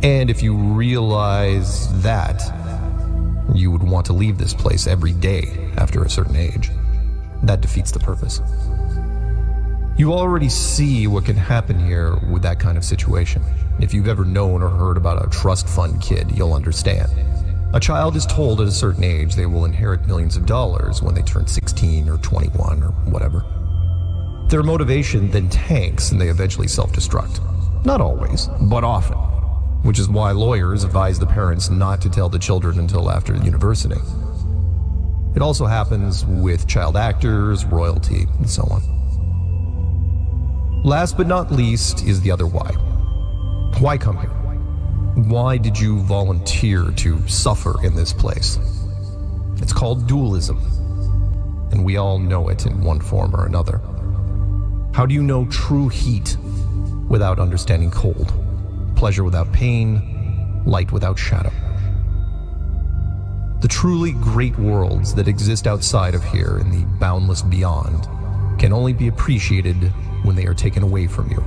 And if you realize that, you would want to leave this place every day after a certain age. That defeats the purpose. You already see what can happen here with that kind of situation. If you've ever known or heard about a trust fund kid, you'll understand. A child is told at a certain age they will inherit millions of dollars when they turn 16 or 21 or whatever. Their motivation then tanks and they eventually self-destruct. Not always, but often. Which is why lawyers advise the parents not to tell the children until after university. It also happens with child actors, royalty, and so on. Last but not least is the other why. Why come here? Why did you volunteer to suffer in this place? It's called dualism, and we all know it in one form or another. How do you know true heat without understanding cold? Pleasure without pain, light without shadow. The truly great worlds that exist outside of here in the boundless beyond can only be appreciated when they are taken away from you.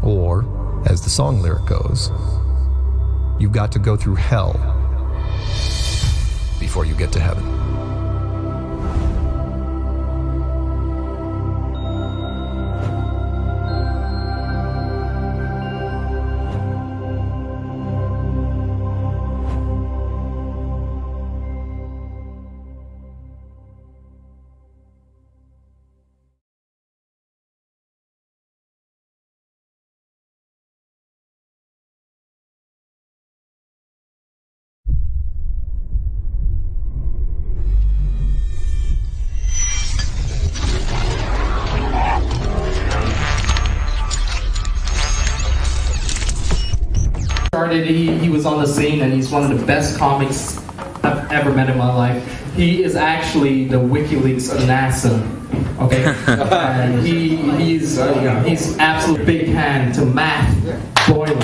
Or, as the song lyric goes, you've got to go through hell before you get to heaven. He was on the scene, and he's one of the best comics I've ever met in my life. He is actually the WikiLeaks of NASA. Okay, and he's absolute big hand to Matt Boylan.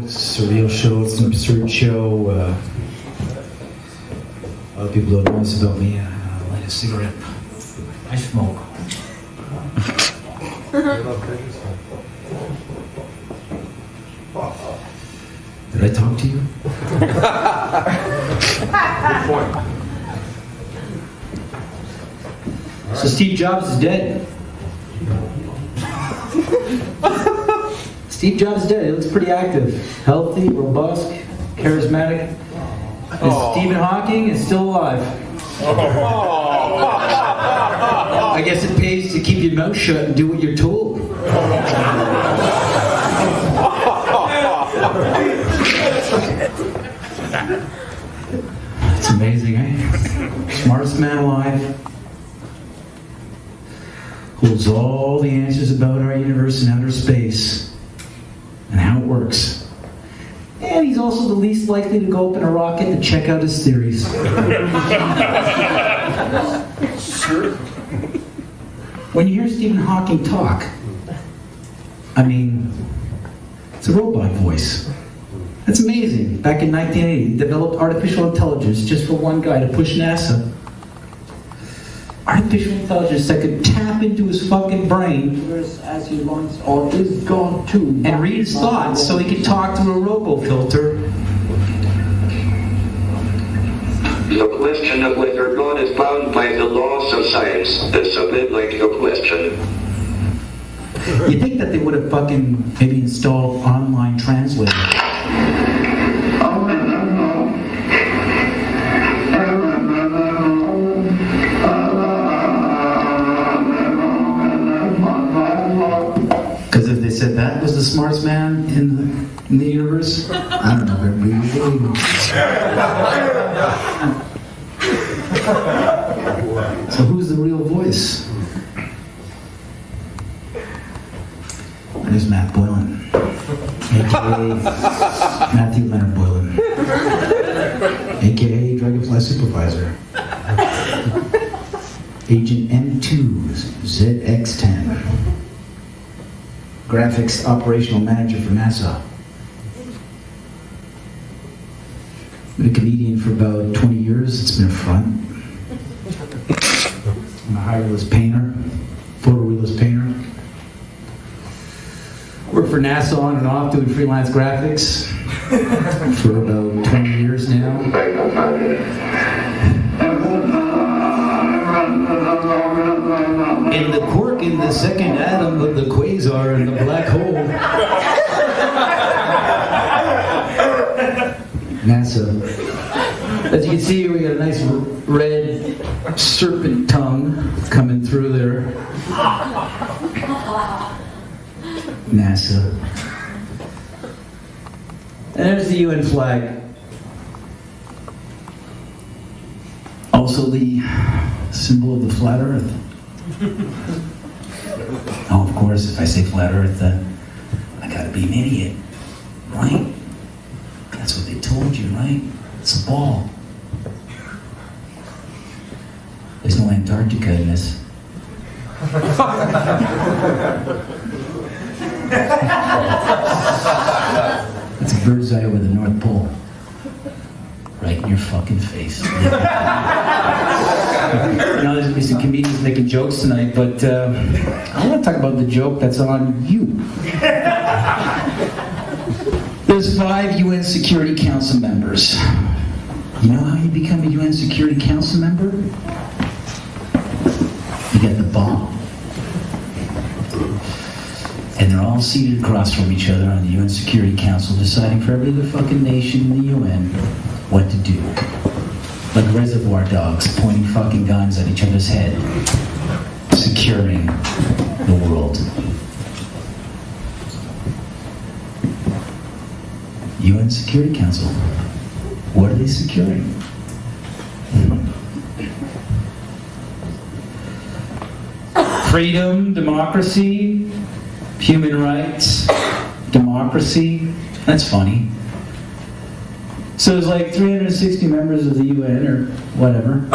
It's a real show. It's an absurd show. A lot of people don't know this about me. I light a cigarette. I smoke. Did I talk to you? Good point. So Steve Jobs is dead. Steve Jobs is dead. He looks pretty active. Healthy, robust, charismatic. And Stephen Hawking is still alive. I guess it pays to keep your mouth shut and do what you're told. It's amazing, eh? Smartest man alive. Holds all the answers about our universe and outer space and how it works. And he's also the least likely to go up in a rocket to check out his theories. Sure. When you hear Stephen Hawking talk, I mean, it's a robot voice. That's amazing. Back in 1980, he developed artificial intelligence just for one guy to push NASA. Artificial intelligence that could tap into his fucking brain as he wants, or is gone too, and read his thoughts so he could talk through a robo-filter. The question of whether God is bound by the laws of science is a biblical question. You think that they would have fucking maybe installed online translator? Because if they said that was the smartest man in the universe, I don't know if everybody would believe him. So who's the real voice? There's Matt Boylan, a.k.a. Matthew Leonard Boylan, a.k.a. Dragonfly Supervisor, Agent M2 ZX10, Graphics Operational Manager for NASA. Been a comedian for about 20 years. years, it's been a front. I'm a high-realist painter, photorealist painter. Worked for NASA on and off doing freelance graphics for about 20 years now. And the quark in the second atom of the quasar in the black hole. NASA. As you can see, we got a nice red serpent tongue coming through there. NASA. And there's the UN flag. Also the symbol of the flat earth. Oh, of course, if I say flat earth, I gotta be an idiot, right? That's what they told you, right? It's a ball. There's no Antarctica in this. It's a bird's eye over the North Pole. Right in your fucking face. You know, there's gonna be some comedians making jokes tonight, but I want to talk about the joke that's on you. There's 5 UN Security Council members. You know how you become a UN Security Council member? You get the bomb. And they're all seated across from each other on the UN Security Council, deciding for every other fucking nation in the UN what to do. Like reservoir dogs pointing fucking guns at each other's head, securing the world. UN Security Council. What are they securing? Freedom, democracy, human rights, democracy. That's funny. So there's like 360 members of the UN or whatever.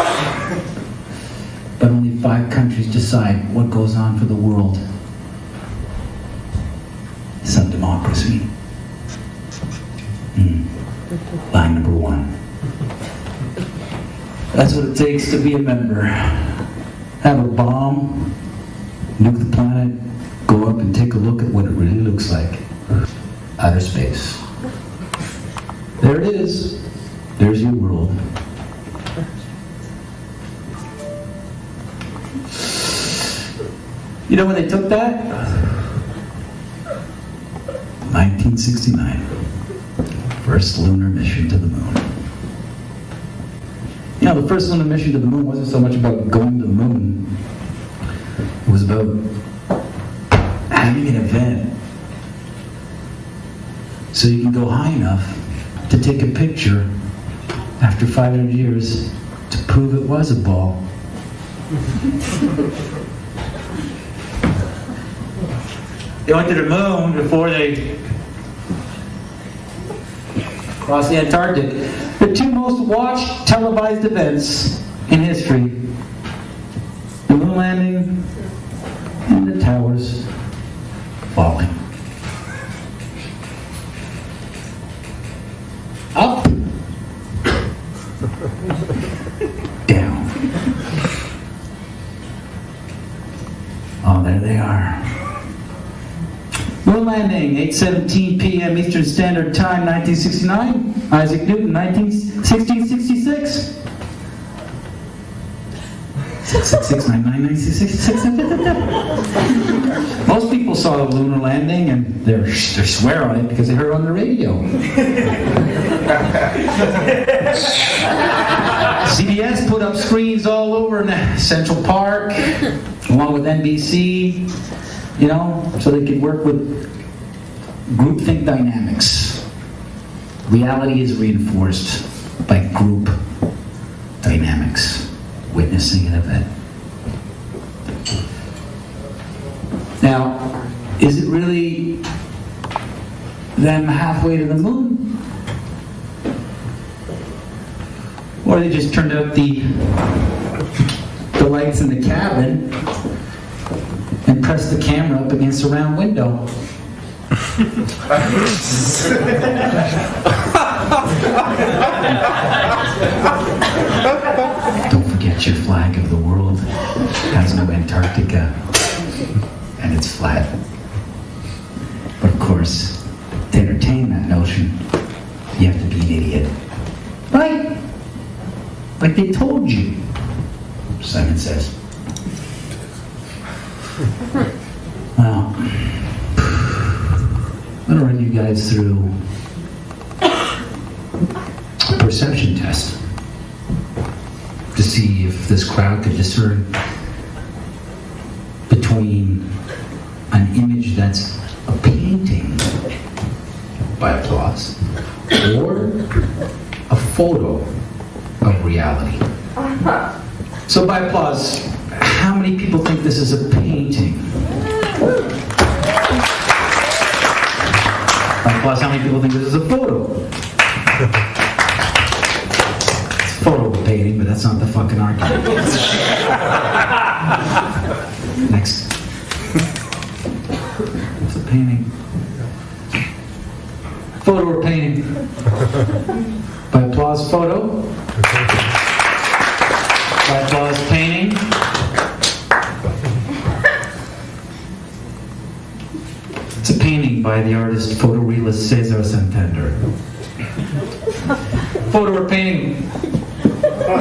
But only 5 countries decide what goes on for the world. Some democracy. Line number 1. That's what it takes to be a member. Have a bomb, nuke the planet, go up and take a look at what it really looks like. Outer space. There it is. There's your world. You know when they took that? 1969. First lunar mission to the moon. You know, the first lunar mission to the moon wasn't so much about going to the moon. It was about having an event so you can go high enough to take a picture after 500 years to prove it was a ball. They went to the moon before they crossed the Antarctic. The 2 most watched televised events in history: the moon landing and the towers falling. Up, down. Oh, there they are. Moon landing, 8:17 p.m. Eastern Standard Time, 1969. Isaac Newton, 1666. 6669966. Most people saw the lunar landing and they swear on it because they heard it on the radio. CBS put up screens all over in Central Park, along with NBC, you know, so they could work with groupthink dynamics. Reality is reinforced by group dynamics, witnessing an event. Now, is it really them halfway to the moon? Or they just turned out the lights in the cabin and pressed the camera up against a round window? Don't forget your flag of the world has no Antarctica, and it's flat. But of course, to entertain that notion, you have to be an idiot. Right? Like they told you, Simon says. Well, I'm gonna run you guys through a perception test to see if this crowd could discern between an image that's a painting by applause or a photo of reality. So by applause, how many people think this is a painting? By applause, how many people think this is a photo? It's a photo of a painting, but that's not the fucking argument. Next. It's a painting. Photo or painting? By applause, photo. By applause, painting. It's a painting by the artist photorealist Cesar Santander. Photo or painting?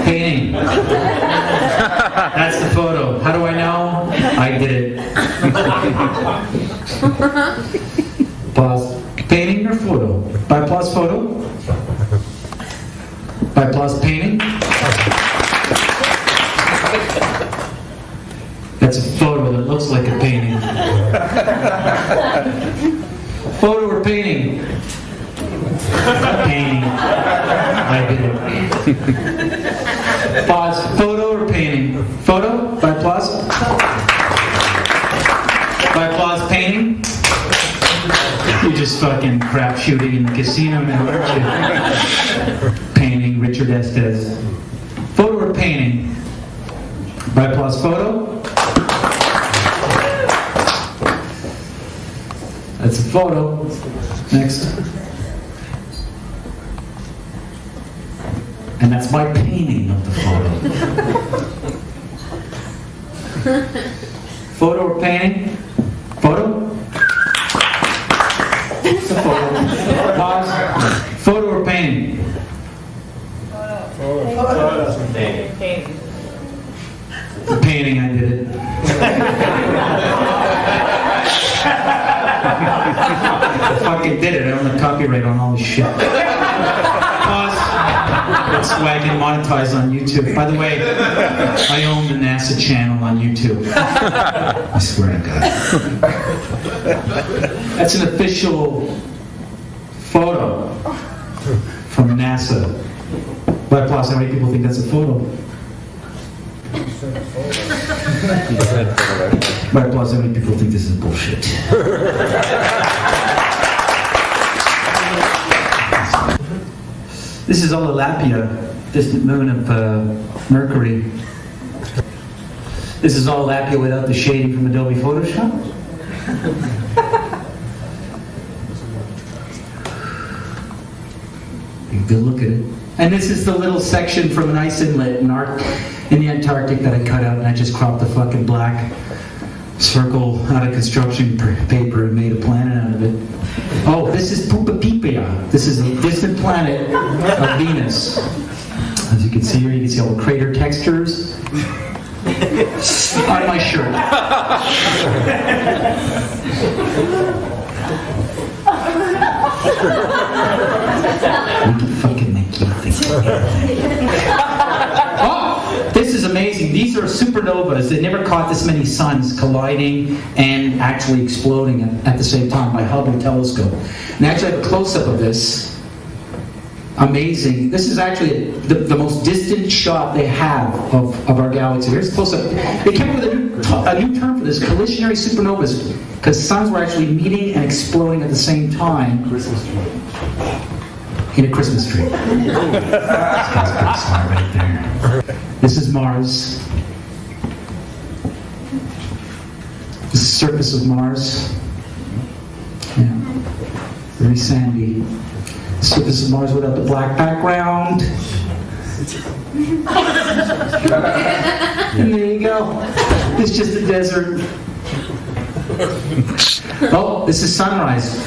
Painting. That's the photo. How do I know? I did it. Applause. Painting or photo? By applause, photo. By applause, painting. That's a photo that looks like a painting. Photo or painting? Painting. I did it. Pause. Photo or painting? Photo? By applause? By applause, painting? You're just fucking crap shooting in the casino now, aren't you? Painting, Richard Estes. Photo or painting? By applause, photo? That's a photo. Next. And that's my painting of the photo. Photo or painting? Photo? It's a photo. Pause. Photo or painting? The painting, I did it. I fucking did it. I own the copyright on all this shit. Pause. That's why I get monetized on YouTube. By the way, I own the NASA channel on YouTube. I swear to God. That's an official photo from NASA. By applause, how many people think that's a photo? By applause, how many people think this is bullshit? This is Ololapia, distant moon of Mercury. This is Ololapia without the shading from Adobe Photoshop. Take a good look at it. And this is the little section from an ice inlet in the Antarctic that I cut out, and I just cropped the fucking black circle out of construction paper and made a planet out of it. Oh, this is Pupapipia. This is a distant planet of Venus. As you can see here, you can see all the crater textures on my shirt. We can fucking make you think. Oh, this is amazing. These are supernovas. They never caught this many suns colliding and actually exploding at the same time by Hubble telescope. And I actually have a close-up of this. Amazing. This is actually the most distant shot they have of our galaxy. Here's a close-up. They came up with a new term for this, collisionary supernovas, because suns were actually meeting and exploding at the same time. In a Christmas tree. This guy's a big star right there. This is Mars. This is the surface of Mars. Yeah. Very sandy. Surface of Mars without the black background. And there you go. It's just a desert. Oh, this is sunrise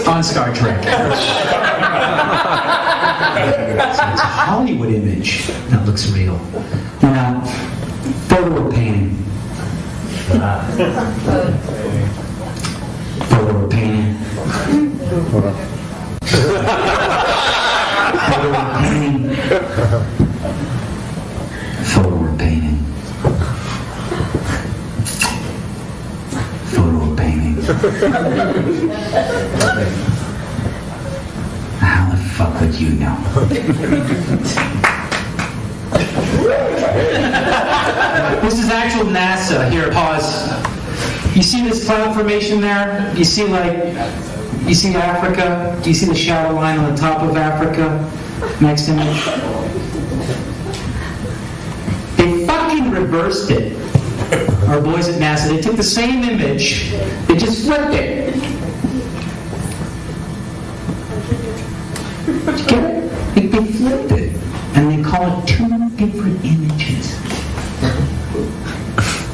on Star Trek. So it's a Hollywood image that looks real. Now, photo or painting? Photo or painting? Photo or painting? Photo or painting? Photo or painting? How the fuck would you know? This is actual NASA. Here, pause. You see this cloud formation there? You see Africa? Do you see the shadow line on the top of Africa? Next image. They fucking reversed it. Our boys at NASA, they took the same image, they just flipped it. Did you get it? They flipped it. And they call it two different images.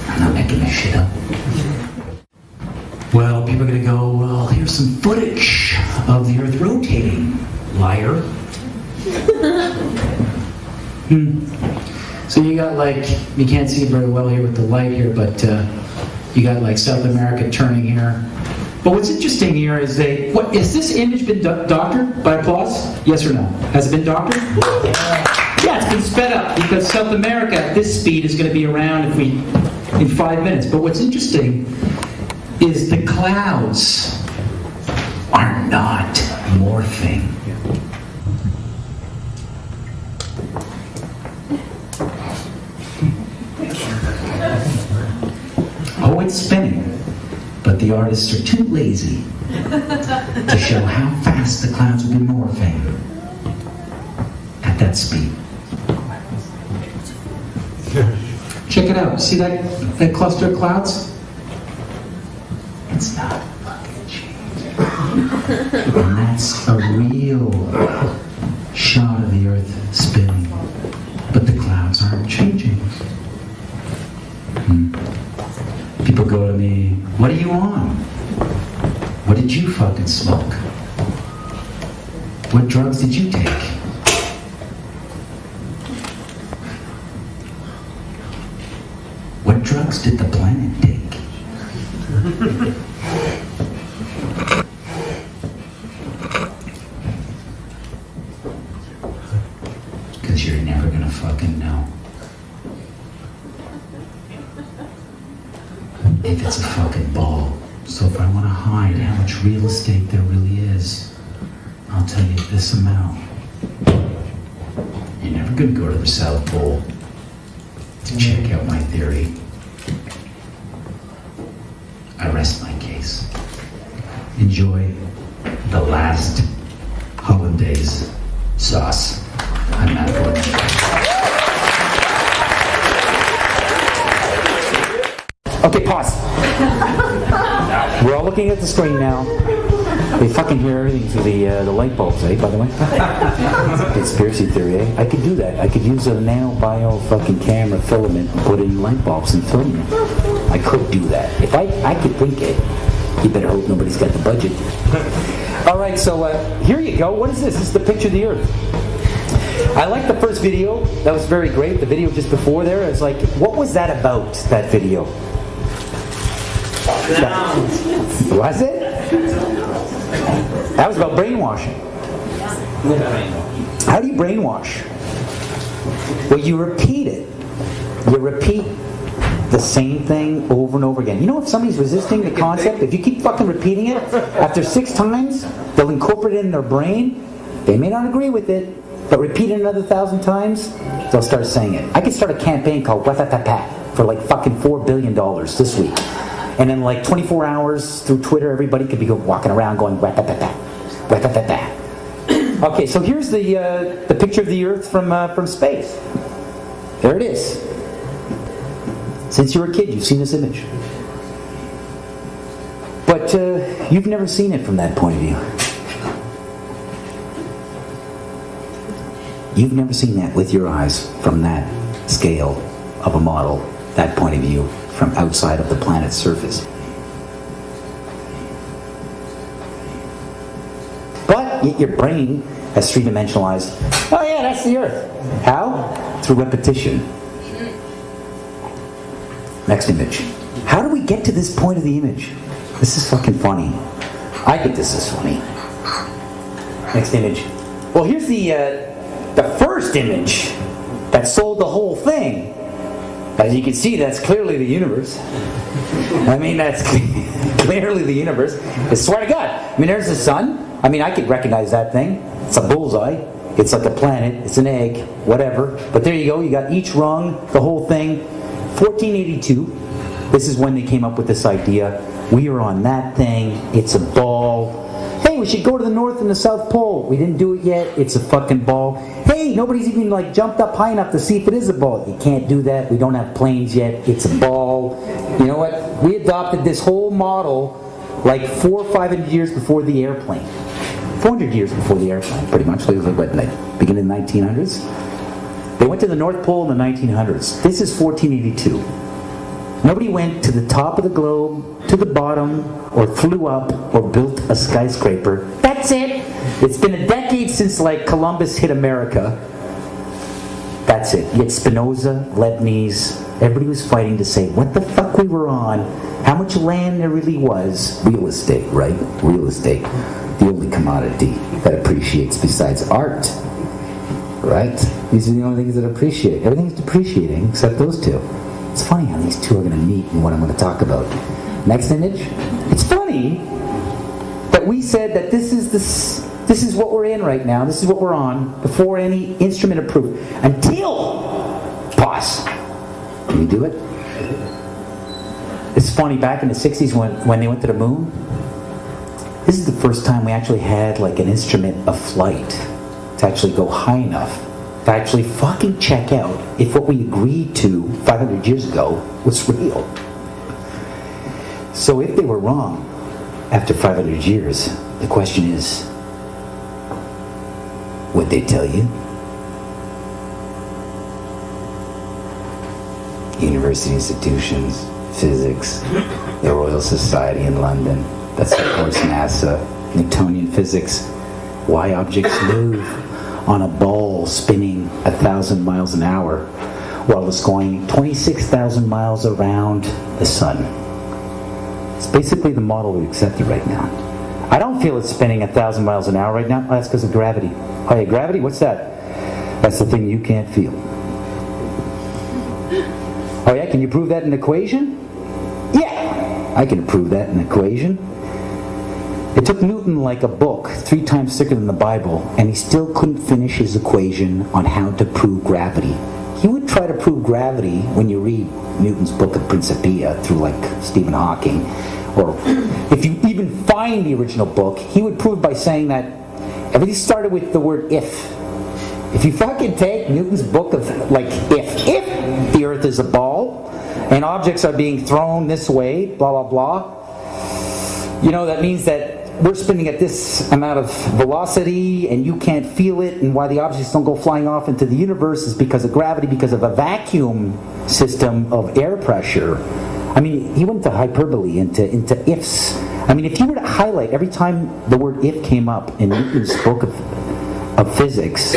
I'm not making this shit up. Well, people are going to go, well, here's some footage of the Earth rotating. Liar. So you got you can't see it very well here with the light here, but you got South America turning here. But what's interesting here is has this image been doctored by applause? Yes or no? Has it been doctored? Yeah, it's been sped up because South America at this speed is going to be around in 5 minutes. But what's interesting is the clouds are not morphing. Oh, it's spinning, but the artists are too lazy to show how fast the clouds will be morphing at that speed. Check it out. See that cluster of clouds? It's not fucking changing. And that's a real shot of the Earth spinning. But the clouds aren't changing. People go to me, what are you on? What did you fucking smoke? What drugs did you take? What drugs did the planet take? Because you're never gonna fucking know. If it's a fucking ball. So if I want to hide how much real estate there really is, I'll tell you this amount. You're never gonna go to the South Pole to check out my theory. I rest my case. Enjoy the last hollandaise sauce. I'm Matt Gordon. Okay, pause. We're all looking at the screen now. They fucking hear everything through the light bulbs, by the way? Conspiracy theory, I could do that. I could use a nanobio fucking camera filament and put it in light bulbs and film them. I could do that. If I could think it. You better hope nobody's got the budget. All right, so here you go. What is this? This is the picture of the Earth. I like the first video. That was very great. The video just before there, it's like, what was that about, that video? Was it? That was about brainwashing. How do you brainwash? Well, you repeat it. You repeat the same thing over and over again. You know, if somebody's resisting the concept, if you keep fucking repeating it, after 6 times, they'll incorporate it in their brain. They may not agree with it, but repeat it another 1,000 times, they'll start saying it. I could start a campaign called Watatata for like fucking $4 billion this week. And in like 24 hours through Twitter, everybody could be walking around going Watatata, Watatata. Okay, so here's the picture of the Earth from space. There it is. Since you were a kid, you've seen this image. But you've never seen it from that point of view. You've never seen that with your eyes from that scale of a model, that point of view, from outside of the planet's surface. But yet your brain has three-dimensionalized, oh yeah, that's the Earth. How? Through repetition. Next image. How do we get to this point of the image? This is fucking funny. I think this is funny. Next image. Well, here's the first image that sold the whole thing. As you can see, that's clearly the universe. I mean, that's clearly the universe. I swear to God. I mean, there's the sun. I mean, I could recognize that thing. It's a bullseye. It's like a planet. It's an egg. Whatever. But there you go. You got each rung, the whole thing. 1482. This is when they came up with this idea. We are on that thing. It's a ball. Hey, we should go to the North and the South Pole. We didn't do it yet. It's a fucking ball. Hey, nobody's even like jumped up high enough to see if it is a ball. You can't do that. We don't have planes yet. It's a ball. You know what? We adopted this whole model like 400 or 500 years before the airplane. 400 years before the airplane, pretty much. It was like, what, like beginning of the 1900s? They went to the North Pole in the 1900s. This is 1482. Nobody went to the top of the globe, to the bottom, or flew up, or built a skyscraper. That's it. It's been a decade since like Columbus hit America. That's it. Yet Spinoza, Leibniz, everybody was fighting to say what the fuck we were on, how much land there really was. Real estate, right? Real estate. The only commodity that appreciates besides art. Right? These are the only things that appreciate. Everything's depreciating except those two. It's funny how these two are going to meet and what I'm going to talk about. Next image. It's funny that we said that this is what we're in right now. This is what we're on before any instrument approved. Until pause. Can you do it? It's funny. Back in the 60s when they went to the moon, this is the first time we actually had like an instrument of flight to actually go high enough to actually fucking check out if what we agreed to 500 years ago was real. So if they were wrong after 500 years, the question is, would they tell you? University institutions, physics, the Royal Society in London, that's of course NASA, Newtonian physics, why objects move on a ball spinning 1,000 miles an hour while it's going 26,000 miles around the sun. It's basically the model we accepted right now. I don't feel it's spinning 1,000 miles an hour right now. Oh, that's because of gravity. Oh yeah, gravity? What's that? That's the thing you can't feel. Oh yeah, can you prove that in an equation? Yeah, I can prove that in an equation. It took Newton like a book 3 times thicker than the Bible, and he still couldn't finish his equation on how to prove gravity. He would try to prove gravity when you read Newton's book of Principia through like Stephen Hawking, or if you even find the original book, he would prove by saying that everything started with the word if. If you fucking take Newton's book of like if the earth is a ball and objects are being thrown this way, blah blah blah, you know, that means that we're spinning at this amount of velocity and you can't feel it, and why the objects don't go flying off into the universe is because of gravity, because of a vacuum system of air pressure. I mean, he went to hyperbole, into ifs. I mean, if you were to highlight every time the word if came up in Newton's book of physics,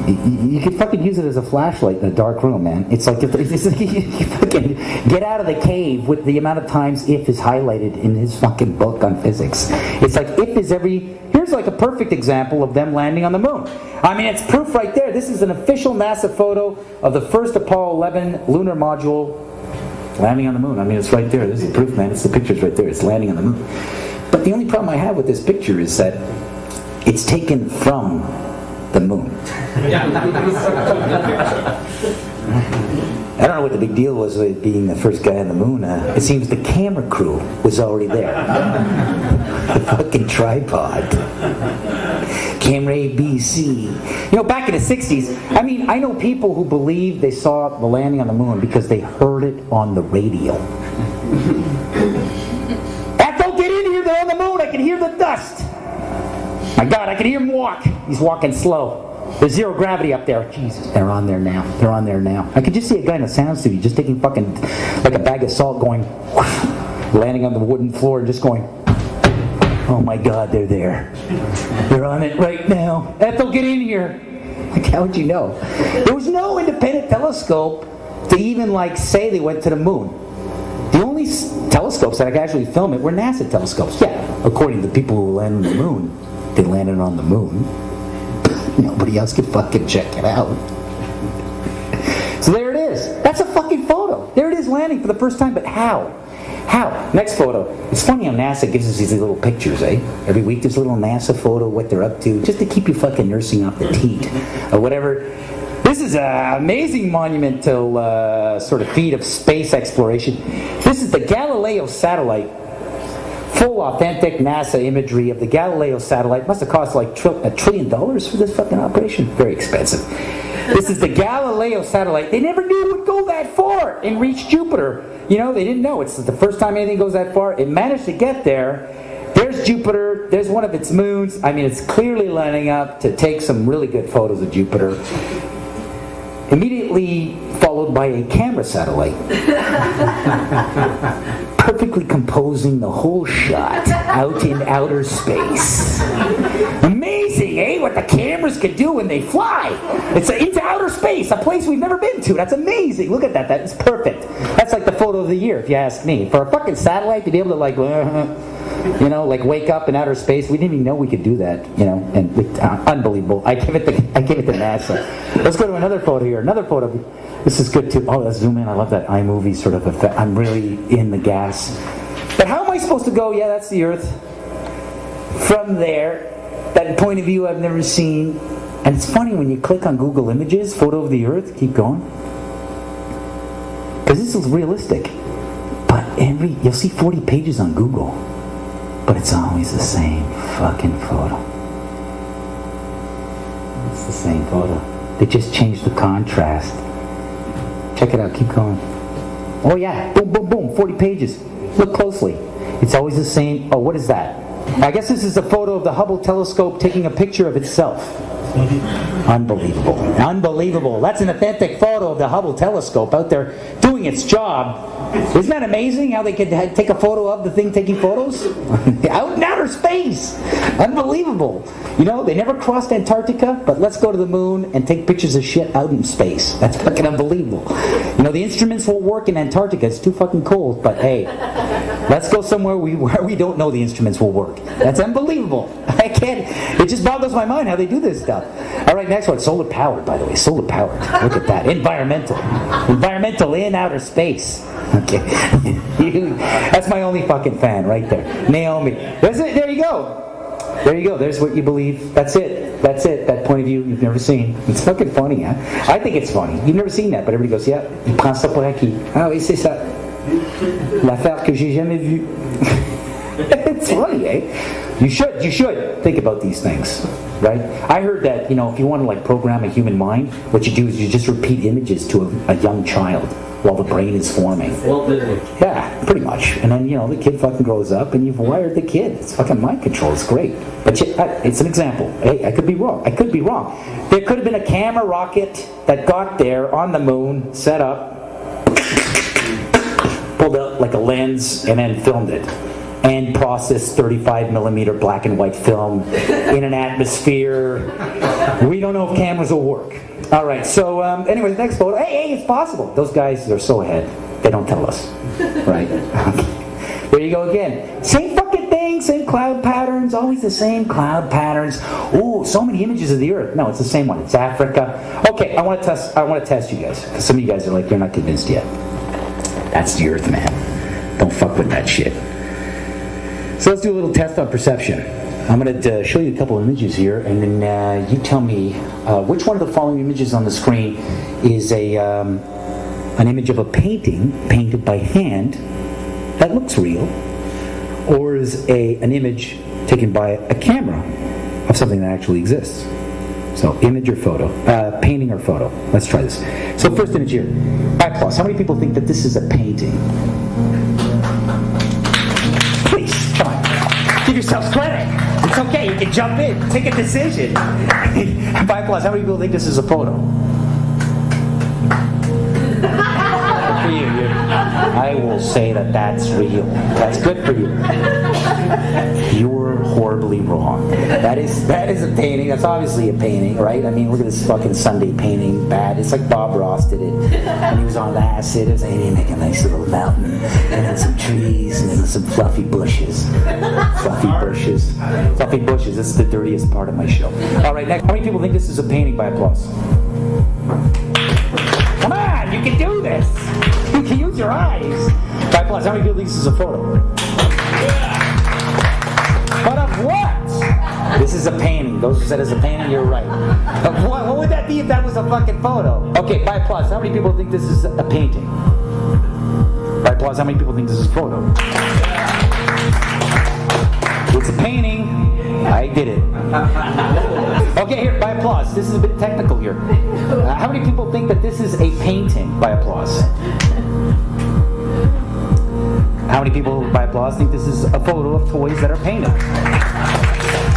you could fucking use it as a flashlight in a dark room, man. It's like you fucking get out of the cave with the amount of times if is highlighted in his fucking book on physics. It's like if is here's like a perfect example of them landing on the moon. I mean, it's proof right there. This is an official NASA photo of the first Apollo 11 lunar module landing on the moon. I mean, it's right there. This is the proof, man. It's the picture's right there. It's landing on the moon. But the only problem I have with this picture is that it's taken from the moon. I don't know what the big deal was with being the first guy on the moon. It seems the camera crew was already there. The fucking tripod. Camera A, B, C. You know, back in the 60s, I mean, I know people who believe they saw the landing on the moon because they heard it on the radio. Don't get in here, they're on the moon, I can hear the dust. My God, I can hear him walk. He's walking slow. There's zero gravity up there. Jesus, they're on there now. They're on there now. I could just see a guy in a sound studio just taking fucking, like a bag of salt going, landing on the wooden floor and just going, oh my God, they're there. They're on it right now. Ethel, get in here. Like, how would you know? There was no independent telescope to even like say they went to the moon. The only telescopes that could actually film it were NASA telescopes. Yeah, according to the people who landed on the moon, they landed on the moon. Nobody else could fucking check it out. So there it is. That's a fucking photo. There it is landing for the first time, but how? How? Next photo. It's funny how NASA gives us these little pictures, eh? Every week there's a little NASA photo, what they're up to, just to keep you fucking nursing off the teat or whatever. This is an amazing monumental sort of feat of space exploration. This is the Galileo satellite. Full authentic NASA imagery of the Galileo satellite. Must have cost like $1 trillion for this fucking operation. Very expensive. This is the Galileo satellite. They never knew it would go that far and reach Jupiter. You know, they didn't know. It's the first time anything goes that far. It managed to get there. There's Jupiter. There's one of its moons. I mean, it's clearly lining up to take some really good photos of Jupiter. Immediately followed by a camera satellite. Perfectly composing the whole shot out in outer space. Amazing, eh? What the cameras can do when they fly. It's into outer space, a place we've never been to. That's amazing. Look at that. That is perfect. That's like the photo of the year, if you ask me. For a fucking satellite to be able to like, like wake up in outer space, we didn't even know we could do that. And unbelievable. I give it to NASA. Let's go to another photo here. Another photo. This is good too. Oh, let's zoom in. I love that iMovie sort of effect. I'm really in the gas. But how am I supposed to go? Yeah, that's the Earth. From there, that point of view I've never seen. And it's funny when you click on Google Images, photo of the Earth, keep going. Because this is realistic. But you'll see 40 pages on Google. But it's always the same fucking photo. It's the same photo. They just changed the contrast. Check it out, keep going. Oh yeah, boom, boom, boom, 40 pages. Look closely. It's always the same. Oh, what is that? I guess this is a photo of the Hubble telescope taking a picture of itself. Unbelievable. Unbelievable. That's an authentic photo of the Hubble telescope out there doing its job. Isn't that amazing how they could take a photo of the thing taking photos? Out in outer space. Unbelievable. They never crossed Antarctica, but let's go to the moon and take pictures of shit out in space. That's fucking unbelievable. The instruments won't work in Antarctica. It's too fucking cold, but hey, let's go somewhere where we don't know the instruments will work. That's unbelievable. I can't, it just boggles my mind how they do this stuff. All right, next one. Solar powered, by the way. Solar powered. Look at that. Environmental. Environmental in outer space. Okay. That's my only fucking fan right there. Naomi. That's it. There you go. There you go. There's what you believe. That's it. That's it. That point of view you've never seen. It's fucking funny, huh? I think it's funny. You've never seen that, but everybody goes, yeah, il prend ça pour acquis. Ah oui, c'est ça. L'affaire que j'ai jamais vue. It's funny, eh? You should think about these things, right? I heard that, if you want to like program a human mind, what you do is you just repeat images to a young child while the brain is forming. Walt Disney. Yeah, pretty much. And then, the kid fucking grows up and you've wired the kid. It's fucking mind control. It's great. But it's an example. Hey, I could be wrong. There could have been a camera rocket that got there on the moon, set up, pulled out like a lens, and then filmed it. And processed 35mm black and white film in an atmosphere. We don't know if cameras will work. All right, so anyway, the next photo. Hey, it's possible. Those guys are so ahead. They don't tell us. Right? There you go again. Same fucking thing, same cloud patterns, always the same cloud patterns. Ooh, so many images of the Earth. No, it's the same one. It's Africa. Okay, I want to test you guys. Because some of you guys are like, you're not convinced yet. That's the Earth, man. Don't fuck with that shit. So let's do a little test on perception. I'm going to show you a couple of images here, and then you tell me which one of the following images on the screen is an image of a painting painted by hand that looks real, or is an image taken by a camera of something that actually exists. So image or photo, painting or photo. Let's try this. So first image here. Applause. How many people think that this is a painting? Please, come on. Give yourselves credit. It's okay, you can jump in, take a decision. By applause, how many people think this is a photo? For you, I will say that that's real. That's good for you. You're horribly wrong. That is a painting. That's obviously a painting, right? I mean, look at this fucking Sunday painting. Bad. It's like Bob Ross did it. And he was on acid. It was like, hey, make a nice little mountain. And then some trees. And then some fluffy bushes. Fluffy bushes. Fluffy bushes. This is the dirtiest part of my show. All right, next. How many people think this is a painting by applause? Come on, you can do this. You can use your eyes. By applause, how many people think this is a photo? But of what? This is a painting. Those who said it's a painting, you're right. Of what? What would that be if that was a fucking photo? Okay, by applause, how many people think this is a painting? By applause, how many people think this is a photo? It's a painting. I did it. Okay, here, by applause. This is a bit technical here. How many people think that this is a painting? By applause. How many people, by applause, think this is a photo of toys that are painted?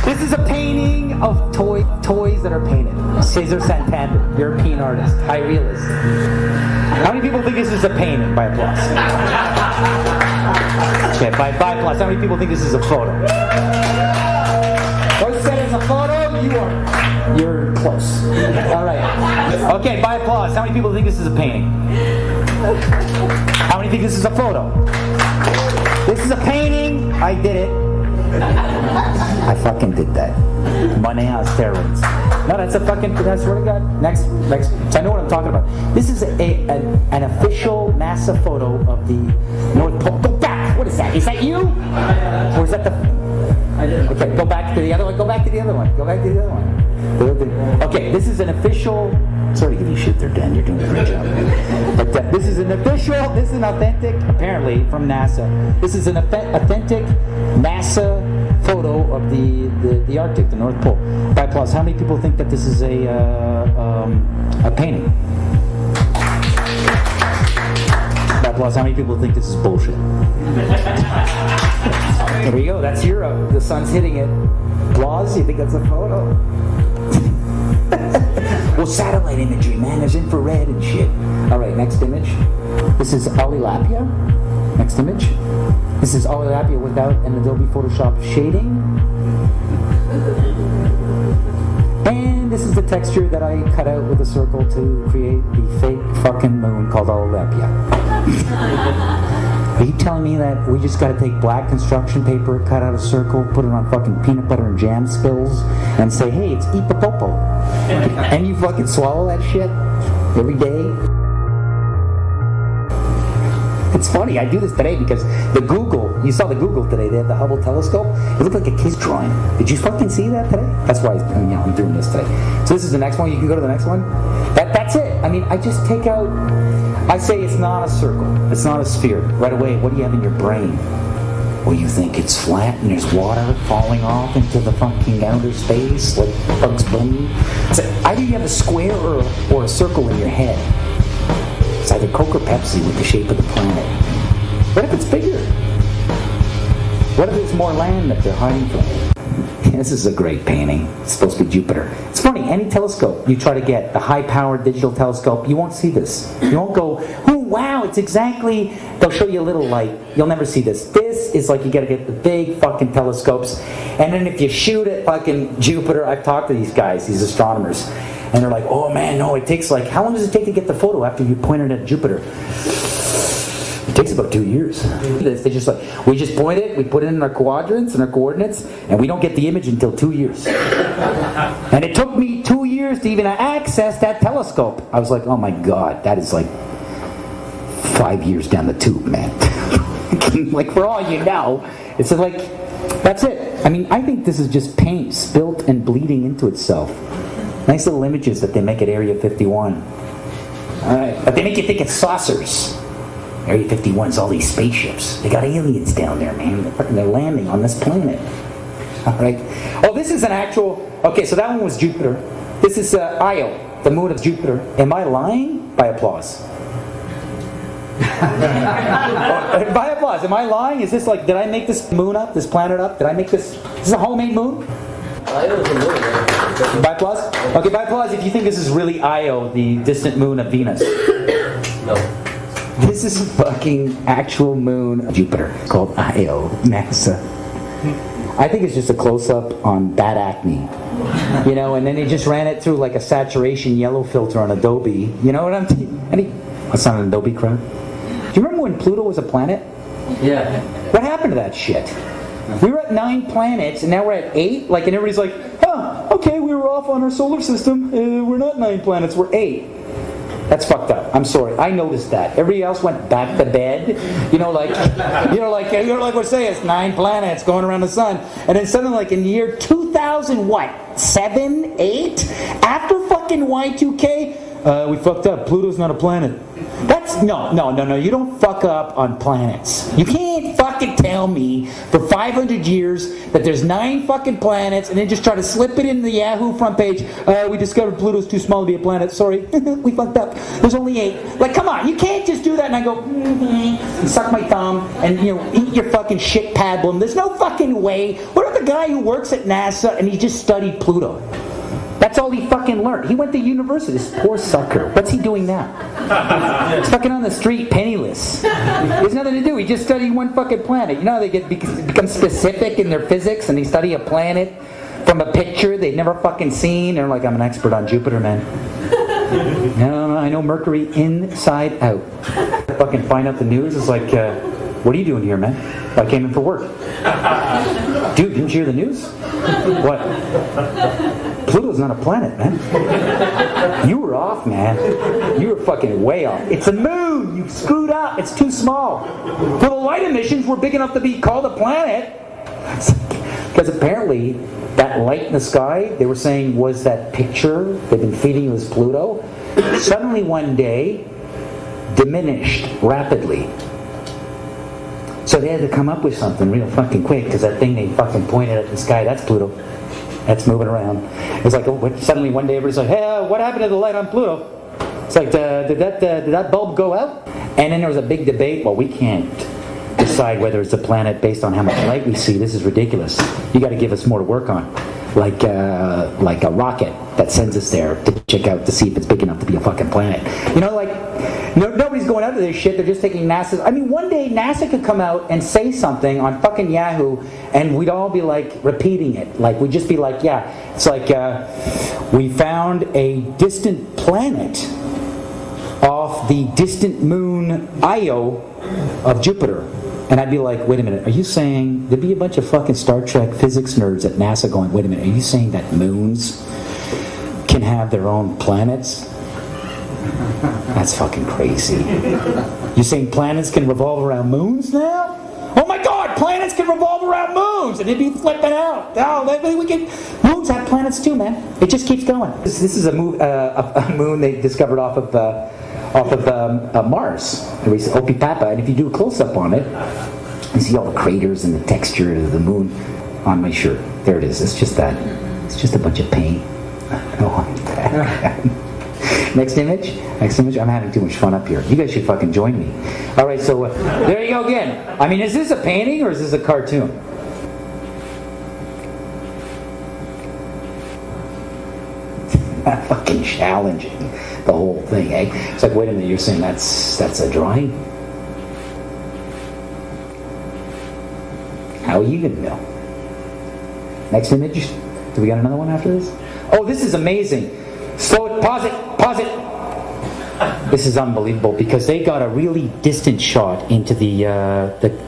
This is a painting of toys that are painted. Cesar Santander, European artist, high realist. How many people think this is a painting? By applause. Okay, by applause. How many people think this is a photo? Those said it's a photo, you're close. All right. Okay, by applause. How many people think this is a painting? How many think this is a photo? This is a painting. I did it. I fucking did that. Money on steroids. No, that's a fucking. I swear to God. Next. So I know what I'm talking about. This is an official NASA photo of the North Pole. Go back. What is that? Is that you? Or is that the? Okay, go back to the other one. Go back to the other one. Okay, this is an official. Sorry to give you shit there, Dan. You're doing a great job. But this is an authentic, apparently, from NASA. This is an authentic NASA photo of the Arctic, the North Pole. By applause, how many people think that this is a painting? By applause, how many people think this is bullshit? There we go. That's Europe. The sun's hitting it. Applause. You think that's a photo? Well, satellite imagery, man. There's infrared and shit. All right, next image. This is Olilapia. Next image. This is Olilapia without an Adobe Photoshop shading. And this is the texture that I cut out with a circle to create the fake fucking moon called Olilapia. Are you telling me that we just gotta take black construction paper, cut out a circle, put it on fucking peanut butter and jam spills, and say, hey, it's Ipapopo? And you fucking swallow that shit every day? It's funny, I do this today because you saw the Google today, they had the Hubble telescope. It looked like a kid's drawing. Did you fucking see that today? That's why I'm doing this today. So this is the next one, you can go to the next one. That's it. I mean, I just take out, I say it's not a circle, it's not a sphere. Right away, what do you have in your brain? Well, you think it's flat and there's water falling off into the fucking outer space like Bugs Bunny. So either you have a square or a circle in your head. It's either Coke or Pepsi with the shape of the planet. What if it's bigger? What if there's more land that they're hiding from? This is a great painting. It's supposed to be Jupiter. It's funny, any telescope you try to get, the high-powered digital telescope, you won't see this. You won't go, oh wow, it's exactly, they'll show you a little light. You'll never see this. This is like you gotta get the big fucking telescopes, and then if you shoot at fucking Jupiter, I've talked to these guys, these astronomers, and they're like, oh man, no, it takes like, how long does it take to get the photo after you point it at Jupiter? It takes about 2 years. They just like, we just point it, we put it in our quadrants and our coordinates, and we don't get the image until 2 years. And it took me 2 years to even access that telescope. I was like, oh my God, that is like 5 years down the tube, man. Like, for all you know, it's like, that's it. I mean, I think this is just paint spilt and bleeding into itself. Nice little images that they make at Area 51. Alright, but they make you think it's saucers. Area 51's all these spaceships. They got aliens down there, man. They're landing on this planet. Alright. Oh, this is an actual... Okay, so that one was Jupiter. This is Io, the moon of Jupiter. Am I lying? By applause. By applause, am I lying? Is this like, did I make this moon up, this planet up? Did I make this? Is this a homemade moon? By applause? Okay, by applause if you think this is really Io, the distant moon of Venus. No. This is a fucking actual moon of Jupiter called Io, NASA. I think it's just a close-up on bad acne. You know, and then they just ran it through like a saturation yellow filter on Adobe. You know what I'm That's not an Adobe crowd. Do you remember when Pluto was a planet? Yeah. What happened to that shit? We were at 9 planets, and now we're at 8? Like, and everybody's like, oh, okay, we were off on our solar system. We're not 9 planets, we're 8. That's fucked up. I'm sorry. I noticed that. Everybody else went back to bed. Like we're saying, it's 9 planets going around the sun. And then suddenly, like in the year 2000, what? 7, 8? After fucking Y2K, we fucked up. Pluto's not a planet. That's no. You don't fuck up on planets. You can't fucking tell me for 500 years that there's 9 fucking planets and then just try to slip it in the Yahoo front page. We discovered Pluto's too small to be a planet. Sorry, we fucked up. There's only 8. Like, come on, you can't just do that and I go and suck my thumb and eat your fucking shit pablum. There's no fucking way. What about the guy who works at NASA and he just studied Pluto? That's all he fucking learned. He went to university, this poor sucker. What's he doing now? He's fucking on the street, penniless. He has nothing to do. He just studied one fucking planet. You know how they become specific in their physics and they study a planet from a picture they've never fucking seen? They're like, I'm an expert on Jupiter, man. No, I know Mercury inside out. Fucking find out the news. It's like, what are you doing here, man? I came in for work. Dude, didn't you hear the news? What? Pluto's not a planet, man. You were off, man. You were fucking way off. It's a moon. You screwed up. It's too small. Well, the light emissions were big enough to be called a planet. Because apparently, that light in the sky, they were saying, was that picture they've been feeding you as Pluto. Suddenly one day, diminished rapidly. So they had to come up with something real fucking quick, because that thing they fucking pointed at the sky, that's Pluto. That's moving around. It's like, suddenly one day everybody's like, hey, what happened to the light on Pluto? It's like, did that bulb go out? And then there was a big debate. Well, we can't decide whether it's a planet based on how much light we see. This is ridiculous. You got to give us more to work on. Like a rocket that sends us there to check out to see if it's big enough to be a fucking planet. Nobody's going out to this shit. They're just taking NASA's. I mean, one day NASA could come out and say something on fucking Yahoo, and we'd all be like repeating it. Like we'd just be like, yeah, it's like we found a distant planet off the distant moon Io of Jupiter. And I'd be like, wait a minute, are you saying, there'd be a bunch of fucking Star Trek physics nerds at NASA going, wait a minute, are you saying that moons can have their own planets? That's fucking crazy. You saying planets can revolve around moons now? Oh my God, planets can revolve around moons! And they'd be flipping out. Moons have planets too, man. It just keeps going. This is a moon they discovered off of Mars, Opipapa, and if you do a close-up on it, you see all the craters and the texture of the moon on my shirt. There it is. It's just that. It's just a bunch of paint. Next image. I'm having too much fun up here. You guys should fucking join me. All right, so there you go again. I mean, is this a painting or is this a cartoon? Fucking challenging the whole thing, eh? It's like, wait a minute, you're saying that's a drawing? How are you gonna know? Next image. Do we got another one after this? Oh, this is amazing. Slow it, pause it. This is unbelievable because they got a really distant shot into the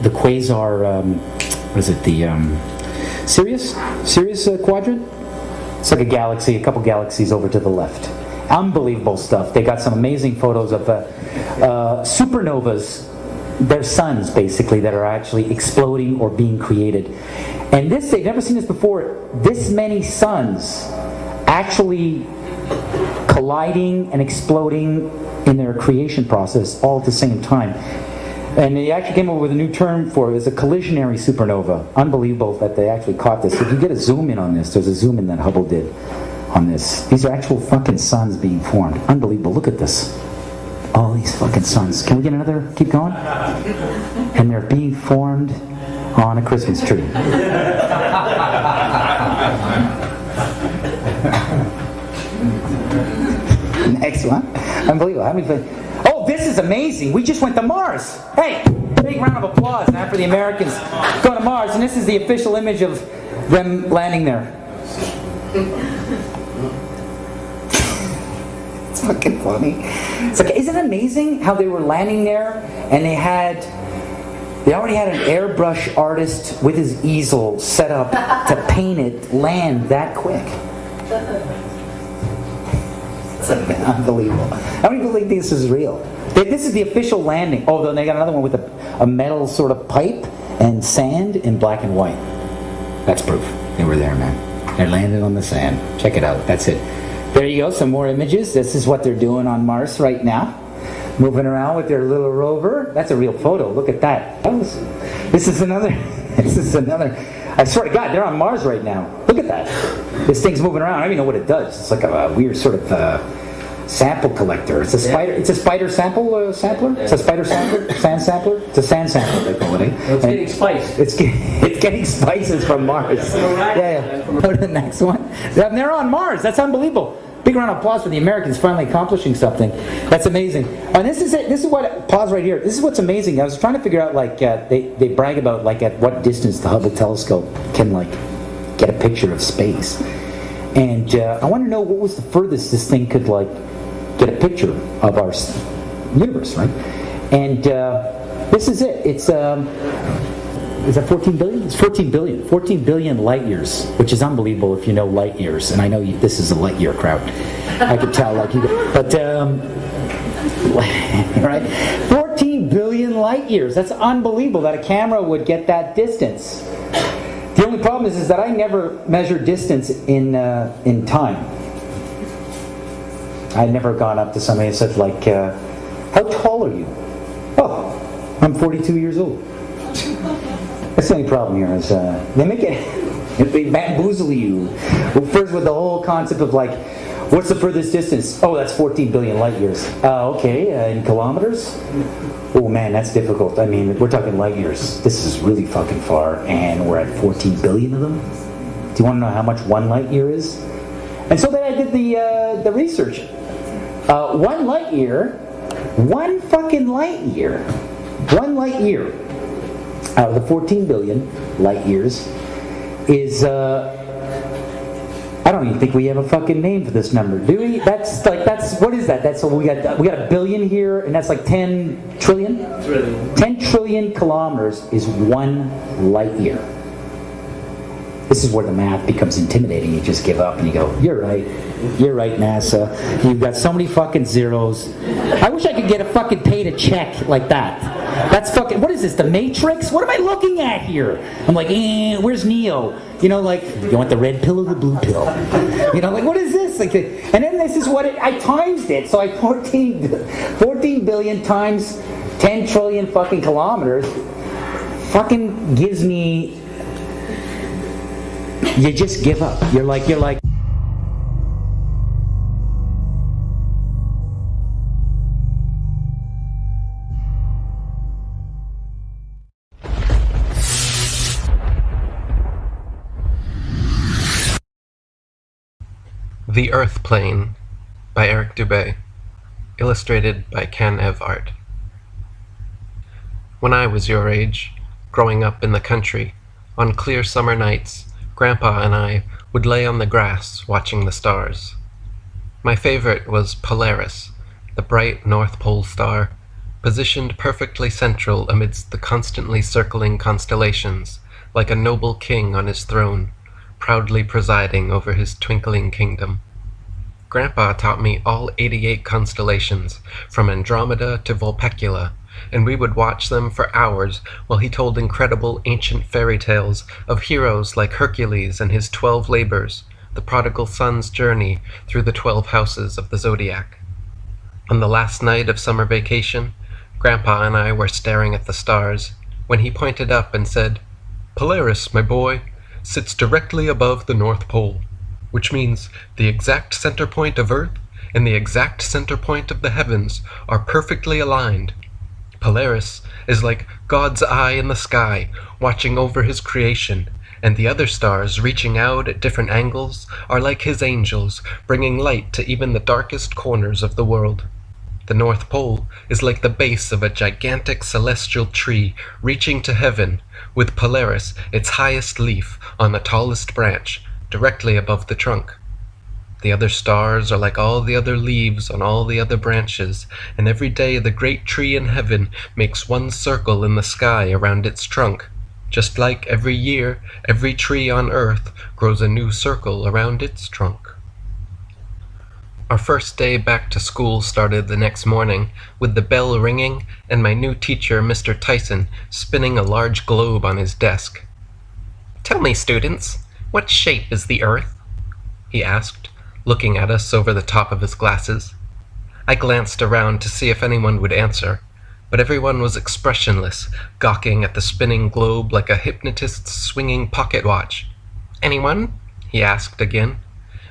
quasar. What is it? The Sirius quadrant. It's like a galaxy, a couple galaxies over to the left. Unbelievable stuff. They got some amazing photos of supernovas, their suns basically, that are actually exploding or being created. And this, they've never seen this before. This many suns actually colliding and exploding in their creation process all at the same time. And they actually came up with a new term for it. It's a collisionary supernova. Unbelievable that they actually caught this. If you get a zoom in on this, there's a zoom in that Hubble did on this. These are actual fucking suns being formed. Unbelievable. Look at this. All these fucking suns. Can we get another? Keep going. And they're being formed on a Christmas tree. Next one. Unbelievable. How many? Oh, this is amazing. We just went to Mars. Hey, big round of applause now for the Americans going to Mars. And this is the official image of them landing there. It's fucking funny. It's like, isn't it amazing how they were landing there and they already had an airbrush artist with his easel set up to paint it land that quick. It's like, unbelievable. How many people think this is real? This is the official landing. Oh, then they got another one with a metal sort of pipe and sand in black and white. That's proof. They were there, man. They're landing on the sand. Check it out. That's it. There you go. Some more images. This is what they're doing on Mars right now. Moving around with their little rover. That's a real photo. Look at that. This is another. I swear to God, they're on Mars right now. Look at that. This thing's moving around. I don't even know what it does. It's like a weird sort of sample collector. It's a spider. It's a spider sampler. It's a spider sampler. Sand sampler. It's a sand sampler. They call it. It's getting spice. It's getting spices from Mars. Yeah. Go to the next one. They're on Mars. That's unbelievable. Big round of applause for the Americans finally accomplishing something. That's amazing. And this is it. This is what, pause right here. This is what's amazing. I was trying to figure out, like, they brag about, like, at what distance the Hubble telescope can, like, get a picture of space. And I want to know what was the furthest this thing could, like, get a picture of our universe, right? And this is it. It's, is that 14 billion? It's 14 billion. 14 billion light years, which is unbelievable if you know light years. And I know this is a light year crowd. I could tell, like you. But right, 14 billion light years. That's unbelievable that a camera would get that distance. The only problem is that I never measured distance in time. I'd never gone up to somebody and said, like, how tall are you? Oh, I'm 42 years old. That's the only problem here is they bamboozle you. Well, first with the whole concept of, like, what's the furthest distance? Oh, that's 14 billion light years. Okay, in kilometers? Oh man, that's difficult. I mean, we're talking light years. This is really fucking far, and we're at 14 billion of them. Do you want to know how much one light year is? And so then I did the research. One light year out of the 14 billion light years is, I don't even think we have a fucking name for this number, do we? That's what is that? That's we got a billion here, and that's like 10 trillion? 10 trillion kilometers is one light year. This is where the math becomes intimidating. You just give up and you go, you're right, NASA. You've got so many fucking zeros. I wish I could get a fucking paid a check like that. That's fucking, what is this, the Matrix? What am I looking at here? I'm like, where's Neo? You know, like, you want the red pill or the blue pill? You know, like, what is this? Like, and then this is what I times it. So I 14 billion times 10 trillion fucking kilometers fucking gives me, you just give up. You're like. The Earth Plane by Eric Dubé, illustrated by Ken Ev Art. When I was your age, growing up in the country, on clear summer nights, Grandpa and I would lay on the grass watching the stars. My favorite was Polaris, the bright North Pole star, positioned perfectly central amidst the constantly circling constellations, like a noble king on his throne, proudly presiding over his twinkling kingdom. Grandpa taught me all 88 constellations, from Andromeda to Vulpecula, and we would watch them for hours while he told incredible ancient fairy tales of heroes like Hercules and his 12 labors, the prodigal son's journey through the 12 houses of the zodiac. On the last night of summer vacation, Grandpa and I were staring at the stars when he pointed up and said, "Polaris, my boy, sits directly above the North Pole, which means the exact center point of Earth in the exact center point of the heavens, are perfectly aligned. Polaris is like God's eye in the sky, watching over his creation, and the other stars, reaching out at different angles, are like his angels, bringing light to even the darkest corners of the world. The North Pole is like the base of a gigantic celestial tree reaching to heaven, with Polaris, its highest leaf, on the tallest branch, directly above the trunk. The other stars are like all the other leaves on all the other branches, and every day the great tree in heaven makes one circle in the sky around its trunk, just like every year every tree on earth grows a new circle around its trunk. Our first day back to school started the next morning, with the bell ringing and my new teacher, Mr. Tyson, spinning a large globe on his desk. "Tell me, students, what shape is the Earth?" he asked, looking at us over the top of his glasses. I glanced around to see if anyone would answer, but everyone was expressionless, gawking at the spinning globe like a hypnotist's swinging pocket watch. "Anyone?" he asked again.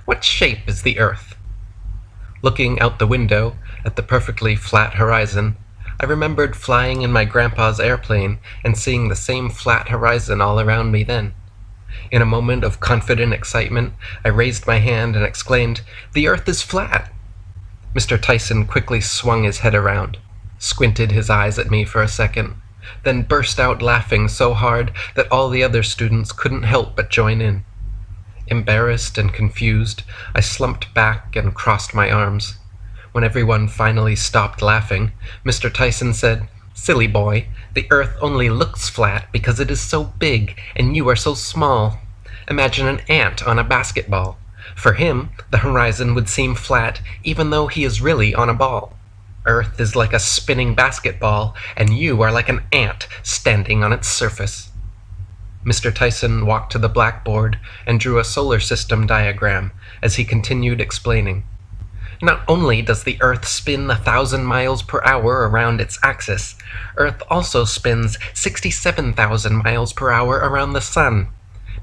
"What shape is the Earth?" Looking out the window at the perfectly flat horizon, I remembered flying in my grandpa's airplane and seeing the same flat horizon all around me then. In a moment of confident excitement, I raised my hand and exclaimed, "The Earth is flat!" Mr. Tyson quickly swung his head around, squinted his eyes at me for a second, then burst out laughing so hard that all the other students couldn't help but join in. Embarrassed and confused, I slumped back and crossed my arms. When everyone finally stopped laughing, Mr. Tyson said, "Silly boy, the Earth only looks flat because it is so big and you are so small. Imagine an ant on a basketball. For him, the horizon would seem flat even though he is really on a ball. Earth is like a spinning basketball, and you are like an ant standing on its surface." Mr. Tyson walked to the blackboard and drew a solar system diagram as he continued explaining. "Not only does the Earth spin 1,000 miles per hour around its axis, Earth also spins 67,000 miles per hour around the Sun.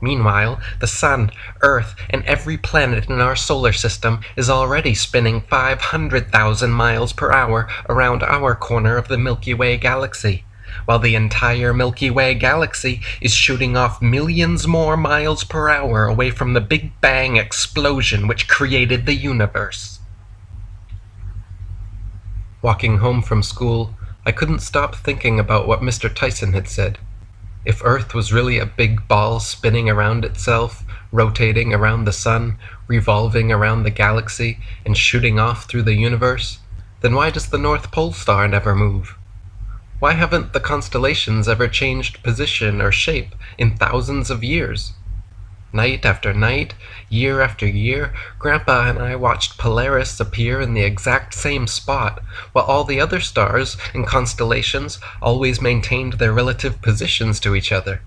Meanwhile, the Sun, Earth, and every planet in our solar system is already spinning 500,000 miles per hour around our corner of the Milky Way galaxy, while the entire Milky Way galaxy is shooting off millions more miles per hour away from the Big Bang explosion which created the universe." Walking home from school, I couldn't stop thinking about what Mr. Tyson had said. If Earth was really a big ball spinning around itself, rotating around the Sun, revolving around the galaxy, and shooting off through the universe, then why does the North Pole Star never move? Why haven't the constellations ever changed position or shape in thousands of years? Night after night, year after year, Grandpa and I watched Polaris appear in the exact same spot, while all the other stars and constellations always maintained their relative positions to each other.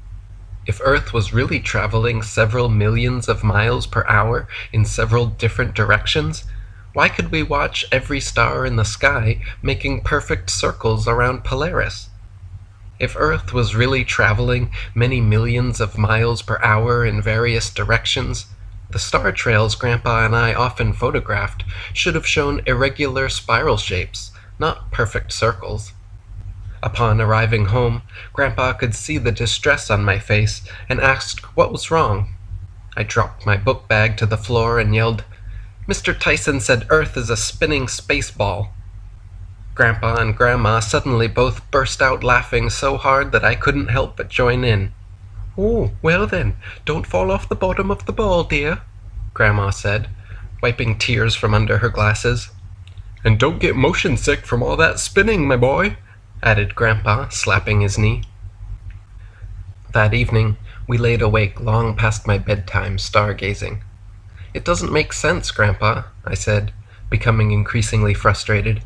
If Earth was really traveling several millions of miles per hour in several different directions, why could we watch every star in the sky making perfect circles around Polaris? If Earth was really traveling many millions of miles per hour in various directions, the star trails Grandpa and I often photographed should have shown irregular spiral shapes, not perfect circles. Upon arriving home, Grandpa could see the distress on my face and asked what was wrong. I dropped my book bag to the floor and yelled, "Mr. Tyson said Earth is a spinning space ball." Grandpa and Grandma suddenly both burst out laughing so hard that I couldn't help but join in. "Oh, well then, don't fall off the bottom of the ball, dear," Grandma said, wiping tears from under her glasses. "And don't get motion sick from all that spinning, my boy," added Grandpa, slapping his knee. That evening, we laid awake long past my bedtime, stargazing. "It doesn't make sense, Grandpa," I said, becoming increasingly frustrated.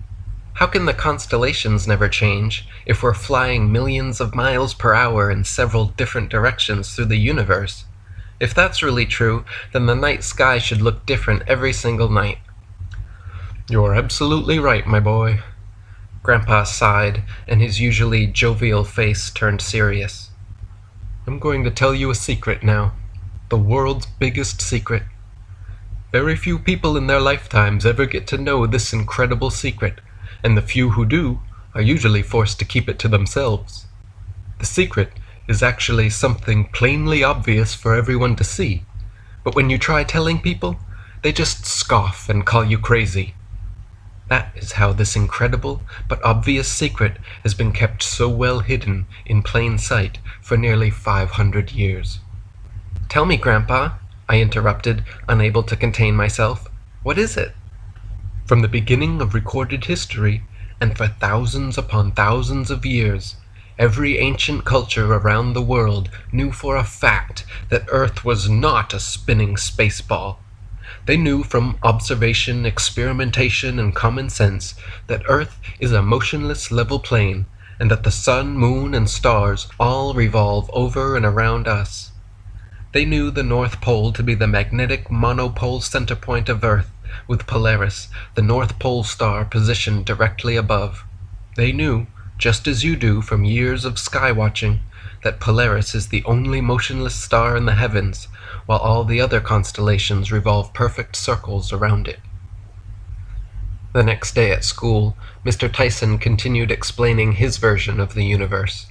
"How can the constellations never change if we're flying millions of miles per hour in several different directions through the universe? If that's really true, then the night sky should look different every single night." "You're absolutely right, my boy." Grandpa sighed, and his usually jovial face turned serious. "I'm going to tell you a secret now. The world's biggest secret. Very few people in their lifetimes ever get to know this incredible secret, and the few who do are usually forced to keep it to themselves. The secret is actually something plainly obvious for everyone to see, but when you try telling people, they just scoff and call you crazy. That is how this incredible but obvious secret has been kept so well hidden in plain sight for nearly 500 years. "Tell me, Grandpa," I interrupted, unable to contain myself. "What is it?" From the beginning of recorded history, and for thousands upon thousands of years, every ancient culture around the world knew for a fact that Earth was not a spinning space ball. They knew from observation, experimentation, and common sense that Earth is a motionless level plane, and that the sun, moon, and stars all revolve over and around us. They knew the North Pole to be the magnetic monopole center point of Earth, with Polaris, the North Pole star, positioned directly above. They knew, just as you do from years of sky watching, that Polaris is the only motionless star in the heavens, while all the other constellations revolve perfect circles around it. The next day at school, Mr. Tyson continued explaining his version of the universe.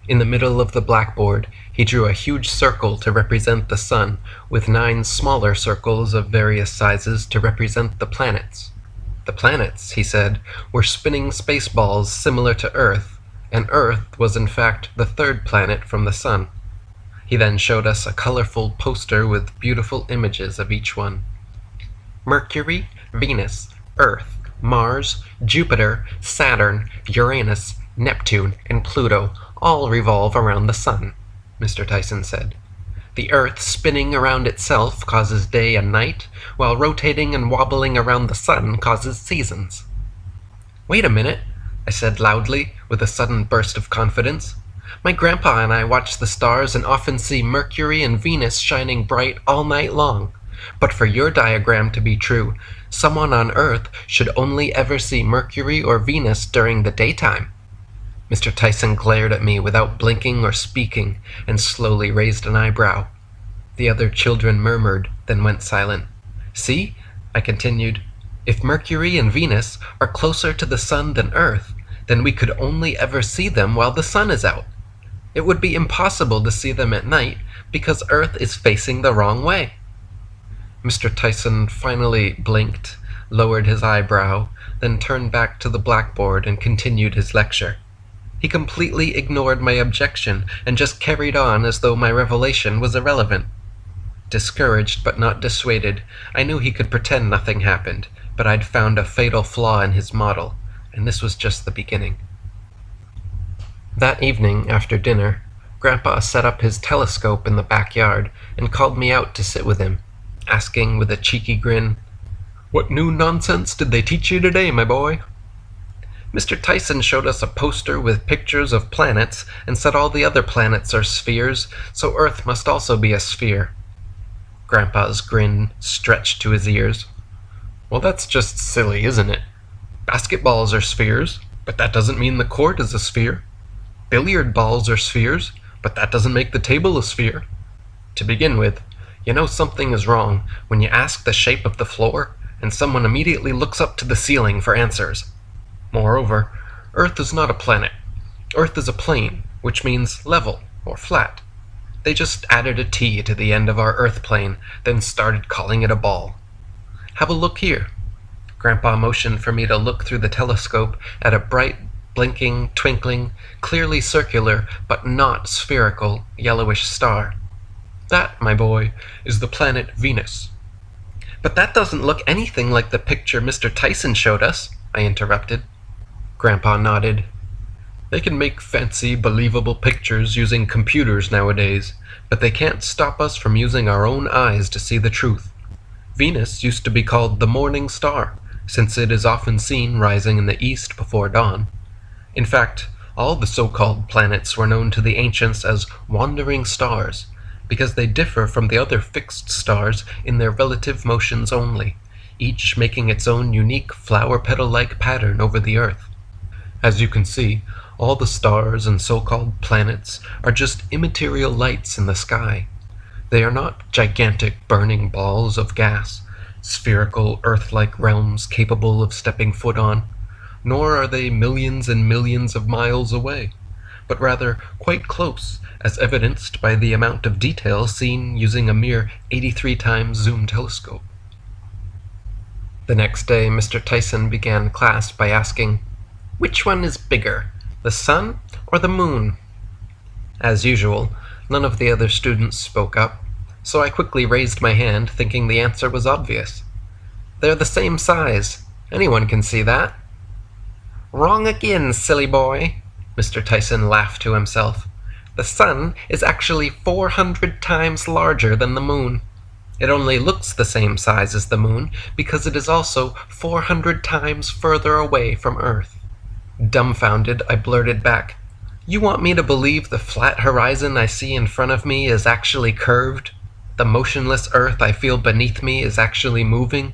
In the middle of the blackboard, he drew a huge circle to represent the sun, with 9 smaller circles of various sizes to represent the planets. The planets, he said, were spinning space balls similar to Earth, and Earth was in fact the 3rd planet from the sun. He then showed us a colorful poster with beautiful images of each one. Mercury, Venus, Earth, Mars, Jupiter, Saturn, Uranus, Neptune, and Pluto all revolve around the sun, Mr. Tyson said. The Earth spinning around itself causes day and night, while rotating and wobbling around the sun causes seasons. "Wait a minute," I said loudly, with a sudden burst of confidence. "My grandpa and I watch the stars and often see Mercury and Venus shining bright all night long. But for your diagram to be true, someone on Earth should only ever see Mercury or Venus during the daytime." Mr. Tyson glared at me without blinking or speaking, and slowly raised an eyebrow. The other children murmured, then went silent. "See," I continued, "if Mercury and Venus are closer to the sun than Earth, then we could only ever see them while the sun is out. It would be impossible to see them at night, because Earth is facing the wrong way." Mr. Tyson finally blinked, lowered his eyebrow, then turned back to the blackboard and continued his lecture. He completely ignored my objection and just carried on as though my revelation was irrelevant. Discouraged but not dissuaded, I knew he could pretend nothing happened, but I'd found a fatal flaw in his model, and this was just the beginning. That evening, after dinner, Grandpa set up his telescope in the backyard and called me out to sit with him, asking with a cheeky grin, "What new nonsense did they teach you today, my boy?" Mr. Tyson showed us a poster with pictures of planets and said all the other planets are spheres, so Earth must also be a sphere. Grandpa's grin stretched to his ears. "Well, that's just silly, isn't it? Basketballs are spheres, but that doesn't mean the court is a sphere. Billiard balls are spheres, but that doesn't make the table a sphere. To begin with, you know something is wrong when you ask the shape of the floor and someone immediately looks up to the ceiling for answers. Moreover, Earth is not a planet. Earth is a plane, which means level or flat. They just added a T to the end of our Earth plane, then started calling it a ball. Have a look here." Grandpa motioned for me to look through the telescope at a bright, blinking, twinkling, clearly circular, but not spherical, yellowish star. "That, my boy, is the planet Venus." "But that doesn't look anything like the picture Mr. Tyson showed us," I interrupted. Grandpa nodded. "They can make fancy, believable pictures using computers nowadays, but they can't stop us from using our own eyes to see the truth. Venus used to be called the morning star, since it is often seen rising in the east before dawn. In fact, all the so-called planets were known to the ancients as wandering stars, because they differ from the other fixed stars in their relative motions only, each making its own unique flower petal-like pattern over the Earth. As you can see, all the stars and so-called planets are just immaterial lights in the sky. They are not gigantic burning balls of gas, spherical, Earth-like realms capable of stepping foot on, nor are they millions and millions of miles away, but rather quite close, as evidenced by the amount of detail seen using a mere 83 times zoom telescope. The next day, Mr. Tyson began class by asking, "Which one is bigger, the sun or the moon?" As usual, none of the other students spoke up, so I quickly raised my hand, thinking the answer was obvious. "They're the same size. Anyone can see that." "Wrong again, silly boy," Mr. Tyson laughed to himself. "The sun is actually 400 times larger than the moon. It only looks the same size as the moon because it is also 400 times further away from Earth." Dumbfounded, I blurted back, "You want me to believe the flat horizon I see in front of me is actually curved? The motionless Earth I feel beneath me is actually moving?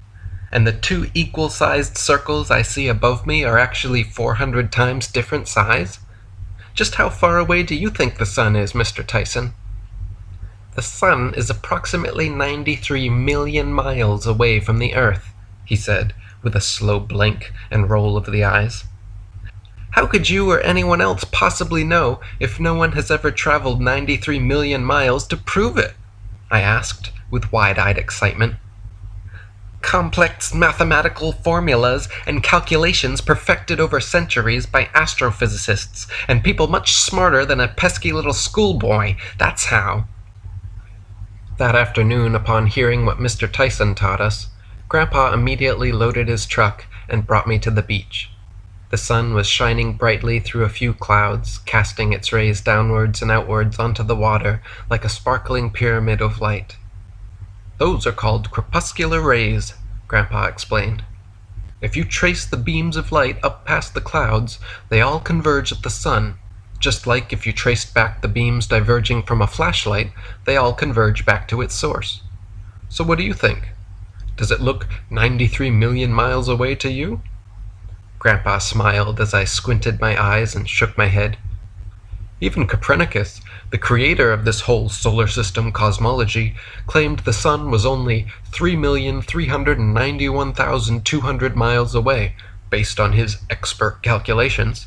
And the two equal-sized circles I see above me are actually 400 times different size? Just how far away do you think the sun is, Mr. Tyson?" "The sun is approximately 93 million miles away from the Earth," he said, with a slow blink and roll of the eyes. "How could you or anyone else possibly know if no one has ever traveled 93 million miles to prove it?" I asked, with wide-eyed excitement. "Complex mathematical formulas and calculations perfected over centuries by astrophysicists and people much smarter than a pesky little schoolboy, that's how." That afternoon, upon hearing what Mr. Tyson taught us, Grandpa immediately loaded his truck and brought me to the beach. The sun was shining brightly through a few clouds, casting its rays downwards and outwards onto the water like a sparkling pyramid of light. "Those are called crepuscular rays," Grandpa explained. "If you trace the beams of light up past the clouds, they all converge at the sun, just like if you traced back the beams diverging from a flashlight, they all converge back to its source. So what do you think? Does it look 93 million miles away to you?" Grandpa smiled as I squinted my eyes and shook my head. "Even Copernicus, the creator of this whole solar system cosmology, claimed the sun was only 3,391,200 miles away, based on his expert calculations.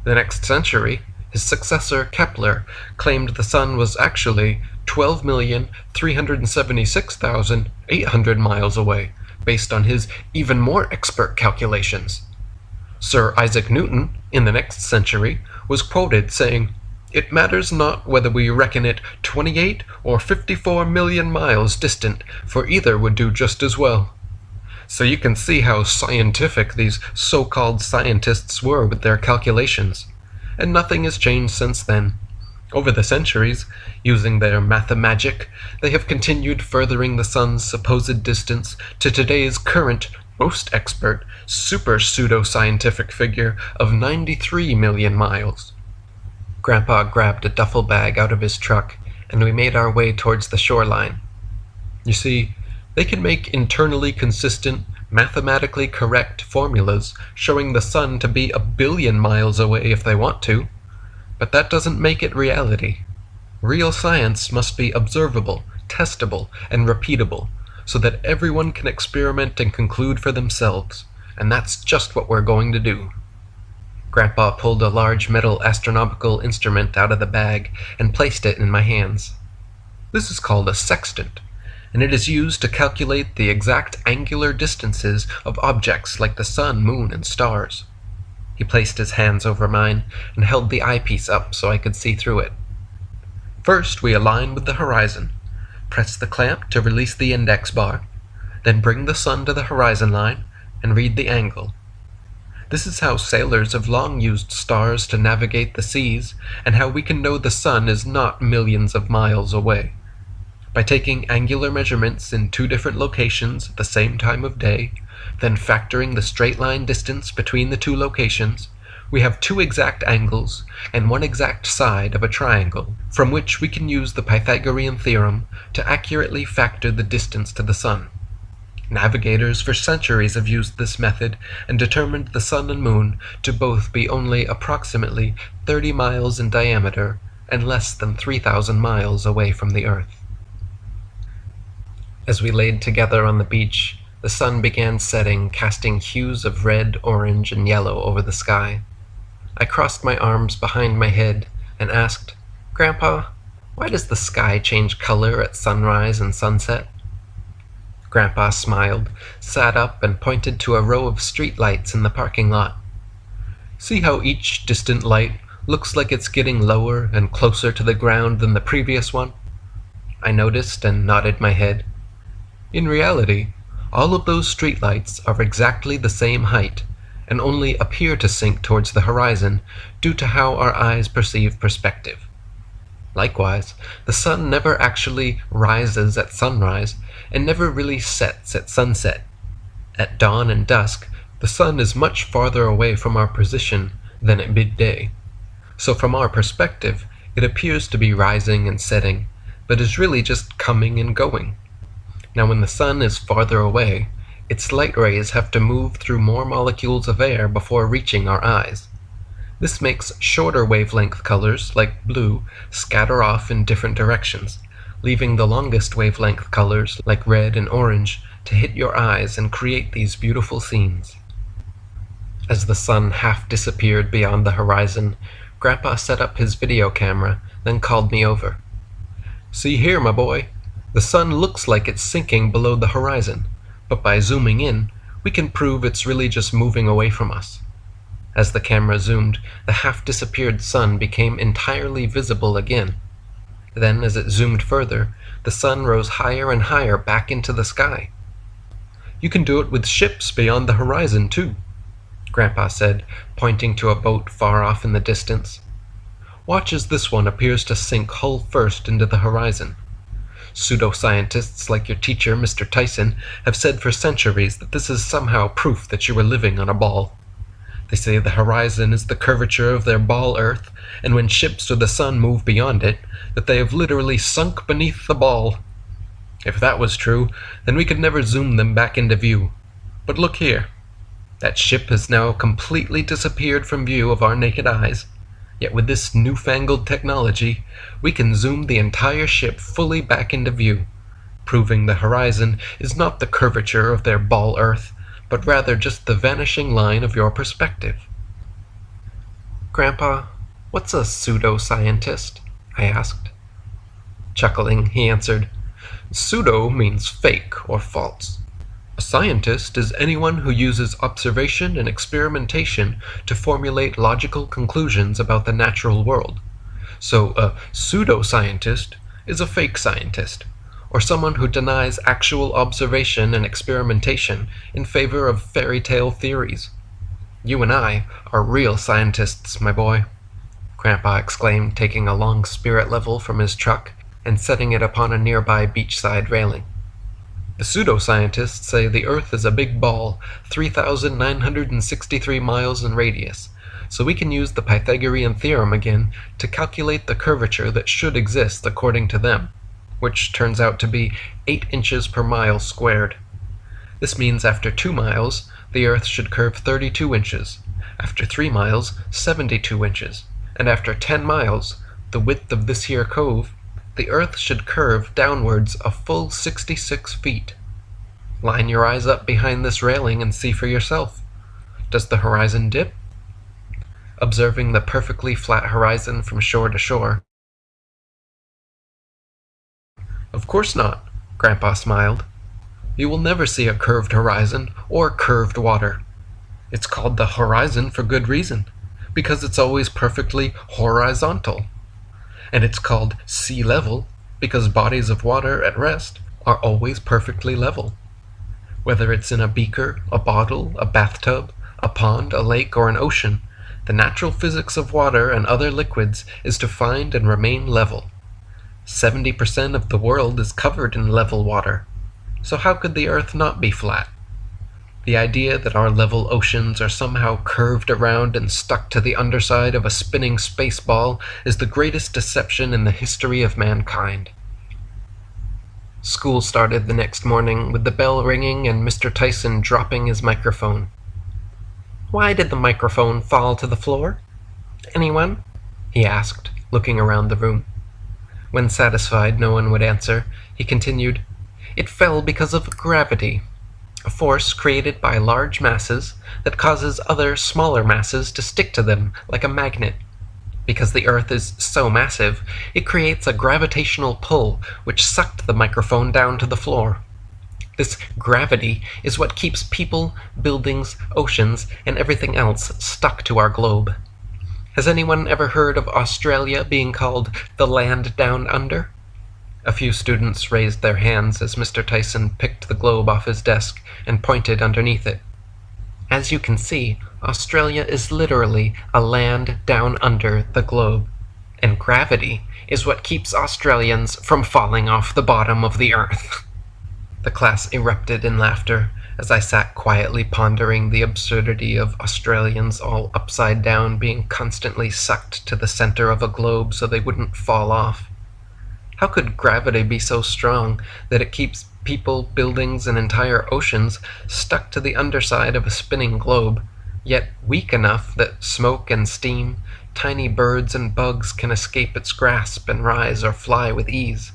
The next century, his successor Kepler claimed the sun was actually 12,376,800 miles away, based on his even more expert calculations. Sir Isaac Newton, in the next century, was quoted saying, 'It matters not whether we reckon it 28 or 54 million miles distant, for either would do just as well.' So you can see how scientific these so-called scientists were with their calculations. And nothing has changed since then. Over the centuries, using their mathemagic, they have continued furthering the sun's supposed distance to today's current, most expert, super pseudo-scientific figure of 93 million miles. Grandpa grabbed a duffel bag out of his truck, and we made our way towards the shoreline. You see, they can make internally consistent, mathematically correct formulas showing the sun to be 1 billion miles away if they want to, but that doesn't make it reality. Real science must be observable, testable, and repeatable, so that everyone can experiment and conclude for themselves, and that's just what we're going to do." Grandpa pulled a large metal astronomical instrument out of the bag and placed it in my hands. This is called a sextant, and it is used to calculate the exact angular distances of objects like the sun, moon, and stars. He placed his hands over mine and held the eyepiece up so I could see through it. First, we align with the horizon. Press the clamp to release the index bar, then bring the sun to the horizon line and read the angle. This is how sailors have long used stars to navigate the seas, and how we can know the sun is not millions of miles away. By taking angular measurements in 2 different locations at the same time of day, then factoring the straight line distance between the 2 locations, we have 2 exact angles and 1 exact side of a triangle, from which we can use the Pythagorean theorem to accurately factor the distance to the sun. Navigators for centuries have used this method and determined the sun and moon to both be only approximately 30 miles in diameter and less than 3,000 miles away from the Earth. As we laid together on the beach, the sun began setting, casting hues of red, orange, and yellow over the sky. I crossed my arms behind my head and asked, "Grandpa, why does the sky change color at sunrise and sunset?" Grandpa smiled, sat up, and pointed to a row of street lights in the parking lot. "See how each distant light looks like it's getting lower and closer to the ground than the previous one?" I noticed and nodded my head. In reality, all of those streetlights are exactly the same height, and only appear to sink towards the horizon due to how our eyes perceive perspective. Likewise, the sun never actually rises at sunrise and never really sets at sunset. At dawn and dusk, the sun is much farther away from our position than at midday. So from our perspective, it appears to be rising and setting, but is really just coming and going. Now when the sun is farther away, its light rays have to move through more molecules of air before reaching our eyes. This makes shorter wavelength colors, like blue, scatter off in different directions, leaving the longest wavelength colors, like red and orange, to hit your eyes and create these beautiful scenes. As the sun half disappeared beyond the horizon, Grandpa set up his video camera, then called me over. "See here, my boy. The sun looks like it's sinking below the horizon, but by zooming in, we can prove it's really just moving away from us." As the camera zoomed, the half-disappeared sun became entirely visible again. Then, as it zoomed further, the sun rose higher and higher back into the sky. "You can do it with ships beyond the horizon, too," Grandpa said, pointing to a boat far off in the distance. "Watch as this one appears to sink hull first into the horizon. Pseudoscientists like your teacher, Mr. Tyson, have said for centuries that this is somehow proof that you were living on a ball. They say the horizon is the curvature of their ball Earth, and when ships or the sun move beyond it, that they have literally sunk beneath the ball. If that was true, then we could never zoom them back into view. But look here. That ship has now completely disappeared from view of our naked eyes. Yet with this newfangled technology, we can zoom the entire ship fully back into view, proving the horizon is not the curvature of their ball Earth, but rather just the vanishing line of your perspective." "Grandpa, what's a pseudoscientist?" I asked. Chuckling, he answered, "Pseudo means fake or false. A scientist is anyone who uses observation and experimentation to formulate logical conclusions about the natural world. So a pseudoscientist is a fake scientist, or someone who denies actual observation and experimentation in favor of fairy tale theories. You and I are real scientists, my boy," Grandpa exclaimed, taking a long spirit level from his truck and setting it upon a nearby beachside railing. "The pseudoscientists say the Earth is a big ball, 3,963 miles in radius, so we can use the Pythagorean theorem again to calculate the curvature that should exist according to them, which turns out to be 8 inches per mile squared. This means after 2 miles, the Earth should curve 32 inches, after 3 miles, 72 inches, and after 10 miles, the width of this here cove, the Earth should curve downwards a full 66 feet. Line your eyes up behind this railing and see for yourself. Does the horizon dip?" Observing the perfectly flat horizon from shore to shore. "Of course not," Grandpa smiled. "You will never see a curved horizon or curved water. It's called the horizon for good reason, because it's always perfectly horizontal. And it's called sea level because bodies of water at rest are always perfectly level. Whether it's in a beaker, a bottle, a bathtub, a pond, a lake, or an ocean, the natural physics of water and other liquids is to find and remain level. 70% of the world is covered in level water, so how could the Earth not be flat? The idea that our level oceans are somehow curved around and stuck to the underside of a spinning space ball is the greatest deception in the history of mankind." School started the next morning with the bell ringing and Mr. Tyson dropping his microphone. "Why did the microphone fall to the floor? Anyone?" he asked, looking around the room. When satisfied no one would answer, he continued, "It fell because of gravity. a force created by large masses that causes other smaller masses to stick to them like a magnet. Because the Earth is so massive, it creates a gravitational pull which sucked the microphone down to the floor. This gravity is what keeps people, buildings, oceans, and everything else stuck to our globe. Has anyone ever heard of Australia being called the land down under? A few students raised their hands as Mr. Tyson picked the globe off his desk and pointed underneath it. As you can see, Australia is literally a land down under the globe, and gravity is what keeps Australians from falling off the bottom of the Earth. The class erupted in laughter as I sat quietly pondering the absurdity of Australians all upside down being constantly sucked to the center of a globe so they wouldn't fall off. How could gravity be so strong that it keeps people, buildings, and entire oceans stuck to the underside of a spinning globe, yet weak enough that smoke and steam, tiny birds and bugs can escape its grasp and rise or fly with ease?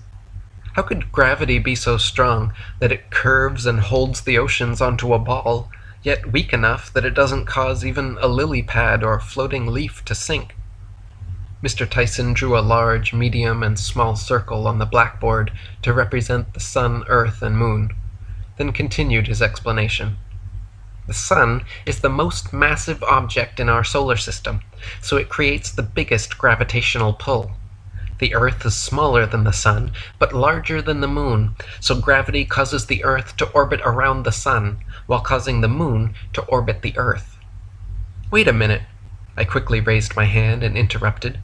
How could gravity be so strong that it curves and holds the oceans onto a ball, yet weak enough that it doesn't cause even a lily pad or floating leaf to sink? Mr. Tyson drew a large, medium, and small circle on the blackboard to represent the sun, earth, and moon, then continued his explanation. The sun is the most massive object in our solar system, so it creates the biggest gravitational pull. The Earth is smaller than the sun, but larger than the moon, so gravity causes the Earth to orbit around the sun, while causing the moon to orbit the Earth. Wait a minute. I quickly raised my hand and interrupted.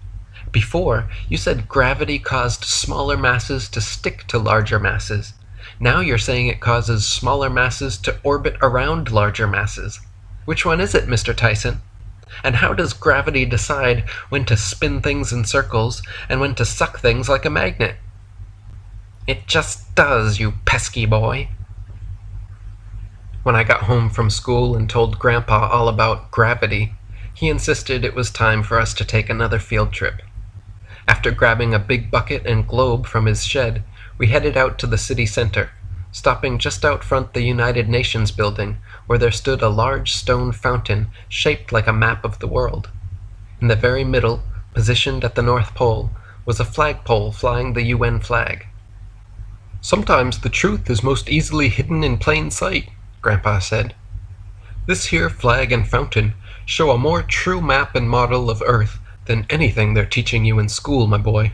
Before, you said gravity caused smaller masses to stick to larger masses. Now you're saying it causes smaller masses to orbit around larger masses. Which one is it, Mr. Tyson? And how does gravity decide when to spin things in circles and when to suck things like a magnet? It just does, you pesky boy. When I got home from school and told Grandpa all about gravity, he insisted it was time for us to take another field trip. After grabbing a big bucket and globe from his shed, we headed out to the city center, stopping just out front the United Nations building, where there stood a large stone fountain shaped like a map of the world. In the very middle, positioned at the North Pole, was a flagpole flying the UN flag. "Sometimes the truth is most easily hidden in plain sight," Grandpa said. "This here flag and fountain show a more true map and model of Earth than anything they're teaching you in school, my boy.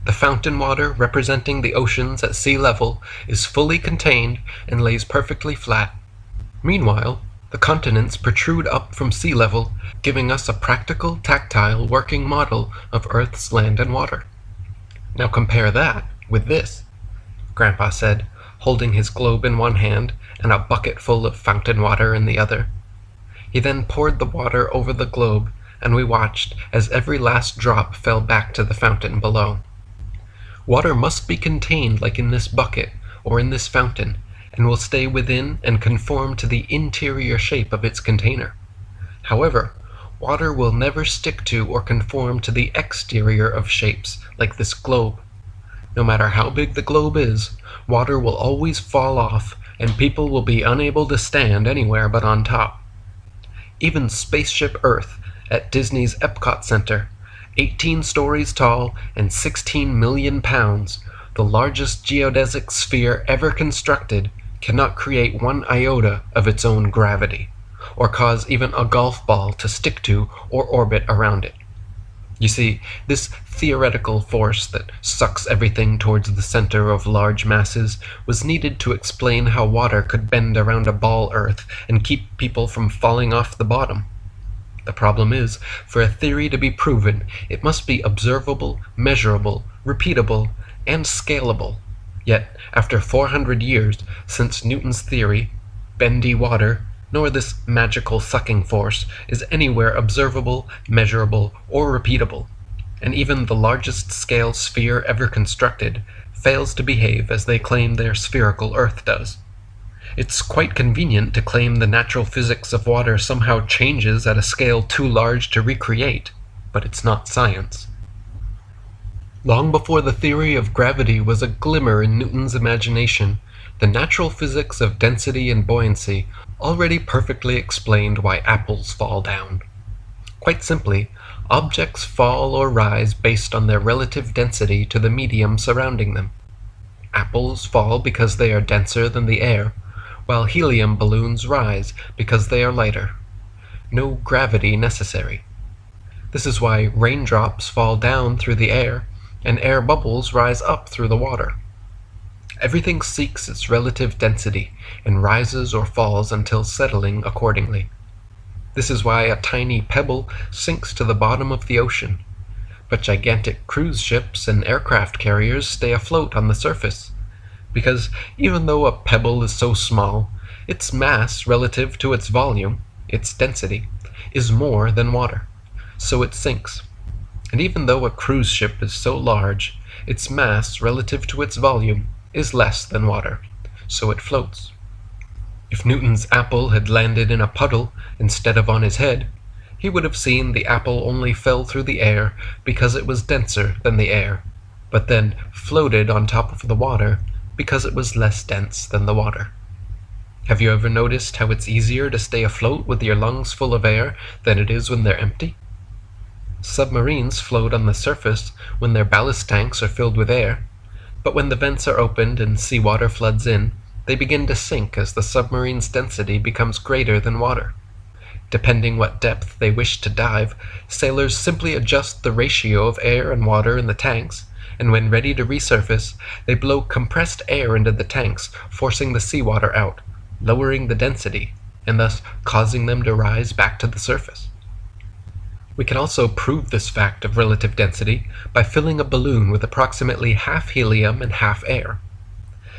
The fountain water representing the oceans at sea level is fully contained and lays perfectly flat. Meanwhile, the continents protrude up from sea level, giving us a practical, tactile, working model of Earth's land and water. Now compare that with this," Grandpa said, holding his globe in one hand and a bucket full of fountain water in the other. He then poured the water over the globe, and we watched as every last drop fell back to the fountain below. Water must be contained like in this bucket or in this fountain, and will stay within and conform to the interior shape of its container. However, water will never stick to or conform to the exterior of shapes, like this globe. No matter how big the globe is, water will always fall off, and people will be unable to stand anywhere but on top. Even Spaceship Earth at Disney's Epcot Center, 18 stories tall and 16 million pounds, the largest geodesic sphere ever constructed, cannot create one iota of its own gravity, or cause even a golf ball to stick to or orbit around it. You see, this theoretical force that sucks everything towards the center of large masses was needed to explain how water could bend around a ball Earth and keep people from falling off the bottom. The problem is, for a theory to be proven, it must be observable, measurable, repeatable, and scalable. Yet, after 400 years since Newton's theory, bendy water, nor this magical sucking force, is anywhere observable, measurable, or repeatable, and even the largest scale sphere ever constructed fails to behave as they claim their spherical Earth does. It's quite convenient to claim the natural physics of water somehow changes at a scale too large to recreate, but it's not science. Long before the theory of gravity was a glimmer in Newton's imagination, the natural physics of density and buoyancy already perfectly explained why apples fall down. Quite simply, objects fall or rise based on their relative density to the medium surrounding them. Apples fall because they are denser than the air, while helium balloons rise because they are lighter. No gravity necessary. This is why raindrops fall down through the air and air bubbles rise up through the water. Everything seeks its relative density and rises or falls until settling accordingly. This is why a tiny pebble sinks to the bottom of the ocean, but gigantic cruise ships and aircraft carriers stay afloat on the surface, because even though a pebble is so small, its mass relative to its volume, its density, is more than water, so it sinks. And even though a cruise ship is so large, its mass relative to its volume is less than water, so it floats. If Newton's apple had landed in a puddle instead of on his head, he would have seen the apple only fell through the air because it was denser than the air, but then floated on top of the water because it was less dense than the water. Have you ever noticed how it's easier to stay afloat with your lungs full of air than it is when they're empty? Submarines float on the surface when their ballast tanks are filled with air, but when the vents are opened and seawater floods in, they begin to sink as the submarine's density becomes greater than water. Depending what depth they wish to dive, sailors simply adjust the ratio of air and water in the tanks, and when ready to resurface, they blow compressed air into the tanks, forcing the seawater out, lowering the density, and thus causing them to rise back to the surface. We can also prove this fact of relative density by filling a balloon with approximately half helium and half air.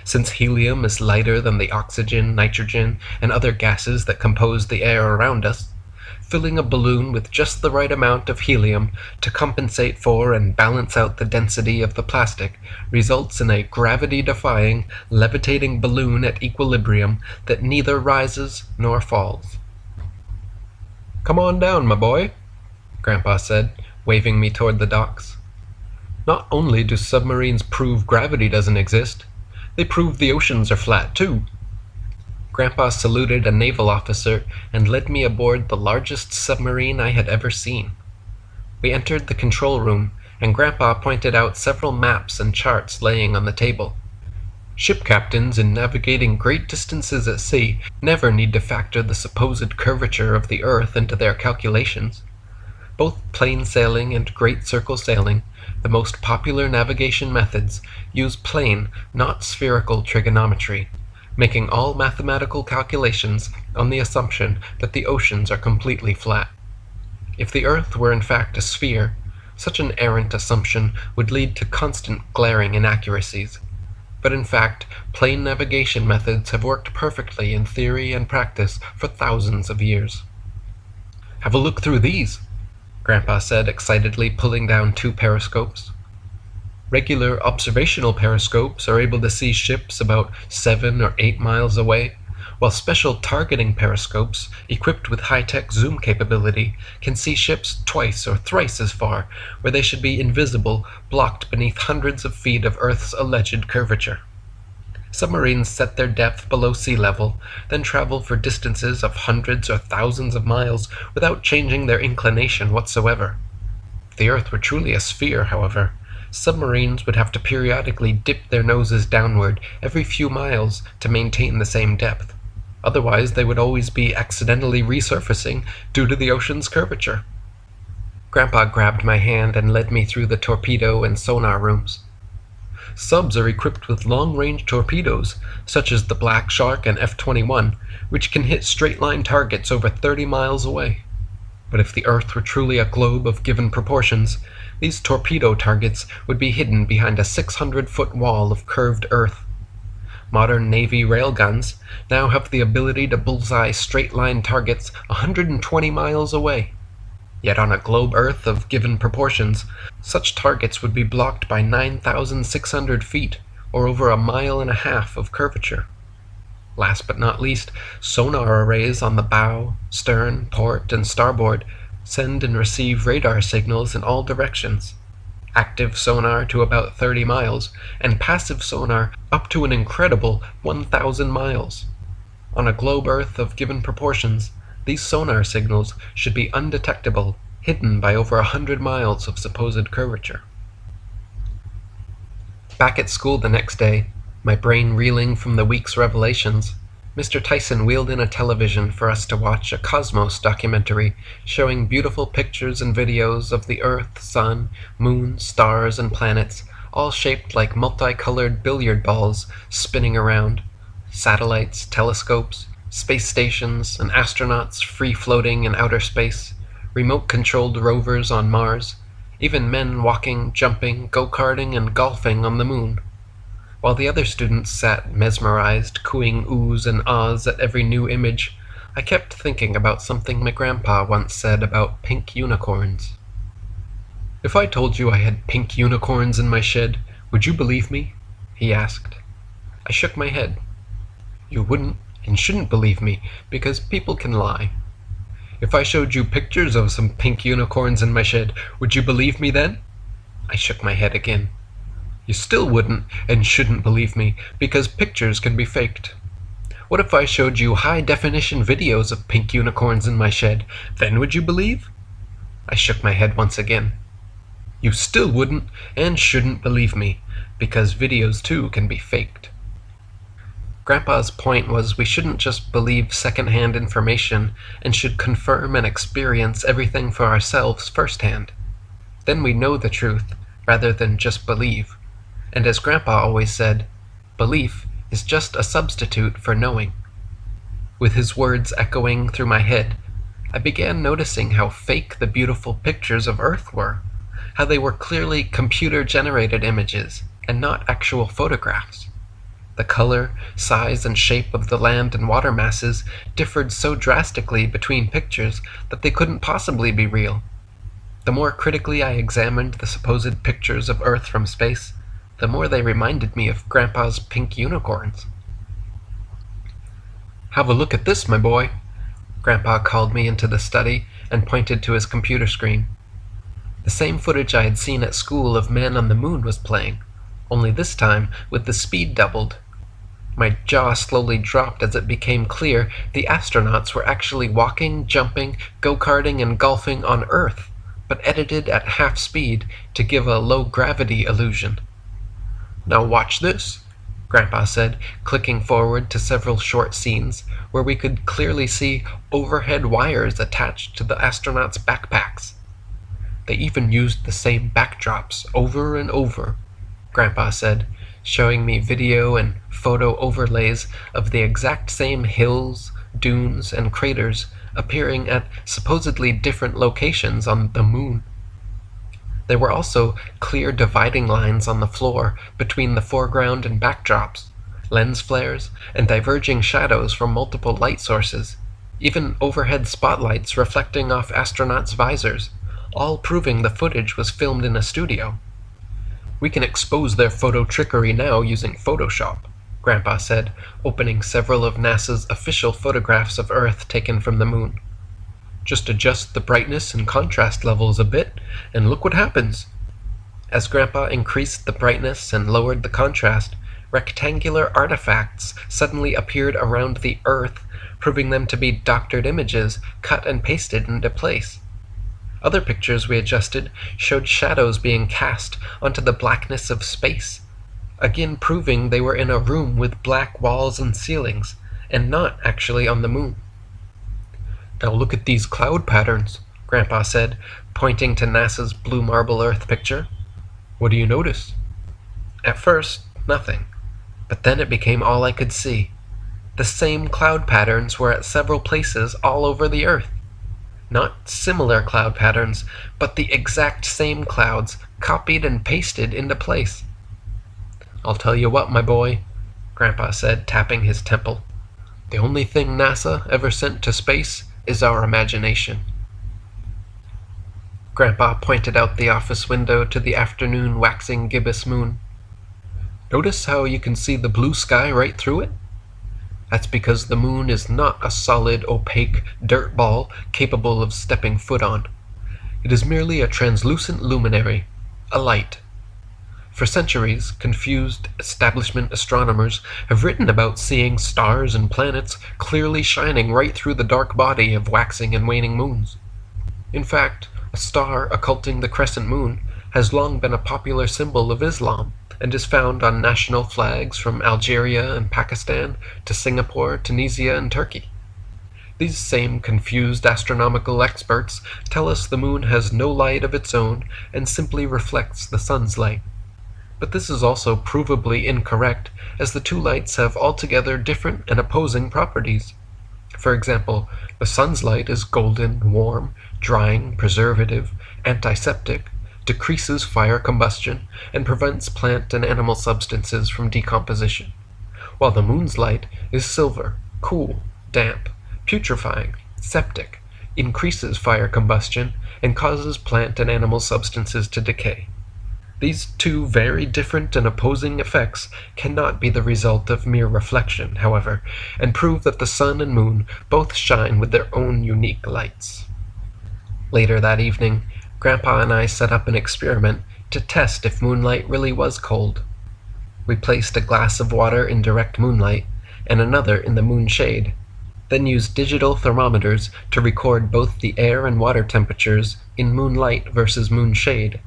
Since helium is lighter than the oxygen, nitrogen, and other gases that compose the air around us, filling a balloon with just the right amount of helium to compensate for and balance out the density of the plastic results in a gravity-defying, levitating balloon at equilibrium that neither rises nor falls. "Come on down, my boy," Grandpa said, waving me toward the docks. Not only do submarines prove gravity doesn't exist, they prove the oceans are flat too. Grandpa saluted a naval officer and led me aboard the largest submarine I had ever seen. We entered the control room, and Grandpa pointed out several maps and charts laying on the table. Ship captains in navigating great distances at sea never need to factor the supposed curvature of the Earth into their calculations. Both plain sailing and great circle sailing, the most popular navigation methods, use plane, not spherical trigonometry, making all mathematical calculations on the assumption that the oceans are completely flat. If the Earth were in fact a sphere, such an errant assumption would lead to constant glaring inaccuracies. But in fact, plane navigation methods have worked perfectly in theory and practice for thousands of years. "Have a look through these," Grandpa said excitedly, pulling down 2 periscopes. Regular observational periscopes are able to see ships about 7 or 8 miles away, while special targeting periscopes, equipped with high-tech zoom capability, can see ships twice or thrice as far, where they should be invisible, blocked beneath hundreds of feet of Earth's alleged curvature. Submarines set their depth below sea level, then travel for distances of hundreds or thousands of miles without changing their inclination whatsoever. If the Earth were truly a sphere, however, submarines would have to periodically dip their noses downward every few miles to maintain the same depth. Otherwise, they would always be accidentally resurfacing due to the ocean's curvature. Grandpa grabbed my hand and led me through the torpedo and sonar rooms. Subs are equipped with long-range torpedoes, such as the Black Shark and F-21, which can hit straight-line targets over 30 miles away. But if the Earth were truly a globe of given proportions, these torpedo targets would be hidden behind a 600-foot wall of curved earth. Modern Navy railguns now have the ability to bullseye straight-line targets 120 miles away. Yet on a globe Earth of given proportions, such targets would be blocked by 9,600 feet, or over 1.5 miles of curvature. Last but not least, sonar arrays on the bow, stern, port, and starboard send and receive radar signals in all directions. active sonar to about 30 miles, and passive sonar up to an incredible 1,000 miles. On a globe Earth of given proportions, these sonar signals should be undetectable, hidden by over 100 miles of supposed curvature. Back at school the next day, my brain reeling from the week's revelations, Mr. Tyson wheeled in a television for us to watch a Cosmos documentary showing beautiful pictures and videos of the Earth, Sun, Moon, stars, and planets, all shaped like multicolored billiard balls spinning around, satellites, telescopes, space stations, and astronauts free-floating in outer space, remote-controlled rovers on Mars, even men walking, jumping, go-karting, and golfing on the Moon. While the other students sat mesmerized, cooing oohs and ahs at every new image, I kept thinking about something my grandpa once said about pink unicorns. "If I told you I had pink unicorns in my shed, would you believe me?" he asked. I shook my head. "You wouldn't and shouldn't believe me, because people can lie." "If I showed you pictures of some pink unicorns in my shed, would you believe me then?" I shook my head again. "You still wouldn't and shouldn't believe me, because pictures can be faked." "What if I showed you high-definition videos of pink unicorns in my shed? Then would you believe?" I shook my head once again. "You still wouldn't and shouldn't believe me, because videos too can be faked." Grandpa's point was we shouldn't just believe second-hand information and should confirm and experience everything for ourselves firsthand. Then we know the truth, rather than just believe. And as Grandpa always said, belief is just a substitute for knowing. With his words echoing through my head, I began noticing how fake the beautiful pictures of Earth were, how they were clearly computer-generated images and not actual photographs. The color, size, and shape of the land and water masses differed so drastically between pictures that they couldn't possibly be real. The more critically I examined the supposed pictures of Earth from space, the more they reminded me of Grandpa's pink unicorns. "Have a look at this, my boy." Grandpa called me into the study and pointed to his computer screen. The same footage I had seen at school of men on the Moon was playing, only this time with the speed doubled. My jaw slowly dropped as it became clear the astronauts were actually walking, jumping, go-karting, and golfing on Earth, but edited at half speed to give a low-gravity illusion. "Now watch this," Grandpa said, clicking forward to several short scenes where we could clearly see overhead wires attached to the astronauts' backpacks. "They even used the same backdrops over and over," Grandpa said, showing me video and photo overlays of the exact same hills, dunes, and craters appearing at supposedly different locations on the Moon. There were also clear dividing lines on the floor between the foreground and backdrops, lens flares, and diverging shadows from multiple light sources, even overhead spotlights reflecting off astronauts' visors, all proving the footage was filmed in a studio. "We can expose their photo trickery now using Photoshop," Grandpa said, opening several of NASA's official photographs of Earth taken from the Moon. "Just adjust the brightness and contrast levels a bit, and look what happens." As Grandpa increased the brightness and lowered the contrast, rectangular artifacts suddenly appeared around the Earth, proving them to be doctored images cut and pasted into place. Other pictures we adjusted showed shadows being cast onto the blackness of space, again proving they were in a room with black walls and ceilings, and not actually on the Moon. "Now look at these cloud patterns," Grandpa said, pointing to NASA's blue marble Earth picture. "What do you notice?" At first, nothing, but then it became all I could see. The same cloud patterns were at several places all over the Earth. Not similar cloud patterns, but the exact same clouds copied and pasted into place. "I'll tell you what, my boy," Grandpa said, tapping his temple. "The only thing NASA ever sent to space is our imagination." Grandpa pointed out the office window to the afternoon waxing gibbous moon. "Notice how you can see the blue sky right through it? That's because the Moon is not a solid, opaque dirt ball capable of stepping foot on. It is merely a translucent luminary, a light. For centuries, confused establishment astronomers have written about seeing stars and planets clearly shining right through the dark body of waxing and waning moons. In fact, a star occulting the crescent moon has long been a popular symbol of Islam and is found on national flags from Algeria and Pakistan to Singapore, Tunisia, and Turkey. These same confused astronomical experts tell us the moon has no light of its own and simply reflects the sun's light. But this is also provably incorrect, as the two lights have altogether different and opposing properties. For example, the sun's light is golden, warm, drying, preservative, antiseptic, decreases fire combustion, and prevents plant and animal substances from decomposition, while the moon's light is silver, cool, damp, putrefying, septic, increases fire combustion, and causes plant and animal substances to decay. These two very different and opposing effects cannot be the result of mere reflection, however, and prove that the sun and moon both shine with their own unique lights. Later that evening, Grandpa and I set up an experiment to test if moonlight really was cold. We placed a glass of water in direct moonlight and another in the moon shade, then used digital thermometers to record both the air and water temperatures in moonlight versus moon shade.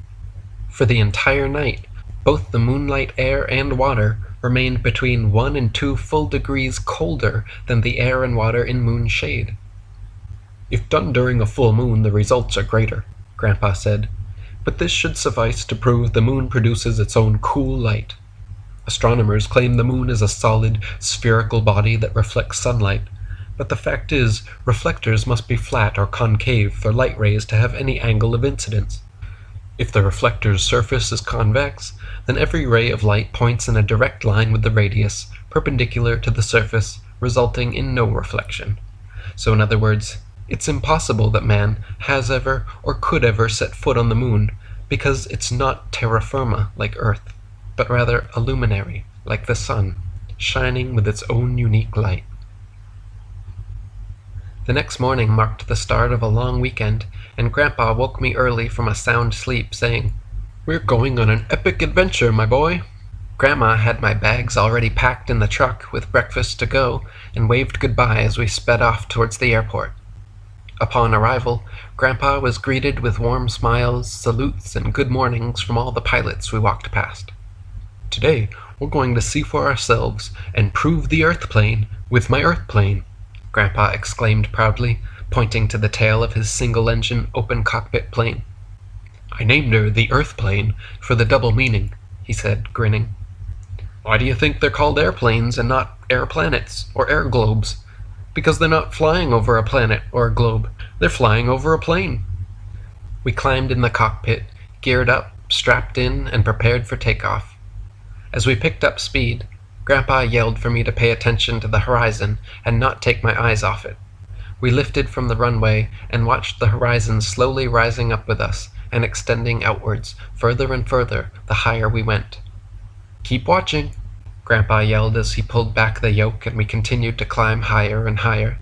For the entire night, both the moonlight air and water remained between 1 and 2 full degrees colder than the air and water in moon shade. If done during a full moon, the results are greater, Grandpa said, but this should suffice to prove the moon produces its own cool light. Astronomers claim the moon is a solid, spherical body that reflects sunlight, but the fact is, reflectors must be flat or concave for light rays to have any angle of incidence. If the reflector's surface is convex, then every ray of light points in a direct line with the radius, perpendicular to the surface, resulting in no reflection. So in other words, it's impossible that man has ever or could ever set foot on the moon, because it's not terra firma like Earth, but rather a luminary like the sun, shining with its own unique light. The next morning marked the start of a long weekend, and Grandpa woke me early from a sound sleep, saying, "We're going on an epic adventure, my boy." Grandma had my bags already packed in the truck with breakfast to go, and waved goodbye as we sped off towards the airport. Upon arrival, Grandpa was greeted with warm smiles, salutes, and good mornings from all the pilots we walked past. "Today, we're going to see for ourselves and prove the Earth plane with my Earth plane," Grandpa exclaimed proudly, pointing to the tail of his single-engine open-cockpit plane. "I named her the Earth plane for the double meaning," he said, grinning. "Why do you think they're called airplanes and not air planets or air globes? Because they're not flying over a planet or a globe. They're flying over a plane." We climbed in the cockpit, geared up, strapped in, and prepared for takeoff. As we picked up speed, Grandpa yelled for me to pay attention to the horizon and not take my eyes off it. We lifted from the runway and watched the horizon slowly rising up with us and extending outwards, further and further, the higher we went. "Keep watching," Grandpa yelled as he pulled back the yoke and we continued to climb higher and higher.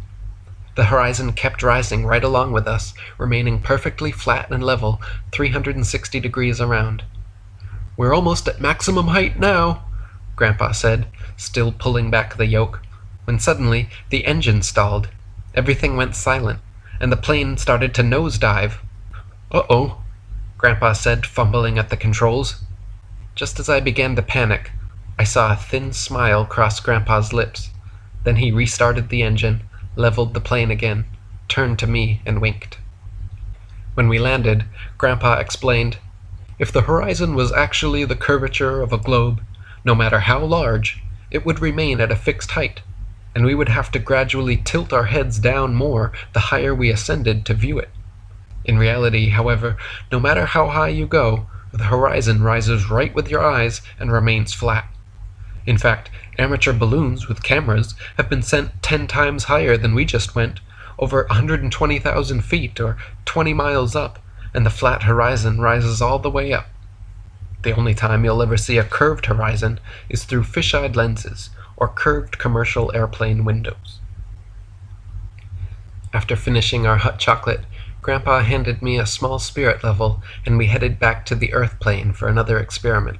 The horizon kept rising right along with us, remaining perfectly flat and level, 360 degrees around. "We're almost at maximum height now," Grandpa said, still pulling back the yoke, when suddenly the engine stalled. Everything went silent, and the plane started to nosedive. "Uh-oh," Grandpa said, fumbling at the controls. Just as I began to panic, I saw a thin smile cross Grandpa's lips. Then he restarted the engine, leveled the plane again, turned to me, and winked. When we landed, Grandpa explained, "If the horizon was actually the curvature of a globe, no matter how large, it would remain at a fixed height, and we would have to gradually tilt our heads down more the higher we ascended to view it. In reality, however, no matter how high you go, the horizon rises right with your eyes and remains flat. In fact, amateur balloons with cameras have been sent 10 times higher than we just went, over 120,000 feet or 20 miles up, and the flat horizon rises all the way up. The only time you'll ever see a curved horizon is through fisheye lenses or curved commercial airplane windows." After finishing our hot chocolate, Grandpa handed me a small spirit level, and we headed back to the Earth plane for another experiment.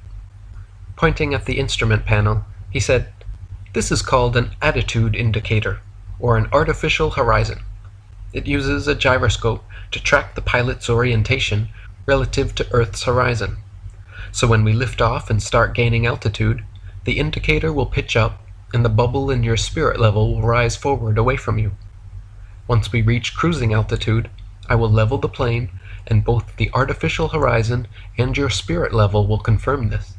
Pointing at the instrument panel, he said, "This is called an attitude indicator, or an artificial horizon. It uses a gyroscope to track the pilot's orientation relative to Earth's horizon. So when we lift off and start gaining altitude, the indicator will pitch up and the bubble in your spirit level will rise forward away from you. Once we reach cruising altitude, I will level the plane, and both the artificial horizon and your spirit level will confirm this.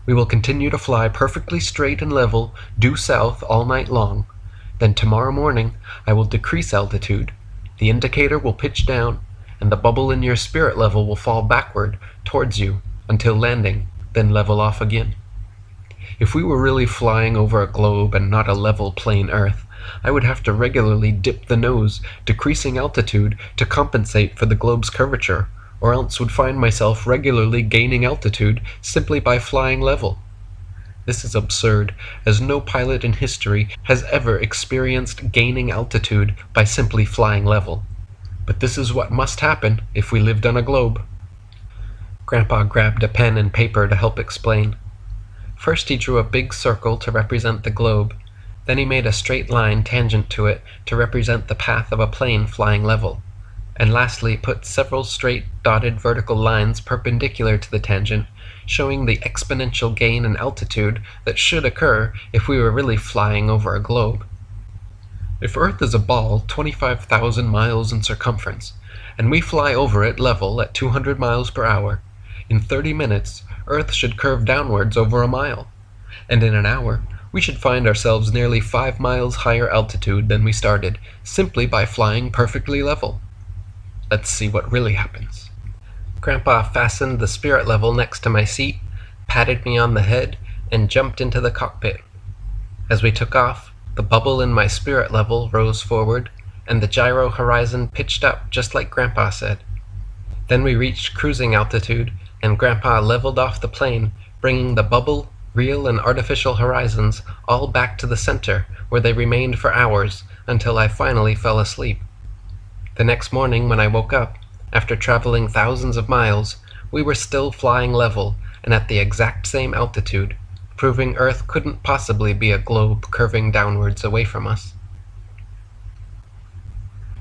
We will continue to fly perfectly straight and level due south all night long. Then tomorrow morning, I will decrease altitude, the indicator will pitch down, and the bubble in your spirit level will fall backward towards you until landing, then level off again." If we were really flying over a globe and not a level plain Earth, I would have to regularly dip the nose, decreasing altitude to compensate for the globe's curvature, or else would find myself regularly gaining altitude simply by flying level. This is absurd, as no pilot in history has ever experienced gaining altitude by simply flying level. But this is what must happen if we lived on a globe. Grandpa grabbed a pen and paper to help explain. First he drew a big circle to represent the globe, then he made a straight line tangent to it to represent the path of a plane flying level, and lastly put several straight dotted vertical lines perpendicular to the tangent, showing the exponential gain in altitude that should occur if we were really flying over a globe. If Earth is a ball 25,000 miles in circumference, and we fly over it level at 200 miles per hour, in 30 minutes Earth should curve downwards over a mile, and in an hour we should find ourselves nearly 5 miles higher altitude than we started, simply by flying perfectly level. Let's see what really happens. Grandpa fastened the spirit level next to my seat, patted me on the head, and jumped into the cockpit. As we took off, the bubble in my spirit level rose forward, and the gyro horizon pitched up just like Grandpa said. Then we reached cruising altitude, and Grandpa leveled off the plane, bringing the bubble, real and artificial horizons all back to the center, where they remained for hours until I finally fell asleep. The next morning when I woke up, after traveling thousands of miles, we were still flying level and at the exact same altitude, proving Earth couldn't possibly be a globe curving downwards away from us.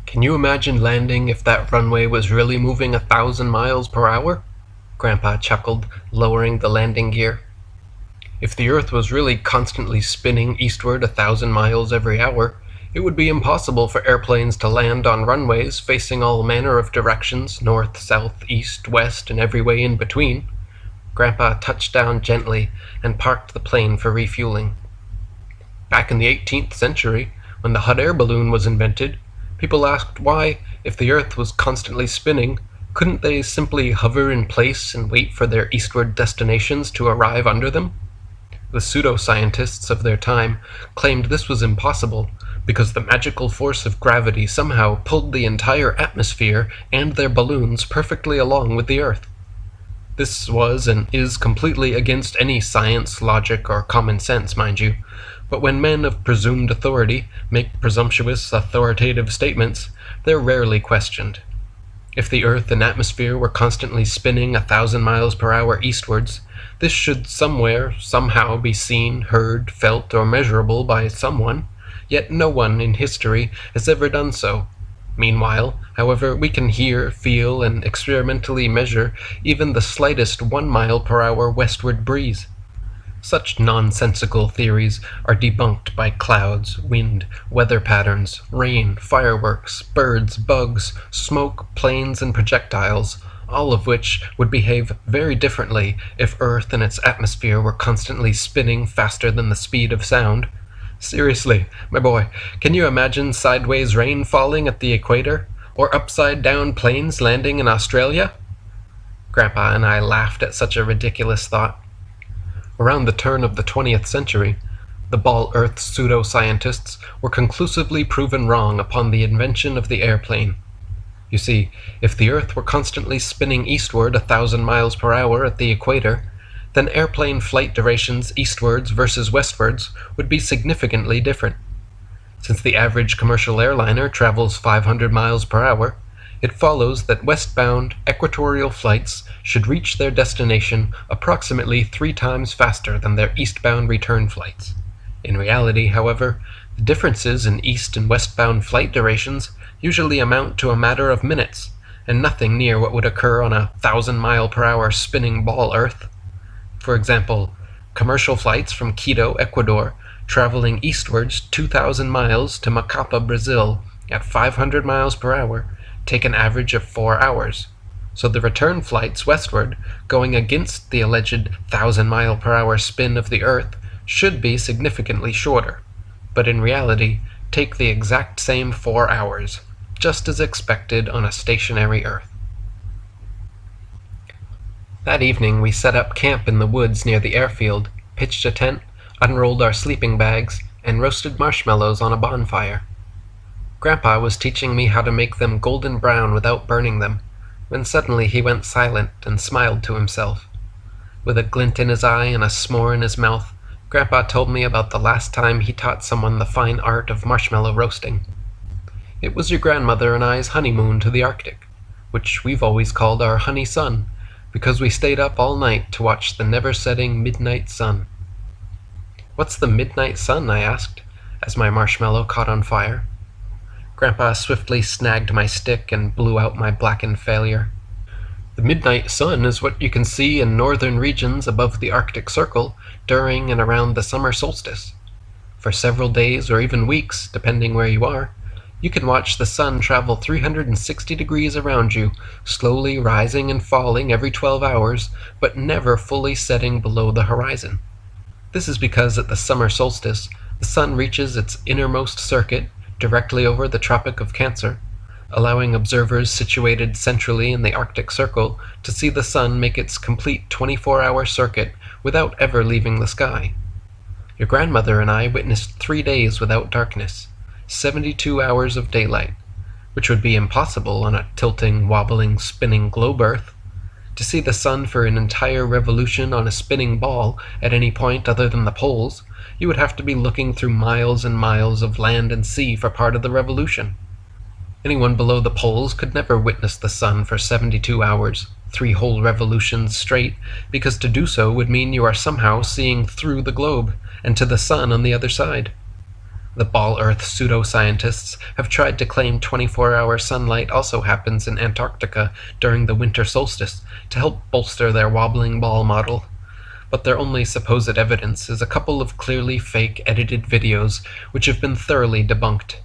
Can you imagine landing if that runway was really moving 1,000 miles per hour? Grandpa chuckled, lowering the landing gear. If the Earth was really constantly spinning eastward 1,000 miles every hour, it would be impossible for airplanes to land on runways facing all manner of directions, north, south, east, west, and every way in between. Grandpa touched down gently and parked the plane for refueling. Back in the 18th century, when the hot air balloon was invented, people asked why, if the Earth was constantly spinning, couldn't they simply hover in place and wait for their eastward destinations to arrive under them? The pseudoscientists of their time claimed this was impossible because the magical force of gravity somehow pulled the entire atmosphere and their balloons perfectly along with the Earth. This was and is completely against any science, logic, or common sense, mind you, but when men of presumed authority make presumptuous, authoritative statements, they're rarely questioned. If the Earth and atmosphere were constantly spinning 1,000 miles per hour eastwards, this should somewhere, somehow be seen, heard, felt, or measurable by someone, yet no one in history has ever done so. Meanwhile, however, we can hear, feel, and experimentally measure even the slightest 1 mile per hour westward breeze. Such nonsensical theories are debunked by clouds, wind, weather patterns, rain, fireworks, birds, bugs, smoke, planes, and projectiles, all of which would behave very differently if Earth and its atmosphere were constantly spinning faster than the speed of sound. Seriously, my boy, can you imagine sideways rain falling at the equator? Or upside-down planes landing in Australia? Grandpa and I laughed at such a ridiculous thought. Around the turn of the 20th century, the Ball Earth pseudoscientists were conclusively proven wrong upon the invention of the airplane. You see, if the Earth were constantly spinning eastward 1,000 miles per hour at the equator, then airplane flight durations eastwards versus westwards would be significantly different. Since the average commercial airliner travels 500 miles per hour, it follows that westbound equatorial flights should reach their destination approximately 3 times faster than their eastbound return flights. In reality, however, the differences in east and westbound flight durations usually amount to a matter of minutes, and nothing near what would occur on a 1,000-mile-per-hour spinning ball Earth. For example, commercial flights from Quito, Ecuador, traveling eastwards 2,000 miles to Macapa, Brazil, at 500 miles per hour, take an average of 4 hours. So the return flights westward, going against the alleged 1,000-mile-per-hour spin of the Earth, should be significantly shorter, but in reality take the exact same 4 hours, just as expected on a stationary Earth. That evening we set up camp in the woods near the airfield, pitched a tent, unrolled our sleeping bags, and roasted marshmallows on a bonfire. Grandpa was teaching me how to make them golden brown without burning them, when suddenly he went silent and smiled to himself. With a glint in his eye and a s'more in his mouth, Grandpa told me about the last time he taught someone the fine art of marshmallow roasting. It was your grandmother and I's honeymoon to the Arctic, which we've always called our honey sun, because we stayed up all night to watch the never-setting midnight sun. "What's the midnight sun?" I asked, as my marshmallow caught on fire. Grandpa swiftly snagged my stick and blew out my blackened failure. "The midnight sun is what you can see in northern regions above the Arctic Circle during and around the summer solstice. For several days or even weeks, depending where you are, you can watch the sun travel 360 degrees around you, slowly rising and falling every 12 hours, but never fully setting below the horizon. This is because at the summer solstice, the sun reaches its innermost circuit directly over the Tropic of Cancer, allowing observers situated centrally in the Arctic Circle to see the sun make its complete 24-hour circuit without ever leaving the sky. Your grandmother and I witnessed 3 days without darkness, 72 hours of daylight, which would be impossible on a tilting, wobbling, spinning globe Earth. To see the sun for an entire revolution on a spinning ball at any point other than the poles, you would have to be looking through miles and miles of land and sea for part of the revolution. Anyone below the poles could never witness the sun for 72 hours, 3 whole revolutions straight, because to do so would mean you are somehow seeing through the globe and to the sun on the other side. The Ball Earth pseudoscientists have tried to claim 24-hour sunlight also happens in Antarctica during the winter solstice to help bolster their wobbling ball model, but their only supposed evidence is a couple of clearly fake edited videos which have been thoroughly debunked.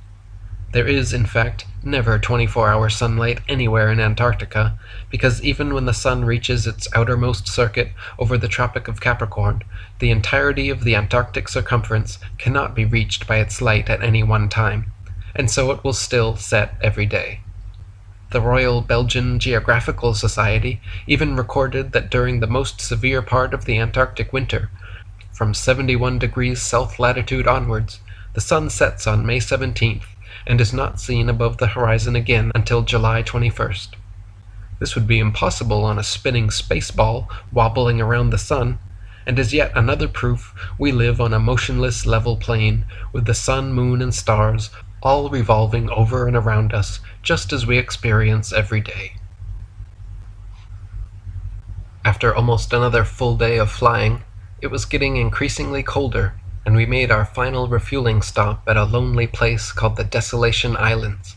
There is, in fact, never 24-hour sunlight anywhere in Antarctica, because even when the sun reaches its outermost circuit over the Tropic of Capricorn, the entirety of the Antarctic circumference cannot be reached by its light at any one time, and so it will still set every day. The Royal Belgian Geographical Society even recorded that during the most severe part of the Antarctic winter, from 71 degrees south latitude onwards, the sun sets on May 17th, and is not seen above the horizon again until July 21st. This would be impossible on a spinning space ball wobbling around the sun, and is yet another proof we live on a motionless level plane with the sun, moon, and stars all revolving over and around us just as we experience every day. After almost another full day of flying, it was getting increasingly colder, and we made our final refueling stop at a lonely place called the Desolation Islands.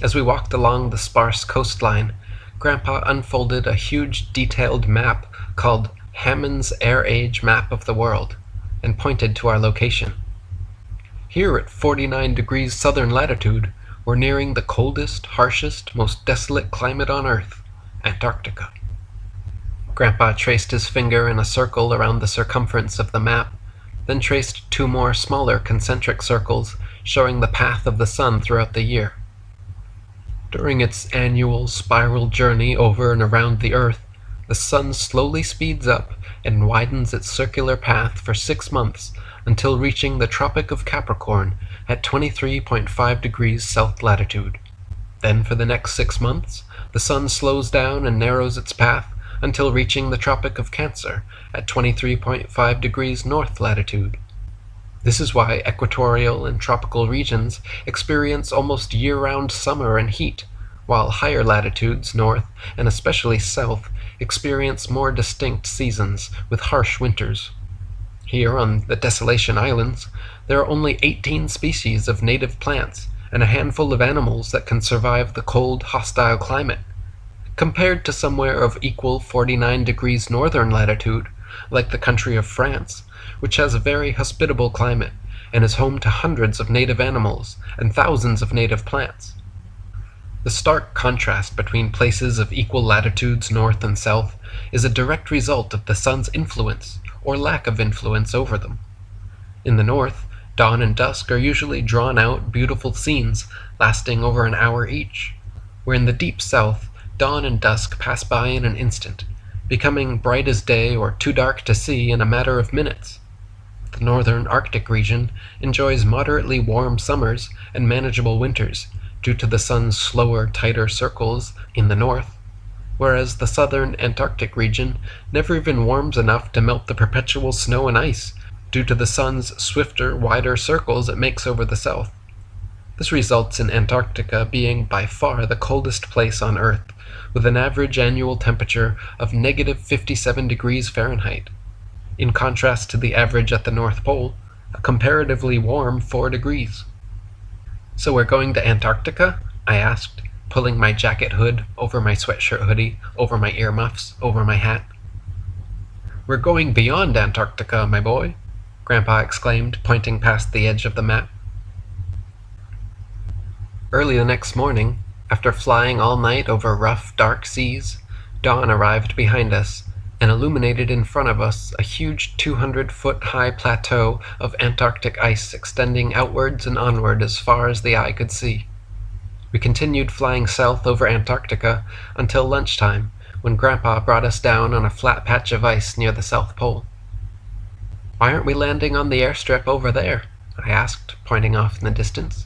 As we walked along the sparse coastline, Grandpa unfolded a huge detailed map called Hammond's Air Age Map of the World, and pointed to our location. Here at 49 degrees southern latitude, we're nearing the coldest, harshest, most desolate climate on Earth, Antarctica. Grandpa traced his finger in a circle around the circumference of the map, then traced 2 more smaller concentric circles showing the path of the sun throughout the year. During its annual spiral journey over and around the Earth, the sun slowly speeds up and widens its circular path for 6 months until reaching the Tropic of Capricorn at 23.5 degrees south latitude. Then for the next 6 months, the sun slows down and narrows its path until reaching the Tropic of Cancer at 23.5 degrees north latitude. This is why equatorial and tropical regions experience almost year-round summer and heat, while higher latitudes, north, and especially south, experience more distinct seasons with harsh winters. Here on the Desolation Islands, there are only 18 species of native plants and a handful of animals that can survive the cold, hostile climate. Compared to somewhere of equal 49 degrees northern latitude, like the country of France, which has a very hospitable climate and is home to hundreds of native animals and thousands of native plants. The stark contrast between places of equal latitudes north and south is a direct result of the sun's influence or lack of influence over them. In the north, dawn and dusk are usually drawn-out, beautiful scenes lasting over an hour each, where in the deep south, dawn and dusk pass by in an instant, becoming bright as day or too dark to see in a matter of minutes. The northern Arctic region enjoys moderately warm summers and manageable winters due to the sun's slower, tighter circles in the north, whereas the southern Antarctic region never even warms enough to melt the perpetual snow and ice due to the sun's swifter, wider circles it makes over the south. This results in Antarctica being by far the coldest place on Earth, with an average annual temperature of negative 57 degrees Fahrenheit, in contrast to the average at the North Pole, a comparatively warm 4 degrees. "So we're going to Antarctica?" I asked, pulling my jacket hood over my sweatshirt hoodie, over my earmuffs, over my hat. "We're going beyond Antarctica, my boy," Grandpa exclaimed, pointing past the edge of the map. Early the next morning, after flying all night over rough, dark seas, dawn arrived behind us and illuminated in front of us a huge 200-foot-high plateau of Antarctic ice extending outwards and onward as far as the eye could see. We continued flying south over Antarctica until lunchtime, when Grandpa brought us down on a flat patch of ice near the South Pole. "Why aren't we landing on the airstrip over there?" I asked, pointing off in the distance.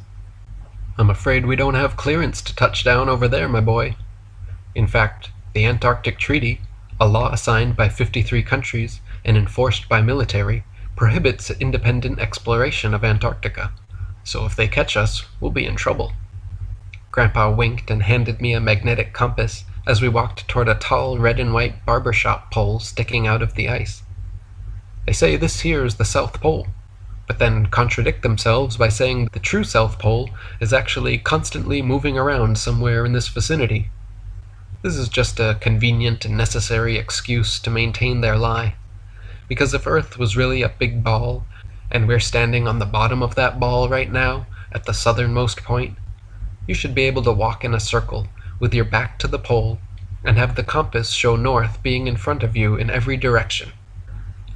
"I'm afraid we don't have clearance to touch down over there, my boy. In fact, the Antarctic Treaty, a law signed by 53 countries and enforced by military, prohibits independent exploration of Antarctica. So if they catch us, we'll be in trouble." Grandpa winked and handed me a magnetic compass as we walked toward a tall red and white barbershop pole sticking out of the ice. "They say this here is the South Pole, but then contradict themselves by saying the true South Pole is actually constantly moving around somewhere in this vicinity. This is just a convenient and necessary excuse to maintain their lie. Because if Earth was really a big ball, and we're standing on the bottom of that ball right now, at the southernmost point, you should be able to walk in a circle with your back to the pole and have the compass show north being in front of you in every direction.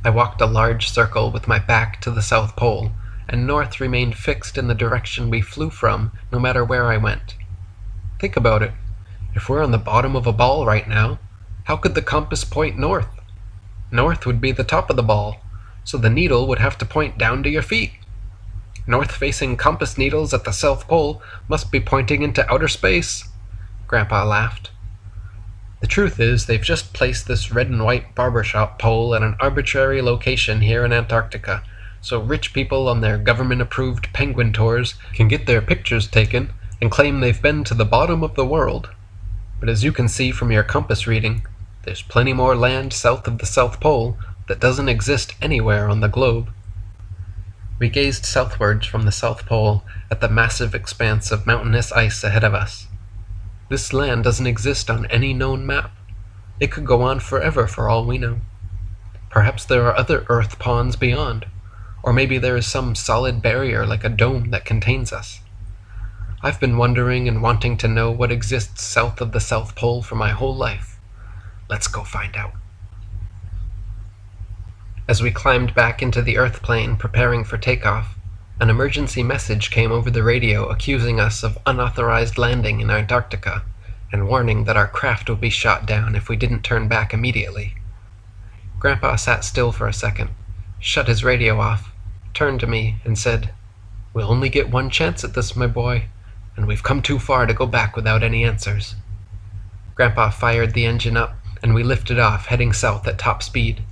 I walked a large circle with my back to the South Pole, and north remained fixed in the direction we flew from no matter where I went. Think about it. If we're on the bottom of a ball right now, how could the compass point north? North would be the top of the ball, so the needle would have to point down to your feet. North-facing compass needles at the South Pole must be pointing into outer space." Grandpa laughed. "The truth is, they've just placed this red and white barbershop pole at an arbitrary location here in Antarctica, so rich people on their government-approved penguin tours can get their pictures taken and claim they've been to the bottom of the world. But as you can see from your compass reading, there's plenty more land south of the South Pole that doesn't exist anywhere on the globe." We gazed southwards from the South Pole at the massive expanse of mountainous ice ahead of us. This land doesn't exist on any known map. It could go on forever for all we know. Perhaps there are other Earth pawns beyond, or maybe there is some solid barrier like a dome that contains us. I've been wondering and wanting to know what exists south of the South Pole for my whole life. Let's go find out. As we climbed back into the Earth plane preparing for takeoff, an emergency message came over the radio accusing us of unauthorized landing in Antarctica and warning that our craft would be shot down if we didn't turn back immediately. Grandpa sat still for a second, shut his radio off, turned to me and said, "We'll only get one chance at this, my boy, and we've come too far to go back without any answers." Grandpa fired the engine up, and we lifted off, heading south at top speed.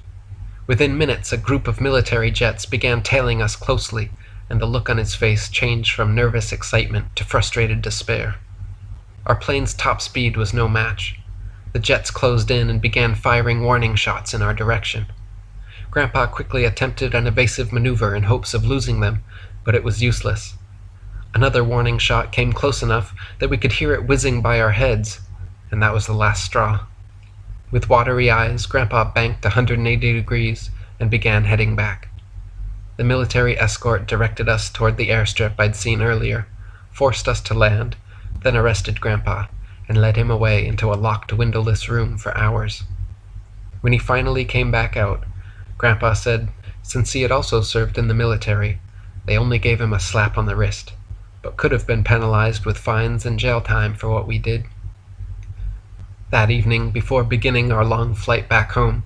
Within minutes, a group of military jets began tailing us closely, and the look on his face changed from nervous excitement to frustrated despair. Our plane's top speed was no match. The jets closed in and began firing warning shots in our direction. Grandpa quickly attempted an evasive maneuver in hopes of losing them, but it was useless. Another warning shot came close enough that we could hear it whizzing by our heads, and that was the last straw. With watery eyes, Grandpa banked 180 degrees and began heading back. The military escort directed us toward the airstrip I'd seen earlier, forced us to land, then arrested Grandpa and led him away into a locked windowless room for hours. When he finally came back out, Grandpa said since he had also served in the military, they only gave him a slap on the wrist, but could have been penalized with fines and jail time for what we did. That evening, before beginning our long flight back home,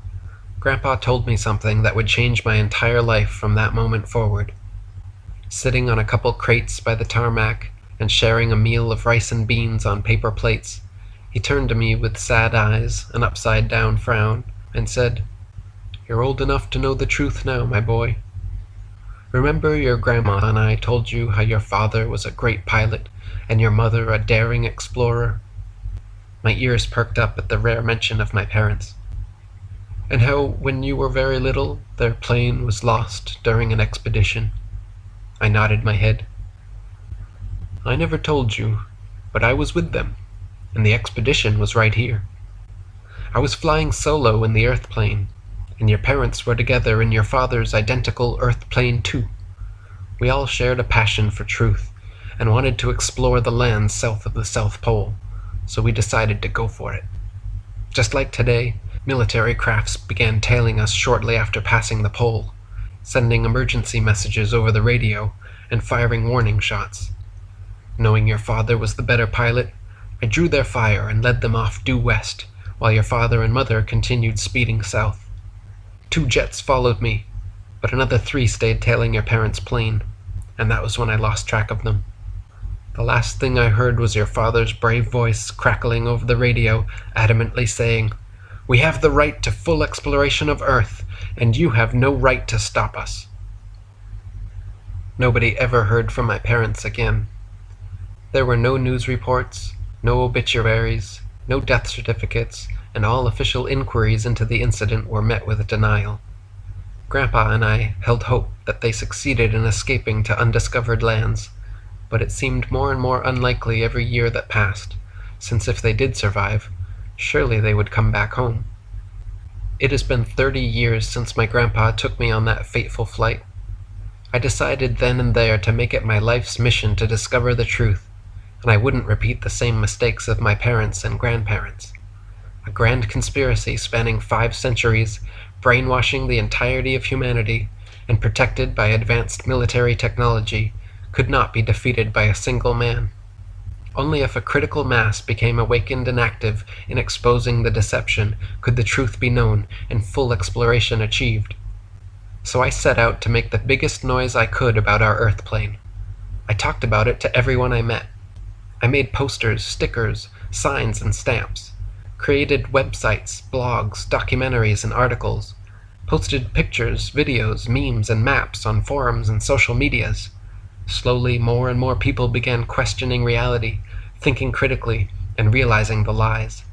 Grandpa told me something that would change my entire life from that moment forward. Sitting on a couple crates by the tarmac and sharing a meal of rice and beans on paper plates, he turned to me with sad eyes, an upside-down frown, and said, "You're old enough to know the truth now, my boy. Remember your grandma and I told you how your father was a great pilot and your mother a daring explorer?" My ears perked up at the rare mention of my parents. "And how, when you were very little, their plane was lost during an expedition?" I nodded my head. "I never told you, but I was with them, and the expedition was right here. I was flying solo in the Earth plane, and your parents were together in your father's identical Earth plane too. We all shared a passion for truth, and wanted to explore the lands south of the South Pole, so we decided to go for it. Just like today, military crafts began tailing us shortly after passing the pole, sending emergency messages over the radio and firing warning shots. Knowing your father was the better pilot, I drew their fire and led them off due west, while your father and mother continued speeding south. 2 jets followed me, but another 3 stayed tailing your parents' plane, and that was when I lost track of them. The last thing I heard was your father's brave voice crackling over the radio, adamantly saying, 'We have the right to full exploration of Earth, and you have no right to stop us.' Nobody ever heard from my parents again. There were no news reports, no obituaries, no death certificates, and all official inquiries into the incident were met with denial. Grandpa and I held hope that they succeeded in escaping to undiscovered lands, but it seemed more and more unlikely every year that passed, since if they did survive, surely they would come back home. It has been 30 years since my grandpa took me on that fateful flight. I decided then and there to make it my life's mission to discover the truth, and I wouldn't repeat the same mistakes of my parents and grandparents. A grand conspiracy spanning 5 centuries, brainwashing the entirety of humanity, and protected by advanced military technology, could not be defeated by a single man. Only if a critical mass became awakened and active in exposing the deception could the truth be known and full exploration achieved. So I set out to make the biggest noise I could about our Earth plane. I talked about it to everyone I met. I made posters, stickers, signs, and stamps, created websites, blogs, documentaries, and articles, posted pictures, videos, memes, and maps on forums and social medias. Slowly, more and more people began questioning reality, thinking critically, and realizing the lies.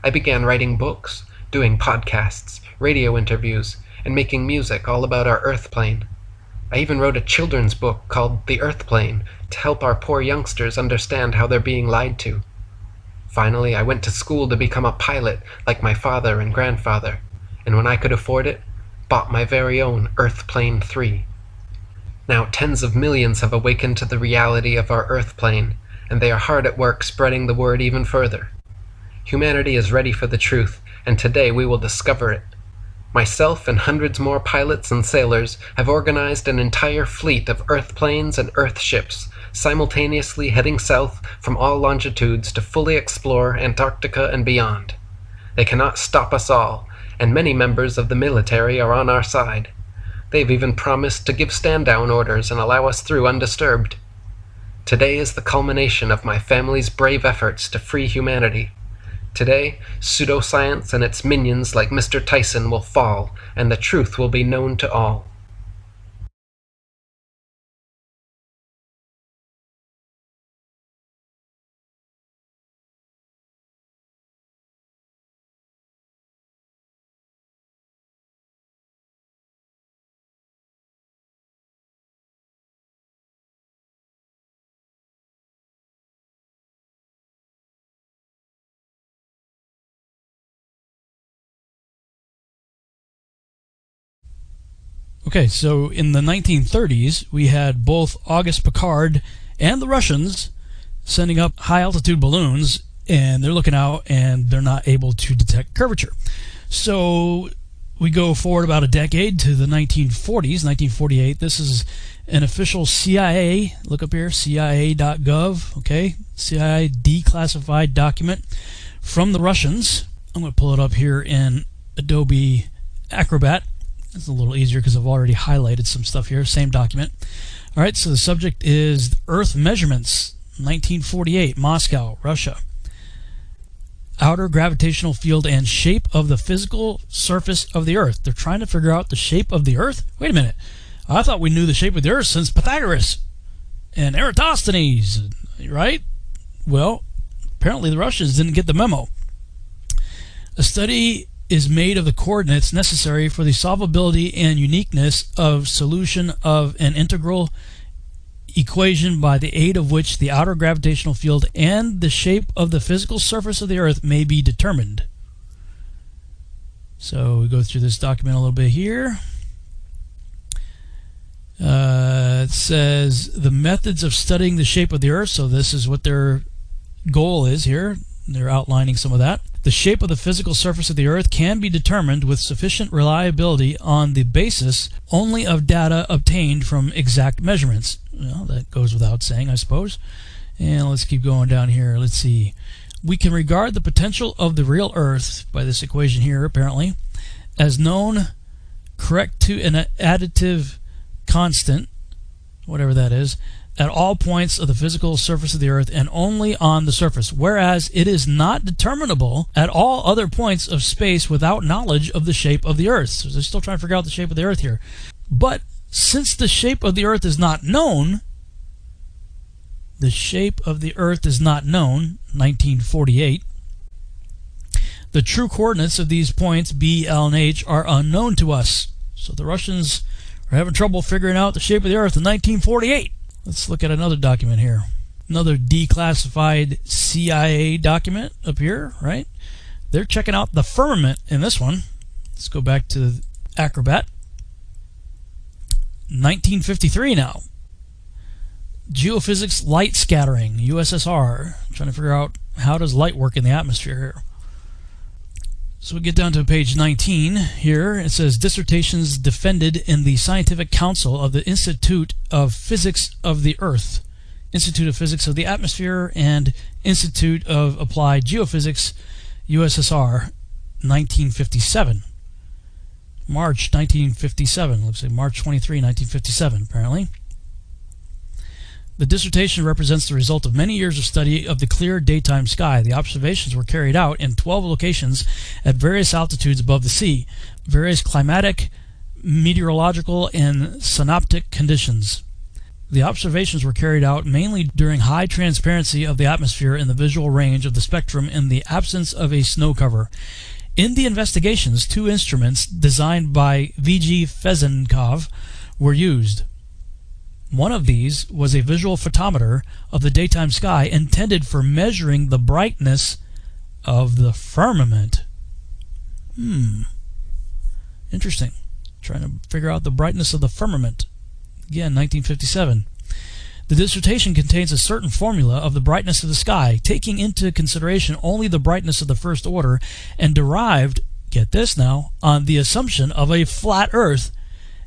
I began writing books, doing podcasts, radio interviews, and making music all about our Earth plane. I even wrote a children's book called The Earth Plane to help our poor youngsters understand how they're being lied to. Finally, I went to school to become a pilot like my father and grandfather, and when I could afford it, bought my very own Earth Plane 3. Now tens of millions have awakened to the reality of our Earth plane, and they are hard at work spreading the word even further. Humanity is ready for the truth, and today we will discover it. Myself and hundreds more pilots and sailors have organized an entire fleet of Earth planes and Earth ships, simultaneously heading south from all longitudes to fully explore Antarctica and beyond. They cannot stop us all, and many members of the military are on our side. They've even promised to give stand-down orders and allow us through undisturbed. Today is the culmination of my family's brave efforts to free humanity. Today, pseudoscience and its minions like Mr. Tyson will fall, and the truth will be known to all. Okay, so in the 1930s, we had both Auguste Piccard and the Russians sending up high-altitude balloons, and they're looking out, and they're not able to detect curvature. So we go forward about a decade to the 1940s, 1948. This is an official CIA, look up here, CIA.gov, okay, CIA declassified document from the Russians. I'm going to pull it up here in Adobe Acrobat. It's a little easier because I've already highlighted some stuff here. Same document. All right, so the subject is Earth measurements, 1948, Moscow, Russia. Outer gravitational field and shape of the physical surface of the Earth. They're trying to figure out the shape of the Earth? Wait a minute. I thought we knew the shape of the Earth since Pythagoras and Eratosthenes, right? Well, apparently the Russians didn't get the memo. A study is made of the coordinates necessary for the solvability and uniqueness of solution of an integral equation by the aid of which the outer gravitational field and the shape of the physical surface of the Earth may be determined. So we go through this document a little bit here. It says the methods of studying the shape of the Earth, so this is what their goal is here. They're outlining some of that. The shape of the physical surface of the Earth can be determined with sufficient reliability on the basis only of data obtained from exact measurements. Well, that goes without saying, I suppose. And let's keep going down here. Let's see. We can regard the potential of the real Earth, by this equation here apparently, as known correct to an additive constant, whatever that is, at all points of the physical surface of the Earth and only on the surface, whereas it is not determinable at all other points of space without knowledge of the shape of the Earth. So they're still trying to figure out the shape of the Earth here. But since the shape of the Earth is not known, 1948, the true coordinates of these points, B, L, and H, are unknown to us. So the Russians are having trouble figuring out the shape of the Earth in 1948. Let's look at another document here. Another declassified CIA document up here, right? They're checking out the firmament in this one. Let's go back to Acrobat. 1953 now. Geophysics light scattering, USSR. Trying to figure out how does light work in the atmosphere here. So we get down to page 19 here. It says dissertations defended in the Scientific Council of the Institute of Physics of the Earth, Institute of Physics of the Atmosphere, and Institute of Applied Geophysics, USSR, 1957. March 1957. Looks like March 23, 1957, apparently. The dissertation represents the result of many years of study of the clear daytime sky. The observations were carried out in 12 locations at various altitudes above the sea, various climatic, meteorological, and synoptic conditions. The observations were carried out mainly during high transparency of the atmosphere in the visual range of the spectrum in the absence of a snow cover. In the investigations, 2 instruments designed by V.G. Fezenkov were used. One of these was a visual photometer of the daytime sky intended for measuring the brightness of the firmament. Interesting. Trying to figure out the brightness of the firmament. Again, 1957. The dissertation contains a certain formula of the brightness of the sky, taking into consideration only the brightness of the first order, and derived, get this now, on the assumption of a flat Earth,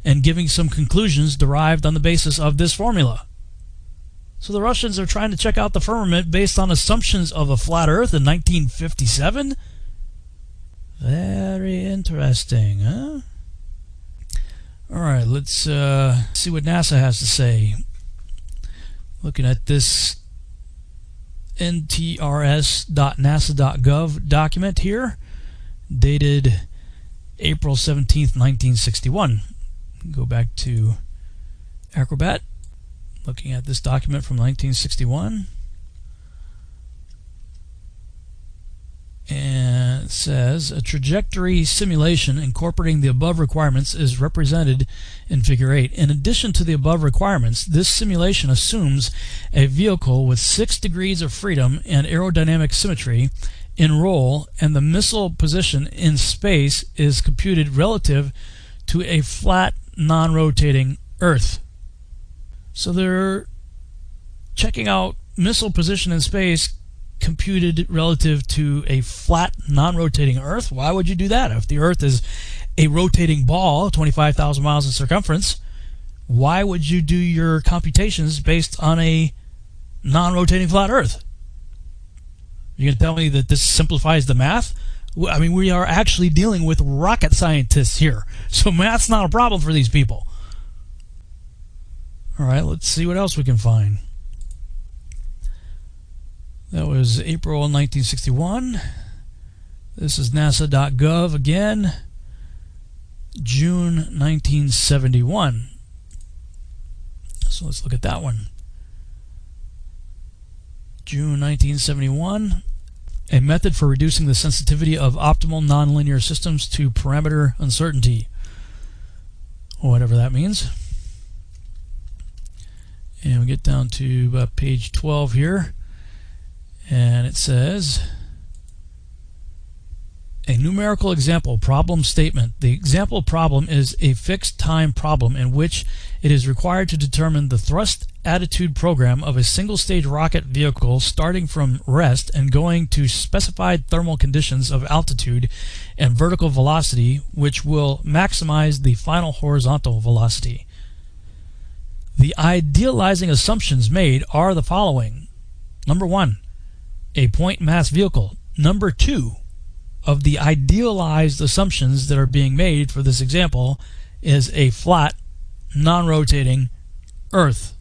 and giving some conclusions derived on the basis of this formula. So the Russians are trying to check out the firmament based on assumptions of a flat Earth in 1957? Very interesting, huh? Alright, let's see what NASA has to say. Looking at this ntrs.nasa.gov document here, dated April 17th, 1961. Go back to Acrobat, looking at this document from 1961. And it says, a trajectory simulation incorporating the above requirements is represented in Figure 8. In addition to the above requirements, this simulation assumes a vehicle with 6 degrees of freedom and aerodynamic symmetry in roll, and the missile position in space is computed relative to a flat non-rotating Earth. So they're checking out missile position in space computed relative to a flat, non-rotating Earth. Why would you do that? If the Earth is a rotating ball, 25,000 miles in circumference, why would you do your computations based on a non-rotating flat Earth? You're going to tell me that this simplifies the math? I mean, we are actually dealing with rocket scientists here, so math's not a problem for these people. All right, let's see what else we can find. That was April 1961. This is nasa.gov again, June 1971. So let's look at that one. June 1971. A method for reducing the sensitivity of optimal nonlinear systems to parameter uncertainty. Whatever that means. And we get down to page 12 here. And it says, a numerical example problem statement. The example problem is a fixed time problem in which it is required to determine the thrust attitude program of a single stage rocket vehicle starting from rest and going to specified thermal conditions of altitude and vertical velocity, which will maximize the final horizontal velocity. The idealizing assumptions made are the following. Number 1, a point mass vehicle. Number 2, of the idealized assumptions that are being made for this example is a flat, non-rotating Earth.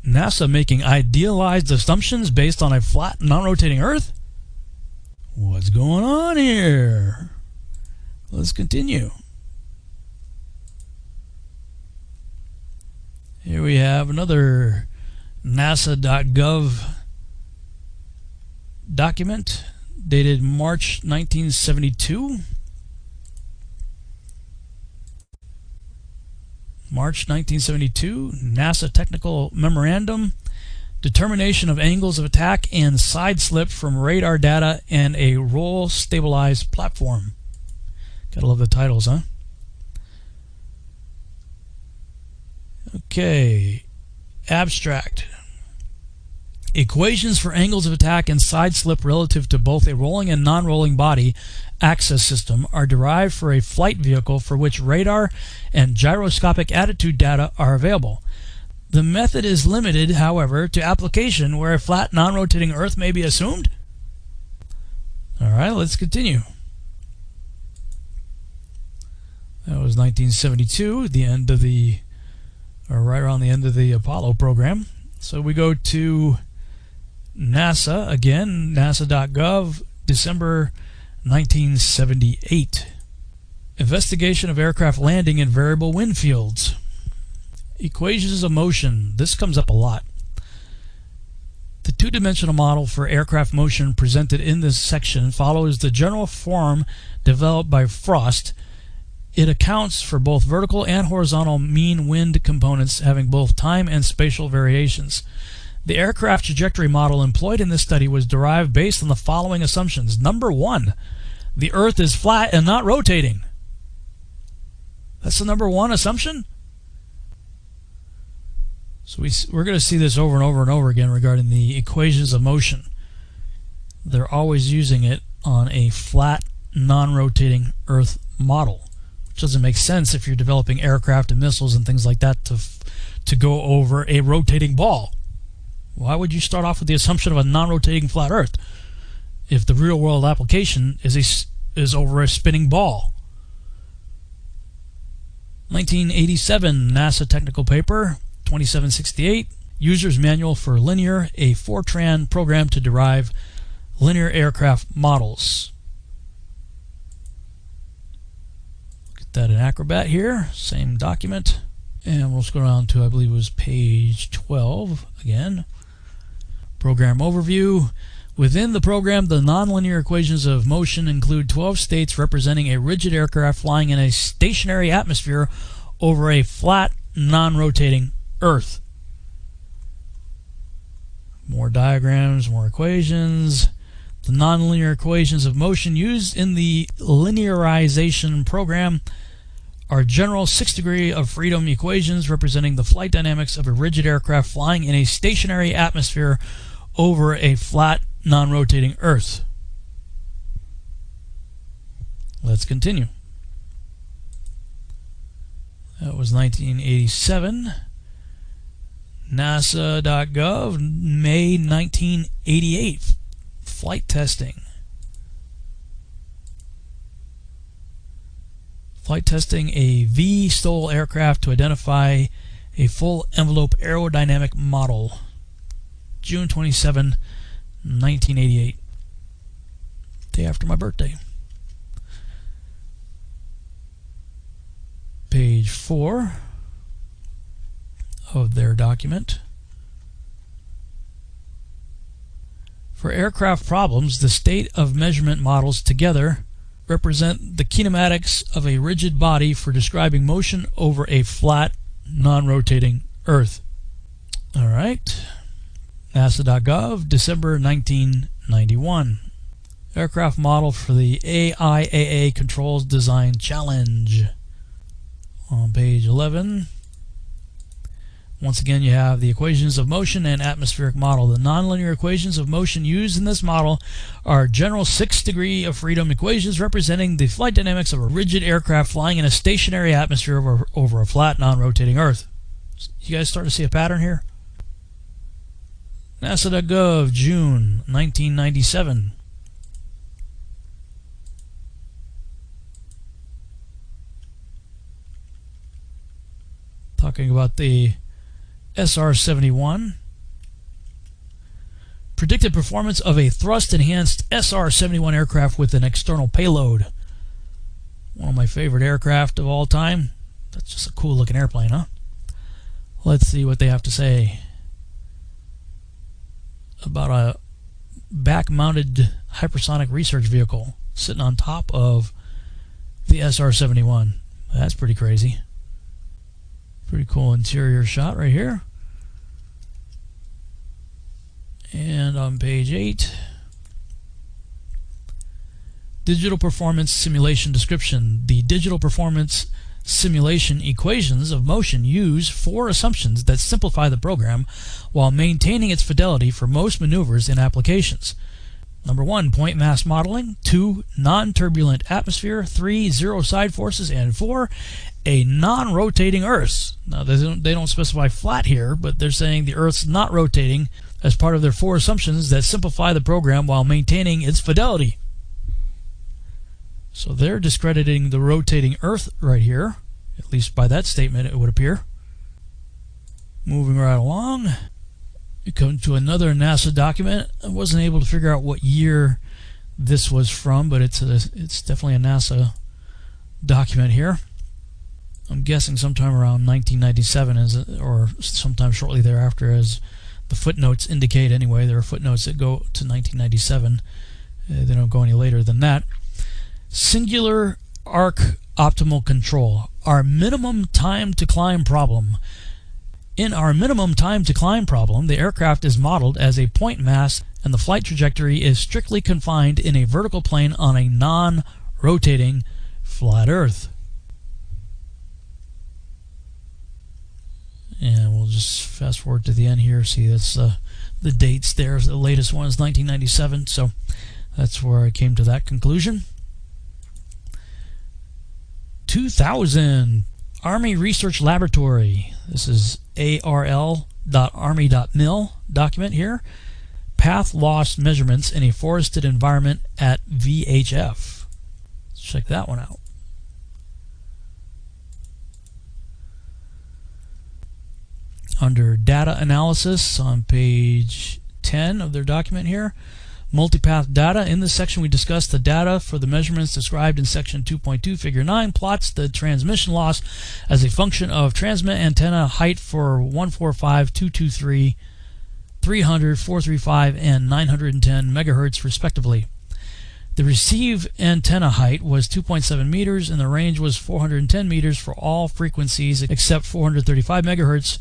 NASA making idealized assumptions based on a flat, non-rotating Earth? What's going on here? Let's continue. Here we have another NASA.gov document dated March 1972. March 1972, NASA Technical Memorandum, determination of angles of attack and side slip from radar data and a roll stabilized platform. Gotta love the titles, huh? Okay, abstract. Equations for angles of attack and side slip relative to both a rolling and non-rolling body access system are derived for a flight vehicle for which radar and gyroscopic attitude data are available. The method is limited, however, to application where a flat, non-rotating Earth may be assumed. All right, let's continue. That was 1972, the end of the, or right around the end of the Apollo program. So we go to NASA again, nasa.gov, December 1978. Investigation of aircraft landing in variable wind fields. Equations of motion. This comes up a lot. The two-dimensional model for aircraft motion presented in this section follows the general form developed by Frost. It accounts for both vertical and horizontal mean wind components having both time and spatial variations. The aircraft trajectory model employed in this study was derived based on the following assumptions. Number 1, the Earth is flat and not rotating. That's the number 1 assumption? So we're going to see this over and over and over again regarding the equations of motion. They're always using it on a flat, non-rotating Earth model, which doesn't make sense if you're developing aircraft and missiles and things like that to go over a rotating ball. Why would you start off with the assumption of a non-rotating flat Earth if the real-world application is over a spinning ball? 1987 NASA technical paper, 2768, User's Manual for Linear, a Fortran program to derive linear aircraft models. Look at that in Acrobat here, same document. And we'll scroll down to, I believe it was page 12 again. Program overview. Within the program, the nonlinear equations of motion include 12 states representing a rigid aircraft flying in a stationary atmosphere over a flat, non-rotating Earth. More diagrams, more equations. The nonlinear equations of motion used in the linearization program are general 6 degree of freedom equations representing the flight dynamics of a rigid aircraft flying in a stationary atmosphere over a flat, non-rotating Earth. Let's continue. That was 1987. NASA.gov, May 1988. Flight testing. Flight testing a V-STOL aircraft to identify a full envelope aerodynamic model. June 27, 1988. Day after my birthday. Page 4 of their document. For aircraft problems, the state of measurement models together represent the kinematics of a rigid body for describing motion over a flat, non-rotating Earth. All right. NASA.gov, December 1991. Aircraft model for the AIAA Controls Design Challenge. On page 11, once again you have the equations of motion and atmospheric model. The nonlinear equations of motion used in this model are general 6 degree of freedom equations representing the flight dynamics of a rigid aircraft flying in a stationary atmosphere over a flat, non-rotating Earth. You guys start to see a pattern here? NASA.gov, June 1997. Talking about the SR-71. Predicted performance of a thrust-enhanced SR-71 aircraft with an external payload. One of my favorite aircraft of all time. That's just a cool looking airplane, huh? Let's see what they have to say about a back-mounted hypersonic research vehicle sitting on top of the SR-71. That's pretty crazy. Pretty cool interior shot right here. And on page 8, digital performance simulation description. The digital performance simulation equations of motion use 4 assumptions that simplify the program while maintaining its fidelity for most maneuvers and applications. Number 1, point mass modeling. 2, non-turbulent atmosphere. 3, zero side forces. And 4, a non-rotating Earth. Now they don't specify flat here, but they're saying the Earth's not rotating as part of their 4 assumptions that simplify the program while maintaining its fidelity. So they're discrediting the rotating Earth right here, at least by that statement it would appear. Moving right along, we come to another NASA document. I wasn't able to figure out what year this was from, but it's definitely a NASA document here. I'm guessing sometime around 1997, or sometime shortly thereafter, as the footnotes indicate anyway. There are footnotes that go to 1997. They don't go any later than that. Singular arc optimal control. Our minimum time to climb problem. In our minimum time to climb problem, the aircraft is modeled as a point mass and the flight trajectory is strictly confined in a vertical plane on a non-rotating flat Earth. And we'll just fast forward to the end here. See, that's the dates there. The latest one is 1997, so that's where I came to that conclusion. 2000, Army Research Laboratory. This is arl.army.mil document here. Path loss measurements in a forested environment at VHF. Let's check that one out. Under data analysis on page 10 of their document here, multipath data. In this section we discuss the data for the measurements described in section 2.2 figure 9 plots the transmission loss as a function of transmit antenna height for 145, 223, 300, 435, and 910 megahertz respectively. The receive antenna height was 2.7 meters and the range was 410 meters for all frequencies except 435 megahertz,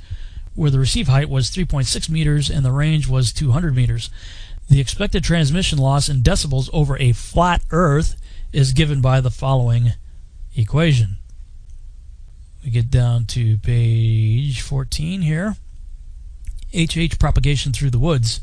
where the receive height was 3.6 meters and the range was 200 meters. The expected transmission loss in decibels over a flat Earth is given by the following equation. We get down to page 14 here. HH propagation through the woods.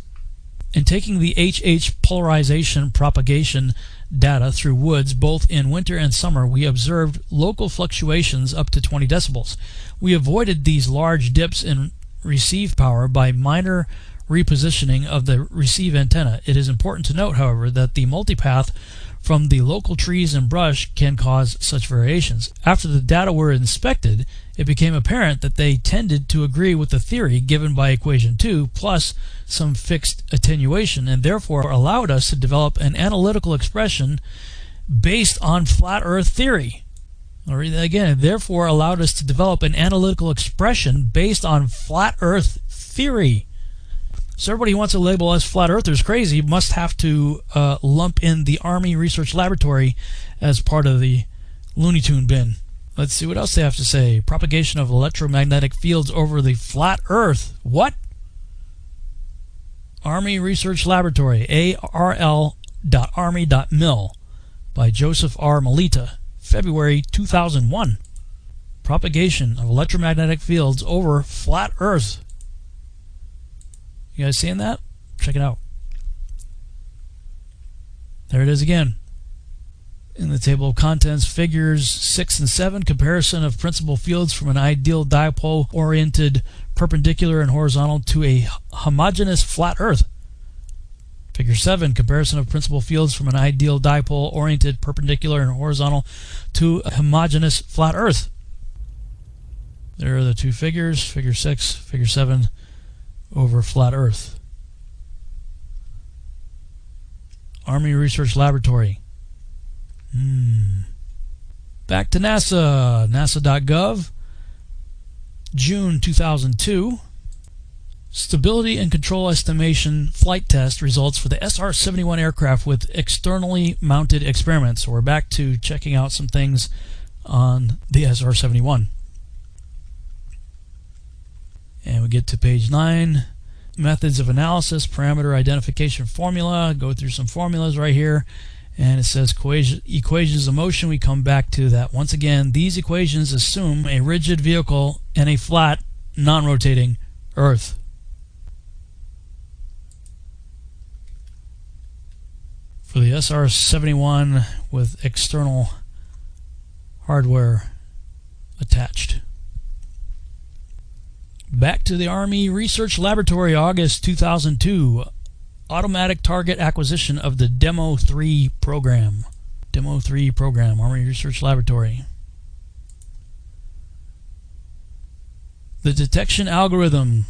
In taking the HH polarization propagation data through woods both in winter and summer, we observed local fluctuations up to 20 decibels. We avoided these large dips in receive power by minor repositioning of the receive antenna. It is important to note, however, that the multipath from the local trees and brush can cause such variations. After the data were inspected, it became apparent that they tended to agree with the theory given by equation 2 plus some fixed attenuation, and therefore allowed us to develop an analytical expression based on flat earth theory. I'll read that again. Therefore allowed us to develop an analytical expression based on flat earth theory. So everybody who wants to label us flat earthers crazy must have to lump in the Army Research Laboratory as part of the Looney Tune bin. Let's see what else they have to say. Propagation of electromagnetic fields over the flat earth. What? Army Research Laboratory, arl.army.mil, by Joseph R. Melita, February 2001. Propagation of electromagnetic fields over flat earth. You guys seeing that? Check it out. There it is again. In the table of contents, figures 6 and 7, comparison of principal fields from an ideal dipole oriented perpendicular and horizontal to a homogeneous flat earth. Figure 7, comparison of principal fields from an ideal dipole oriented perpendicular and horizontal to a homogeneous flat earth. There are the two figures, figure 6, figure 7, over flat earth. Army Research Laboratory. Back to NASA. NASA.gov. June 2002. Stability and control estimation flight test results for the SR-71 aircraft with externally mounted experiments. So we're back to checking out some things on the SR-71. And we get to page 9. Methods of analysis, parameter identification formula. Go through some formulas right here. And it says equations of motion. We come back to that. Once again, these equations assume a rigid vehicle and a flat, non-rotating Earth. For the SR-71 with external hardware attached. Back to the Army Research Laboratory, August 2002. Automatic target acquisition of the Demo 3 program. Demo 3 program, Army Research Laboratory. The detection algorithm.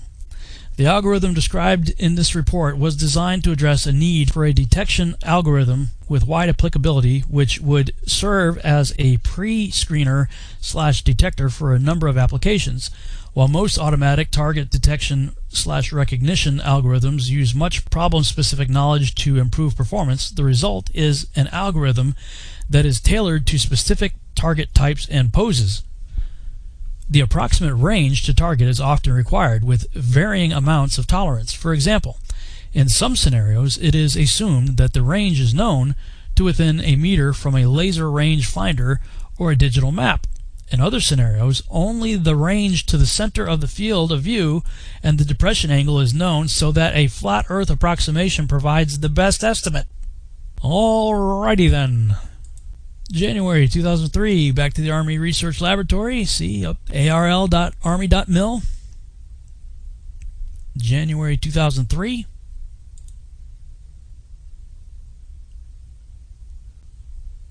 The algorithm described in this report was designed to address a need for a detection algorithm with wide applicability, which would serve as a pre-screener/detector for a number of applications. While most automatic target detection/recognition algorithms use much problem-specific knowledge to improve performance, the result is an algorithm that is tailored to specific target types and poses. The approximate range to target is often required, with varying amounts of tolerance. For example, in some scenarios, it is assumed that the range is known to within a meter from a laser range finder or a digital map. In other scenarios, only the range to the center of the field of view and the depression angle is known, so that a flat Earth approximation provides the best estimate. Alrighty then. January 2003, back to the Army Research Laboratory. See, up arl.army.mil. January 2003.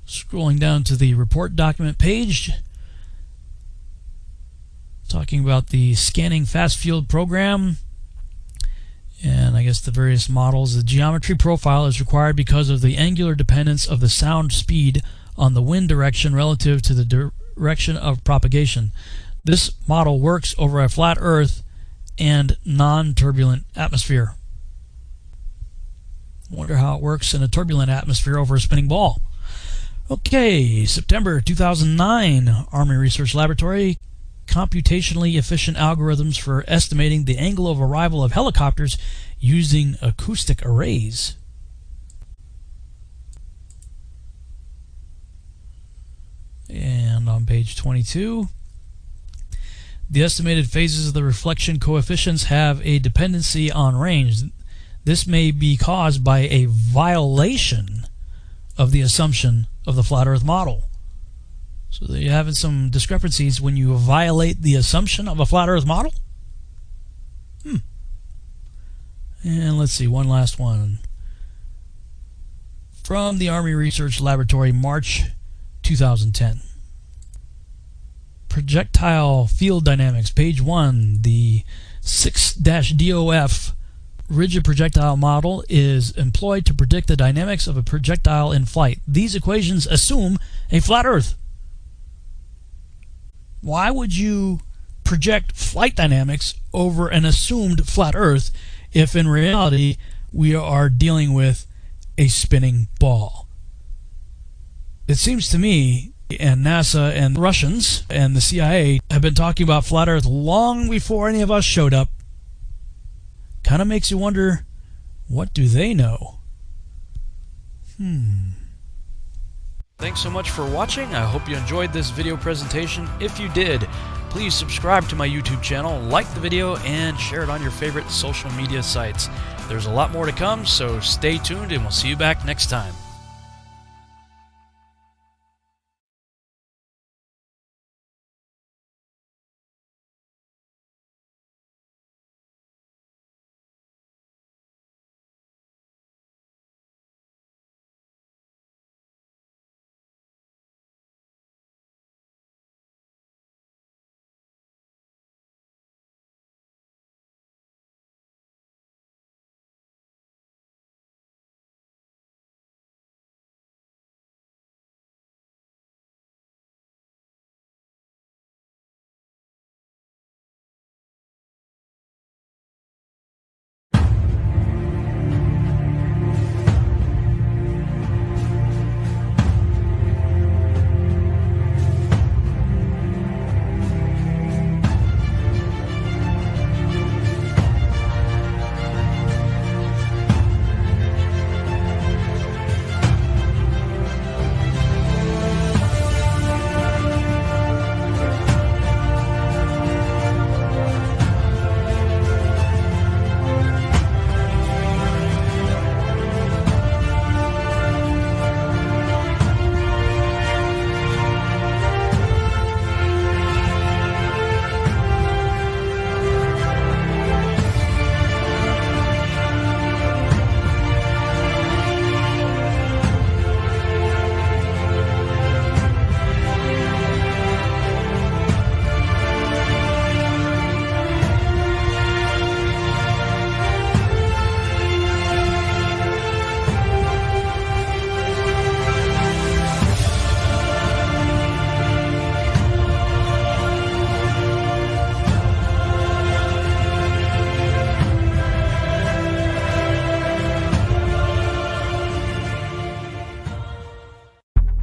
Scrolling down to the report document page, talking about the scanning fast field program and I guess the various models. The geometry profile is required because of the angular dependence of the sound speed on the wind direction relative to the direction of propagation. This model works over a flat Earth and non-turbulent atmosphere. Wonder how it works in a turbulent atmosphere over a spinning ball. Okay, September 2009, Army Research Laboratory. Computationally efficient algorithms for estimating the angle of arrival of helicopters using acoustic arrays. And on page 22, The estimated phases of the reflection coefficients have a dependency on range. This may be caused by a violation of the assumption of the flat Earth model. So you're having some discrepancies when you violate the assumption of a flat Earth model? And let's see, one last one. From the Army Research Laboratory, March 2010. Projectile Field Dynamics, page 1. The 6-DOF rigid projectile model is employed to predict the dynamics of a projectile in flight. These equations assume a flat Earth. Why would you project flight dynamics over an assumed flat Earth if in reality we are dealing with a spinning ball? It seems to me, and NASA and the Russians and the CIA have been talking about flat Earth long before any of us showed up. Kind of makes you wonder, what do they know? Thanks so much for watching. I hope you enjoyed this video presentation. If you did, please subscribe to my YouTube channel, like the video, and share it on your favorite social media sites. There's a lot more to come, so stay tuned and we'll see you back next time.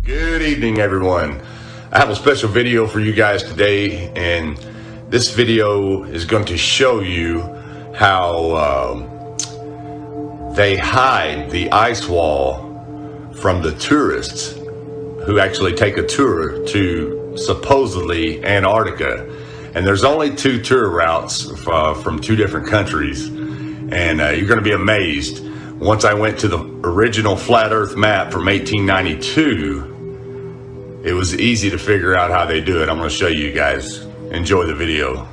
Good evening, everyone. I have a special video for you guys today, and this video is going to show you how they hide the ice wall from the tourists who actually take a tour to supposedly Antarctica. And there's only 2 tour routes from 2 different countries, and you're going to be amazed. Once I went to the original flat Earth map from 1892, it was easy to figure out how they do it. I'm going to show you guys. Enjoy the video.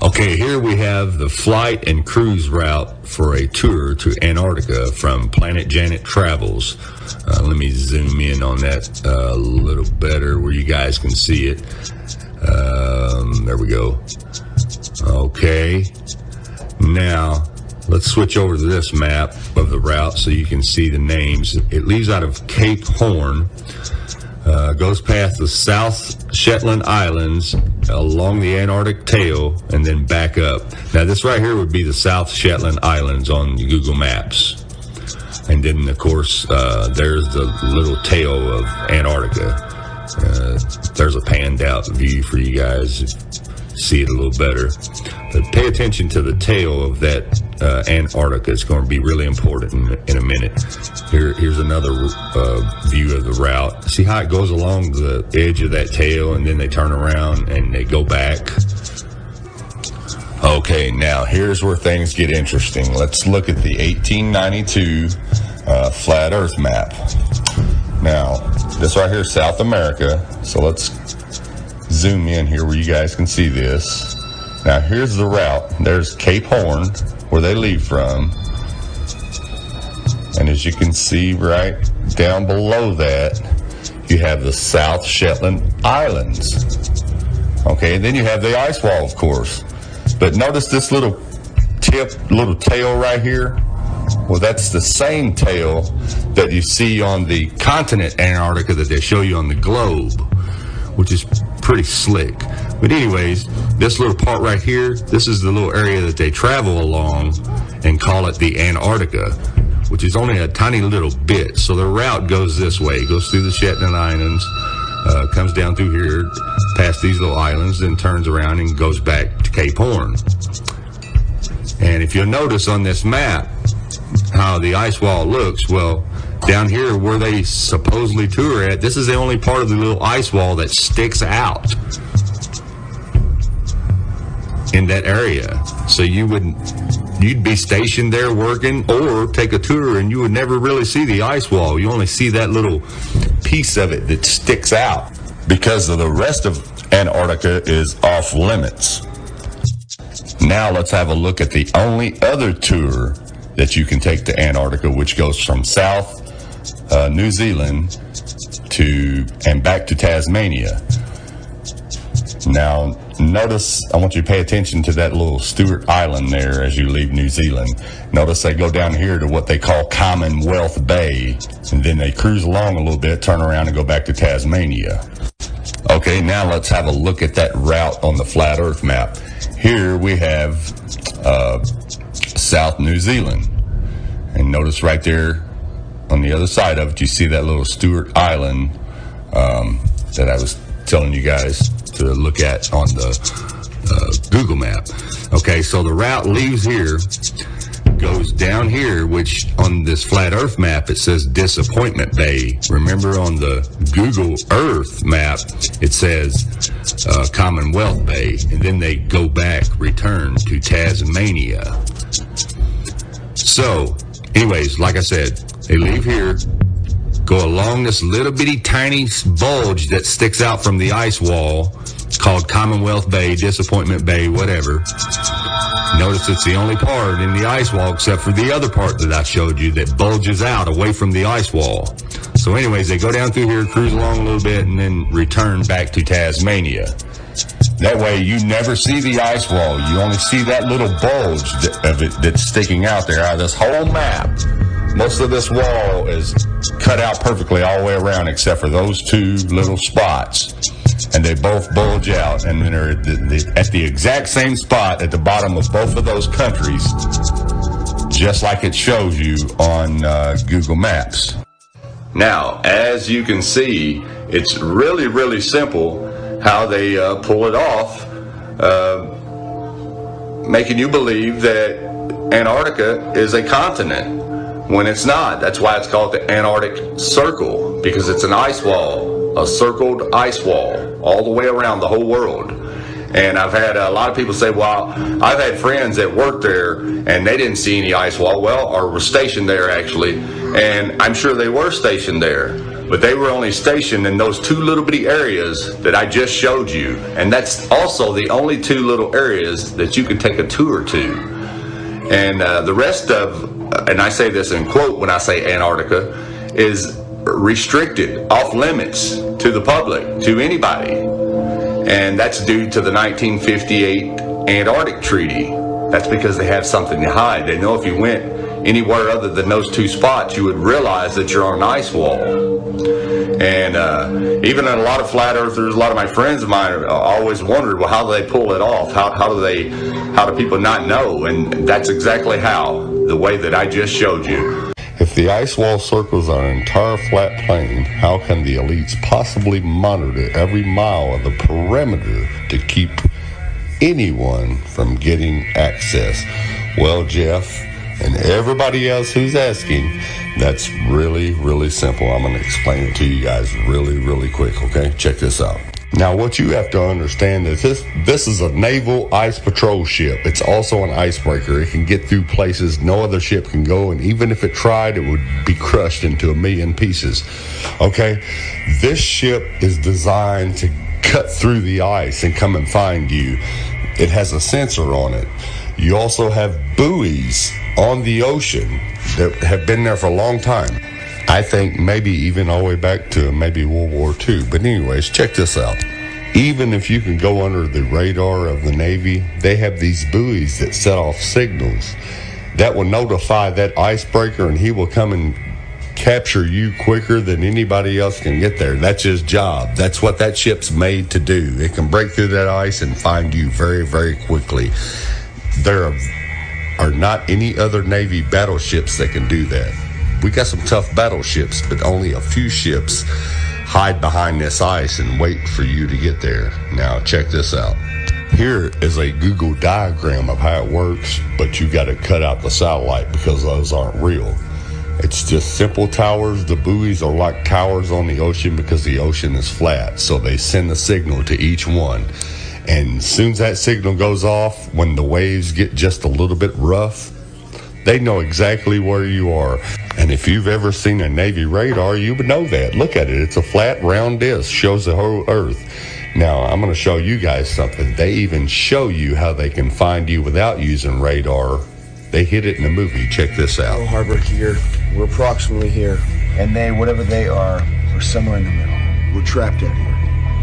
Okay, here we have the flight and cruise route for a tour to Antarctica from Planet Janet Travels. Let me zoom in on that a little better where you guys can see it. There we go. Okay, now let's switch over to this map of the route so you can see the names. It leaves out of Cape Horn, goes past the South Shetland Islands, along the Antarctic tail, and then back up. Now this right here would be the South Shetland Islands on Google Maps. And then of course there's the little tail of Antarctica. There's a panned out view for you guys to see it a little better. But pay attention to the tail of that Antarctica. It's going to be really important in a minute. Here's another view of the route. See how it goes along the edge of that tail, and then they turn around and they go back. Okay, now here's where things get interesting. Let's look at the 1892 flat Earth map. Now, this right here is South America, so let's zoom in here where you guys can see this. Now, here's the route. There's Cape Horn, where they leave from. And as you can see right down below that, you have the South Shetland Islands. Okay, and then you have the ice wall, of course. But notice this little tail right here. Well, that's the same tail that you see on the continent Antarctica that they show you on the globe, which is pretty slick. But anyways, this little part right here, this is the little area that they travel along and call it the Antarctica, which is only a tiny little bit. So the route goes this way. It goes through the Shetland Islands, comes down through here, past these little islands, then turns around and goes back to Cape Horn. And if you'll notice on this map how the ice wall looks, well, down here where they supposedly tour at, this is the only part of the little ice wall that sticks out in that area. So you'd be stationed there working, or take a tour and you would never really see the ice wall. You only see that little piece of it that sticks out, because of the rest of Antarctica is off limits. Now let's have a look at the only other tour that you can take to Antarctica, which goes from South New Zealand and back to Tasmania. Now notice, I want you to pay attention to that little Stewart Island there as you leave New Zealand. Notice they go down here to what they call Commonwealth Bay, and then they cruise along a little bit, turn around and go back to Tasmania. Okay, now let's have a look at that route on the flat Earth map. Here we have South New Zealand, and notice right there on the other side of it, you see that little Stewart Island that I was telling you guys to look at on the Google map. Okay, so the route leaves here, goes down here, which on this flat Earth map it says Disappointment Bay. Remember on the Google Earth map it says Commonwealth Bay, and then they go back, return to Tasmania. So anyways, like I said, they leave here, go along this little bitty tiny bulge that sticks out from the ice wall called Commonwealth Bay, Disappointment Bay, whatever. Notice it's the only part in the ice wall except for the other part that I showed you that bulges out away from the ice wall. So anyways, they go down through here, cruise along a little bit, and then return back to Tasmania. That way you never see the ice wall. You only see that little bulge of it that's sticking out there out of this whole map. Most of this wall is cut out perfectly all the way around except for those two little spots. And they both bulge out, and they're at the exact same spot at the bottom of both of those countries, just like it shows you on Google Maps. Now, as you can see, it's really, really simple how they pull it off, making you believe that Antarctica is a continent when it's not. That's why it's called the Antarctic Circle, because it's an ice wall, a circled ice wall all the way around the whole world. And I've had a lot of people say, well, I've had friends that worked there and they didn't see any ice wall, or were stationed there actually, and I'm sure they were stationed there, but they were only stationed in those two little bitty areas that I just showed you, and that's also the only two little areas that you can take a tour to. And the rest of, and I say this in quote when I say Antarctica, is restricted, off limits to the public, to anybody. And that's due to the 1958 Antarctic Treaty. That's because they have something to hide. They know if you went anywhere other than those two spots, you would realize that you're on an ice wall. And even a lot of flat earthers, a lot of my friends of mine always wondered, well, how do they pull it off? How do people not know? And that's exactly how, the way that I just showed you. If the ice wall circles an entire flat plain, how can the elites possibly monitor every mile of the perimeter to keep anyone from getting access? Well, Jeff, and everybody else who's asking, that's really, really simple. I'm going to explain it to you guys really, really quick, okay? Check this out. Now, what you have to understand is this is a naval ice patrol ship. It's also an icebreaker. It can get through places no other ship can go, and even if it tried, it would be crushed into a million pieces. Okay? This ship is designed to cut through the ice and come and find you. It has a sensor on it. You also have buoys on the ocean that have been there for a long time. I think maybe even all the way back to maybe World War II. But anyways, check this out. Even if you can go under the radar of the Navy, they have these buoys that set off signals that will notify that icebreaker, and he will come and capture you quicker than anybody else can get there. That's his job. That's what that ship's made to do. It can break through that ice and find you very, very quickly. There are not any other Navy battleships that can do that. We got some tough battleships, but only a few ships hide behind this ice and wait for you to get there. Now, check this out. Here is a Google diagram of how it works, but you got to cut out the satellite because those aren't real. It's just simple towers. The buoys are like towers on the ocean because the ocean is flat, so they send a signal to each one. And as soon as that signal goes off, when the waves get just a little bit rough, they know exactly where you are. And if you've ever seen a Navy radar, you would know that. Look at it. It's a flat, round disc. Shows the whole Earth. Now, I'm going to show you guys something. They even show you how they can find you without using radar. They hit it in the movie. Check this out. Pearl Harbor here. We're approximately here. And they, whatever they are somewhere in the middle. We're trapped out here.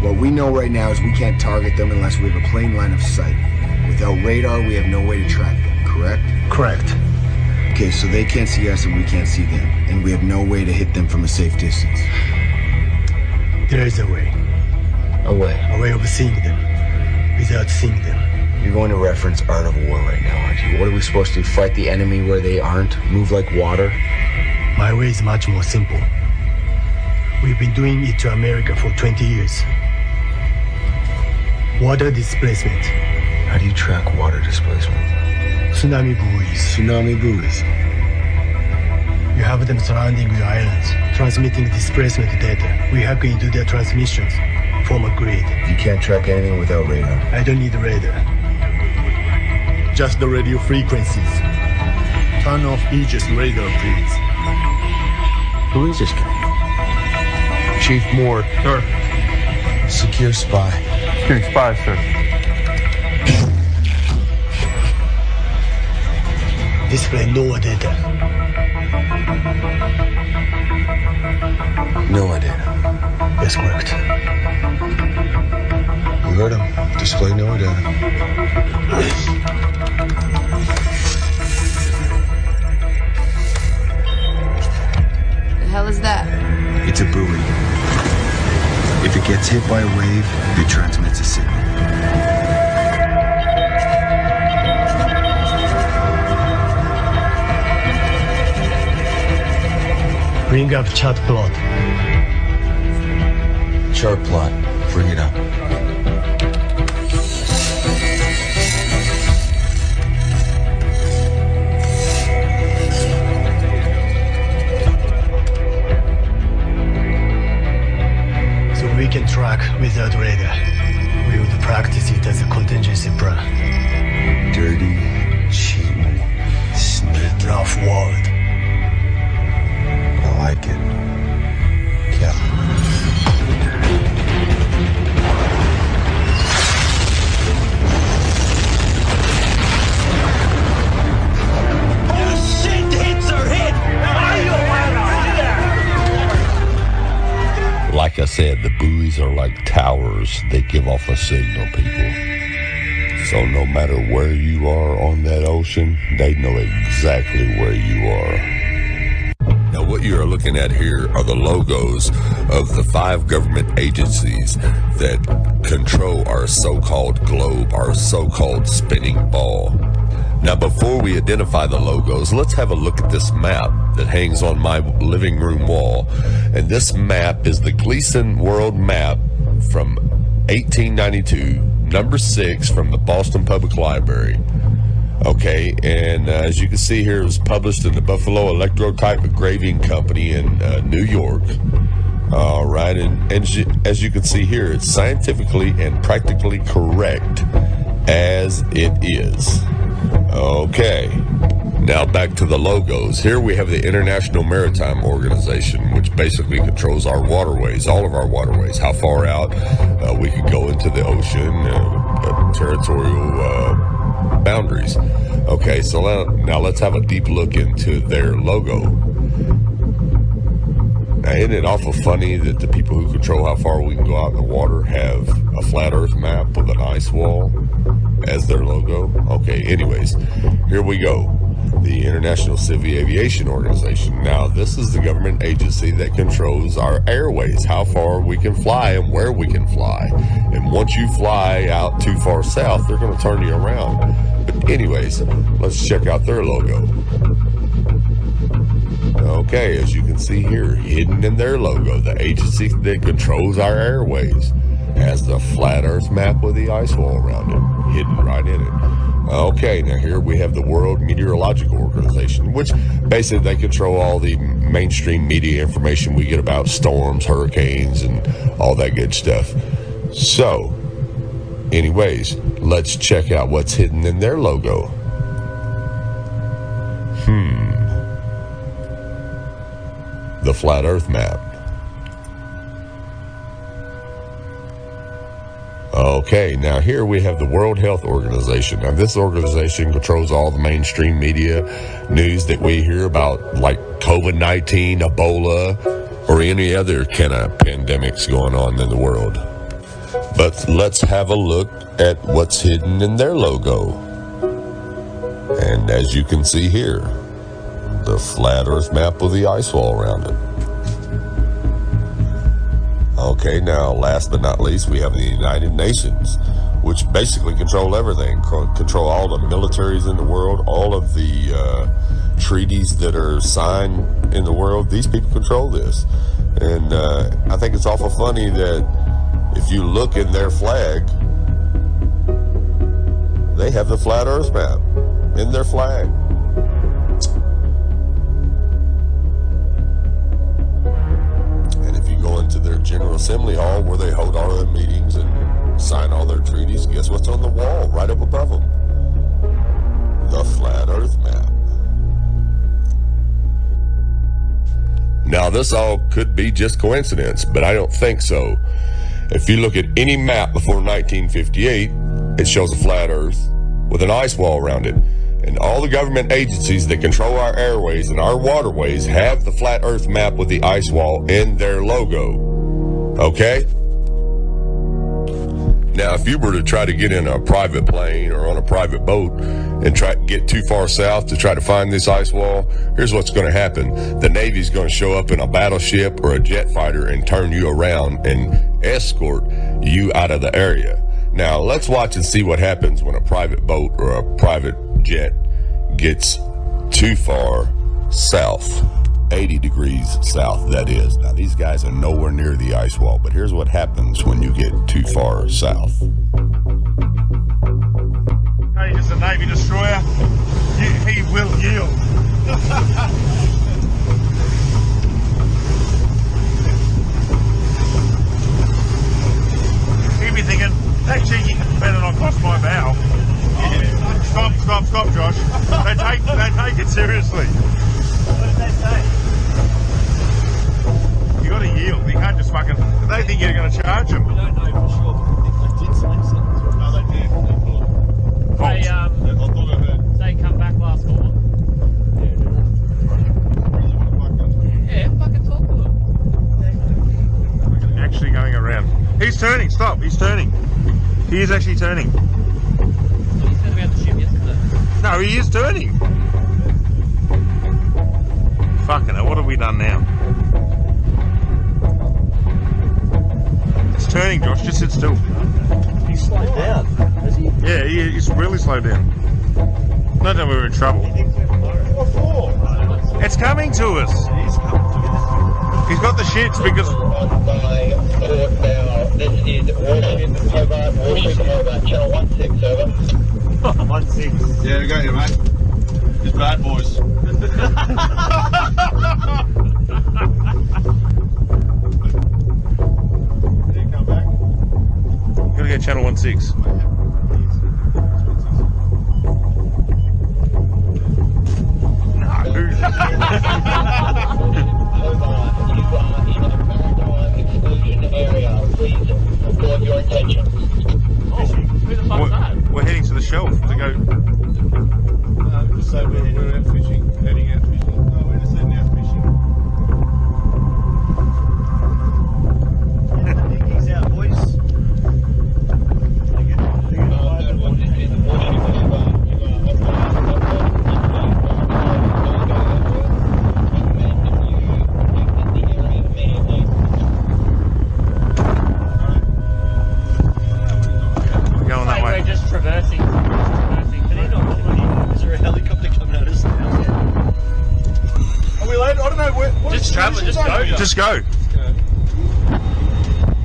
What we know right now is we can't target them unless we have a plain line of sight. Without radar, we have no way to track them, correct? Correct. Okay, so they can't see us and we can't see them. And we have no way to hit them from a safe distance. There is a way. A way? A way of seeing them without seeing them. You're going to reference Art of War right now, aren't you? What are we supposed to do? Fight the enemy where they aren't? Move like water? My way is much more simple. We've been doing it to America for 20 years. Water displacement. How do you track water displacement? Tsunami buoys. Tsunami buoys. You have them surrounding your islands, transmitting displacement data. We hack into their transmissions, form a grid. You can't track anything without radar. I don't need radar. Just the radio frequencies. Turn off Aegis radar, please. Who is this guy? Chief Moore. Sir. Secure spy. Secure spy, sir. Display NOAA data. NOAA data. Yes, correct. You heard him. Display NOAA data. The hell is that? It's a buoy. If it gets hit by a wave, it transmits a signal. Bring up chart plot. Chart plot. Bring it up. So we can track without radar. We would practice it as a contingency plan. Dirty, cheating, sneaky. Rough world. I like it. Yeah. Like I said, the buoys are like towers. They give off a signal, people. So no matter where you are on that ocean, they know exactly where you are. Now, what you are looking at here are the logos of the 5 government agencies that control our so-called globe, our so-called spinning ball. Now, before we identify the logos, let's have a look at this map that hangs on my living room wall. And this map is the Gleason World Map from 1892, number 6 from the Boston Public Library. Okay, and as you can see here, it was published in the Buffalo Electrotype Engraving Company in New York. All right, and as you can see here, it's scientifically and practically correct as it is. Okay, now back to the logos. Here we have the International Maritime Organization, which basically controls our waterways, all of our waterways, how far out we can go into the ocean, territorial boundaries. Okay, so now let's have a deep look into their logo. Now, isn't it awful funny that the people who control how far we can go out in the water have a flat earth map with an ice wall as their logo? Okay, anyways, here we go. The International Civil Aviation Organization. Now, this is the government agency that controls our airways, how far we can fly and where we can fly. And once you fly out too far south, they're going to turn you around. But anyways, let's check out their logo. Okay, as you can see here, hidden in their logo, the agency that controls our airways has the flat earth map with the ice wall around it, hidden right in it. Okay, now here we have the World Meteorological Organization, which basically they control all the mainstream media information we get about storms, hurricanes, and all that good stuff. So, anyways, let's check out what's hidden in their logo. The flat earth map. Okay, now here we have the World Health Organization. Now this organization controls all the mainstream media news that we hear about, like COVID-19, Ebola, or any other kind of pandemics going on in the world. But let's have a look at what's hidden in their logo. And as you can see here, the flat earth map with the ice wall around it. Okay, now last but not least, we have the United Nations, which basically control everything, control all the militaries in the world, all of the treaties that are signed in the world. These people control this. And I think it's awful funny that if you look in their flag, they have the flat earth map in their flag. To their General Assembly Hall where they hold all their meetings and sign all their treaties, guess what's on the wall right up above them? The flat earth map. Now this all could be just coincidence, but I don't think so. If you look at any map before 1958, it shows a flat earth with an ice wall around it. And all the government agencies that control our airways and our waterways have the flat earth map with the ice wall in their logo. Okay? Now, if you were to try to get in a private plane or on a private boat and try to get too far south to try to find this ice wall, here's what's going to happen. The Navy's going to show up in a battleship or a jet fighter and turn you around and escort you out of the area. Now, let's watch and see what happens when a private boat or a private jet gets too far south, 80 degrees south, that is. Now, these guys are nowhere near the ice wall, but here's what happens when you get too far south. Hey, it's a Navy destroyer. He will yield. He'll be thinking, that cheeky better not cross my bow. Stop, Josh. They take it seriously. What did they say? You got to yield. You can't just fucking. They think you're going to charge them. We don't know for sure. They did say something. No, they did. They come back last call. Yeah, fucking talk to them. Actually going around. He's turning. Stop. He's turning. He is actually turning. He said about the ship yesterday. No, he is turning. Fucking hell, what have we done now? It's turning, Josh, just sit still. He's slowed down, has he? Yeah, he's really slowed down. No, we were in trouble. What for? It's coming to us. He's got the shits because... This is Washington, Hobart, Channel 16, over. 16. Yeah, we got you, mate. It's bad boys. Okay, channel 16. We're heading to the shelf to go. So we're out fishing, heading out fishing. No, we're just heading out fishing. He's out, boys. Going that way. We're just traversing. Is there a helicopter coming at us now? Are we late? I don't know. What Just travel, just go. Just go. You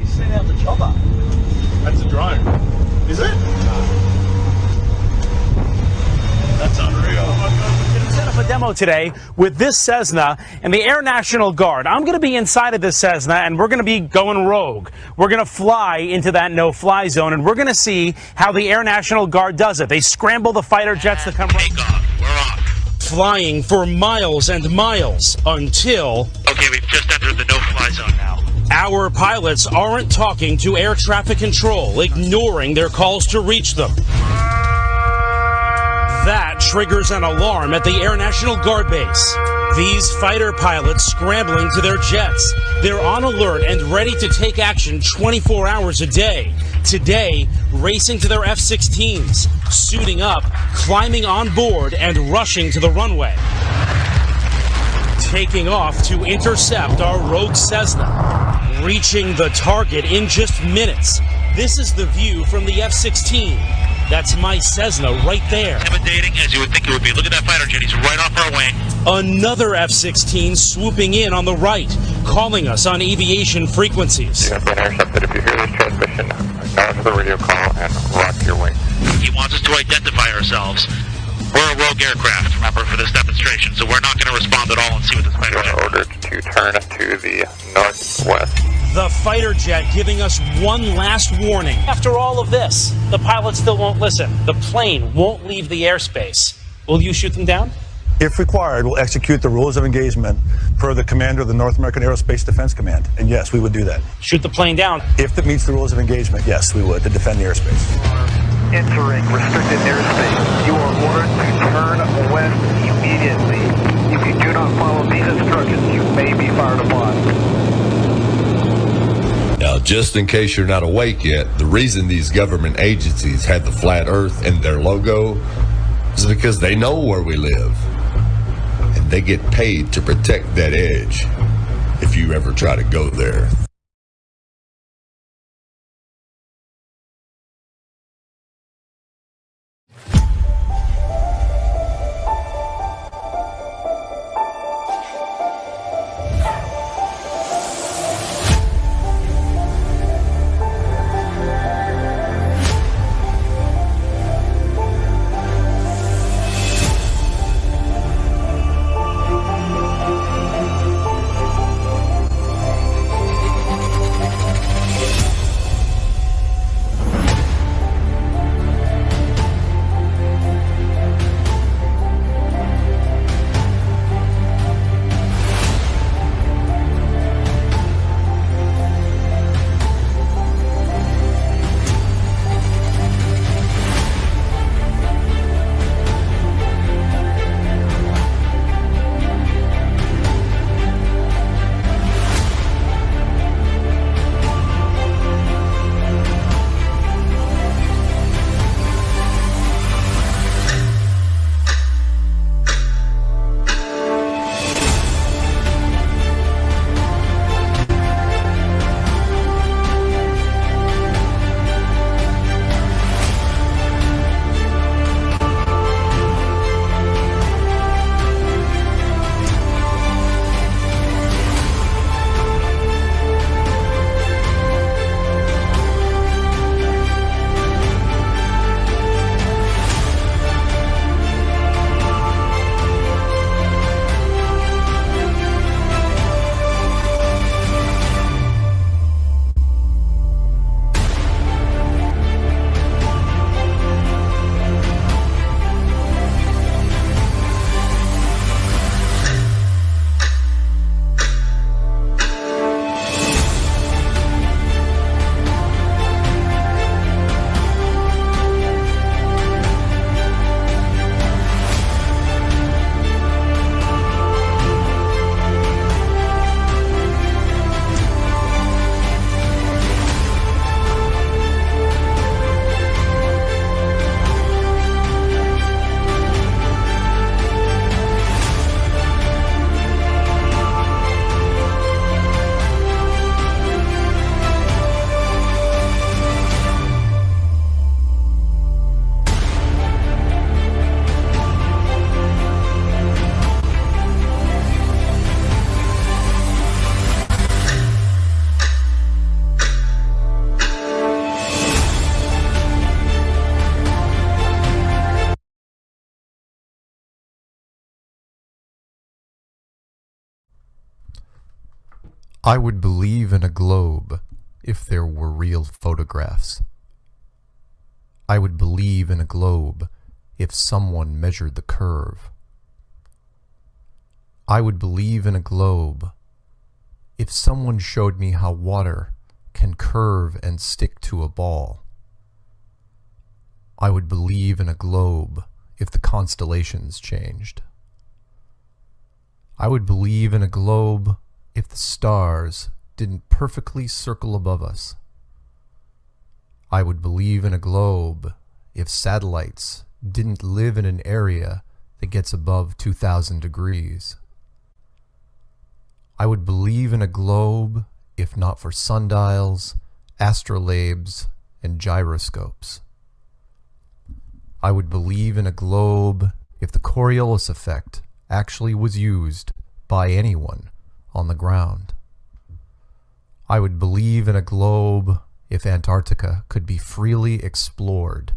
sent out the chopper. That's a drone. Is it? That's unreal. Set up a demo today with this Cessna and the Air National Guard. I'm going to be inside of this Cessna and we're going to be going rogue. We're going to fly into that no-fly zone and we're going to see how the Air National Guard does it. They scramble the fighter jets to come right. We're off. Flying for miles and miles until... Okay, we've just entered the no-fly zone now. Our pilots aren't talking to air traffic control, ignoring their calls to reach them. That triggers an alarm at the Air National Guard base. These fighter pilots scrambling to their jets. They're on alert and ready to take action 24 hours a day. Today, racing to their F-16s, suiting up, climbing on board, and rushing to the runway. Taking off to intercept our rogue Cessna, reaching the target in just minutes. This is the view from the F-16. That's my Cessna right there. Intimidating as you would think it would be. Look at that fighter jet. He's right off our wing. Another F-16 swooping in on the right, calling us on aviation frequencies. You have been intercepted. If you hear this transmission, acknowledge the radio call and rock your wing. He wants us to identify ourselves. We're a rogue aircraft, remember, for this demonstration, so we're not going to respond at all and see what this fighter jet is. Ordered to turn to the northwest. The fighter jet giving us one last warning. After all of this, the pilots still won't listen. The plane won't leave the airspace. Will you shoot them down? If required, we'll execute the rules of engagement per the commander of the North American Aerospace Defense Command. And yes, we would do that. Shoot the plane down? If it meets the rules of engagement, yes, we would, to defend the airspace. Entering restricted airspace. You are ordered to turn west immediately. If you do not follow these instructions, you may be fired upon. Now, just in case you're not awake yet, the reason these government agencies have the flat earth in their logo is because they know where we live. And they get paid to protect that edge if you ever try to go there. I would believe in a globe if there were real photographs. I would believe in a globe if someone measured the curve. I would believe in a globe if someone showed me how water can curve and stick to a ball. I would believe in a globe if the constellations changed. I would believe in a globe if the stars didn't perfectly circle above us. I would believe in a globe if satellites didn't live in an area that gets above 2,000 degrees. I would believe in a globe if not for sundials, astrolabes, and gyroscopes. I would believe in a globe if the Coriolis effect actually was used by anyone on the ground. I would believe in a globe if Antarctica could be freely explored.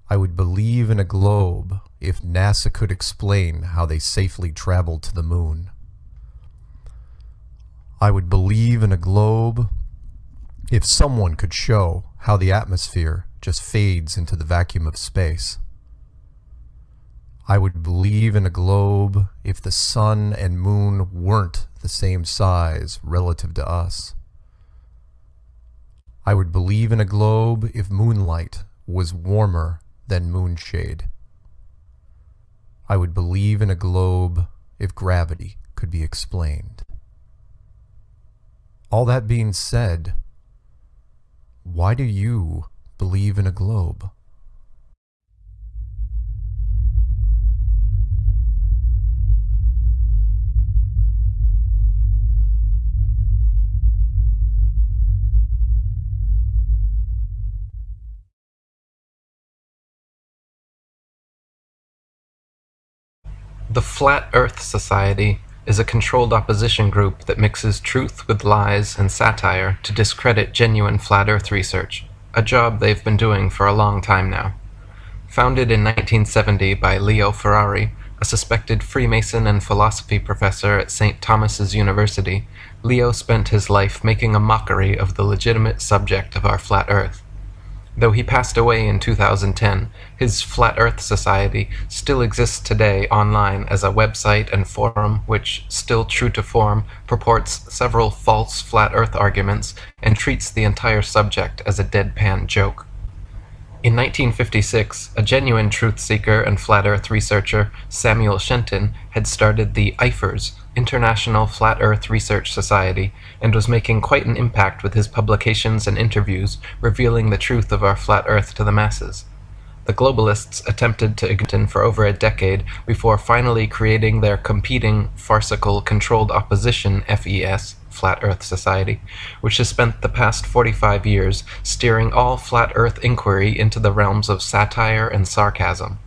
I would believe in a globe if NASA could explain how they safely traveled to the moon. I would believe in a globe if someone could show how the atmosphere just fades into the vacuum of space. I would believe in a globe if the sun and moon weren't the same size relative to us. I would believe in a globe if moonlight was warmer than moonshade. I would believe in a globe if gravity could be explained. All that being said, why do you believe in a globe? The Flat Earth Society is a controlled opposition group that mixes truth with lies and satire to discredit genuine flat Earth research, a job they've been doing for a long time now. Founded in 1970 by Leo Ferrari, a suspected Freemason and philosophy professor at St. Thomas's University, Leo spent his life making a mockery of the legitimate subject of our flat Earth. Though he passed away in 2010, his Flat Earth Society still exists today online as a website and forum which, still true to form, purports several false flat Earth arguments and treats the entire subject as a deadpan joke. In 1956, a genuine truth-seeker and flat Earth researcher, Samuel Shenton, had started the IFERS, International Flat Earth Research Society, and was making quite an impact with his publications and interviews revealing the truth of our flat Earth to the masses. The globalists attempted to ignore for over a decade before finally creating their competing, farcical, controlled opposition FES, Flat Earth Society, which has spent the past 45 years steering all flat Earth inquiry into the realms of satire and sarcasm.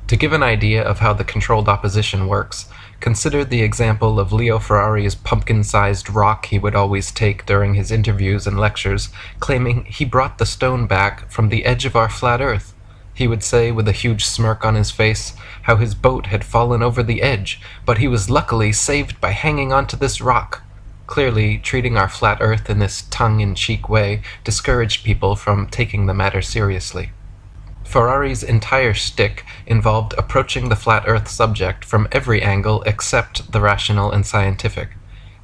To give an idea of how the controlled opposition works, consider the example of Leo Ferrari's pumpkin-sized rock he would always take during his interviews and lectures, claiming he brought the stone back from the edge of our flat Earth. He would say with a huge smirk on his face how his boat had fallen over the edge, but he was luckily saved by hanging onto this rock. Clearly, treating our flat Earth in this tongue-in-cheek way discouraged people from taking the matter seriously. Ferrari's entire shtick involved approaching the flat Earth subject from every angle except the rational and scientific.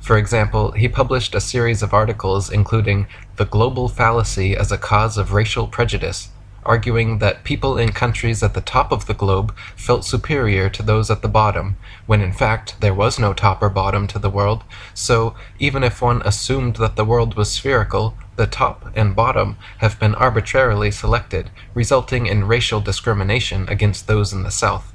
For example, he published a series of articles including "The Global Fallacy as a Cause of Racial Prejudice," arguing that people in countries at the top of the globe felt superior to those at the bottom, when in fact there was no top or bottom to the world, so even if one assumed that the world was spherical, the top and bottom have been arbitrarily selected, resulting in racial discrimination against those in the south.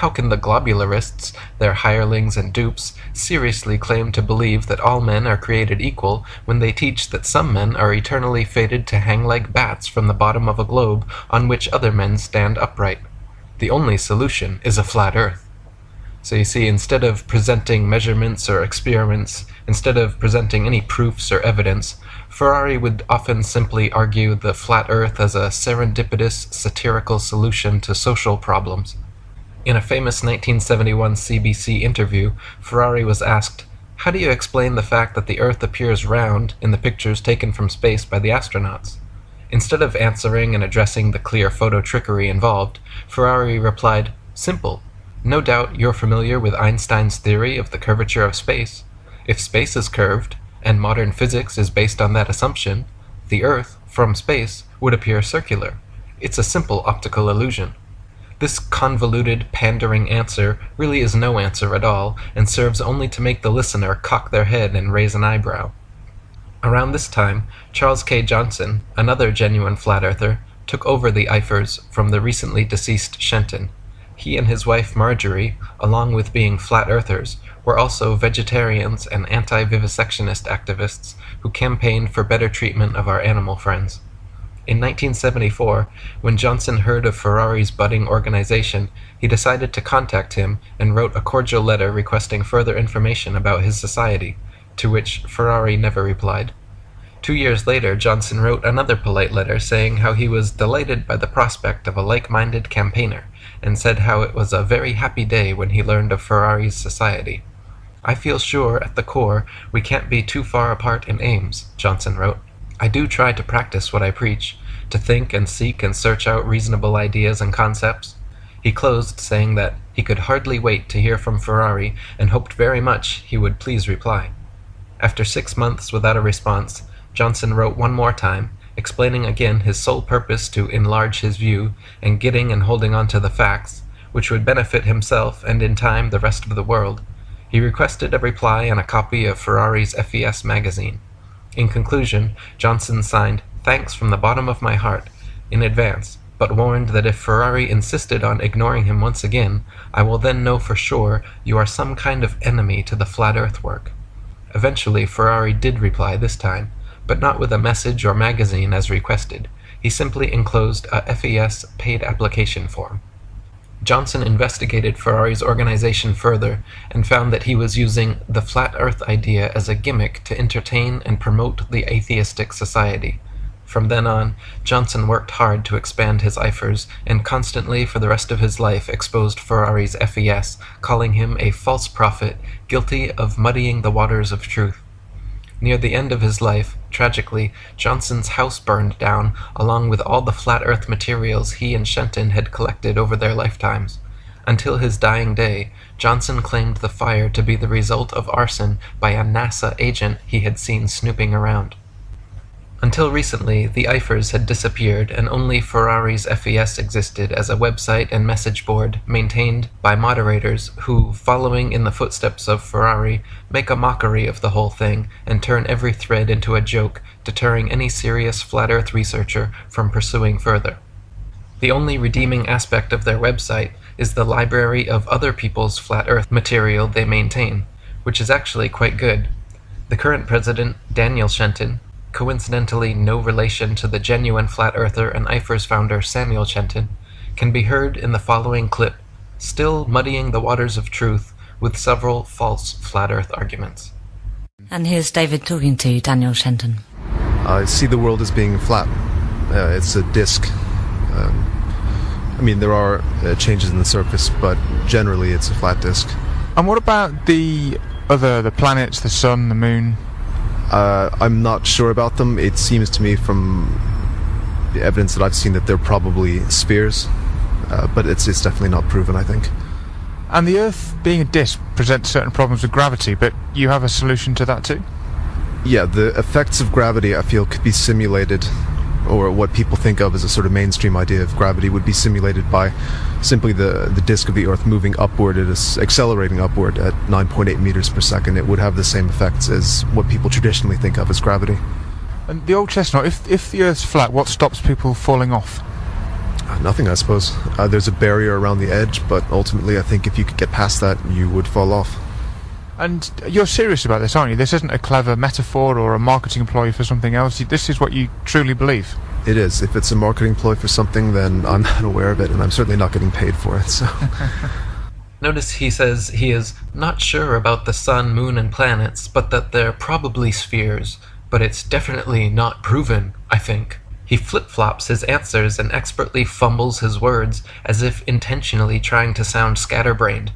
How can the globularists, their hirelings and dupes, seriously claim to believe that all men are created equal when they teach that some men are eternally fated to hang like bats from the bottom of a globe on which other men stand upright? The only solution is a flat Earth. So you see, instead of presenting measurements or experiments, instead of presenting any proofs or evidence, Ferrari would often simply argue the flat Earth as a serendipitous, satirical solution to social problems. In a famous 1971 CBC interview, Ferrari was asked, How do you explain the fact that the Earth appears round in the pictures taken from space by the astronauts? Instead of answering and addressing the clear photo trickery involved, Ferrari replied, "Simple. No doubt you're familiar with Einstein's theory of the curvature of space. If space is curved, and modern physics is based on that assumption, the Earth, from space, would appear circular. It's a simple optical illusion." This convoluted, pandering answer really is no answer at all, and serves only to make the listener cock their head and raise an eyebrow. Around this time, Charles K. Johnson, another genuine flat earther, took over the IFERS from the recently deceased Shenton. He and his wife Marjorie, along with being flat earthers, were also vegetarians and anti-vivisectionist activists who campaigned for better treatment of our animal friends. In 1974, when Johnson heard of Ferrari's budding organization, he decided to contact him and wrote a cordial letter requesting further information about his society, to which Ferrari never replied. 2 years later, Johnson wrote another polite letter saying how he was delighted by the prospect of a like-minded campaigner, and said how it was a very happy day when he learned of Ferrari's society. "I feel sure, at the core, we can't be too far apart in aims," Johnson wrote. "I do try to practice what I preach, to think and seek and search out reasonable ideas and concepts." He closed saying that he could hardly wait to hear from Ferrari and hoped very much he would please reply. After 6 months without a response, Johnson wrote one more time, explaining again his sole purpose to enlarge his view and getting and holding on to the facts, which would benefit himself and in time the rest of the world. He requested a reply and a copy of Ferrari's FES magazine. In conclusion, Johnson signed, "Thanks from the bottom of my heart," in advance, but warned that if Ferrari insisted on ignoring him once again, I will then know for sure you are some kind of enemy to the flat earth work. Eventually, Ferrari did reply this time, but not with a message or magazine as requested. He simply enclosed a FES paid application form. Johnson investigated Ferrari's organization further and found that he was using the flat earth idea as a gimmick to entertain and promote the atheistic society. From then on, Johnson worked hard to expand his IFERS and constantly for the rest of his life exposed Ferrari's FES, calling him a false prophet guilty of muddying the waters of truth. Near the end of his life, tragically, Johnson's house burned down, along with all the flat earth materials he and Shenton had collected over their lifetimes. Until his dying day, Johnson claimed the fire to be the result of arson by a NASA agent he had seen snooping around. Until recently, the IFERS had disappeared and only Ferrari's FES existed as a website and message board maintained by moderators who, following in the footsteps of Ferrari, make a mockery of the whole thing and turn every thread into a joke, deterring any serious flat earth researcher from pursuing further. The only redeeming aspect of their website is the library of other people's flat earth material they maintain, which is actually quite good. The current president, Daniel Shenton, coincidentally no relation to the genuine flat earther and IFERS founder Samuel Shenton, can be heard in the following clip, still muddying the waters of truth with several false flat earth arguments. And here's David talking to Daniel Shenton. I see the world as being flat. It's a disk. I mean, there are changes in the surface, but generally it's a flat disk. And what about the planets, the sun, the moon? I'm not sure about them. It seems to me from the evidence that I've seen that they're probably spheres, but it's definitely not proven, I think. And the Earth, being a disk, presents certain problems with gravity, but you have a solution to that too? Yeah, the effects of gravity, I feel, could be simulated, or what people think of as a sort of mainstream idea of gravity would be simulated by simply the disk of the Earth moving upward. It is accelerating upward at 9.8 meters per second. It would have the same effects as what people traditionally think of as gravity. And the old chestnut, if the Earth's flat, what stops people falling off? Nothing, I suppose. There's a barrier around the edge, but ultimately I think if you could get past that, you would fall off. And you're serious about this, aren't you? This isn't a clever metaphor or a marketing ploy for something else. This is what you truly believe. It is. If it's a marketing ploy for something, then I'm not aware of it, and I'm certainly not getting paid for it, so... Notice he says he is not sure about the sun, moon, and planets, but that they're probably spheres, but it's definitely not proven, I think. He flip-flops his answers and expertly fumbles his words, as if intentionally trying to sound scatterbrained.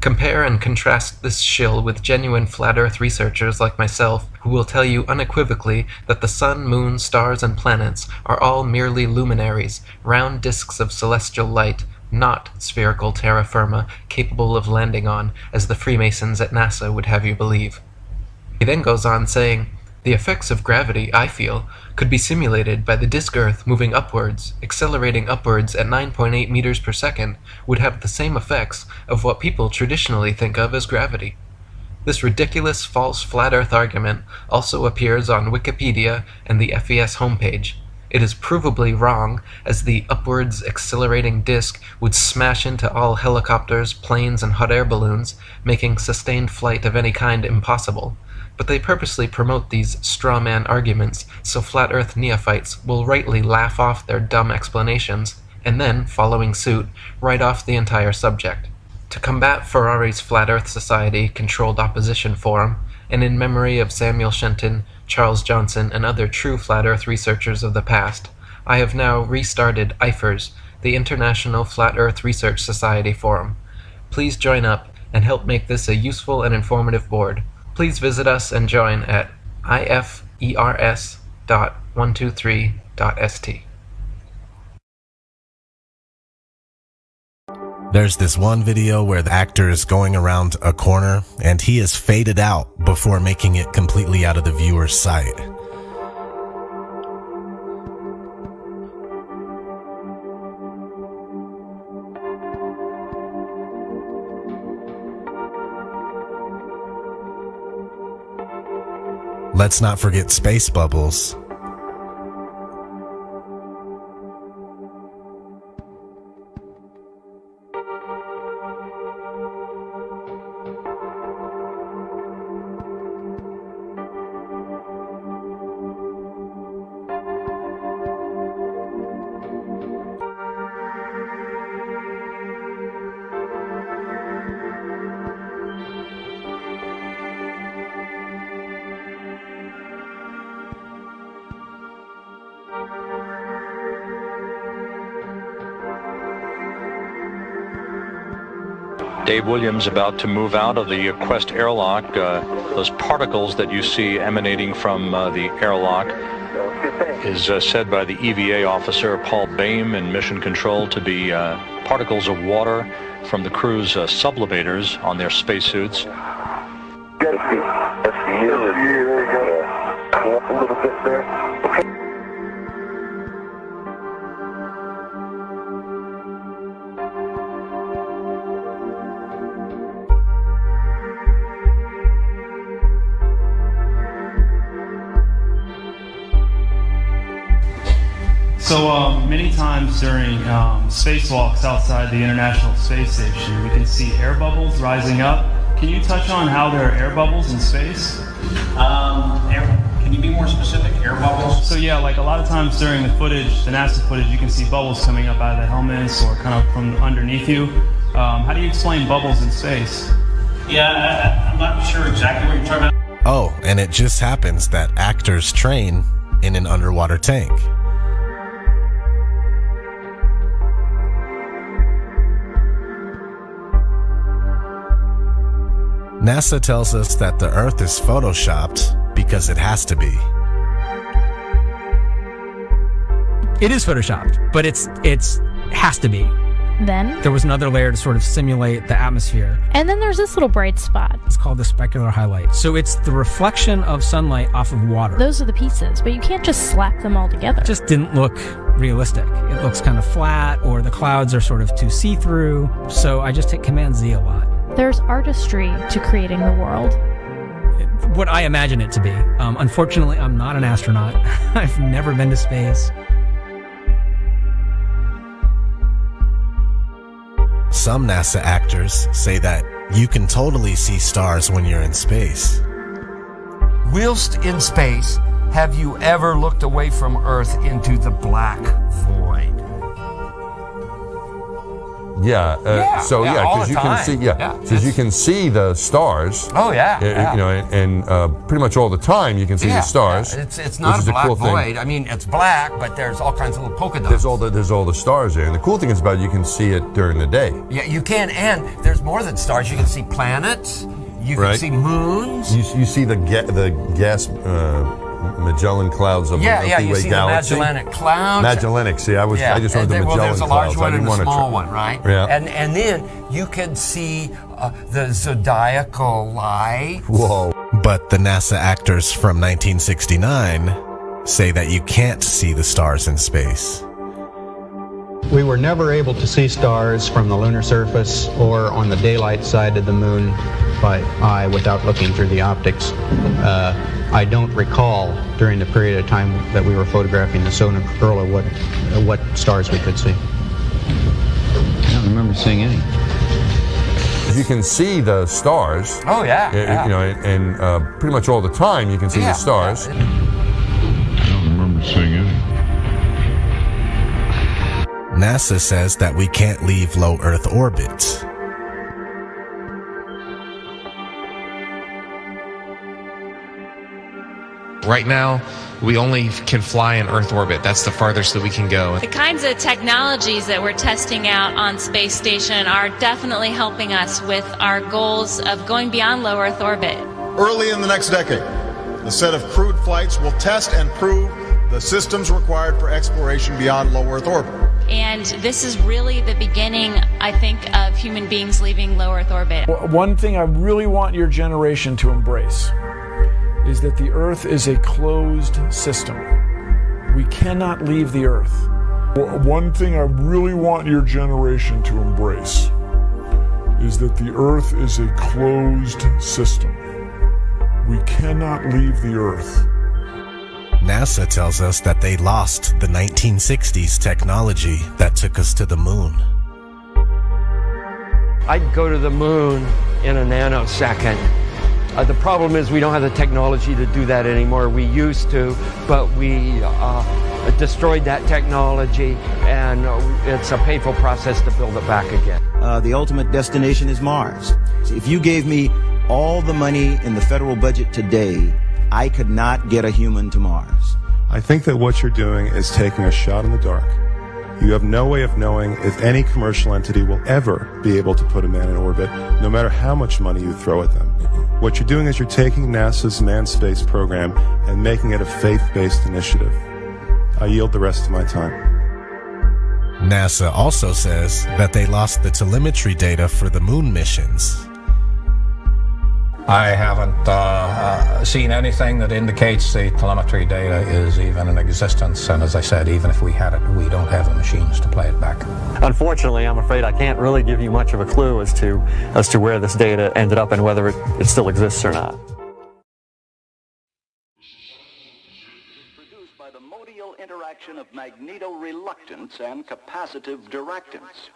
Compare and contrast this shill with genuine flat Earth researchers like myself, who will tell you unequivocally that the sun, moon, stars, and planets are all merely luminaries, round disks of celestial light, not spherical terra firma capable of landing on, as the Freemasons at NASA would have you believe. He then goes on saying, "The effects of gravity, I feel, could be simulated by the disk Earth moving upwards, accelerating upwards at 9.8 meters per second, would have the same effects of what people traditionally think of as gravity." This ridiculous false flat Earth argument also appears on Wikipedia and the FES homepage. It is provably wrong, as the upwards accelerating disk would smash into all helicopters, planes, and hot air balloons, making sustained flight of any kind impossible. But they purposely promote these straw man arguments so flat Earth neophytes will rightly laugh off their dumb explanations, and then, following suit, write off the entire subject. To combat Ferrari's Flat Earth Society controlled opposition forum, and in memory of Samuel Shenton, Charles Johnson, and other true Flat Earth researchers of the past, I have now restarted IFERS, the International Flat Earth Research Society Forum. Please join up and help make this a useful and informative board. Please visit us and join at ifers.123.st. There's this one video where the actor is going around a corner and he is faded out before making it completely out of the viewer's sight. Let's not forget space bubbles. Dave Williams about to move out of the Quest airlock. Those particles that you see emanating from the airlock is said by the EVA officer Paul Boehm in Mission Control to be particles of water from the crew's sublimators on their spacesuits. So many times during spacewalks outside the International Space Station, we can see air bubbles rising up. Can you touch on how there are air bubbles in space? Can you be more specific? Air bubbles? So yeah, like a lot of times during the footage, the NASA footage, you can see bubbles coming up out of the helmets or kind of from underneath you. How do you explain bubbles in space? Yeah, I'm not sure exactly what you're talking about. Oh, and it just happens that actors train in an underwater tank. NASA tells us that the Earth is photoshopped because it has to be. It is photoshopped, but it's has to be. Then there was another layer to sort of simulate the atmosphere. And then there's this little bright spot. It's called the specular highlight. So it's the reflection of sunlight off of water. Those are the pieces, but you can't just slap them all together. It just didn't look realistic. It looks kind of flat, or the clouds are sort of too see-through. So I just hit Command Z a lot. There's artistry to creating the world. What I imagine it to be. Unfortunately, I'm not an astronaut. I've never been to space. Some NASA actors say that you can totally see stars when you're in space. Whilst in space, have you ever looked away from Earth into the black void? Yeah. So because you can see, because you can see the stars. Oh yeah. You know, and pretty much all the time you can see the stars. It's not a black void. I mean, it's black, but there's all kinds of little polka dots. There's all the stars there, and the cool thing is about it, you can see it during the day. Yeah, you can, and there's more than stars. You can see planets. You can see moons. You see the gas. Magellan clouds of the Milky Way you see galaxy. The Magellanic clouds. Magellanic. See, I just wanted the Magellan clouds. There's a large one and a small one, right? Yeah. And then you can see the zodiacal light. Whoa! But the NASA actors from 1969 say that you can't see the stars in space. We were never able to see stars from the lunar surface or on the daylight side of the moon by eye without looking through the optics. I don't recall during the period of time that we were photographing the solar what stars we could see. I don't remember seeing any. You can see the stars. Oh yeah. You know, and pretty much all the time you can see the stars. I don't remember seeing any. NASA says that we can't leave low Earth orbit. Right now, we only can fly in Earth orbit. That's the farthest that we can go. The kinds of technologies that we're testing out on Space Station are definitely helping us with our goals of going beyond low Earth orbit. Early in the next decade, a set of crewed flights will test and prove the systems required for exploration beyond low Earth orbit. And this is really the beginning, I think, of human beings leaving low Earth orbit. One thing I really want your generation to embrace is that the Earth is a closed system. We cannot leave the Earth. One thing I really want your generation to embrace is that the Earth is a closed system. We cannot leave the Earth. NASA tells us that they lost the 1960s technology that took us to the moon. I'd go to the moon in a nanosecond. The problem is we don't have the technology to do that anymore. We used to, but we destroyed that technology, and it's a painful process to build it back again. The ultimate destination is Mars. If you gave me all the money in the federal budget today, I could not get a human to Mars. I think that what you're doing is taking a shot in the dark. You have no way of knowing if any commercial entity will ever be able to put a man in orbit, no matter how much money you throw at them. What you're doing is you're taking NASA's manned space program and making it a faith-based initiative. I yield the rest of my time. NASA also says that they lost the telemetry data for the moon missions. I haven't seen anything that indicates the telemetry data is even in existence, and as I said, even if we had it, we don't have the machines to play it back. Unfortunately, I'm afraid I can't really give you much of a clue as to where this data ended up and whether it still exists or not. Produced by the modial interaction of magneto-reluctance and capacitive directance.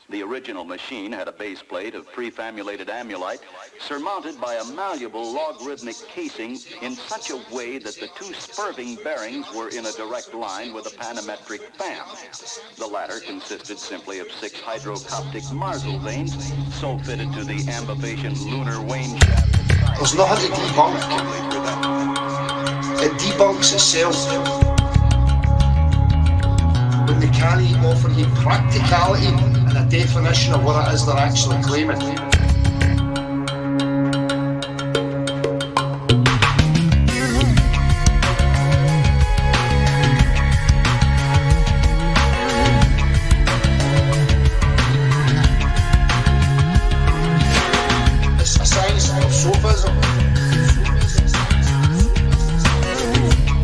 The original machine had a base plate of prefamulated amulite surmounted by a malleable logarithmic casing in such a way that the two spurving bearings were in a direct line with a panometric fan. The latter consisted simply of 6 hydrocoptic Marsal vanes, so fitted to the ambivation lunar wane shaft. There's nothing to debunk. It debunks itself. When they can't offer you practicality and a definition of what it is they're actually claiming. It's a science of sophism.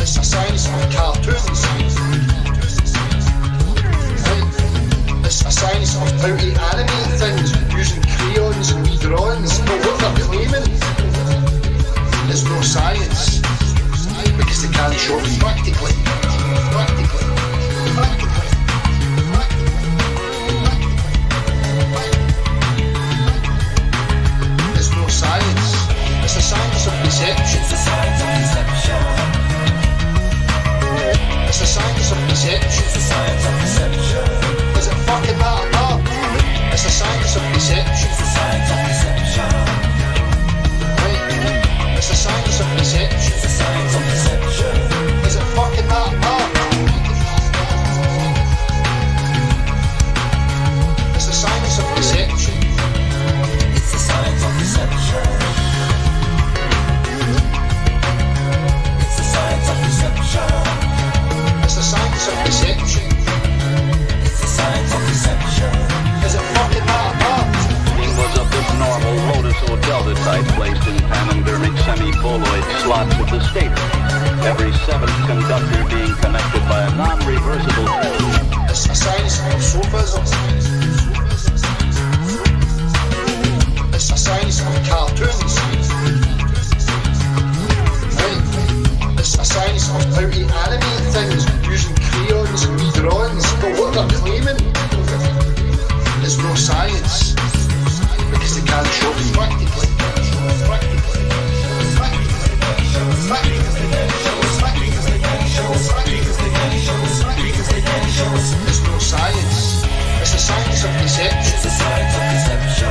It's a science of cartoons. It's a science of how to animate things using crayons and wee drawings, but what they're claiming is no science, because they can't show it practically. It's no science. It's a science of deception. It's a science of deception. It's a science of deception. It's a science of deception. Is it fucking that apart? drawings and redrawings, but what they're claiming is no science, because they can't show it practically. There's no science. It's the science of deception. It's the science of deception.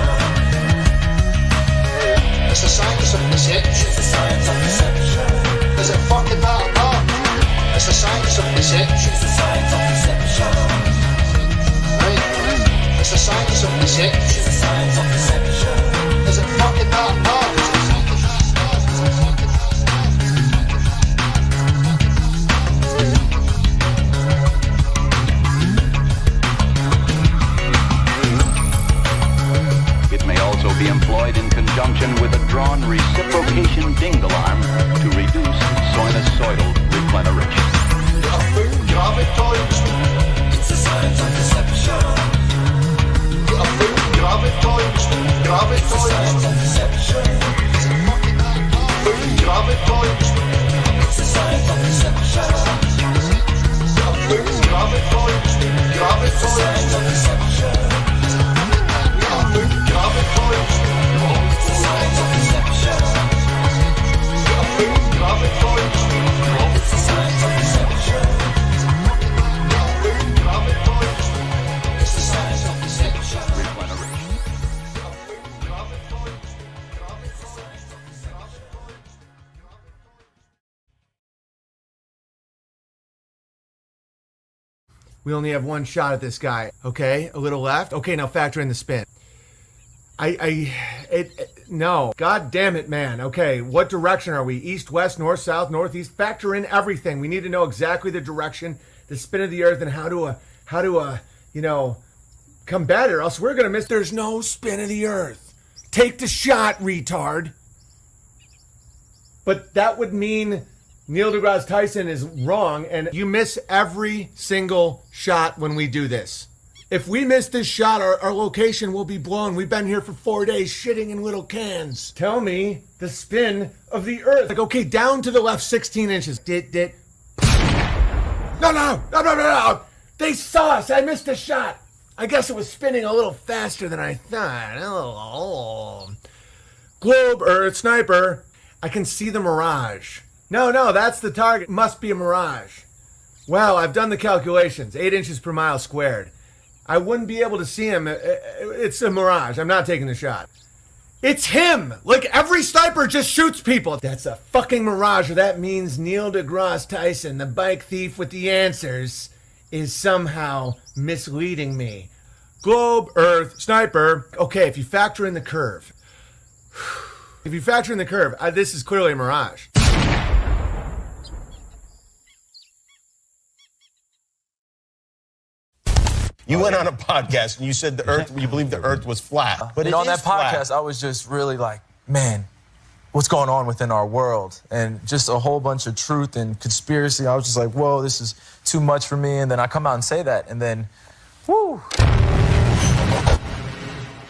It's the science of deception. It's the science of deception. Is it fucking that or not? It's the science of deception. It's the science of deception. Right? It's the science of deception. It's the science of deception. Is it fucking that or not? Be employed in conjunction with a drawn reciprocation ding alarm to reduce sinusoidal repleneration. It's the science of deception. Gravitoids. Science of deception. It's the science of deception. It's the science of deception. We only have one shot at this guy. Okay, a little left. Okay, now factor in the spin. No. God damn it, man. Okay, what direction are we? East, west, north, south, northeast? Factor in everything. We need to know exactly the direction, the spin of the earth, and how to combat it, or else we're gonna miss. There's no spin of the earth. Take the shot, retard. But that would mean Neil deGrasse Tyson is wrong, and you miss every single shot when we do this. If we miss this shot, our location will be blown. We've been here for 4 days shitting in little cans. Tell me the spin of the earth. Like, okay, down to the left 16 inches. No. They saw us. I missed a shot. I guess it was spinning a little faster than I thought. Oh. Globe, Earth, sniper. I can see the mirage. No, that's the target. Must be a mirage. Well, I've done the calculations. 8 inches per mile squared. I wouldn't be able to see him. It's a mirage. I'm not taking the shot. It's him! Like, every sniper just shoots people. That's a fucking mirage, or that means Neil deGrasse Tyson, the bike thief with the answers, is somehow misleading me. Globe, Earth, sniper. Okay, if you factor in the curve. This is clearly a mirage. You went on a podcast and you said you believe the earth was flat. But on that podcast, I was just really like, man, what's going on within our world? And just a whole bunch of truth and conspiracy. I was just like, whoa, this is too much for me. And then I come out and say that, and then, whoo.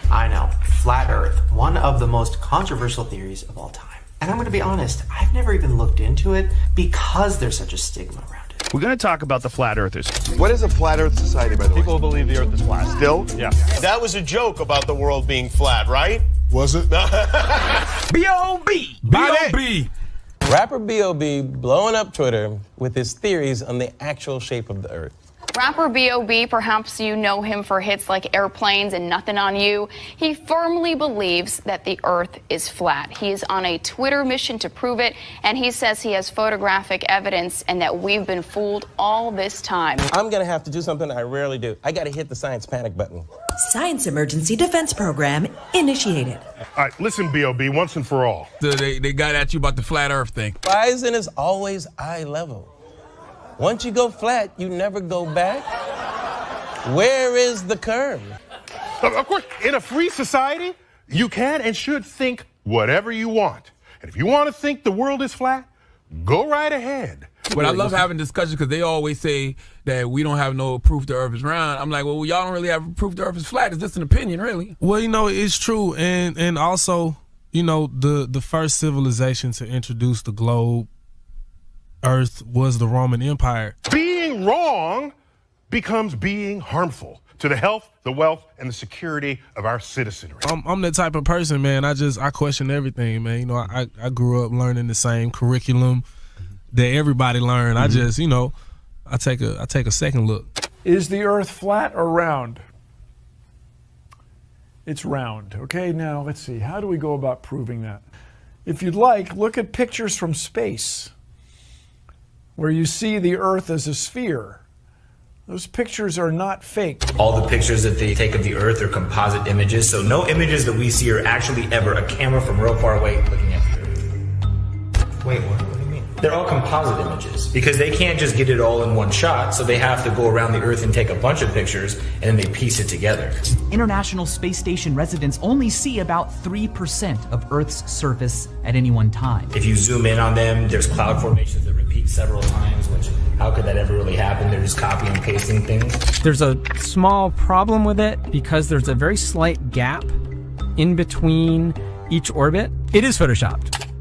I know, flat earth, one of the most controversial theories of all time. And I'm going to be honest, I've never even looked into it because there's such a stigma around it. We're going to talk about the flat earthers. What is a flat earth society, by the way? People believe the earth is flat. Still? Yeah. That was a joke about the world being flat, right? Was it? B.O.B. B.O.B. Rapper B.O.B. blowing up Twitter with his theories on the actual shape of the earth. Rapper B.O.B., perhaps you know him for hits like Airplanes and Nothing on You. He firmly believes that the earth is flat. He is on a Twitter mission to prove it, and he says he has photographic evidence and that we've been fooled all this time. I'm going to have to do something I rarely do. I got to hit the science panic button. Science Emergency Defense Program initiated. All right, listen, B.O.B., once and for all. They got at you about the flat earth thing. Rising is always eye level. Once you go flat, you never go back. Where is the curve? Of course, in a free society, you can and should think whatever you want. And if you want to think the world is flat, go right ahead. But I love having discussions because they always say that we don't have no proof the earth is round. I'm like, well, y'all don't really have proof the earth is flat. It's just an opinion, really. Well, it's true. And also, the first civilization to introduce the globe, Earth, was the Roman Empire. Being wrong becomes being harmful to the health, the wealth, and the security of our citizenry. I'm that type of person, man. I question everything, man. You know, I grew up learning the same curriculum that everybody learned. I just, you know, I take a second look. Is the Earth flat or round? It's round. Okay, now let's see. How do we go about proving that? If you'd like, look at pictures from space where you see the Earth as a sphere. Those pictures are not fake. All the pictures that they take of the Earth are composite images, so no images that we see are actually ever a camera from real far away looking at the Earth. Wait, what do you mean? They're all composite images because they can't just get it all in one shot, so they have to go around the Earth and take a bunch of pictures and then they piece it together. International Space Station residents only see about 3% of Earth's surface at any one time. If you zoom in on them, there's cloud formations that repeat several times, which how could that ever really happen? They're just copying and pasting things. There's a small problem with it because there's a very slight gap in between each orbit. It is photoshopped,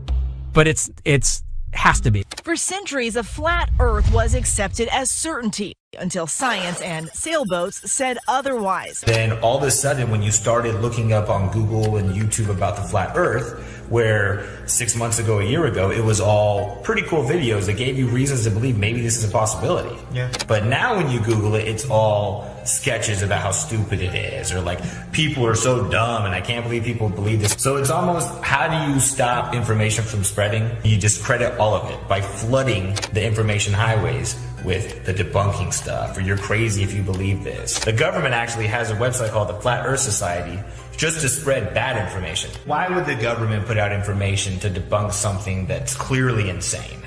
but it's has to be. For centuries, a flat Earth was accepted as certainty until science and sailboats said otherwise. Then all of a sudden, when you started looking up on Google and YouTube about the flat Earth, where 6 months ago, a year ago, it was all pretty cool videos that gave you reasons to believe maybe this is a possibility. Yeah. But now when you Google it, it's all sketches about how stupid it is, or like people are so dumb and I can't believe people believe this. So it's almost, how do you stop information from spreading? You discredit all of it by flooding the information highways with the debunking stuff, or you're crazy if you believe this. The government actually has a website called the Flat Earth Society just to spread bad information. Why would the government put out information to debunk something that's clearly insane?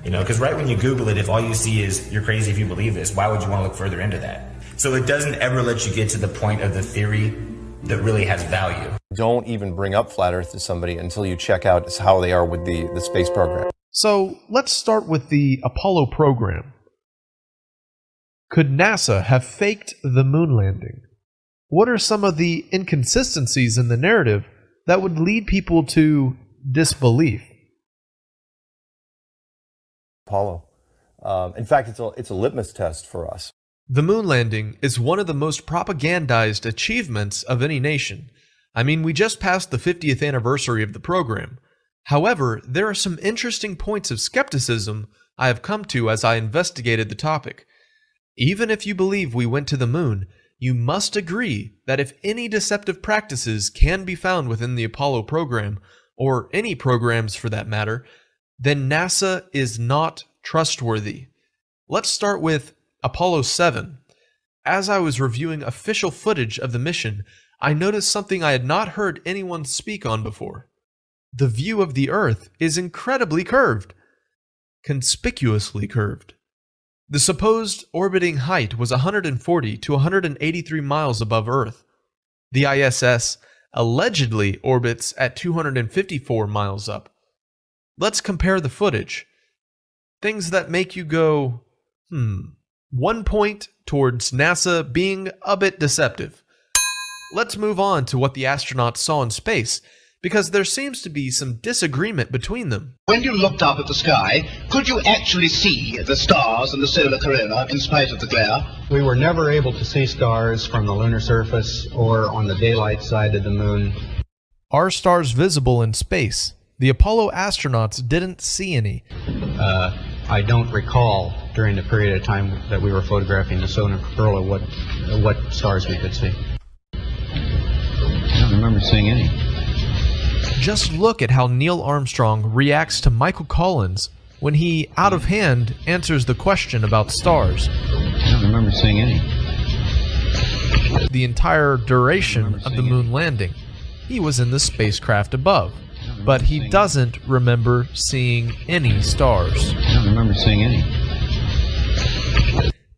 You know, because right when you Google it, if all you see is you're crazy if you believe this, why would you want to look further into that? So it doesn't ever let you get to the point of the theory that really has value. Don't even bring up flat Earth to somebody until you check out how they are with the space program. So let's start with the Apollo program. Could NASA have faked the moon landing? What are some of the inconsistencies in the narrative that would lead people to disbelief? Apollo. In fact, it's a litmus test for us. The moon landing is one of the most propagandized achievements of any nation. I mean, we just passed the 50th anniversary of the program. However, there are some interesting points of skepticism I have come to as I investigated the topic. Even if you believe we went to the moon, you must agree that if any deceptive practices can be found within the Apollo program, or any programs for that matter, then NASA is not trustworthy. Let's start with Apollo 7. As I was reviewing official footage of the mission, I noticed something I had not heard anyone speak on before. The view of the Earth is incredibly curved. Conspicuously curved. The supposed orbiting height was 140 to 183 miles above Earth. The ISS allegedly orbits at 254 miles up. Let's compare the footage. Things that make you go, One point towards NASA being a bit deceptive. Let's move on to what the astronauts saw in space, because there seems to be some disagreement between them. When you looked up at the sky, could you actually see the stars and the solar corona in spite of the glare? We were never able to see stars from the lunar surface or on the daylight side of the moon. Are stars visible in space? The Apollo astronauts didn't see any. I don't recall during the period of time that we were photographing the solar corona what stars we could see. I don't remember seeing any. Just look at how Neil Armstrong reacts to Michael Collins when he, out of hand, answers the question about stars. I don't remember seeing any. The entire duration of the moon landing, he was in the spacecraft above, but he doesn't remember seeing any stars. I don't remember seeing any.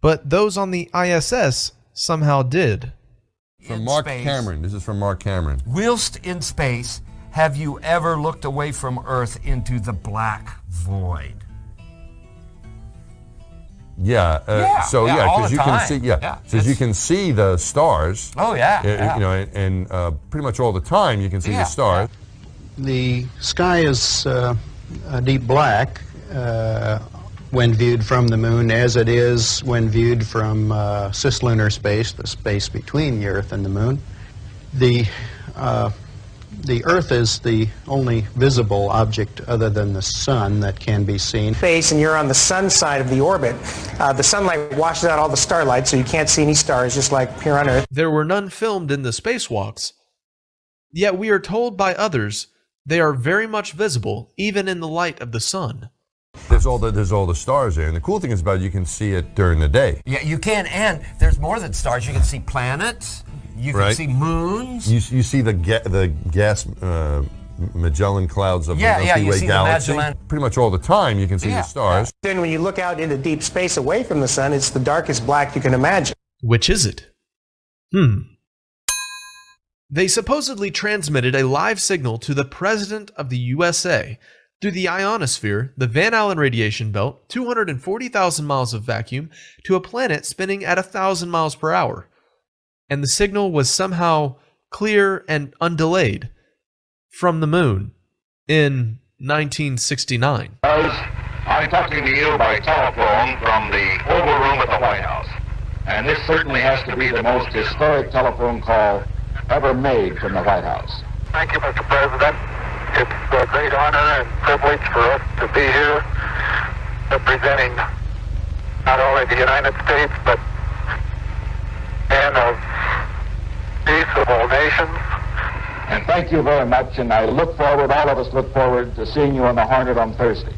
But those on the ISS somehow did. From Mark Cameron. This is from Mark Cameron. Whilst in space, have you ever looked away from Earth into the black void? Yeah. Because you can see. Yeah. Because you can see the stars. Oh yeah. You know, and pretty much all the time you can see the stars. The sky is a deep black. when viewed from the moon as it is when viewed from cislunar space, the space between the Earth and the moon. The Earth is the only visible object other than the sun that can be seen. Space, and you're on the sun side of the orbit. The sunlight washes out all the starlight, so you can't see any stars, just like here on Earth. There were none filmed in the spacewalks, yet we are told by others they are very much visible, even in the light of the sun. There's all the stars there, and the cool thing is about it, you can see it during the day. Yeah, you can, and there's more than stars. You can see planets. You can see moons. You see the gas Magellan clouds of the Milky Way galaxy. Pretty much all the time you can see the stars. Then when you look out into deep space away from the sun, it's the darkest black you can imagine. Which is it? They supposedly transmitted a live signal to the President of the USA through the ionosphere, the Van Allen radiation belt, 240,000 miles of vacuum, to a planet spinning at 1,000 miles per hour. And the signal was somehow clear and undelayed from the moon in 1969. I'm talking to you by telephone from the Oval Room at the White House. And this certainly has to be the most historic telephone call ever made from the White House. Thank you, Mr. President. It's a great honor and privilege for us to be here representing not only the United States, but men of peace of all nations. And thank you very much, and I look forward, all of us look forward to seeing you on the Hornet on Thursday.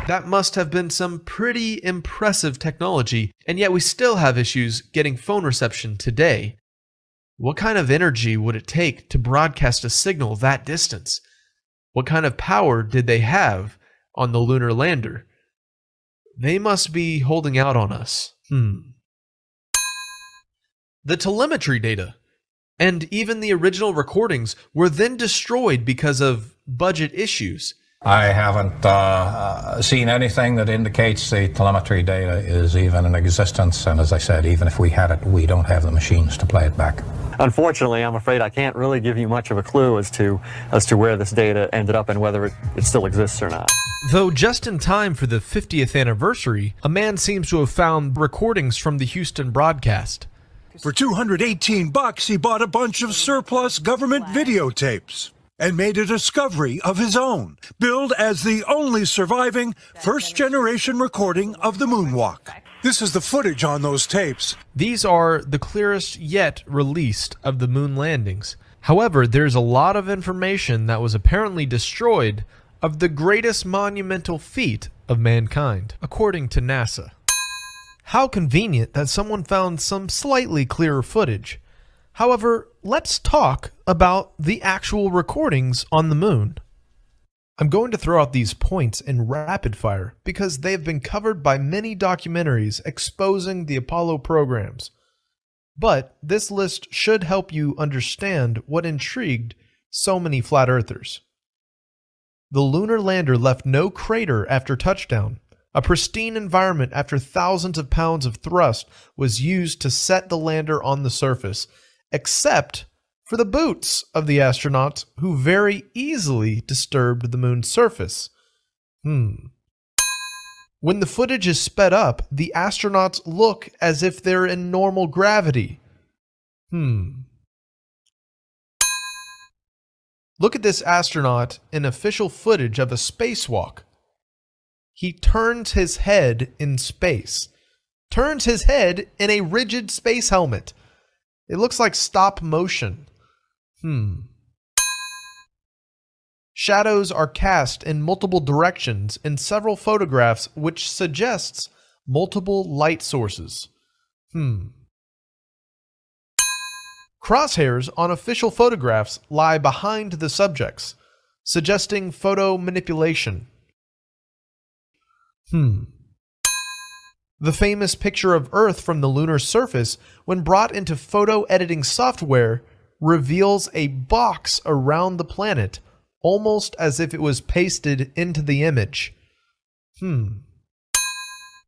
That must have been some pretty impressive technology, and yet we still have issues getting phone reception today. What kind of energy would it take to broadcast a signal that distance? What kind of power did they have on the lunar lander? They must be holding out on us. The telemetry data and even the original recordings were then destroyed because of budget issues. I haven't seen anything that indicates the telemetry data is even in existence, and as I said, even if we had it, we don't have the machines to play it back. Unfortunately, I'm afraid I can't really give you much of a clue as to where this data ended up and whether it still exists or not. Though just in time for the 50th anniversary, a man seems to have found recordings from the Houston broadcast. For $218, he bought a bunch of surplus government videotapes and made a discovery of his own, billed as the only surviving first-generation recording of the moonwalk. This is the footage on those tapes. These are the clearest yet released of the moon landings. However, there's a lot of information that was apparently destroyed of the greatest monumental feat of mankind, according to NASA. How convenient that someone found some slightly clearer footage. However, let's talk about the actual recordings on the moon. I'm going to throw out these points in rapid fire because they have been covered by many documentaries exposing the Apollo programs. But this list should help you understand what intrigued so many flat earthers. The lunar lander left no crater after touchdown. A pristine environment after thousands of pounds of thrust was used to set the lander on the surface, except for the boots of the astronauts who very easily disturbed the moon's surface. When the footage is sped up, the astronauts look as if they're in normal gravity. Look at this astronaut in official footage of a spacewalk. He turns his head in space. Turns his head in a rigid space helmet. It looks like stop motion. Shadows are cast in multiple directions in several photographs, which suggests multiple light sources. Crosshairs on official photographs lie behind the subjects, suggesting photo manipulation. The famous picture of Earth from the lunar surface, when brought into photo editing software, reveals a box around the planet, almost as if it was pasted into the image. The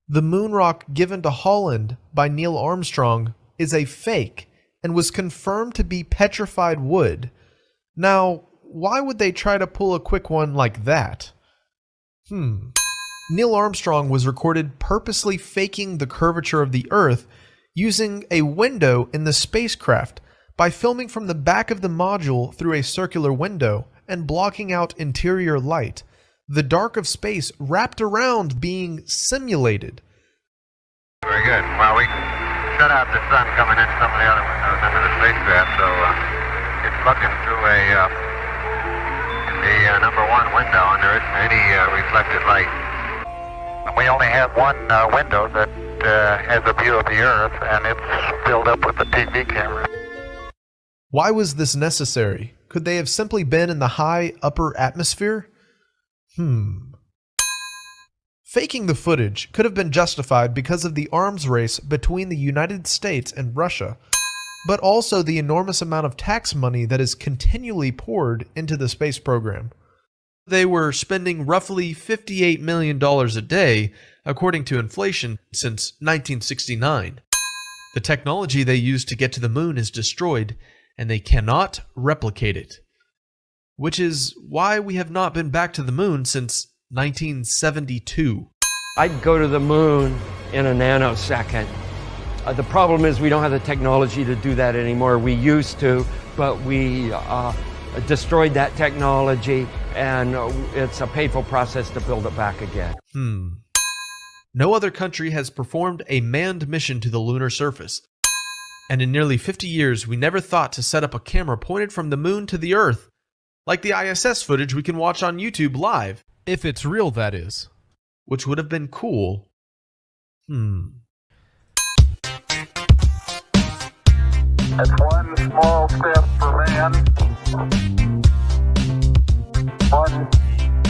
moon rock given to Holland by Neil Armstrong is a fake and was confirmed to be petrified wood. Now, why would they try to pull a quick one like that? Neil Armstrong was recorded purposely faking the curvature of the Earth using a window in the spacecraft by filming from the back of the module through a circular window and blocking out interior light, the dark of space wrapped around being simulated. Very good. Well, we shut out the sun coming in some of the other windows into the spacecraft, so it's looking through the number one window, and there isn't any reflected light. We only have one window that has a view of the Earth, and it's filled up with the TV camera. Why was this necessary? Could they have simply been in the high upper atmosphere? Faking the footage could have been justified because of the arms race between the United States and Russia, but also the enormous amount of tax money that is continually poured into the space program. They were spending roughly $58 million a day, according to inflation, since 1969. The technology they used to get to the moon is destroyed, and they cannot replicate it. Which is why we have not been back to the moon since 1972. I'd go to the moon in a nanosecond. The problem is we don't have the technology to do that anymore. We used to, but we destroyed that technology, and it's a painful process to build it back again. No other country has performed a manned mission to the lunar surface. And in nearly 50 years, we never thought to set up a camera pointed from the moon to the Earth, like the ISS footage we can watch on YouTube live. If it's real, that is. Which would have been cool. That's one small step for man, one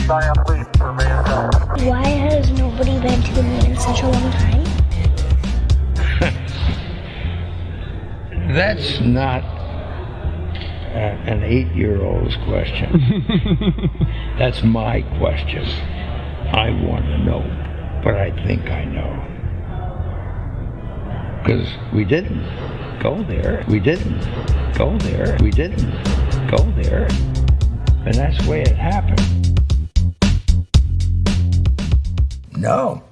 giant leap for mankind. Why has nobody been to the moon in such a long time? That's not an 8-year-old's question. That's my question. I want to know, but I think I know. Because we didn't go there. We didn't go there. We didn't go there. And that's the way it happened. No,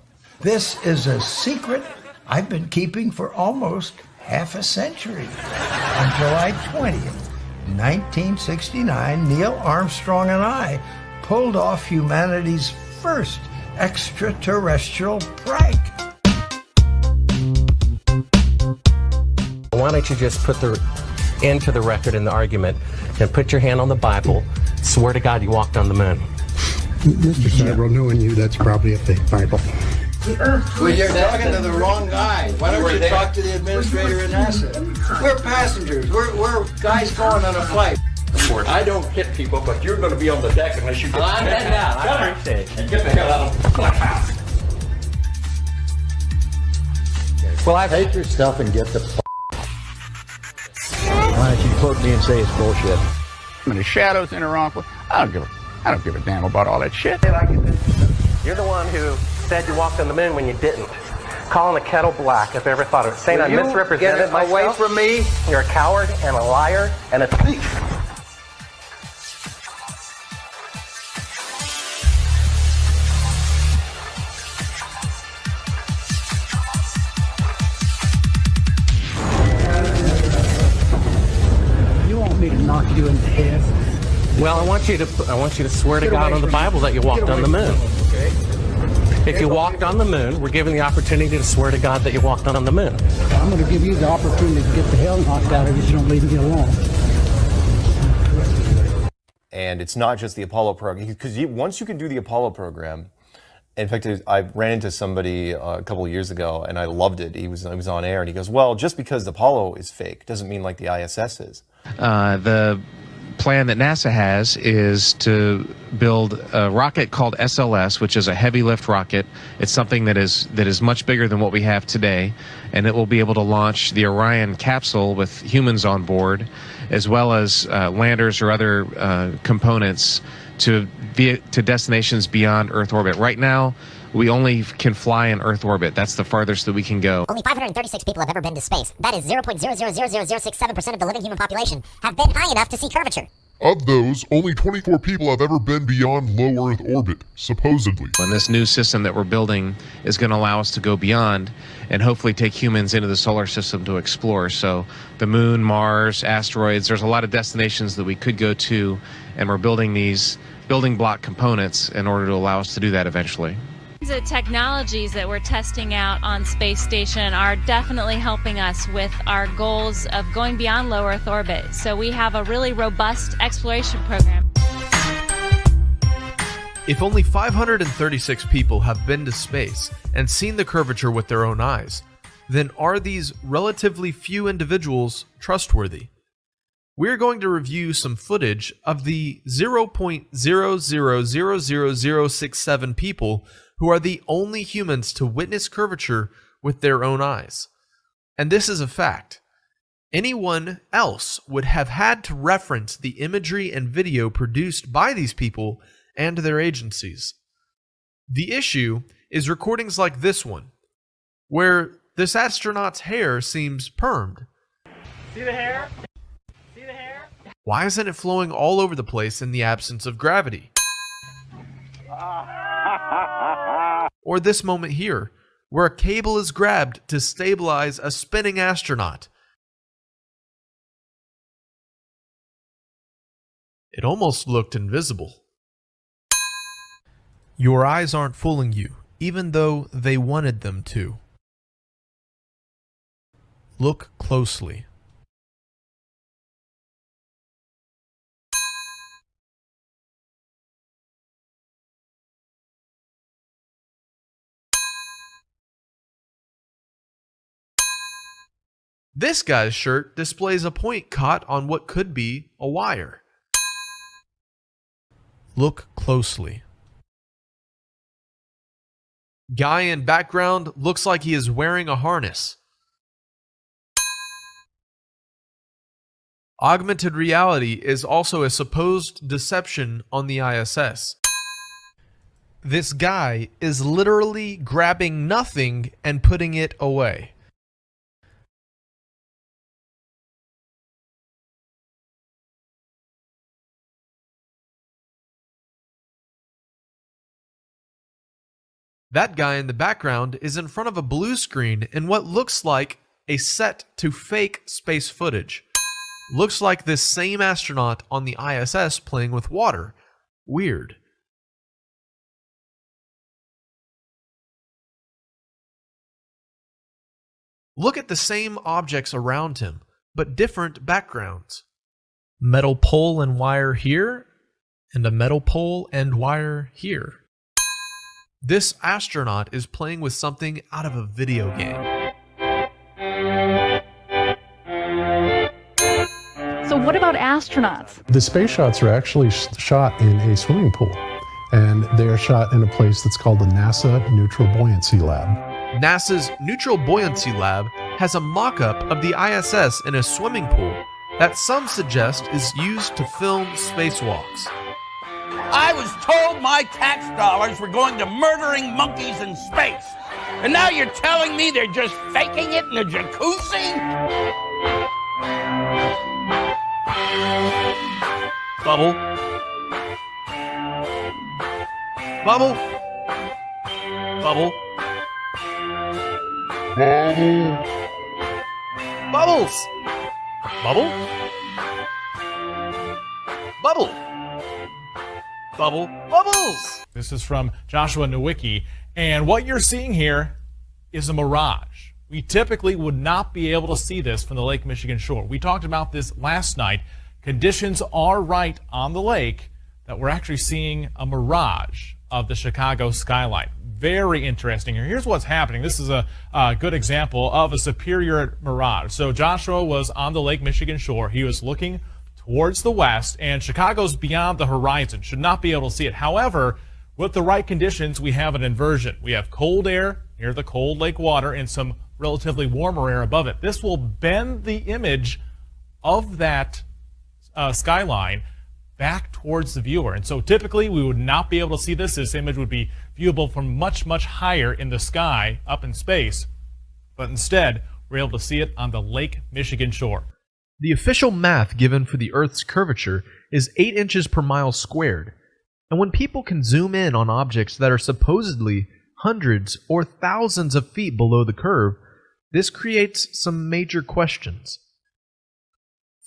this is a secret I've been keeping for almost half a century. On July 20th, 1969, Neil Armstrong and I pulled off humanity's first extraterrestrial prank. Why don't you just put the end to the record in the argument and put your hand on the Bible, swear to God you walked on the moon. Mr. Sabro, knowing you, that's probably a fake Bible. Well, you're talking to the wrong guy. Why don't you talk to the administrator at NASA? We're passengers. We're guys going on a flight. I don't hit people, but you're going to be on the deck unless you get the heck out. I appreciate it. And get the hell out of the house. Well, I take your stuff and get the Why don't you quote me and say it's bullshit? When the shadows interact with, I don't give a damn about all that shit. You're the one who said you walked on the moon when you didn't. Calling the kettle black if I ever thought of it. Saying I misrepresented myself. Away from me. You're a coward and a liar and a thief. You want me to knock you in the head? Well, I want you to swear to God on the Bible that you walked on the moon. Okay. If you walked on the moon, we're given the opportunity to swear to God that you walked on the moon. I'm going to give you the opportunity to get the hell knocked out of you if you don't leave me alone. And it's not just the Apollo program, because once you can do the Apollo program, in fact, I ran into somebody a couple of years ago, and I loved it. He was on air, and he goes, well, just because the Apollo is fake doesn't mean like the ISS is. The plan that NASA has is to build a rocket called SLS, which is a heavy lift rocket. It's something that is much bigger than what we have today, and it will be able to launch the Orion capsule with humans on board, as well as landers or other components to destinations beyond Earth orbit. Right now, we only can fly in Earth orbit. That's the farthest that we can go. Only 536 people have ever been to space. That is 0.0000067% of the living human population have been high enough to see curvature. Of those, only 24 people have ever been beyond low Earth orbit, supposedly. And this new system that we're building is going to allow us to go beyond and hopefully take humans into the solar system to explore. So the moon, Mars, asteroids, there's a lot of destinations that we could go to, and we're building these building block components in order to allow us to do that eventually. The technologies that we're testing out on Space Station are definitely helping us with our goals of going beyond low Earth orbit. So we have a really robust exploration program. If only 536 people have been to space and seen the curvature with their own eyes, then are these relatively few individuals trustworthy? We're going to review some footage of the 0.0000067 people who are the only humans to witness curvature with their own eyes. And this is a fact. Anyone else would have had to reference the imagery and video produced by these people and their agencies. The issue is recordings like this one, where this astronaut's hair seems permed. See the hair? See the hair? Why isn't it flowing all over the place in the absence of gravity? Or this moment here, where a cable is grabbed to stabilize a spinning astronaut. It almost looked invisible. Your eyes aren't fooling you, even though they wanted them to. Look closely. This guy's shirt displays a point caught on what could be a wire. Look closely. Guy in background looks like he is wearing a harness. Augmented reality is also a supposed deception on the ISS. This guy is literally grabbing nothing and putting it away. That guy in the background is in front of a blue screen in what looks like a set to fake space footage. Looks like this same astronaut on the ISS playing with water. Weird. Look at the same objects around him, but different backgrounds. Metal pole and wire here, and a metal pole and wire here. This astronaut is playing with something out of a video game. So what about astronauts? The space shots are actually shot in a swimming pool, and they're shot in a place that's called the NASA Neutral Buoyancy Lab. NASA's Neutral Buoyancy Lab has a mock-up of the ISS in a swimming pool that some suggest is used to film spacewalks. I was told my tax dollars were going to murdering monkeys in space. And now you're telling me they're just faking it in a jacuzzi? Bubble. Bubble. Bubble. Bubble. Bubbles. Bubble. Bubble. Bubble. Bubbles. This is from Joshua Nowicki, and what you're seeing here is a mirage. We typically would not be able to see this from the Lake Michigan shore. We talked about this last night. Conditions are right on the lake that we're actually seeing a mirage of the Chicago skyline. Very interesting here. Here's what's happening. This is a good example of a superior mirage. So Joshua was on the Lake Michigan shore. He was looking towards the west, and Chicago's beyond the horizon. Should not be able to see it. However, with the right conditions, we have an inversion. We have cold air near the cold lake water and some relatively warmer air above it. This will bend the image of that skyline back towards the viewer. And so typically we would not be able to see this. This image would be viewable from much, much higher in the sky, up in space. But instead, we're able to see it on the Lake Michigan shore. The official math given for the Earth's curvature is 8 inches per mile squared, and when people can zoom in on objects that are supposedly hundreds or thousands of feet below the curve, this creates some major questions.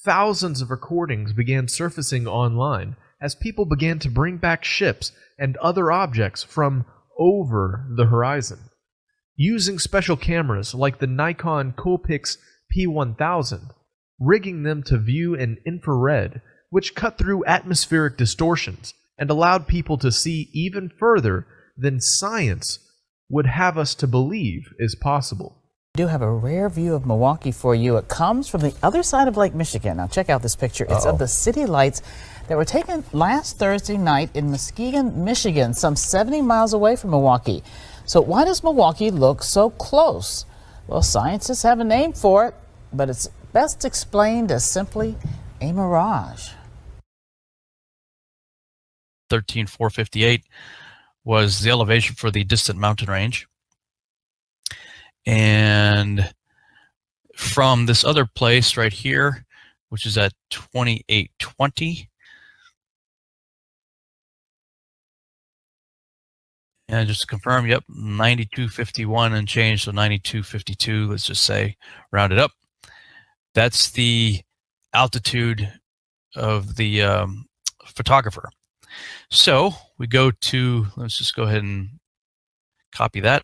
Thousands of recordings began surfacing online as people began to bring back ships and other objects from over the horizon. Using special cameras like the Nikon Coolpix P1000, rigging them to view in infrared, which cut through atmospheric distortions and allowed people to see even further than science would have us to believe is possible. We do have a rare view of Milwaukee for you. It comes from the other side of Lake Michigan. Now check out this picture. It's of the city lights that were taken last Thursday night in Muskegon, Michigan, some 70 miles away from Milwaukee. So why does Milwaukee look so close? Well, scientists have a name for it, but it's best explained as simply a mirage. 13458 was the elevation for the distant mountain range. And from this other place right here, which is at 2820, and just to confirm, yep, 9251 and change, so 9252, let's just say, round it up. That's the altitude of the photographer. So we go to, let's just go ahead and copy that.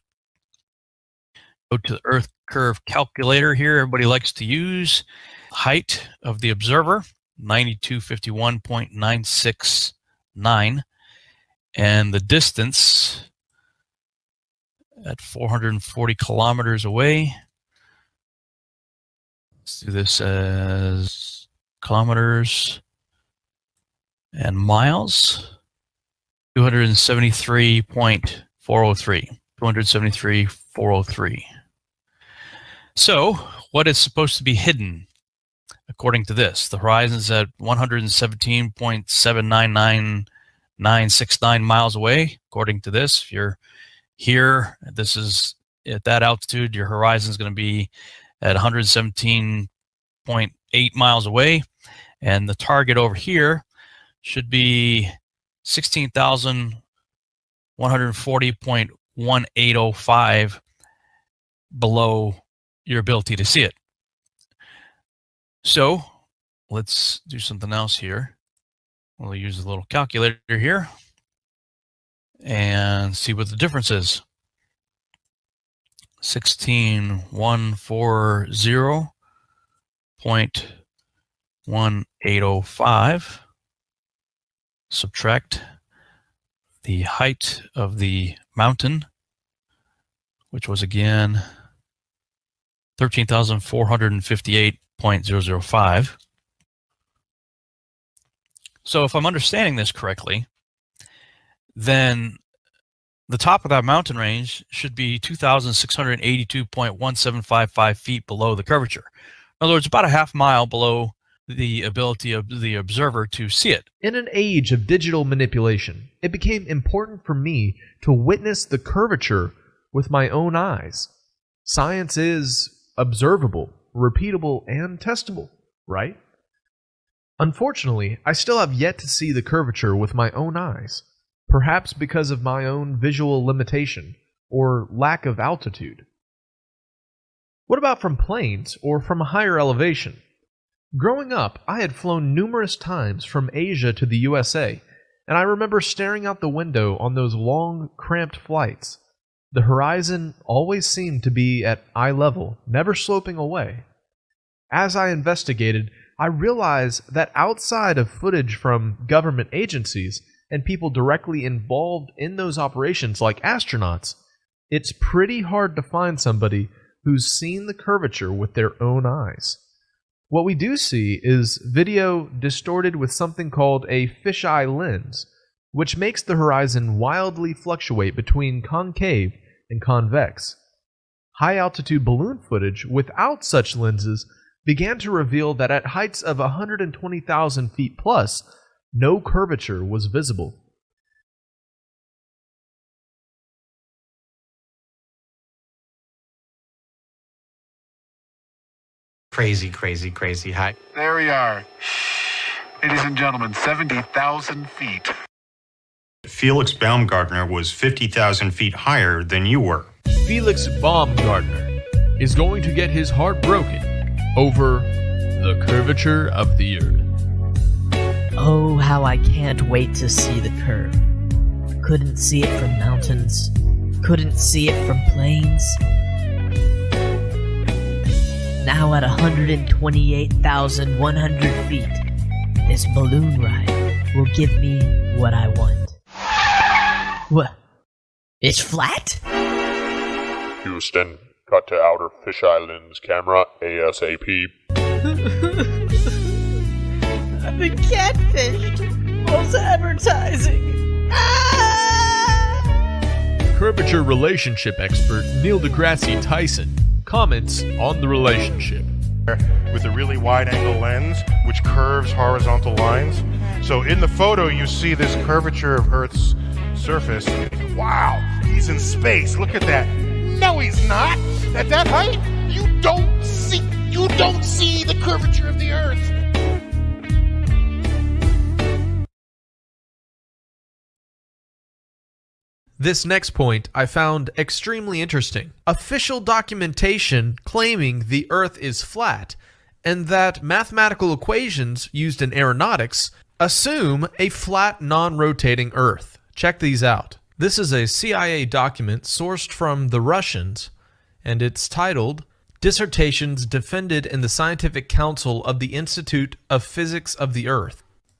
Go to the Earth Curve Calculator here. Everybody likes to use height of the observer, 9251.969, and the distance at 440 kilometers away. Let's do this as kilometers and miles. 273.403. 273.403. So, what is supposed to be hidden, according to this? The horizon is at 117.799969 miles away, according to this. If you're here, this is at that altitude, your horizon is going to be at 117.8 miles away, and the target over here should be 16,140.1805 below your ability to see it. So let's do something else here. We'll use a little calculator here and see what the difference is. 16,140.1805. Subtract the height of the mountain, which was again 13,458.005. So if I'm understanding this correctly, then the top of that mountain range should be 2,682.1755 feet below the curvature. In other words, about a half mile below the ability of the observer to see it. In an age of digital manipulation, it became important for me to witness the curvature with my own eyes. Science is observable, repeatable, and testable, right? Unfortunately, I still have yet to see the curvature with my own eyes, perhaps because of my own visual limitation or lack of altitude. What about from planes or from a higher elevation? Growing up, I had flown numerous times from Asia to the USA, and I remember staring out the window on those long, cramped flights. The horizon always seemed to be at eye level, never sloping away. As I investigated, I realized that outside of footage from government agencies and people directly involved in those operations like astronauts, it's pretty hard to find somebody who's seen the curvature with their own eyes. What we do see is video distorted with something called a fisheye lens, which makes the horizon wildly fluctuate between concave and convex. High-altitude balloon footage without such lenses began to reveal that at heights of 120,000 feet plus, no curvature was visible. Crazy, crazy, crazy high. There we are. Ladies and gentlemen, 70,000 feet. Felix Baumgartner was 50,000 feet higher than you were. Felix Baumgartner is going to get his heart broken over the curvature of the Earth. Oh, how I can't wait to see the curve. Couldn't see it from mountains. Couldn't see it from plains. Now at 128,100 feet, this balloon ride will give me what I want. What? It's flat? Houston, cut to Outer Fish Islands camera ASAP. I've been catfished. False advertising. Curvature relationship expert Neil deGrasse Tyson comments on the relationship. With a really wide-angle lens, which curves horizontal lines. So in the photo, you see this curvature of Earth's surface. Wow, he's in space. Look at that. No, he's not. At that height, you don't see the curvature of the Earth. This next point I found extremely interesting. Official documentation claiming the Earth is flat, and that mathematical equations used in aeronautics assume a flat, non-rotating Earth. Check these out. This is a CIA document sourced from the Russians, and it's titled Dissertations Defended in the Scientific Council of the Institute of Physics of the Earth.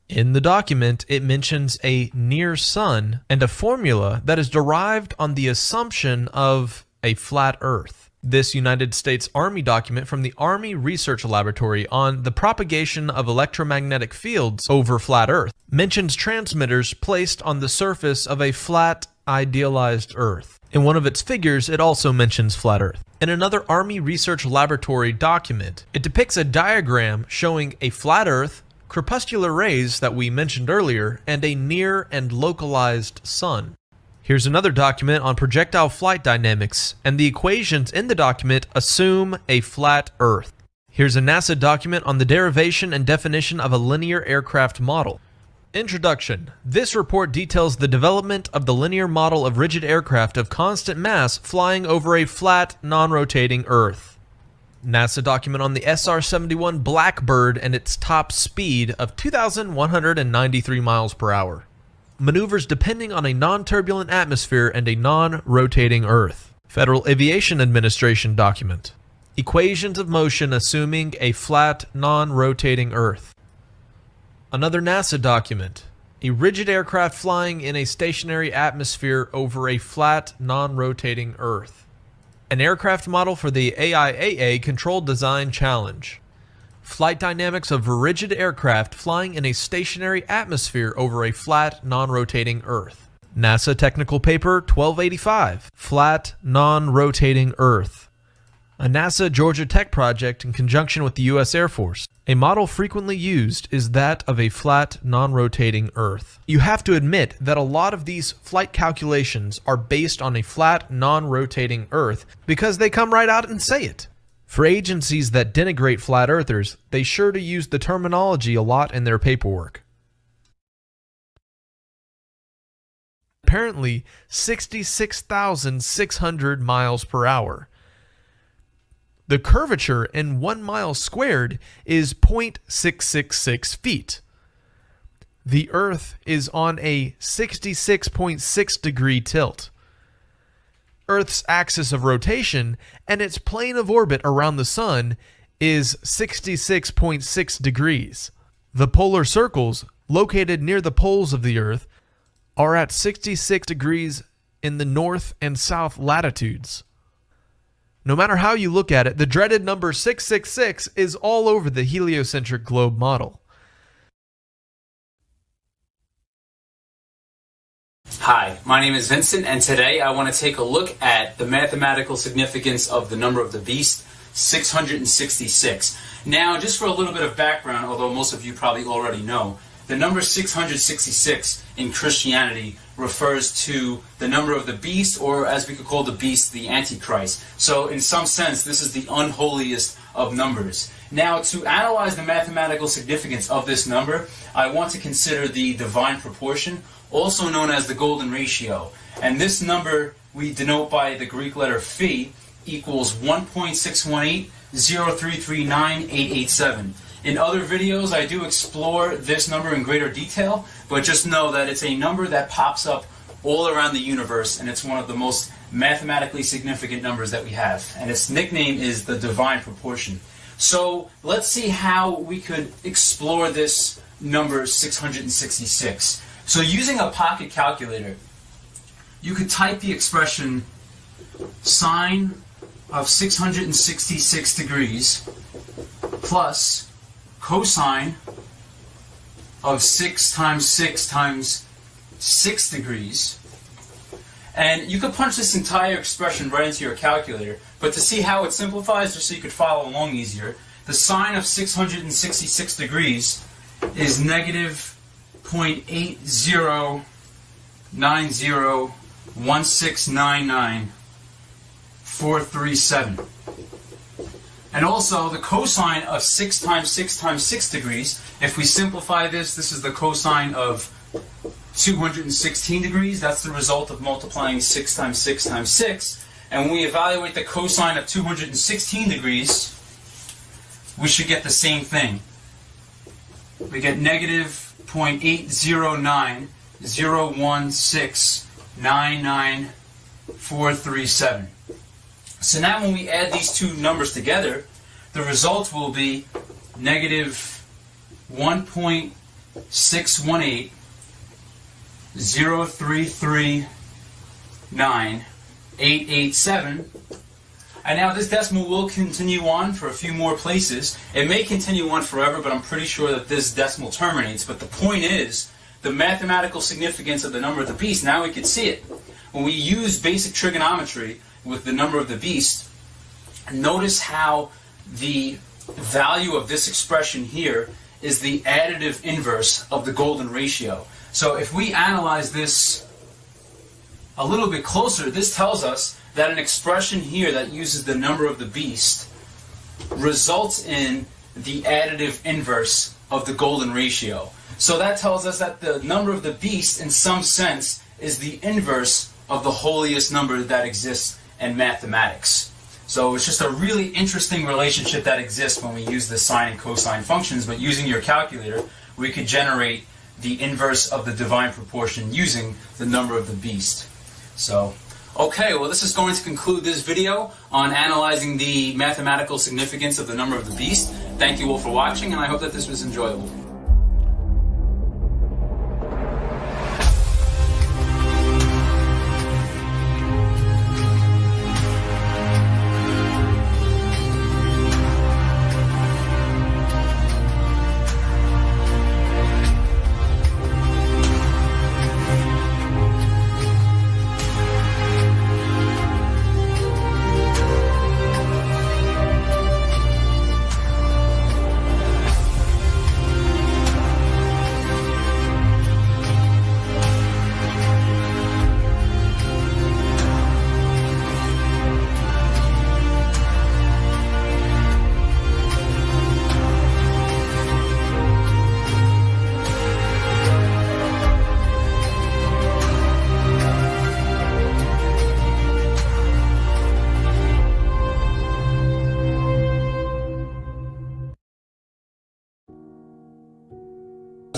In the document, it mentions a near sun and a formula that is derived on the assumption of a flat Earth. This United States Army document from the Army Research Laboratory on the propagation of electromagnetic fields over flat Earth mentions transmitters placed on the surface of a flat, idealized Earth. In one of its figures, it also mentions flat Earth. In another Army Research Laboratory document, it depicts a diagram showing a flat Earth, crepuscular rays that we mentioned earlier, and a near and localized sun. Here's another document on projectile flight dynamics, and the equations in the document assume a flat Earth. Here's a NASA document on the derivation and definition of a linear aircraft model. Introduction. This report details the development of the linear model of rigid aircraft of constant mass flying over a flat, non-rotating Earth. NASA document on the SR-71 Blackbird and its top speed of 2,193 miles per hour. Maneuvers depending on a non-turbulent atmosphere and a non-rotating Earth. Federal Aviation Administration document. Equations of motion assuming a flat, non-rotating Earth. Another NASA document. A rigid aircraft flying in a stationary atmosphere over a flat, non-rotating Earth. An aircraft model for the AIAA Controlled Design Challenge. Flight dynamics of a rigid aircraft flying in a stationary atmosphere over a flat, non-rotating Earth. NASA Technical Paper 1285, Flat, Non-Rotating Earth. A NASA Georgia Tech project in conjunction with the U.S. Air Force. A model frequently used is that of a flat, non-rotating Earth. You have to admit that a lot of these flight calculations are based on a flat, non-rotating Earth because they come right out and say it. For agencies that denigrate flat earthers, they sure to use the terminology a lot in their paperwork. Apparently, 66,600 miles per hour. The curvature in 1 mile squared is 0.666 feet. The Earth is on a 66.6 degree tilt. Earth's axis of rotation and its plane of orbit around the Sun is 66.6 degrees. The polar circles, located near the poles of the Earth, are at 66 degrees in the north and south latitudes. No matter how you look at it, the dreaded number 666 is all over the heliocentric globe model. Hi, my name is Vincent, and today I want to take a look at the mathematical significance of the number of the beast, 666. Now, just for a little bit of background, although most of you probably already know, the number 666 in Christianity refers to the number of the beast, or as we could call the beast, the Antichrist. So in some sense, this is the unholiest of numbers. Now, to analyze the mathematical significance of this number, I want to consider the divine proportion, also known as the golden ratio. And this number we denote by the Greek letter phi equals 1.61803398887. In other videos, I do explore this number in greater detail, but just know that it's a number that pops up all around the universe, and it's one of the most mathematically significant numbers that we have. And its nickname is the divine proportion. So let's see how we could explore this number 666. So using a pocket calculator, you could type the expression sine of 666 degrees plus cosine of 6 times 6 times 6 degrees. And you could punch this entire expression right into your calculator, but to see how it simplifies, just so you could follow along easier, the sine of 666 degrees is negative 0.80901699,437. And also the cosine of 6 times 6 times 6 degrees, if we simplify this, this is the cosine of 216 degrees. That's the result of multiplying 6 times 6 times 6. And when we evaluate the cosine of 216 degrees, we should get the same thing. We get negative 0.80901699,437. So now when we add these two numbers together, the result will be negative 1.6180339,887. And now this decimal will continue on for a few more places. It may continue on forever, but I'm pretty sure that this decimal terminates. But the point is, the mathematical significance of the number of the beast, now we can see it. When we use basic trigonometry with the number of the beast, notice how the value of this expression here is the additive inverse of the golden ratio. So if we analyze this a little bit closer, this tells us that an expression here that uses the number of the beast results in the additive inverse of the golden ratio. So that tells us that the number of the beast, in some sense, is the inverse of the holiest number that exists in mathematics. So it's just a really interesting relationship that exists when we use the sine and cosine functions, but using your calculator, we could generate the inverse of the divine proportion using the number of the beast. So, okay, well, this is going to conclude this video on analyzing the mathematical significance of the number of the beast. Thank you all for watching, and I hope that this was enjoyable.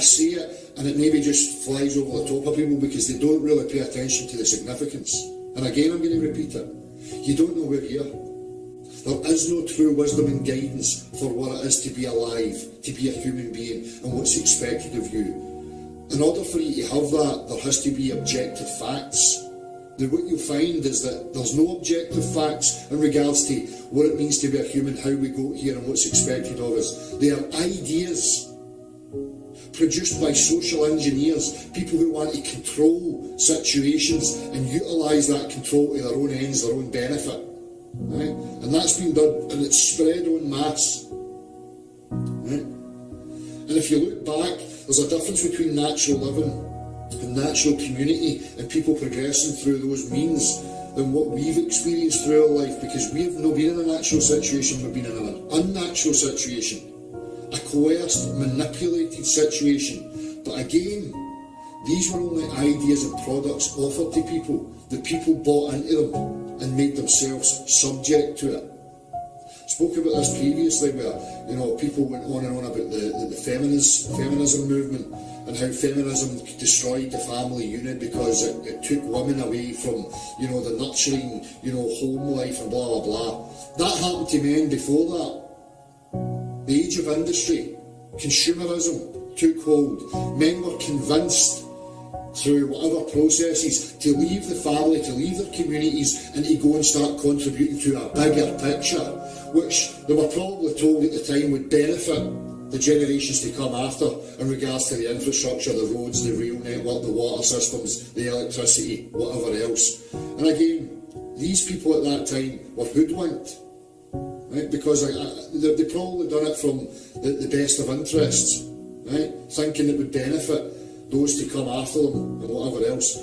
See it and it maybe just flies over the top of people because they don't really pay attention to the significance. And again, I'm going to repeat it. You don't know we're here. There is no true wisdom and guidance for what it is to be alive, to be a human being, and what's expected of you. In order for you to have that, there has to be objective facts. Now what you'll find is that there's no objective facts in regards to what it means to be a human, how we got here and what's expected of us. They are ideas produced by social engineers, people who want to control situations and utilise that control to their own ends, their own benefit. Right? And that's been done, and it's spread en masse. Right? And if you look back, there's a difference between natural living and natural community and people progressing through those means than what we've experienced through our life, because we have not been in a natural situation, we've been in an unnatural situation, a coerced, manipulated situation. But again, these were only ideas and products offered to people. The people bought into them and made themselves subject to it. Spoke about this previously, where people went on and on about the feminism movement, and how feminism destroyed the family unit because it took women away from the nurturing home life and blah blah blah. That happened to men before that. The age of industry, consumerism took hold. Men were convinced through whatever processes to leave the family, to leave their communities, and to go and start contributing to a bigger picture, which they were probably told at the time would benefit the generations to come after in regards to the infrastructure, the roads, the rail network, the water systems, the electricity, whatever else. And again, these people at that time were hoodwinked, right? Because they probably done it from the best of interests, right? Thinking it would benefit those to come after them and whatever else.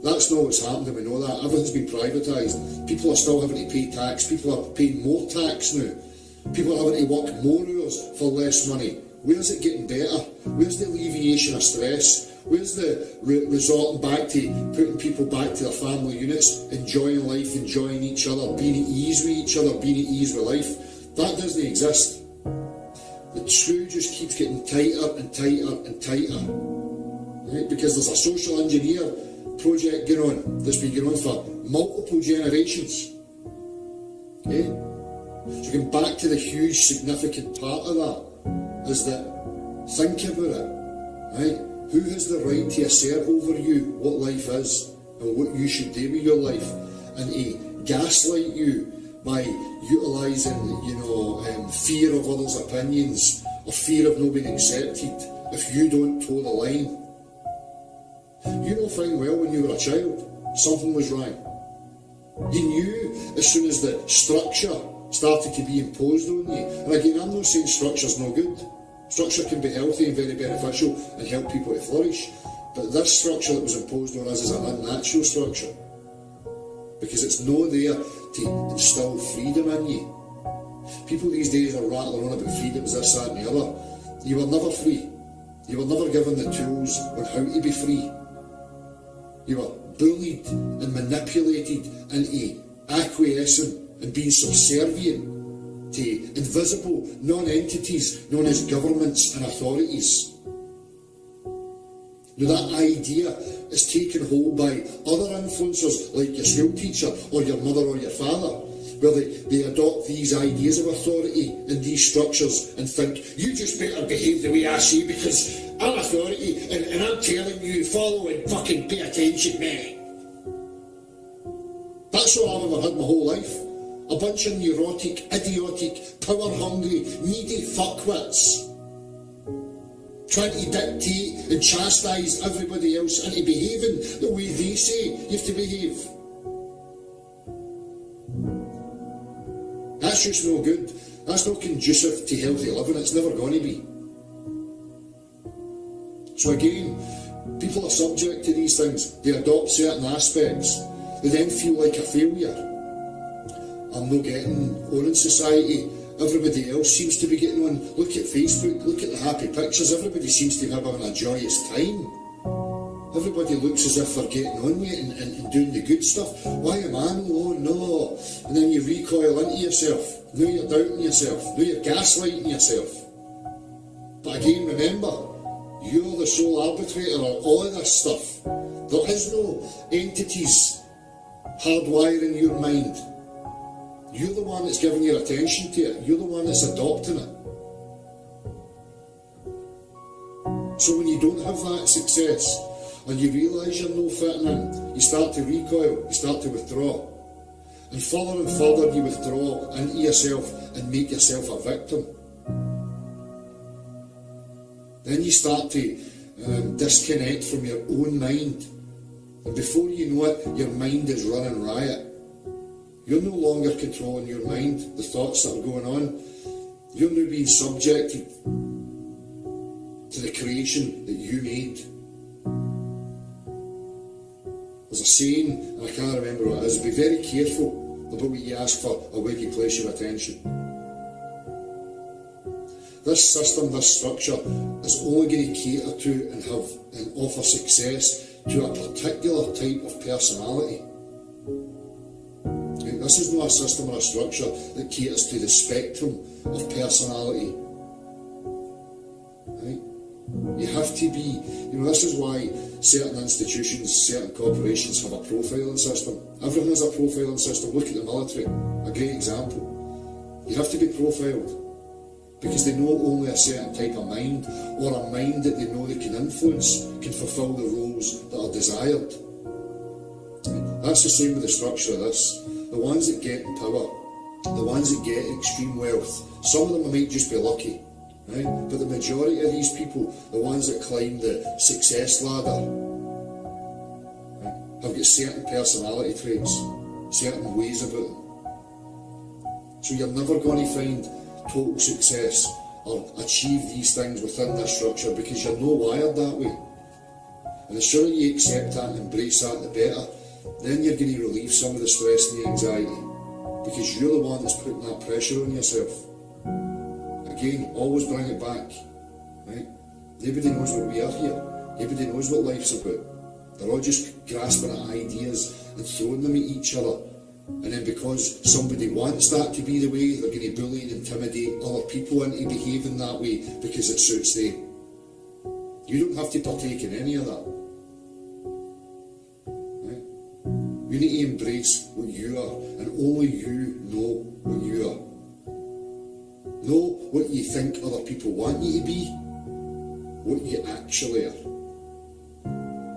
That's not what's happened, and we know that. Everything's been privatised. People are still having to pay tax. People are paying more tax now. People are having to work more hours for less money. Where's it getting better? Where's the alleviation of stress? Where's the resorting back to putting people back to their family units, enjoying life, enjoying each other, being at ease with each other, being at ease with life? That doesn't exist. The screw just keeps getting tighter and tighter and tighter. Right? Because there's a social engineer project going on that's been going on for multiple generations. Okay? So going back to the huge significant part of that is that, think about it, right? Who has the right to assert over you what life is and what you should do with your life, and to gaslight you by utilising, fear of others' opinions or fear of not being accepted if you don't toe the line? You know fine well when you were a child, something was wrong. You knew as soon as the structure started to be imposed on you. And again, I'm not saying structure's no good. Structure can be healthy and very beneficial and help people to flourish. But this structure that was imposed on us is an unnatural structure, because it's not there to instill freedom in you. People these days are rattling on about freedoms, this, that and the other. You were never free. You were never given the tools on how to be free. You were bullied and manipulated into acquiescing and being subservient to invisible non-entities known as governments and authorities. Now that idea is taken hold by other influencers like your school teacher or your mother or your father, where they adopt these ideas of authority and these structures and think, you just better behave the way I say because I'm authority and I'm telling you, follow and fucking pay attention, man. That's all I've ever had my whole life. A bunch of neurotic, idiotic, power-hungry, needy fuckwits trying to dictate and chastise everybody else into behaving the way they say you have to behave. That's just no good. That's not conducive to healthy living. It's never going to be. So again, people are subject to these things. They adopt certain aspects. They then feel like a failure. I'm not getting on in society. Everybody else seems to be getting on. Look at Facebook, look at the happy pictures. Everybody seems to be having a joyous time. Everybody looks as if they're getting on with it and doing the good stuff. Why am I? Oh no. And then you recoil into yourself. Now you're doubting yourself. Now you're gaslighting yourself. But again, remember, you're the sole arbitrator of all of this stuff. There is no entities hardwiring your mind. You're the one that's giving your attention to it. You're the one that's adopting it. So when you don't have that success, and you realise you're no fitting in, you start to recoil, you start to withdraw. And further you withdraw into yourself and make yourself a victim. Then you start to disconnect from your own mind. And before you know it, your mind is running riot. You're no longer controlling your mind, the thoughts that are going on. You're now being subjected to the creation that you made. There's a saying, and I can't remember what it is, be very careful about what you ask for or where you place your attention. This system, this structure, is only going to cater to and offer success to a particular type of personality. Right? This is not a system or a structure that caters to the spectrum of personality. Right? You have to be, this is why certain institutions, certain corporations have a profiling system. Everything has a profiling system. Look at the military, a great example. You have to be profiled because they know only a certain type of mind, or a mind that they know they can influence, can fulfil the roles that are desired. That's the same with the structure of this. The ones that get in power, the ones that get extreme wealth, some of them might just be lucky. Right? But the majority of these people, the ones that climb the success ladder, right, have got certain personality traits, certain ways about them. So you're never going to find total success or achieve these things within this structure because you're not wired that way. And the sooner you accept that and embrace that, the better. Then you're going to relieve some of the stress and the anxiety because you're the one that's putting that pressure on yourself. Again, always bring it back, right? Nobody knows what we are here. Nobody knows what life's about. They're all just grasping at ideas and throwing them at each other. And then because somebody wants that to be the way, they're going to bully and intimidate other people into behaving that way because it suits them. You don't have to partake in any of that. Right? You need to embrace what you are, and only you know what you are. Know what you think other people want you to be, what you actually are.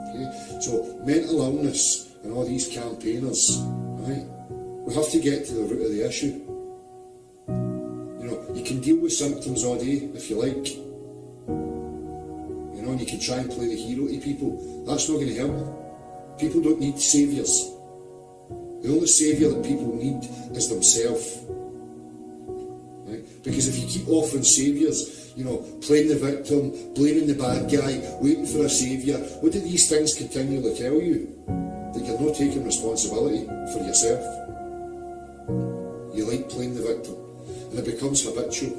Okay? So mental illness and all these campaigners, right? We have to get to the root of the issue. You can deal with symptoms all day if you like. And you can try and play the hero to people. That's not going to help them. People don't need saviours. The only saviour that people need is themselves. Right? Because if you keep offering saviours, playing the victim, blaming the bad guy, waiting for a saviour, what do these things continually tell you? That you're not taking responsibility for yourself. You like playing the victim, and it becomes habitual.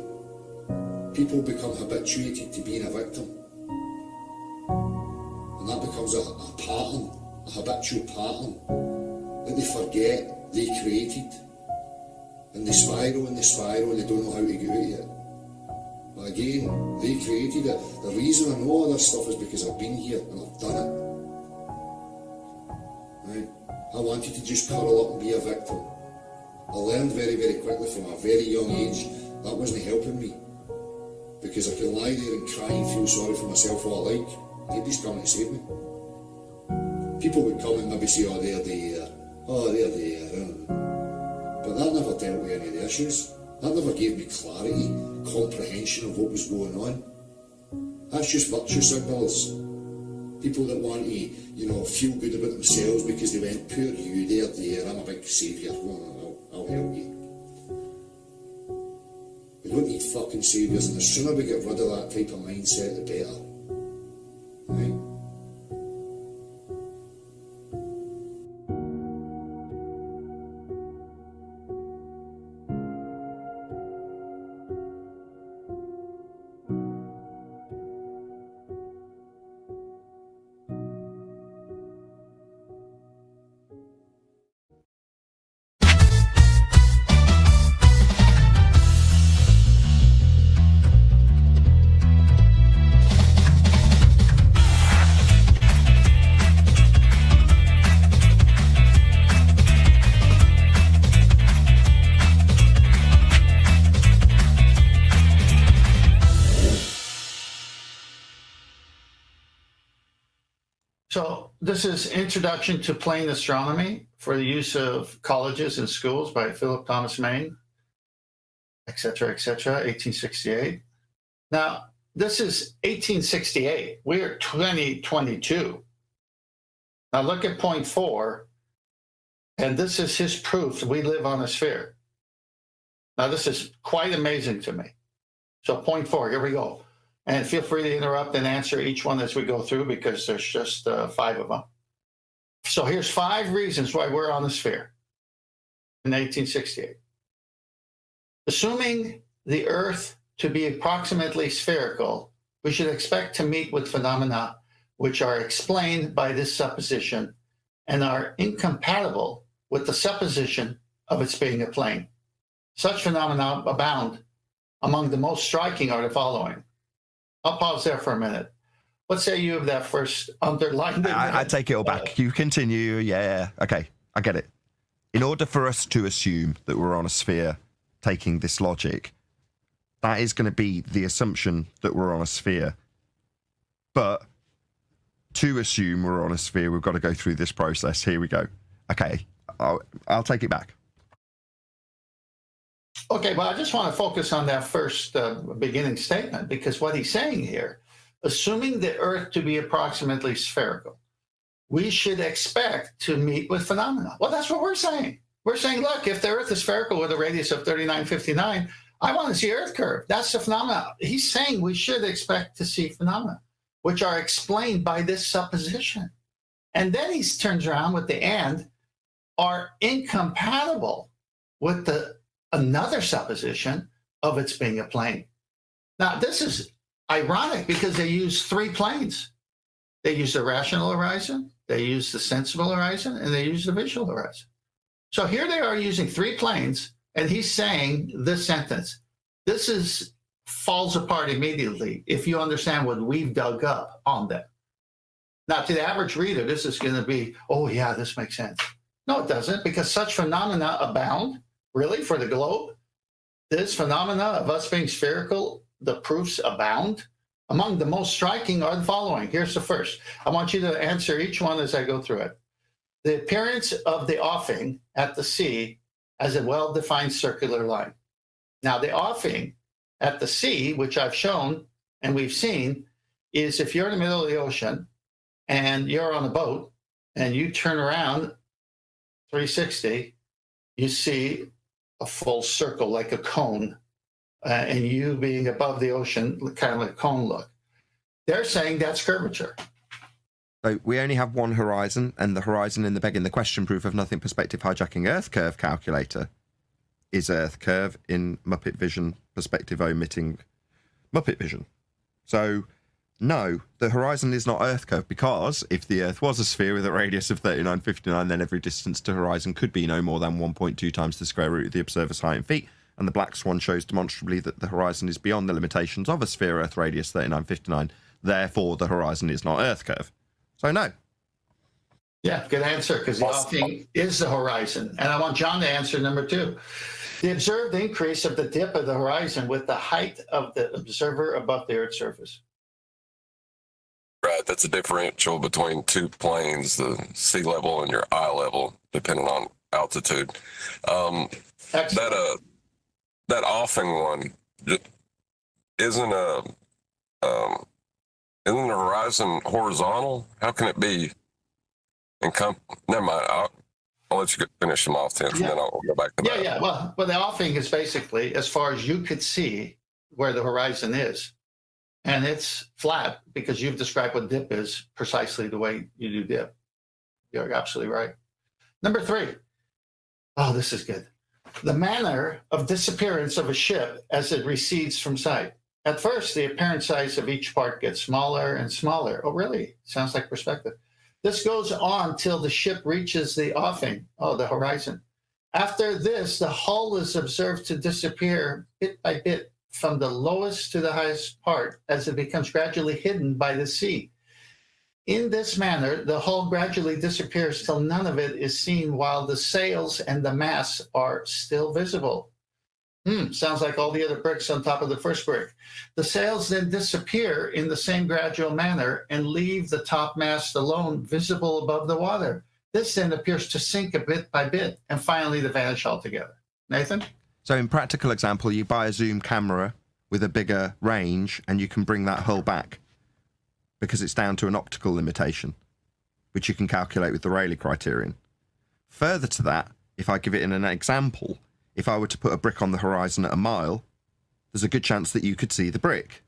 People become habituated to being a victim, and that becomes a pattern, a habitual pattern that they forget they created, and they spiral and they spiral and they don't know how to get out of it. But again, they created it. The reason I know all this stuff is because I've been here and I've done it. Right? I wanted to just curl up and be a victim. I learned very, very quickly from a very young age that wasn't helping me. Because I can lie there and cry and feel sorry for myself all I like. Nobody's coming to save me. People would come and maybe say, oh, they're there. But that never dealt with any of the issues. That never gave me clarity, comprehension of what was going on. That's just virtue signals. People that want to, feel good about themselves because they went, poor you, they're there, I'm a big saviour. I'll help you. We don't need fucking saviours, and the sooner we get rid of that type of mindset, the better. Right? So this is Introduction to Plane Astronomy for the Use of Colleges and Schools by Philip Thomas Maine, etc., 1868. Now, this is 1868. We are 2022. Now look at point 4, and this is his proof that we live on a sphere. Now this is quite amazing to me. So point 4, here we go. And feel free to interrupt and answer each one as we go through because there's just 5 of them. So here's 5 reasons why we're on the sphere in 1868. Assuming the Earth to be approximately spherical, we should expect to meet with phenomena which are explained by this supposition and are incompatible with the supposition of its being a plane. Such phenomena abound. Among the most striking are the following. I'll pause there for a minute. What say you of that first underlined? I take it all back. You continue. Yeah. Okay. I get it. In order for us to assume that we're on a sphere, taking this logic, that is going to be the assumption that we're on a sphere. But to assume we're on a sphere, we've got to go through this process. Here we go. Okay. I'll take it back. Okay, well, I just want to focus on that first beginning statement, because what he's saying here, assuming the Earth to be approximately spherical, we should expect to meet with phenomena. Well, that's what we're saying. We're saying, look, if the Earth is spherical with a radius of 3959, I want to see Earth curve. That's the phenomena. He's saying we should expect to see phenomena, which are explained by this supposition. And then he turns around with the and, are incompatible with another supposition of its being a plane. Now, this is ironic because they use 3 planes. They use the rational horizon, they use the sensible horizon, and they use the visual horizon. So here they are using 3 planes, and he's saying this sentence. This falls apart immediately if you understand what we've dug up on them. Now, to the average reader, this is going to be, oh, yeah, this makes sense. No, it doesn't, because such phenomena abound. Really, for the globe, this phenomena of us being spherical, the proofs abound. Among the most striking are the following. Here's the first. I want you to answer each one as I go through it. The appearance of the offing at the sea as a well-defined circular line. Now, the offing at the sea, which I've shown and we've seen, is if you're in the middle of the ocean and you're on a boat and you turn around 360, you see a full circle like a cone, and you being above the ocean, kind of like a cone look. They're saying that's curvature. So we only have one horizon, and the horizon in the begging the question proof of nothing perspective hijacking Earth curve calculator is Earth curve in Muppet Vision perspective omitting Muppet Vision. So no, the horizon is not Earth curve, because if the Earth was a sphere with a radius of 3959, then every distance to horizon could be no more than 1.2 times the square root of the observer's height in feet, and the black swan shows demonstrably that the horizon is beyond the limitations of a sphere Earth radius 3959. Therefore, the horizon is not Earth curve. So no. Yeah, good answer, because the offing is the horizon. And I want John to answer number 2. The observed increase of the dip of the horizon with the height of the observer above the Earth's surface. Right, that's a differential between 2 planes, the sea level and your eye level, depending on altitude. That offing one isn't the horizon horizontal? How can it be? Never mind. I'll let you finish them off, Tim, and then I'll go back to that. Yeah. Well, the offing is basically as far as you could see where the horizon is. And it's flat because you've described what dip is precisely the way you do dip. You're absolutely right. Number 3. Oh, this is good. The manner of disappearance of a ship as it recedes from sight. At first, the apparent size of each part gets smaller and smaller. Oh, really? Sounds like perspective. This goes on till the ship reaches the offing, the horizon. After this, the hull is observed to disappear bit by bit from the lowest to the highest part as it becomes gradually hidden by the sea. In this manner, the hull gradually disappears till none of it is seen while the sails and the masts are still visible. Sounds like all the other bricks on top of the first brick. The sails then disappear in the same gradual manner and leave the top mast alone visible above the water. This then appears to sink a bit by bit and finally to vanish altogether. Nathan? So in practical example, you buy a zoom camera with a bigger range and you can bring that hull back because it's down to an optical limitation, which you can calculate with the Rayleigh criterion. Further to that, if I give it in an example, if I were to put a brick on the horizon at a mile, there's a good chance that you could see the brick.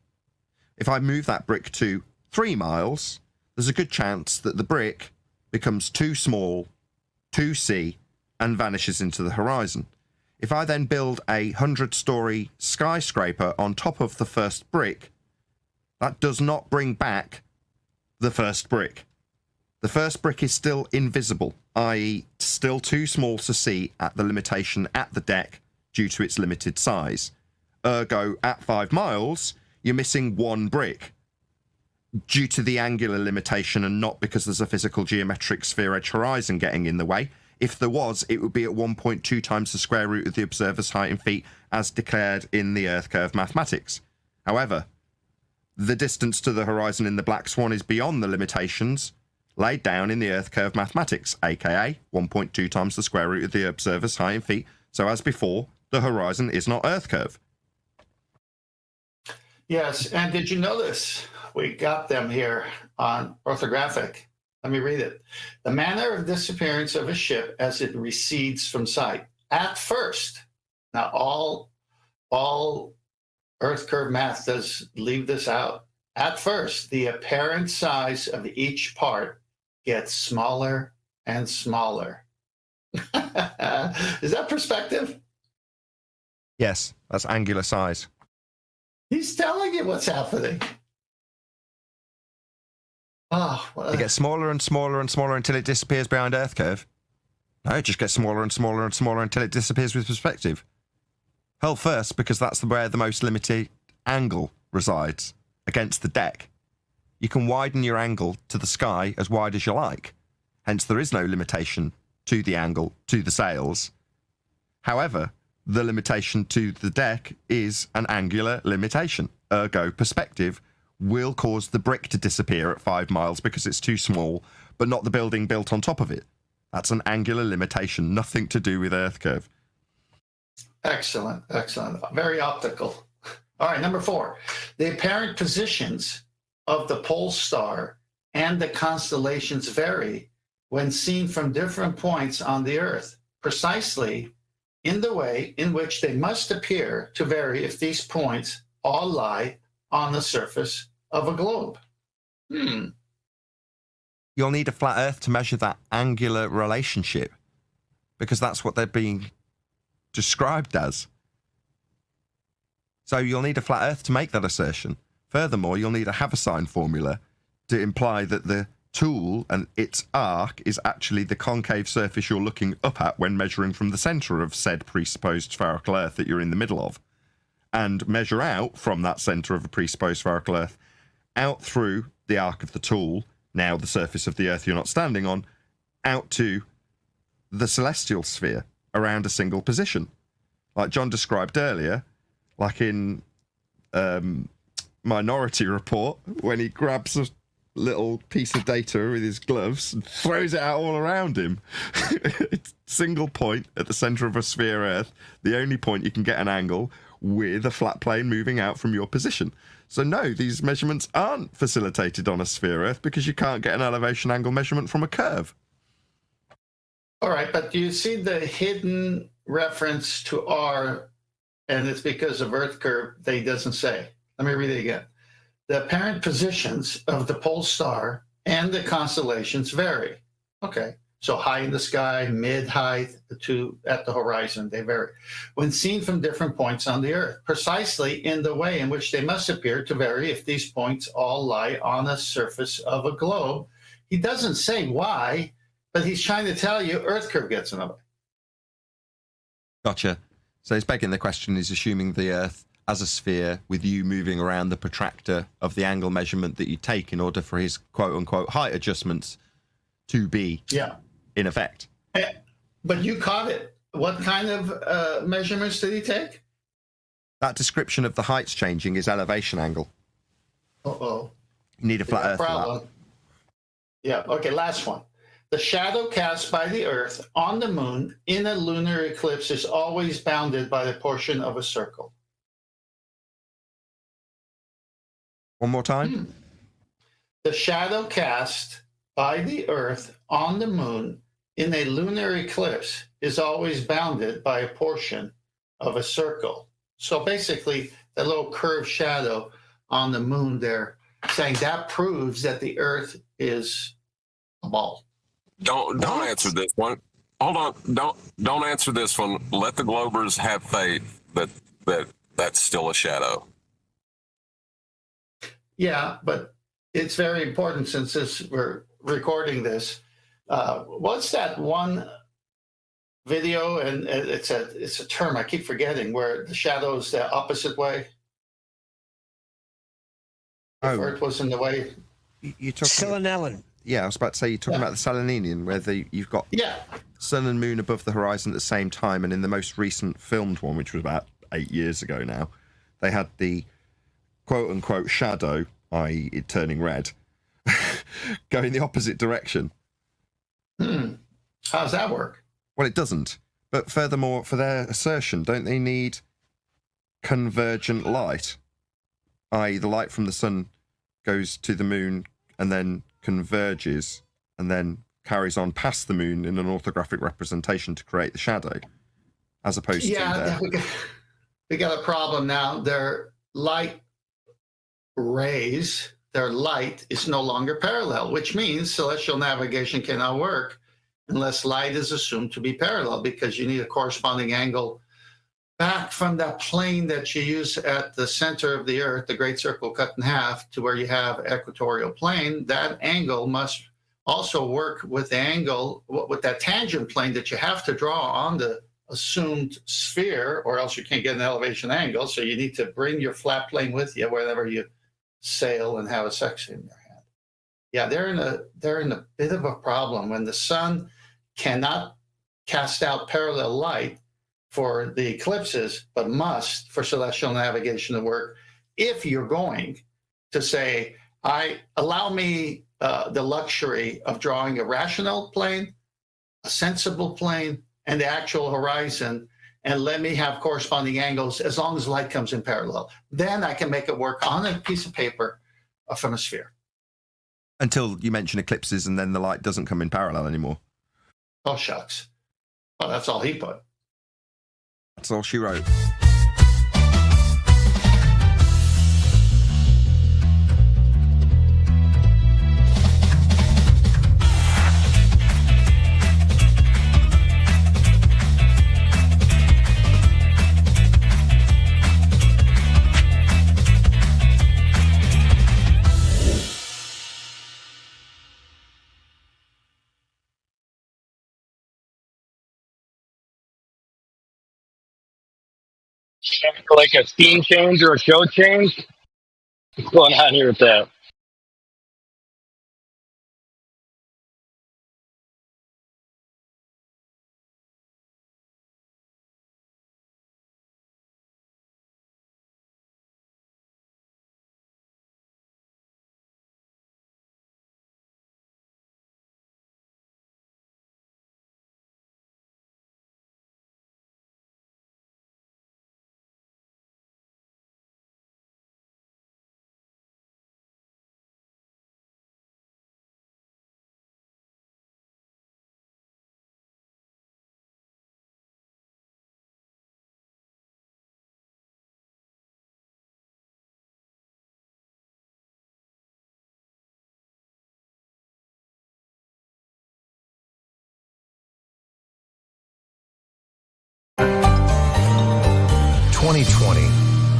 If I move that brick to 3 miles, there's a good chance that the brick becomes too small to see and vanishes into the horizon. If I then build a 100-story skyscraper on top of the first brick, that does not bring back the first brick. The first brick is still invisible, i.e. still too small to see at the limitation at the deck due to its limited size. Ergo, at 5 miles, you're missing 1 brick due to the angular limitation and not because there's a physical geometric sphere edge horizon getting in the way. If there was, it would be at 1.2 times the square root of the observer's height in feet as declared in the Earth curve mathematics. However, the distance to the horizon in the black swan is beyond the limitations laid down in the Earth curve mathematics, aka 1.2 times the square root of the observer's height in feet. So as before, the horizon is not Earth curve. Yes, and did you notice we got them here on orthographic? Let me read it. The manner of disappearance of a ship as it recedes from sight. At first, now all Earth curve math does leave this out. At first, the apparent size of each part gets smaller and smaller. Is that perspective? Yes, that's angular size. He's telling you what's happening. Oh, It gets smaller and smaller and smaller until it disappears behind Earth curve. No, it just gets smaller and smaller and smaller until it disappears with perspective. Hull first, because that's where the most limited angle resides, against the deck. You can widen your angle to the sky as wide as you like. Hence, there is no limitation to the angle to the sails. However, the limitation to the deck is an angular limitation. Ergo, perspective will cause the brick to disappear at 5 miles because it's too small, but not the building built on top of it. That's an angular limitation, nothing to do with Earth curve. Excellent, excellent. Very optical. All right, number 4. The apparent positions of the pole star and the constellations vary when seen from different points on the Earth, precisely in the way in which they must appear to vary if these points all lie on the surface of a globe. You'll need a flat Earth to measure that angular relationship, because that's what they're being described as. So you'll need a flat Earth to make that assertion. Furthermore, you'll need a Haversine formula to imply that the tool and its arc is actually the concave surface you're looking up at when measuring from the centre of said presupposed spherical Earth that you're in the middle of, and measure out from that centre of a presupposed spherical Earth out through the arc of the tool, now the surface of the Earth you're not standing on, out to the celestial sphere around a single position. Like John described earlier, like in Minority Report, when he grabs a little piece of data with his gloves and throws it out all around him. It's single point at the centre of a sphere Earth, the only point you can get an angle with a flat plane moving out from your position. So no, these measurements aren't facilitated on a sphere Earth because you can't get an elevation angle measurement from a curve. All right, but do you see the hidden reference to R, and it's because of Earth curve that he doesn't say? Let me read it again. The apparent positions of the pole star and the constellations vary. Okay, so high in the sky, mid-height, the two at the horizon, they vary. When seen from different points on the Earth, precisely in the way in which they must appear to vary if these points all lie on the surface of a globe. He doesn't say why, but he's trying to tell you Earth curve gets in the way. Gotcha. So he's begging the question, is assuming the Earth as a sphere with you moving around the protractor of the angle measurement that you take in order for his quote-unquote height adjustments to be in effect. But you caught it. What kind of measurements did he take? That description of the heights changing is elevation angle. Uh-oh. You need a flat Earth for that. Yeah, okay, last one. The shadow cast by the Earth on the moon in a lunar eclipse is always bounded by the portion of a circle. One more time. The shadow cast by the Earth on the moon in a lunar eclipse is always bounded by a portion of a circle. So basically, the little curved shadow on the moon there, saying that proves that the Earth is a ball. Don't answer this one. Hold on. Don't answer this one. Let the Globers have faith that that's still a shadow. Yeah, but it's very important since we're recording this. What's that one video? And it's a term I keep forgetting, where the shadow's the opposite way. If Earth was in the way. You're talking Selenellan. Yeah, I was about to say you're talking about the Seleninian, where you've got sun and moon above the horizon at the same time, and in the most recent filmed one, which was about 8 years ago now, they had the quote-unquote shadow, i.e. it turning red, going the opposite direction. How does that work? Well, it doesn't. But furthermore, for their assertion, don't they need convergent light? I.e. the light from the sun goes to the moon and then converges and then carries on past the moon in an orthographic representation to create the shadow, as opposed to we got a problem now. Their light rays, their light is no longer parallel, which means celestial navigation cannot work unless light is assumed to be parallel, because you need a corresponding angle back from that plane that you use at the center of the Earth, the Great Circle cut in half, to where you have equatorial plane. That angle must also work with the angle, with that tangent plane that you have to draw on the assumed sphere, or else you can't get an elevation angle. So you need to bring your flat plane with you wherever you sail and have a section in your hand. Yeah, they're in a bit of a problem when the sun cannot cast out parallel light for the eclipses, but must for celestial navigation to work. If you're going to say, allow me the luxury of drawing a rational plane, a sensible plane, and the actual horizon, and let me have corresponding angles as long as light comes in parallel, then I can make it work on a piece of paper from a sphere. Until you mention eclipses, and then the light doesn't come in parallel anymore. Oh, shucks. Well, that's all he put. That's all she wrote. Like a scene change or a show change? What's going on here with that?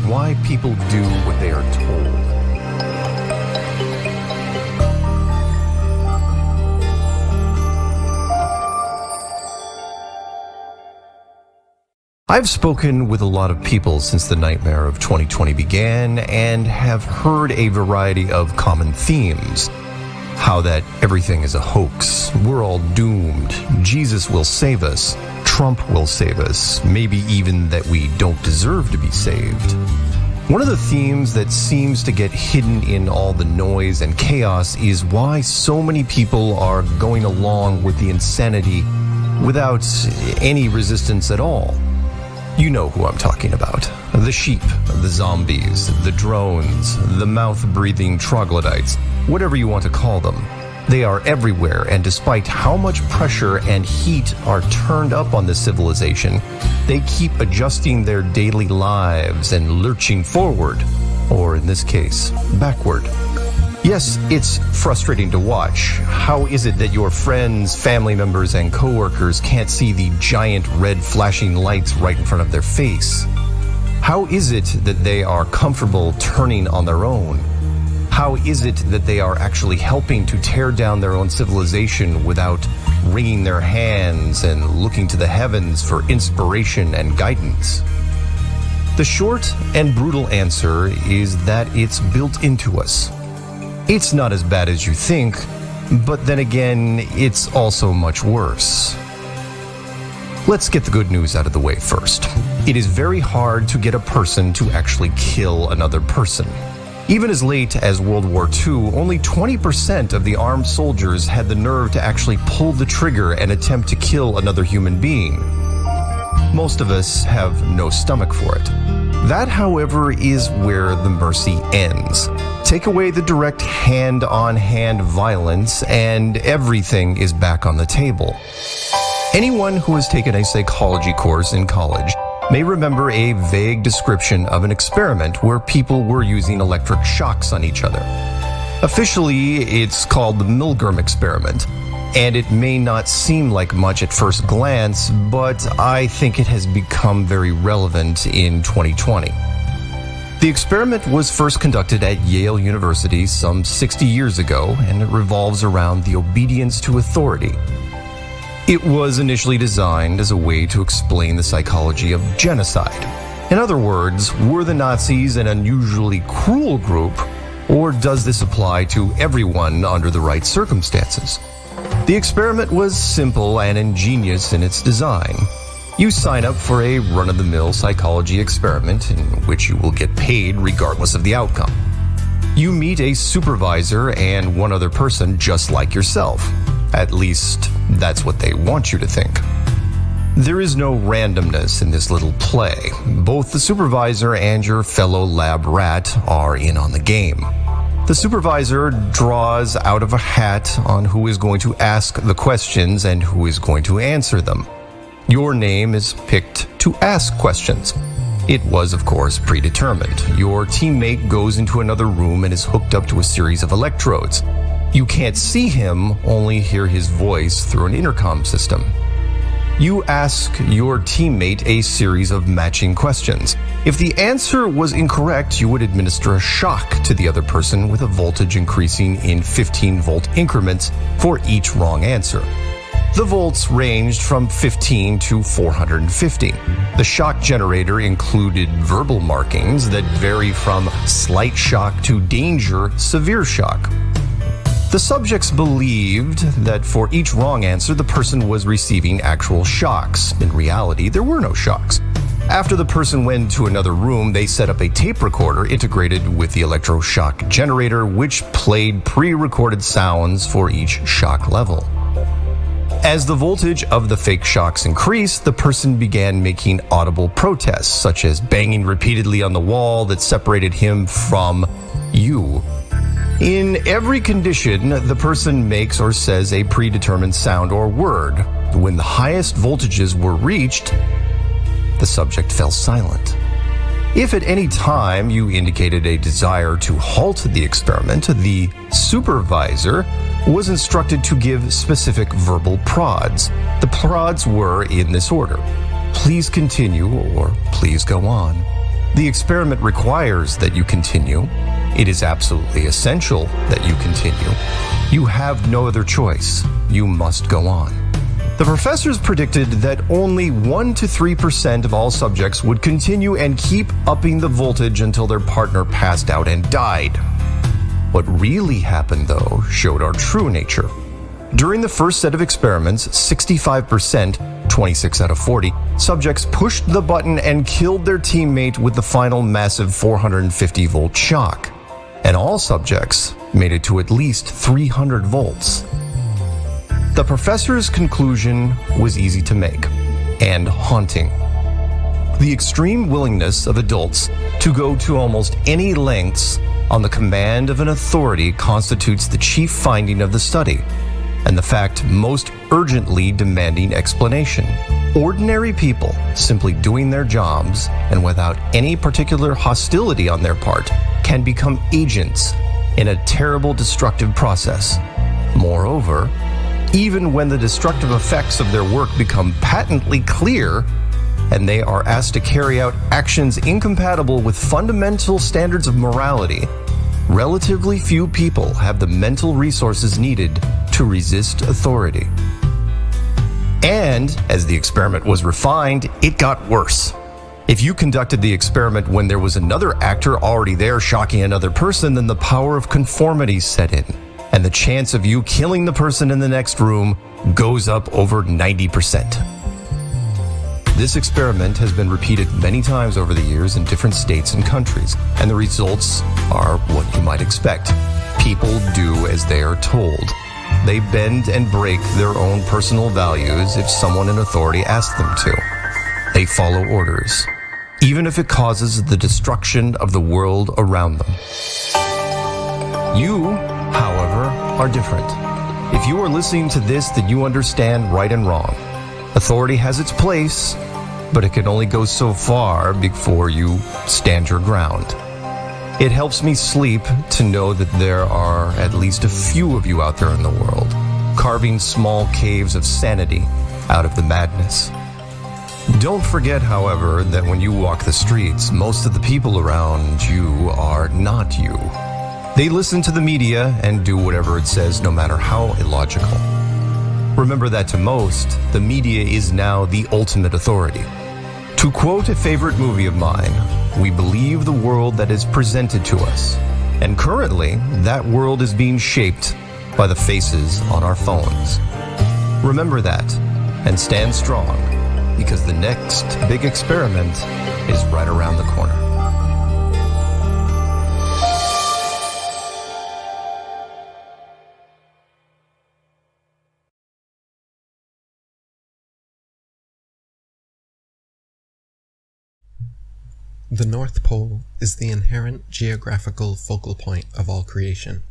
Why people do what they are told. I've spoken with a lot of people since the nightmare of 2020 began and have heard a variety of common themes. How that everything is a hoax, we're all doomed, Jesus will save us, Trump will save us, maybe even that we don't deserve to be saved. One of the themes that seems to get hidden in all the noise and chaos is why so many people are going along with the insanity without any resistance at all. You know who I'm talking about. The sheep, the zombies, the drones, the mouth-breathing troglodytes, whatever you want to call them. They are everywhere, and despite how much pressure and heat are turned up on this civilization, they keep adjusting their daily lives and lurching forward, or in this case, backward. Yes, it's frustrating to watch. How is it that your friends, family members, and coworkers can't see the giant red flashing lights right in front of their face? How is it that they are comfortable turning on their own? How is it that they are actually helping to tear down their own civilization without wringing their hands and looking to the heavens for inspiration and guidance? The short and brutal answer is that it's built into us. It's not as bad as you think, but then again, it's also much worse. Let's get the good news out of the way first. It is very hard to get a person to actually kill another person. Even as late as World War II, only 20% of the armed soldiers had the nerve to actually pull the trigger and attempt to kill another human being. Most of us have no stomach for it. That, however, is where the mercy ends. Take away the direct hand-on-hand violence, and everything is back on the table. Anyone who has taken a psychology course in college may remember a vague description of an experiment where people were using electric shocks on each other. Officially, it's called the Milgram experiment, and it may not seem like much at first glance, but I think it has become very relevant in 2020. The experiment was first conducted at Yale University some 60 years ago, and it revolves around the obedience to authority. It was initially designed as a way to explain the psychology of genocide. In other words, were the Nazis an unusually cruel group, or does this apply to everyone under the right circumstances? The experiment was simple and ingenious in its design. You sign up for a run-of-the-mill psychology experiment in which you will get paid regardless of the outcome. You meet a supervisor and one other person just like yourself. At least, that's what they want you to think. There is no randomness in this little play. Both the supervisor and your fellow lab rat are in on the game. The supervisor draws out of a hat on who is going to ask the questions and who is going to answer them. Your name is picked to ask questions. It was, of course, predetermined. Your teammate goes into another room and is hooked up to a series of electrodes. You can't see him, only hear his voice through an intercom system. You ask your teammate a series of matching questions. If the answer was incorrect, you would administer a shock to the other person with a voltage increasing in 15-volt increments for each wrong answer. The volts ranged from 15 to 450. The shock generator included verbal markings that vary from slight shock to danger, severe shock. The subjects believed that for each wrong answer, the person was receiving actual shocks. In reality, there were no shocks. After the person went to another room, they set up a tape recorder integrated with the electroshock generator, which played pre-recorded sounds for each shock level. As the voltage of the fake shocks increased, the person began making audible protests, such as banging repeatedly on the wall that separated him from you. In every condition, the person makes or says a predetermined sound or word. When the highest voltages were reached, the subject fell silent. If at any time you indicated a desire to halt the experiment, the supervisor was instructed to give specific verbal prods. The prods were in this order: please continue, or please go on. The experiment requires that you continue. It is absolutely essential that you continue. You have no other choice. You must go on. The professors predicted that only 1 to 3% of all subjects would continue and keep upping the voltage until their partner passed out and died. What really happened, though, showed our true nature. During the first set of experiments, 65%, 26 out of 40, subjects pushed the button and killed their teammate with the final massive 450-volt shock. And all subjects made it to at least 300 volts. The professor's conclusion was easy to make and haunting. The extreme willingness of adults to go to almost any lengths on the command of an authority constitutes the chief finding of the study, and the fact most urgently demanding explanation. Ordinary people simply doing their jobs and without any particular hostility on their part can become agents in a terrible destructive process. Moreover, even when the destructive effects of their work become patently clear, and they are asked to carry out actions incompatible with fundamental standards of morality, relatively few people have the mental resources needed to resist authority. And, as the experiment was refined, it got worse. If you conducted the experiment when there was another actor already there shocking another person, then the power of conformity set in, and the chance of you killing the person in the next room goes up over 90%. This experiment has been repeated many times over the years in different states and countries, and the results are what you might expect. People do as they are told. They bend and break their own personal values if someone in authority asks them to. They follow orders, even if it causes the destruction of the world around them. You, however, are different. If you are listening to this, then you understand right and wrong. Authority has its place, but it can only go so far before you stand your ground. It helps me sleep to know that there are at least a few of you out there in the world, carving small caves of sanity out of the madness. Don't forget, however, that when you walk the streets, most of the people around you are not you. They listen to the media and do whatever it says, no matter how illogical. Remember that to most, the media is now the ultimate authority. To quote a favorite movie of mine, we believe the world that is presented to us. And currently, that world is being shaped by the faces on our phones. Remember that, and stand strong, because the next big experiment is right around the corner. The North Pole is the inherent geographical focal point of all creation.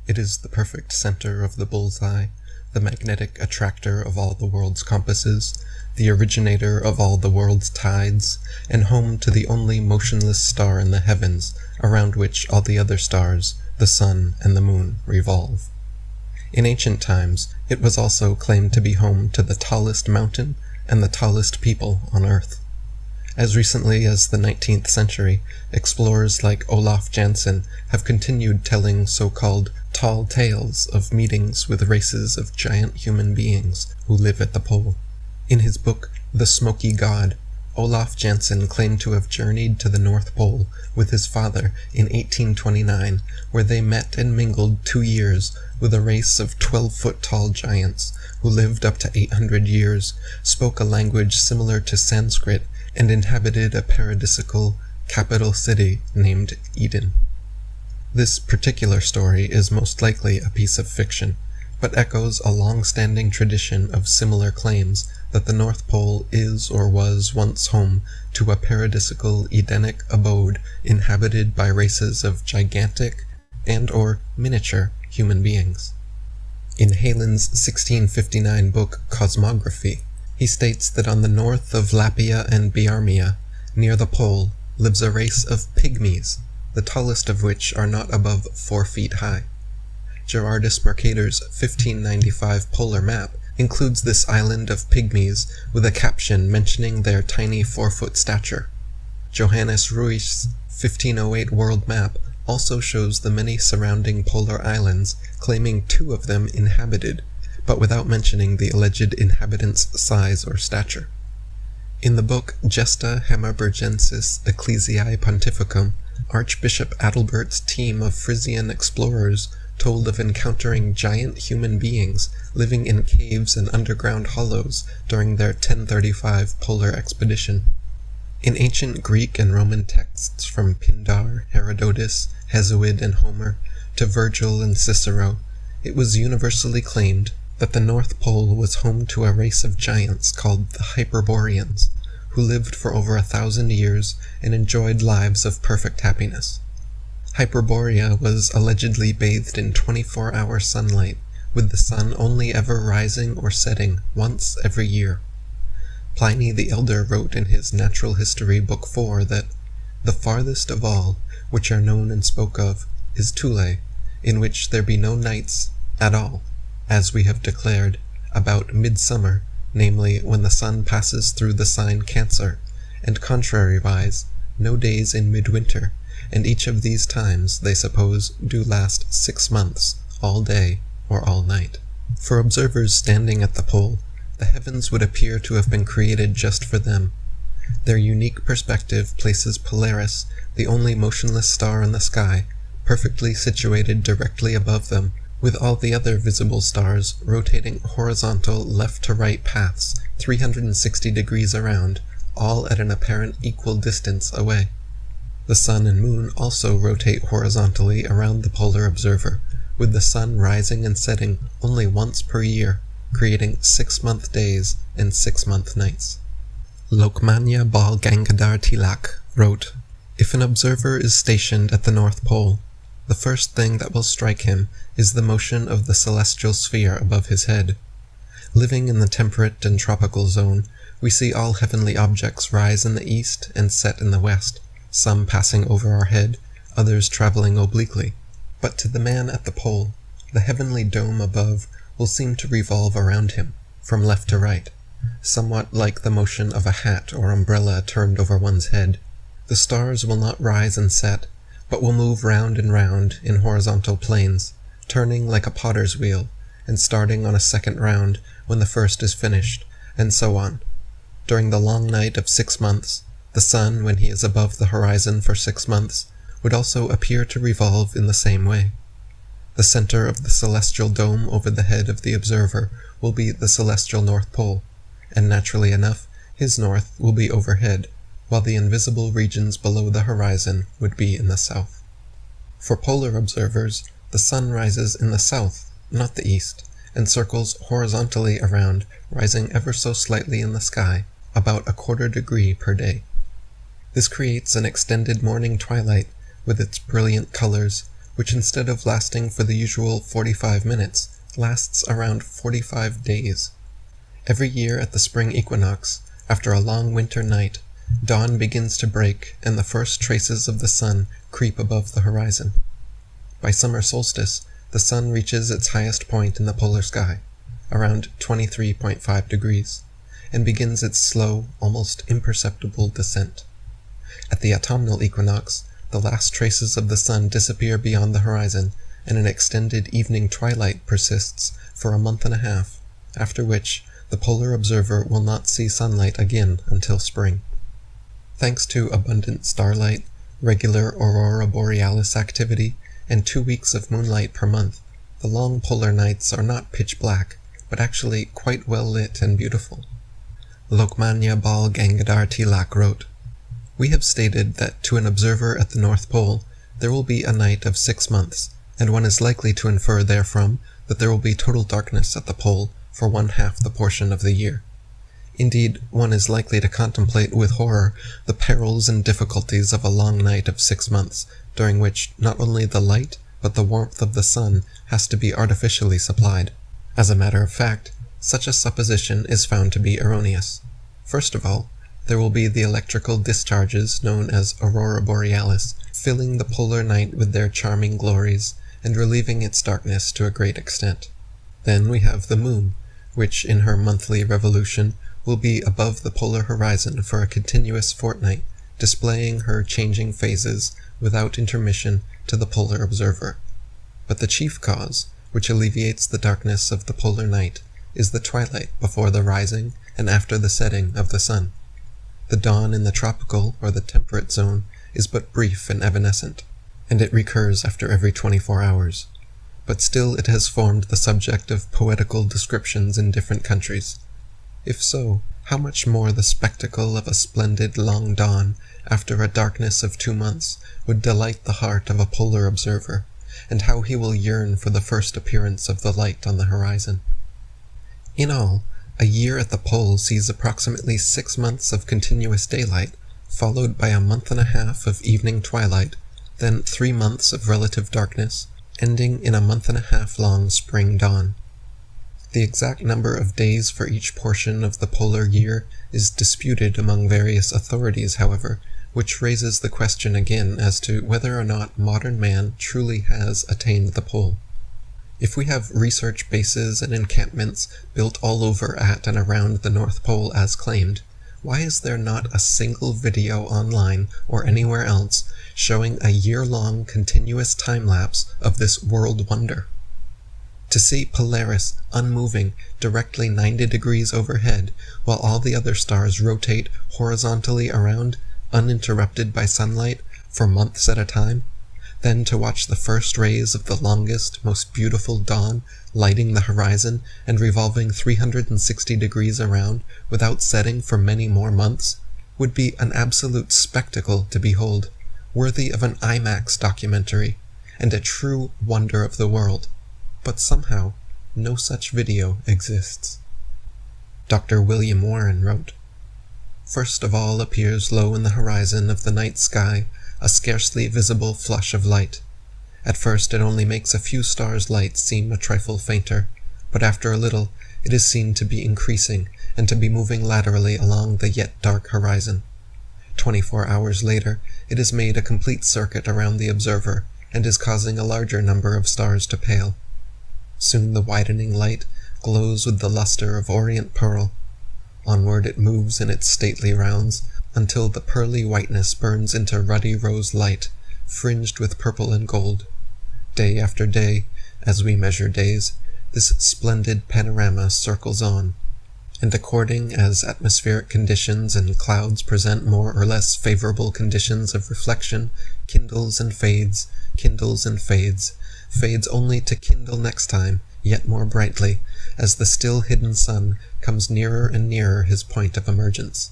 It is the perfect center of the bullseye, the magnetic attractor of all the world's compasses, the originator of all the world's tides, and home to the only motionless star in the heavens around which all the other stars, the sun and the moon, revolve. In ancient times, it was also claimed to be home to the tallest mountain and the tallest people on Earth. As recently as the 19th century, explorers like Olaf Jansen have continued telling so-called tall tales of meetings with races of giant human beings who live at the pole. In his book, The Smoky God, Olaf Jansen claimed to have journeyed to the North Pole with his father in 1829, where they met and mingled 2 years with a race of 12-foot-tall giants who lived up to 800 years, spoke a language similar to Sanskrit, and inhabited a paradisical capital city named Eden. This particular story is most likely a piece of fiction, but echoes a long-standing tradition of similar claims that the North Pole is or was once home to a paradisical Edenic abode inhabited by races of gigantic and or miniature human beings. In Heylyn's 1659 book Cosmography, he states that on the north of Lapia and Biarmia, near the pole, lives a race of pygmies, the tallest of which are not above 4 feet high. Gerardus Mercator's 1595 polar map includes this island of pygmies with a caption mentioning their tiny 4-foot stature. Johannes Ruij's 1508 world map also shows the many surrounding polar islands, claiming 2 of them inhabited, but without mentioning the alleged inhabitants' size or stature. In the book Gesta Hammerbergensis Ecclesiae Pontificum, Archbishop Adalbert's team of Frisian explorers told of encountering giant human beings living in caves and underground hollows during their 1035 polar expedition. In ancient Greek and Roman texts from Pindar, Herodotus, Hesiod, and Homer, to Virgil and Cicero, it was universally claimed that the North Pole was home to a race of giants called the Hyperboreans, who lived for over 1,000 years and enjoyed lives of perfect happiness. Hyperborea was allegedly bathed in 24-hour sunlight, with the sun only ever rising or setting once every year. Pliny the Elder wrote in his Natural History Book 4 that the farthest of all, which are known and spoke of, is Thule, in which there be no nights at all, as we have declared, about midsummer, namely when the sun passes through the sign Cancer, and contrariwise, no days in midwinter, and each of these times, they suppose, do last 6 months, all day or all night. For observers standing at the pole, the heavens would appear to have been created just for them. Their unique perspective places Polaris, the only motionless star in the sky, perfectly situated directly above them, with all the other visible stars rotating horizontal left-to-right paths 360 degrees around, all at an apparent equal distance away. The sun and moon also rotate horizontally around the polar observer, with the sun rising and setting only once per year, creating 6-month days and 6-month nights. Lokmanya Bal Gangadhar Tilak wrote, "If an observer is stationed at the North Pole, the first thing that will strike him is the motion of the celestial sphere above his head. Living in the temperate and tropical zone, we see all heavenly objects rise in the east and set in the west, some passing over our head, others traveling obliquely. But to the man at the pole, the heavenly dome above will seem to revolve around him, from left to right, somewhat like the motion of a hat or umbrella turned over one's head. The stars will not rise and set, but will move round and round in horizontal planes, turning like a potter's wheel, and starting on a second round when the first is finished, and so on. During the long night of 6 months, the sun, when he is above the horizon for 6 months, would also appear to revolve in the same way. The center of the celestial dome over the head of the observer will be the celestial North Pole, and naturally enough, his north will be overhead, while the invisible regions below the horizon would be in the south. For polar observers, the sun rises in the south, not the east, and circles horizontally around, rising ever so slightly in the sky, about 1/4 degree per day. This creates an extended morning twilight with its brilliant colors, which instead of lasting for the usual 45 minutes, lasts around 45 days. Every year at the spring equinox, after a long winter night, dawn begins to break and the first traces of the sun creep above the horizon. By summer solstice, the sun reaches its highest point in the polar sky, around 23.5 degrees, and begins its slow, almost imperceptible descent. At the autumnal equinox, the last traces of the sun disappear beyond the horizon, and an extended evening twilight persists for a month and a half, after which the polar observer will not see sunlight again until spring. Thanks to abundant starlight, regular aurora borealis activity, and 2 weeks of moonlight per month, the long polar nights are not pitch black, but actually quite well lit and beautiful. Lokmanya Bal Gangadhar Tilak wrote, "We have stated that to an observer at the North Pole there will be a night of 6 months, and one is likely to infer therefrom that there will be total darkness at the pole for 1/2 the portion of the year. Indeed, one is likely to contemplate with horror the perils and difficulties of a long night of 6 months, during which not only the light but the warmth of the sun has to be artificially supplied. As a matter of fact, such a supposition is found to be erroneous. First of all, there will be the electrical discharges known as aurora borealis, filling the polar night with their charming glories, and relieving its darkness to a great extent. Then we have the moon, which in her monthly revolution will be above the polar horizon for a continuous fortnight, displaying her changing phases without intermission to the polar observer. But the chief cause, which alleviates the darkness of the polar night, is the twilight before the rising and after the setting of the sun. The dawn in the tropical or the temperate zone is but brief and evanescent, and it recurs after every 24 hours. But still it has formed the subject of poetical descriptions in different countries. If so, how much more the spectacle of a splendid long dawn after a darkness of 2 months would delight the heart of a polar observer, and how he will yearn for the first appearance of the light on the horizon. In all, a year at the pole sees approximately 6 months of continuous daylight, followed by a month and a half of evening twilight, then 3 months of relative darkness, ending in a month and a half long spring dawn. The exact number of days for each portion of the polar year is disputed among various authorities, however, which raises the question again as to whether or not modern man truly has attained the pole. If we have research bases and encampments built all over at and around the North Pole as claimed, why is there not a single video online or anywhere else showing a year-long continuous time-lapse of this world wonder? To see Polaris unmoving directly 90 degrees overhead while all the other stars rotate horizontally around, uninterrupted by sunlight, for months at a time, then to watch the first rays of the longest, most beautiful dawn lighting the horizon and revolving 360 degrees around without setting for many more months, would be an absolute spectacle to behold, worthy of an IMAX documentary, and a true wonder of the world. But somehow, no such video exists. Dr. William Warren wrote, "First of all appears low in the horizon of the night sky a scarcely visible flush of light. At first it only makes a few stars' light seem a trifle fainter, but after a little it is seen to be increasing and to be moving laterally along the yet dark horizon. 24 hours later it has made a complete circuit around the observer and is causing a larger number of stars to pale. Soon the widening light glows with the luster of orient pearl. Onward it moves in its stately rounds, until the pearly whiteness burns into ruddy rose light, fringed with purple and gold. Day after day, as we measure days, this splendid panorama circles on, and according as atmospheric conditions and clouds present more or less favorable conditions of reflection, kindles and fades, fades only to kindle next time, yet more brightly, as the still hidden sun comes nearer and nearer his point of emergence.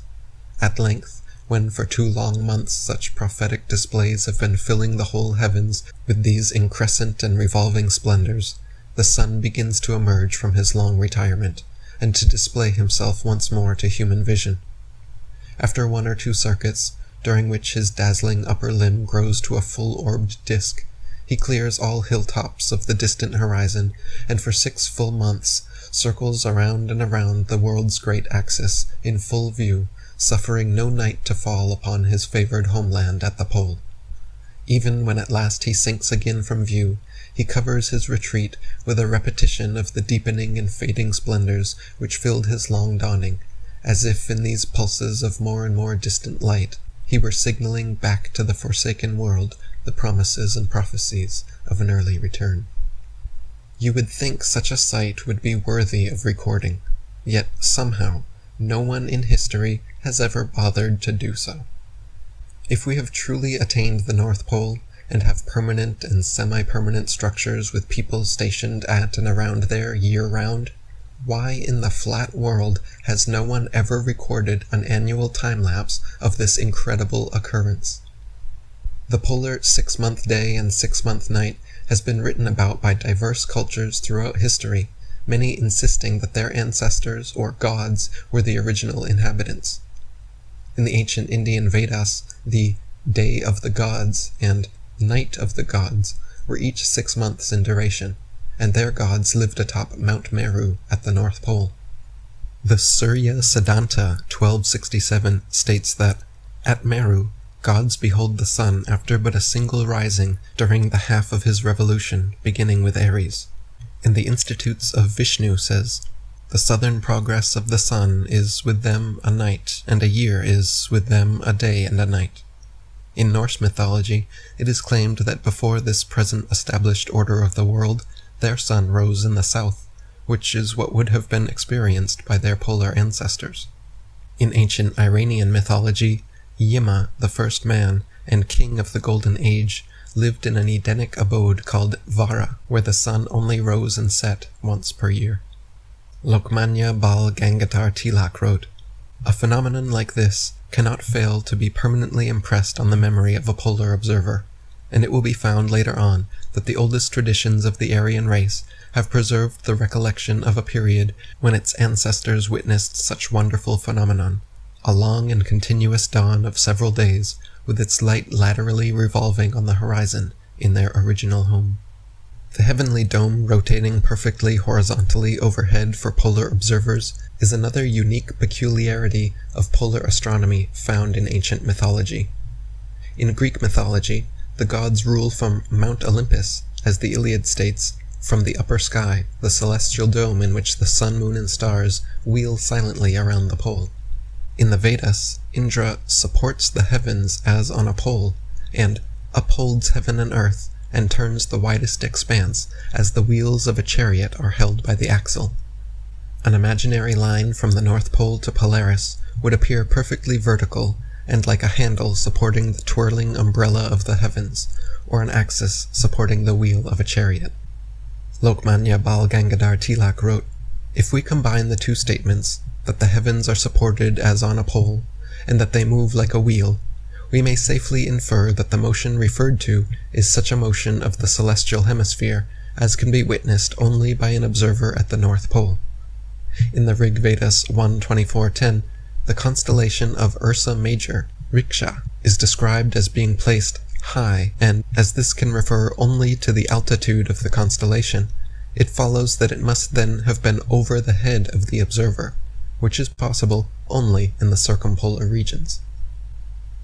At length, when for 2 long months such prophetic displays have been filling the whole heavens with these increscent and revolving splendors, the sun begins to emerge from his long retirement, and to display himself once more to human vision. After 1 or 2 circuits, during which his dazzling upper limb grows to a full-orbed disk, he clears all hilltops of the distant horizon, and for 6 full months circles around and around the world's great axis in full view, suffering no night to fall upon his favored homeland at the pole. Even when at last he sinks again from view, he covers his retreat with a repetition of the deepening and fading splendors which filled his long dawning, as if in these pulses of more and more distant light he were signaling back to the forsaken world the promises and prophecies of an early return. You would think such a sight would be worthy of recording, yet somehow no one in history has ever bothered to do so. If we have truly attained the North Pole, and have permanent and semi-permanent structures with people stationed at and around there year-round, why in the flat world has no one ever recorded an annual time-lapse of this incredible occurrence? The polar 6-month day and 6-month night has been written about by diverse cultures throughout history, many insisting that their ancestors, or gods, were the original inhabitants. In the ancient Indian Vedas, the Day of the Gods and Night of the Gods were each 6 months in duration, and their gods lived atop Mount Meru at the North Pole. The Surya Siddhanta 1267 states that, at Meru, gods behold the sun after but a single rising during the half of his revolution, beginning with Aries. And the Institutes of Vishnu says, the southern progress of the sun is with them a night, and a year is with them a day and a night. In Norse mythology, it is claimed that before this present established order of the world, their sun rose in the south, which is what would have been experienced by their polar ancestors. In ancient Iranian mythology, Yima, the first man, and king of the Golden Age, lived in an Edenic abode called Vara, where the sun only rose and set once per year. Lokmanya Bal Gangadhar Tilak wrote, "A phenomenon like this cannot fail to be permanently impressed on the memory of a polar observer, and it will be found later on that the oldest traditions of the Aryan race have preserved the recollection of a period when its ancestors witnessed such wonderful phenomenon, a long and continuous dawn of several days, with its light laterally revolving on the horizon in their original home." The heavenly dome rotating perfectly horizontally overhead for polar observers is another unique peculiarity of polar astronomy found in ancient mythology. In Greek mythology, the gods rule from Mount Olympus, as the Iliad states, from the upper sky, the celestial dome in which the sun, moon, and stars wheel silently around the pole. In the Vedas, Indra supports the heavens as on a pole, and upholds heaven and earth, and turns the widest expanse, as the wheels of a chariot are held by the axle. An imaginary line from the North Pole to Polaris would appear perfectly vertical, and like a handle supporting the twirling umbrella of the heavens, or an axis supporting the wheel of a chariot. Lokmanya Bal Gangadhar Tilak wrote, "If we combine the two statements, that the heavens are supported as on a pole, and that they move like a wheel, we may safely infer that the motion referred to is such a motion of the celestial hemisphere as can be witnessed only by an observer at the North Pole." In the Rig Vedas 1:24-10, the constellation of Ursa Major, Riksha, is described as being placed high, and as this can refer only to the altitude of the constellation, it follows that it must then have been over the head of the observer, which is possible only in the circumpolar regions.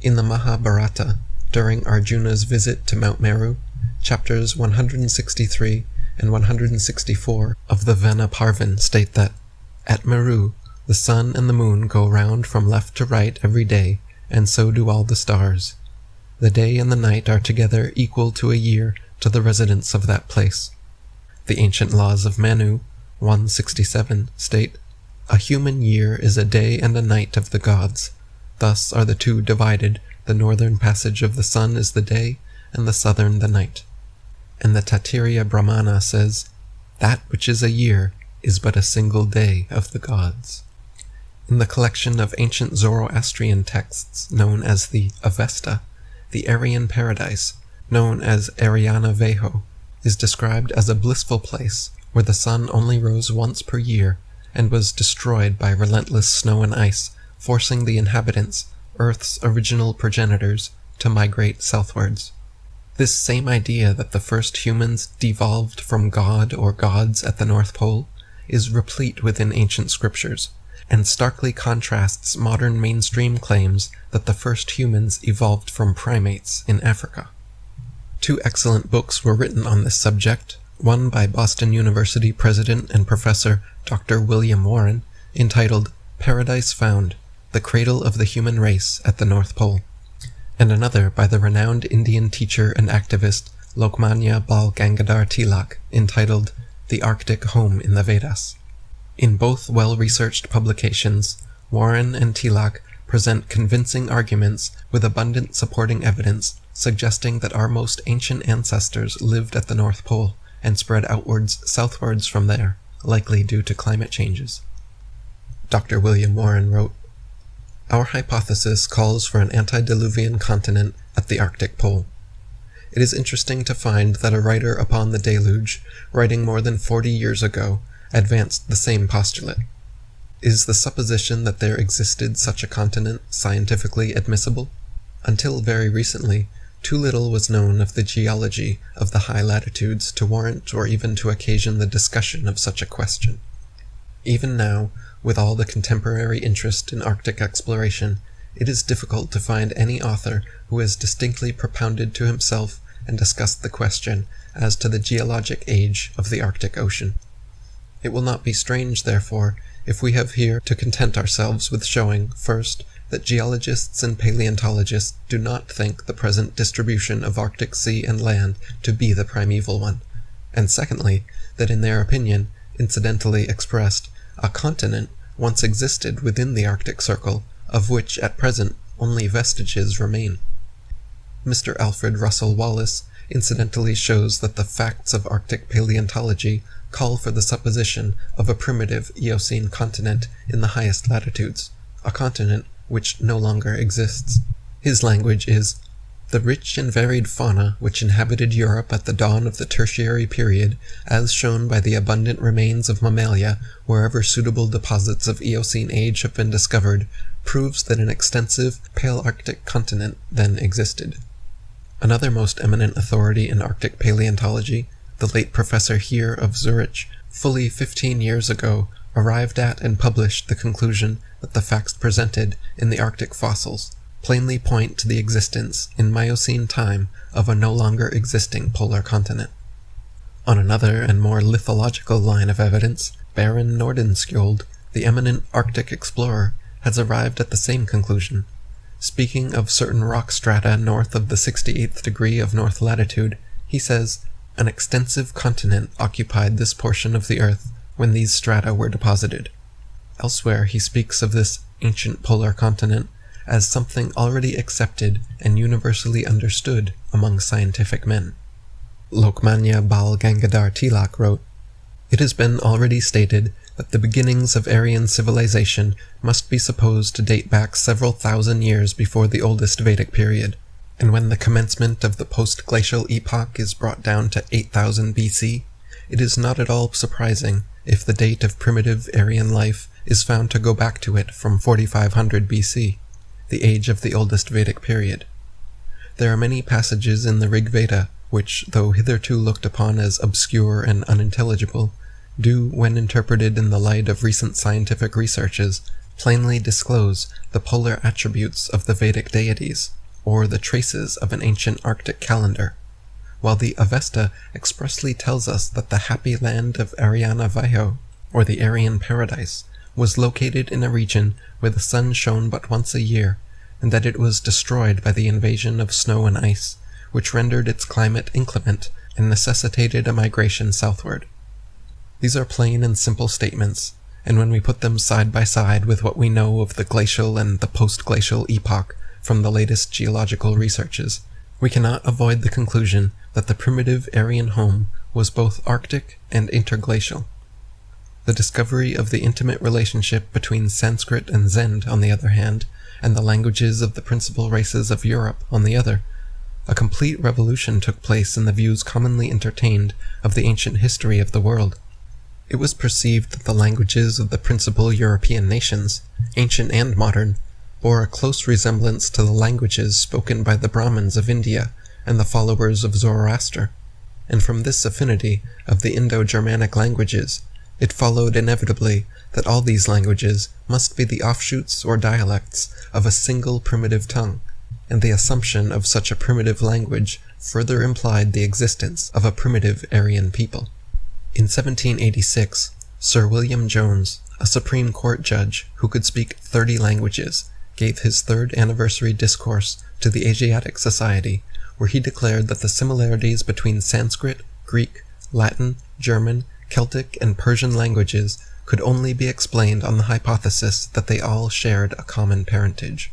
In the Mahabharata, during Arjuna's visit to Mount Meru, chapters 163 and 164 of the Vena Parvan state that, "At Meru, the sun and the moon go round from left to right every day, and so do all the stars. The day and the night are together equal to a year to the residents of that place." The ancient laws of Manu, 167, state, "A human year is a day and a night of the gods. Thus are the two divided, the northern passage of the sun is the day, and the southern the night." And the Taittiriya Brahmana says, "That which is a year is but a single day of the gods." In the collection of ancient Zoroastrian texts known as the Avesta, the Aryan paradise, known as Ariana Veho, is described as a blissful place where the sun only rose once per year and was destroyed by relentless snow and ice, forcing the inhabitants, Earth's original progenitors, to migrate southwards. This same idea that the first humans devolved from God or gods at the North Pole is replete within ancient scriptures, and starkly contrasts modern mainstream claims that the first humans evolved from primates in Africa. Two excellent books were written on this subject, one by Boston University president and professor Dr. William Warren, entitled Paradise Found, The Cradle of the Human Race at the North Pole, and another by the renowned Indian teacher and activist Lokmanya Bal Gangadhar Tilak, entitled The Arctic Home in the Vedas. In both well-researched publications, Warren and Tilak present convincing arguments with abundant supporting evidence suggesting that our most ancient ancestors lived at the North Pole and spread outwards southwards from there, likely due to climate changes. Dr. William Warren wrote, "Our hypothesis calls for an antediluvian continent at the Arctic Pole. It is interesting to find that a writer upon the deluge, writing more than 40 years ago, advanced the same postulate. Is the supposition that there existed such a continent scientifically admissible? Until very recently, too little was known of the geology of the high latitudes to warrant or even to occasion the discussion of such a question. Even now, with all the contemporary interest in Arctic exploration, it is difficult to find any author who has distinctly propounded to himself and discussed the question as to the geologic age of the Arctic Ocean. It will not be strange, therefore, if we have here to content ourselves with showing, first, that geologists and paleontologists do not think the present distribution of Arctic sea and land to be the primeval one, and secondly, that in their opinion, incidentally expressed, a continent once existed within the Arctic Circle, of which at present only vestiges remain. Mr. Alfred Russel Wallace incidentally shows that the facts of Arctic paleontology call for the supposition of a primitive Eocene continent in the highest latitudes, a continent which no longer exists. His language is, "The rich and varied fauna which inhabited Europe at the dawn of the Tertiary period, as shown by the abundant remains of mammalia wherever suitable deposits of Eocene age have been discovered, proves that an extensive Palearctic continent then existed." Another most eminent authority in Arctic paleontology, the late professor here of Zurich, fully 15 years ago, arrived at and published the conclusion that the facts presented in the Arctic fossils, plainly point to the existence in Miocene time of a no longer existing polar continent. On another and more lithological line of evidence, Baron Nordenskjold, the eminent Arctic explorer, has arrived at the same conclusion. Speaking of certain rock strata north of the 68th degree of north latitude, he says, "An extensive continent occupied this portion of the earth when these strata were deposited." Elsewhere he speaks of this ancient polar continent as something already accepted and universally understood among scientific men. Lokmanya Bal Gangadhar Tilak wrote, "It has been already stated that the beginnings of Aryan civilization must be supposed to date back several thousand years before the oldest Vedic period, and when the commencement of the post-glacial epoch is brought down to 8000 BC, it is not at all surprising if the date of primitive Aryan life is found to go back to it from 4500 BC, the age of the oldest Vedic period. There are many passages in the Rig Veda which, though hitherto looked upon as obscure and unintelligible, do, when interpreted in the light of recent scientific researches, plainly disclose the polar attributes of the Vedic deities, or the traces of an ancient Arctic calendar, while the Avesta expressly tells us that the happy land of Aryana Vaiho, or the Aryan paradise, was located in a region where the sun shone but once a year, and that it was destroyed by the invasion of snow and ice, which rendered its climate inclement and necessitated a migration southward. These are plain and simple statements, and when we put them side by side with what we know of the glacial and the post-glacial epoch from the latest geological researches, we cannot avoid the conclusion that the primitive Aryan home was both Arctic and interglacial. The discovery of the intimate relationship between Sanskrit and Zend, on the other hand, and the languages of the principal races of Europe, on the other, a complete revolution took place in the views commonly entertained of the ancient history of the world. It was perceived that the languages of the principal European nations, ancient and modern, bore a close resemblance to the languages spoken by the Brahmins of India and the followers of Zoroaster, and from this affinity of the Indo-Germanic languages, it followed inevitably that all these languages must be the offshoots or dialects of a single primitive tongue, and the assumption of such a primitive language further implied the existence of a primitive Aryan people. In 1786, Sir William Jones, a Supreme Court judge who could speak 30 languages, gave his third anniversary discourse to the Asiatic Society, where he declared that the similarities between Sanskrit, Greek, Latin, German, Celtic, and Persian languages could only be explained on the hypothesis that they all shared a common parentage.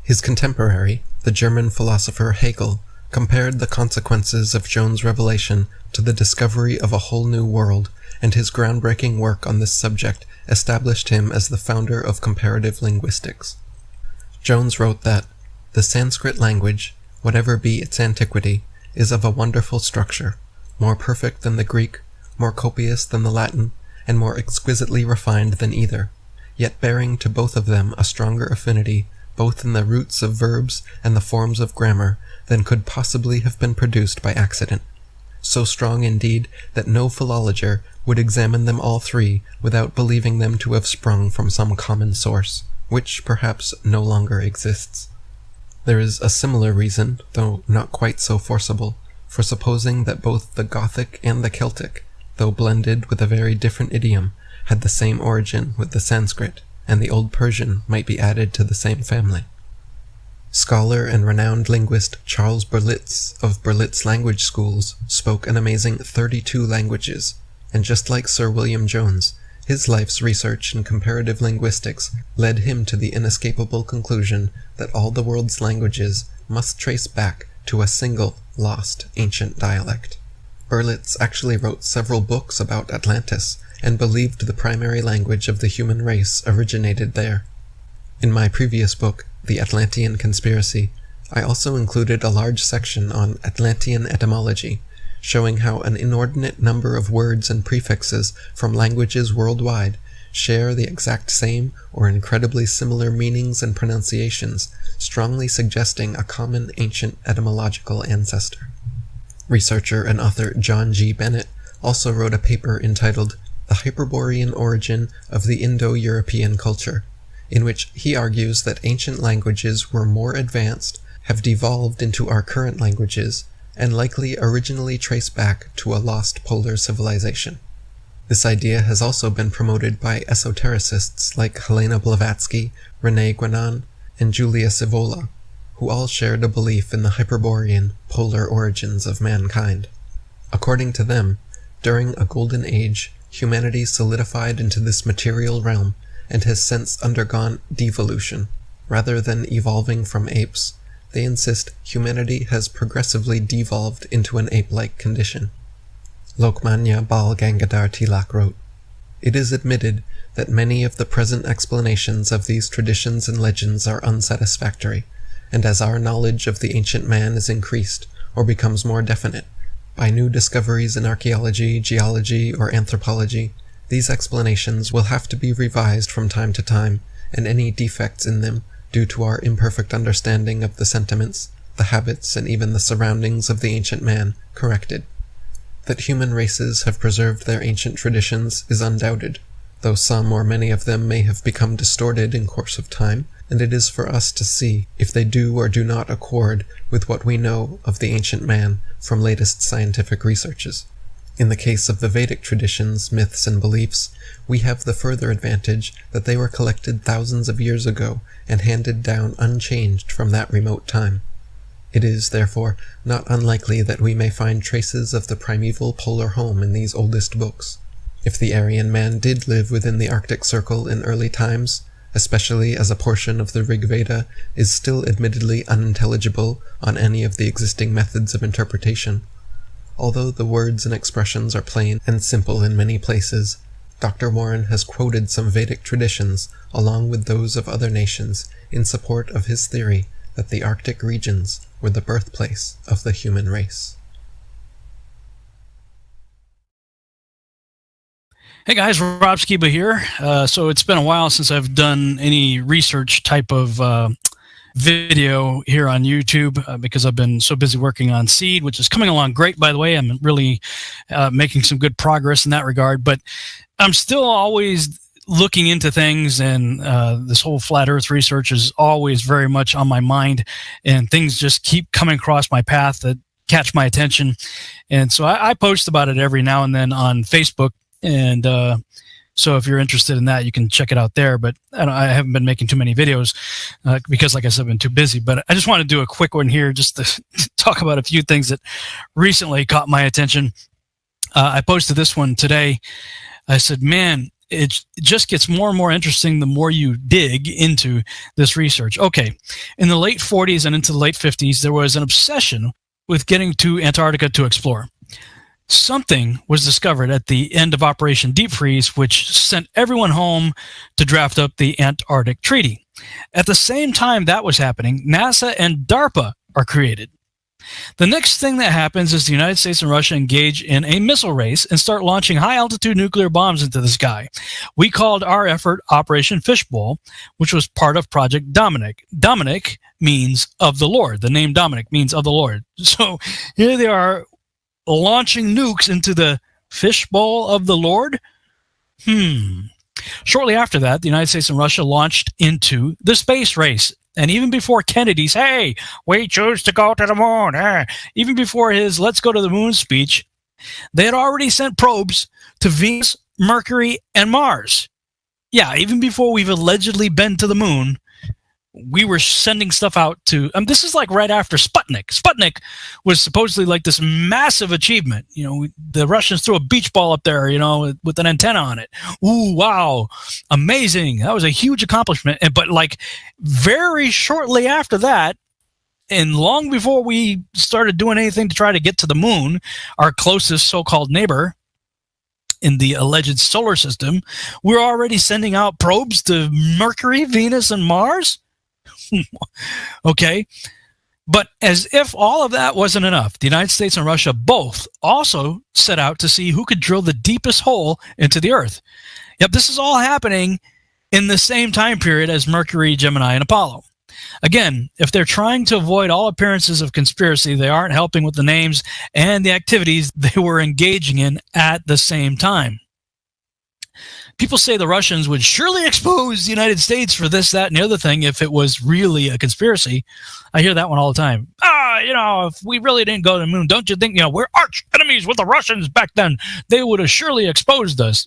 His contemporary, the German philosopher Hegel, compared the consequences of Jones' revelation to the discovery of a whole new world, and his groundbreaking work on this subject established him as the founder of comparative linguistics. Jones wrote that, "The Sanskrit language, whatever be its antiquity, is of a wonderful structure, more perfect than the Greek, more copious than the Latin, and more exquisitely refined than either, yet bearing to both of them a stronger affinity both in the roots of verbs and the forms of grammar than could possibly have been produced by accident, so strong indeed that no philologer would examine them all three without believing them to have sprung from some common source, which perhaps no longer exists. There is a similar reason, though not quite so forcible, for supposing that both the Gothic and the Celtic, though blended with a very different idiom, had the same origin with the Sanskrit, and the Old Persian might be added to the same family. Scholar and renowned linguist Charles Berlitz of Berlitz Language Schools spoke an amazing 32 languages, and just like Sir William Jones, his life's research in comparative linguistics led him to the inescapable conclusion that all the world's languages must trace back to a single, lost, ancient dialect. Berlitz actually wrote several books about Atlantis, and believed the primary language of the human race originated there. In my previous book, The Atlantean Conspiracy, I also included a large section on Atlantean etymology, showing how an inordinate number of words and prefixes from languages worldwide share the exact same or incredibly similar meanings and pronunciations, strongly suggesting a common ancient etymological ancestor. Researcher and author John G. Bennett also wrote a paper entitled The Hyperborean Origin of the Indo-European Culture, in which he argues that ancient languages were more advanced, have devolved into our current languages, and likely originally trace back to a lost polar civilization. This idea has also been promoted by esotericists like Helena Blavatsky, René Guénon, and Julia Sivola, who all shared a belief in the Hyperborean polar origins of mankind. According to them, during a golden age, humanity solidified into this material realm and has since undergone devolution. Rather than evolving from apes, they insist humanity has progressively devolved into an ape-like condition. Lokmanya Bal Gangadhar Tilak wrote, "It is admitted that many of the present explanations of these traditions and legends are unsatisfactory, and as our knowledge of the ancient man is increased, or becomes more definite, by new discoveries in archaeology, geology, or anthropology, these explanations will have to be revised from time to time, and any defects in them, due to our imperfect understanding of the sentiments, the habits, and even the surroundings of the ancient man, corrected. That human races have preserved their ancient traditions is undoubted, though some or many of them may have become distorted in course of time, and it is for us to see if they do or do not accord with what we know of the ancient man from latest scientific researches. In the case of the Vedic traditions, myths, and beliefs, we have the further advantage that they were collected thousands of years ago and handed down unchanged from that remote time. It is, therefore, not unlikely that we may find traces of the primeval polar home in these oldest books. If the Aryan man did live within the Arctic Circle in early times, especially as a portion of the Rig Veda is still admittedly unintelligible on any of the existing methods of interpretation, although the words and expressions are plain and simple in many places, Dr. Warren has quoted some Vedic traditions along with those of other nations in support of his theory that the Arctic regions were the birthplace of the human race. Hey guys, Rob Skiba here. So it's been a while since I've done any research type of video here on YouTube because I've been so busy working on Seed, which is coming along great, by the way. I'm really making some good progress in that regard, but I'm still always looking into things, and this whole flat earth research is always very much on my mind, and things just keep coming across my path that catch my attention. And so I post about it every now and then on Facebook, and so if you're interested in that, you can check it out there. But I haven't been making too many videos because, like I said, I've been too busy. But I just want to do a quick one here just to talk about a few things that recently caught my attention. I posted this one today. I said, man, it just gets more and more interesting the more you dig into this research. Okay, in the late 40s and into the late 50s, there was an obsession with getting to Antarctica to explore. Something was discovered at the end of Operation Deep Freeze, which sent everyone home to draft up the Antarctic Treaty. At the same time that was happening, NASA and DARPA are created. The next thing that happens is the United States and Russia engage in a missile race and start launching high-altitude nuclear bombs into the sky. We called our effort Operation Fishbowl, which was part of Project Dominic. Dominic means of the Lord. The name Dominic means of the Lord. So here they are launching nukes into the fishbowl of the Lord? Shortly after that, the United States and Russia launched into the space race. And even before Kennedy's, hey, we choose to go to the moon, even before his let's go to the moon speech, they had already sent probes to Venus, Mercury, and Mars. Yeah, even before we've allegedly been to the moon, we were sending stuff out to, this is like right after Sputnik. Sputnik was supposedly like this massive achievement. You know, the Russians threw a beach ball up there, you know, with an antenna on it. Ooh, wow. Amazing. That was a huge accomplishment. But like very shortly after that, and long before we started doing anything to try to get to the moon, our closest so-called neighbor in the alleged solar system, we're already sending out probes to Mercury, Venus, and Mars. Okay, but as if all of that wasn't enough, the United States and Russia both also set out to see who could drill the deepest hole into the Earth. Yep, this is all happening in the same time period as Mercury, Gemini, and Apollo. Again, if they're trying to avoid all appearances of conspiracy, they aren't helping with the names and the activities they were engaging in at the same time. People say the Russians would surely expose the United States for this, that, and the other thing if it was really a conspiracy. I hear that one all the time. If we really didn't go to the moon, don't you think, we're arch enemies with the Russians back then? They would have surely exposed us.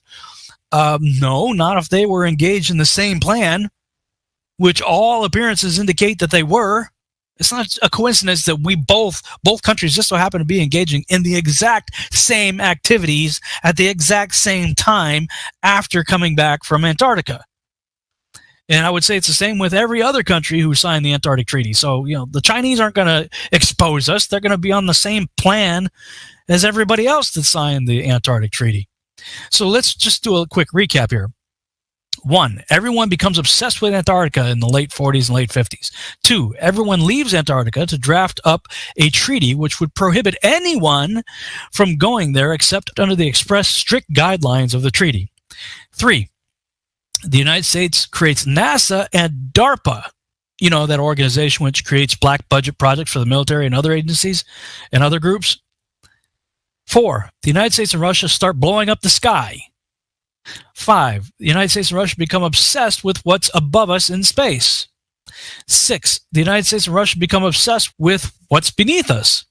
No, not if they were engaged in the same plan, which all appearances indicate that they were. It's not a coincidence that we both countries just so happen to be engaging in the exact same activities at the exact same time after coming back from Antarctica. And I would say it's the same with every other country who signed the Antarctic Treaty. So, the Chinese aren't going to expose us. They're going to be on the same plan as everybody else that signed the Antarctic Treaty. So let's just do a quick recap here. 1, everyone becomes obsessed with Antarctica in the late 40s and late 50s. 2, everyone leaves Antarctica to draft up a treaty which would prohibit anyone from going there except under the express strict guidelines of the treaty. 3, the United States creates NASA and DARPA, that organization which creates black budget projects for the military and other agencies and other groups. 4, the United States and Russia start blowing up the sky. 5, the United States and Russia become obsessed with what's above us in space. 6, the United States and Russia become obsessed with what's beneath us.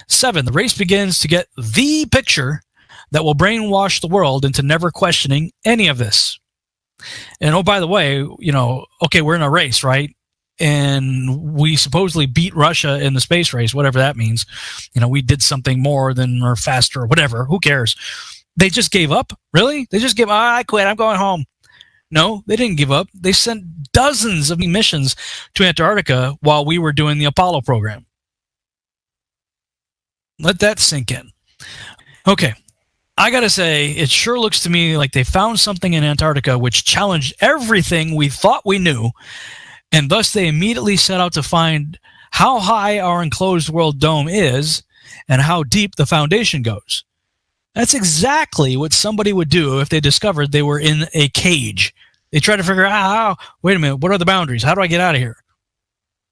7, the race begins to get the picture that will brainwash the world into never questioning any of this. And oh, by the way, okay, we're in a race, right? And we supposedly beat Russia in the space race, whatever that means. We did something more than or faster or whatever. Who cares? They just gave up? Really? They just gave up? I quit. I'm going home. No, they didn't give up. They sent dozens of missions to Antarctica while we were doing the Apollo program. Let that sink in. Okay. I got to say, it sure looks to me like they found something in Antarctica which challenged everything we thought we knew, and thus they immediately set out to find how high our enclosed world dome is and how deep the foundation goes. That's exactly what somebody would do if they discovered they were in a cage. They try to figure out, wait a minute, what are the boundaries? How do I get out of here?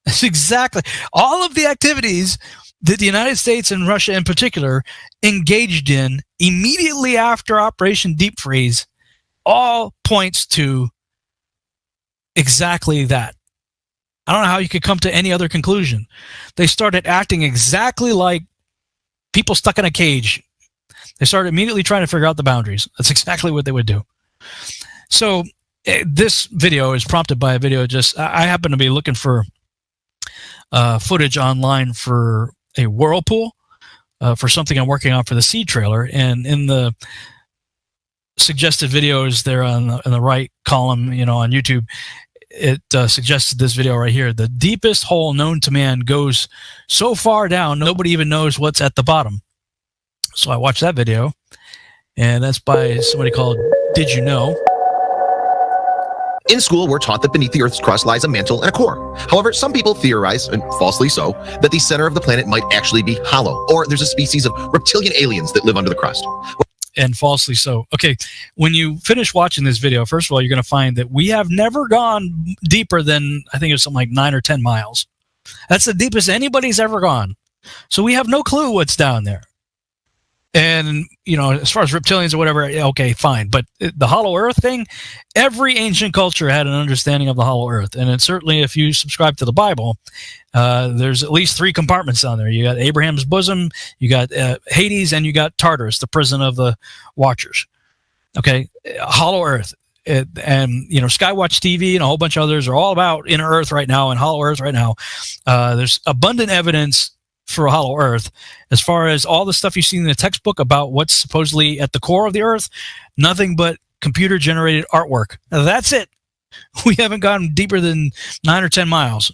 That's exactly all of the activities that the United States and Russia in particular engaged in immediately after Operation Deep Freeze all points to exactly that. I don't know how you could come to any other conclusion. They started acting exactly like people stuck in a cage. They started immediately trying to figure out the boundaries. That's exactly what they would do. So this video is prompted by a video. I happen to be looking for footage online for a whirlpool for something I'm working on for the Seed trailer. And in the suggested videos there in the right column, on YouTube, it suggested this video right here. The deepest hole known to man goes so far down, nobody even knows what's at the bottom. So I watched that video, and that's by somebody called Did You Know? In school, we're taught that beneath the Earth's crust lies a mantle and a core. However, some people theorize, and falsely so, that the center of the planet might actually be hollow, or there's a species of reptilian aliens that live under the crust. And falsely so. Okay, when you finish watching this video, first of all, you're going to find that we have never gone deeper than, I think it was something like 9 or 10 miles. That's the deepest anybody's ever gone. So we have no clue what's down there. And, as far as reptilians or whatever, okay, fine. But the hollow earth thing, every ancient culture had an understanding of the hollow earth. And it's certainly, if you subscribe to the Bible, there's at least 3 compartments down there. You got Abraham's bosom, you got Hades, and you got Tartarus, the prison of the Watchers. Okay, hollow earth. And, Skywatch TV and a whole bunch of others are all about inner earth right now and hollow earth right now. There's abundant evidence for a hollow earth. As far as all the stuff you see in the textbook about what's supposedly at the core of the earth, nothing but computer generated artwork. Now, that's it. We haven't gone deeper than 9 or 10 miles.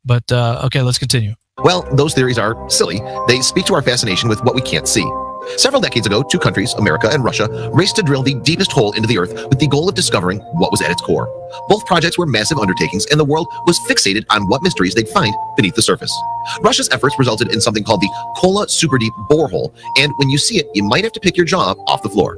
But okay, let's continue. Well, those theories are silly. They speak to our fascination with what we can't see. Several decades ago, 2 countries, America and Russia, raced to drill the deepest hole into the Earth with the goal of discovering what was at its core. Both projects were massive undertakings, and the world was fixated on what mysteries they'd find beneath the surface. Russia's efforts resulted in something called the Kola Super Deep Borehole, and when you see it, you might have to pick your jaw off the floor.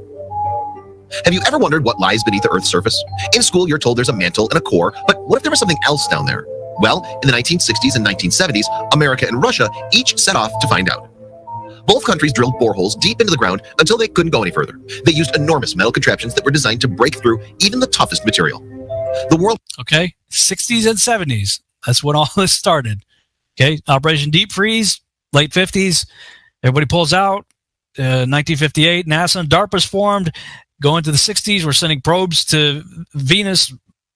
Have you ever wondered what lies beneath the Earth's surface? In school, you're told there's a mantle and a core, but what if there was something else down there? Well, in the 1960s and 1970s, America and Russia each set off to find out. Both countries drilled boreholes deep into the ground until they couldn't go any further. They used enormous metal contraptions that were designed to break through even the toughest material. The world... Okay, 60s and 70s. That's when all this started. Okay, Operation Deep Freeze, late 50s. Everybody pulls out. 1958, NASA and DARPA's formed. Go into the 60s, we're sending probes to Venus,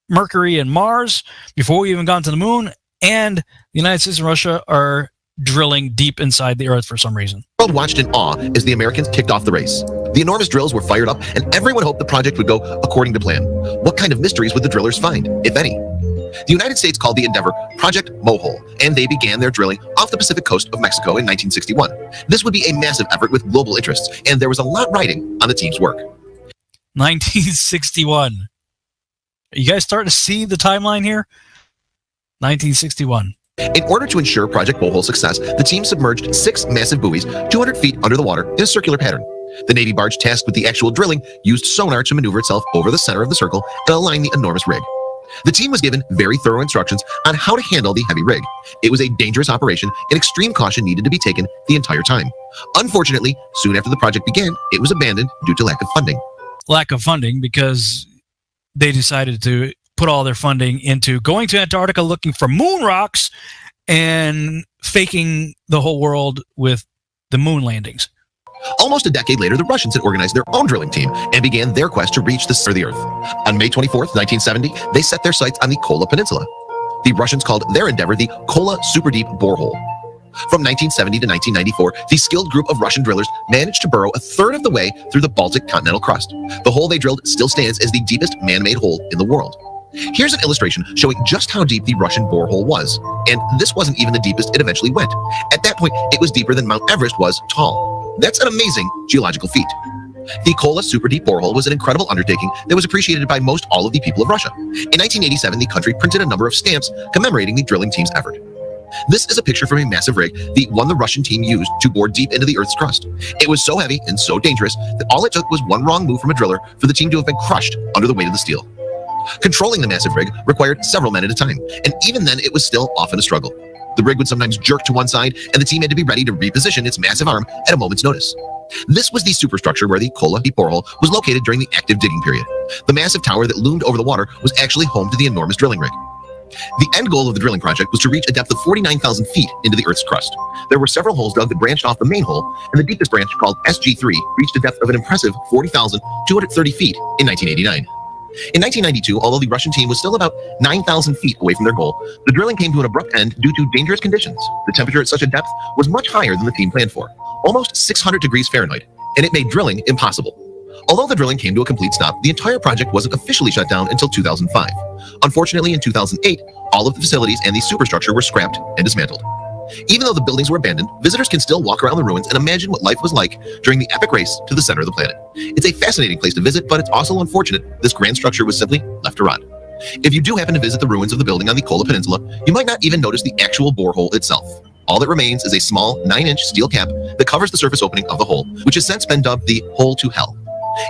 Mercury, and Mars before we even got to the moon. And the United States and Russia are drilling deep inside the Earth for some reason. The world watched in awe as the Americans kicked off the race. The enormous drills were fired up, and everyone hoped the project would go according to plan. What kind of mysteries would the drillers find, if any? The United States called the endeavor Project Mohole, and they began their drilling off the Pacific coast of Mexico in 1961. This would be a massive effort with global interests, and there was a lot riding on the team's work. 1961. You guys starting to see the timeline here? 1961. In order to ensure Project Mohole's success, the team submerged 6 massive buoys 200 feet under the water in a circular pattern. The Navy barge tasked with the actual drilling used sonar to maneuver itself over the center of the circle and align the enormous rig. The team was given very thorough instructions on how to handle the heavy rig. It was a dangerous operation, and extreme caution needed to be taken the entire time. Unfortunately, soon after the project began, it was abandoned due to lack of funding. Lack of funding because they decided to put all their funding into going to Antarctica looking for moon rocks and faking the whole world with the moon landings. Almost a decade later, the Russians had organized their own drilling team and began their quest to reach the center of the Earth. On May 24th, 1970, they set their sights on the Kola Peninsula. The Russians called their endeavor the Kola Super Deep Borehole. From 1970 to 1994, the skilled group of Russian drillers managed to burrow a third of the way through the Baltic continental crust. The hole they drilled still stands as the deepest man-made hole in the world. Here's an illustration showing just how deep the Russian borehole was. And this wasn't even the deepest it eventually went. At that point, it was deeper than Mount Everest was tall. That's an amazing geological feat. The Kola Super Deep Borehole was an incredible undertaking that was appreciated by most all of the people of Russia. In 1987, the country printed a number of stamps commemorating the drilling team's effort. This is a picture from a massive rig, the one the Russian team used to bore deep into the Earth's crust. It was so heavy and so dangerous that all it took was one wrong move from a driller for the team to have been crushed under the weight of the steel. Controlling the massive rig required several men at a time, and even then it was still often a struggle. The rig would sometimes jerk to one side, and the team had to be ready to reposition its massive arm at a moment's notice. This was the superstructure where the Kola Deep Borehole was located during the active digging period. The massive tower that loomed over the water was actually home to the enormous drilling rig. The end goal of the drilling project was to reach a depth of 49,000 feet into the Earth's crust. There were several holes dug that branched off the main hole, and the deepest branch, called SG3, reached a depth of an impressive 40,230 feet in 1989. In 1992, although the Russian team was still about 9,000 feet away from their goal, the drilling came to an abrupt end due to dangerous conditions. The temperature at such a depth was much higher than the team planned for, almost 600 degrees Fahrenheit, and it made drilling impossible. Although the drilling came to a complete stop, the entire project wasn't officially shut down until 2005. Unfortunately, in 2008, all of the facilities and the superstructure were scrapped and dismantled. Even though the buildings were abandoned, visitors can still walk around the ruins and imagine what life was like during the epic race to the center of the planet. It's a fascinating place to visit, but it's also unfortunate this grand structure was simply left to rot. If you do happen to visit the ruins of the building on the Kola Peninsula, you might not even notice the actual borehole itself. All that remains is a small 9-inch steel cap that covers the surface opening of the hole, which has since been dubbed the Hole to Hell.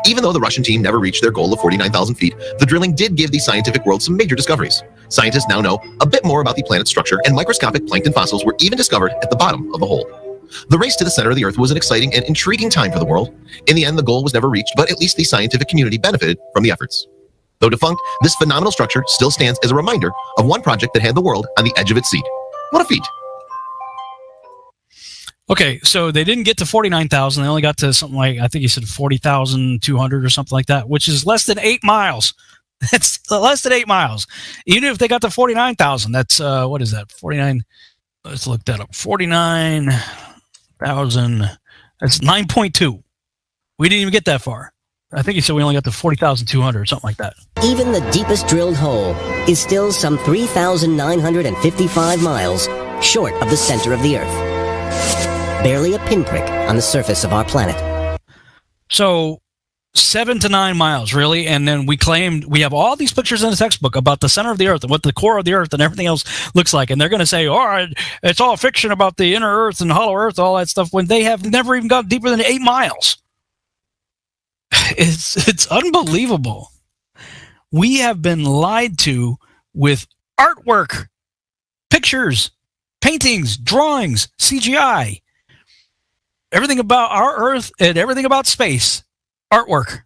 Even though the Russian team never reached their goal of 49,000 feet, the drilling did give the scientific world some major discoveries. Scientists now know a bit more about the planet's structure, and microscopic plankton fossils were even discovered at the bottom of the hole. The race to the center of the Earth was an exciting and intriguing time for the world. In the end, the goal was never reached, but at least the scientific community benefited from the efforts. Though defunct, this phenomenal structure still stands as a reminder of one project that had the world on the edge of its seat. What a feat! Okay, so they didn't get to 49,000. They only got to something like, I think he said 40,200 or something like that, which is less than 8 miles. That's less than 8 miles. Even if they got to 49,000, that's, what is that? 49, let's look that up. 49,000, that's 9.2. We didn't even get that far. I think he said we only got to 40,200 or something like that. Even the deepest drilled hole is still some 3,955 miles short of the center of the Earth. Barely a pinprick on the surface of our planet. So 7 to 9 miles, really. And then we claimed we have all these pictures in the textbook about the center of the Earth and what the core of the Earth and everything else looks like. And they're going to say, all right, it's all fiction about the inner Earth and hollow Earth, all that stuff, when they have never even gone deeper than 8 miles. It's unbelievable. We have been lied to with artwork, pictures, paintings, drawings, CGI. everything about our Earth and everything about space. Artwork.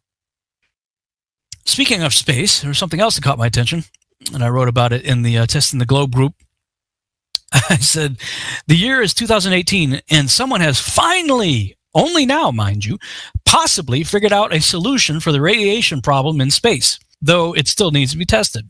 Speaking of space, there's something else that caught my attention, and I wrote about it in the Testing the Globe group. I said, the year is 2018, and someone has finally, only now, mind you, possibly figured out a solution for the radiation problem in space, though it still needs to be tested.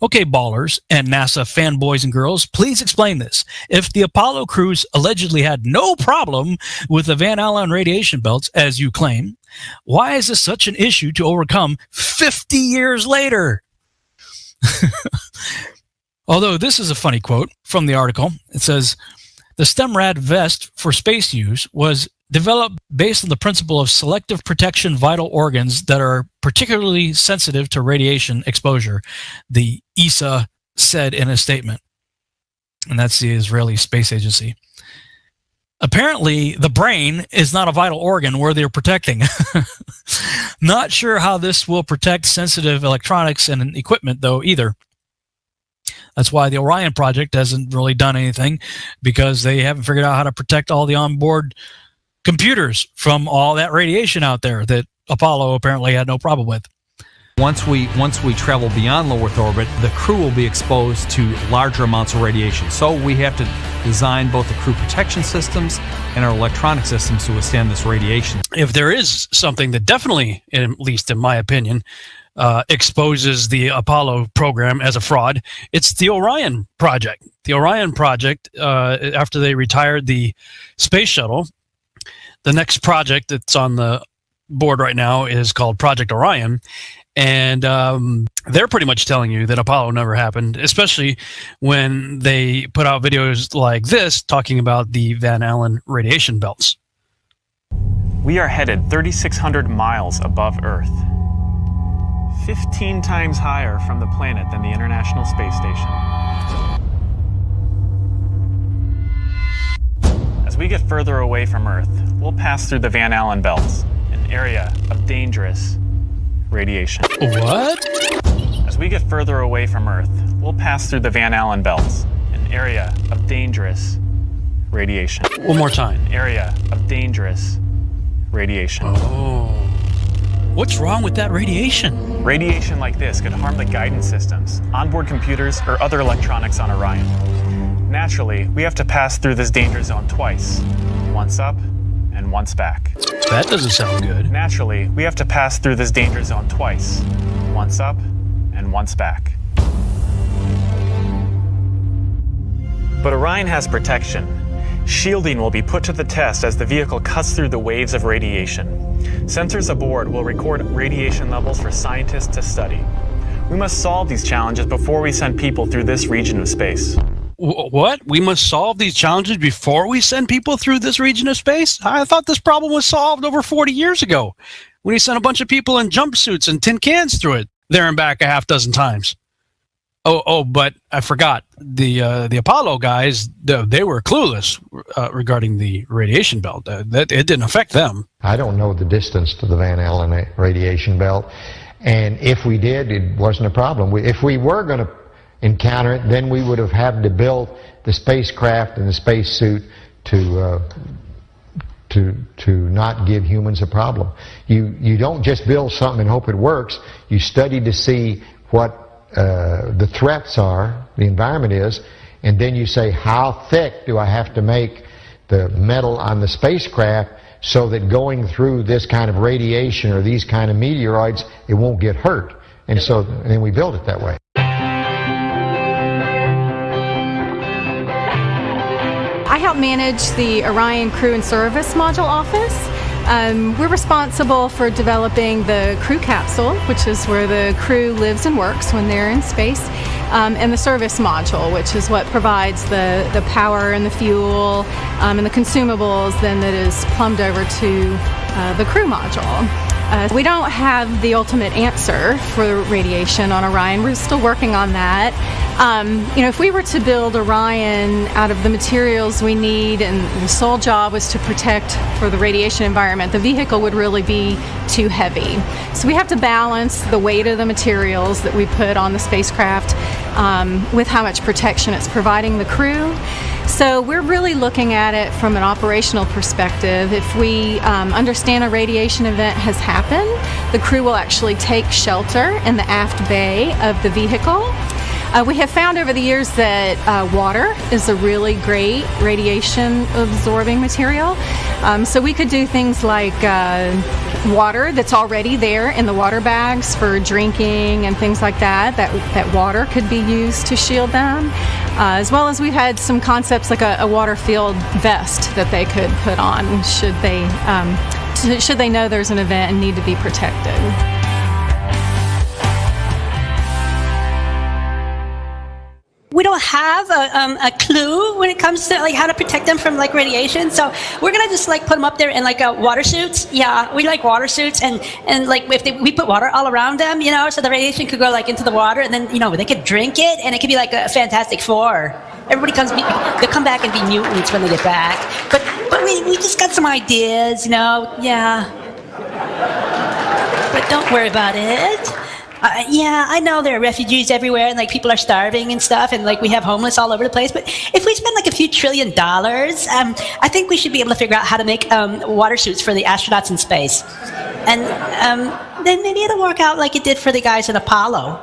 Okay, ballers and NASA fanboys and girls, please explain this. If the Apollo crews allegedly had no problem with the Van Allen radiation belts, as you claim, why is this such an issue to overcome 50 years later? Although this is a funny quote from the article. It says, the STEMRAD vest for space use was developed based on the principle of selective protection vital organs that are particularly sensitive to radiation exposure, the ESA said in a statement. And that's the Israeli Space Agency. Apparently, the brain is not a vital organ worthy of protecting. Not sure how this will protect sensitive electronics and equipment, though, either. That's why the Orion project hasn't really done anything, because they haven't figured out how to protect all the onboard computers from all that radiation out there that Apollo apparently had no problem with. Once we travel beyond low Earth orbit, the crew will be exposed to larger amounts of radiation. So we have to design both the crew protection systems and our electronic systems to withstand this radiation. If there is something that definitely, at least in my opinion, exposes the Apollo program as a fraud, it's the Orion project. The Orion project, after they retired the space shuttle, the next project that's on the board right now is called Project Orion. And they're pretty much telling you that Apollo never happened, especially when they put out videos like this talking about the Van Allen radiation belts. We are headed 3,600 miles above Earth, 15 times higher from the planet than the International Space Station. As we get further away from Earth, we'll pass through the Van Allen belts, an area of dangerous radiation. What? As we get further away from Earth, we'll pass through the Van Allen belts, an area of dangerous radiation. One more time. An area of dangerous radiation. Oh. What's wrong with that radiation? Radiation like this could harm the guidance systems, onboard computers, or other electronics on Orion. Naturally, we have to pass through this danger zone twice. Once up and once back. That doesn't sound good. Naturally, we have to pass through this danger zone twice. Once up and once back. But Orion has protection. Shielding will be put to the test as the vehicle cuts through the waves of radiation. Sensors aboard will record radiation levels for scientists to study. We must solve these challenges before we send people through this region of space. What? We must solve these challenges before we send people through this region of space? I thought this problem was solved over 40 years ago when he sent a bunch of people in jumpsuits and tin cans through it there and back a half dozen times. Oh, but I forgot. The Apollo guys, they were clueless regarding the radiation belt. It didn't affect them. I don't know the distance to the Van Allen radiation belt, and if we did, it wasn't a problem. If we were going to encounter it, then we would have had to build the spacecraft and the spacesuit to not give humans a problem. You don't just build something and hope it works. You study to see what the threats are, the environment is, and then you say, how thick do I have to make the metal on the spacecraft so that going through this kind of radiation or these kind of meteoroids, it won't get hurt. And then we build it that way. I help manage the Orion Crew and Service Module office. We're responsible for developing the crew capsule, which is where the crew lives and works when they're in space, and the service module, which is what provides the power and the fuel and the consumables then that is plumbed over to the crew module. We don't have the ultimate answer for radiation on Orion. We're still working on that. If we were to build Orion out of the materials we need, and the sole job was to protect for the radiation environment, the vehicle would really be too heavy. So we have to balance the weight of the materials that we put on the spacecraft with how much protection it's providing the crew. So we're really looking at it from an operational perspective. If we understand a radiation event has happened, the crew will actually take shelter in the aft bay of the vehicle. We have found over the years that water is a really great radiation absorbing material. So we could do things like water that's already there in the water bags for drinking and things like that. That water could be used to shield them. As well as we've had some concepts like a water-filled vest that they could put on should they know there's an event and need to be protected. We don't have a clue when it comes to like how to protect them from like radiation, so we're gonna just like put them up there in like water suits. Yeah, we like water suits, and like if we put water all around them, so the radiation could go like into the water, and then they could drink it, and it could be like a Fantastic Four. Everybody they'll come back and be mutants when they get back. But we just got some ideas, yeah. But don't worry about it. I know there are refugees everywhere, and like people are starving and stuff, and like we have homeless all over the place. But if we spend like a few $1 trillion, I think we should be able to figure out how to make water suits for the astronauts in space, and then maybe it'll work out like it did for the guys in Apollo.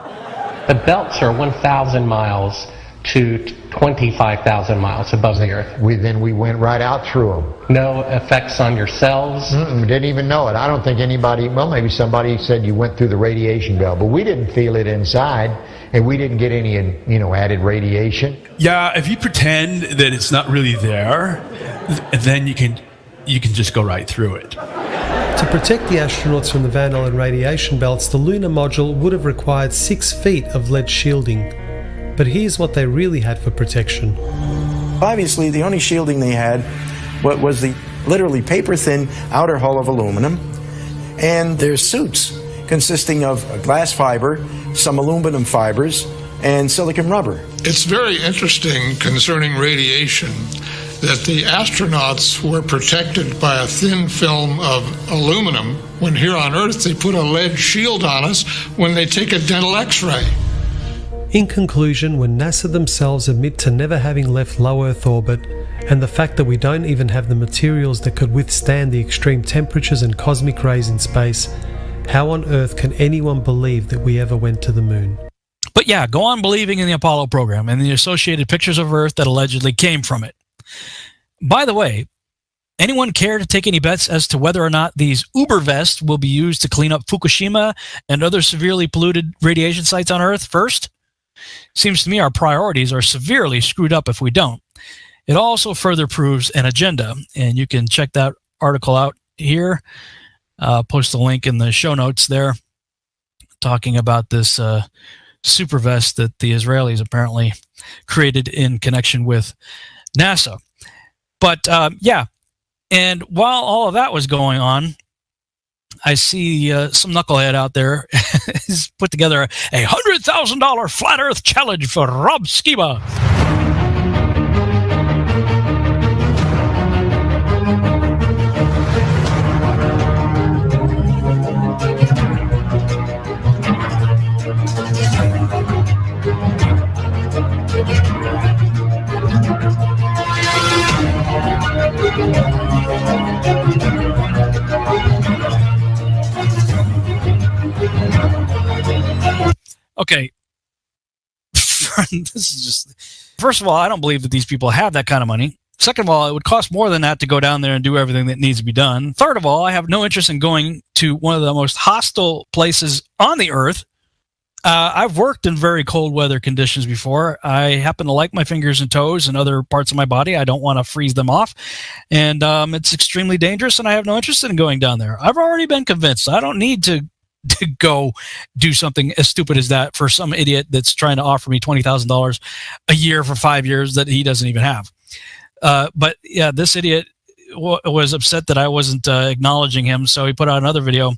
The belts are 1,000 miles to 25,000 miles above the Earth. We went right out through them. No effects on your cells? Didn't even know it. I don't think anybody, well, maybe somebody said you went through the radiation belt, but we didn't feel it inside, and we didn't get any, added radiation. Yeah, if you pretend that it's not really there, then you can just go right through it. To protect the astronauts from the Van Allen radiation belts, the lunar module would have required 6 feet of lead shielding. But here's what they really had for protection. Obviously, the only shielding they had was the literally paper-thin outer hull of aluminum, and their suits consisting of glass fiber, some aluminum fibers, and silicon rubber. It's very interesting concerning radiation that the astronauts were protected by a thin film of aluminum when here on Earth they put a lead shield on us when they take a dental x-ray. In conclusion, when NASA themselves admit to never having left low Earth orbit, and the fact that we don't even have the materials that could withstand the extreme temperatures and cosmic rays in space, how on earth can anyone believe that we ever went to the moon? But yeah, go on believing in the Apollo program and the associated pictures of Earth that allegedly came from it. By the way, anyone care to take any bets as to whether or not these Uber vests will be used to clean up Fukushima and other severely polluted radiation sites on Earth first? Seems to me our priorities are severely screwed up if we don't. It also further proves an agenda, and you can check that article out here. Post a link in the show notes there talking about this super vest that the Israelis apparently created in connection with NASA. But yeah, and while all of that was going on, I see some knucklehead out there has put together a $100,000 flat Earth challenge for Rob Skiba. Okay, this is just, first of all, I don't believe that these people have that kind of money. Second of all, it would cost more than that to go down there and do everything that needs to be done. Third of all, I have no interest in going to one of the most hostile places on the Earth. I've worked in very cold weather conditions before. I happen to like my fingers and toes and other parts of my body. I don't want to freeze them off. And it's extremely dangerous, and I have no interest in going down there. I've already been convinced. I don't need to go do something as stupid as that for some idiot that's trying to offer me $20,000 a year for 5 years that he doesn't even have. But yeah, this idiot was upset that I wasn't acknowledging him, so he put out another video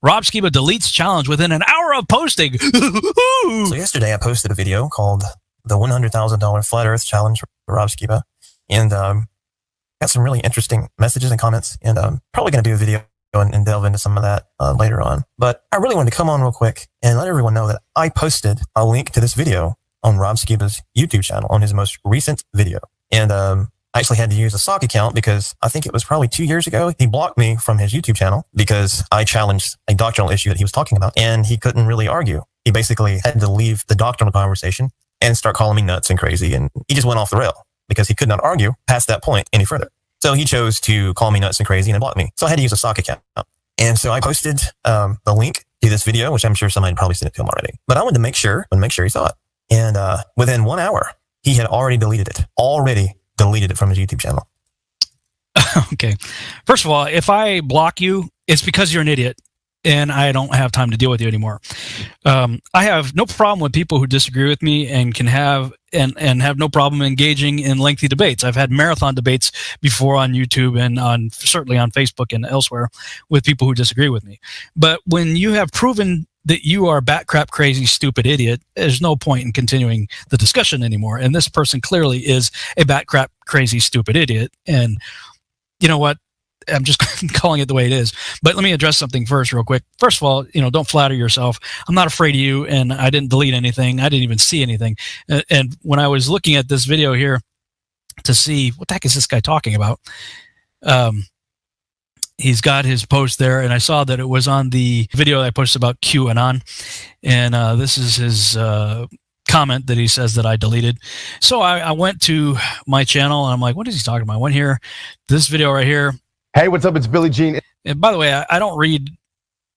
Rob Skiba deletes challenge within an hour of posting. So yesterday I posted a video called the $100,000 Flat Earth Challenge for Rob Skiba, and got some really interesting messages and comments, and I'm probably going to do a video and delve into some of that later on. But I really wanted to come on real quick and let everyone know that I posted a link to this video on Rob Skiba's YouTube channel on his most recent video. And I actually had to use a sock account because I think it was probably 2 years ago. He blocked me from his YouTube channel because I challenged a doctrinal issue that he was talking about, and he couldn't really argue. He basically had to leave the doctrinal conversation and start calling me nuts and crazy. And he just went off the rail because he could not argue past that point any further. So he chose to call me nuts and crazy and block me. So I had to use a sock account. And so I posted the link to this video, which I'm sure somebody probably sent it to him already. But I wanted to make sure he saw it. And within 1 hour, he had already deleted it from his YouTube channel. Okay. First of all, if I block you, it's because you're an idiot and I don't have time to deal with you anymore. I have no problem with people who disagree with me and can have and have no problem engaging in lengthy debates. I've had marathon debates before on YouTube and certainly on Facebook and elsewhere with people who disagree with me. But when you have proven that you are bat crap crazy stupid idiot, there's no point in continuing the discussion anymore. And this person clearly is a bat crap crazy stupid idiot. And you know what? I'm just calling it the way it is. But let me address something first real quick. First of all, don't flatter yourself. I'm not afraid of you, and I didn't delete anything. I didn't even see anything. And when I was looking at this video here to see what the heck is this guy talking about, he's got his post there, and I saw that it was on the video that I posted about QAnon. And this is his comment that he says that I deleted. So I went to my channel, and I'm like, what is he talking about? I went here, this video right here. Hey, what's up? It's Billy Jean. And by the way, I don't read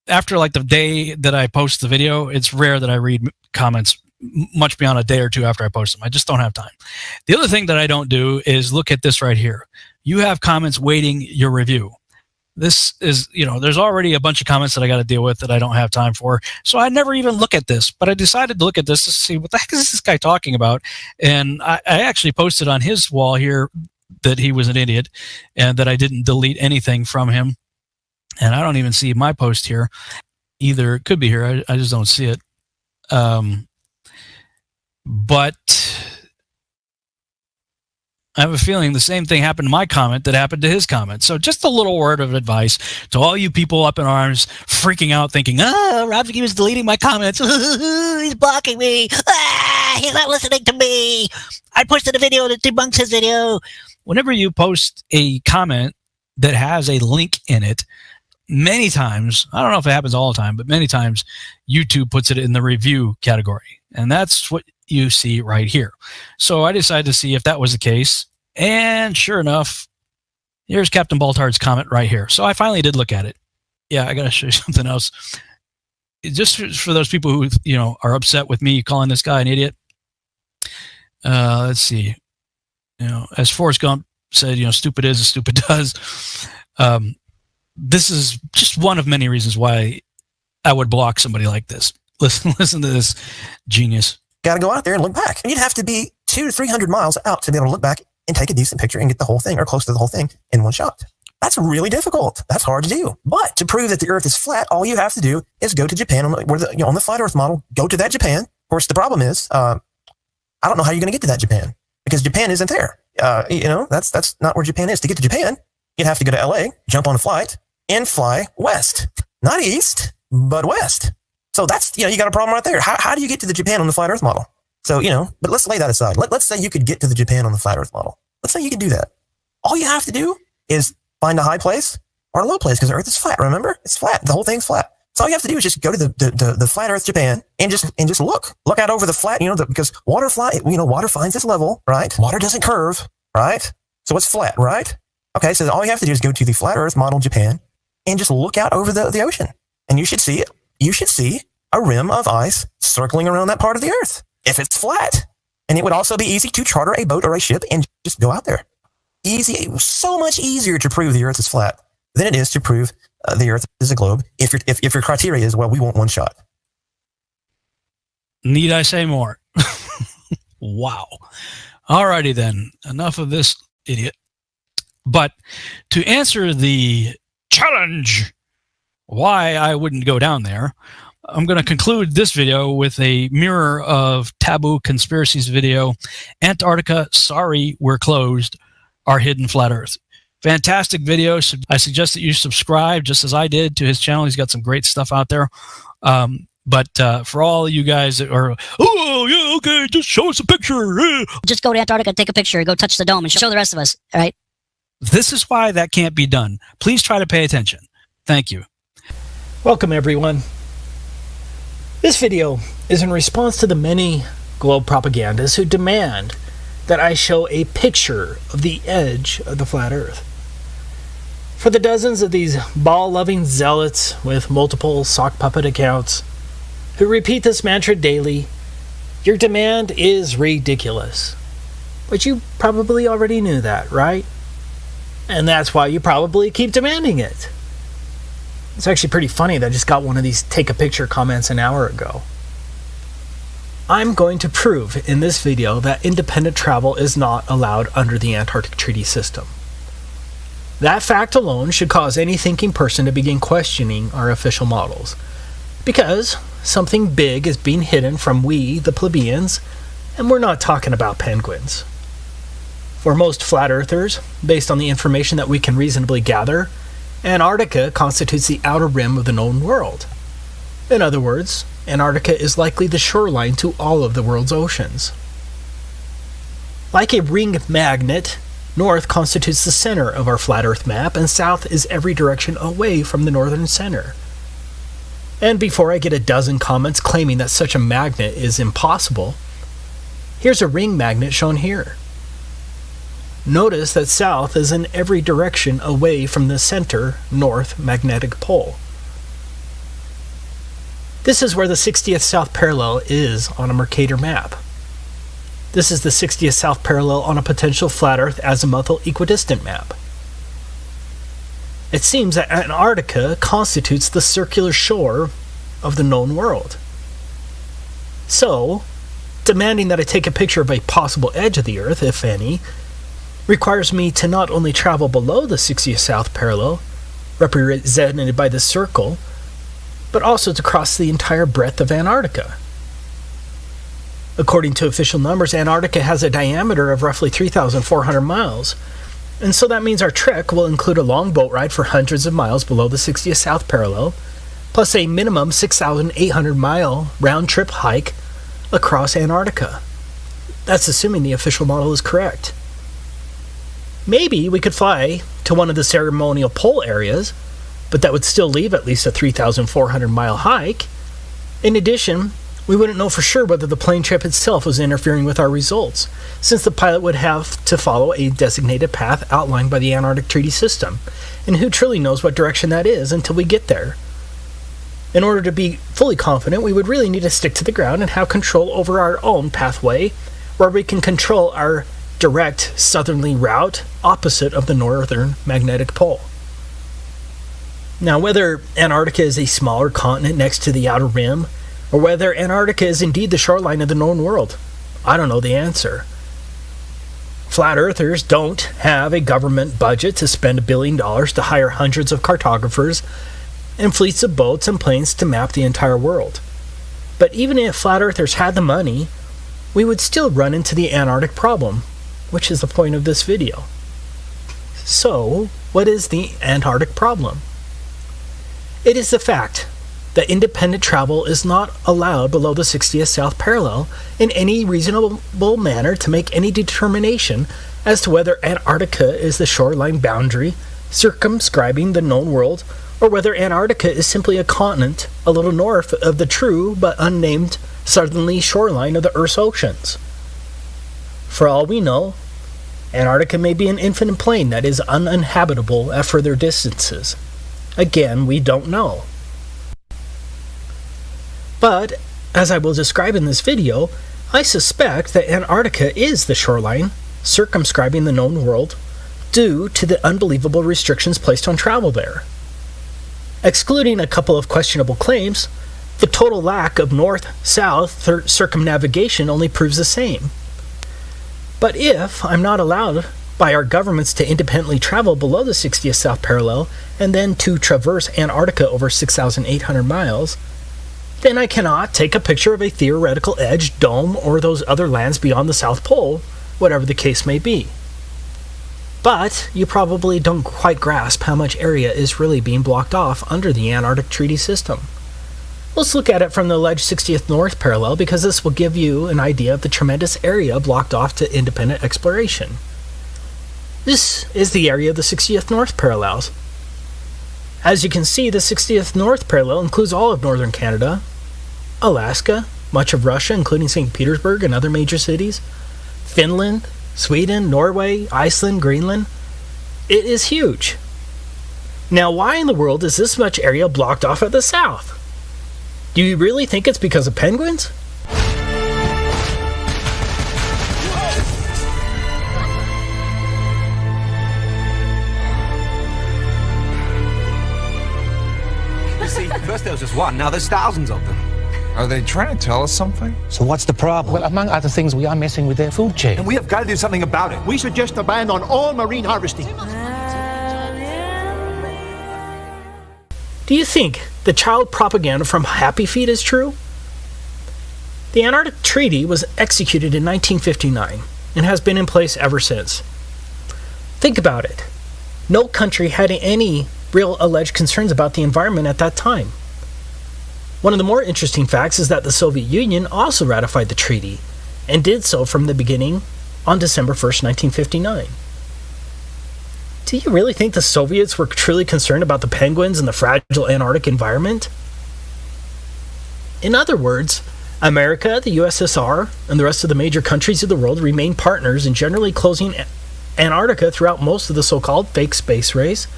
after like the day that I post the video. It's rare that I read comments much beyond a day or two after I post them. I just don't have time. The other thing that I don't do is look at this right here. You have comments waiting your review. This is, there's already a bunch of comments that I got to deal with that I don't have time for. So I never even look at this, but I decided to look at this to see what the heck is this guy talking about. And I actually posted on his wall here that he was an idiot and that I didn't delete anything from him. And I don't even see my post here either. It could be here. I just don't see it. But I have a feeling the same thing happened to my comment that happened to his comment. So just a little word of advice to all you people up in arms freaking out thinking, Rob Skiba was deleting my comments. He's blocking me. He's not listening to me. I posted a video that debunks his video. Whenever you post a comment that has a link in it, many times, I don't know if it happens all the time, but many times YouTube puts it in the review category. And that's what you see right here. So I decided to see if that was the case. And sure enough, here's Captain Baltard's comment right here. So I finally did look at it. Yeah, I got to show you something else. Just for those people who, are upset with me calling this guy an idiot. Let's see. As Forrest Gump said, stupid is as stupid does. This is just one of many reasons why I would block somebody like this. Listen to this genius. Got to go out there and look back. You'd have to be 200 to 300 miles out to be able to look back and take a decent picture and get the whole thing or close to the whole thing in one shot. That's really difficult. That's hard to do. But to prove that the Earth is flat, all you have to do is go to Japan on the flat Earth model. Go to that Japan. Of course, the problem is I don't know how you're going to get to that Japan because Japan isn't there. That's not where Japan is. To get to Japan, you'd have to go to LA, jump on a flight, and fly west. Not east, but west. So that's, you got a problem right there. How do you get to the Japan on the flat Earth model? So, but let's lay that aside. Let's say you could get to the Japan on the flat Earth model. Let's say you could do that. All you have to do is find a high place or a low place because the Earth is flat. Remember, it's flat. The whole thing's flat. So all you have to do is just go to the flat Earth Japan and just look out over the flat. Because water finds its level, right? Water doesn't curve, right? So it's flat, right? Okay, so all you have to do is go to the flat Earth model Japan and just look out over the ocean, and you should see it. You should see a rim of ice circling around that part of the Earth if it's flat. And it would also be easy to charter a boat or a ship and just go out there. Easy, so much easier to prove the Earth is flat than it is to prove the Earth is a globe. If your criteria is, well, we want one shot. Need I say more? Wow. Alrighty then. Enough of this idiot. But to answer the challenge, why I wouldn't go down there, I'm going to conclude this video with a mirror of Taboo Conspiracies video, Antarctica, Sorry We're Closed, Our Hidden Flat Earth. Fantastic video. I suggest that you subscribe, just as I did, to his channel. He's got some great stuff out there. But for all you guys that are, oh, yeah, okay, just show us a picture. Just go to Antarctica, take a picture, go touch the dome, and show the rest of us, all right? This is why that can't be done. Please try to pay attention. Thank you. Welcome, everyone. This video is in response to the many globe propagandists who demand that I show a picture of the edge of the flat Earth. For the dozens of these ball-loving zealots with multiple sock puppet accounts who repeat this mantra daily, your demand is ridiculous. But you probably already knew that, right? And that's why you probably keep demanding it. It's actually pretty funny that I just got one of these take a picture comments an hour ago. I'm going to prove in this video that independent travel is not allowed under the Antarctic Treaty System. That fact alone should cause any thinking person to begin questioning our official models, because something big is being hidden from we, the plebeians, and we're not talking about penguins. For most flat earthers, based on the information that we can reasonably gather, Antarctica constitutes the outer rim of the known world. In other words, Antarctica is likely the shoreline to all of the world's oceans. Like a ring magnet, north constitutes the center of our flat Earth map, and south is every direction away from the northern center. And before I get a dozen comments claiming that such a magnet is impossible, here's a ring magnet shown here. Notice that south is in every direction away from the center north magnetic pole. This is where the 60th south parallel is on a Mercator map. This is the 60th south parallel on a potential flat Earth azimuthal equidistant map. It seems that Antarctica constitutes the circular shore of the known world. So, demanding that I take a picture of a possible edge of the Earth, if any, requires me to not only travel below the 60th south parallel, represented by this circle, but also to cross the entire breadth of Antarctica. According to official numbers, Antarctica has a diameter of roughly 3,400 miles, and so that means our trek will include a long boat ride for hundreds of miles below the 60th south parallel, plus a minimum 6,800-mile round-trip hike across Antarctica. That's assuming the official model is correct. Maybe we could fly to one of the ceremonial pole areas, but that would still leave at least a 3,400-mile hike. In addition, we wouldn't know for sure whether the plane trip itself was interfering with our results, since the pilot would have to follow a designated path outlined by the Antarctic Treaty System, and who truly knows what direction that is until we get there. In order to be fully confident, we would really need to stick to the ground and have control over our own pathway, where we can control our direct southerly route opposite of the northern magnetic pole. Now, whether Antarctica is a smaller continent next to the outer rim, or whether Antarctica is indeed the shoreline of the known world, I don't know the answer. Flat earthers don't have a government budget to spend $1 billion to hire hundreds of cartographers and fleets of boats and planes to map the entire world. But even if flat earthers had the money, we would still run into the Antarctic problem, which is the point of this video. So, what is the Antarctic problem? It is the fact that independent travel is not allowed below the 60th south parallel in any reasonable manner to make any determination as to whether Antarctica is the shoreline boundary circumscribing the known world, or whether Antarctica is simply a continent a little north of the true but unnamed southerly shoreline of the Earth's oceans. For all we know, Antarctica may be an infinite plain that is uninhabitable at further distances. Again, we don't know. But, as I will describe in this video, I suspect that Antarctica is the shoreline circumscribing the known world due to the unbelievable restrictions placed on travel there. Excluding a couple of questionable claims, the total lack of north-south circumnavigation only proves the same. But if I'm not allowed by our governments to independently travel below the 60th south parallel and then to traverse Antarctica over 6,800 miles, then I cannot take a picture of a theoretical edge, dome, or those other lands beyond the South Pole, whatever the case may be. But you probably don't quite grasp how much area is really being blocked off under the Antarctic Treaty System. Let's look at it from the alleged 60th North parallel, because this will give you an idea of the tremendous area blocked off to independent exploration. This is the area of the 60th North parallels. As you can see, the 60th North parallel includes all of northern Canada, Alaska, much of Russia, including St. Petersburg and other major cities, Finland, Sweden, Norway, Iceland, Greenland. It is huge. Now, why in the world is this much area blocked off at the south? Do you really think it's because of penguins? You see, first there was just one, now there's thousands of them. Are they trying to tell us something? So what's the problem? Well, among other things, we are messing with their food chain. And we have got to do something about it. We suggest a ban on all marine harvesting. Do you think the child propaganda from Happy Feet is true? The Antarctic Treaty was executed in 1959 and has been in place ever since. Think about it. No country had any real alleged concerns about the environment at that time. One of the more interesting facts is that the Soviet Union also ratified the treaty, and did so from the beginning on December 1st, 1959. Do you really think the Soviets were truly concerned about the penguins and the fragile Antarctic environment? In other words, America, the USSR, and the rest of the major countries of the world remain partners in generally closing Antarctica throughout most of the so-called fake space race,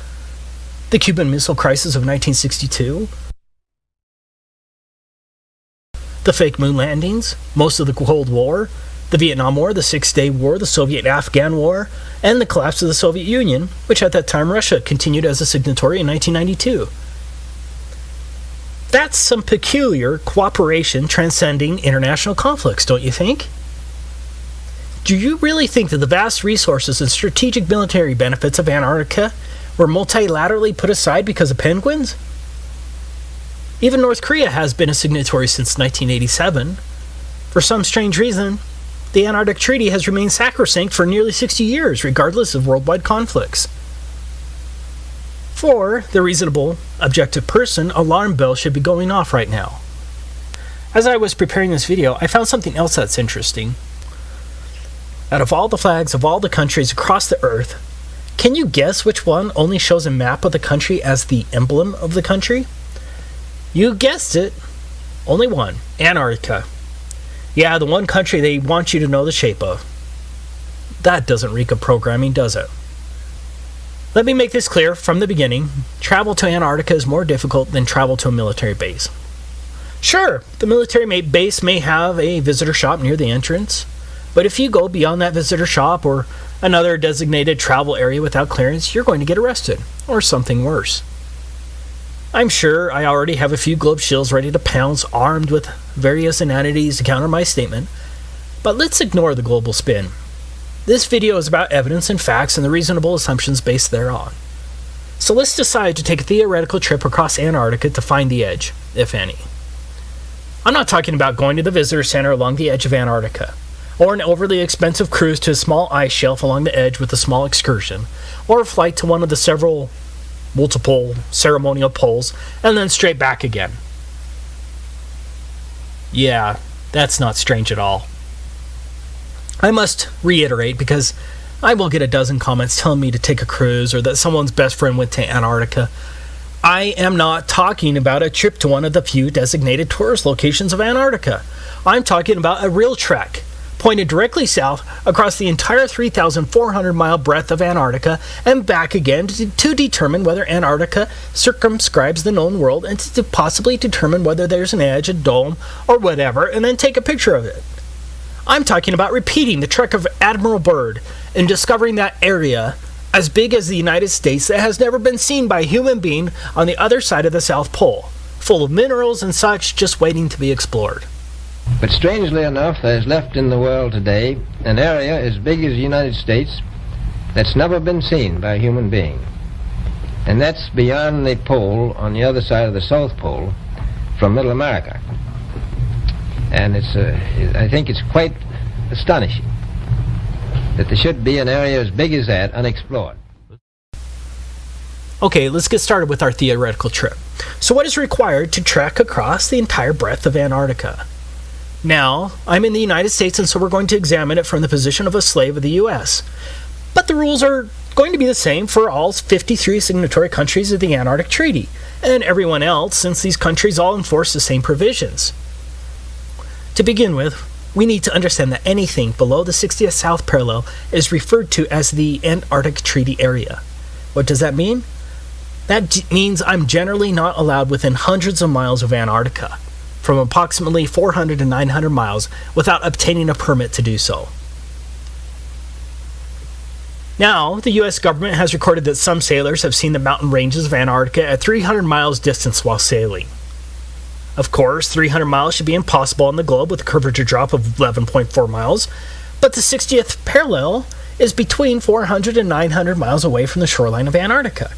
the Cuban Missile Crisis of 1962, the fake moon landings, most of the Cold War, the Vietnam War, the Six-Day War, the Soviet-Afghan War, and the collapse of the Soviet Union, which at that time Russia continued as a signatory in 1992. That's some peculiar cooperation transcending international conflicts, don't you think? Do you really think that the vast resources and strategic military benefits of Antarctica were multilaterally put aside because of penguins? Even North Korea has been a signatory since 1987. For some strange reason, the Antarctic Treaty has remained sacrosanct for nearly 60 years, regardless of worldwide conflicts. For the reasonable, objective person, alarm bells should be going off right now. As I was preparing this video, I found something else that's interesting. Out of all the flags of all the countries across the Earth, can you guess which one only shows a map of the country as the emblem of the country? You guessed it. Only one. Antarctica. Yeah, the one country they want you to know the shape of. That doesn't reek of programming, does it? Let me make this clear from the beginning. Travel to Antarctica is more difficult than travel to a military base. Sure, the military base may have a visitor shop near the entrance, but if you go beyond that visitor shop or another designated travel area without clearance, you're going to get arrested, or something worse. I'm sure I already have a few globe shills ready to pounce, armed with various inanities to counter my statement, but let's ignore the global spin. This video is about evidence and facts and the reasonable assumptions based thereon. So let's decide to take a theoretical trip across Antarctica to find the edge, if any. I'm not talking about going to the visitor center along the edge of Antarctica, or an overly expensive cruise to a small ice shelf along the edge with a small excursion, or a flight to one of the multiple ceremonial poles, and then straight back again. Yeah, that's not strange at all. I must reiterate, because I will get a dozen comments telling me to take a cruise or that someone's best friend went to Antarctica. I am not talking about a trip to one of the few designated tourist locations of Antarctica. I'm talking about a real trek, pointed directly south across the entire 3,400-mile breadth of Antarctica and back again to determine whether Antarctica circumscribes the known world and to possibly determine whether there's an edge, a dome, or whatever, and then take a picture of it. I'm talking about repeating the trek of Admiral Byrd and discovering that area as big as the United States that has never been seen by a human being on the other side of the South Pole, full of minerals and such just waiting to be explored. But strangely enough, there is left in the world today an area as big as the United States that's never been seen by a human being. And that's beyond the pole on the other side of the South Pole from Middle America. And I think it's quite astonishing that there should be an area as big as that unexplored. Okay, let's get started with our theoretical trip. So what is required to trek across the entire breadth of Antarctica? Now, I'm in the United States, and so we're going to examine it from the position of a slave of the U.S. But the rules are going to be the same for all 53 signatory countries of the Antarctic Treaty, and everyone else, since these countries all enforce the same provisions. To begin with, we need to understand that anything below the 60th south parallel is referred to as the Antarctic Treaty Area. What does that mean? That means I'm generally not allowed within hundreds of miles of Antarctica, from approximately 400 to 900 miles, without obtaining a permit to do so. Now, the U.S. government has recorded that some sailors have seen the mountain ranges of Antarctica at 300 miles distance while sailing. Of course, 300 miles should be impossible on the globe with a curvature drop of 11.4 miles, but the 60th parallel is between 400 and 900 miles away from the shoreline of Antarctica.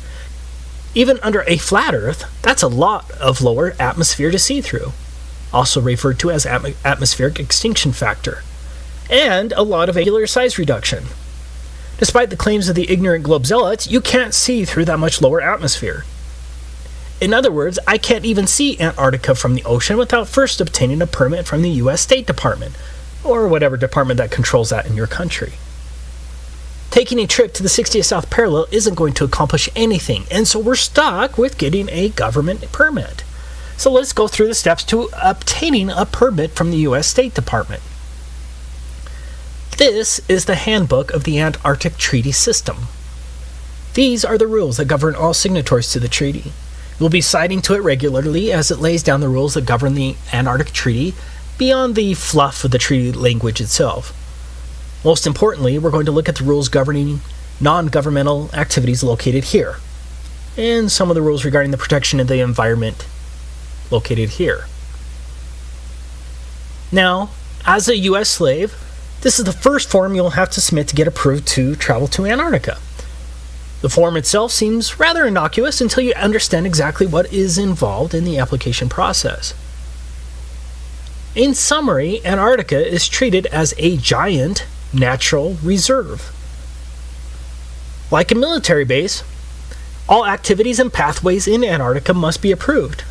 Even under a flat Earth, that's a lot of lower atmosphere to see through, also referred to as atmospheric extinction factor, and a lot of angular size reduction. Despite the claims of the ignorant globe zealots, you can't see through that much lower atmosphere. In other words, I can't even see Antarctica from the ocean without first obtaining a permit from the U.S. State Department, or whatever department that controls that in your country. Taking a trip to the 60th South Parallel isn't going to accomplish anything, and so we're stuck with getting a government permit. So let's go through the steps to obtaining a permit from the U.S. State Department. This is the handbook of the Antarctic Treaty System. These are the rules that govern all signatories to the treaty. We'll be citing to it regularly as it lays down the rules that govern the Antarctic Treaty beyond the fluff of the treaty language itself. Most importantly, we're going to look at the rules governing non-governmental activities located here, and some of the rules regarding the protection of the environment located here. Now, as a U.S. slave, this is the first form you'll have to submit to get approved to travel to Antarctica. The form itself seems rather innocuous until you understand exactly what is involved in the application process. In summary, Antarctica is treated as a giant natural reserve. Like a military base, all activities and pathways in Antarctica must be approved.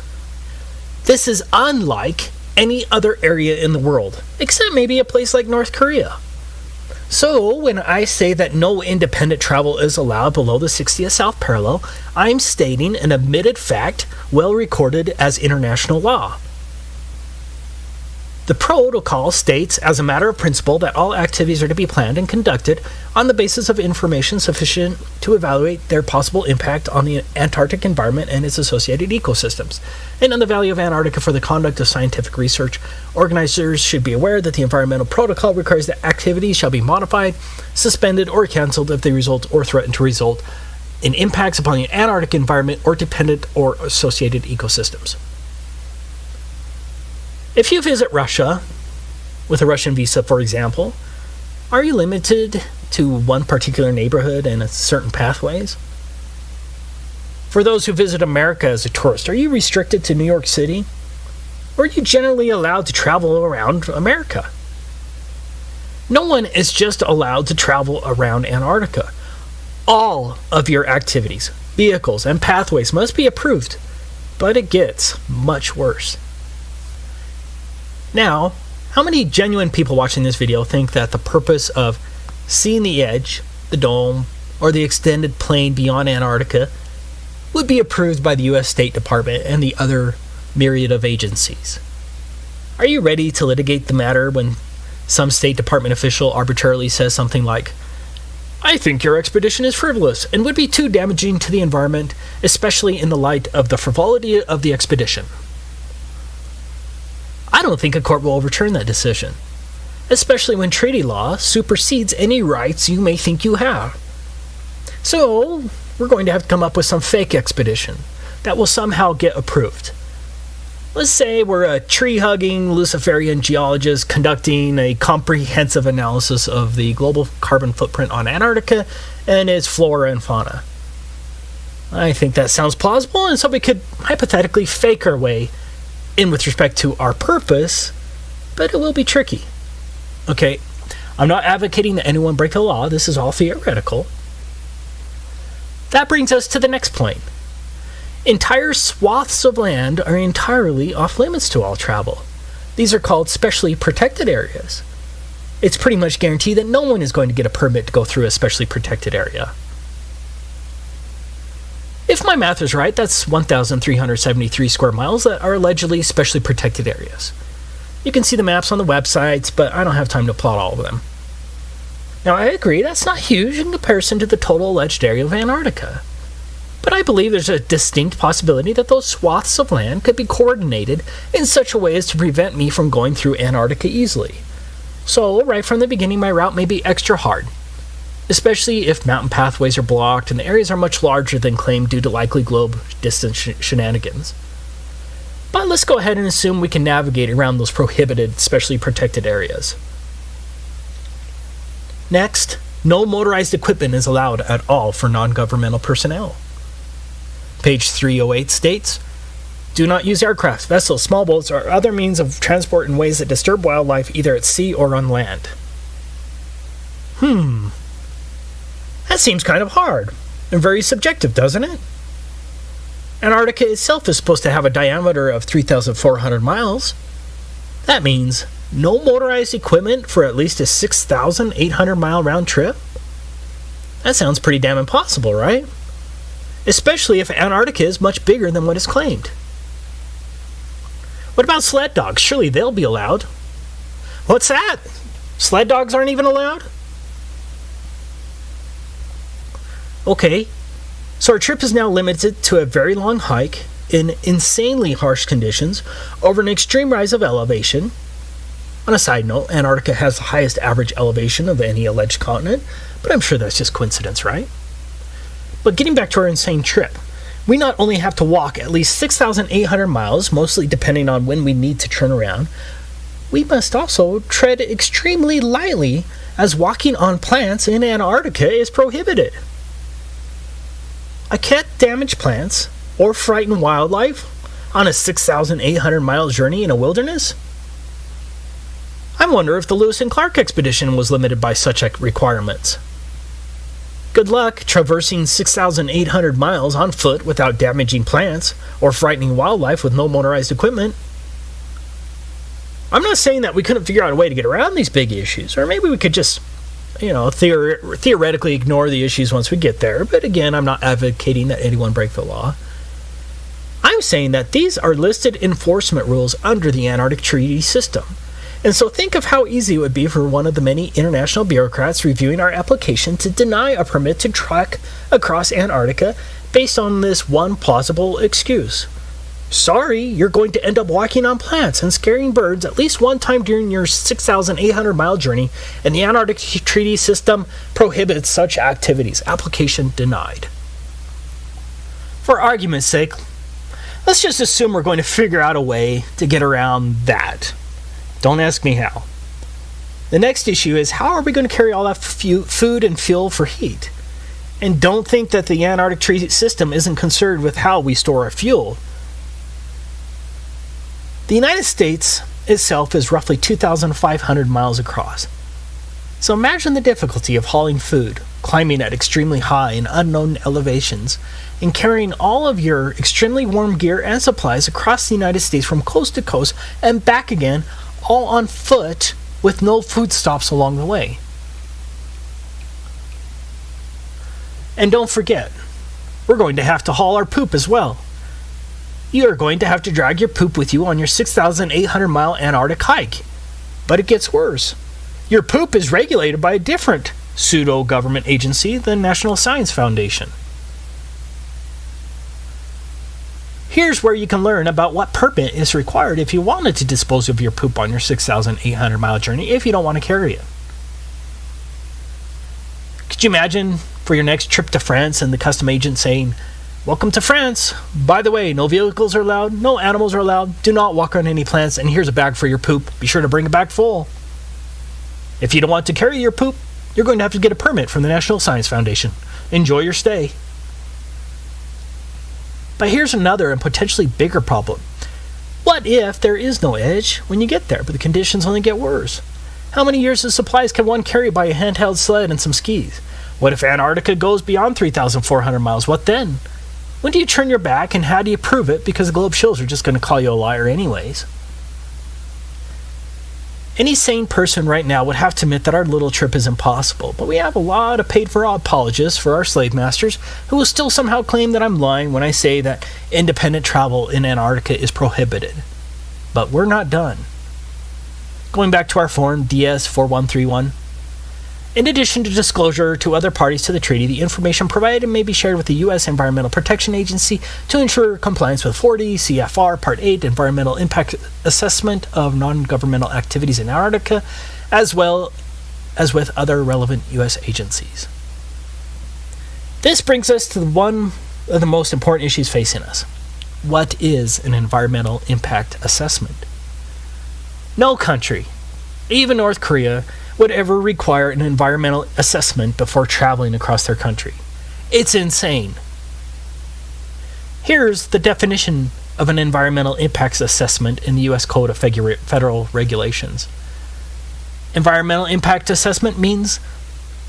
This is unlike any other area in the world, except maybe a place like North Korea. So, when I say that no independent travel is allowed below the 60th South Parallel, I'm stating an admitted fact well recorded as international law. The protocol states, as a matter of principle, that all activities are to be planned and conducted on the basis of information sufficient to evaluate their possible impact on the Antarctic environment and its associated ecosystems, and on the value of Antarctica for the conduct of scientific research. Organizers should be aware that the environmental protocol requires that activities shall be modified, suspended, or canceled if they result or threaten to result in impacts upon the Antarctic environment or dependent or associated ecosystems. If you visit Russia, with a Russian visa, for example, are you limited to one particular neighborhood and certain pathways? For those who visit America as a tourist, are you restricted to New York City? Or are you generally allowed to travel around America? No one is just allowed to travel around Antarctica. All of your activities, vehicles, and pathways must be approved, but it gets much worse. Now, how many genuine people watching this video think that the purpose of seeing the edge, the dome, or the extended plain beyond Antarctica would be approved by the U.S. State Department and the other myriad of agencies? Are you ready to litigate the matter when some State Department official arbitrarily says something like, "I think your expedition is frivolous and would be too damaging to the environment, especially in the light of the frivolity of the expedition"? I don't think a court will overturn that decision, especially when treaty law supersedes any rights you may think you have. So, we're going to have to come up with some fake expedition that will somehow get approved. Let's say we're a tree-hugging Luciferian geologist conducting a comprehensive analysis of the global carbon footprint on Antarctica and its flora and fauna. I think that sounds plausible, and so we could hypothetically fake our way in with respect to our purpose, but it will be tricky. Okay, I'm not advocating that anyone break the law. This is all theoretical. That brings us to the next point. Entire swaths of land are entirely off limits to all travel. These are called specially protected areas. It's pretty much guaranteed that no one is going to get a permit to go through a specially protected area. If my math is right, that's 1,373 square miles that are allegedly specially protected areas. You can see the maps on the websites, but I don't have time to plot all of them. Now, I agree that's not huge in comparison to the total alleged area of Antarctica. But I believe there's a distinct possibility that those swaths of land could be coordinated in such a way as to prevent me from going through Antarctica easily. So, right from the beginning, my route may be extra hard, especially if mountain pathways are blocked and the areas are much larger than claimed due to likely globe distance shenanigans. But let's go ahead and assume we can navigate around those prohibited, specially protected areas. Next, no motorized equipment is allowed at all for non-governmental personnel. Page 308 states, do not use aircraft, vessels, small boats, or other means of transport in ways that disturb wildlife either at sea or on land. That seems kind of hard and very subjective, doesn't it? Antarctica itself is supposed to have a diameter of 3,400 miles. That means no motorized equipment for at least a 6,800 mile round trip? That sounds pretty damn impossible, right? Especially if Antarctica is much bigger than what is claimed. What about sled dogs? Surely they'll be allowed. What's that? Sled dogs aren't even allowed? Okay, so our trip is now limited to a very long hike in insanely harsh conditions over an extreme rise of elevation. On a side note, Antarctica has the highest average elevation of any alleged continent, but I'm sure that's just coincidence, right? But getting back to our insane trip, we not only have to walk at least 6,800 miles, mostly depending on when we need to turn around, we must also tread extremely lightly as walking on plants in Antarctica is prohibited. I can't damage plants or frighten wildlife on a 6,800 mile journey in a wilderness? I wonder if the Lewis and Clark expedition was limited by such requirements. Good luck traversing 6,800 miles on foot without damaging plants or frightening wildlife with no motorized equipment. I'm not saying that we couldn't figure out a way to get around these big issues, or maybe we could just, theoretically ignore the issues once we get there, but again, I'm not advocating that anyone break the law. I'm saying that these are listed enforcement rules under the Antarctic Treaty System. And so think of how easy it would be for one of the many international bureaucrats reviewing our application to deny a permit to trek across Antarctica based on this one plausible excuse. Sorry, you're going to end up walking on plants and scaring birds at least one time during your 6,800 mile journey, and the Antarctic Treaty System prohibits such activities. Application denied. For argument's sake, let's just assume we're going to figure out a way to get around that. Don't ask me how. The next issue is, how are we going to carry all that food and fuel for heat? And don't think that the Antarctic Treaty System isn't concerned with how we store our fuel. The United States itself is roughly 2,500 miles across. So imagine the difficulty of hauling food, climbing at extremely high and unknown elevations, and carrying all of your extremely warm gear and supplies across the United States from coast to coast and back again, all on foot with no food stops along the way. And don't forget, we're going to have to haul our poop as well. You are going to have to drag your poop with you on your 6,800 mile Antarctic hike. But it gets worse. Your poop is regulated by a different pseudo-government agency, the National Science Foundation. Here's where you can learn about what permit is required if you wanted to dispose of your poop on your 6,800 mile journey if you don't want to carry it. Could you imagine for your next trip to France and the custom agent saying, Welcome to France. By the way, no vehicles are allowed, no animals are allowed, do not walk on any plants, and here's a bag for your poop. Be sure to bring it back full. If you don't want to carry your poop, you're going to have to get a permit from the National Science Foundation. Enjoy your stay. But here's another and potentially bigger problem. What if there is no edge when you get there, but the conditions only get worse? How many years of supplies can one carry by a handheld sled and some skis? What if Antarctica goes beyond 3,400 miles? What then? When do you turn your back, and how do you prove it? Because the Globe shows are just going to call you a liar anyways. Any sane person right now would have to admit that our little trip is impossible, but we have a lot of paid-for apologists for our slave masters who will still somehow claim that I'm lying when I say that independent travel in Antarctica is prohibited. But we're not done. Going back to our form DS4131, in addition to disclosure to other parties to the treaty, the information provided may be shared with the U.S. Environmental Protection Agency to ensure compliance with 40 CFR Part 8 Environmental Impact Assessment of Non-Governmental Activities in Antarctica, as well as with other relevant U.S. agencies. This brings us to one of the most important issues facing us. What is an environmental impact assessment? No country, even North Korea, would ever require an environmental assessment before traveling across their country. It's insane. Here's the definition of an environmental impacts assessment in the U.S. Code of Federal Regulations. Environmental impact assessment means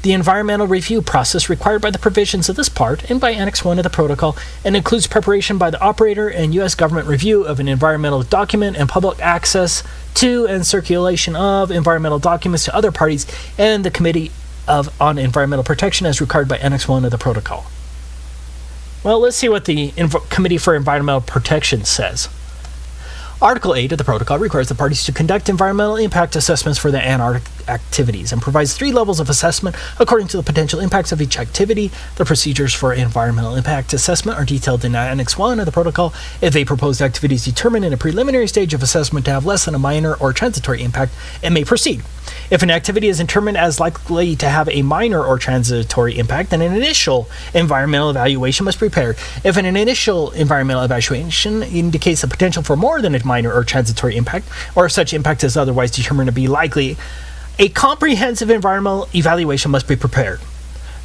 the environmental review process required by the provisions of this part and by Annex 1 of the Protocol, and includes preparation by the operator and U.S. government review of an environmental document and public access to and circulation of environmental documents to other parties and the Committee on Environmental Protection as required by Annex 1 of the Protocol. Well, let's see what the Committee for Environmental Protection says. Article 8 of the Protocol requires the parties to conduct environmental impact assessments for the Antarctic activities and provides 3 levels of assessment according to the potential impacts of each activity. The procedures for environmental impact assessment are detailed in Annex 1 of the Protocol. If a proposed activity is determined in a preliminary stage of assessment to have less than a minor or transitory impact, it may proceed. If an activity is determined as likely to have a minor or transitory impact, then an initial environmental evaluation must be prepared. If an initial environmental evaluation indicates the potential for more than a minor or transitory impact, or if such impact is otherwise determined to be likely, a comprehensive environmental evaluation must be prepared.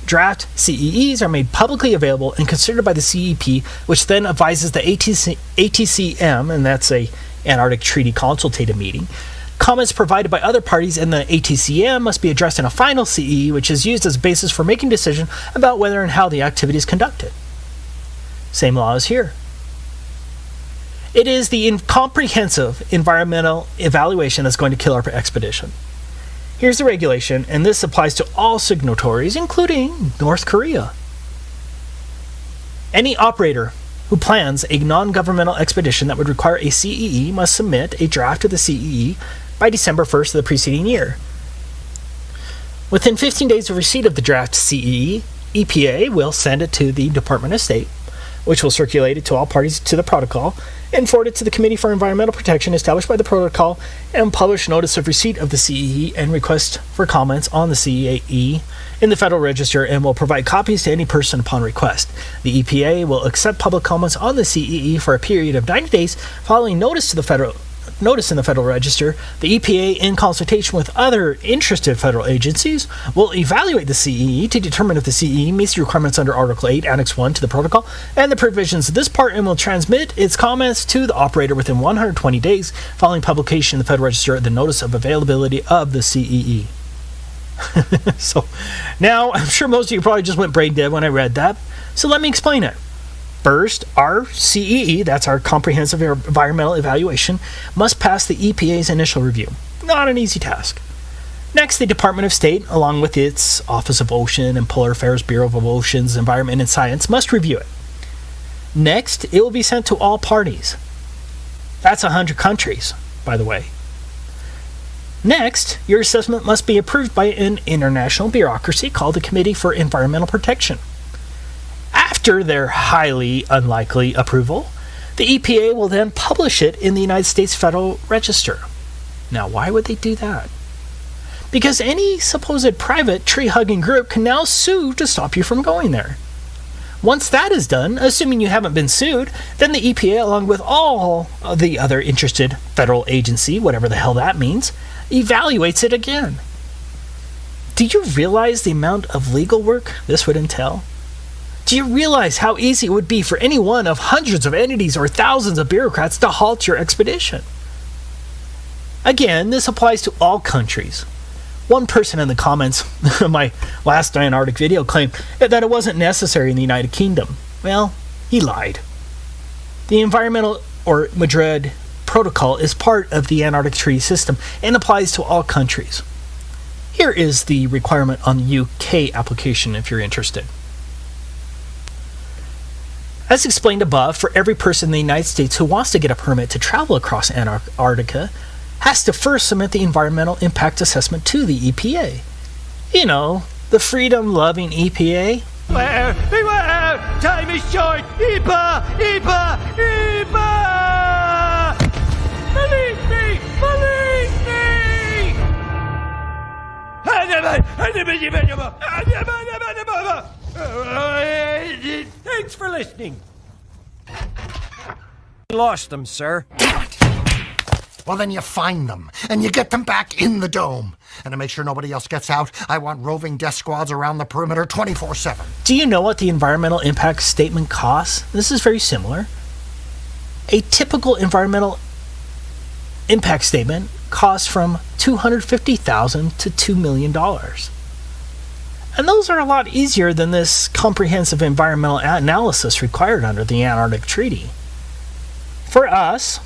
Draft CEEs are made publicly available and considered by the CEP, which then advises the ATCM, and that's a Antarctic Treaty Consultative Meeting. Comments provided by other parties in the ATCM must be addressed in a final CEE, which is used as a basis for making a decision about whether and how the activity is conducted. Same law as here. It is the comprehensive environmental evaluation that's going to kill our expedition. Here's the regulation, and this applies to all signatories, including North Korea. Any operator who plans a non-governmental expedition that would require a CEE must submit a draft of the CEE by December 1st of the preceding year. Within 15 days of receipt of the draft CEE, EPA will send it to the Department of State, which will circulate it to all parties to the protocol, and forward it to the Committee for Environmental Protection established by the protocol, and publish notice of receipt of the CEE and request for comments on the CEE in the Federal Register, and will provide copies to any person upon request. The EPA will accept public comments on the CEE for a period of 90 days following notice in the Federal Register. The EPA, in consultation with other interested federal agencies, will evaluate the CEE to determine if the CEE meets the requirements under Article 8, Annex 1 to the Protocol and the provisions of this part, and will transmit its comments to the operator within 120 days following publication in the Federal Register of the notice of availability of the CEE. So, now, I'm sure most of you probably just went brain dead when I read that, so let me explain it. First, our CEE, that's our Comprehensive Environmental Evaluation, must pass the EPA's initial review. Not an easy task. Next, the Department of State, along with its Office of Ocean and Polar Affairs Bureau of Oceans, Environment, and Science, must review it. Next, it will be sent to all parties. That's 100 countries, by the way. Next, your assessment must be approved by an international bureaucracy called the Committee for Environmental Protection. After their highly unlikely approval, the EPA will then publish it in the United States Federal Register. Now, why would they do that? Because any supposed private tree-hugging group can now sue to stop you from going there. Once that is done, assuming you haven't been sued, then the EPA, along with all of the other interested federal agency, whatever the hell that means, evaluates it again. Do you realize the amount of legal work this would entail? Do you realize how easy it would be for any one of hundreds of entities or thousands of bureaucrats to halt your expedition? Again, this applies to all countries. One person in the comments of my last Antarctic video claimed that it wasn't necessary in the United Kingdom. Well, he lied. The Environmental or Madrid Protocol is part of the Antarctic Treaty System and applies to all countries. Here is the requirement on the UK application if you're interested. As explained above, for every person in the United States who wants to get a permit to travel across Antarctica, has to first submit the environmental impact assessment to the EPA. You know, the freedom-loving EPA. Beware! Beware! Time is short! EPA! EPA! EPA! Believe me! Believe me! Thanks for listening. Lost them, sir. Well, then you find them, and you get them back in the dome. And to make sure nobody else gets out, I want roving death squads around the perimeter 24/7. Do you know what the environmental impact statement costs? This is very similar. A typical environmental impact statement costs from $250,000 to $2 million. And those are a lot easier than this comprehensive environmental analysis required under the Antarctic Treaty. For us,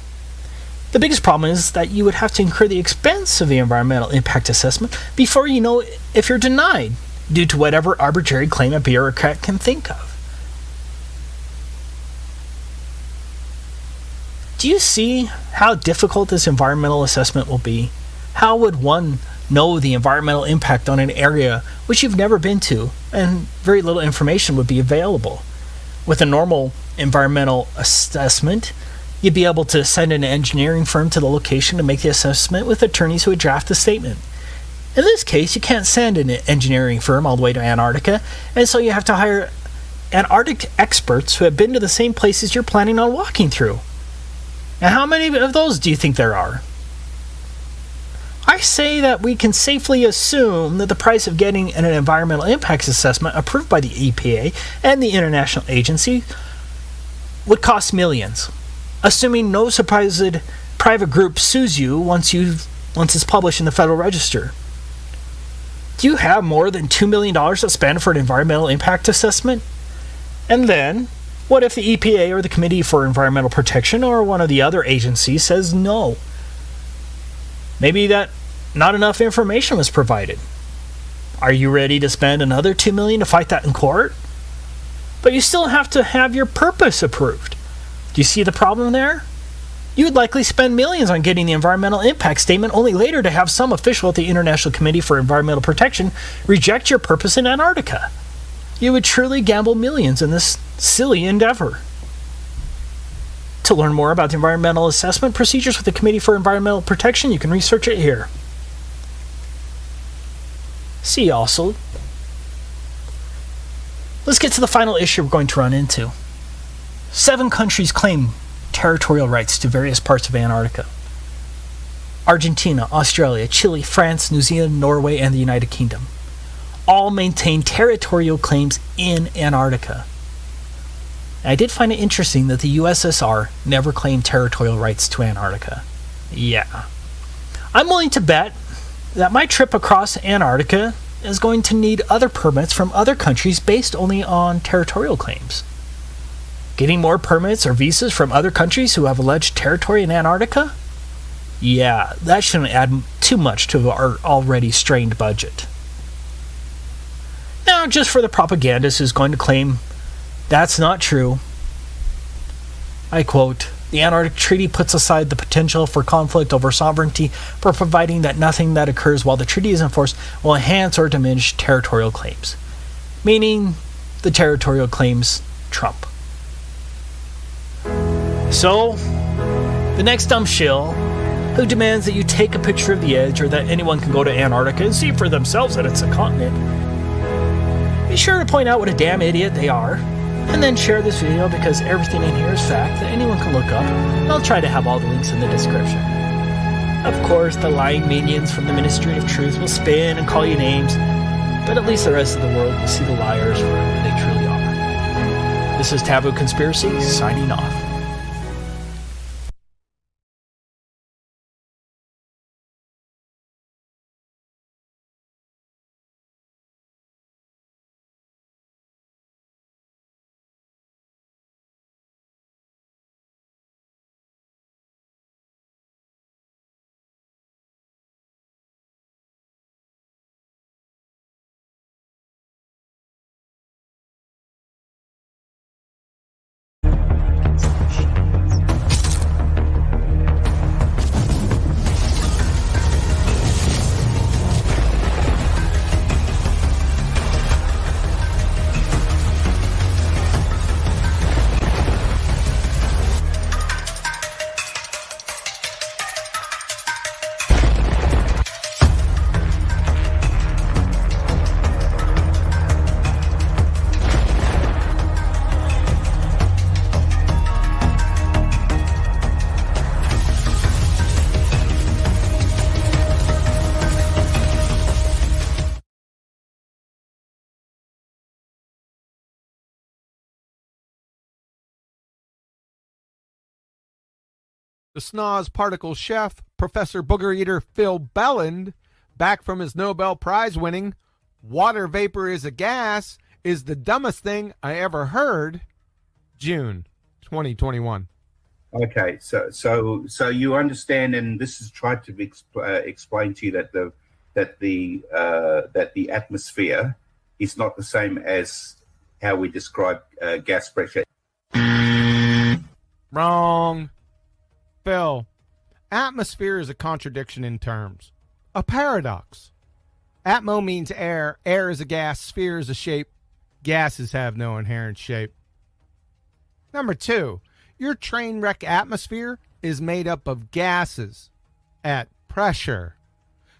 the biggest problem is that you would have to incur the expense of the environmental impact assessment before you know if you're denied, due to whatever arbitrary claim a bureaucrat can think of. Do you see how difficult this environmental assessment will be? How would one know the environmental impact on an area which you've never been to, and very little information would be available? With a normal environmental assessment, you'd be able to send an engineering firm to the location to make the assessment with attorneys who would draft the statement. In this case, you can't send an engineering firm all the way to Antarctica, and so you have to hire Antarctic experts who have been to the same places you're planning on walking through. Now, how many of those do you think there are? I say that we can safely assume that the price of getting an environmental impacts assessment approved by the EPA and the international agency would cost millions, assuming no supposed private group sues you once it's published in the Federal Register. Do you have more than $2 million to spend for an environmental impact assessment? And then, what if the EPA or the Committee for Environmental Protection or one of the other agencies says no? Maybe that not enough information was provided. Are you ready to spend another $2 million to fight that in court? But you still have to have your purpose approved. Do you see the problem there? You would likely spend millions on getting the environmental impact statement, only later to have some official at the International Committee for Environmental Protection reject your purpose in Antarctica. You would truly gamble millions in this silly endeavor. To learn more about the environmental assessment procedures with the Committee for Environmental Protection, you can research it here. See also, let's get to the final issue we're going to run into. 7 countries claim territorial rights to various parts of Antarctica. Argentina, Australia, Chile, France, New Zealand, Norway, and the United Kingdom all maintain territorial claims in Antarctica. I did find it interesting that the USSR never claimed territorial rights to Antarctica. Yeah. I'm willing to bet that my trip across Antarctica is going to need other permits from other countries based only on territorial claims. Getting more permits or visas from other countries who have alleged territory in Antarctica? Yeah, that shouldn't add too much to our already strained budget. Now, just for the propagandist who's going to claim that's not true, I quote, "The Antarctic Treaty puts aside the potential for conflict over sovereignty for providing that nothing that occurs while the treaty is in force will enhance or diminish territorial claims." Meaning, the territorial claims trump. So, the next dumb shill who demands that you take a picture of the edge or that anyone can go to Antarctica and see for themselves that it's a continent, be sure to point out what a damn idiot they are. And then share this video because everything in here is fact that anyone can look up. And I'll try to have all the links in the description. Of course, the lying minions from the Ministry of Truth will spin and call you names, but at least the rest of the world will see the liars for who they truly are. This is Taboo Conspiracy, signing off. The Snoz Particle chef, Professor Booger Eater Phil Belland, back from his Nobel Prize winning "Water Vapor is a Gas is the Dumbest Thing I Ever Heard," June 2021. Okay, so you understand, and this is tried to explain to you that the atmosphere is not the same as how we describe gas pressure. Wrong. Phil, atmosphere is a contradiction in terms, a paradox. Atmo means air, air is a gas, sphere is a shape, gases have no inherent shape. Number 2, your train wreck atmosphere is made up of gases at pressure.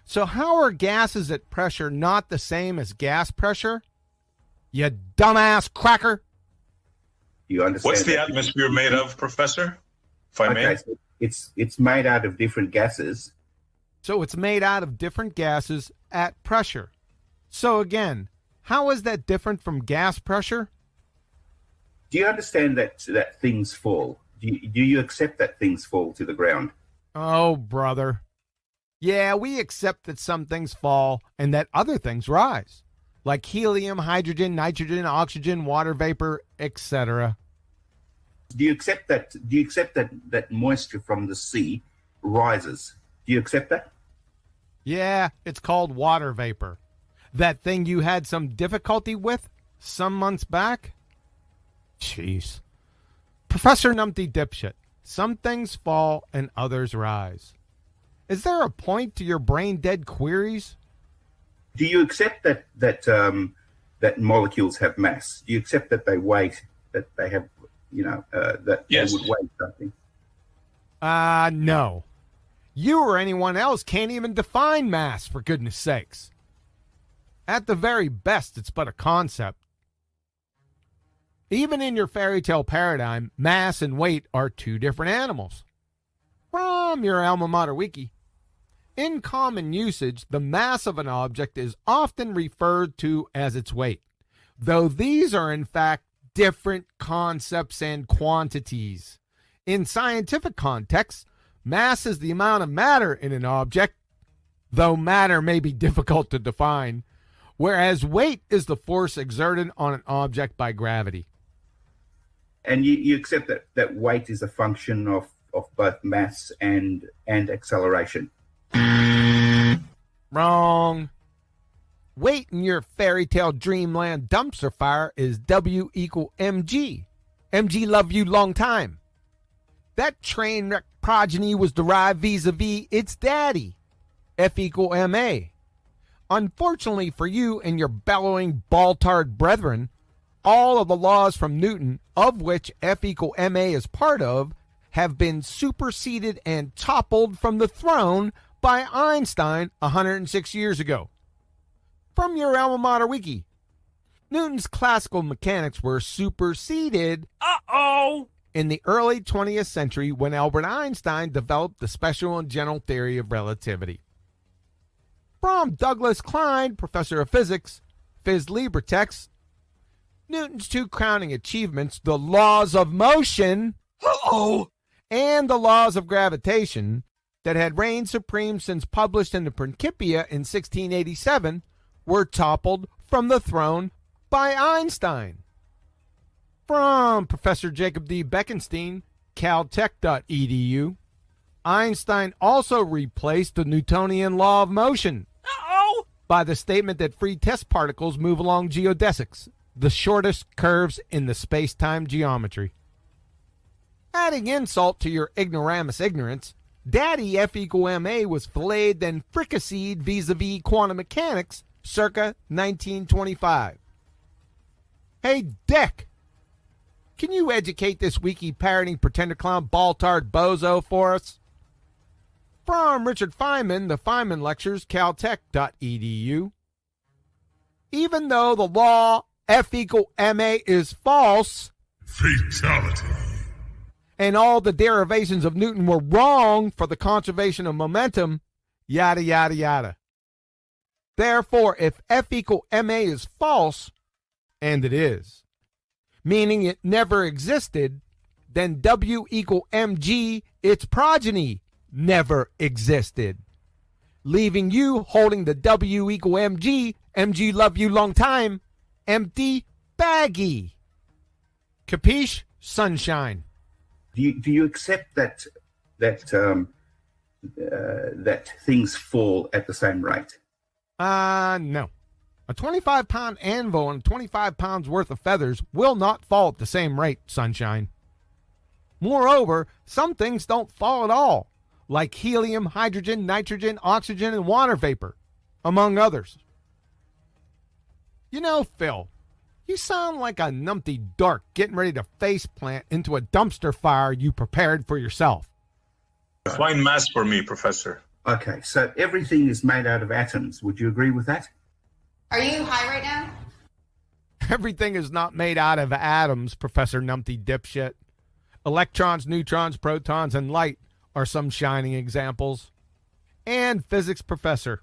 So how are gases at pressure not the same as gas pressure? You dumbass cracker. You understand? What's the atmosphere made of, Professor? If I may. So it's made out of different gases. So it's made out of different gases at pressure. So again, how is that different from gas pressure? Do you understand that things fall? Do you accept that things fall to the ground? Oh, brother. Yeah, we accept that some things fall and that other things rise, like helium, hydrogen, nitrogen, oxygen, water vapor, etc. Do you accept that moisture from the sea rises? Do you accept that? Yeah, it's called water vapor. That thing you had some difficulty with some months back? Jeez. Professor Numpty Dipshit, some things fall and others rise. Is there a point to your brain-dead queries? Do you accept that molecules have mass? Do you accept that they weigh, that they have, that yes. They would weigh something? No. You or anyone else can't even define mass, for goodness sakes. At the very best, it's but a concept. Even in your fairy tale paradigm, mass and weight are two different animals. From your alma mater wiki. In common usage, the mass of an object is often referred to as its weight, though these are in fact different concepts and quantities. In scientific contexts, mass is the amount of matter in an object, though matter may be difficult to define, whereas weight is the force exerted on an object by gravity. And you accept that weight is a function of both mass and acceleration? Wrong. Weight in your fairy tale dreamland dumpster fire is W equal mg. Mg love you long time. That train wreck progeny was derived vis-a-vis its daddy, F equal ma. Unfortunately for you and your bellowing ball-tarred brethren, all of the laws from Newton, of which F equal ma is part of, have been superseded and toppled from the throne by Einstein 106 years ago. From your alma mater wiki. Newton's classical mechanics were superseded Uh-oh! in the early 20th century when Albert Einstein developed the special and general theory of relativity. From Douglas Klein, professor of physics, Phys Libre text, Newton's two crowning achievements, the laws of motion and the laws of gravitation, that had reigned supreme since published in the Principia in 1687, were toppled from the throne by Einstein. From Professor Jacob D. Bekenstein, caltech.edu, Einstein also replaced the Newtonian law of motion by the statement that free test particles move along geodesics, the shortest curves in the space-time geometry. Adding insult to your ignoramus ignorance, Daddy F equal MA was filleted then fricasseed vis-a-vis quantum mechanics circa 1925. Hey, Dick, can you educate this wiki-parroting pretender clown ball-tard bozo for us? From Richard Feynman, the Feynman Lectures, caltech.edu. Even though the law F equal MA is false, Fatality. and all the derivations of Newton were wrong for the conservation of momentum, yada, yada, yada. Therefore, if F equal MA is false, and it is, meaning it never existed, then W equal mg, its progeny, never existed, leaving you holding the W equal mg, mg love you long time, empty baggy. Capiche? Sunshine. Do you accept that things fall at the same rate? No. A 25-pound anvil and 25 pounds worth of feathers will not fall at the same rate, Sunshine. Moreover, some things don't fall at all, like helium, hydrogen, nitrogen, oxygen, and water vapor, among others. You know, Phil, you sound like a numpty dork getting ready to faceplant into a dumpster fire you prepared for yourself. Define mass for me, Professor. Okay, so everything is made out of atoms. Would you agree with that? Are you high right now? Everything is not made out of atoms, Professor Numpty Dipshit. Electrons, neutrons, protons, and light are some shining examples. And physics professor.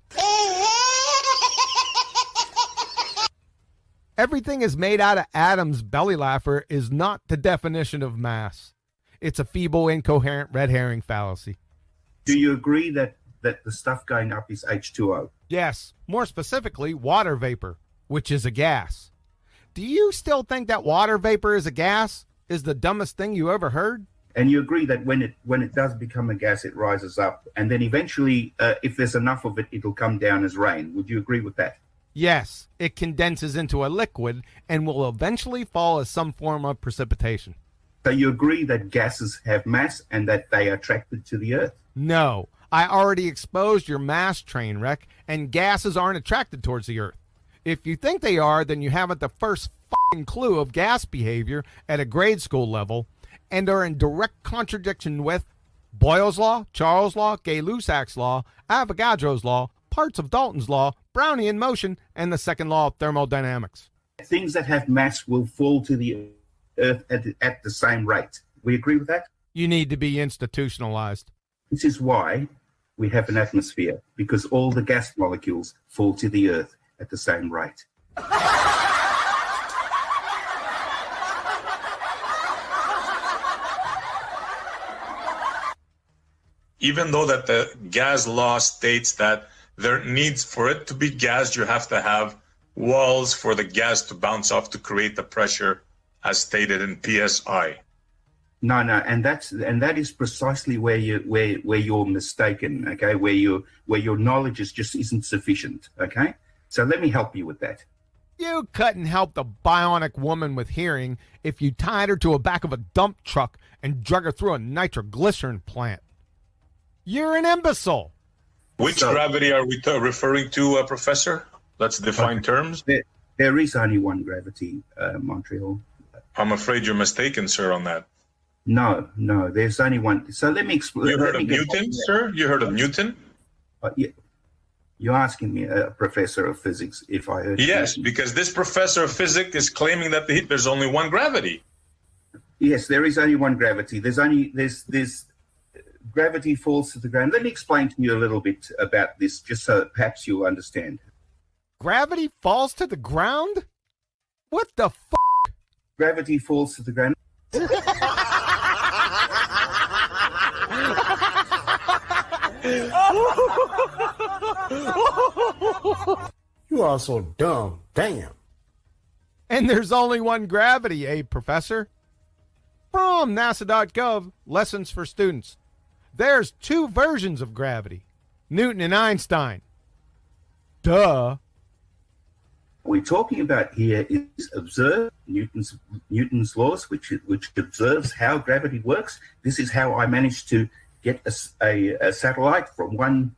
Everything is made out of atoms, belly laugher, is not the definition of mass. It's a feeble, incoherent red herring fallacy. Do you agree that the stuff going up is H2O? Yes, more specifically, water vapor, which is a gas. Do you still think that water vapor is a gas? Is the dumbest thing you ever heard? And you agree that when it does become a gas, it rises up, and then eventually, if there's enough of it, it'll come down as rain. Would you agree with that? Yes, it condenses into a liquid and will eventually fall as some form of precipitation. So you agree that gases have mass and that they are attracted to the Earth? No, I already exposed your mass train wreck, and gases aren't attracted towards the Earth. If you think they are, then you haven't the first f***ing clue of gas behavior at a grade school level and are in direct contradiction with Boyle's Law, Charles' Law, Gay-Lussac's Law, Avogadro's Law, parts of Dalton's Law, Brownian motion, and the second law of thermodynamics. Things that have mass will fall to the Earth at the same rate. We agree with that? You need to be institutionalized. This is why we have an atmosphere, because all the gas molecules fall to the Earth at the same rate. Even though that the gas law states that there needs, for it to be gas, you have to have walls for the gas to bounce off to create the pressure as stated in PSI. No, and that is precisely where you're mistaken, okay? Where your knowledge just isn't sufficient, okay? So let me help you with that. You couldn't help the bionic woman with hearing if you tied her to the back of a dump truck and drug her through a nitroglycerin plant. You're an imbecile. Which gravity are we referring to, Professor? Let's define terms. There is only one gravity, Montreal. I'm afraid you're mistaken, sir, on that. No, there's only one. So let me explain. You heard of Newton, sir? You heard of Newton? Yeah. You're asking me, a professor of physics, if I heard Yes, because this professor of physics is claiming that there's only one gravity. Yes, there is only one gravity. There's gravity falls to the ground. Let me explain to you a little bit about this, just so that perhaps you'll understand. Gravity falls to the ground? What the f***? Gravity falls to the ground. You are so dumb. Damn. And there's only one gravity, eh, Professor? From NASA.gov, Lessons for Students. There's two versions of gravity, Newton and Einstein. Duh. What we're talking about here is observe Newton's laws, which observes how gravity works. This is how I managed to get a satellite from one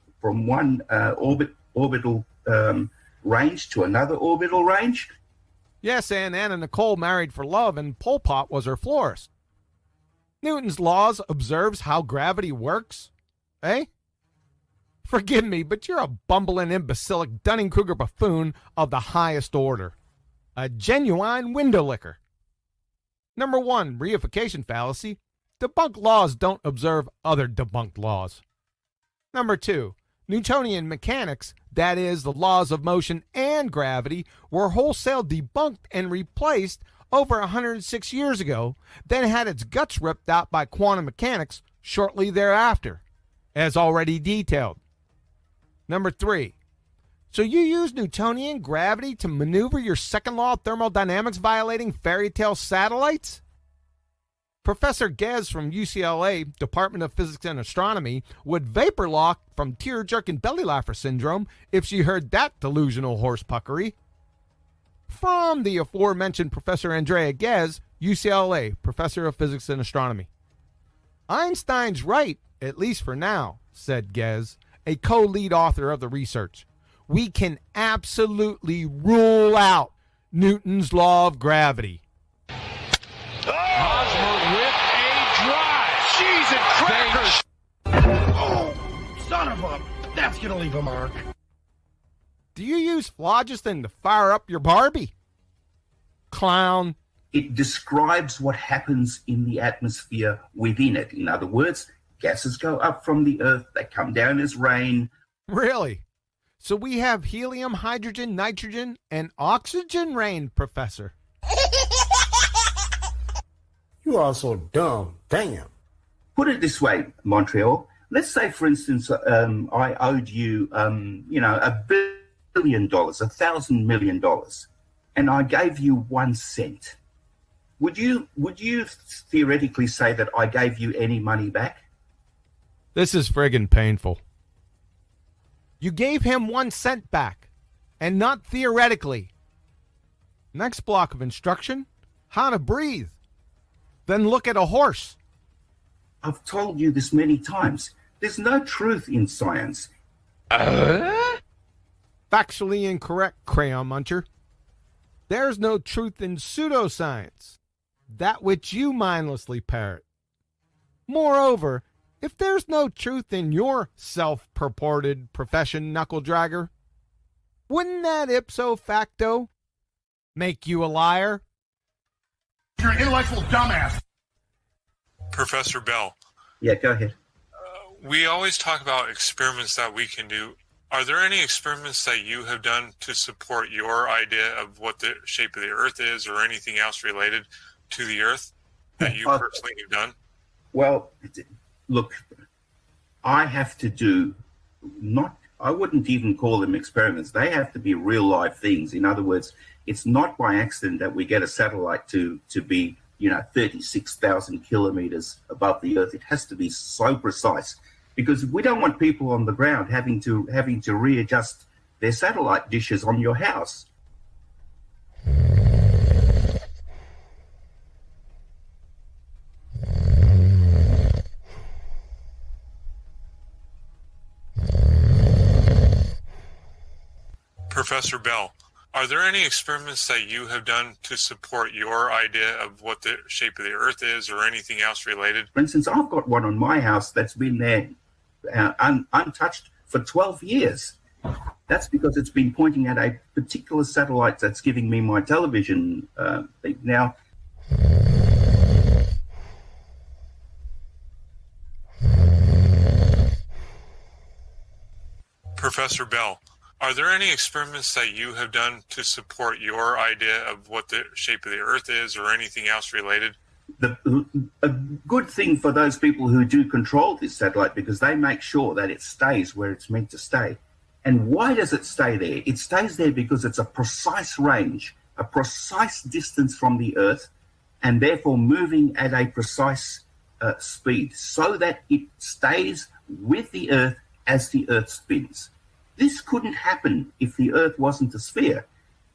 orbital range to another orbital range. Yes, and Anna Nicole married for love, and Pol Pot was her florist. Newton's laws observes how gravity works, eh? Forgive me, but you're a bumbling, imbecilic, Dunning-Kruger buffoon of the highest order. A genuine window licker. Number 1, reification fallacy. Debunked laws don't observe other debunked laws. Number 2, Newtonian mechanics, that is, the laws of motion and gravity, were wholesale debunked and replaced over 106 years ago, then had its guts ripped out by quantum mechanics shortly thereafter, as already detailed. Number 3, so you use Newtonian gravity to maneuver your second law of thermodynamics violating fairy tale satellites? Professor Gez from UCLA, Department of Physics and Astronomy, would vapor lock from tear-jerking belly laugher syndrome if she heard that delusional horsepuckery. From the aforementioned Professor Andrea Ghez, UCLA, Professor of Physics and Astronomy. Einstein's right, at least for now, said Ghez, a co-lead author of the research. We can absolutely rule out Newton's law of gravity. Hosmer with a drive. Cheese and crackers. Oh, son of a... That's going to leave a mark. Do you use phlogiston to fire up your Barbie? Clown. It describes what happens in the atmosphere within it. In other words, gases go up from the Earth, they come down as rain. Really? So we have helium, hydrogen, nitrogen, and oxygen rain, Professor. You are so dumb. Damn. Put it this way, Montreal. Let's say, for instance, I owed you, $1 billion, $1,000 million, and I gave you 1 cent. Would you theoretically say that I gave you any money back? This is friggin' painful. You gave him 1 cent back, and not theoretically. Next block of instruction, how to breathe. Then look at a horse. I've told you this many times. There's no truth in science. Factually incorrect, Crayon Muncher. There's no truth in pseudoscience, that which you mindlessly parrot. Moreover, if there's no truth in your self-purported profession, knuckle-dragger, wouldn't that ipso facto make you a liar? You're an intellectual dumbass. Professor Bell. Yeah, go ahead. We always talk about experiments that we can do. Are there any experiments that you have done to support your idea of what the shape of the Earth is, or anything else related to the Earth that you personally have done? Well, look, I have to do I wouldn't even call them experiments. They have to be real life things. In other words, it's not by accident that we get a satellite to be 36,000 kilometers above the Earth. It has to be so precise, because we don't want people on the ground having to readjust their satellite dishes on your house. Professor Bell, are there any experiments that you have done to support your idea of what the shape of the Earth is, or anything else related? For instance, I've got one on my house that's been there untouched for 12 years. That's because it's been pointing at a particular satellite that's giving me my television thing. Now, Professor Bell, are there any experiments that you have done to support your idea of what the shape of the Earth is or anything else related? a good thing for those people who do control this satellite, because they make sure that it stays where it's meant to stay. And why does it stay there? It stays there because it's a precise range, a precise distance from the Earth, and therefore moving at a precise speed, so that it stays with the Earth as the Earth spins. This couldn't happen if the Earth wasn't a sphere.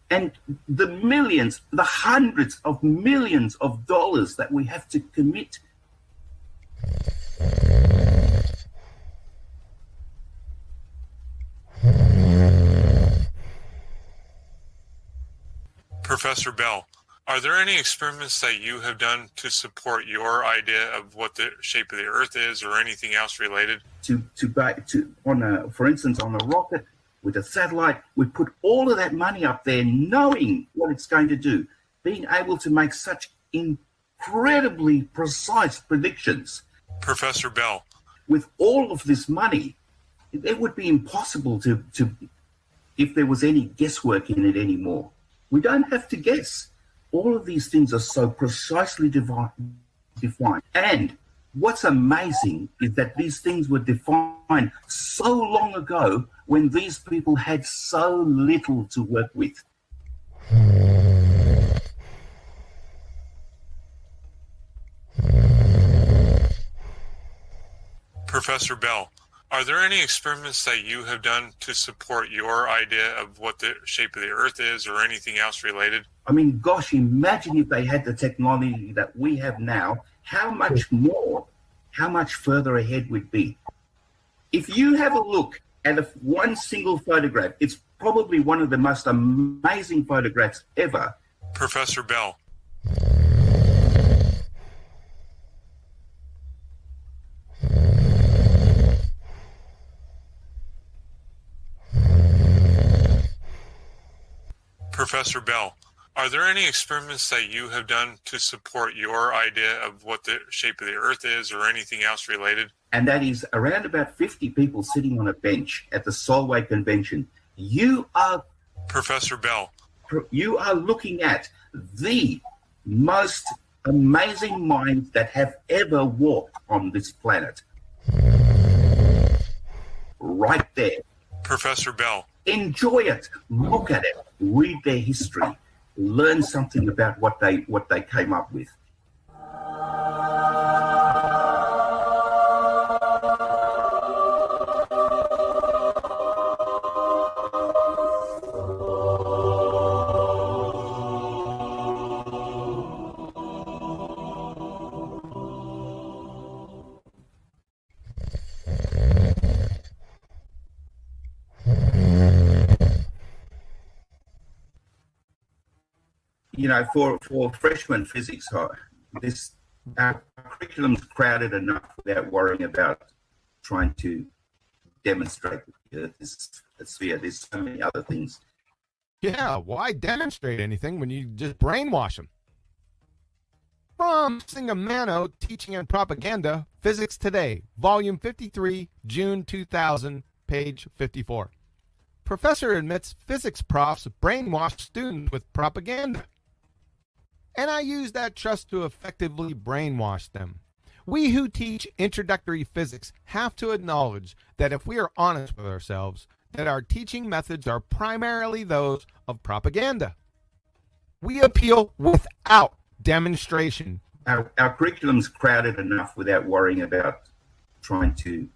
And the millions, the hundreds of millions of dollars that we have to commit. Professor Bell, are there any experiments that you have done to support your idea of what the shape of the Earth is or anything else related? For instance, on a rocket with a satellite, we put all of that money up there knowing what it's going to do, being able to make such incredibly precise predictions. Professor Bell. With all of this money, it would be impossible to if there was any guesswork in it anymore. We don't have to guess. All of these things are so precisely defined. And what's amazing is that these things were defined so long ago when these people had so little to work with. Professor Bell, are there any experiments that you have done to support your idea of what the shape of the Earth is or anything else related? I mean, gosh, imagine if they had the technology that we have now, how much further ahead we'd be. If you have a look at one single photograph, it's probably one of the most amazing photographs ever. Professor Bell. Professor Bell, are there any experiments that you have done to support your idea of what the shape of the Earth is or anything else related? And that is around about 50 people sitting on a bench at the Solway Convention. You are... Professor Bell. You are looking at the most amazing minds that have ever walked on this planet. Right there. Professor Bell. Enjoy it. Look at it. Read their history. Learn something about what they came up with. You know, for freshman physics, our curriculum's crowded enough without worrying about trying to demonstrate that the Earth is a sphere. There's so many other things. Yeah, why demonstrate anything when you just brainwash them? From Singamano, Teaching and Propaganda, Physics Today, Volume 53, June 2000, page 54. Professor admits physics profs brainwash students with propaganda. And I use that trust to effectively brainwash them. We who teach introductory physics have to acknowledge that if we are honest with ourselves, that our teaching methods are primarily those of propaganda. We appeal without demonstration. Our curriculum's crowded enough without worrying about trying to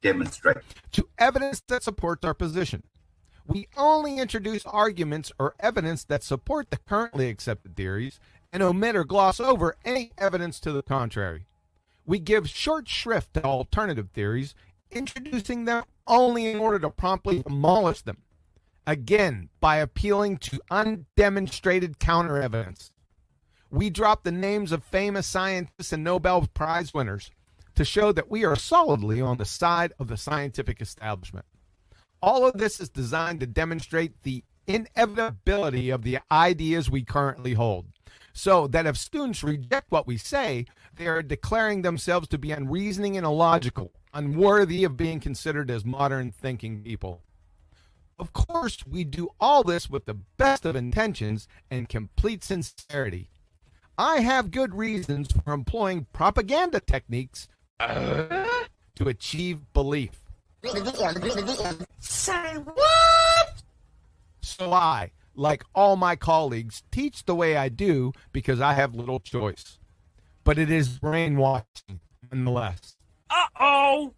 demonstrate. To evidence that supports our position. We only introduce arguments or evidence that support the currently accepted theories and omit or gloss over any evidence to the contrary. We give short shrift to alternative theories, introducing them only in order to promptly demolish them, again by appealing to undemonstrated counter-evidence. We drop the names of famous scientists and Nobel Prize winners to show that we are solidly on the side of the scientific establishment. All of this is designed to demonstrate the inevitability of the ideas we currently hold, so that if students reject what we say, they are declaring themselves to be unreasoning and illogical, unworthy of being considered as modern thinking people. Of course, we do all this with the best of intentions and complete sincerity. I have good reasons for employing propaganda techniques to achieve belief. Say what? So I, like all my colleagues, teach the way I do because I have little choice. But it is brainwashing nonetheless. Uh-oh!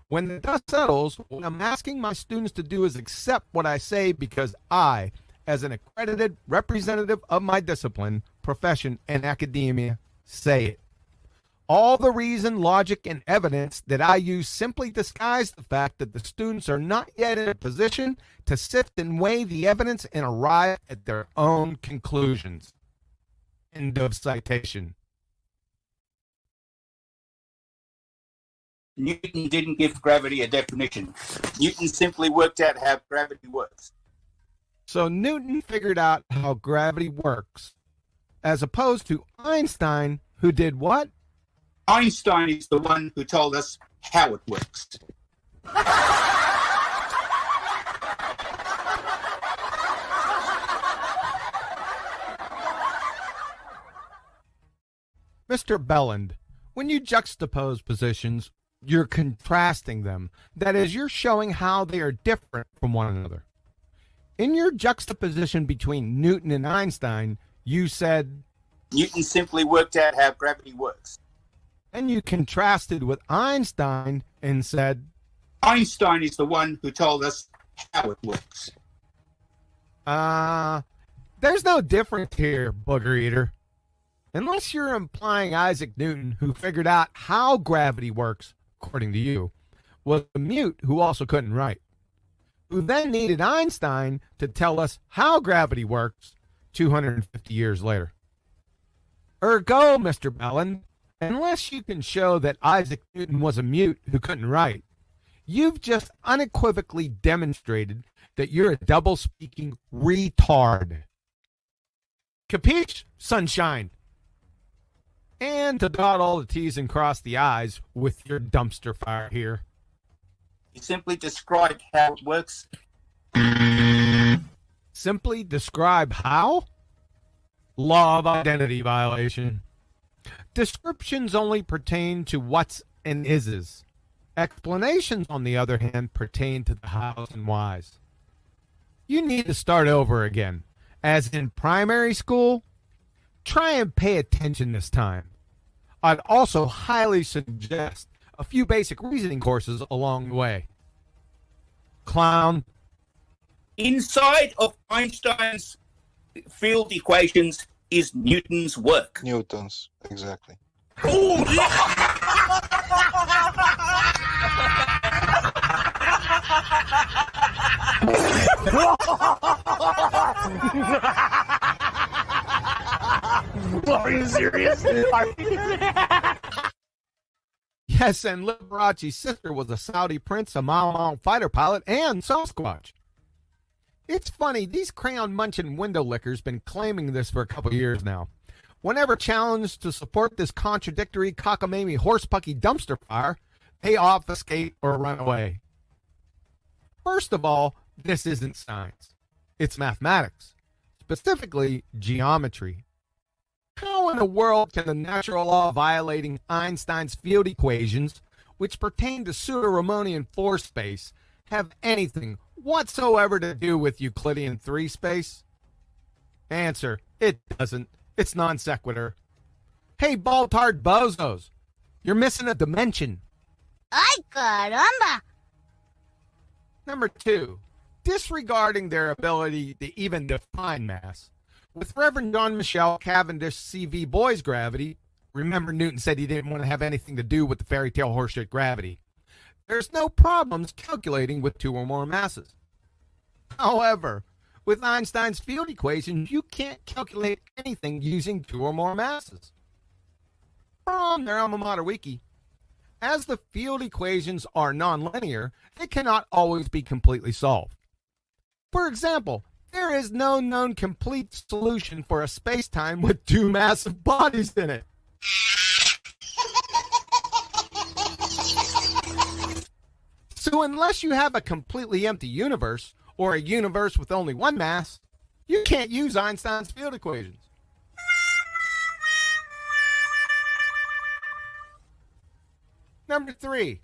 When the dust settles, what I'm asking my students to do is accept what I say because I, as an accredited representative of my discipline, profession, and academia, say it. All the reason, logic, and evidence that I use simply disguise the fact that the students are not yet in a position to sift and weigh the evidence and arrive at their own conclusions. End of citation. Newton didn't give gravity a definition. Newton simply worked out how gravity works. So Newton figured out how gravity works, as opposed to Einstein, who did what? Einstein is the one who told us how it works. Mr. Belland, when you juxtapose positions, you're contrasting them. That is, you're showing how they are different from one another. In your juxtaposition between Newton and Einstein, you said, Newton simply worked out how gravity works. And you contrasted with Einstein and said, Einstein is the one who told us how it works. There's no difference here, booger eater. Unless you're implying Isaac Newton, who figured out how gravity works, according to you, was a mute who also couldn't write, who then needed Einstein to tell us how gravity works 250 years later. Ergo, Mr. Belland, unless you can show that Isaac Newton was a mute who couldn't write, you've just unequivocally demonstrated that you're a double-speaking retard. Capiche, sunshine? And to dot all the T's and cross the I's with your dumpster fire here. You simply described how it works. Simply describe how? Law of identity violation. Descriptions only pertain to what's and is's. Explanations, on the other hand, pertain to the hows and whys. You need to start over again. As in primary school, try and pay attention this time. I'd also highly suggest a few basic reasoning courses along the way. Clown. Inside of Einstein's field equations is Newton's work. Newton's, exactly. Are you serious? Yes, and Liberace's sister was a Saudi prince, a mile-long fighter pilot, and Sasquatch. It's funny, these crayon-munching window lickers been claiming this for a couple years now. Whenever challenged to support this contradictory cockamamie horsepucky dumpster fire, they obfuscate or run away. First of all, this isn't science. It's mathematics, specifically geometry. How in the world can the natural law violating Einstein's field equations, which pertain to pseudo-Riemannian force space, have anything whatsoever to do with Euclidean 3 space? Answer, it doesn't. It's non sequitur. Hey, bald-tard bozos, you're missing a dimension. Ay, caramba! Number 2, disregarding their ability to even define mass. With Reverend John Michel Cavendish CV Boy's gravity, remember Newton said he didn't want to have anything to do with the fairy tale horseshit gravity, there's no problems calculating with 2 or more masses. However, with Einstein's field equations, you can't calculate anything using 2 or more masses. From their alma mater wiki, As the field equations are nonlinear, they cannot always be completely solved. For example, there is no known complete solution for a spacetime with two massive bodies in it. So unless you have a completely empty universe, or a universe with only one mass, you can't use Einstein's field equations. Number 3.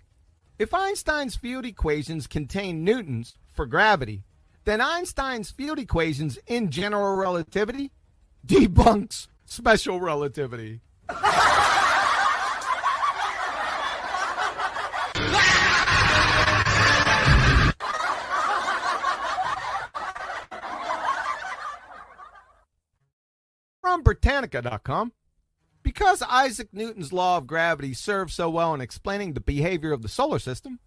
If Einstein's field equations contain newtons for gravity, then Einstein's field equations in general relativity debunks special relativity. From Britannica.com. Because Isaac Newton's law of gravity served so well in explaining the behavior of the solar system,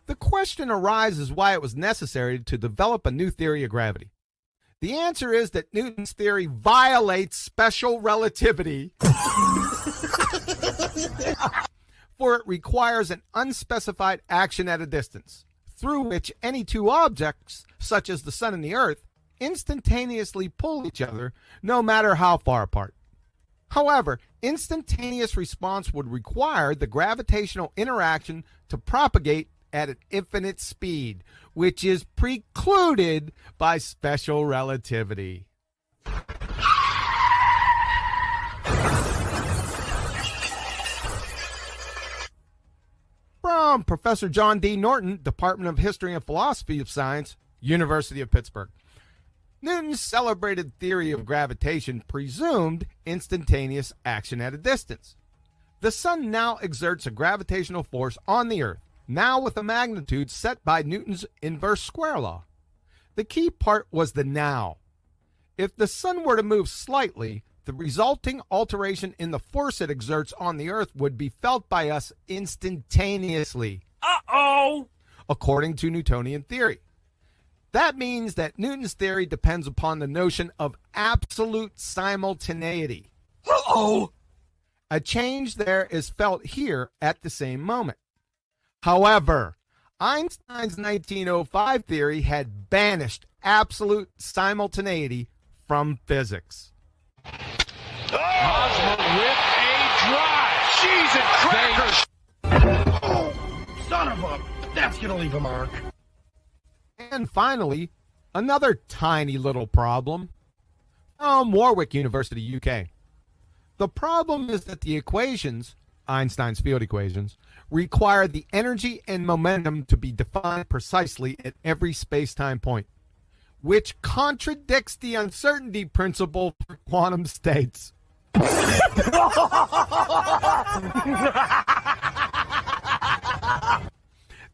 the question arises why it was necessary to develop a new theory of gravity. The answer is that Newton's theory violates special relativity, for it requires an unspecified action at a distance, through which any two objects, such as the sun and the earth, instantaneously pull each other, no matter how far apart. However, instantaneous response would require the gravitational interaction to propagate at an infinite speed, which is precluded by special relativity. From Professor John D. Norton, Department of History and Philosophy of Science, University of Pittsburgh. Newton's celebrated theory of gravitation presumed instantaneous action at a distance. The sun now exerts a gravitational force on the earth, now with a magnitude set by Newton's inverse square law. The key part was the now. If the sun were to move slightly, the resulting alteration in the force it exerts on the earth would be felt by us instantaneously. Uh-oh! According to Newtonian theory. That means that Newton's theory depends upon the notion of absolute simultaneity. Uh-oh! A change there is felt here at the same moment. However, Einstein's 1905 theory had banished absolute simultaneity from physics. Hosmer with a drive. Cheese and crackers. Oh, son of a... That's going to leave a mark. And finally, another tiny little problem from Warwick University, UK. The problem is that the equations, Einstein's field equations, require the energy and momentum to be defined precisely at every space-time point, which contradicts the uncertainty principle for quantum states.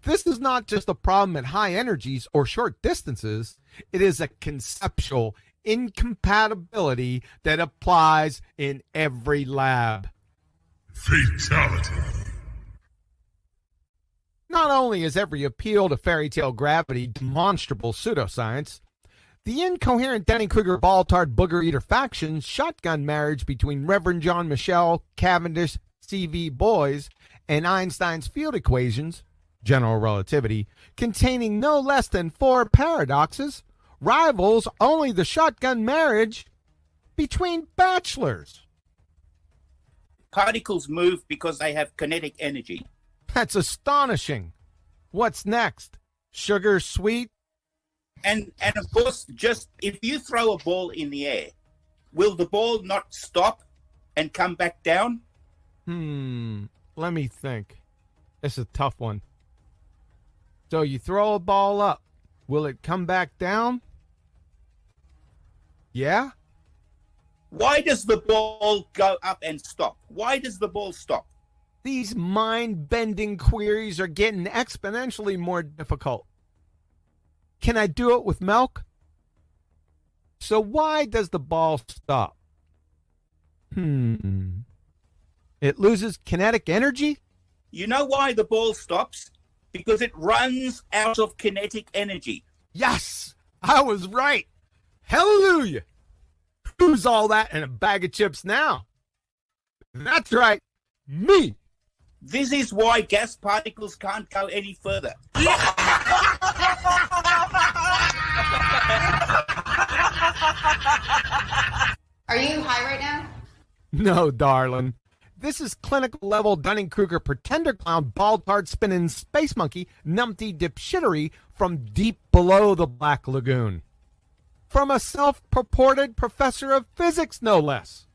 This is not just a problem at high energies or short distances. It is a conceptual incompatibility that applies in every lab. Fatality. Not only is every appeal to fairy tale gravity demonstrable pseudoscience, the incoherent Dunning-Kruger-Balltard booger-eater faction shotgun marriage between Reverend John Michel, Cavendish, C.V. Boys, and Einstein's field equations, general relativity, containing no less than 4 paradoxes, rivals only the shotgun marriage between bachelors. Particles move because they have kinetic energy. That's astonishing. What's next? Sugar sweet? And of course, just if you throw a ball in the air, will the ball not stop and come back down? Let me think. It's a tough one. So you throw a ball up. Will it come back down? Yeah? Why does the ball go up and stop? Why does the ball stop? These mind-bending queries are getting exponentially more difficult. Can I do it with milk? So why does the ball stop? It loses kinetic energy? You know why the ball stops? Because it runs out of kinetic energy. Yes, I was right. Hallelujah. Who's all that in a bag of chips now? That's right, me. This is why gas particles can't go any further. Are you high right now? No, darling. This is clinical level Dunning-Kruger pretender clown ball-tard spinning space monkey numpty dipshittery from deep below the Black Lagoon. From a self-purported professor of physics, no less.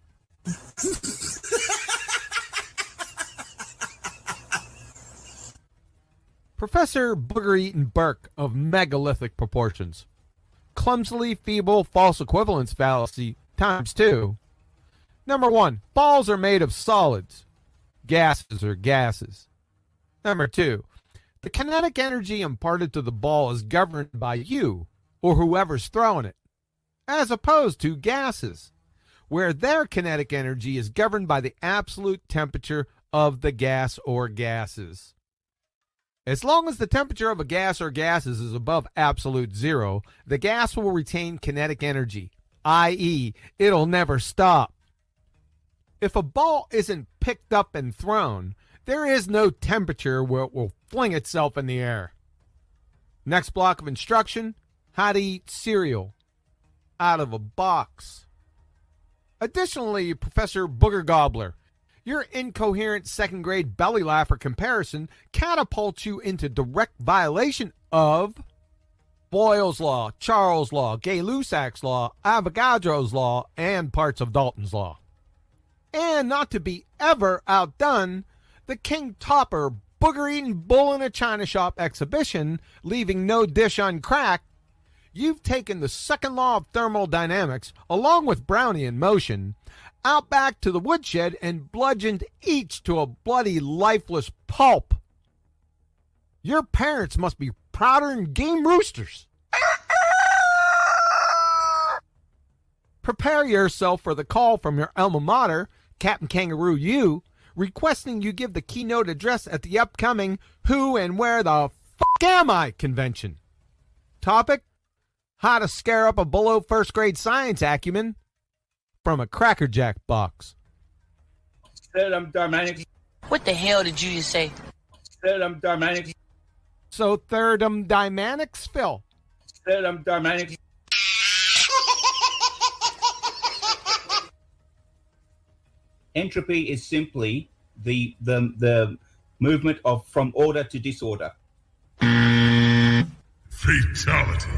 Professor Booger-Eaton Burke of megalithic proportions. Clumsily feeble false equivalence fallacy times 2. Number 1, balls are made of solids. Gases are gases. Number 2, the kinetic energy imparted to the ball is governed by you, or whoever's throwing it, as opposed to gases, where their kinetic energy is governed by the absolute temperature of the gas or gases. As long as the temperature of a gas or gases is above absolute zero, the gas will retain kinetic energy, i.e., it'll never stop. If a ball isn't picked up and thrown, there is no temperature where it will fling itself in the air. Next block of instruction, how to eat cereal out of a box. Additionally, Professor Booger Gobbler, your incoherent second grade belly laugher comparison catapults you into direct violation of Boyle's Law, Charles' Law, Gay-Lussac's Law, Avogadro's Law, and parts of Dalton's Law. And not to be ever outdone, the King Topper booger-eating bull in a china shop exhibition, leaving no dish uncracked, you've taken the second law of thermodynamics, along with Brownian motion, out back to the woodshed and bludgeoned each to a bloody lifeless pulp. Your parents must be prouder than game roosters. Prepare yourself for the call from your alma mater, Captain Kangaroo U, requesting you give the keynote address at the upcoming Who and Where the F*** Am I convention. Topic: how to scare up a below first grade science acumen from a Cracker Jack box. What the hell did you just say? So thermodynamics, Phil. Entropy is simply the movement of from order to disorder. Fatality.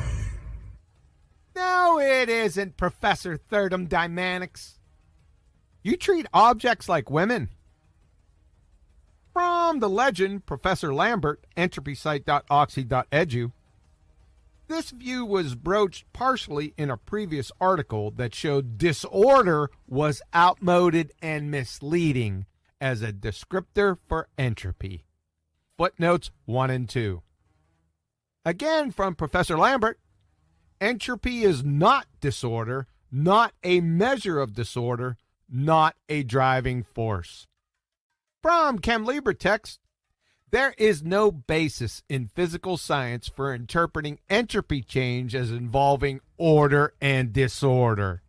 No, it isn't, Professor Thermodynamics. You treat objects like women. From the legend, Professor Lambert, entropysite.oxy.edu. This view was broached partially in a previous article that showed disorder was outmoded and misleading as a descriptor for entropy. Footnotes 1 and 2. Again from Professor Lambert, entropy is not disorder, not a measure of disorder, not a driving force. From Chem Libre text, there is no basis in physical science for interpreting entropy change as involving order and disorder.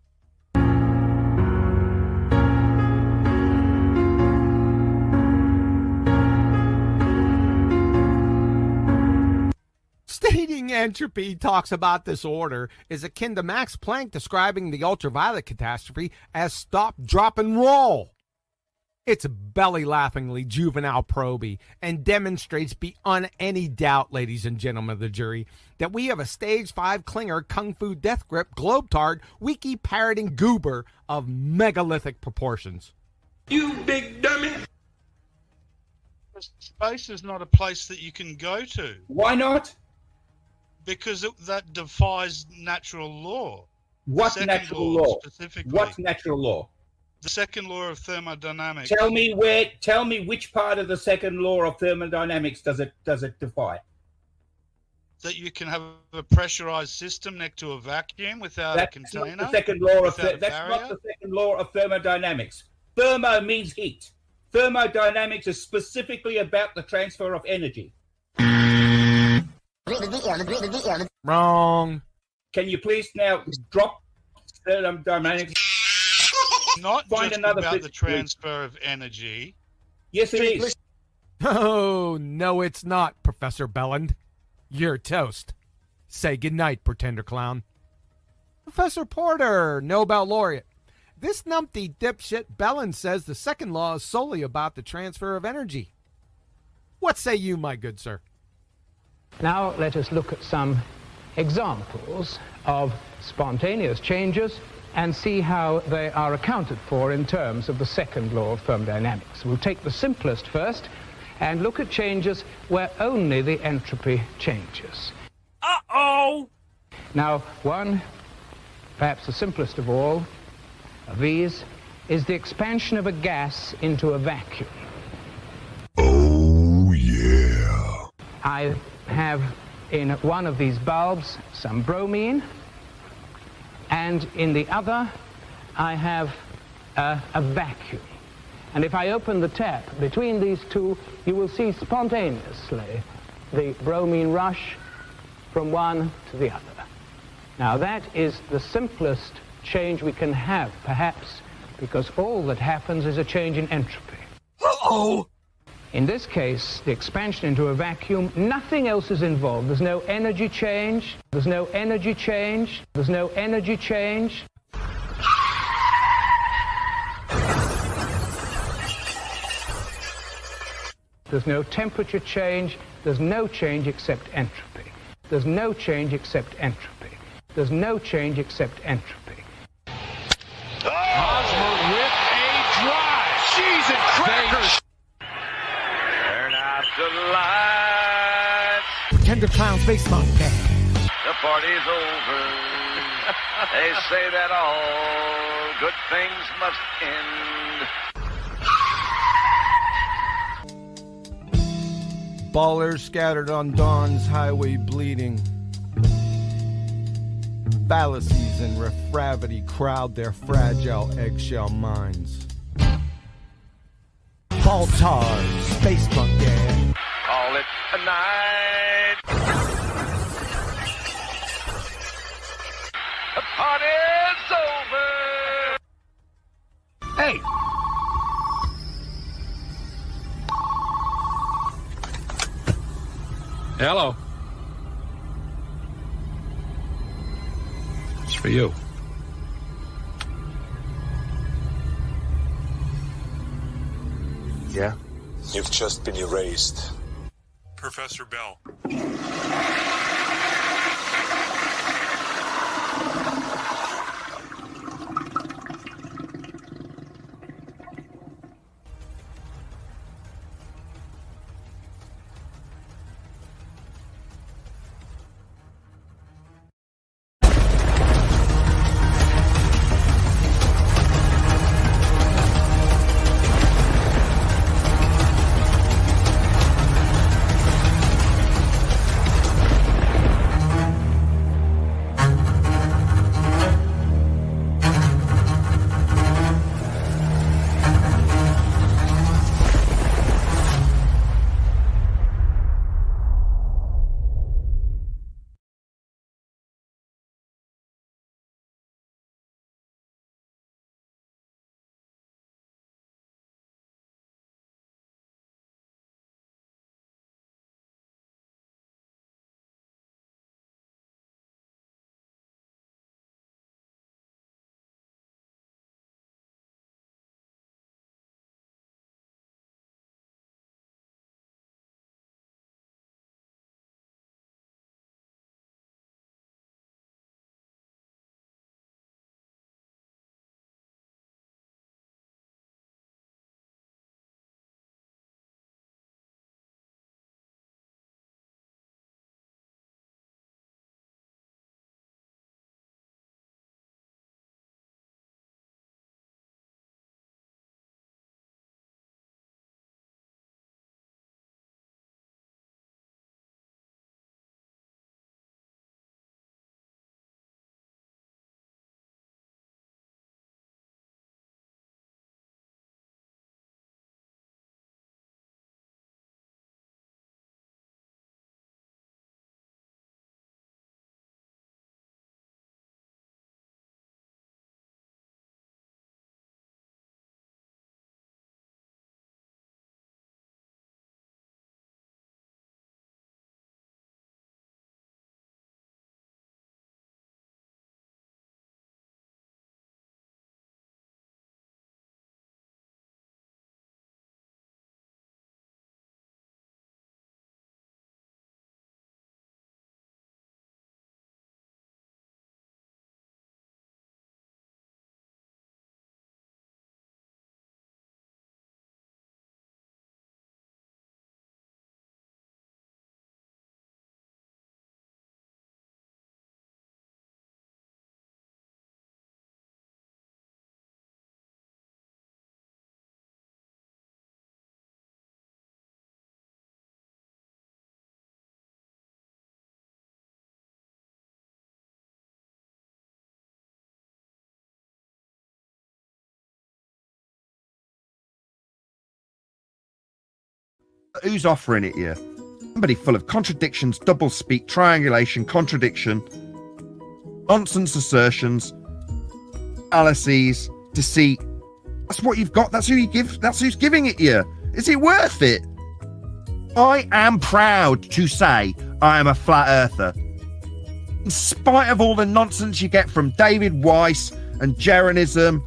Stating entropy talks about disorder is akin to Max Planck describing the ultraviolet catastrophe as stop, drop, and roll. It's belly-laughingly juvenile proby and demonstrates beyond any doubt, ladies and gentlemen of the jury, that we have a stage 5 clinger kung fu death grip globetard wiki-parroting goober of megalithic proportions. You big dummy! Space is not a place that you can go to. Why not? Because that defies natural law. What natural law? Specifically. What natural law? The second law of thermodynamics. Tell me which part of the second law of thermodynamics does it defy? That you can have a pressurized system next to a vacuum without a container. Not the second law of that's not the second law of thermodynamics. Thermo means heat. Thermodynamics is specifically about the transfer of energy. Wrong. Can you please now drop thermodynamics? Not Find just another about physics, the transfer of energy. Yes, it is. Oh, no, it's not, Professor Belland. You're toast. Say goodnight, Pretender Clown. Professor Porter, Nobel laureate. This numpty dipshit Belland says the second law is solely about the transfer of energy. What say you, my good sir? Now let us look at some examples of spontaneous changes and see how they are accounted for in terms of the second law of thermodynamics. We'll take the simplest first and look at changes where only the entropy changes. Uh-oh! Now, one, perhaps the simplest of all, of these is the expansion of a gas into a vacuum. Oh, yeah. I have in one of these bulbs some bromine, and in the other I have a vacuum. And if I open the tap between these two, you will see spontaneously the bromine rush from one to the other. Now that is the simplest change we can have, perhaps, because all that happens is a change in entropy. Uh-oh! In this case, the expansion into a vacuum, nothing else is involved. There's no energy change. There's no energy change. There's no energy change. There's no temperature change. There's no change except entropy. There's no change except entropy. There's no change except entropy. Hosmer with a drive. Cheese and crackers. Turn out the lights. Pretender Clown Space Monkey. The party's over. They say that all good things must end. Ballers scattered on dawn's highway bleeding. Fallacies and refravity crowd their fragile eggshell minds. Baltar, space monkey. Call it a night. The party's over. Hey! Hello. It's for you. Yeah? You've just been erased. Professor Bell. Who's offering it here? Somebody full of contradictions, doublespeak, triangulation, contradiction, nonsense assertions, fallacies, deceit. That's what you've got. That's who you give. That's who's giving it you. Is it worth it? I am proud to say I am a flat earther. In spite of all the nonsense you get from David Weiss and Jeranism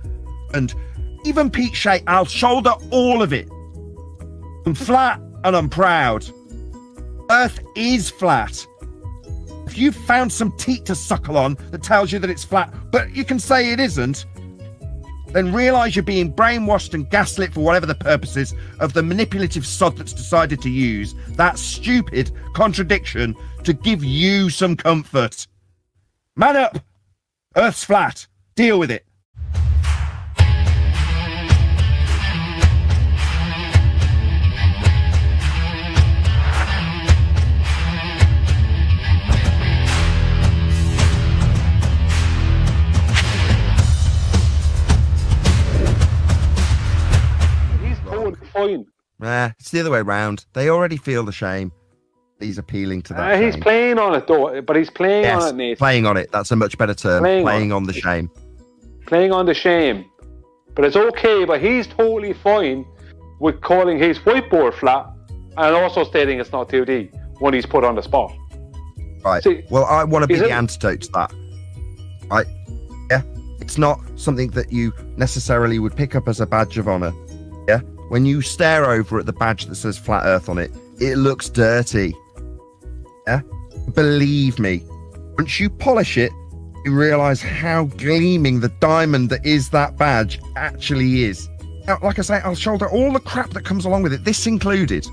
and even Pete Shea, I'll shoulder all of it. I'm flat and I'm proud. Earth is flat. If you've found some teat to suckle on that tells you that it's flat, but you can say it isn't, then realise you're being brainwashed and gaslit for whatever the purpose is of the manipulative sod that's decided to use that stupid contradiction to give you some comfort. Man up! Earth's flat. Deal with it. Fine. It's the other way around. They already feel the shame. He's appealing to that. He's playing on it though, but he's playing on it, Nate. Playing on it. That's a much better term. Playing on the shame. Playing on the shame. But it's okay, but he's totally fine with calling his whiteboard flat and also stating it's not 2D when he's put on the spot. Right. See, well, I want to be the antidote to that. Right. Yeah. It's not something that you necessarily would pick up as a badge of honor. Yeah. When you stare over at the badge that says Flat Earth on it, it looks dirty. Yeah? Believe me, once you polish it, you realise how gleaming the diamond that is that badge actually is. Now, like I say, I'll shoulder all the crap that comes along with it, this included,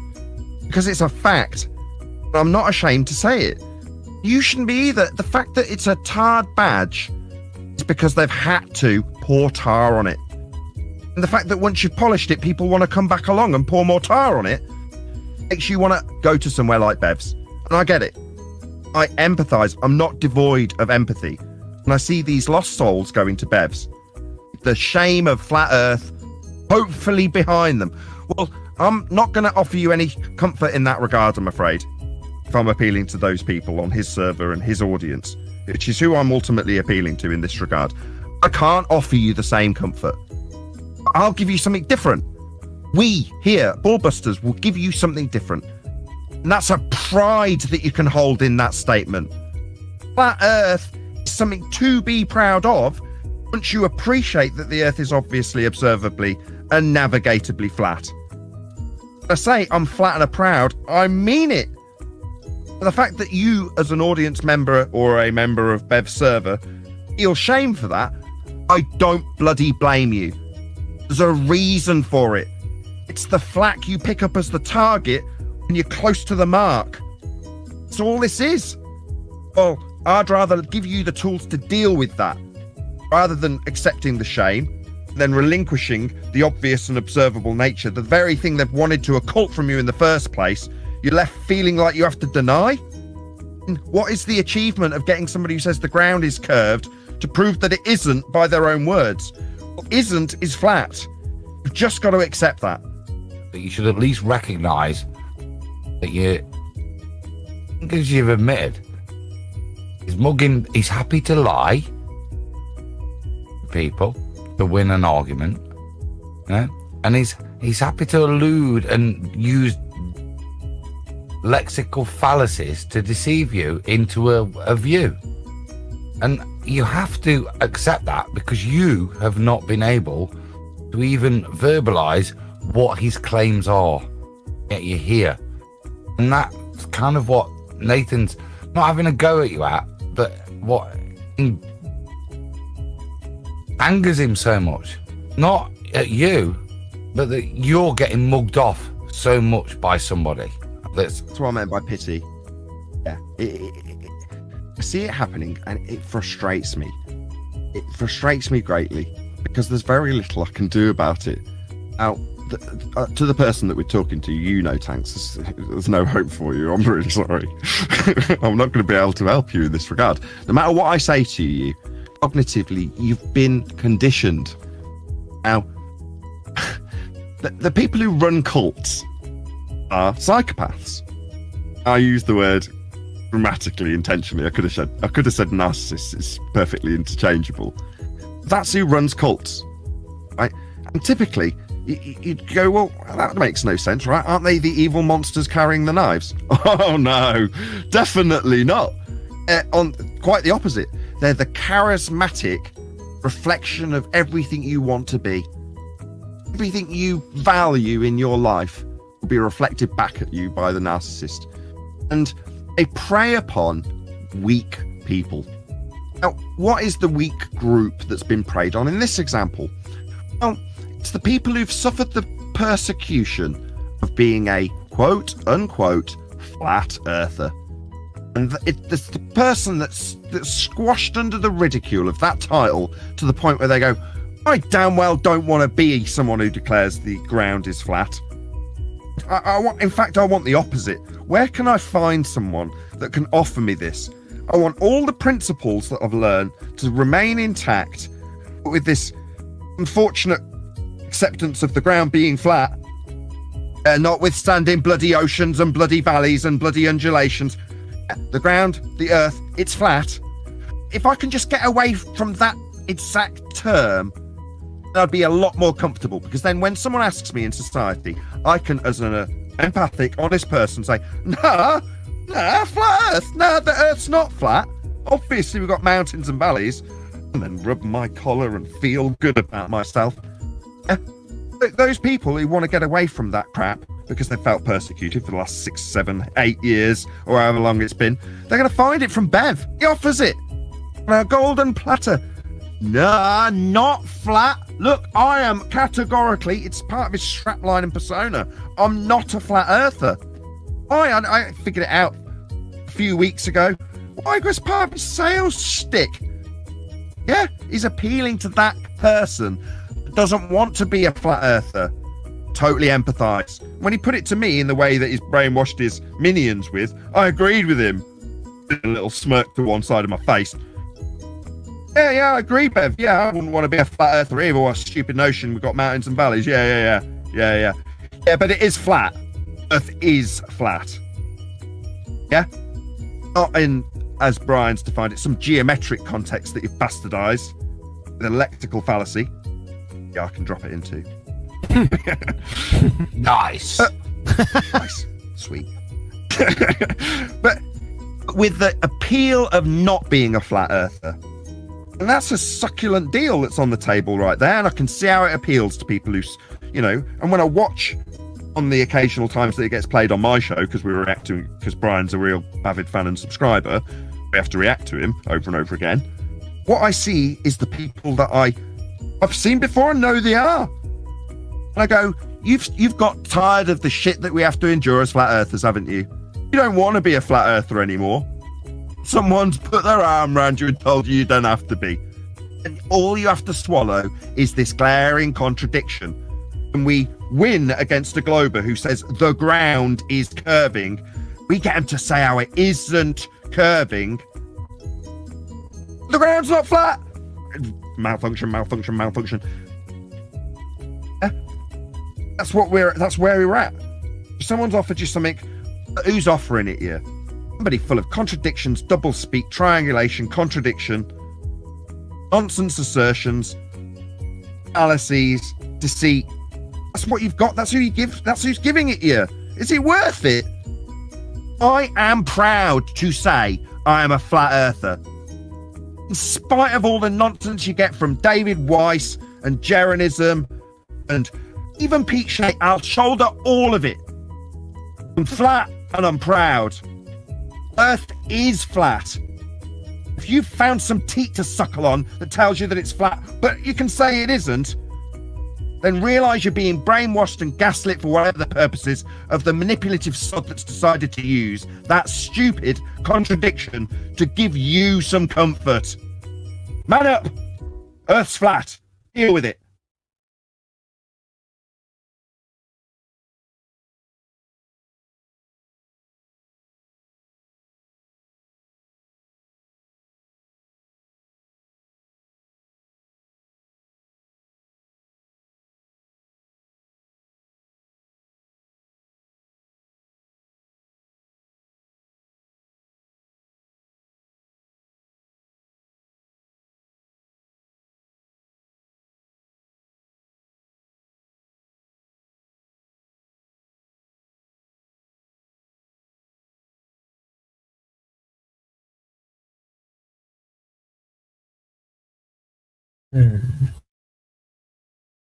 because it's a fact. But I'm not ashamed to say it. You shouldn't be either. The fact that it's a tarred badge is because they've had to pour tar on it. And the fact that once you've polished it, people want to come back along and pour more tar on it makes you want to go to somewhere like Bev's. And I get it. I empathise. I'm not devoid of empathy. And I see these lost souls going to Bev's. The shame of Flat Earth hopefully behind them. Well, I'm not going to offer you any comfort in that regard, I'm afraid, if I'm appealing to those people on his server and his audience, which is who I'm ultimately appealing to in this regard. I can't offer you the same comfort. I'll give you something different. We here, Ballbusters, will give you something different. And that's a pride that you can hold in that statement. Flat Earth is something to be proud of once you appreciate that the Earth is obviously observably and navigatably flat. When I say I'm flat and I'm proud, I mean it. And the fact that you, as an audience member or a member of Bev's server, feel shame for that, I don't bloody blame you. There's a reason for it. It's the flack you pick up as the target when you're close to the mark. That's all this is. Well, I'd rather give you the tools to deal with that, rather than accepting the shame, then relinquishing the obvious and observable nature, the very thing they've wanted to occult from you in the first place, you're left feeling like you have to deny. And what is the achievement of getting somebody who says the ground is curved to prove that it isn't by their own words? What isn't is flat. You've just got to accept that. But you should at least recognise that because you've admitted, he's mugging, he's happy to lie to people to win an argument, yeah? And he's happy to allude and use lexical fallacies to deceive you into a view. And you have to accept that because you have not been able to even verbalise what his claims are, yet you're here. And that's kind of what Nathan's not having a go at you at, but what angers him so much. Not at you, but that you're getting mugged off so much by somebody. That's what I meant by pity. Yeah. I see it happening and it frustrates me. It frustrates me greatly because there's very little I can do about it. Now, to the person that we're talking to, you know, Tanks, there's no hope for you. I'm really sorry. I'm not going to be able to help you in this regard. No matter what I say to you, cognitively, you've been conditioned. Now, the people who run cults, are psychopaths. I use the word grammatically intentionally. I could have said narcissists. It's perfectly interchangeable. That's who runs cults, right? And typically, you'd go, well, that makes no sense, right? Aren't they the evil monsters carrying the knives? Oh no, definitely not. On quite the opposite. They're the charismatic reflection of everything you want to be. Everything you value in your life will be reflected back at you by the narcissist. And they prey upon weak people. Now, what is the weak group that's been preyed on in this example? Well, it's the people who've suffered the persecution of being a quote-unquote flat earther. And it's the person that's squashed under the ridicule of that title to the point where they go, I damn well don't want to be someone who declares the ground is flat. I want the opposite. Where can I find someone that can offer me this? I want all the principles that I've learned to remain intact, but with this unfortunate acceptance of the ground being flat, notwithstanding bloody oceans and bloody valleys and bloody undulations. The ground, the earth, it's flat. If I can just get away from that exact term, I'd be a lot more comfortable, because then when someone asks me in society, I can, as an empathic, honest person, say, nah, flat earth. Nah, the earth's not flat. Obviously, we've got mountains and valleys. And then rub my collar and feel good about myself. Those people who want to get away from that crap because they felt persecuted for the last 6, 7, 8 years, or however long it's been, they're going to find it from Bev. He offers it on a golden platter. Nah, not flat. Look, I am categorically, it's part of his strapline and persona, I'm not a flat earther. I figured it out a few weeks ago. Why was part of his sales stick? Yeah, he's appealing to that person that doesn't want to be a flat earther. Totally empathise. When he put it to me in the way that he's brainwashed his minions with, I agreed with him. A little smirk to one side of my face. Yeah, I agree, Bev. Yeah, I wouldn't want to be a flat earther either. What a stupid notion. We've got mountains and valleys. Yeah. Yeah, but it is flat. Earth is flat. Yeah? Not in, as Brian's defined it, some geometric context that you've bastardised with a lexical fallacy. Yeah, I can drop it into. Nice. Nice. Sweet. But with the appeal of not being a flat earther. And that's a succulent deal that's on the table right there. And I can see how it appeals to people who, and when I watch on the occasional times that it gets played on my show, because we react to him, because Brian's a real avid fan and subscriber, we have to react to him over and over again. What I see is the people that I've seen before and know they are. And I go, you've got tired of the shit that we have to endure as flat earthers, haven't you? You don't want to be a flat earther anymore. Someone's put their arm around you and told you don't have to be. And all you have to swallow is this glaring contradiction. And we win against a Glober who says the ground is curving. We get him to say how it isn't curving. The ground's not flat. Malfunction. Yeah. That's where we're at. If someone's offered you something, who's offering it you? Somebody full of contradictions, double speak, triangulation, contradiction, nonsense assertions, fallacies, deceit. That's what you've got. That's who's giving it you. Is it worth it? I am proud to say I am a flat earther. In spite of all the nonsense you get from David Weiss and Jeranism and even Pete Shea, I'll shoulder all of it. I'm flat and I'm proud. Earth is flat. If you've found some teat to suckle on that tells you that it's flat, but you can say it isn't, then realise you're being brainwashed and gaslit for whatever the purpose is of the manipulative sod that's decided to use that stupid contradiction to give you some comfort. Man up! Earth's flat. Deal with it.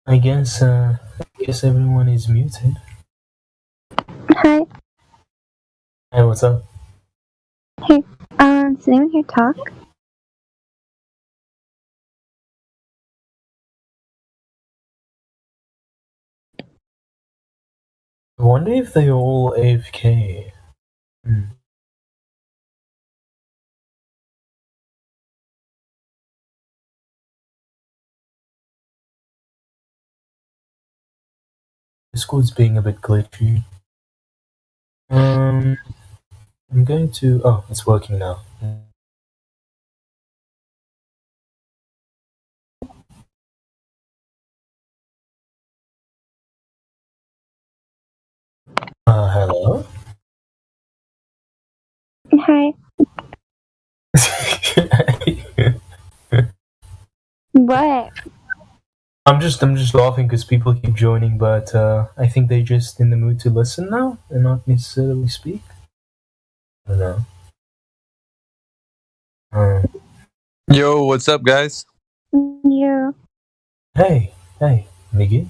I guess everyone is muted. Hi. Hey, what's up? Hey, does anyone here talk? I wonder if they all AFK. Discord's being a bit glitchy. I'm going to... Oh, it's working now. Hello? Hi. What? I'm just laughing because people keep joining, but I think they're just in the mood to listen now and not necessarily speak. I don't know. Yo, what's up, guys? Yeah. Hey, Miggy.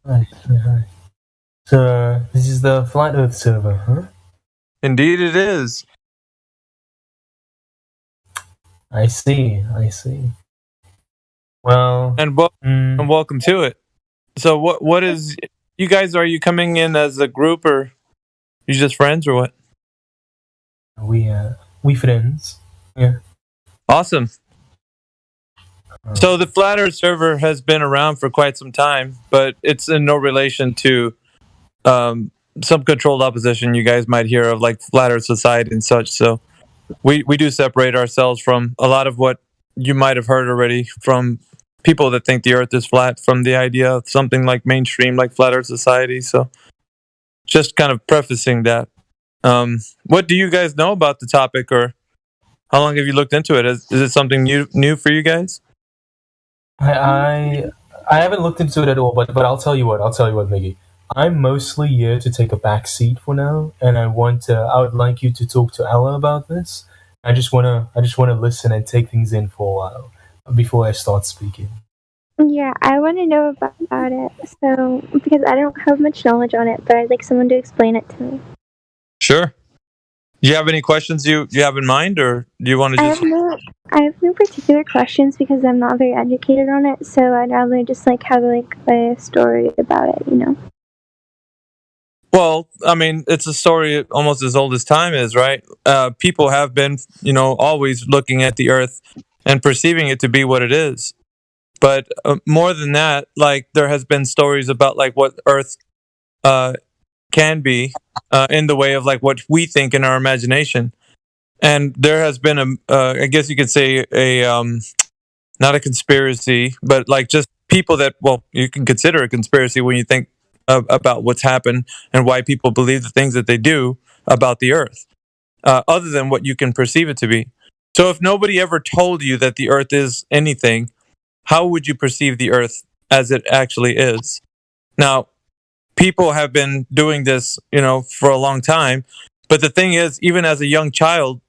Hi. So, this is the Flat Earth server, huh? Indeed it is. I see. Well... And welcome to it. So what is... You guys, are you coming in as a group, or you just friends, or what? We friends. Yeah. Awesome. So the Flat Earth server has been around for quite some time, but it's in no relation to some controlled opposition you guys might hear of, like Flat Earth Society and such. So we do separate ourselves from a lot of what you might have heard already from people that think the Earth is flat, from the idea of something like mainstream, like Flat Earth Society. So just kind of prefacing that. What do you guys know about the topic, or how long have you looked into it? Is it something new for you guys? I haven't looked into it at all, but I'll tell you what, Miggy. I'm mostly here to take a back seat for now, and I would like you to talk to Ella about this. I just wanna listen and take things in for a while before I start speaking. Yeah, I want to know about it. So, because I don't have much knowledge on it, but I'd like someone to explain it to me. Sure. Do you have any questions you have in mind, or do you want to just... I have no particular questions because I'm not very educated on it, so I'd rather just have a story about it, you know? Well, I mean, it's a story almost as old as time is, right? People have been, always looking at the Earth and perceiving it to be what it is. But more than that, there has been stories about what Earth can be in the way of what we think in our imagination. And there has been I guess you could say not a conspiracy, but just people that, well, you can consider a conspiracy when you think about what's happened and why people believe the things that they do about the Earth, other than what you can perceive it to be. So if nobody ever told you that the Earth is anything, how would you perceive the Earth as it actually is? Now, people have been doing this, for a long time. But the thing is, even as a young child,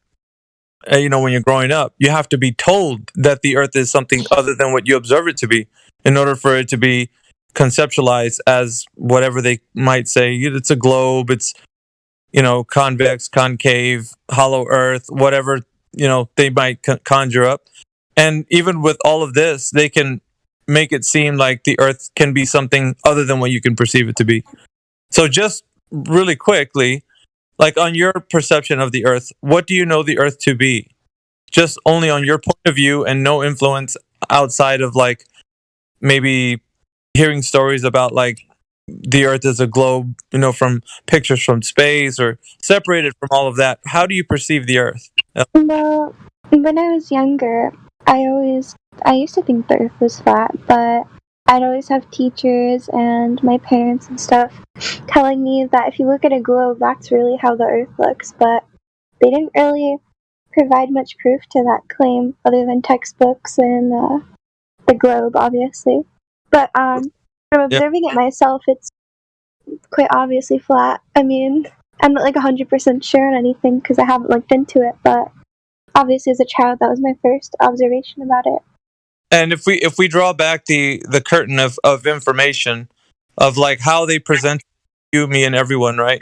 when you're growing up, you have to be told that the Earth is something other than what you observe it to be in order for it to be conceptualized as whatever they might say. It's a globe, it's, convex, concave, hollow Earth, whatever, they might conjure up. And even with all of this, they can make it seem like the Earth can be something other than what you can perceive it to be. So just really quickly, on your perception of the Earth, what do you know the Earth to be? Just only on your point of view and no influence outside of maybe hearing stories about the Earth as a globe, from pictures from space or separated from all of that. How do you perceive the Earth? Well, when I was younger, I used to think the Earth was flat, but I'd always have teachers and my parents and stuff telling me that if you look at a globe, that's really how the Earth looks, but they didn't really provide much proof to that claim other than textbooks and the globe, obviously. But from observing it myself, it's quite obviously flat. I mean, I'm not 100% sure on anything because I haven't looked into it, but obviously as a child, that was my first observation about it. And if we draw back the curtain of information of like how they present you, me, and everyone, right?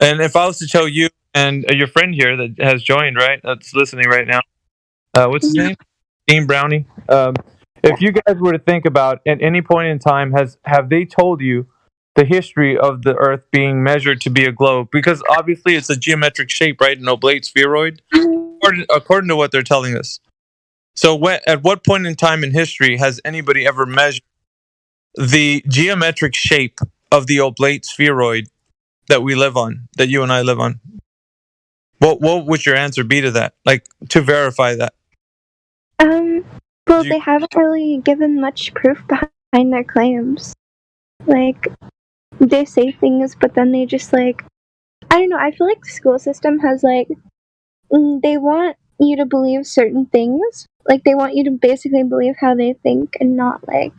And if I was to tell you and your friend here that has joined, right, that's listening right now, what's his name? Dean Brownie. If you guys were to think about at any point in time, have they told you the history of the Earth being measured to be a globe? Because obviously it's a geometric shape, right? An oblate spheroid, according to what they're telling us. So at what point in time in history has anybody ever measured the geometric shape of the oblate spheroid that we live on, that you and I live on? What would your answer be to that? Like, to verify that? Well, they haven't really given much proof behind their claims. Like, they say things, but then they just, like, I don't know, I feel like the school system has, like, they want you to believe certain things. Like, they want you to basically believe how they think and not, like,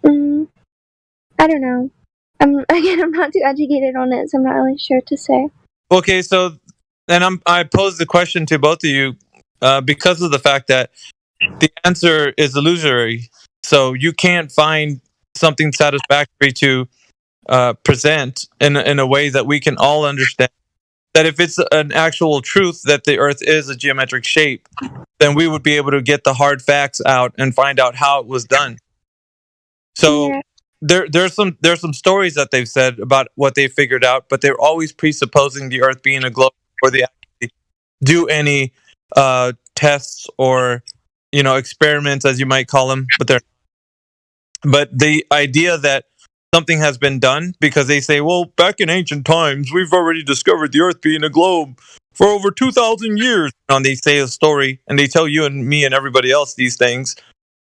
I don't know. I'm not too educated on it, so I'm not really sure what to say. Okay, so, and I pose the question to both of you because of the fact that the answer is illusory. So you can't find something satisfactory to present in a way that we can all understand. That if it's an actual truth that the Earth is a geometric shape, then we would be able to get the hard facts out and find out how it was done. So there's some stories that they've said about what they figured out, but they're always presupposing the Earth being a globe before they actually do any tests or experiments, as you might call them. But the idea that something has been done, because they say, well, back in ancient times, we've already discovered the Earth being a globe for over 2,000 years. And they say a story, and they tell you and me and everybody else these things,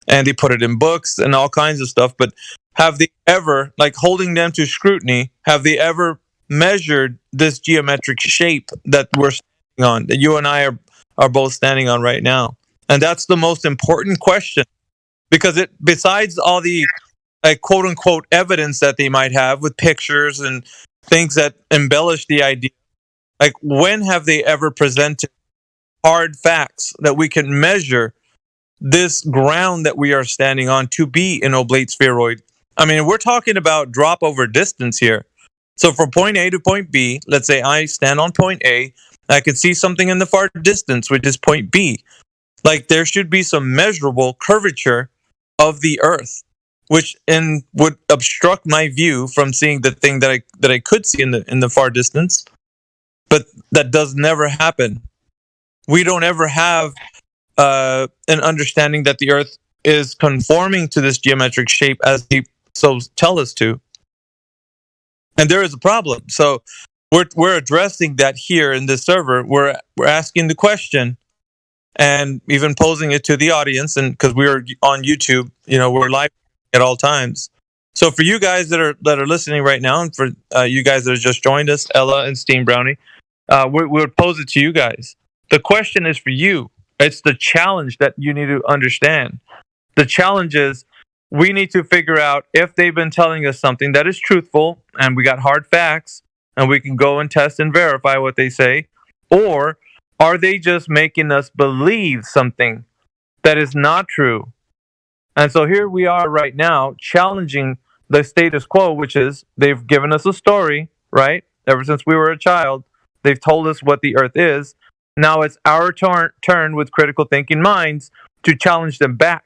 and they put it in books and all kinds of stuff. But have they ever, like holding them to scrutiny, have they ever measured this geometric shape that we're standing on, that you and I are both standing on right now? And that's the most important question, because besides all the quote unquote evidence that they might have with pictures and things that embellish the idea, like when have they ever presented hard facts that we can measure this ground that we are standing on to be an oblate spheroid? I mean, we're talking about drop over distance here. So from point A to point B, let's say I stand on point A, I could see something in the far distance, which is point B. Like, there should be some measurable curvature of the Earth, which would obstruct my view from seeing the thing that I could see in the far distance. But that does never happen. We don't ever have an understanding that the Earth is conforming to this geometric shape as they so tell us to. And there is a problem. So we're addressing that here in this server. We're asking the question and even posing it to the audience, and because we're on YouTube, we're live at all times. So for you guys that are listening right now, and for you guys that have just joined us, Ella and Steam Brownie, we would pose it to you guys. The question is for you. It's the challenge that you need to understand. The challenge is we need to figure out if they've been telling us something that is truthful and we got hard facts and we can go and test and verify what they say, or are they just making us believe something that is not true? And so here we are right now challenging the status quo, which is they've given us a story, right? Ever since we were a child, they've told us what the Earth is. Now it's our turn with critical thinking minds to challenge them back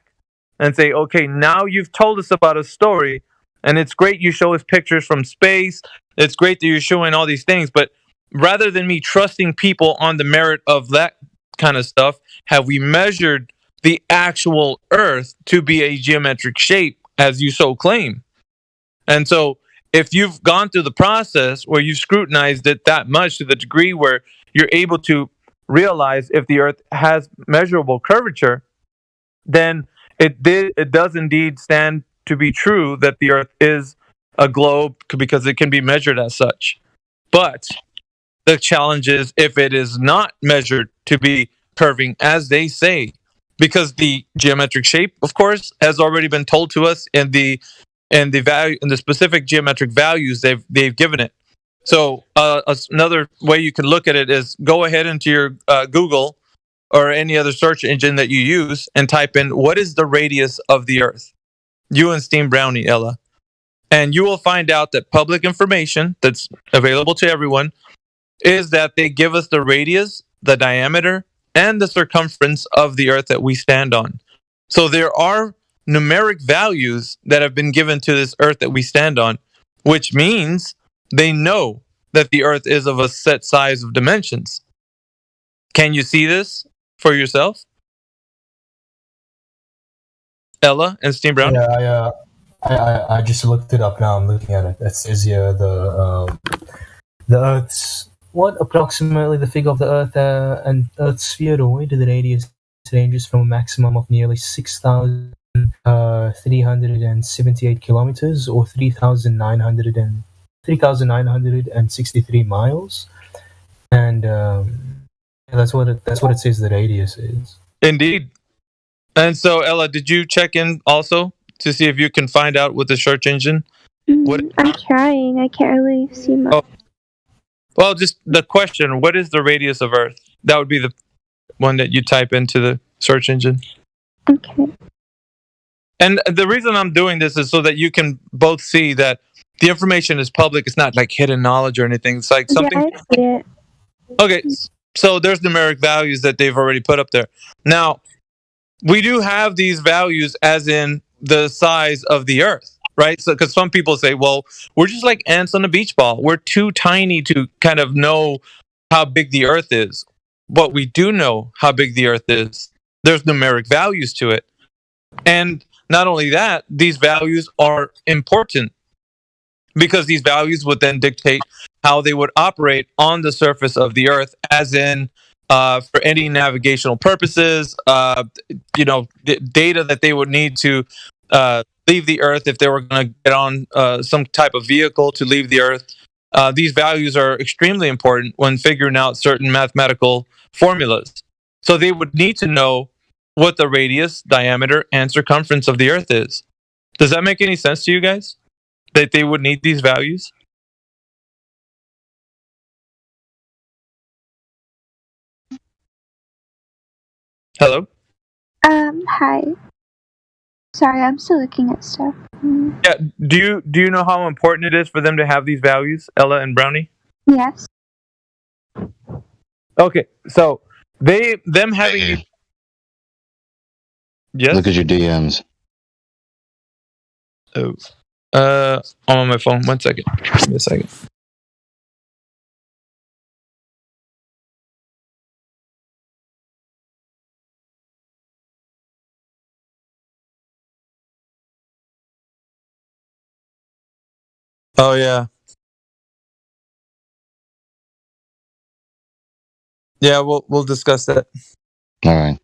and say, okay, now you've told us about a story, and it's great you show us pictures from space. It's great that you're showing all these things, but rather than me trusting people on the merit of that kind of stuff, have we measured the actual Earth to be a geometric shape as you so claim? And so if you've gone through the process where you've scrutinized it that much to the degree where you're able to realize if the Earth has measurable curvature, then it does indeed stand to be true that the Earth is a globe, because it can be measured as such. But the challenge is if it is not measured to be curving as they say, because the geometric shape, of course, has already been told to us in the value, in the specific geometric values they've given it. So another way you can look at it is go ahead into your Google or any other search engine that you use and type in what is the radius of the Earth? You and Steam Brownie, Ella. And you will find out that public information that's available to everyone is that they give us the radius, the diameter, and the circumference of the Earth that we stand on. So there are numeric values that have been given to this Earth that we stand on, which means they know that the Earth is of a set size of dimensions. Can you see this for yourself? Ella and Steam Brown? Yeah, I just looked it up now. I'm looking at it. It says here the Earth's approximately the figure of the Earth and Earth's spheroid. The radius ranges from a maximum of nearly 6,378 kilometers or 3,963 miles, and that's what it says the radius is. Indeed. And so, Ella, did you check in also to see if you can find out with the search engine? I'm trying. I can't really see much. Oh. Well, just the question, what is the radius of Earth? That would be the one that you type into the search engine. Okay. And the reason I'm doing this is so that you can both see that the information is public. It's not like hidden knowledge or anything. It's like something. Yeah, I see it. Okay, so there's numeric values that they've already put up there. Now, we do have these values as in the size of the Earth, right? So, because some people say, well, we're just like ants on a beach ball. We're too tiny to kind of know how big the Earth is. But we do know how big the Earth is. There's numeric values to it. And not only that, these values are important because these values would then dictate how they would operate on the surface of the Earth, as in for any navigational purposes, data that they would need to leave the Earth if they were going to get on some type of vehicle to leave the Earth. These values are extremely important when figuring out certain mathematical formulas. So they would need to know what the radius, diameter, and circumference of the Earth is. Does that make any sense to you guys? That they would need these values? Hello? Hi. Sorry, I'm still looking at stuff. Yeah. Do you know how important it is for them to have these values, Ella and Brownie? Yes. Okay, so them having these... Yes. Look at your DMs. Oh. I'm on my phone. 1 second. Give me a second. Oh yeah. Yeah, we'll discuss that. All right.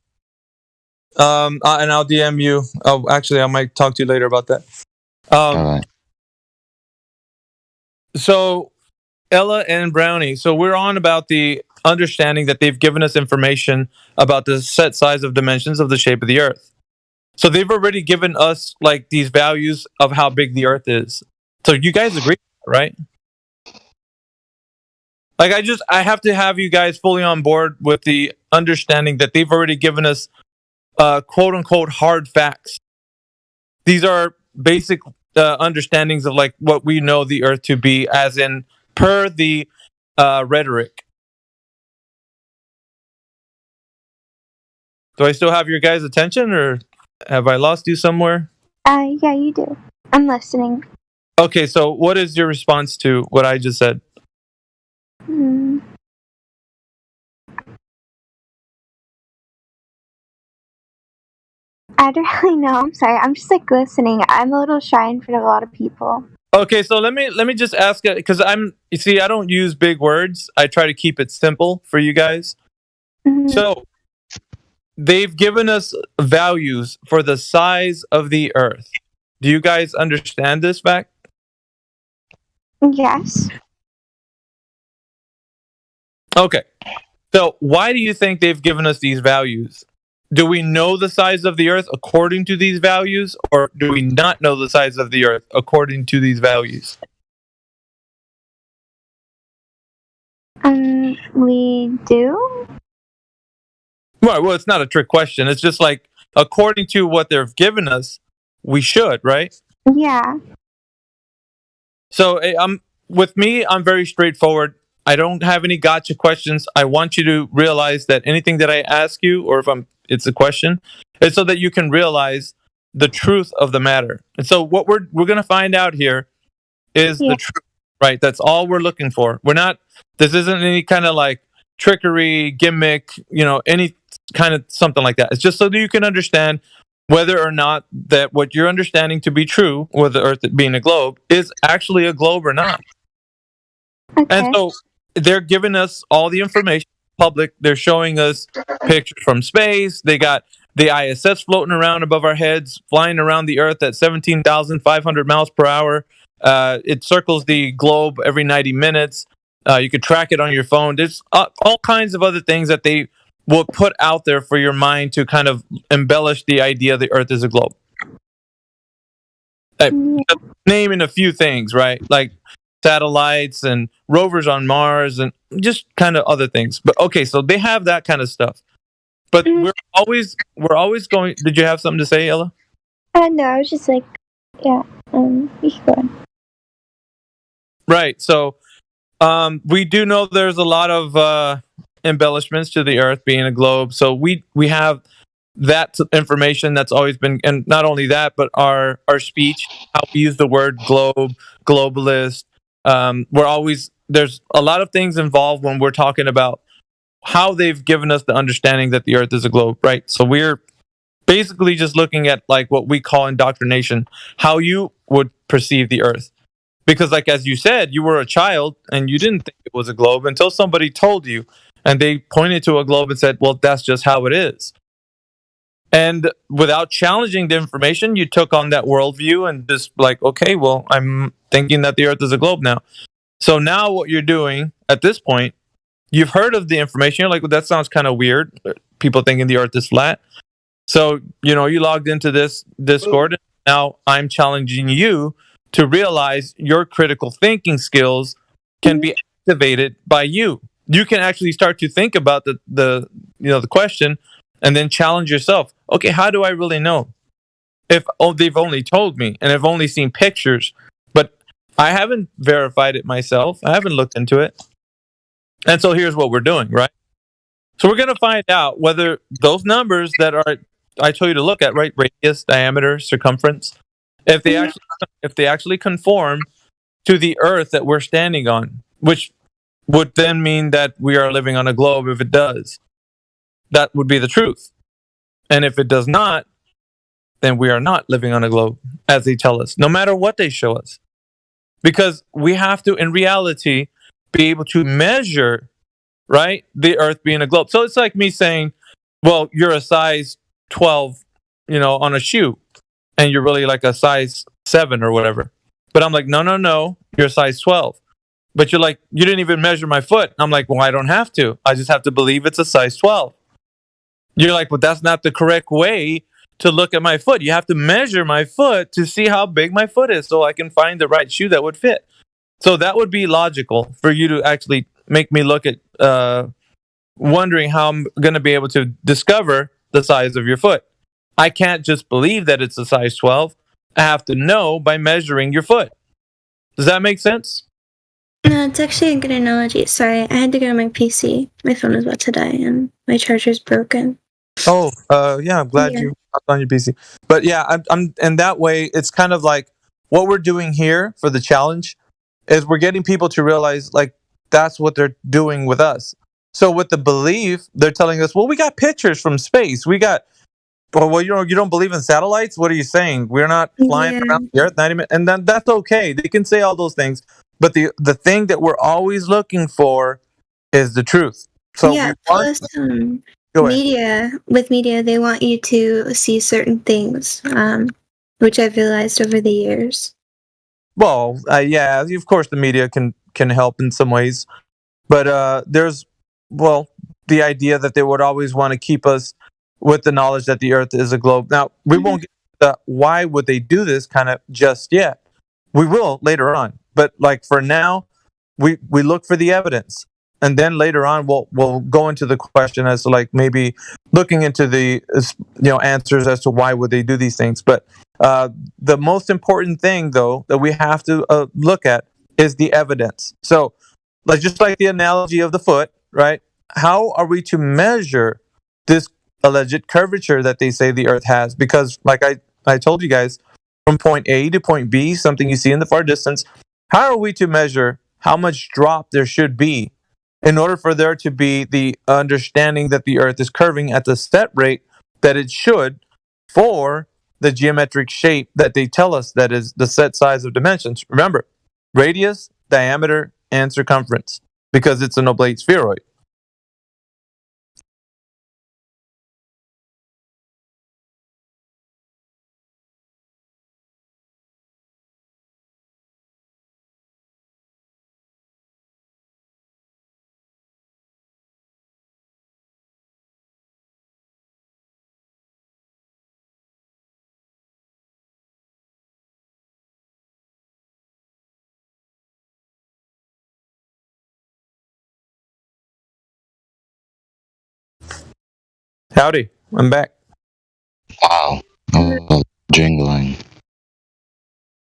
And I'll DM you. Oh, actually, I might talk to you later about that. All right. So, Ella and Brownie. So we're on about the understanding that they've given us information about the set size of dimensions of the shape of the Earth. So they've already given us like these values of how big the Earth is. So you guys agree, right? Like I have to have you guys fully on board with the understanding that they've already given us quote unquote hard facts. These are basic understandings of like what we know the Earth to be, as in per the rhetoric. Do I still have your guys' attention, or have I lost you somewhere? Yeah, you do. I'm listening. Okay, so what is your response to what I just said? I don't really know. I'm sorry. I'm just like listening. I'm a little shy in front of a lot of people. Okay, so let me just ask it, because you see, I don't use big words. I try to keep it simple for you guys. Mm-hmm. So they've given us values for the size of the Earth. Do you guys understand this fact? Yes. Okay. So why do you think they've given us these values? Do we know the size of the Earth according to these values, or do we not know the size of the Earth according to these values? We do? Right. Well, it's not a trick question. It's just like, according to what they've given us, we should, right? Yeah. So with me, I'm very straightforward. I don't have any gotcha questions. I want you to realize that anything that I ask you, or if it's a question, it's so that you can realize the truth of the matter. And so what we're going to find out here is the truth, right? That's all we're looking for. This isn't any kind of like trickery, gimmick, any kind of something like that. It's just so that you can understand whether or not that what you're understanding to be true, with the Earth being a globe, is actually a globe or not. Okay. And so they're giving us all the information public. They're showing us pictures from space. They got the ISS floating around above our heads, flying around the Earth at 17,500 miles per hour. It circles the globe every 90 minutes. You could track it on your phone. There's all kinds of other things that they will put out there for your mind to kind of embellish the idea the Earth is a globe. Naming a few things, right? Like satellites and rovers on Mars and just kind of other things. But okay, so they have that kind of stuff. But we're always going. Did you have something to say, Ella? No, I was just like, yeah. You can go on. Right. So we do know there's a lot of embellishments to the Earth being a globe. So we have that information that's always been, and not only that, but our speech, how we use the word globe, globalist. There's a lot of things involved when we're talking about how they've given us the understanding that the Earth is a globe, right? So we're basically just looking at like what we call indoctrination, how you would perceive the Earth. Because like, as you said, you were a child and you didn't think it was a globe until somebody told you and they pointed to a globe and said, well, that's just how it is. And without challenging the information, you took on that worldview and just like, okay, well, I'm thinking that the Earth is a globe now. So now what you're doing at this point, you've heard of the information. You're like, well, that sounds kind of weird. People thinking the Earth is flat. So, you logged into this Discord. And now I'm challenging you to realize your critical thinking skills can be activated by you. You can actually start to think about the question and then challenge yourself. Okay, how do I really know? If they've only told me and I've only seen pictures, but I haven't verified it myself. I haven't looked into it. And so here's what we're doing, right? So we're going to find out whether those numbers that I told you to look at, right? Radius, diameter, circumference, if they actually conform to the Earth that we're standing on, which would then mean that we are living on a globe. If it does, that would be the truth. And if it does not, then we are not living on a globe, as they tell us, no matter what they show us. Because we have to, in reality, be able to measure, right, the Earth being a globe. So it's like me saying, well, you're a size 12, on a shoe, and you're really like a size 7 or whatever. But I'm like, no, you're a size 12. But you're like, you didn't even measure my foot. I'm like, well, I don't have to. I just have to believe it's a size 12. You're like, but that's not the correct way to look at my foot. You have to measure my foot to see how big my foot is so I can find the right shoe that would fit. So that would be logical for you to actually make me look at wondering how I'm going to be able to discover the size of your foot. I can't just believe that it's a size 12. I have to know by measuring your foot. Does that make sense? No, it's actually a good analogy. Sorry, I had to go to my PC. My phone was about to die and my charger's broken. Oh, yeah, I'm glad you hopped on your PC. But yeah, I'm and that way it's kind of like what we're doing here for the challenge is we're getting people to realize like that's what they're doing with us. So with the belief, they're telling us, well, we got pictures from space. We got, well, you don't believe in satellites? What are you saying? We're not flying around the Earth 90 minutes. And then that's okay. They can say all those things. But the thing that we're always looking for is the truth. So yeah, plus media, they want you to see certain things, which I've realized over the years. Well, yeah, of course the media can help in some ways. But there's, the idea that they would always want to keep us with the knowledge that the Earth is a globe. Now, we won't get to why would they do this kind of just yet. We will later on. But like for now, we look for the evidence. and then later on we'll go into the question as to like maybe looking into the answers as to why would they do these things. But the most important thing though that we have to look at is the evidence. So like just like the analogy of the foot, right? How are we to measure this alleged curvature that they say the earth has? Because like I told you guys, from point A to point B, something you see in the far distance, how are we to measure how much drop there should be in order for there to be the understanding that the earth is curving at the set rate that it should for the geometric shape that they tell us that is the set size of dimensions? Remember, radius, diameter, and circumference, because it's an oblate spheroid. Howdy, I'm back. Wow. Jingling.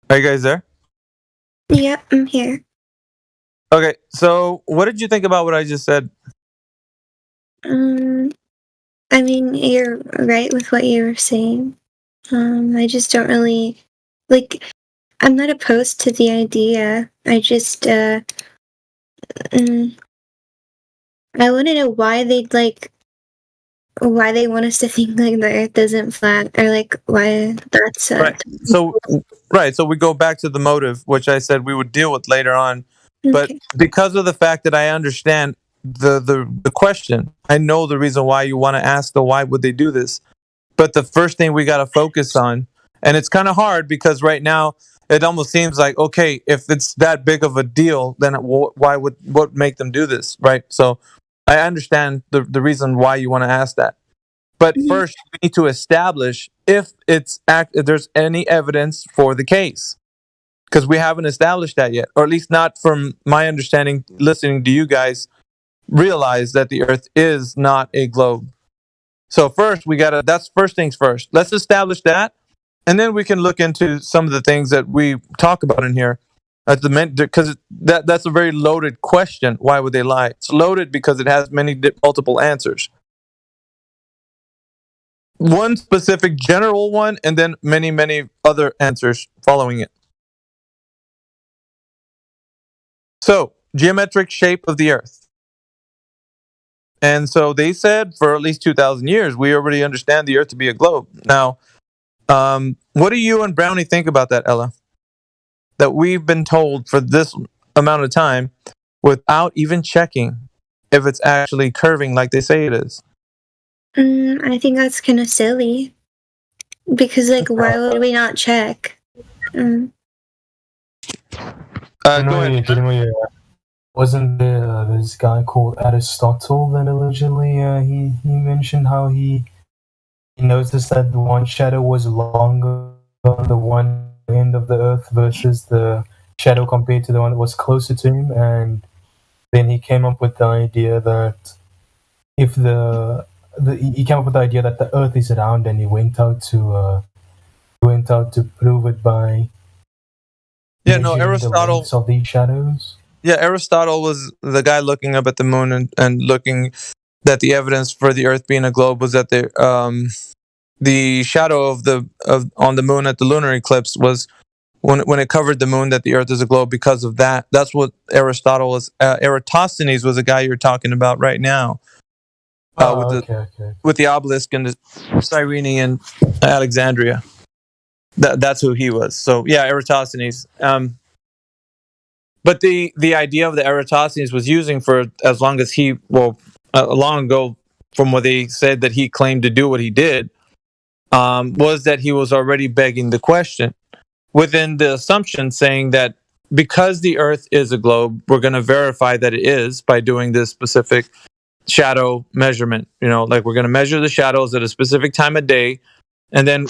Are you guys there? Yep, I'm here. Okay, so what did you think about what I just said? I mean, you're right with what you were saying. I just don't really like. I'm not opposed to the idea. I just I want to know why they'd like. Why they want us to think like the Earth isn't flat, or like why that's right. So we go back to the motive, which I said we would deal with later on. Okay. But because of the fact that I understand the question, I know the reason why you want to ask the why would they do this. But the first thing we got to focus on, and it's kind of hard because right now it almost seems like, okay, if it's that big of a deal, then what make them do this, right? So I understand the reason why you want to ask that. But first, we need to establish if there's any evidence for the case. Because we haven't established that yet. Or at least not from my understanding, listening to you guys, realize that the Earth is not a globe. So first, that's first things first. Let's establish that. And then we can look into some of the things that we talk about in here. Because that's a very loaded question. Why would they lie? It's loaded because it has multiple answers. One specific general one, and then many, many other answers following it. So, geometric shape of the Earth. And so they said for at least 2,000 years, we already understand the Earth to be a globe. Now, what do you and Brownie think about that, Ella? That we've been told for this amount of time without even checking if it's actually curving like they say it is. I think that's kind of silly. Because, like, why would we not check? Go ahead. Wasn't there this guy called Aristotle that allegedly he mentioned how he noticed that the one shadow was longer on the one end of the Earth versus the shadow compared to the one that was closer to him, and then he came up with the idea that if he came up with the idea that the Earth is round, and he went out to prove it by Aristotle of these shadows. Yeah, Aristotle was the guy looking up at the moon and looking that the evidence for the Earth being a globe was that the shadow on the moon at the lunar eclipse was when it covered the moon, that the Earth is a globe because of that. That's what Aristotle was. Eratosthenes was the guy you're talking about right now. With the obelisk in the Cyrene and Alexandria. That's who he was. So yeah, Eratosthenes. But the idea of the Eratosthenes was using for as long as long ago, from what they said that he claimed to do what he did, was that he was already begging the question within the assumption saying that because the Earth is a globe, we're going to verify that it is by doing this specific shadow measurement. Like we're going to measure the shadows at a specific time of day, and then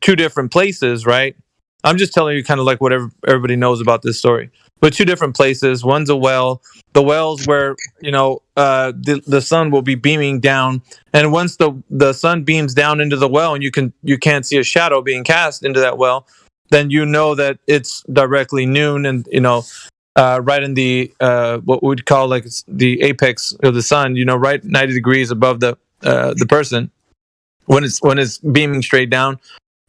two different places, right? I'm just telling you kind of like what everybody knows about this story. with two different places. One's a well. The well's where the sun will be beaming down, and once the sun beams down into the well, and you can't see a shadow being cast into that well, then you know that it's directly noon, and right in the what we'd call like the apex of the sun, right 90 degrees above the person when it's beaming straight down.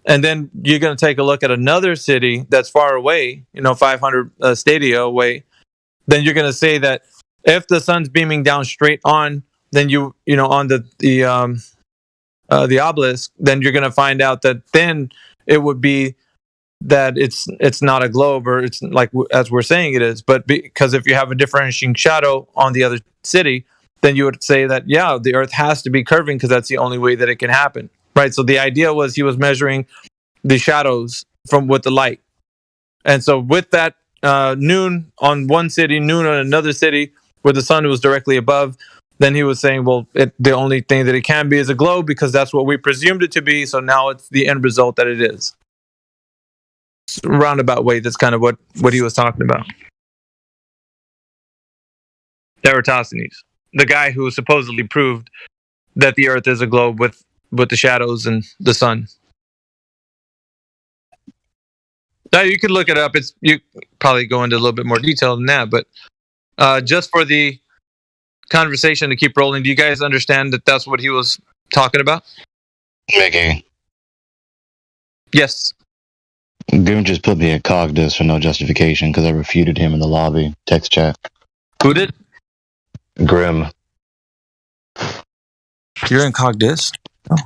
And then you're going to take a look at another city that's far away, 500 stadia away. Then you're going to say that if the sun's beaming down straight on, then on the obelisk, then you're going to find out that then it would be that it's not a globe, or it's like as we're saying it is. But because if you have a differentiating shadow on the other city, then you would say that the Earth has to be curving because that's the only way that it can happen. Right, so the idea was he was measuring the shadows with the light, and so with that noon on one city, noon on another city, where the sun was directly above, then he was saying, well, the only thing that it can be is a globe because that's what we presumed it to be. So now it's the end result that it is. Roundabout way, that's kind of what he was talking about. Eratosthenes, the guy who supposedly proved that the Earth is a globe with the shadows and the sun. Now you could look it up. You probably go into a little bit more detail than that, but just for the conversation to keep rolling, do you guys understand that that's what he was talking about? Mickey. Yes. Grim just put me at Cogdis for no justification because I refuted him in the lobby. Text chat. Who did? Grim. You're in Cogdis? Oh.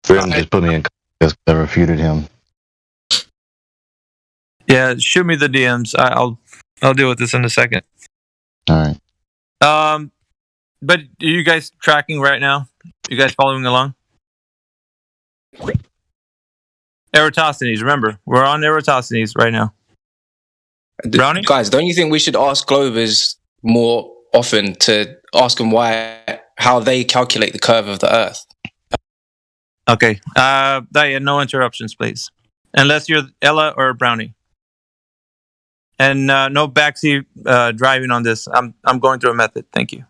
Grim just put me in Cogdis because I refuted him. Yeah, shoot me the DMs. I'll deal with this in a second. All right. But are you guys tracking right now? You guys following along? Eratosthenes, remember, we're on Eratosthenes right now. Brownie? Guys, don't you think we should ask Glovers more often to ask them how they calculate the curve of the Earth? Okay. No interruptions, please. Unless you're Ella or Brownie. And no backseat driving on this. I'm going through a method. Thank you.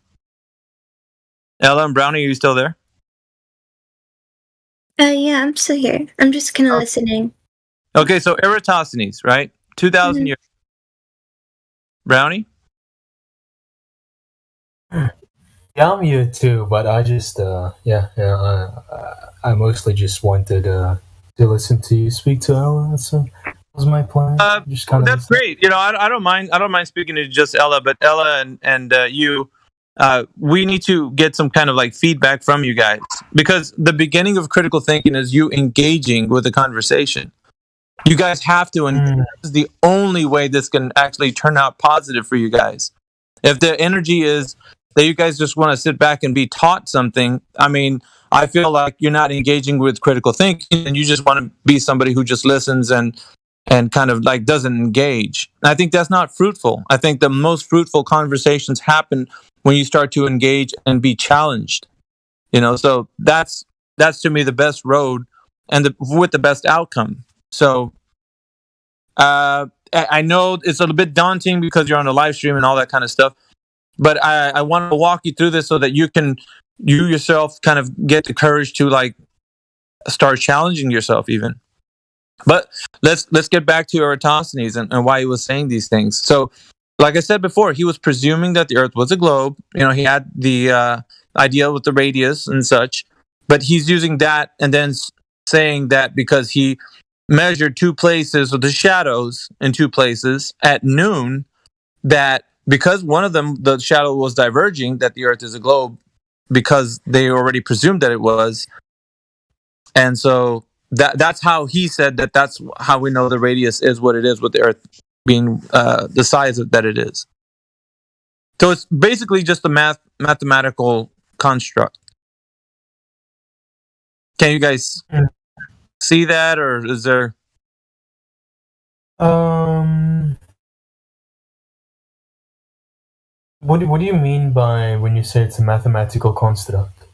Ella and Brownie, are you still there? Yeah, I'm still here. I'm just kind of listening. Okay, so Eratosthenes, right? 2,000 years. Brownie? Yeah, I'm here too, but I just, I mostly just wanted to listen to you speak to Ella. So that was my plan. Just kind of that's great. I don't mind. I don't mind speaking to just Ella, but Ella and you, we need to get some kind of like feedback from you guys, because the beginning of critical thinking is you engaging with the conversation. You guys have to, and this is the only way this can actually turn out positive for you guys. If the energy is that you guys just want to sit back and be taught something, I mean, I feel like you're not engaging with critical thinking, and you just want to be somebody who just listens and kind of like doesn't engage. And I think that's not fruitful. I think the most fruitful conversations happen when you start to engage and be challenged. So that's to me the best road and with the best outcome. So I know it's a little bit daunting because you're on a live stream and all that kind of stuff, but I want to walk you through this so that you yourself kind of get the courage to like start challenging yourself even. But let's get back to Eratosthenes and why he was saying these things. So, like I said before, he was presuming that the Earth was a globe. He had the idea with the radius and such, but he's using that and then saying that because he measured two places with the shadows in two places at noon, that because one of them, the shadow was diverging, that the Earth is a globe because they already presumed that it was. And so that's how he said that that's how we know the radius is what it is, with the Earth being the size that it is. So it's basically just a mathematical construct. Can you guys see that, or is there? What do you mean by when you say it's a mathematical construct?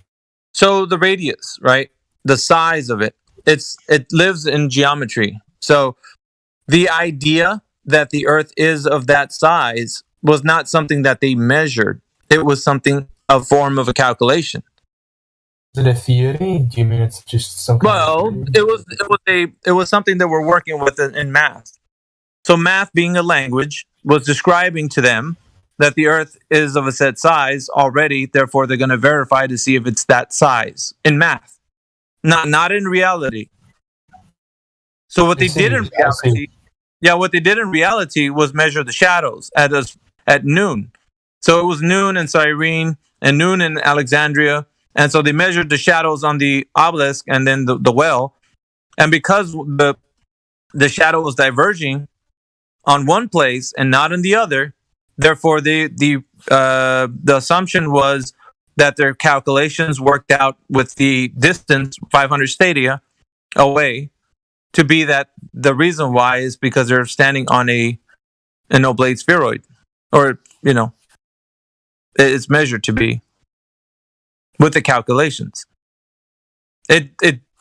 So the radius, right? The size of it. It lives in geometry. So the idea that the Earth is of that size was not something that they measured. It was a form of a calculation. Is it a theory? Do you mean it's just some kind of theory? it was something that we're working with in math. So math, being a language, was describing to them that the Earth is of a set size already. Therefore, they're going to verify to see if it's that size in math, not in reality. So what they did in reality, what they did in reality was measure the shadows at noon. So it was noon in Cyrene and noon in Alexandria. And so they measured the shadows on the obelisk and then the well. And because the shadow was diverging on one place and not in the other, therefore the assumption was that their calculations worked out with the distance 500 stadia away to be that the reason why is because they're standing on an oblate spheroid, or it's measured to be with the calculations. They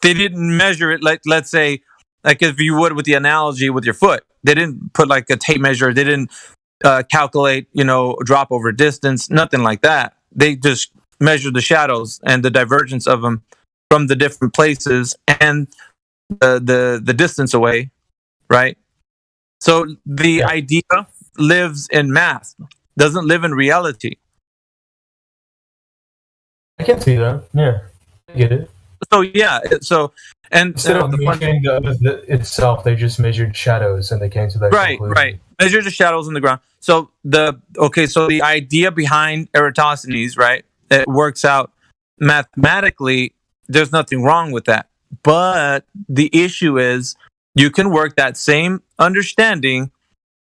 didn't measure it like, let's say, like if you would with the analogy with your foot. They didn't put like a tape measure. They didn't calculate, drop over distance, nothing like that. They just measured the shadows and the divergence of them from the different places and the distance away, right? So the idea lives in math, doesn't live in reality. I can see that. Yeah, I get it. So and instead of measuring the Earth itself, they just measured shadows and they came to that conclusion. Right. Measure the shadows on the ground. So the idea behind Eratosthenes, right? It works out mathematically. There's nothing wrong with that. But the issue is you can work that same understanding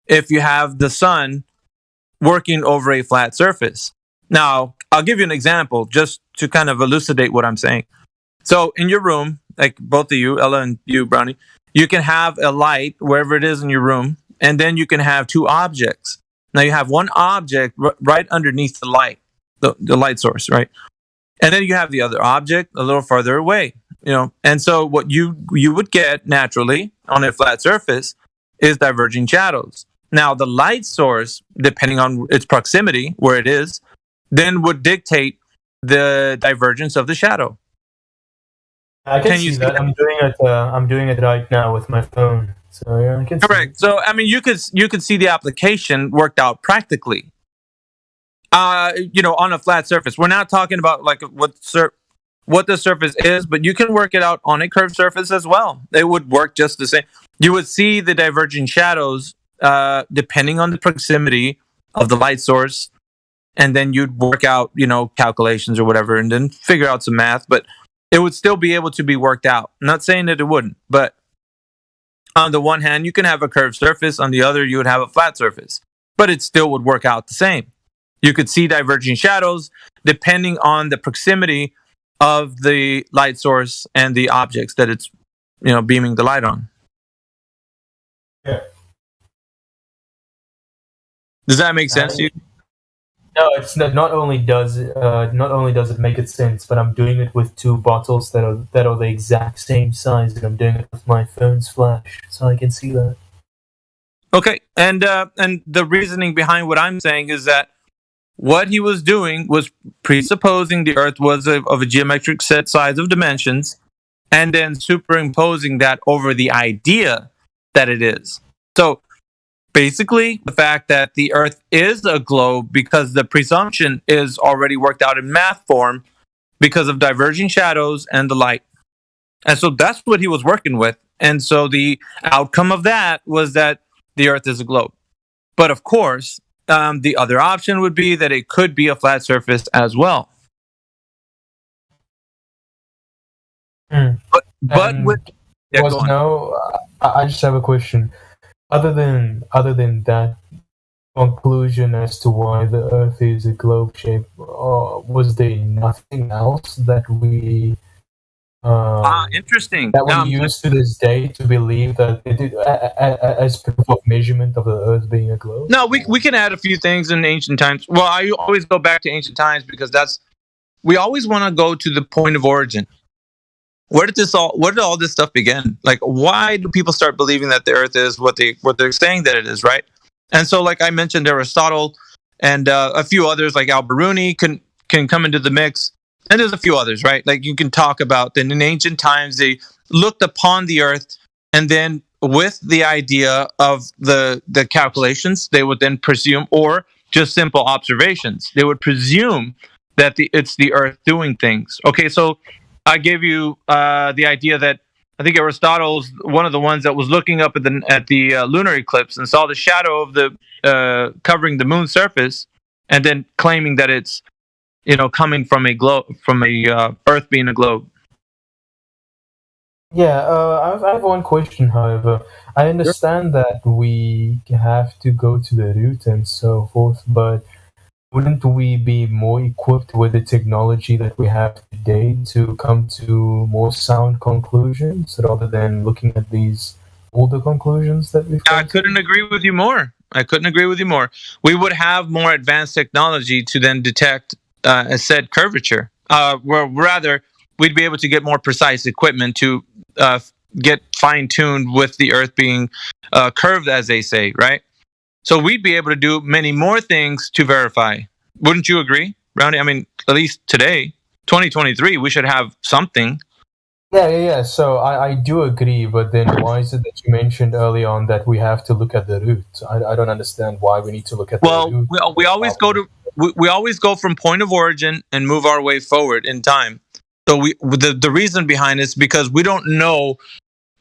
if you have the sun working over a flat surface. Now, I'll give you an example just to kind of elucidate what I'm saying. So in your room, like both of you, Ella and you, Brownie, you can have a light wherever it is in your room, and then you can have two objects. Now you have one object right underneath the light, the light source, right? And then you have the other object a little farther away, And so what you would get naturally on a flat surface is diverging shadows. Now the light source, depending on its proximity, where it is, then would dictate the divergence of the shadow. I can see that. I'm doing it right now with my phone. So yeah, I can see correct. So I mean, you could see the application worked out practically. On a flat surface. We're not talking about like what the surface is, but you can work it out on a curved surface as well. It would work just the same. You would see the diverging shadows depending on the proximity of the light source, and then you'd work out, calculations or whatever, and then figure out some math. But it would still be able to be worked out. I'm not saying that it wouldn't, but on the one hand, you can have a curved surface. On the other, you would have a flat surface, but it still would work out the same. You could see diverging shadows depending on the proximity of the light source and the objects that it's, beaming the light on. Yeah. Does that make sense to you? No, it's not only does it make it sense, but I'm doing it with two bottles that are the exact same size, and I'm doing it with my phone's flash, so I can see that. Okay, and the reasoning behind what I'm saying is that what he was doing was presupposing the Earth was of a geometric set size of dimensions, and then superimposing that over the idea that it is. So basically, the fact that the Earth is a globe because the presumption is already worked out in math form because of diverging shadows and the light. And so that's what he was working with. And so the outcome of that was that the Earth is a globe. But of course, the other option would be that it could be a flat surface as well. But with I just have a question. Other than that conclusion as to why the Earth is a globe shape, was there nothing else that we interesting that we use to this day to believe that as proof of measurement of the Earth being a globe? No, we can add a few things in ancient times. Well, I always go back to ancient times because we always want to go to the point of origin. where did all this stuff begin? Like, why do people start believing that the Earth is what they're saying that it is, right? And so, like I mentioned, Aristotle and a few others, like Al-Biruni, can come into the mix, and there's a few others, right? Like you can talk about that in ancient times they looked upon the Earth, and then with the idea of the calculations, they would then presume, or just simple observations, they would presume that it's the Earth doing things. Okay, so I gave you the idea that I think Aristotle's one of the ones that was looking up at the lunar eclipse and saw the shadow of the covering the moon's surface, and then claiming that it's coming from a globe, from a Earth being a globe. Yeah, I have one question, however. I understand that we have to go to the root and so forth, but wouldn't we be more equipped with the technology that we have today to come to more sound conclusions rather than looking at these older conclusions that we've I couldn't agree with you more. We would have more advanced technology to then detect a said curvature. Rather, we'd be able to get more precise equipment to get fine-tuned with the Earth being curved, as they say, right? So we'd be able to do many more things to verify. Wouldn't you agree, Roundy? I mean, at least today, 2023, we should have something. Yeah. So I do agree, but then why is it that you mentioned early on that we have to look at the root? I don't understand why we need to look at the root. Well, we always go from point of origin and move our way forward in time. So the reason behind this is because we don't know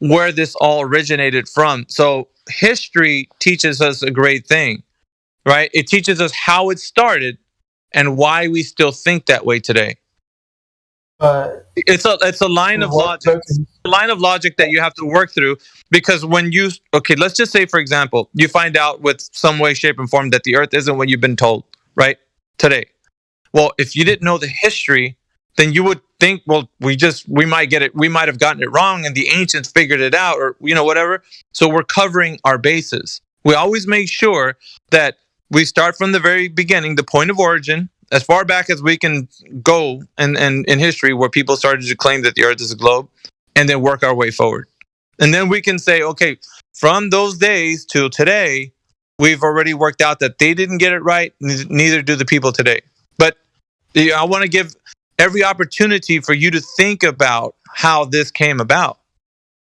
where this all originated from. So history teaches us a great thing, right? It teaches us how it started and why we still think that way today. It's a line of logic. It's a line of logic that you have to work through, because let's just say, for example, you find out with some way, shape, and form that the Earth isn't what you've been told, right? Today. Well, if you didn't know the history, then you would think, well, we might have gotten it wrong and the ancients figured it out, or whatever. So we're covering our bases. We always make sure that we start from the very beginning, the point of origin, as far back as we can go in history, where people started to claim that the Earth is a globe, and then work our way forward. And then we can say, okay, from those days till today, we've already worked out that they didn't get it right, neither do the people today. But I want to give every opportunity for you to think about how this came about.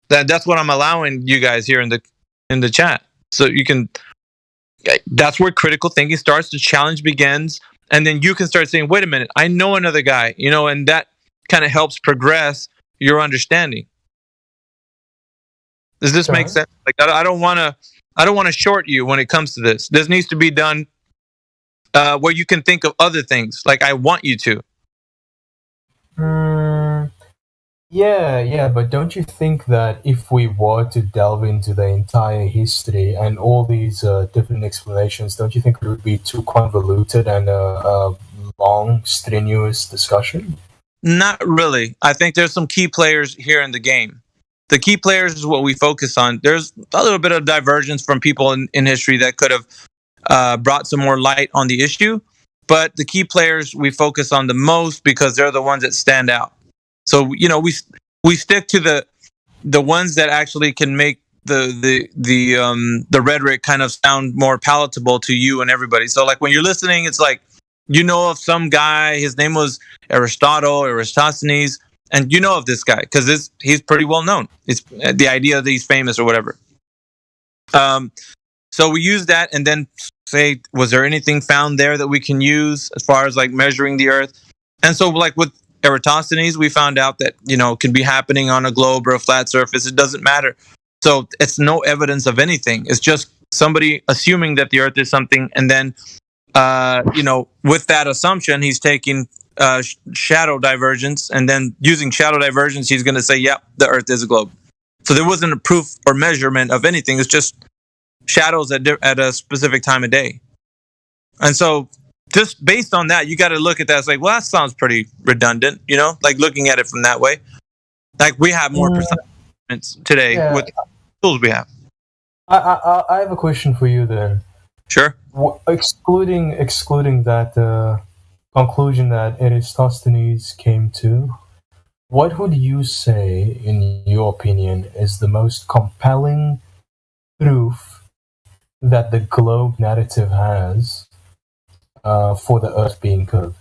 That's what I'm allowing you guys here in the chat. So you can. That's where critical thinking starts. The challenge begins, and then you can start saying, "Wait a minute, I know another guy," and that kind of helps progress your understanding. Does this make sense? Like, I don't want to short you when it comes to this. This needs to be done where you can think of other things, like I want you to. Yeah, but don't you think that if we were to delve into the entire history and all these different explanations, don't you think it would be too convoluted and a long, strenuous discussion? Not really. I think there's some key players here in the game. The key players is what we focus on. There's a little bit of divergence from people in history that could have brought some more light on the issue, but the key players we focus on the most because they're the ones that stand out. So we stick to the ones that actually can make the rhetoric kind of sound more palatable to you and everybody. So like when you're listening, it's like of some guy, his name was Aristotle, Eratosthenes, and of this guy because he's pretty well known. It's the idea that he's famous or whatever. So we use that and then say, was there anything found there that we can use as far as like measuring the Earth? And so like with Eratosthenes, we found out that, can be happening on a globe or a flat surface. It doesn't matter. So it's no evidence of anything. It's just somebody assuming that the Earth is something. And then, with that assumption, he's taking shadow divergence. And then using shadow divergence, he's going to say, yeah, the Earth is a globe. So there wasn't a proof or measurement of anything. It's just shadows at a specific time of day. And so just based on that, you got to look at that. It's like, well, that sounds pretty redundant, like looking at it from that way. Like we have more precise today with the tools we have. I have a question for you then. Sure. Excluding that conclusion that Eratosthenes came to, What would you say, in your opinion, is the most compelling proof that the globe narrative has for the Earth being curved?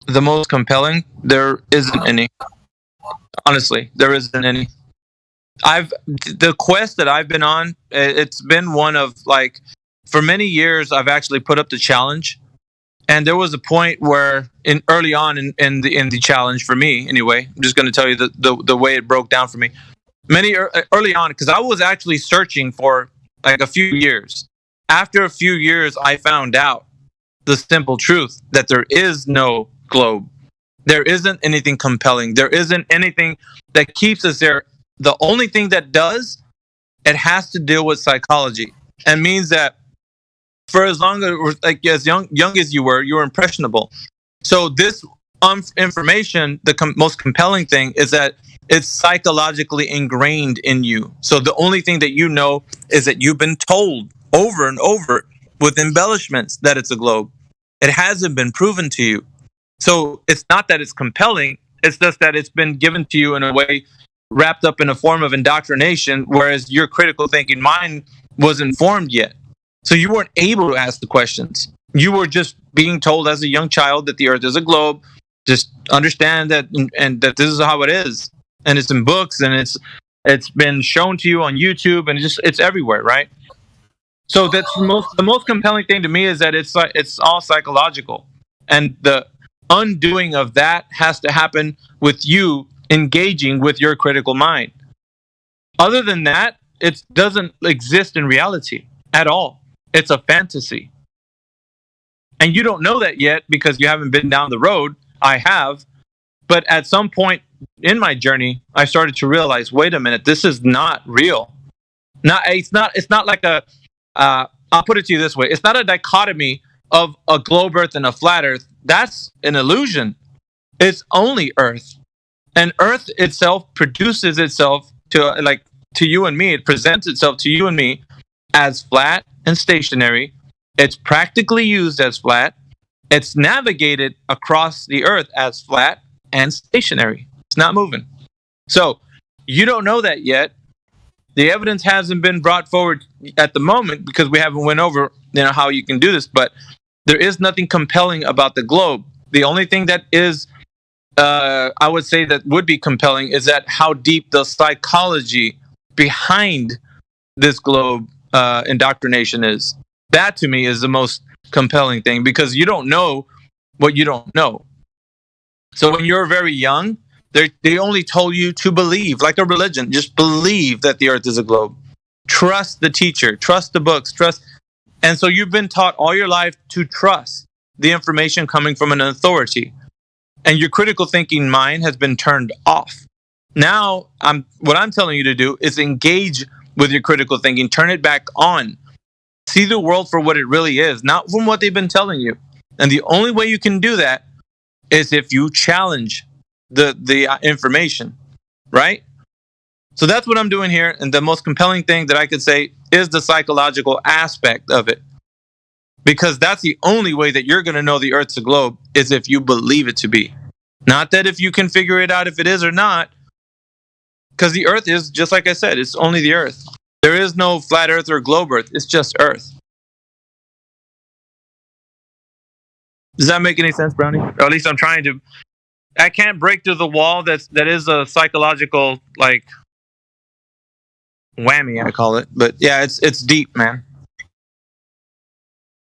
The most compelling? There isn't any. Honestly, there isn't any. The quest that I've been on, it's been one of like, for many years I've actually put up the challenge, and there was a point where early on in the challenge, for me anyway, I'm just going to tell you the way it broke down for me. Early on, because I was actually searching for like a few years. After a few years, I found out the simple truth that there is no globe. There isn't anything compelling. There isn't anything that keeps us there. The only thing that does, it has to deal with psychology, and means that for as long as, like, as young as you were impressionable. So this information, the most compelling thing is that it's psychologically ingrained in you. So the only thing that you know is that you've been told over and over with embellishments that it's a globe. It hasn't been proven to you. So it's not that it's compelling, it's just that it's been given to you in a way wrapped up in a form of indoctrination, whereas your critical thinking mind wasn't formed yet. So you weren't able to ask the questions. You were just being told as a young child that the Earth is a globe. Just understand that, and that this is how it is. And it's in books, and it's been shown to you on YouTube, and it's everywhere, right? So that's the most compelling thing to me, is that it's all psychological, and the undoing of that has to happen with you engaging with your critical mind. Other than that, it doesn't exist in reality at all. It's a fantasy. And you don't know that yet because you haven't been down the road. I have. But at some point in my journey, I started to realize, wait a minute, this is not real. It's not like I'll put it to you this way. It's not a dichotomy of a globe Earth and a flat Earth. That's an illusion. It's only Earth. And Earth itself produces itself to you and me. It presents itself to you and me as flat and stationary. It's practically used as flat. It's navigated across the Earth as flat and stationary. It's not moving. So you don't know that yet. The evidence hasn't been brought forward at the moment because we haven't went over how you can do this. But there is nothing compelling about the globe. The only thing that is, I would say, that would be compelling is that how deep the psychology behind this globe indoctrination is. That to me is the most compelling thing, because you don't know what you don't know. So when you're very young, they only told you to believe, like a religion. Just believe that the Earth is a globe. Trust the teacher. Trust the books. Trust. And so you've been taught all your life to trust the information coming from an authority. And your critical thinking mind has been turned off. Now, what I'm telling you to do is engage with your critical thinking. Turn it back on. See the world for what it really is, not from what they've been telling you. And the only way you can do that is if you challenge the information, right? So that's what I'm doing here. And the most compelling thing that I could say is the psychological aspect of it. Because that's the only way that you're going to know the Earth's a globe, is if you believe it to be. Not that if you can figure it out if it is or not. Because the Earth is, just like I said, it's only the Earth. There is no flat Earth or globe Earth. It's just Earth. Does that make any sense, Brownie? Or at least I'm trying to. I can't break through the wall that is a psychological, like, whammy, I call it. But yeah, it's deep, man.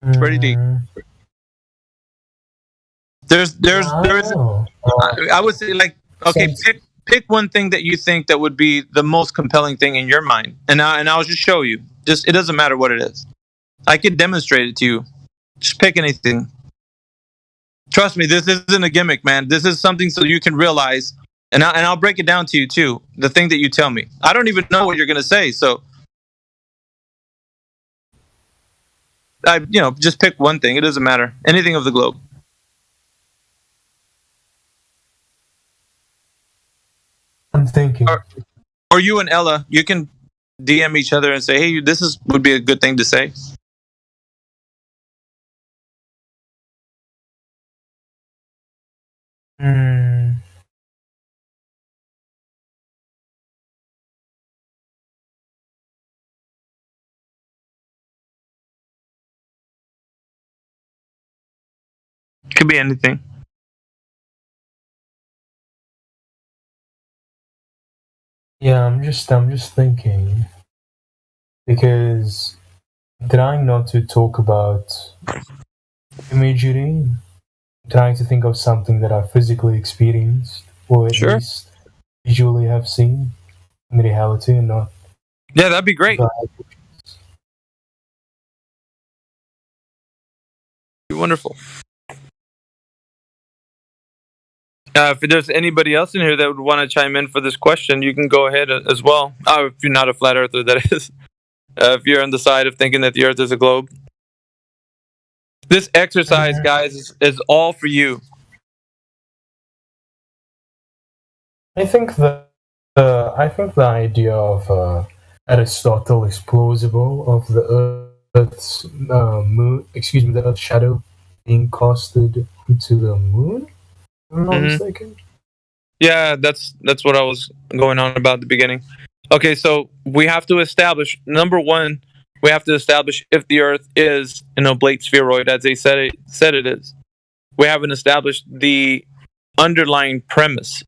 It's pretty deep. There is. I would say, like, okay, pick one thing that you think that would be the most compelling thing in your mind, and I'll just show you. It doesn't matter what it is. I can demonstrate it to you. Just pick anything. Trust me, this isn't a gimmick, man. This is something so you can realize, and I'll break it down to you too. The thing that you tell me, I don't even know what you're gonna say, so just pick one thing. It doesn't matter. Anything of the globe. I'm thinking. Or you and Ella, you can DM each other and say, "Hey, would be a good thing to say." Could be anything. Yeah, I'm just thinking, because trying not to talk about imagery, trying to think of something that I physically experienced, or at least visually have seen in reality, and not. Yeah, that'd be great. Wonderful. If there's anybody else in here that would want to chime in for this question, you can go ahead as well. If you're not a flat earther, that is. If you're on the side of thinking that the Earth is a globe. This exercise, guys, is all for you. I think the idea of Aristotle is plausible, of the Earth's moon. Excuse me, the Earth's shadow being casted into the moon. If I'm not mistaken. Yeah, that's what I was going on about at the beginning. Okay, so we have to establish, number one, we have to establish if the Earth is an oblate spheroid, as they said it is. We haven't established the underlying premise.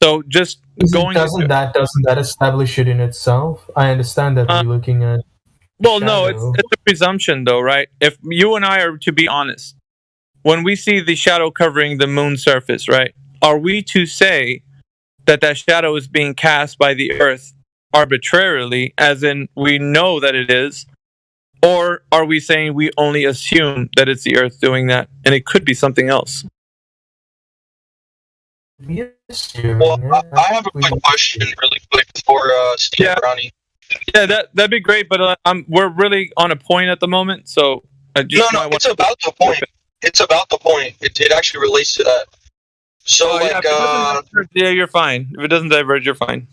So just doesn't that establish it in itself? I understand that we're looking at. Well, no, it's a presumption, though, right? If you and I are to be honest, when we see the shadow covering the moon's surface, right? Are we to say that shadow is being cast by the Earth arbitrarily, as in we know that it is, or are we saying we only assume that it's the Earth doing that, and it could be something else? Well, I have a quick question, really quick, for Steve Brownie. Yeah, that'd be great, but we're really on a point at the moment, so it's about the point. It's about the point. It actually relates to that. So yeah, you're fine. If it doesn't diverge, you're fine.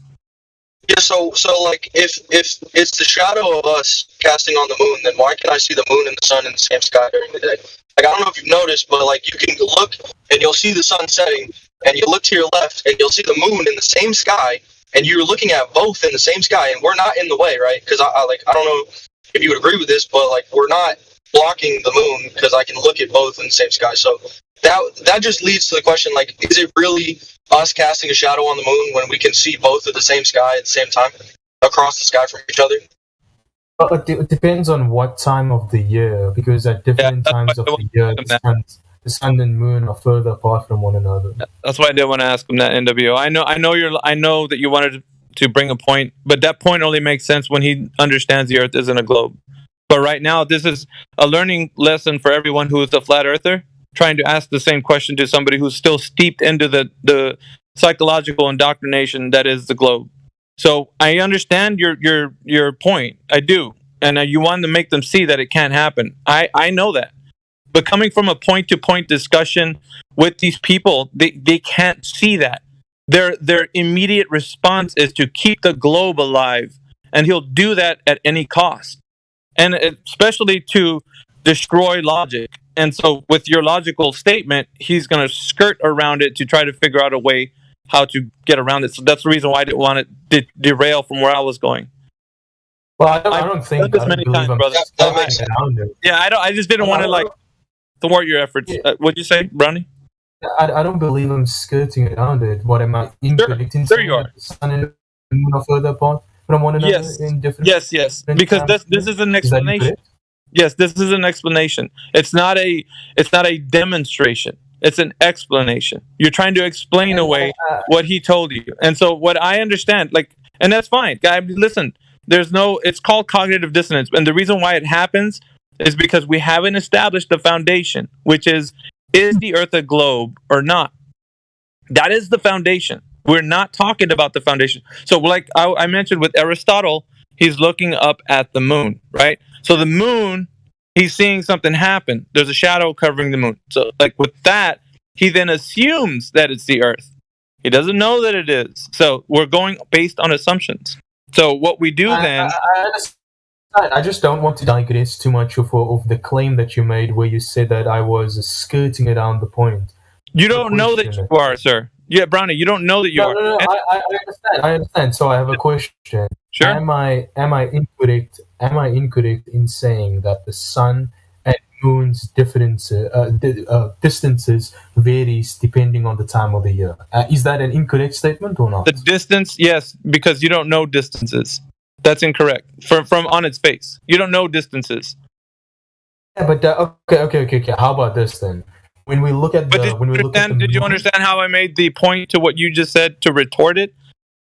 Yeah, so like if it's the shadow of us casting on the moon, then why can I see the moon and the sun in the same sky during the day? Like, I don't know if you've noticed, but like you can look and you'll see the sun setting, and you look to your left and you'll see the moon in the same sky, and you're looking at both in the same sky, and we're not in the way, right? Because I don't know if you would agree with this, but like we're not blocking the moon because I can look at both in the same sky. So that just leads to the question, like, is it really us casting a shadow on the moon when we can see both of the same sky at the same time across the sky from each other? Well, it depends on what time of the year, because at different times of the year, the sun and moon are further apart from one another. That's why I did want to ask him that, NWO. I know that you wanted to bring a point, but that point only makes sense when he understands the Earth isn't a globe. But right now, this is a learning lesson for everyone who is a flat earther, trying to ask the same question to somebody who's still steeped into the psychological indoctrination that is the globe. So I understand your point. I do. And you want to make them see that it can't happen. I know that. But coming from a point-to-point discussion with these people, they can't see that. Their immediate response is to keep the globe alive. And he'll do that at any cost. And especially to destroy logic. And so with your logical statement, he's going to skirt around it to try to figure out a way how to get around it. So that's the reason why I didn't want to derail from where I was going. Well, I don't think this many times, brother. Yeah, I just didn't want to thwart your efforts. What'd you say, Brownie? I don't believe I'm skirting around it. What am I incorrect? There you are. The sun and the moon are further apart from one another in different. Yes. Because this is an explanation. Yes, this is an explanation. It's not a demonstration. It's an explanation. You're trying to explain away what he told you. And so what I understand, and that's fine. Listen, it's called cognitive dissonance. And the reason why it happens is because we haven't established the foundation, which is the Earth a globe or not? That is the foundation. We're not talking about the foundation. So like I mentioned with Aristotle, he's looking up at the moon, right? So the moon, he's seeing something happen. There's a shadow covering the moon. So like with that, he then assumes that it's the Earth. He doesn't know that it is. So we're going based on assumptions. So what we do then... I just don't want to digress too much of the claim that you made where you said that I was skirting around the point. You don't know that you are, sir. Yeah, Brownie, you don't know that you are. No, I understand. So I have a question. Sure. Am I incorrect in saying that the sun and moon's distances varies depending on the time of the year. Is that an incorrect statement or not? The distance, yes, because you don't know distances. That's incorrect. From on its face, you don't know distances. Yeah, but okay. How about this then? When we look at the, did you understand how I made the point to what you just said to retort it?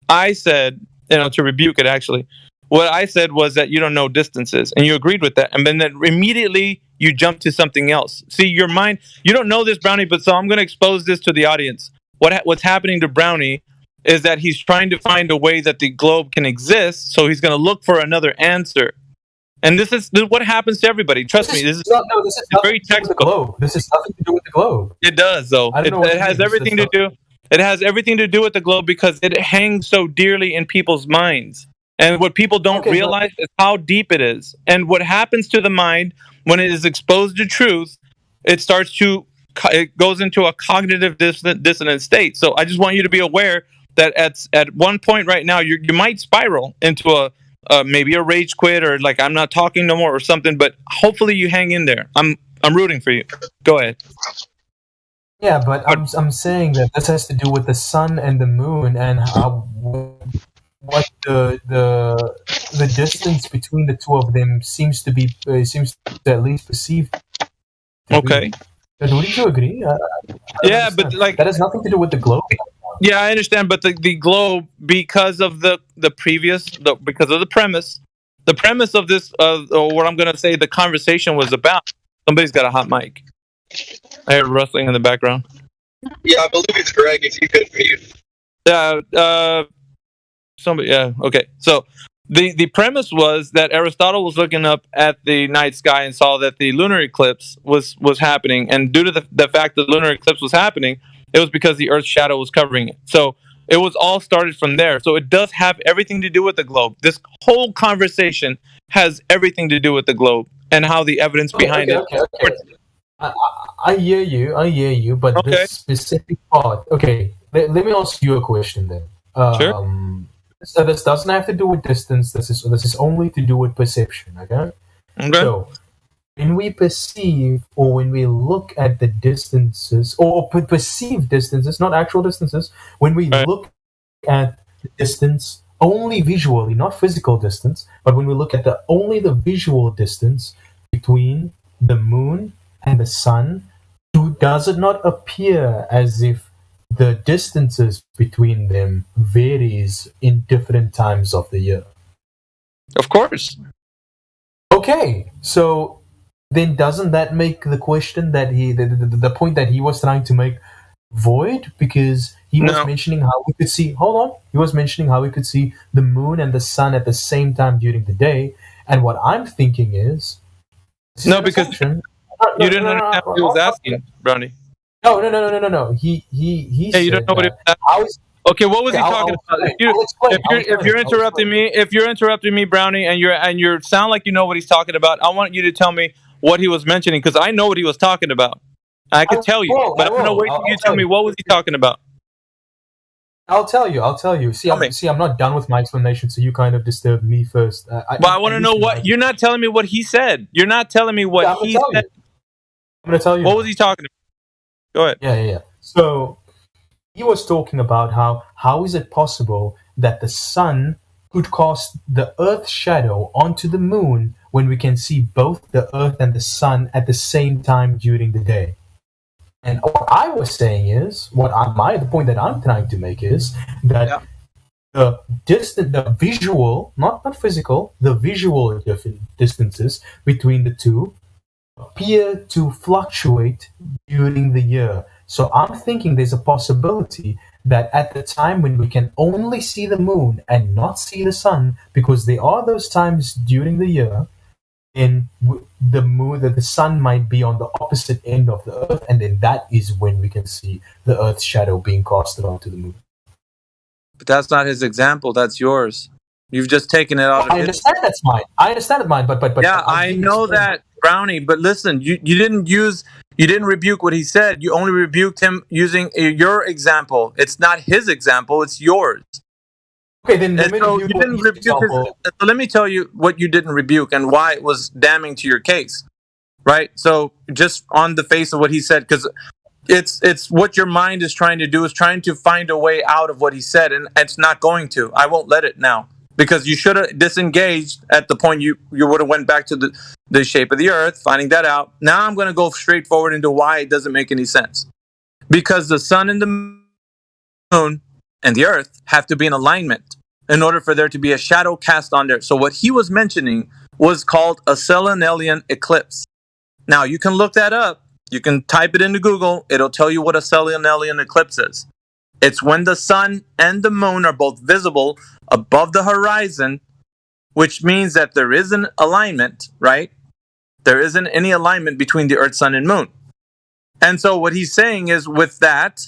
I said, to rebuke it actually. What I said was that you don't know distances, and you agreed with that, and then immediately you jumped to something else. See, your mind, you don't know this, Brownie, but so I'm going to expose this to the audience. What's happening to Brownie is that he's trying to find a way that the globe can exist, so he's going to look for another answer. And this is what happens to everybody. Trust me, this is very technical. This has nothing to do with the globe. It does, though. It has everything to do. It has everything to do with the globe because it hangs so dearly in people's minds. And what people don't realize is how deep it is. And what happens to the mind when it is exposed to truth, it goes into a cognitive dissonant state. So I just want you to be aware that at one point right now, you might spiral into maybe a rage quit or like I'm not talking no more or something. But hopefully you hang in there. I'm rooting for you. Go ahead. Yeah, but I'm saying that this has to do with the sun and the moon and how. What the distance between the two of them seems to at least perceived. Okay. Wouldn't you agree? Yeah, but like that has nothing to do with the globe. Yeah, I understand, but the globe, because of because of the premise of this, or what I'm going to say, the conversation was about. Somebody's got a hot mic. I heard rustling in the background. Yeah, I believe it's Greg. If you could mute. Somebody, yeah, okay. So the premise was that Aristotle was looking up at the night sky and saw that the lunar eclipse was happening, and due to the fact that the lunar eclipse was happening, it was because the Earth's shadow was covering it. So it was all started from there. So it does have everything to do with the globe. This whole conversation has everything to do with the globe and how the evidence behind it. Okay. I hear you, but this specific part. Okay, let me ask you a question then. Sure. So this doesn't have to do with distance. This is only to do with perception. Okay. So when we perceive or when we look at the distances or perceive distances, not actual distances, when we look at the distance only visually, not physical distance, but when we look at only the visual distance between the moon and the sun, does it not appear as if the distances between them varies in different times of the year? Of course. Okay, so then doesn't that make the question that the point that he was trying to make void? Because he was mentioning how we could see. Hold on, he was mentioning how we could see the moon and the sun at the same time during the day. And what I'm thinking is because you didn't understand what he was asking, Brownie. No. He hey, you don't know what he was asking. Okay, what was he talking about? If you're interrupting me, Brownie, and you sound like you know what he's talking about, I want you to tell me what he was mentioning because I know what he was talking about. I could tell you, but I'm going to wait till you tell me what was he talking about. I'll tell you. See, I'm not done with my explanation, so you kind of disturbed me first. I want to know what you're not telling me what he said. You're not telling me what he said. I'm going to tell you. What was he talking about? Go ahead. Yeah. So he was talking about how is it possible that the sun could cast the Earth's shadow onto the moon when we can see both the Earth and the sun at the same time during the day. And what I was saying is, the point that I'm trying to make is that the visual, not physical, the visual distances between the two appear to fluctuate during the year. So I'm thinking there's a possibility that at the time when we can only see the moon and not see the sun, because there are those times during the year in the moon that the sun might be on the opposite end of the Earth, and then that is when we can see the Earth's shadow being casted onto the moon. But that's not his example. That's yours. You've just taken it out of I understand that's mine. I understand it's mine, but yeah, I know that, Brownie. But listen, you didn't rebuke what he said. You only rebuked him using your example. It's not his example. It's yours. Okay, then so you didn't rebuke his, so let me tell you what you didn't rebuke and why it was damning to your case. right? So just on the face of what he said, because it's what your mind is trying to do, is trying to find a way out of what he said, and it's not going to. I won't let it now, because you should have disengaged at the point you would have went back to the shape of the earth, finding that out. Now I'm going to go straight forward into why it doesn't make any sense. Because the sun and the moon and the earth have to be in alignment in order for there to be a shadow cast on there. So what he was mentioning was called a Selenelian eclipse. Now you can look that up. You can type it into Google. It'll tell you what a Selenelian eclipse is. It's when the sun and the moon are both visible above the horizon, which means that there is an alignment, right? There isn't any alignment between the earth, sun, and moon. And so what he's saying is, with that,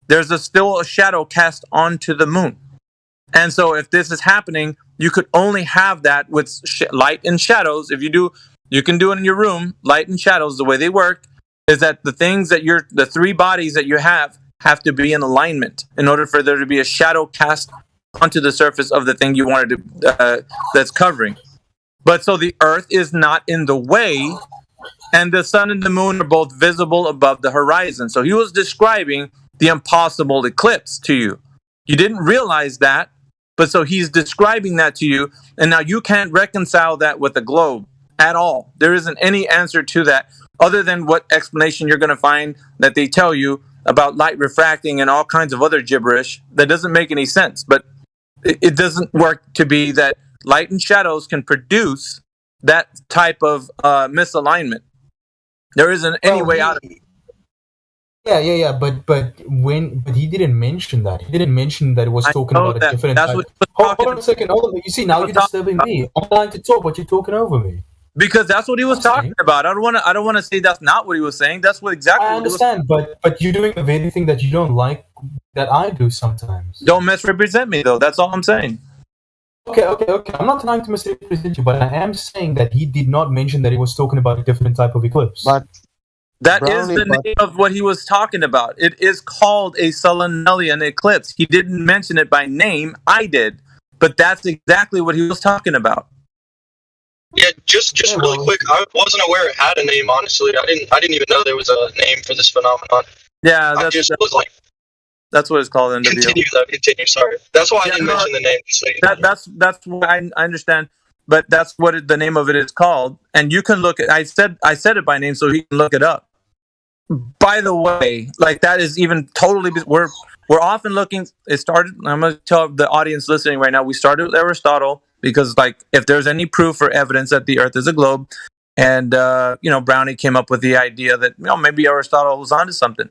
there's still a shadow cast onto the moon. And so if this is happening, you could only have that with light and shadows. If you do, you can do it in your room. Light and shadows, the way they work is that the things that the three bodies that you have to be in alignment in order for there to be a shadow cast onto the surface of the thing you wanted to that's covering. But so the earth is not in the way, and the sun and the moon are both visible above the horizon. So he was describing the impossible eclipse to you. You didn't realize that, but so he's describing that to you, and now you can't reconcile that with a globe at all. There isn't any answer to that other than what explanation you're going to find that they tell you about light refracting and all kinds of other gibberish that doesn't make any sense. But it doesn't work to be that light and shadows can produce that type of misalignment. There isn't any way out of it. Yeah. But he didn't mention that. He didn't mention that it was talking about a different type. Hold on a second. Hold on. You see, now you're disturbing me. I'm trying to talk, but you're talking over me. Because that's what he was talking about. I don't want to say that's not what he was saying. That's what exactly. I understand, but you're doing the very thing that you don't like that I do sometimes. Don't misrepresent me, though. That's all I'm saying. Okay. I'm not trying to misrepresent you, but I am saying that he did not mention that he was talking about a different type of eclipse. But that is the name of what he was talking about. It is called a Selenelian eclipse. He didn't mention it by name. I did, but that's exactly what he was talking about. Yeah, just really quick. I wasn't aware it had a name. Honestly, I didn't even know there was a name for this phenomenon. Yeah, I just was like, that's what it's called. NWO. Continue. Sorry, that's why I didn't mention the name. So that's what I understand, but that's what the name of it is called. And you can look at. I said it by name, so he can look it up. By the way, like that is even totally. We're often looking. It started. I'm going to tell the audience listening right now. We started with Aristotle. Because, like, if there's any proof or evidence that the Earth is a globe, and Brownie came up with the idea that maybe Aristotle was onto something.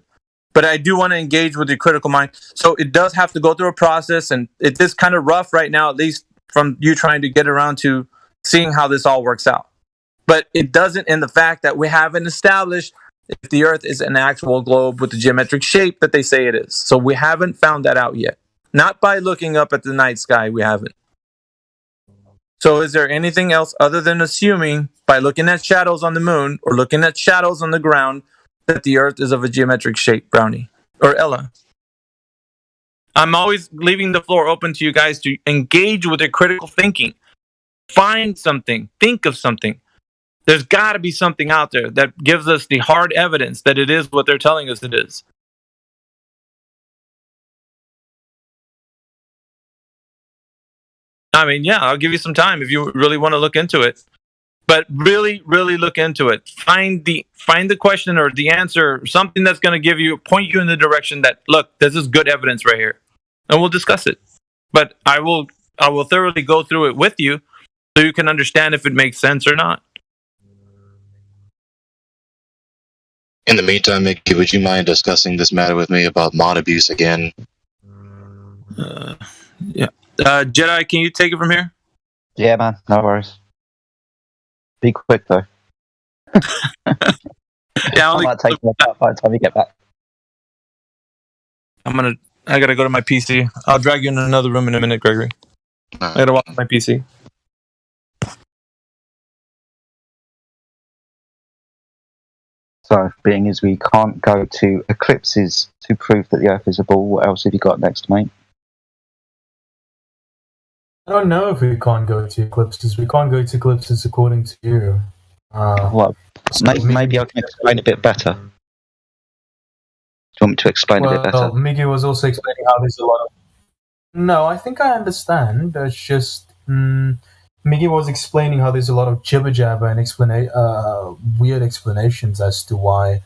But I do want to engage with your critical mind. So it does have to go through a process, and it is kind of rough right now, at least from you trying to get around to seeing how this all works out. But it doesn't in the fact that we haven't established if the Earth is an actual globe with the geometric shape that they say it is. So we haven't found that out yet. Not by looking up at the night sky, we haven't. So is there anything else other than assuming by looking at shadows on the moon or looking at shadows on the ground that the Earth is of a geometric shape, Brownie or Ella? I'm always leaving the floor open to you guys to engage with your critical thinking. Find something. Think of something. There's got to be something out there that gives us the hard evidence that it is what they're telling us it is. I mean, yeah, I'll give you some time if you really want to look into it. But really, really look into it. Find the question or the answer, or something that's going to point you in the direction that, look, this is good evidence right here. And we'll discuss it. But I will thoroughly go through it with you so you can understand if it makes sense or not. In the meantime, Mickey, would you mind discussing this matter with me about mod abuse again? Yeah. Jedi, can you take it from here? Yeah, man. No worries. Be quick, though. Yeah, I might take you back by the time you get back. I gotta go to my PC. I'll drag you in another room in a minute, Gregory. I gotta watch my PC. So, being as we can't go to eclipses to prove that the Earth is a ball, what else have you got next, mate? I don't know if we can't go to eclipses. We can't go to eclipses according to you. Well, maybe I can explain a bit better. Do you want me to explain a bit better? Well, Miggy was also explaining how there's a lot of... No, I think I understand. It's just... Miggy was explaining how there's a lot of jibber-jabber and weird explanations as to why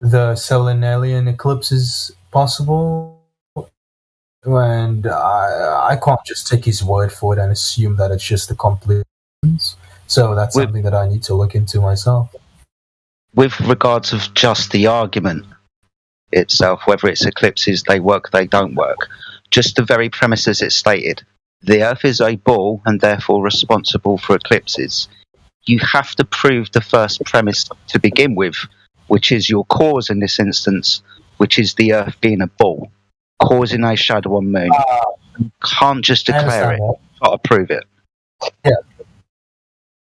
the Selenalian eclipse is possible. And I can't just take his word for it and assume that it's just a complete... So that's something that I need to look into myself. With regards of just the argument itself, whether it's eclipses, they work, they don't work, just the very premises it's stated, the Earth is a ball and therefore responsible for eclipses. You have to prove the first premise to begin with, which is your cause in this instance, which is the Earth being a ball, causing a shadow on moon. You can't just declare it, you've got to prove it. Yeah.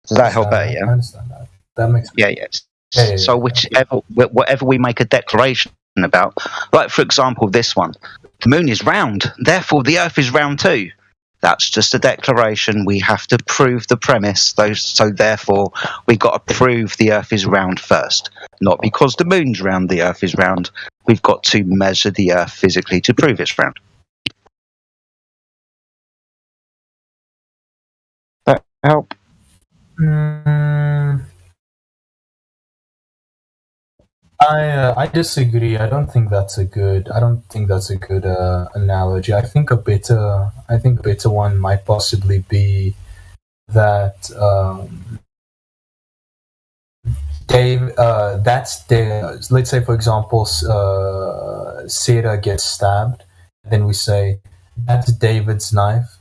Does that help better, yeah? I understand that. That makes sense. Yeah, yes. Yeah. So whatever we make a declaration about, like for example this one, the moon is round, therefore the Earth is round too. That's just a declaration. We have to prove the premise, so therefore we got to prove the Earth is round first. Not because the moon's round, the Earth is round. We've got to measure the Earth physically to prove it's round. That help? I disagree. I don't think that's a good analogy. I think a better one might possibly be that let's say for example Sarah gets stabbed, then we say that's David's knife.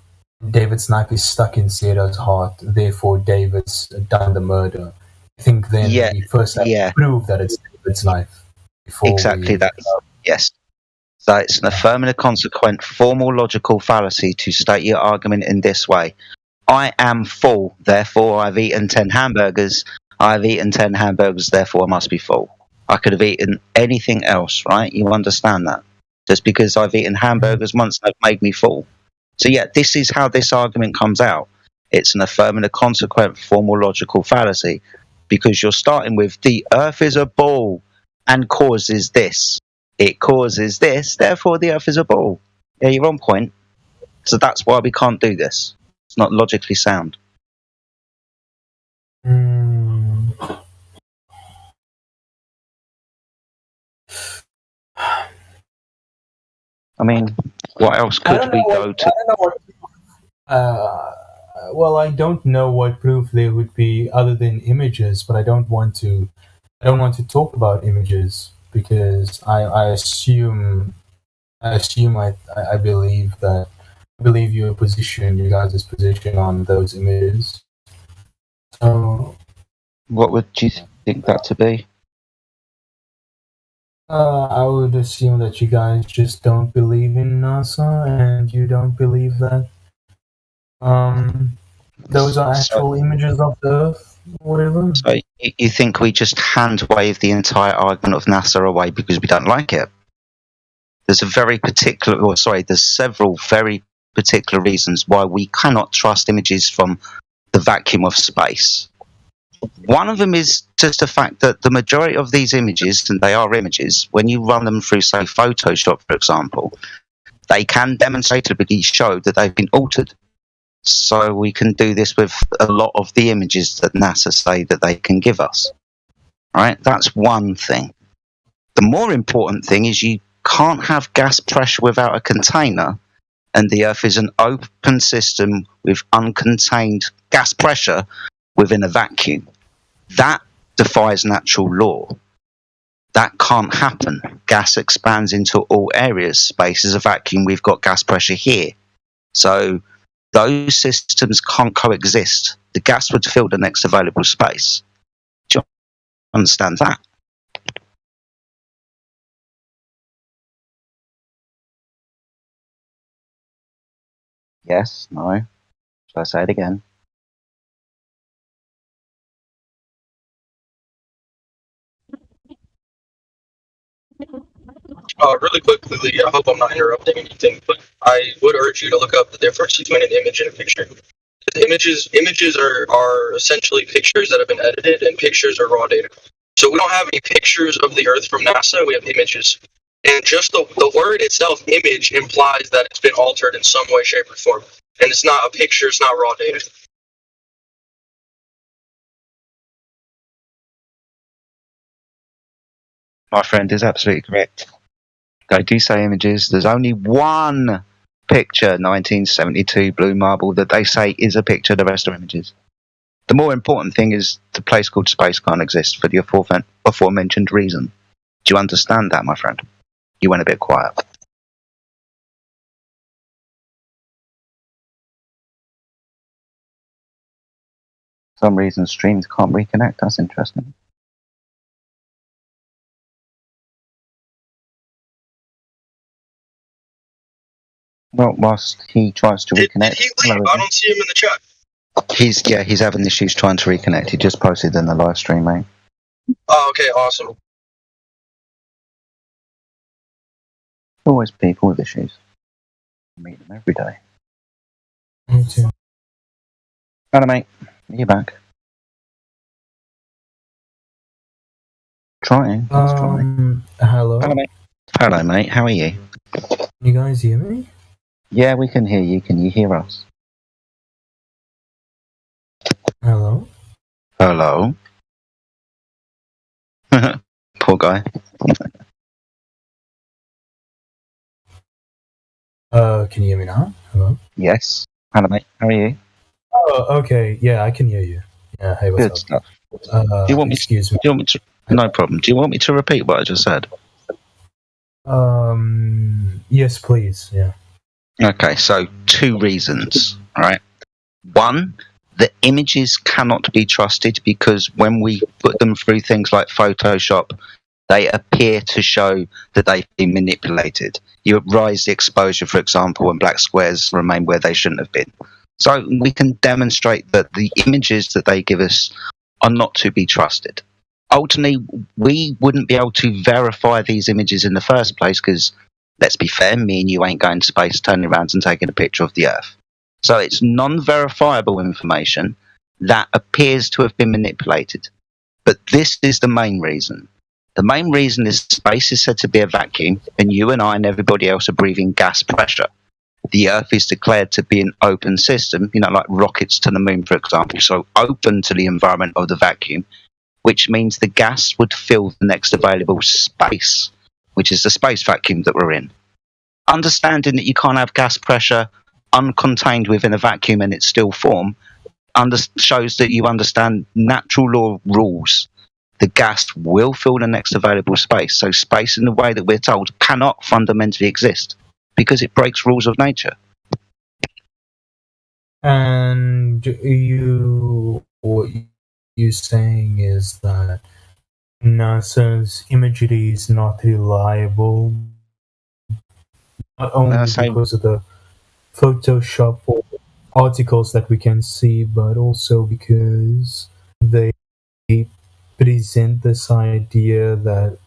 David's knife is stuck in Sarah's heart, therefore David's done the murder. I think then we first have to prove that it's David's knife. Exactly that. Yes. So it's an affirmative, consequent, formal, logical fallacy to state your argument in this way. I am full, therefore I've eaten 10 hamburgers. I've eaten 10 hamburgers, therefore I must be full. I could have eaten anything else, right? You understand that? Just because I've eaten hamburgers once, they've made me full. So yeah, this is how this argument comes out. It's an affirmative, consequent, formal, logical fallacy, because you're starting with the Earth is a ball and causes this. It causes this, therefore the Earth is a ball. Yeah, you're on point. So that's why we can't do this. It's not logically sound. I mean, what else could we go to? Well, I don't know what proof there would be other than images, but I don't want to talk about images because I believe your guys' position on those images. So, what would you think that to be? I would assume that you guys just don't believe in NASA, and you don't believe that those are actual images of the Earth, or whatever. So you think we just hand wave the entire argument of NASA away because we don't like it? There's several very particular reasons why we cannot trust images from the vacuum of space. One of them is just the fact that the majority of these images, and they are images, when you run them through, say, Photoshop, for example, they can demonstrably show that they've been altered. So we can do this with a lot of the images that NASA say that they can give us. Right? That's one thing. The more important thing is you can't have gas pressure without a container, and the Earth is an open system with uncontained gas pressure within a vacuum. That defies natural law. That can't happen. Gas expands into all areas. Space is a vacuum. We've got gas pressure here. So those systems can't coexist. The gas would fill the next available space. Do you understand that? Yes? No? Shall I say it again? Really quickly, Lee, I hope I'm not interrupting anything, but I would urge you to look up the difference between an image and a picture. Images are essentially pictures that have been edited, and pictures are raw data. So we don't have any pictures of the Earth from NASA. We have images, and just the word itself, image, implies that it's been altered in some way, shape, or form. And it's not a picture. It's not raw data. My friend is absolutely correct. They do say images. There's only one picture, 1972 Blue Marble, that they say is a picture. The rest are images. The more important thing is the place called space can't exist for the aforementioned reason. Do you understand that, my friend? You went a bit quiet. For some reason, streams can't reconnect. That's interesting. Well, whilst he tries to reconnect, Did he leave? I don't see him in the chat. He's having issues trying to reconnect. He just posted in the live stream, mate. Oh, okay, awesome. Always people with issues. I meet them every day. Me too. Hello, mate. Are you back? Trying. Let's try. Hello. Hello, mate. Hello, mate. How are you? You guys hear me? Yeah, we can hear you. Can you hear us? Hello. Hello. Poor guy. Can you hear me now? Hello. Yes. Hello, mate. How are you? Oh, okay. Yeah, I can hear you. Yeah. Hey, what's Good up? stuff. Do you want me? Excuse me. Do you want me to? No problem. Do you want me to repeat what I just said? Yes, please. Yeah. Okay, so 2 reasons, right? 1, the images cannot be trusted because when we put them through things like Photoshop, they appear to show that they've been manipulated. You rise the exposure, for example, and black squares remain where they shouldn't have been. So we can demonstrate that the images that they give us are not to be trusted. Ultimately, we wouldn't be able to verify these images in the first place because, let's be fair, me and you ain't going to space, turning around and taking a picture of the Earth. So it's non-verifiable information that appears to have been manipulated. But this is the main reason. The main reason is space is said to be a vacuum, and you and I and everybody else are breathing gas pressure. The Earth is declared to be an open system, like rockets to the moon, for example, so open to the environment of the vacuum, which means the gas would fill the next available space, which is the space vacuum that we're in. Understanding that you can't have gas pressure uncontained within a vacuum in its still form shows that you understand natural law rules. The gas will fill the next available space. So space, in the way that we're told, cannot fundamentally exist because it breaks rules of nature. And what you're saying is that NASA's imagery is not reliable, not only because of the Photoshop articles that we can see, but also because they present this idea that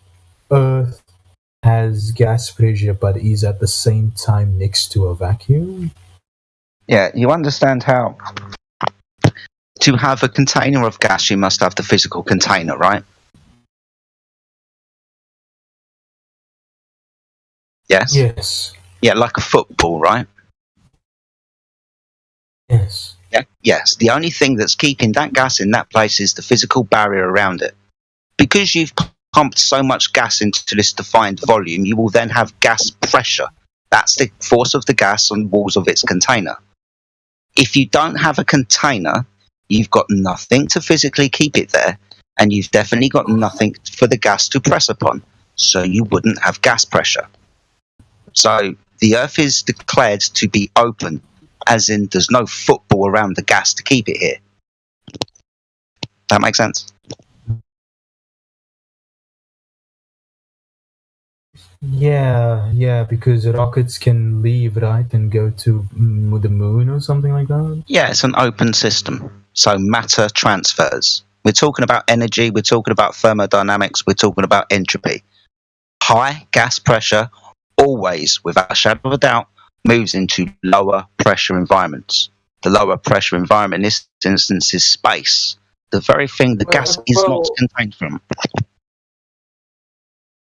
Earth has gas pressure but is at the same time next to a vacuum. Yeah, you understand how to have a container of gas, you must have the physical container, right? Yes? Yes. Yeah, like a football, right? Yes. Yeah. Yes. The only thing that's keeping that gas in that place is the physical barrier around it. Because you've pumped so much gas into this defined volume, you will then have gas pressure. That's the force of the gas on the walls of its container. If you don't have a container, you've got nothing to physically keep it there, and you've definitely got nothing for the gas to press upon, so you wouldn't have gas pressure. So the Earth is declared to be open, as in there's no football around the gas to keep it here. That makes sense? Yeah, because rockets can leave, right, and go to the moon or something like that? Yeah, it's an open system. So matter transfers. We're talking about energy, we're talking about thermodynamics, we're talking about entropy. High gas pressure always, without a shadow of a doubt, moves into lower pressure environments. The lower pressure environment in this instance is space, the very thing the gas is not contained from.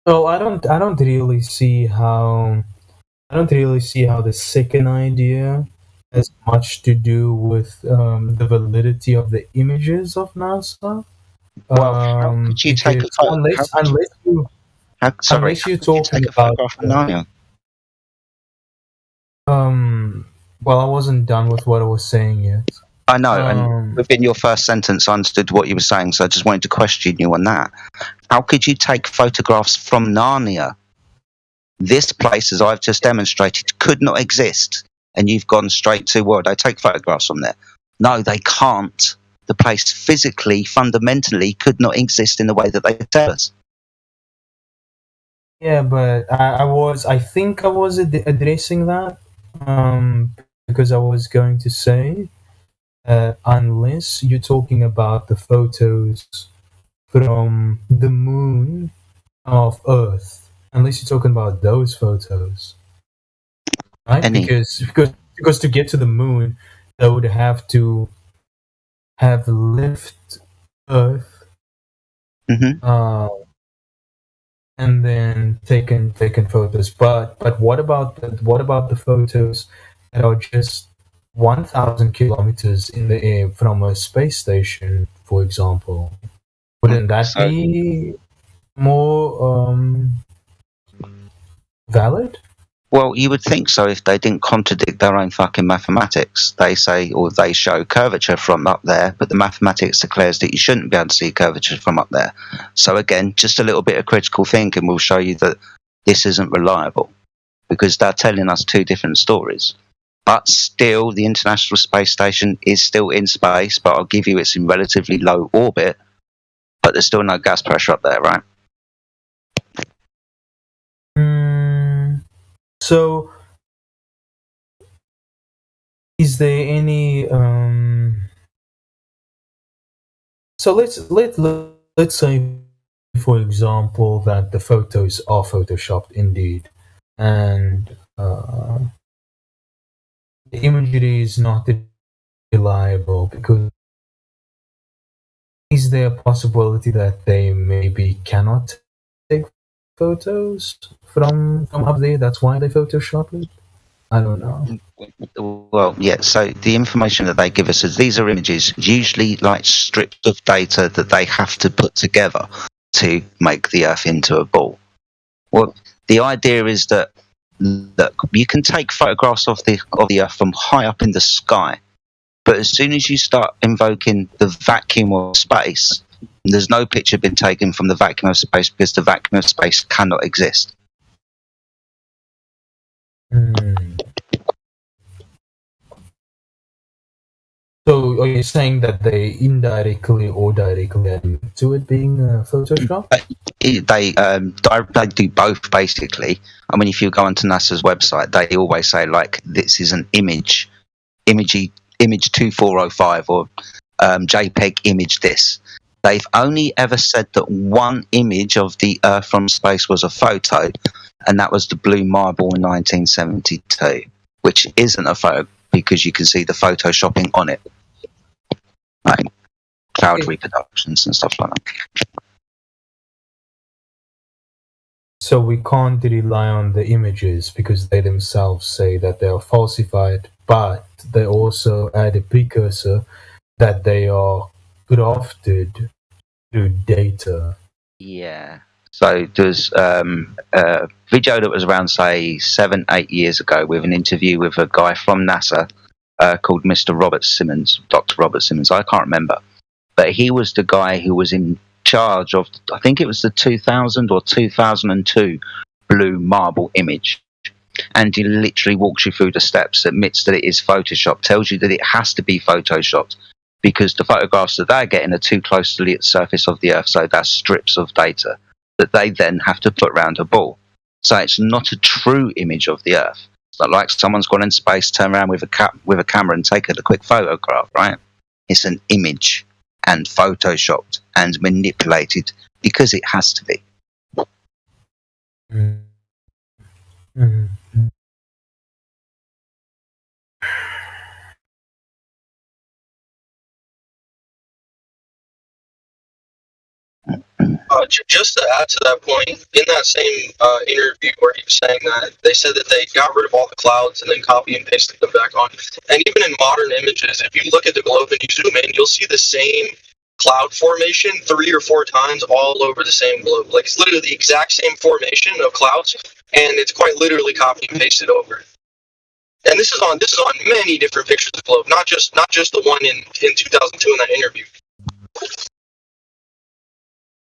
So I don't really see how the second idea has much to do with the validity of the images of NASA. Well, how could you take a Because photo? unless you're talking about well, I wasn't done with what I was saying yet. I know, and within your first sentence, I understood what you were saying, so I just wanted to question you on that. How could you take photographs from Narnia? This place, as I've just demonstrated, could not exist, and you've gone straight to, well, they take photographs from there. No, they can't. The place physically, fundamentally, could not exist in the way that they tell us. Yeah, but I think I was addressing that, because I was going to say, unless you're talking about the photos from the moon of Earth, unless you're talking about those photos, right? Because to get to the moon, they would have to have left Earth, and then taken photos. But what about the photos that are just 1,000 kilometers in the air from a space station, for example? Wouldn't that be more valid? Well, you would think so if they didn't contradict their own fucking mathematics. They say, or they show curvature from up there, but the mathematics declares that you shouldn't be able to see curvature from up there. So again, just a little bit of critical thinking will show you that this isn't reliable, because they're telling us two different stories. But still, the International Space Station is still in space, but I'll give you it's in relatively low orbit, but there's still no gas pressure up there, right? So, is there any? So let's say, for example, that the photos are photoshopped indeed, and the imagery is not reliable. Because is there a possibility that they maybe cannot take photos from up there? That's why they Photoshop it. I don't know. Well, yeah, so the information that they give us is these are images, usually like strips of data that they have to put together to make the Earth into a ball. Well, the idea is that, look, you can take photographs of the Earth from high up in the sky, but as soon as you start invoking the vacuum of space, there's no picture been taken from the vacuum of space because the vacuum of space cannot exist. So are you saying that they indirectly or directly admit to it being Photoshop? They do both, basically. I mean, if you go onto NASA's website, they always say, like, this is an image 2405 or JPEG image this. They've only ever said that one image of the Earth from space was a photo, and that was the Blue Marble in 1972, which isn't a photo because you can see the photoshopping on it, like cloud reproductions and stuff like that. So we can't rely on the images because they themselves say that they are falsified, but they also add a precursor that they are crafted through data. Yeah. So there's a video that was around, say, 7-8 years ago with an interview with a guy from NASA called Mr. Robert Simmons, Dr. Robert Simmons. I can't remember. But he was the guy who was in charge of, I think it was the 2000 or 2002 Blue Marble image. And he literally walks you through the steps, admits that it is Photoshop, tells you that it has to be Photoshopped because the photographs that they're getting are too close to the surface of the Earth, so that's strips of data that they then have to put around a ball. So it's not a true image of the Earth. It's not like someone's gone in space, turned around with a camera and taken a quick photograph, right? It's an image and photoshopped and manipulated because it has to be. Just to add to that point, in that same interview where he was saying that, they said that they got rid of all the clouds and then copy and pasted them back on. And even in modern images, if you look at the globe and you zoom in, you'll see the same cloud formation 3 or 4 times all over the same globe. Like, it's literally the exact same formation of clouds, and it's quite literally copy and pasted over. And this is on many different pictures of the globe, not just the one in 2002 in that interview.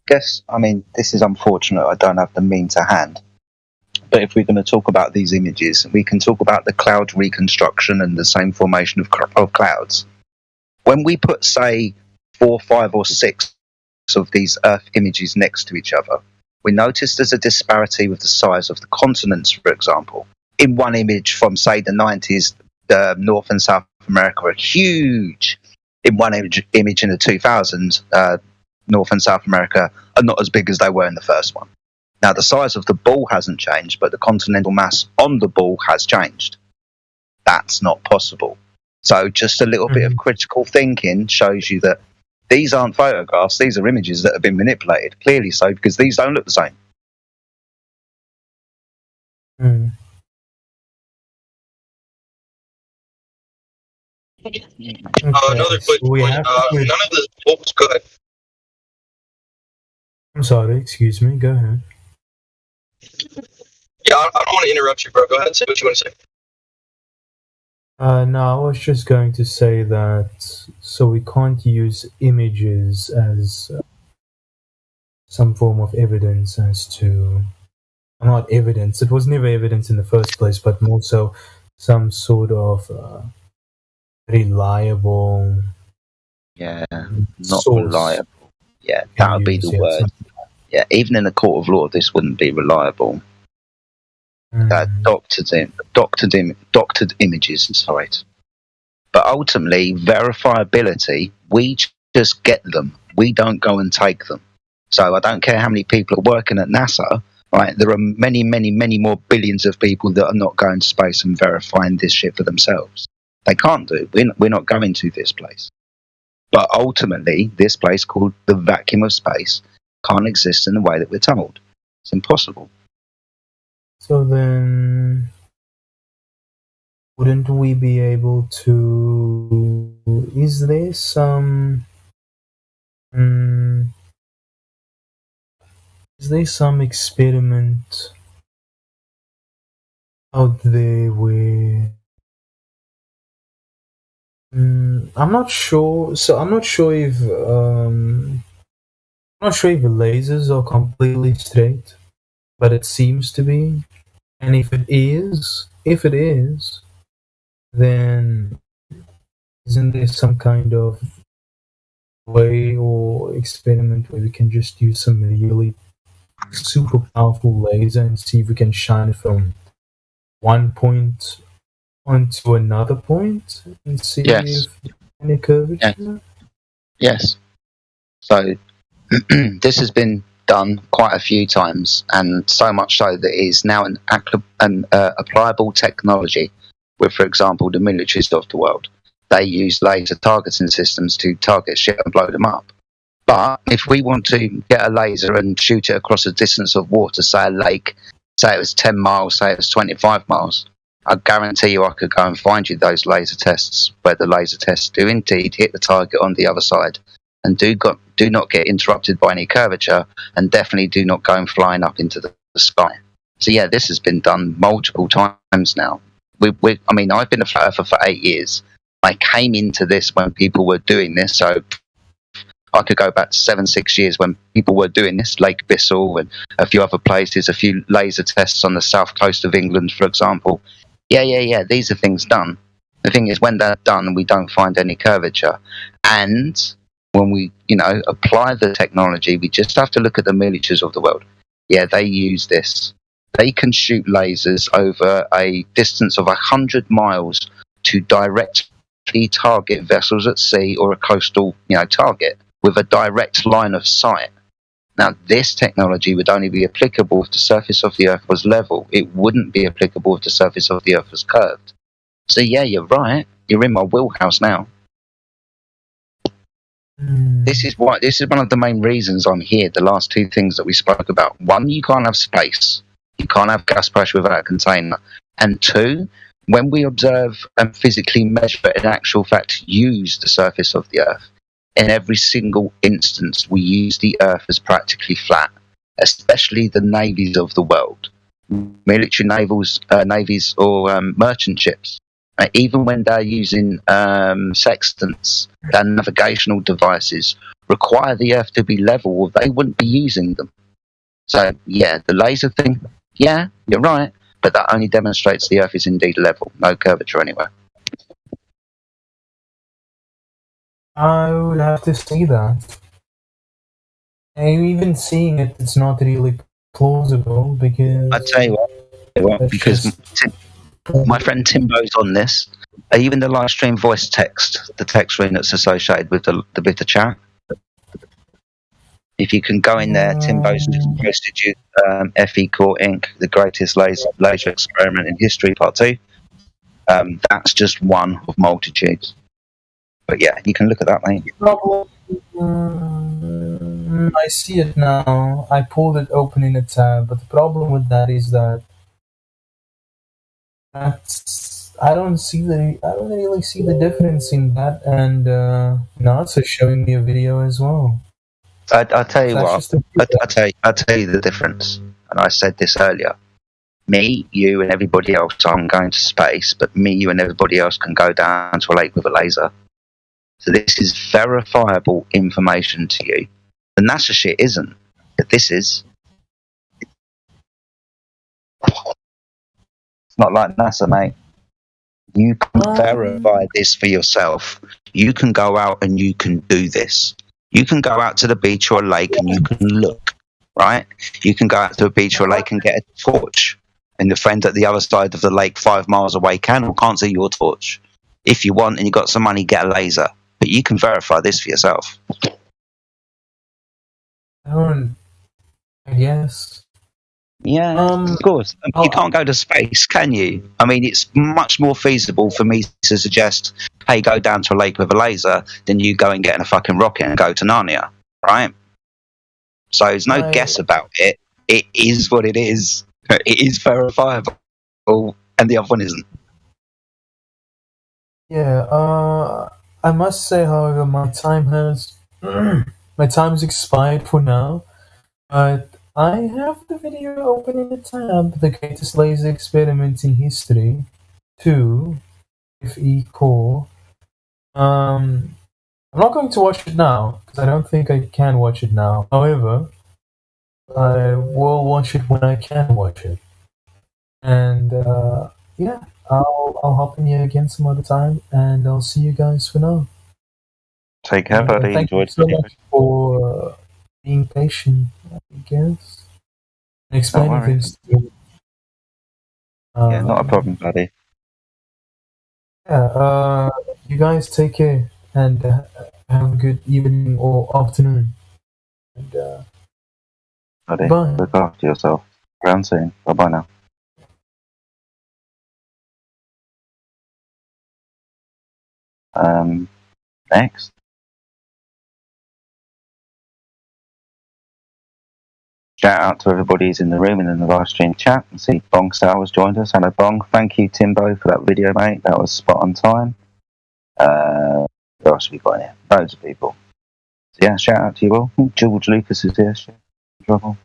Guess, I mean, this is unfortunate. I don't have the mean to hand. But if we're going to talk about these images, we can talk about the cloud reconstruction and the same formation of clouds. When we put, say, 4, 5, or 6 of these Earth images next to each other, we notice there's a disparity with the size of the continents, for example. In one image from, say, the 90s, North and South America are huge. In one image in the 2000s, North and South America are not as big as they were in the first one. Now, the size of the ball hasn't changed, but the continental mass on the ball has changed. That's not possible. So just a little bit of critical thinking shows you that these aren't photographs, these are images that have been manipulated. Clearly so, because these don't look the same. Another quick point. None of this. Oops, go ahead. I'm sorry, excuse me, go ahead. Yeah, I don't want to interrupt you, bro. Go ahead and say what you want to say. No, I was just going to say that, so we can't use images as some form of evidence as to, not evidence, it was never evidence in the first place, but more so some sort of reliable. Yeah, not source. reliable. Yeah, that would be the word. Yeah, even in a court of law, this wouldn't be reliable. Doctored images, sorry. But ultimately, verifiability, we just get them. We don't go and take them. So I don't care how many people are working at NASA, right? There are many, many, many more billions of people that are not going to space and verifying this shit for themselves. They can't do it. We're not going to this place. But ultimately, this place called the vacuum of space can't exist in the way that we're told. It's impossible. So then, wouldn't we be able to... Is there some... is there some experiment out there where... I'm not sure. So I'm not sure if the lasers are completely straight, but it seems to be. And if it is, then isn't there some kind of way or experiment where we can just use some really super powerful laser and see if we can shine it from one point onto another point and see if any curvature? Yes. So this has been done quite a few times, and so much so that it is now an applicable technology with, for example, the militaries of the world. They use laser targeting systems to target shit and blow them up. But if we want to get a laser and shoot it across a distance of water, say a lake, say it was 10 miles, say it was 25 miles, I guarantee you I could go and find you those laser tests where the laser tests do indeed hit the target on the other side and do not get interrupted by any curvature, and definitely do not go flying up into the sky. So yeah, this has been done multiple times now. I mean, I've been a flat earther for 8 years. I came into this when people were doing this, so I could go back to 7-6 years when people were doing this, Lake Bissell and a few other places, a few laser tests on the south coast of England, for example. Yeah, these are things done. The thing is, when they're done, we don't find any curvature. And when we, apply the technology, we just have to look at the militaries of the world. Yeah, they use this. They can shoot lasers over a distance of 100 miles to directly target vessels at sea or a coastal, target with a direct line of sight. Now, this technology would only be applicable if the surface of the Earth was level. It wouldn't be applicable if the surface of the Earth was curved. So yeah, you're right. You're in my wheelhouse now. This is one of the main reasons I'm here. The last two things that we spoke about. One, you can't have space. You can't have gas pressure without a container. And two, when we observe and physically measure, in actual fact, use the surface of the Earth, in every single instance, we use the Earth as practically flat, especially the navies of the world, military navies or merchant ships. Even when they're using sextants, their navigational devices require the Earth to be level, or they wouldn't be using them. So, yeah, the laser thing, yeah, you're right, but that only demonstrates the Earth is indeed level, no curvature anywhere. I would have to say that. And even seeing it, it's not really plausible because. I tell you what, because my friend Timbo's on this. Even the live stream voice text, the text ring that's associated with the chat. If you can go in there, Timbo's just posted you FE Core Inc., the greatest laser experiment in history, part 2. That's just one of multitudes. But yeah, you can look at that, mate. I see it now. I pulled it open in a tab, but the problem with that is that I don't really see the difference in that, and NASA showing me a video as well. I'll tell you what. I'll tell you the difference. And I said this earlier. Me, you, and everybody else. I'm going to space, but me, you, and everybody else can go down to a lake with a laser. So this is verifiable information to you. The NASA shit isn't, but this is. It's not like NASA, mate. You can verify this for yourself. You can go out and you can do this. You can go out to the beach or a lake and you can look, right? You can go out to a beach or a lake and get a torch. And the friend at the other side of the lake 5 miles away can or can't see your torch. If you want and you've got some money, get a laser. But you can verify this for yourself. I guess. Yeah, of course. You can't go to space, can you? I mean, it's much more feasible for me to suggest, hey, go down to a lake with a laser, than you go and get in a fucking rocket and go to Narnia, right? So there's no guess about it. It is what it is. It is verifiable, and the other one isn't. Yeah, I must say, however, my time has expired for now, but I have the video open in the tab, the greatest laser experiment in history, 2, FE Core. I'm not going to watch it now, because I don't think I can watch it now. However, I will watch it when I can watch it. And, yeah, I'll hop in here again some other time, and I'll see you guys for now. Take care, buddy. Thank you so much for being patient, I guess. And explaining things to me. Yeah, not a problem, buddy. Yeah, you guys take care, and have a good evening or afternoon. And, Buddy, bye. look after yourself. Around soon. Bye-bye now. Next. Shout out to everybody who's in the room and in the live stream chat. And see Bong Sao has joined us. Hello, Bong. Thank you, Timbo, for that video, mate. That was spot on time. Who else have we got here? Loads of people. So yeah, shout out to you all. George Lucas is here. Trouble.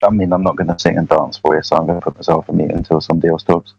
I mean, I'm not going to sing and dance for you, so I'm going to put myself on mute until somebody else talks.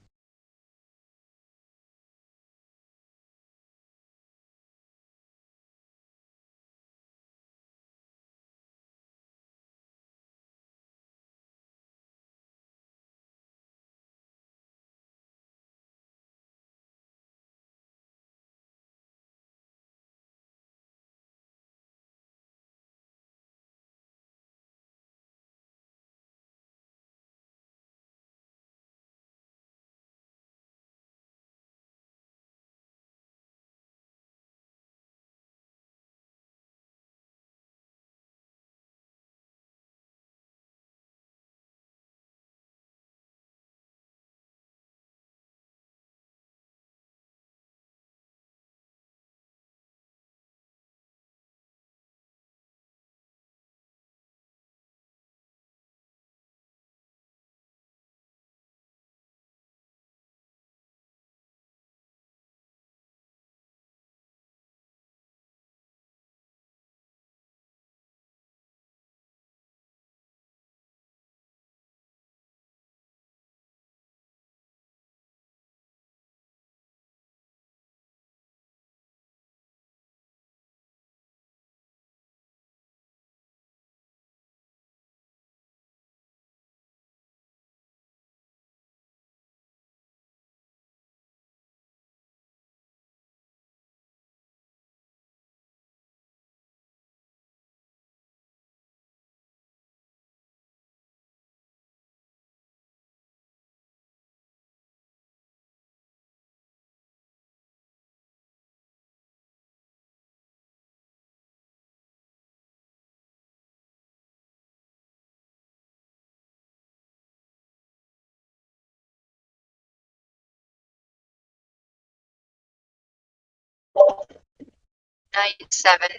Night 7.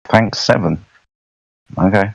Thanks, 7. Okay.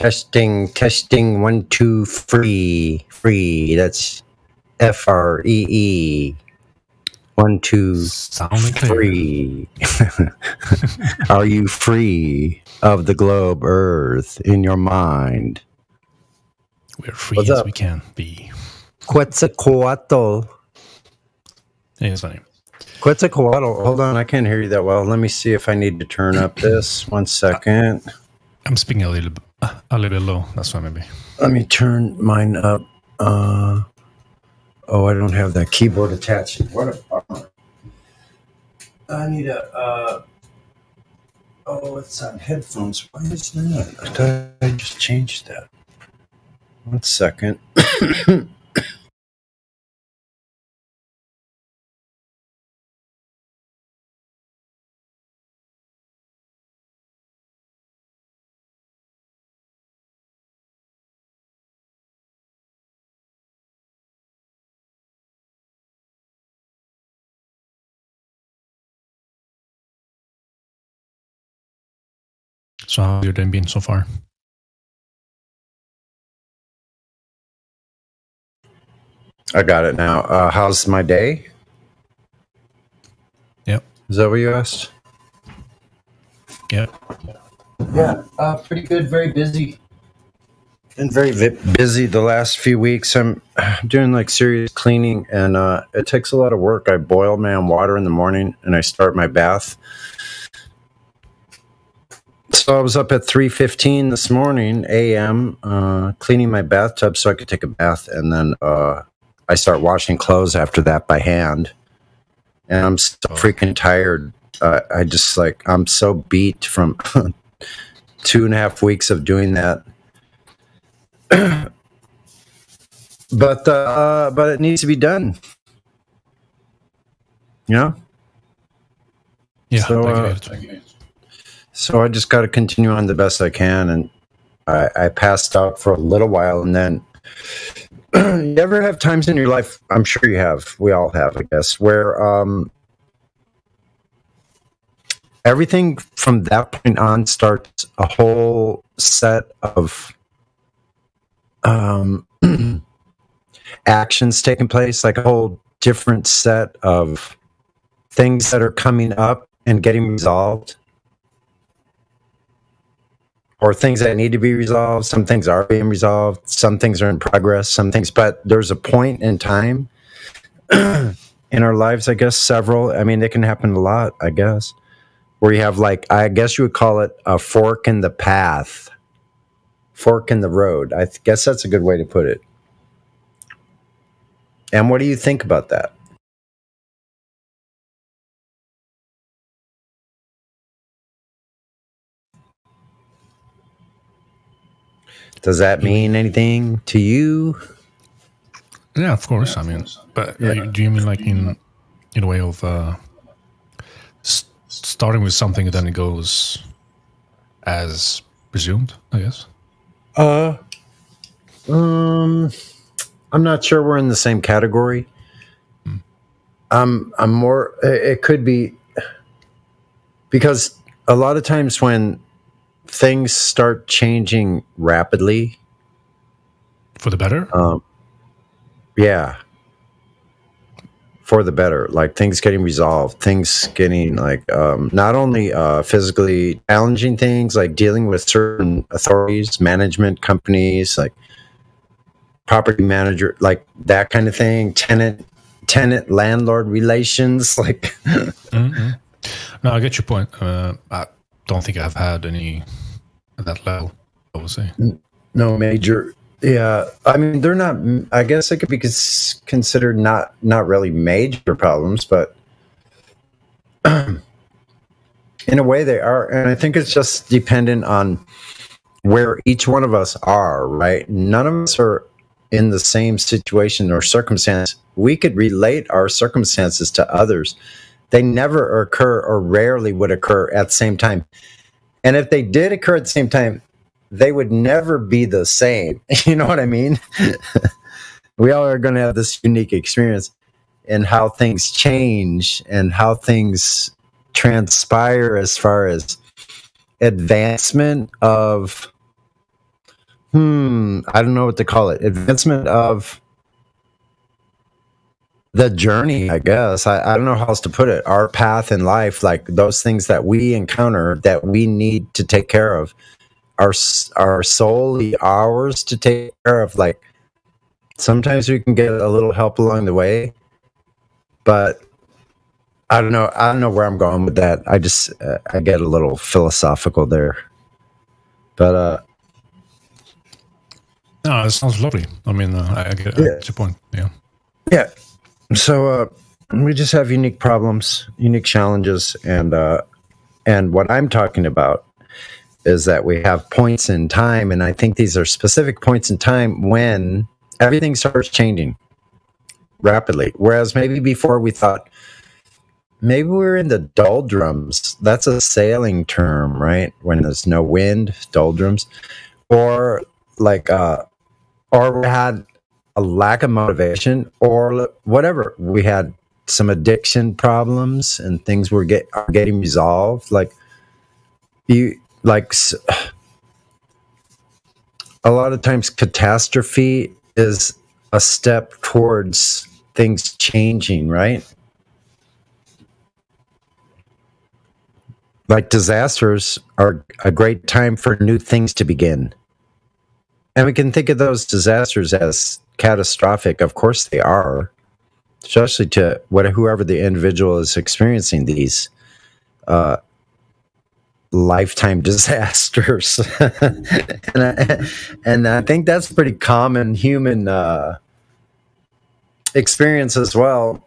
Testing. 1, 2, free. Free. That's FREE. 1, 2, free. Are you free of the globe Earth in your mind? We're free as we can be. Quetzalcoatl. Hey, that's funny. Quetzalcoatl. Hold on, I can't hear you that well. Let me see if I need to turn up this. 1 second. I'm speaking a little bit low. That's why maybe. Let me turn mine up. I don't have that keyboard attached. What a bummer. I need a. It's on headphones. Why is that? I thought I just changed that. 1 second. So how's your day been so far? I got it now. How's my day? Yep. Is that what you asked? Yep. Yeah, pretty good. Very busy. Been very busy the last few weeks. I'm doing like serious cleaning, and it takes a lot of work. I boil my own water in the morning, and I start my bath. So I was up at 3:15 this morning a.m. Cleaning my bathtub so I could take a bath, and then I start washing clothes after that by hand. And I'm so freaking tired. I'm so beat from 2.5 weeks of doing that. But it needs to be done. You know? Yeah. So I just got to continue on the best I can, and I passed out for a little while, and then you ever have times in your life? I'm sure you have. We all have, I guess, where everything from that point on starts a whole set of actions taking place, like a whole different set of things that are coming up and getting resolved. Or things that need to be resolved. Some things are being resolved. Some things are in progress. Some things, but there's a point in time in our lives, I guess, several. I mean, it can happen a lot, I guess, where you have like, I guess you would call it a fork in the path, fork in the road. I guess that's a good way to put it. And what do you think about that? Does that mean anything to you? Yeah, of course. I mean, but do you mean like in a way of starting with something and then it goes as presumed, I guess? I'm not sure we're in the same category. I'm more. It could be because a lot of times when things start changing rapidly, for the better. Yeah, for the better. Like things getting resolved, things getting like not only physically challenging things, like dealing with certain authorities, management companies, like property manager, like that kind of thing, tenant landlord relations, like. Mm-hmm. No, I get your point. I don't think I've had any at that level, I would say. No major. Yeah, I mean, they're not. I guess it could be considered not really major problems, but in a way they are. And I think it's just dependent on where each one of us are. Right? None of us are in the same situation or circumstance. We could relate our circumstances to others. They never occur, or rarely would occur at the same time. And if they did occur at the same time, they would never be the same. You know what I mean? We all are going to have this unique experience in how things change and how things transpire as far as advancement of I don't know what to call it. Advancement of the journey, I guess. I don't know how else to put it. Our path in life, like those things that we encounter that we need to take care of, are solely ours to take care of. Like sometimes we can get a little help along the way, but I don't know where I'm going with that. I just I get a little philosophical there, but no, it sounds lovely. I mean, I get your point. Yeah. So we just have unique problems, unique challenges, and what I'm talking about is that we have points in time, and I think these are specific points in time when everything starts changing rapidly. Whereas maybe before we thought maybe we're in the doldrums. That's a sailing term, right? When there's no wind, doldrums, or like or we had a lack of motivation, or whatever. We had some addiction problems, and things were getting resolved. Like a lot of times, catastrophe is a step towards things changing, right? Like disasters are a great time for new things to begin. And we can think of those disasters as catastrophic. Of course they are, especially to whoever the individual is experiencing these lifetime disasters. and I think that's pretty common human experience as well.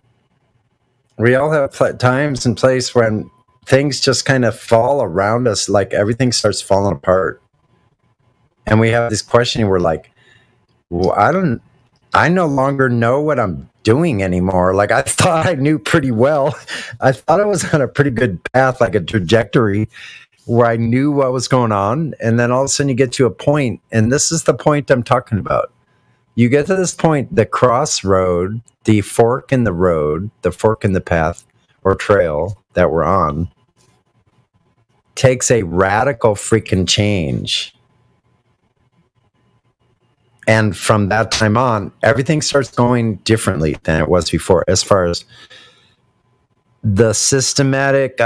We all have times and place when things just kind of fall around us, like everything starts falling apart. And we have this questioning, we're like, well, I no longer know what I'm doing anymore. Like I thought I knew pretty well. I thought I was on a pretty good path, like a trajectory where I knew what was going on. And then all of a sudden you get to a point, and this is the point I'm talking about. You get to this point, the crossroad, the fork in the road, the fork in the path or trail that we're on takes a radical freaking change. And from that time on, everything starts going differently than it was before, as far as the systematic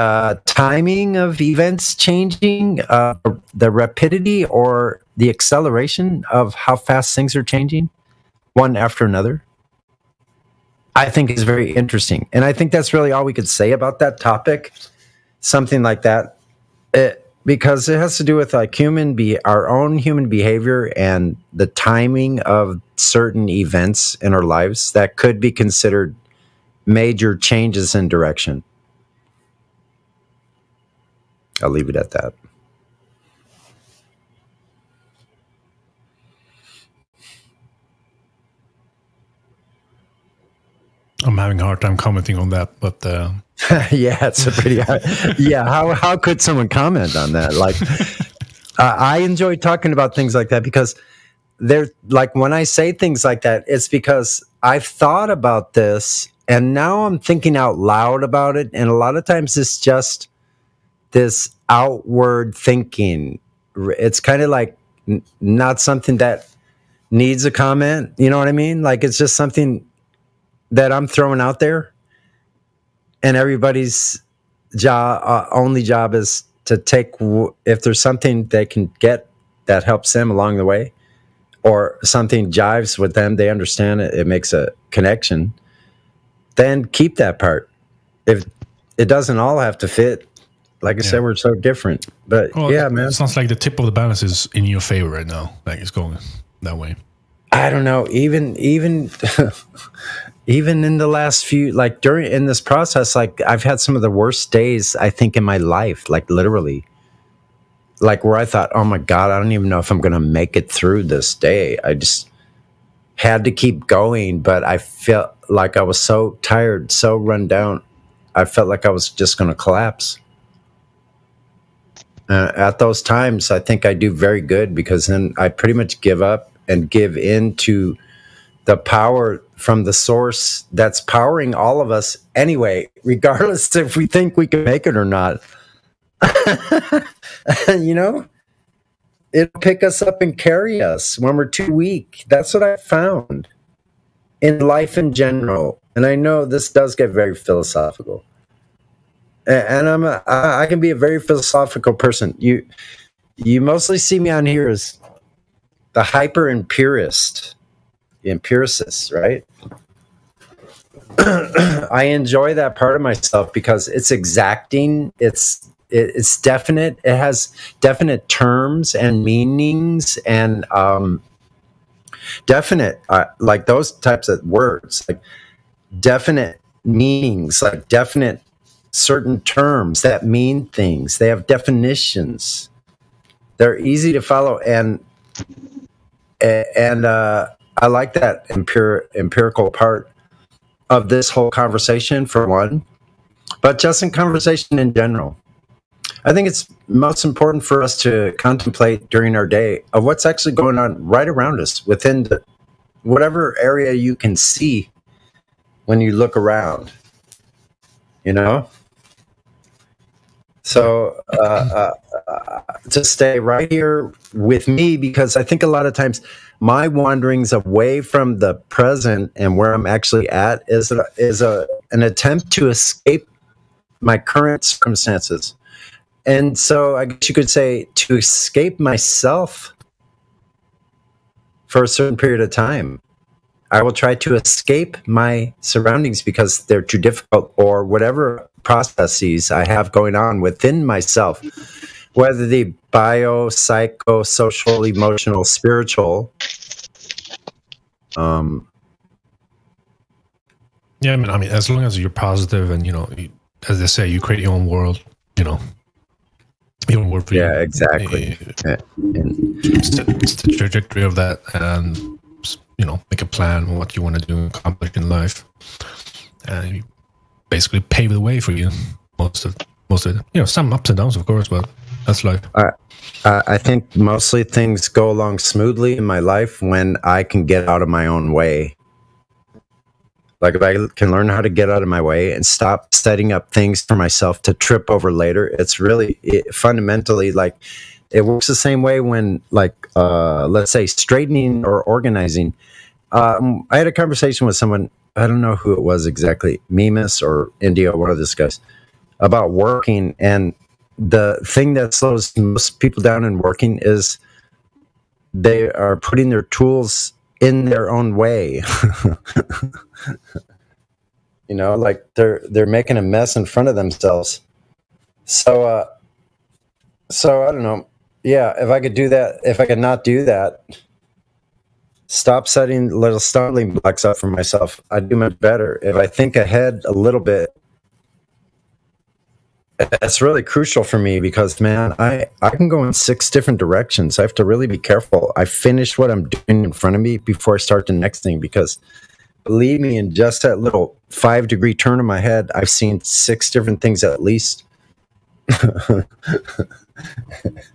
timing of events changing, the rapidity or the acceleration of how fast things are changing, one after another, I think is very interesting. And I think that's really all we could say about that topic, something like that. Because it has to do with like our own human behavior and the timing of certain events in our lives that could be considered major changes in direction. I'll leave it at that. I'm having a hard time commenting on that, but yeah, it's a pretty hard. Yeah, how could someone comment on that? Like, I enjoy talking about things like that because they're like, when I say things like that, it's because I've thought about this and now I'm thinking out loud about it. And a lot of times it's just this outward thinking. It's kind of like not something that needs a comment. You know what I mean? Like, it's just something that I'm throwing out there, and everybody's only job is to take, if there's something they can get that helps them along the way, or something jives with them, they understand it, it makes a connection, then keep that part. If it doesn't all have to fit, like I said, we're so different. But yeah, man, it sounds like the tip of the balance is in your favor right now. Like it's going that way. I don't know. Even even in the last few, like in this process, like I've had some of the worst days I think in my life, like literally, like where I thought, oh my God, I don't even know if I'm going to make it through this day. I just had to keep going, but I felt like I was so tired, so run down. I felt like I was just going to collapse. At those times, I think I do very good, because then I pretty much give up and give in to the power from the source that's powering all of us anyway, regardless if we think we can make it or not. You know? it'll pick us up and carry us when we're too weak. That's what I found in life in general. And I know this does get very philosophical. And I can be a very philosophical person. You mostly see me on here as the hyper empiricist, right? I enjoy that part of myself because it's exacting. It's definite. It has definite terms and meanings and definite, like those types of words, like definite meanings, like definite certain terms that mean things. They have definitions. They're easy to follow, and I like that empirical part of this whole conversation, for one, but just in conversation in general. I think it's most important for us to contemplate during our day of what's actually going on right around us within whatever area you can see when you look around, you know? So to stay right here with me, because I think a lot of times my wanderings away from the present and where I'm actually at is an attempt to escape my current circumstances. And so I guess you could say to escape myself for a certain period of time. I will try to escape my surroundings because they're too difficult, or whatever processes I have going on within myself, whether they bio, psycho, social, emotional, spiritual. Yeah, I mean, as long as you're positive and, as they say, you create your own world, your own world for you. Yeah, exactly. It's the trajectory of that, and, make a plan on what you want to do and accomplish in life. And you basically pave the way for you. Most of it. Some ups and downs, of course, but that's life. I think mostly things go along smoothly in my life when I can get out of my own way. Like if I can learn how to get out of my way and stop setting up things for myself to trip over later, it's really fundamentally like it works the same way when, like, let's say straightening or organizing. I had a conversation with someone, I don't know who it was exactly, Mimas or India, one of these guys, about working. And the thing that slows most people down in working is they are putting their tools in their own way. Like they're making a mess in front of themselves. So I don't know. Yeah, if I could do that, if I could not do that, stop setting little stumbling blocks up for myself, I'd do much better. If I think ahead a little bit, it's really crucial for me because, man, I can go in 6 different directions. I have to really be careful. I finish what I'm doing in front of me before I start the next thing, because believe me, in just that little 5-degree turn of my head, I've seen 6 different things at least.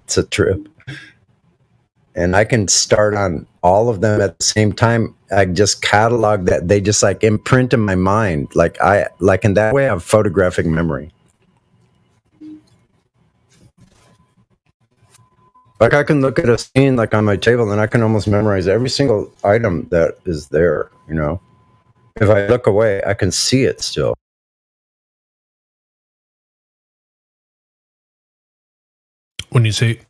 It's a trip. And I can start on all of them at the same time. I just catalog that. They just like imprint in my mind. Like in that way I have photographic memory. Like I can look at a scene like on my table and I can almost memorize every single item that is there, If I look away, I can see it still. When you say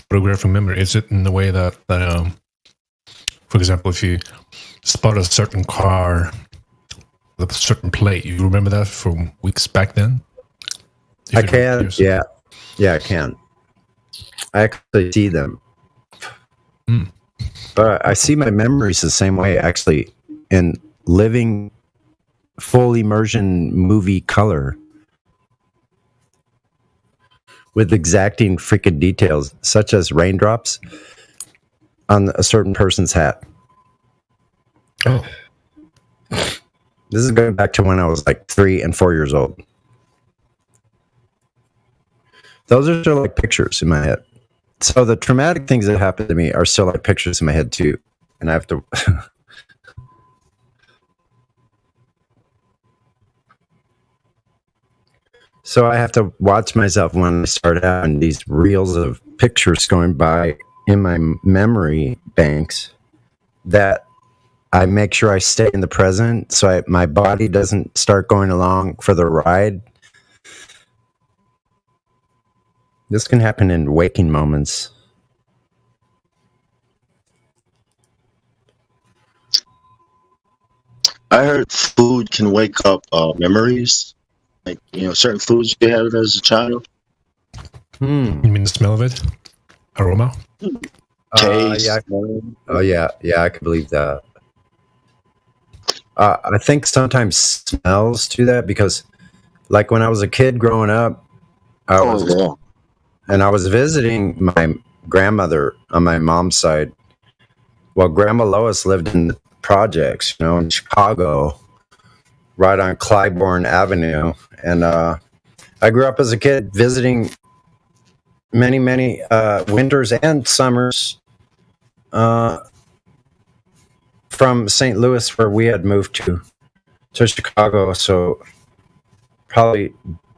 photographic memory, is it in the way that for example, if you spot a certain car with a certain plate, you remember that from weeks back then? I can, yeah. Yeah, I can. I actually see them. But I see my memories the same way, actually, in living full immersion movie color with exacting freaking details, such as raindrops on a certain person's hat. Oh. This is going back to when I was like 3 and 4 years old. Those are still like pictures in my head. So the traumatic things that happened to me are still like pictures in my head too. And I have to... So I have to watch myself when I start having these reels of pictures going by in my memory banks that I make sure I stay in the present, so my body doesn't start going along for the ride. This can happen in waking moments. I heard food can wake up memories, like certain foods you had as a child. You mean the smell of it? Aroma? Taste. Yeah, I can believe that. I think sometimes smells do that because, like when I was a kid growing up, I was visiting my grandmother on my mom's side. Well, Grandma Lois lived in the projects, in Chicago, right on Clybourne Avenue, and I grew up as a kid visiting many winters and summers from St. Louis, where we had moved to Chicago. So probably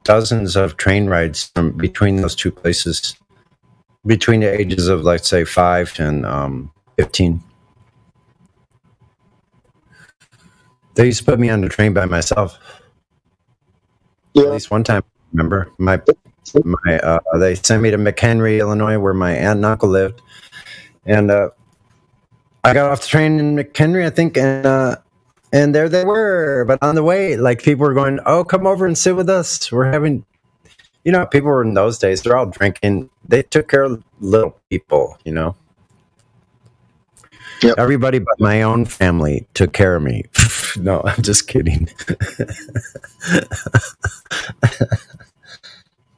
dozens of train rides from between those two places, between the ages of, let's say, 5 and 15. They used to put me on the train by myself. Yeah. At least one time, remember? They sent me to McHenry, Illinois, where my aunt and uncle lived. And I got off the train in McHenry, I think, and there they were. But on the way, like, people were going, "Oh, come over and sit with us. We're having," people were in those days, they're all drinking. They took care of little people, Yep. Everybody but my own family took care of me. No, I'm just kidding.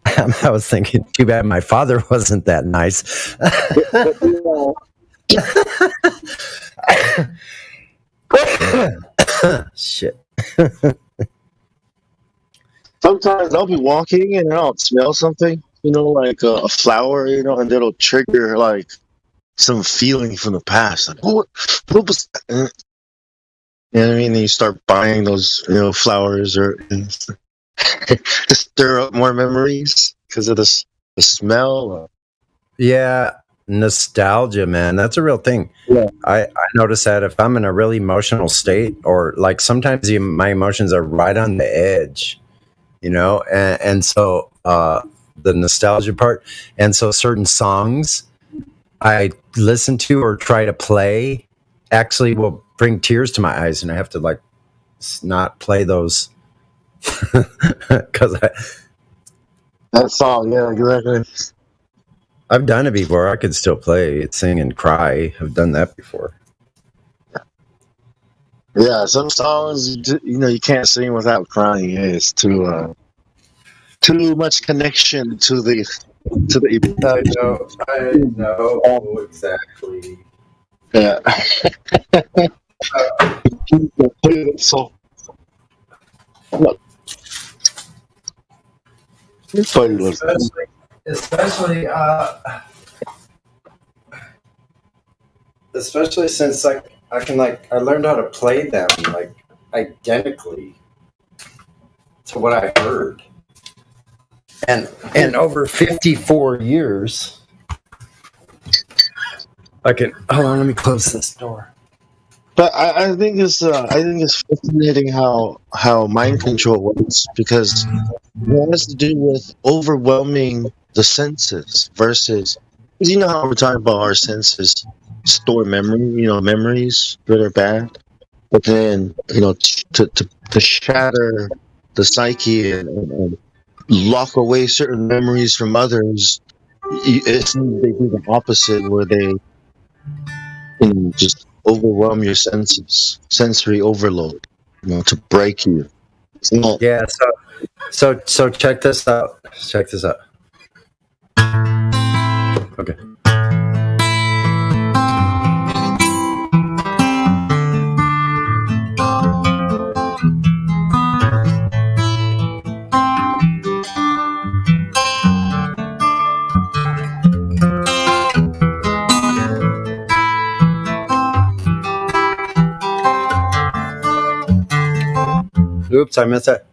I was thinking, too bad my father wasn't that nice. Shit. Sometimes I'll be walking and I'll smell something, like a flower, and it'll trigger like some feeling from the past. Like, what was that? You know what I mean? And you start buying those, flowers or to stir up more memories because of the smell. Yeah, nostalgia, man. That's a real thing. Yeah. I notice that if I'm in a really emotional state, or like sometimes my emotions are right on the edge, and so the nostalgia part. And so certain songs I listen to or try to play actually will bring tears to my eyes, and I have to like not play those because that song, yeah, exactly. I've done it before. I could still play it, sing and cry. I've done that before. Yeah, some songs you can't sing without crying. It's too much connection to the. I know exactly. Yeah. So, especially since I learned how to play them like identically to what I heard. And over 54 years, hold on, let me close this door. But I think it's fascinating how mind control works, because it has to do with overwhelming the senses versus, because how we're talking about our senses store memory, memories, good or bad, but then to shatter the psyche and lock away certain memories from others, they do the opposite, where they just overwhelm your senses, sensory overload, to break you. Yeah. So check this out. Okay. Oops, I missed it.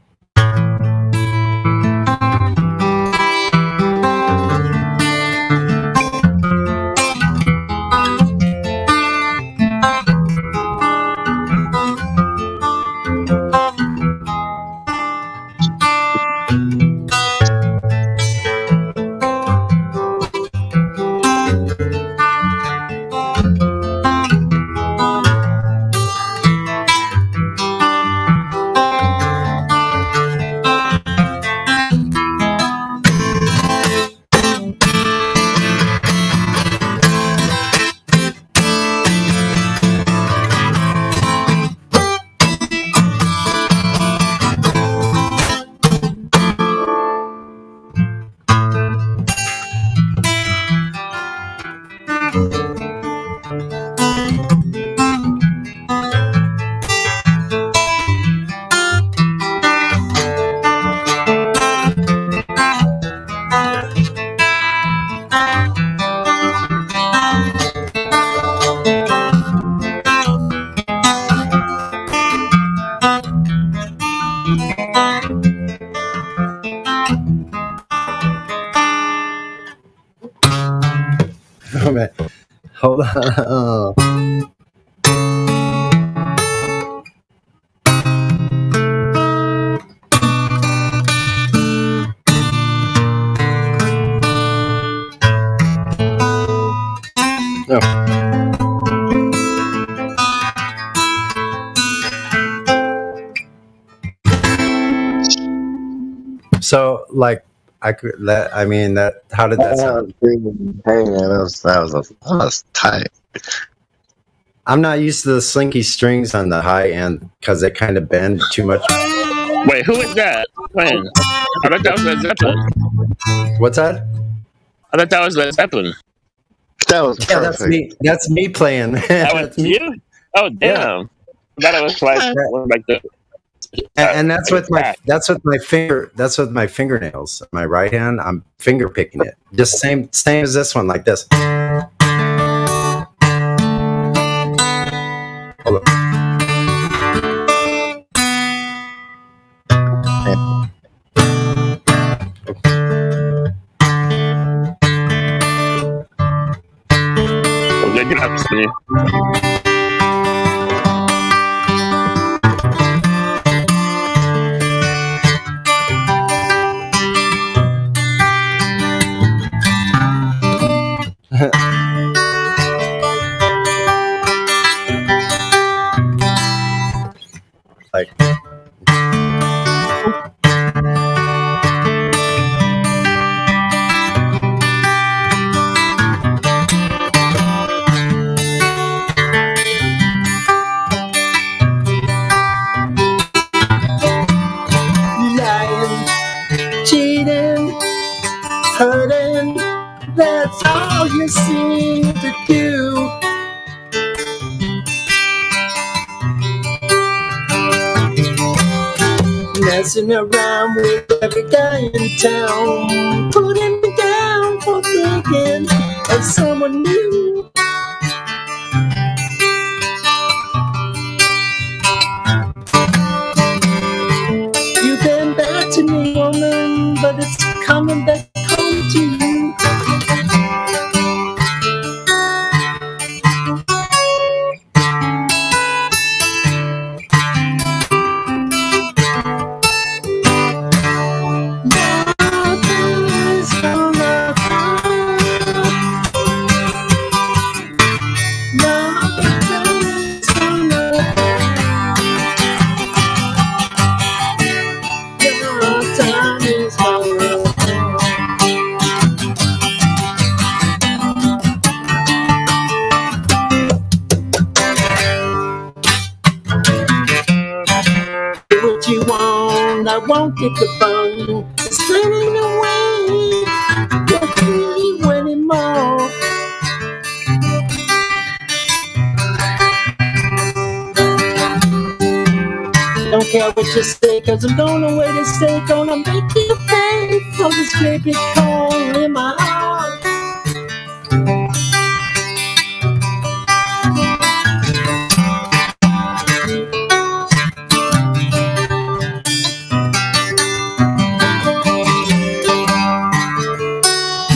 Oh man, hold on. So, like, I could. I mean, that. How did that sound? Hey man, that was tight. I'm not used to the slinky strings on the high end because they kind of bend too much. Wait, who is that playing? I thought that was Led Zeppelin. What's that? I thought that was Led Zeppelin. That was Yeah, that's me. That's me playing. That was you? Oh damn! I thought it was like the. And that's with my fingernails. My right hand, I'm finger picking it. Just same as this one, like this. Hold on. Good job, Sonny. Like. Hurting, that's all you seem to do. Messing around with every guy in town, putting me down for thinking of someone new. You've been bad to me, woman, but it's coming back home to you. What you want, I won't get the phone. It's turning away, don't need you anymore. Don't care what you say, cause I'm going away to stay. Gonna make you pay for this baby call in my heart.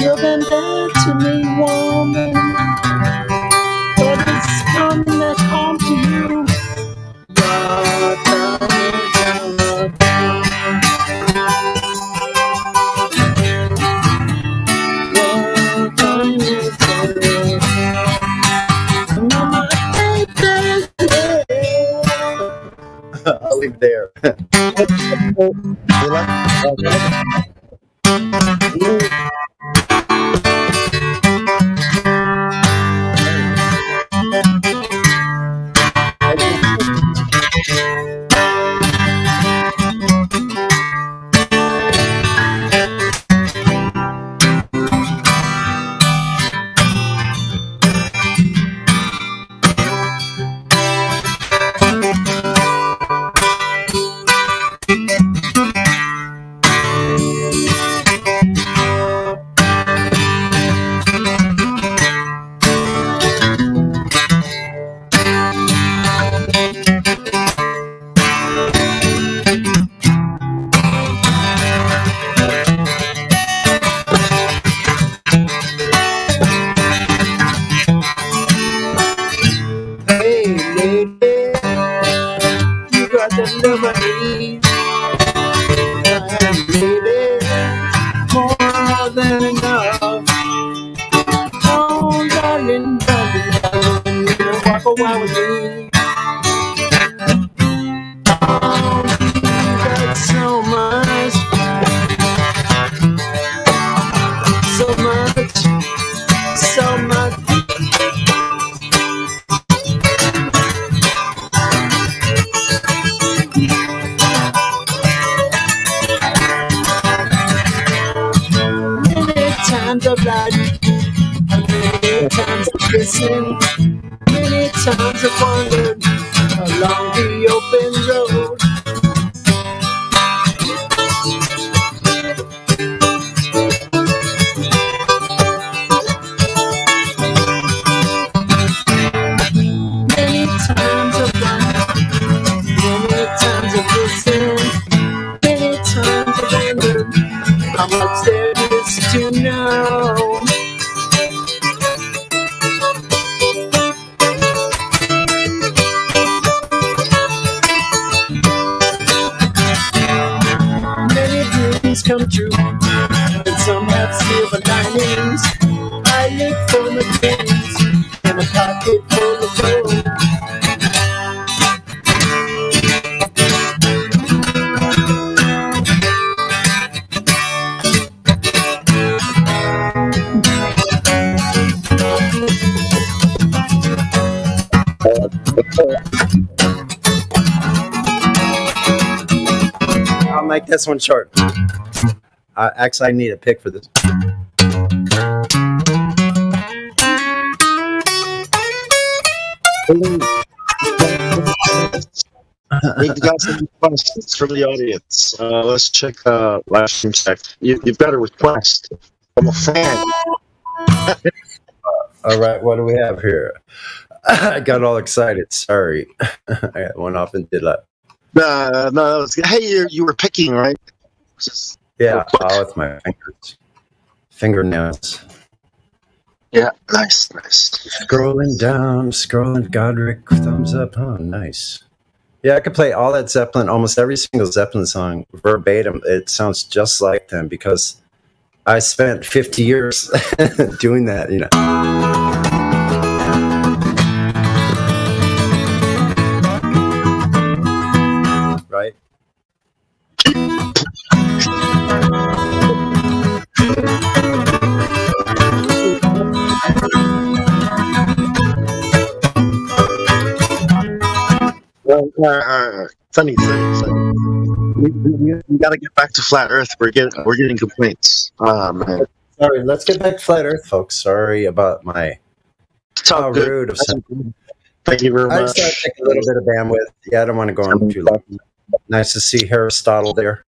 You've been bad to me, woman, but it's coming back home to you. I'll leave it there. Many times I've listened, many times I've wandered along the open road. Many times I've run, many times I've listened, many times I've wondered how much there is to know. Many dreams come true, and some have silver linings. I look for my dreams in a pocket full of gold. I'll make this one short. Actually, I need a pick for this. We've got some questions from the audience. Let's check live stream check. You've got a request from a fan. All right, what do we have here? I got all excited. Sorry, I went off and did that. No. Hey, you were picking, right? Yeah, with my fingernails. Yeah, nice. Scrolling down, Godric, thumbs up. Oh, nice. Yeah, I could play all that Zeppelin, almost every single Zeppelin song verbatim. It sounds just like them because I spent 50 years doing that, you know. Right? Funny. We got to get back to flat Earth. We're getting complaints. Man. Sorry, let's get back to flat Earth, folks. Sorry about my rude of Thank you very much. I just thought I'd take a little bit of bandwidth. Yeah, I don't want to go on too long. Nice to see Aristotle there.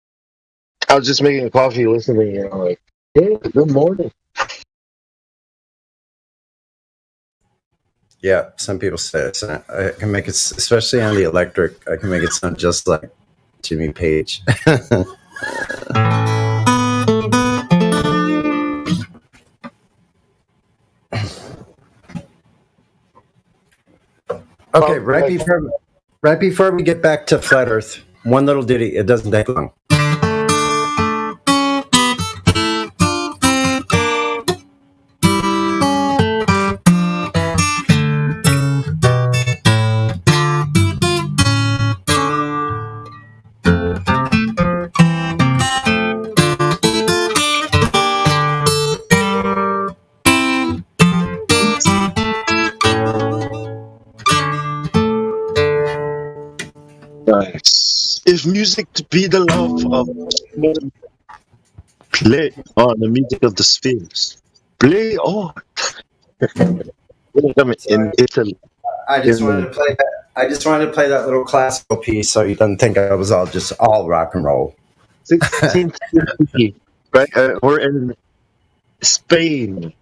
I was just making a coffee, listening, like, hey, good morning. Yeah, some people say it. I can make it, especially on the electric, I can make it sound just like Jimmy Page. Okay, right before we get back to flat Earth, one little ditty. It doesn't take long. Nice. If music to be the love of man, play on the music of the spheres. Play on. In Italy. I just wanted to play that little classical piece so you don't think I was all rock and roll. 1650, right? We're in Spain.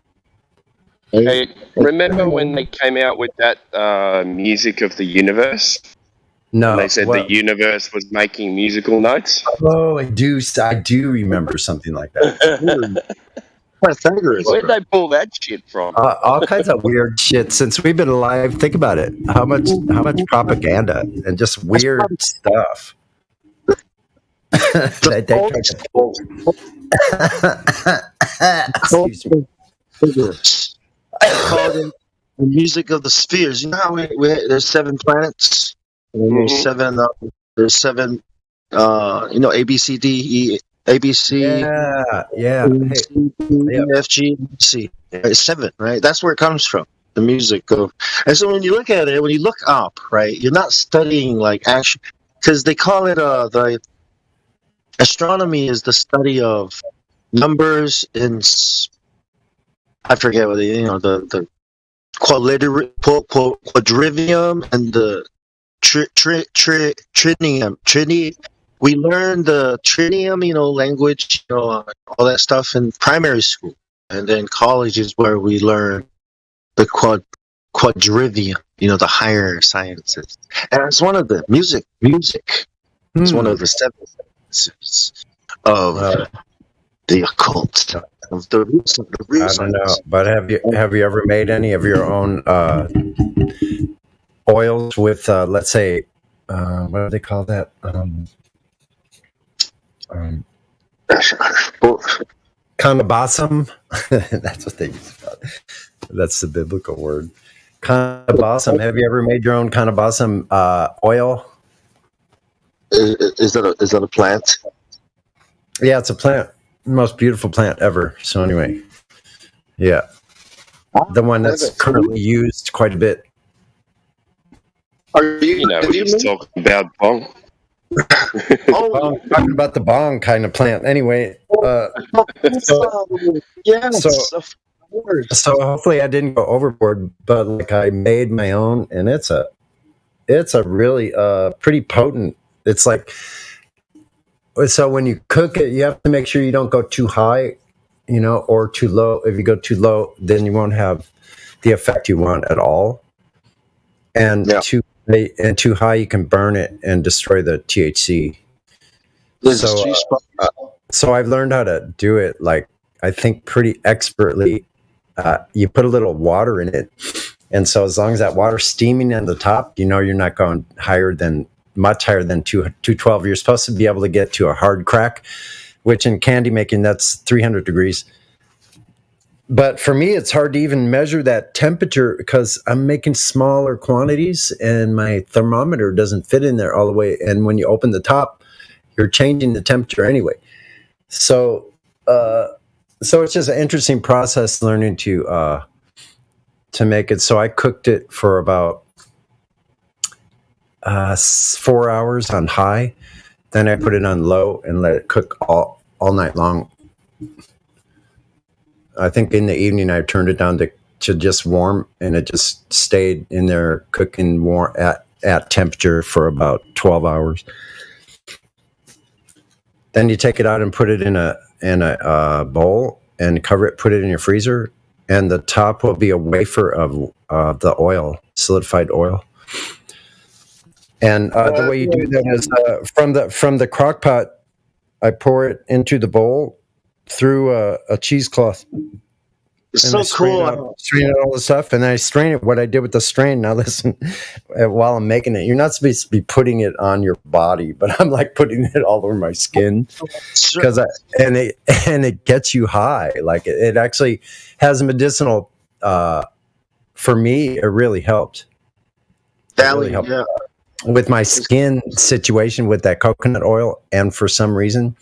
Hey, remember when they came out with that music of the universe? No, and they said the universe was making musical notes. Oh, I do remember something like that. Where'd they pull that shit from? All kinds of weird shit. Since we've been alive, think about it. How much propaganda and just weird stuff. they tried to pull. Excuse me. Called it the music of the spheres. You know how there's 7 planets. And there's seven. A B C D E A B C. Yeah. E, F G C. It's 7, right? That's where it comes from. The music of, and so when you look at it, when you look up, right, you're not studying like actually, because they call it the astronomy is the study of numbers in I forget what the quadrivium and the tritium. We learned the tritium, language, all that stuff in primary school, and then college is where we learn the quadrivium, the higher sciences, and it's one of the music. It's one of the seven senses of the occult, of the roots of the real I don't know, science. but have you ever made any of your own oils with, let's say, what do they call that? Cannabasum. That's what they use. That's the biblical word. Cannabasum. Have you ever made your own cannabasum oil? Is that a plant? Yeah, it's a plant. Most beautiful plant ever. So anyway, yeah, the one that's currently used quite a bit. You know what he's talking about, Bong. Oh, I'm talking about the bong kind of plant. Anyway, yes. So hopefully I didn't go overboard, but like I made my own, and it's a really pretty potent. It's like, so when you cook it, you have to make sure you don't go too high, or too low. If you go too low, then you won't have the effect you want at all. And too high, you can burn it and destroy the THC. So I've learned how to do it, like, I think pretty expertly. You put a little water in it, and so as long as that water's steaming on the top, you're not going much higher than 212. You're supposed to be able to get to a hard crack, which in candy making, that's 300 degrees. But for me, it's hard to even measure that temperature because I'm making smaller quantities and my thermometer doesn't fit in there all the way. And when you open the top, you're changing the temperature anyway. So it's just an interesting process learning to make it. So I cooked it for about 4 hours on high. Then I put it on low and let it cook all night long. I think in the evening I turned it down to just warm, and it just stayed in there cooking warm at temperature for about 12 hours. Then you take it out and put it in a bowl and cover it, put it in your freezer, and the top will be a wafer of the oil, solidified oil. And the way you do that is from the crock pot, I pour it into the bowl through a cheesecloth. It's and so cool. Strain out all the stuff, and I strain it. What I did with the strain. Now listen, while I'm making it, you're not supposed to be putting it on your body, but I'm like putting it all over my skin because it gets you high. Like it actually has a medicinal. For me, it really helped. Yeah. With my skin situation with that coconut oil, and for some reason.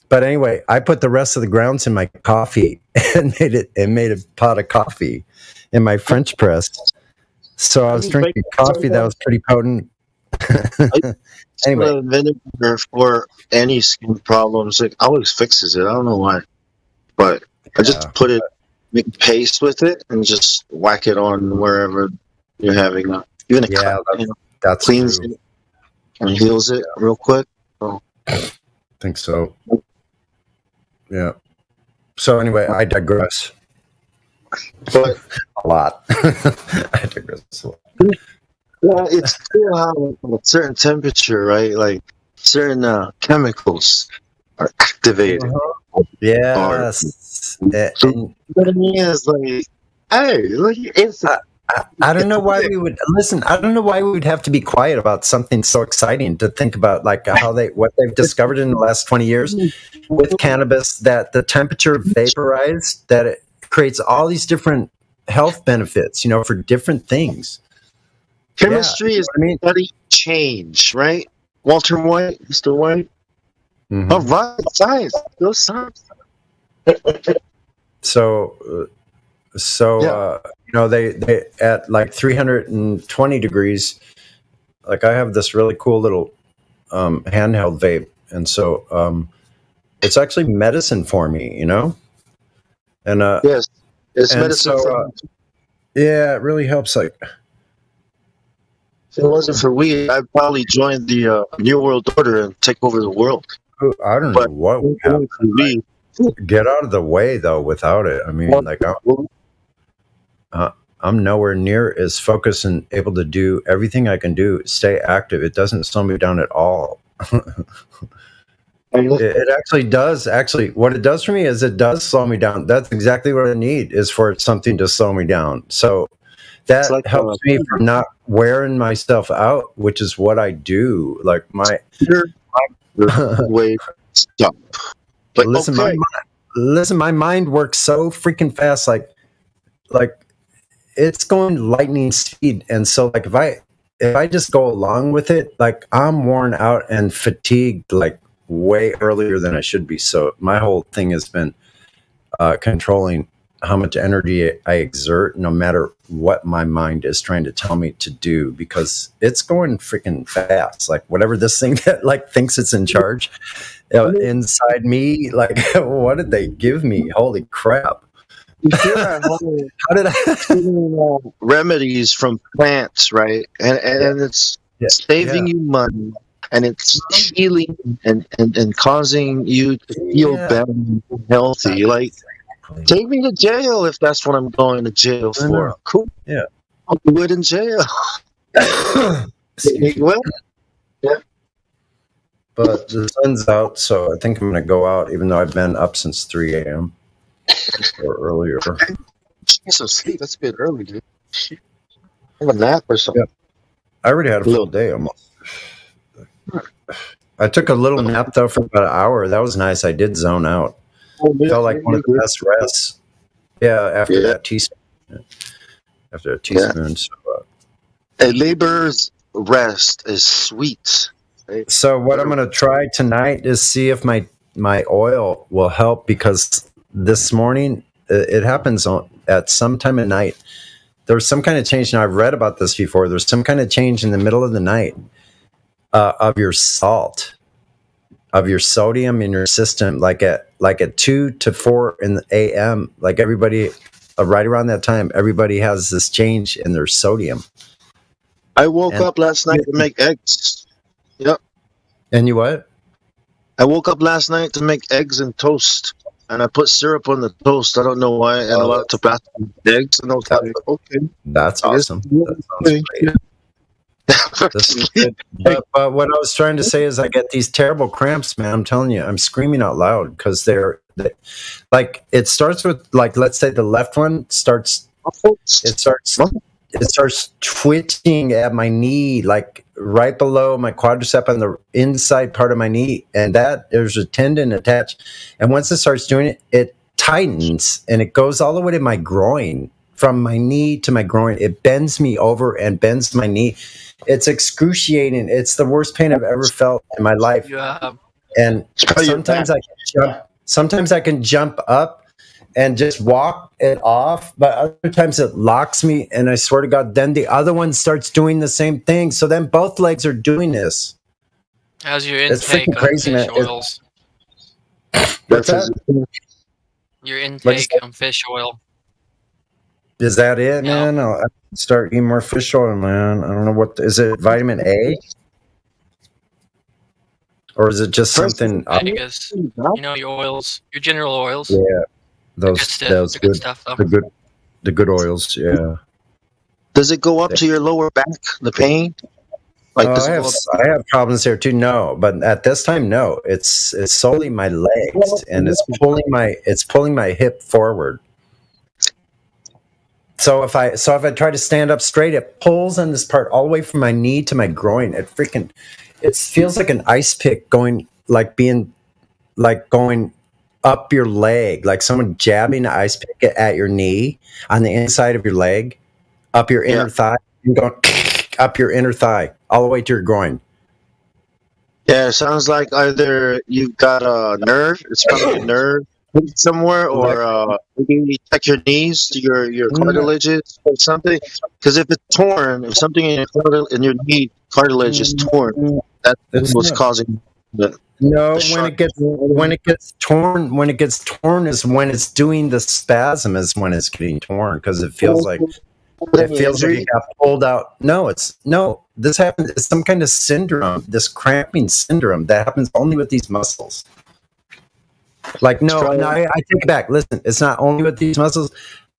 But anyway, I put the rest of the grounds in my coffee and made a pot of coffee in my French press. So I was drinking coffee that was pretty potent. Anyway, vinegar for any skin problems, it always fixes it. I don't know why, but I just make paste with it and just whack it on wherever you're having even a cut. That's cleans true. it and heals it real quick. So. I think so. Yeah. So anyway, I digress. But a lot. I digress a lot. Yeah, it's cool how a certain temperature, right? Like certain chemicals are activated. Yes. What I mean is like, hey, look, it's. I don't know why we would listen. I don't know why we would have to be quiet about something so exciting to think about, like what they've discovered in the last 20 years with cannabis, that the temperature vaporized, that it creates all these different health benefits, for different things. Chemistry is study change, right? Walter White, Mr. White. Mm-hmm. All right, science. Go science. They at like 320 degrees, like I have this really cool little handheld vape, and so it's actually medicine for me, and yes, It's And medicine so, for yeah, it really helps. Like, if it wasn't for weed, I'd probably join the New World Order and take over the world. I don't know what would happen. Get out of the way though. Without it, I mean, like I'm nowhere near as focused and able to do everything I can do. Stay active. It doesn't slow me down at all. It actually does. Actually, what it does for me is it does slow me down. That's exactly what I need, is for something to slow me down. So that like, helps me from not wearing myself out, which is what I do. Like my way stop. But listen, my mind works so freaking fast. Like it's going lightning speed, and so like if I just go along with it, like I'm worn out and fatigued like way earlier than I should be. So my whole thing has been controlling how much energy I exert, no matter what my mind is trying to tell me to do, because it's going freaking fast. Like whatever this thing that like thinks it's in charge inside me, like what did they give me? Holy crap. How did I remedies from plants, right? And it's saving you money, and it's healing and causing you to feel better and healthy. Like, take me to jail if that's what I'm going to jail for. Cool. Yeah. I'll do it in jail. Well, yeah. But the sun's out, so I think I'm going to go out, even though I've been up since 3 a.m. or earlier. Jesus, sleep. That's a bit early, dude. Have a nap or something. I already had a full day almost. I took a little nap though for about an hour. That was nice. I did zone out. Felt like one of the best rests. Yeah, after that teaspoon. After a teaspoon. So, a laborer's rest is sweet. Right? So what I'm going to try tonight is see if my oil will help, because this morning it happens at some time at night. There's some kind of change. Now I've read about this before. There's some kind of change in the middle of the night of your salt, of your sodium in your system, like at 2 to 4 in the a.m. Like everybody, right around that time, everybody has this change in their sodium. I woke up last night to make eggs. Yep. And you what? I woke up last night to make eggs and toast, and I put syrup on the toast. I don't know why, and a lot of Tabasco eggs. And I was like, okay, that's awesome. That sounds great. This is good. But what I was trying to say is I get these terrible cramps, man. I'm telling you, I'm screaming out loud because they're like, it starts with, like, let's say the left one starts twitching at my knee, like right below my quadricep on the inside part of my knee, and that there's a tendon attached, and once it starts doing it, it tightens and it goes all the way to my groin. From my knee to my groin, it bends me over and bends my knee. It's excruciating. It's the worst pain I've ever felt in my life. And sometimes I can jump up and just walk it off, but other times it locks me, and I swear to God, then the other one starts doing the same thing. So then both legs are doing this. How's your It's intake freaking on crazy, fish man. oils? What's that? Your intake on fish oil. Is that it, man? I'll start eating more fish oil, man. I don't know is it vitamin A? Or is it just something? Omegas. You know, your oils, your general oils. Yeah, those good stuff, though. the good oils. Yeah. Does it go up to your lower back? The pain? Like I have problems there too. No, but at this time, no. It's solely my legs, and it's pulling my hip forward. So if I try to stand up straight, it pulls on this part all the way from my knee to my groin. It feels like an ice pick going up your leg, like someone jabbing an ice pick at your knee on the inside of your leg, up your inner thigh, and going up your inner thigh all the way to your groin. Yeah, it sounds like either you've got a nerve, it's probably a nerve somewhere, or maybe check your knees, your cartilages or something. Because if it's torn, if something in your knee cartilage is torn, that's what's causing No, The when it gets torn is when it's doing the spasm is when it's getting torn because it feels like it got pulled out. This happens. It's some kind of syndrome, this cramping syndrome that happens only with these muscles. Like I take it back. Listen, it's not only with these muscles,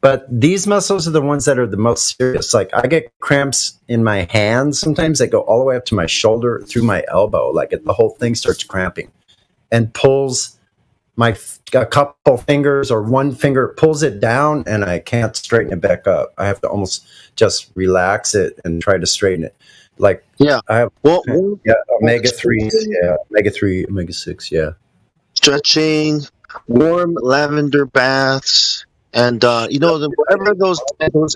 but these muscles are the ones that are the most serious. Like I get cramps in my hands sometimes that go all the way up to my shoulder through my elbow. Like the whole thing starts cramping and pulls a couple fingers or one finger pulls it down, and I can't straighten it back up. I have to almost just relax it and try to straighten it. Like I have omega-3, omega-3, omega-6, stretching, warm lavender baths, and whatever those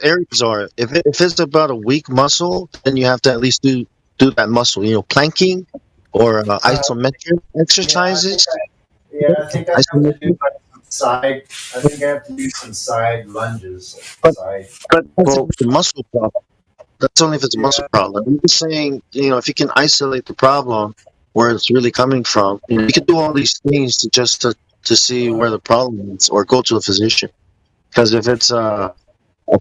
areas are. If it's about a weak muscle, then you have to at least do that muscle. Planking or isometric exercises. I think I have to do some side lunges. But that's if it's a muscle problem. That's only if it's a muscle problem. I'm just saying, if you can isolate the problem where it's really coming from, you can do all these things to see where the problem is, or go to a physician. Because if it's a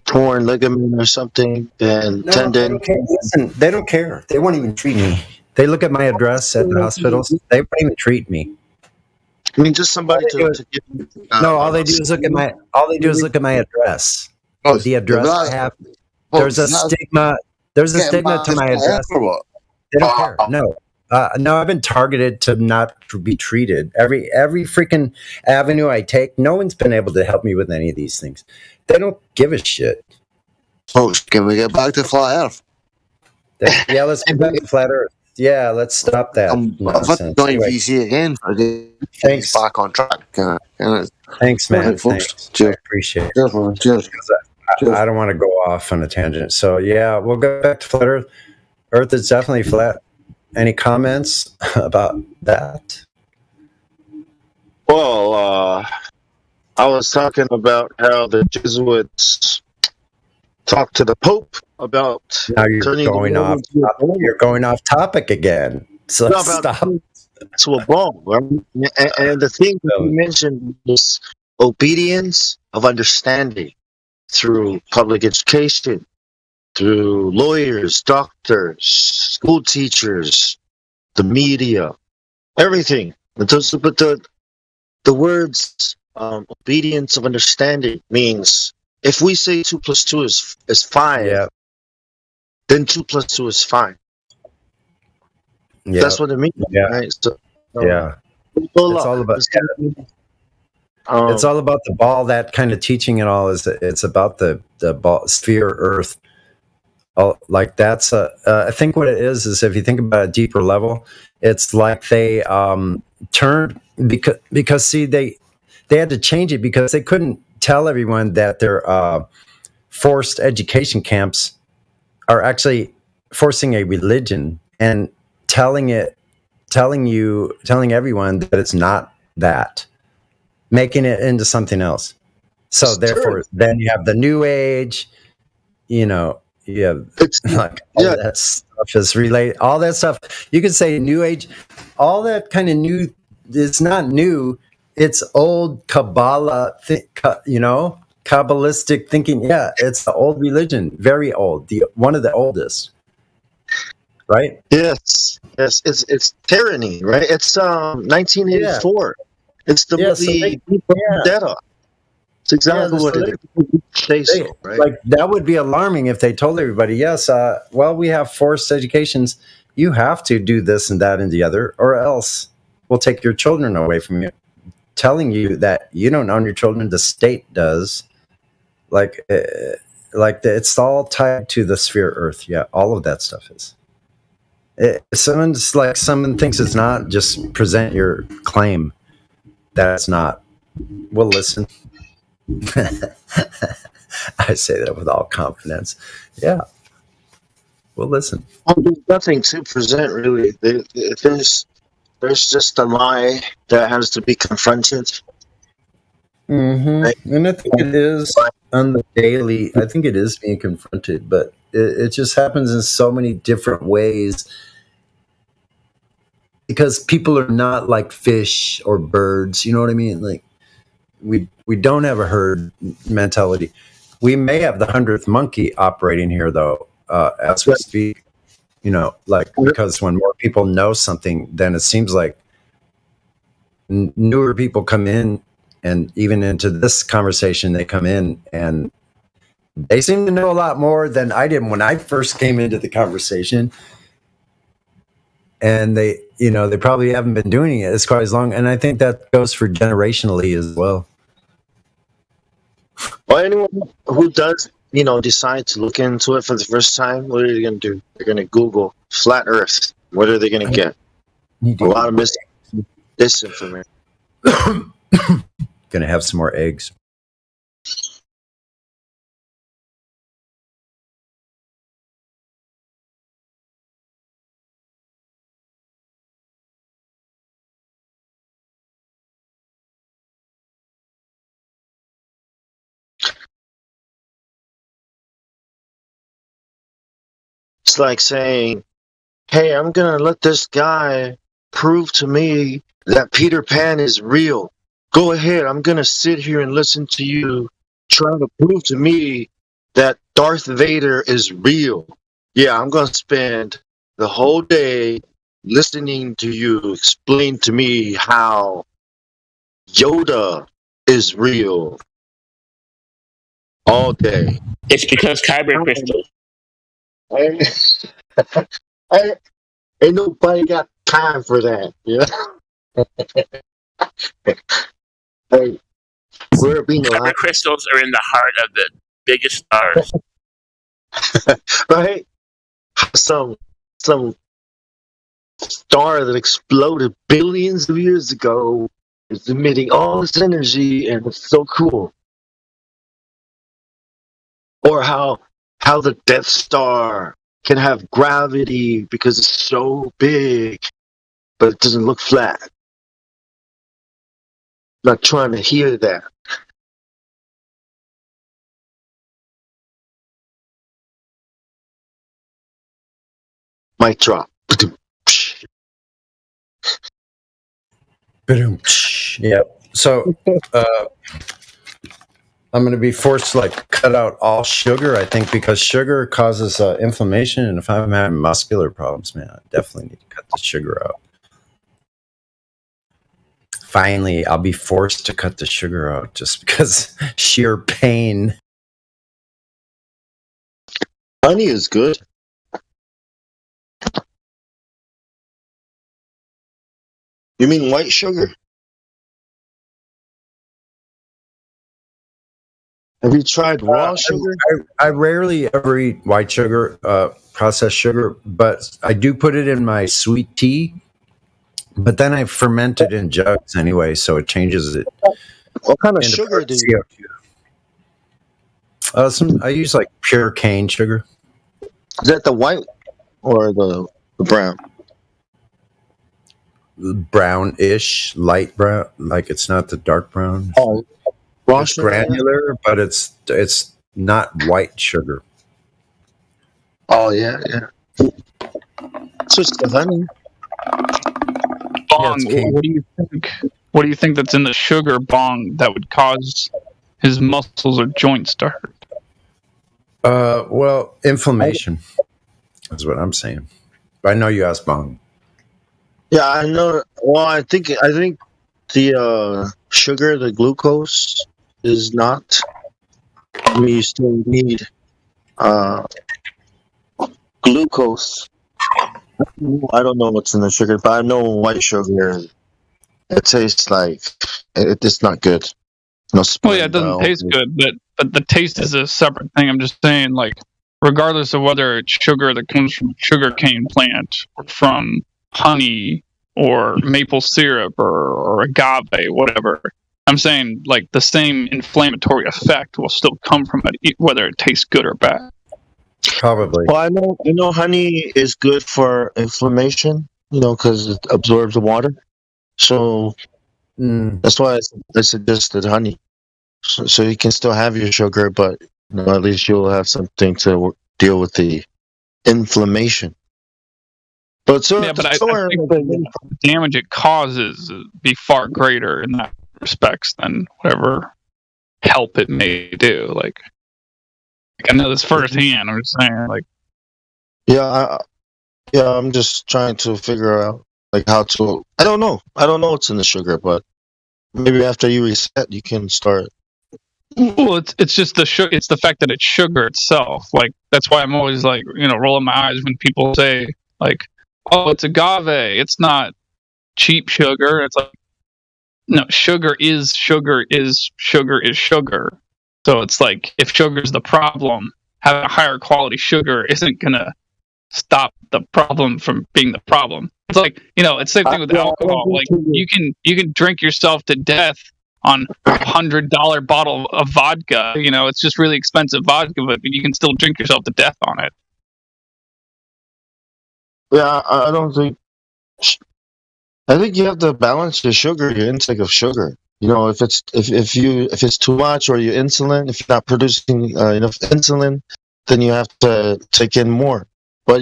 torn ligament or something, then tendon. Listen, they don't care. They won't even treat me. They look at my address at the hospitals. They won't even treat me. I mean, just somebody to give you, all they do is look at my address. The address I have. There's a stigma. There's a stigma to my address. They don't care. No, I've been targeted to not be treated. Every freaking avenue I take, no one's been able to help me with any of these things. They don't give a shit. Folks, can we get back to flat Earth? Let's get back to flat Earth. Yeah, let's stop that. VC again. Thanks. Back on track. Thanks, man. Right, folks. Thanks. Cheers. I appreciate it. Cheers. I don't want to go off on a tangent. So yeah, we'll go back to flat Earth. Earth is definitely flat. Any comments about that? Well, I was talking about how the Jesuits talked to the Pope about now you're going off. You're going off topic again. So stop. To a ball, right? And the thing that you mentioned is obedience of understanding through public education, through lawyers, doctors, school teachers, the media, everything. But the words obedience of understanding means if we say 2 + 2 is 5, then 2 + 2 is 5. Yeah. That's what it means. Yeah. Right? So, It's all about. It's all about the ball. That kind of teaching and all is. It's about the ball, sphere, Earth. Like that's I think what it is if you think about a deeper level, it's like they turned because see they had to change it because they couldn't tell everyone that their forced education camps are actually forcing a religion and telling everyone that it's not that, making it into something else. So it's therefore, true. then you have the New Age, like all that stuff is related. All that stuff you could say New Age, all that kind of new. It's not new. It's old Kabbalah, Kabbalistic thinking. Yeah, it's the old religion, very old, one of the oldest. Right? Yes. It's tyranny, right? It's 1984. It's the movie Vendetta. It's exactly what it is. Right? Like that would be alarming if they told everybody, yes, we have forced educations. You have to do this and that and the other, or else we'll take your children away from you. Telling you that you don't own your children, the state does. It's all tied to the sphere Earth. Yeah, all of that stuff is. If someone thinks it's not, just present your claim that it's not. We'll listen. I say that with all confidence. Yeah, we'll listen. Well, there's nothing to present, really. There's just a lie that has to be confronted. Mm-hmm. And I think it is on the daily. I think it is being confronted, but it just happens in so many different ways. because people are not like fish or birds. You know what I mean? Like we don't have a herd mentality. We may have the 100th monkey operating here, though, as we speak. You know, like, because when more people know something, then it seems like newer people come in, and even into this conversation, they come in and they seem to know a lot more than I did when I first came into the conversation. And they probably haven't been doing it as quite as long. And I think that goes for generationally as well. Well, anyone who does, decide to look into it for the first time, what are they going to do? They're going to Google flat Earth. What are they going to get? A lot of disinformation. Going to have some more eggs. It's like saying, hey, I'm going to let this guy prove to me that Peter Pan is real. Go ahead. I'm going to sit here and listen to you trying to prove to me that Darth Vader is real. Yeah, I'm going to spend the whole day listening to you explain to me how Yoda is real. All day. It's because kyber crystals. Ain't nobody got time for that. Yeah. Hey, we're being Kyber crystals are in the heart of the biggest stars. Right? Some star that exploded billions of years ago is emitting all this energy, and it's so cool. Or how the Death Star can have gravity because it's so big, but it doesn't look flat. Not trying to hear that. Mic drop. Yeah. So I'm going to be forced to cut out all sugar, I think, because sugar causes inflammation. And if I'm having muscular problems, man, I definitely need to cut the sugar out. Finally, I'll be forced to cut the sugar out just because sheer pain. Honey is good. You mean white sugar? Have you tried raw sugar? I rarely ever eat white sugar, processed sugar, but I do put it in my sweet tea. But then I ferment it in jugs anyway, so it changes it. What kind of sugar do you use? I use pure cane sugar. Is that the white or the brown? Brownish, light brown. It's not the dark brown. Oh, raw it's sugar? granular, but it's not white sugar. Oh yeah. So it's the honey. Bong, what do you think? What do you think that's in the sugar, Bong, that would cause his muscles or joints to hurt? Well, inflammation is what I'm saying. I know you asked Bong. Yeah, I know. Well, I think the sugar, the glucose, is not. I mean, you still need glucose. I don't know what's in the sugar, but I know white sugar. It tastes like it's not good. No. Well, yeah, it doesn't taste good, but the taste is a separate thing. I'm just saying, regardless of whether it's sugar that comes from a sugarcane plant or from honey or maple syrup or agave, whatever. I'm saying, the same inflammatory effect will still come from it, whether it tastes good or bad. Probably. Well, I know honey is good for inflammation, because it absorbs the water. So that's why I suggested honey. So you can still have your sugar, but at least you'll have something to deal with the inflammation. But so, Yeah, but I somewhere think the damage it causes be far greater in that respects than whatever help it may do. Like I know this firsthand. I'm just saying, like, yeah, I'm just trying to figure out like how to. I don't know. I don't know what's in the sugar, but maybe after you reset, you can start. well, it's just the sugar. It's the fact that it's sugar itself. Like that's why I'm always like, rolling my eyes when people say like, "Oh, it's agave. It's not cheap sugar." It's like, no, sugar is sugar is sugar is sugar. So it's like if sugar's the problem, having a higher quality sugar isn't gonna stop the problem from being the problem. It's like, it's the same thing with alcohol. Like you can drink yourself to death on $100 bottle of vodka. It's just really expensive vodka, but you can still drink yourself to death on it. Yeah, I don't think. I think you have to balance your sugar, your intake of sugar. If it's too much, or your insulin, if you're not producing enough insulin, then you have to take in more. But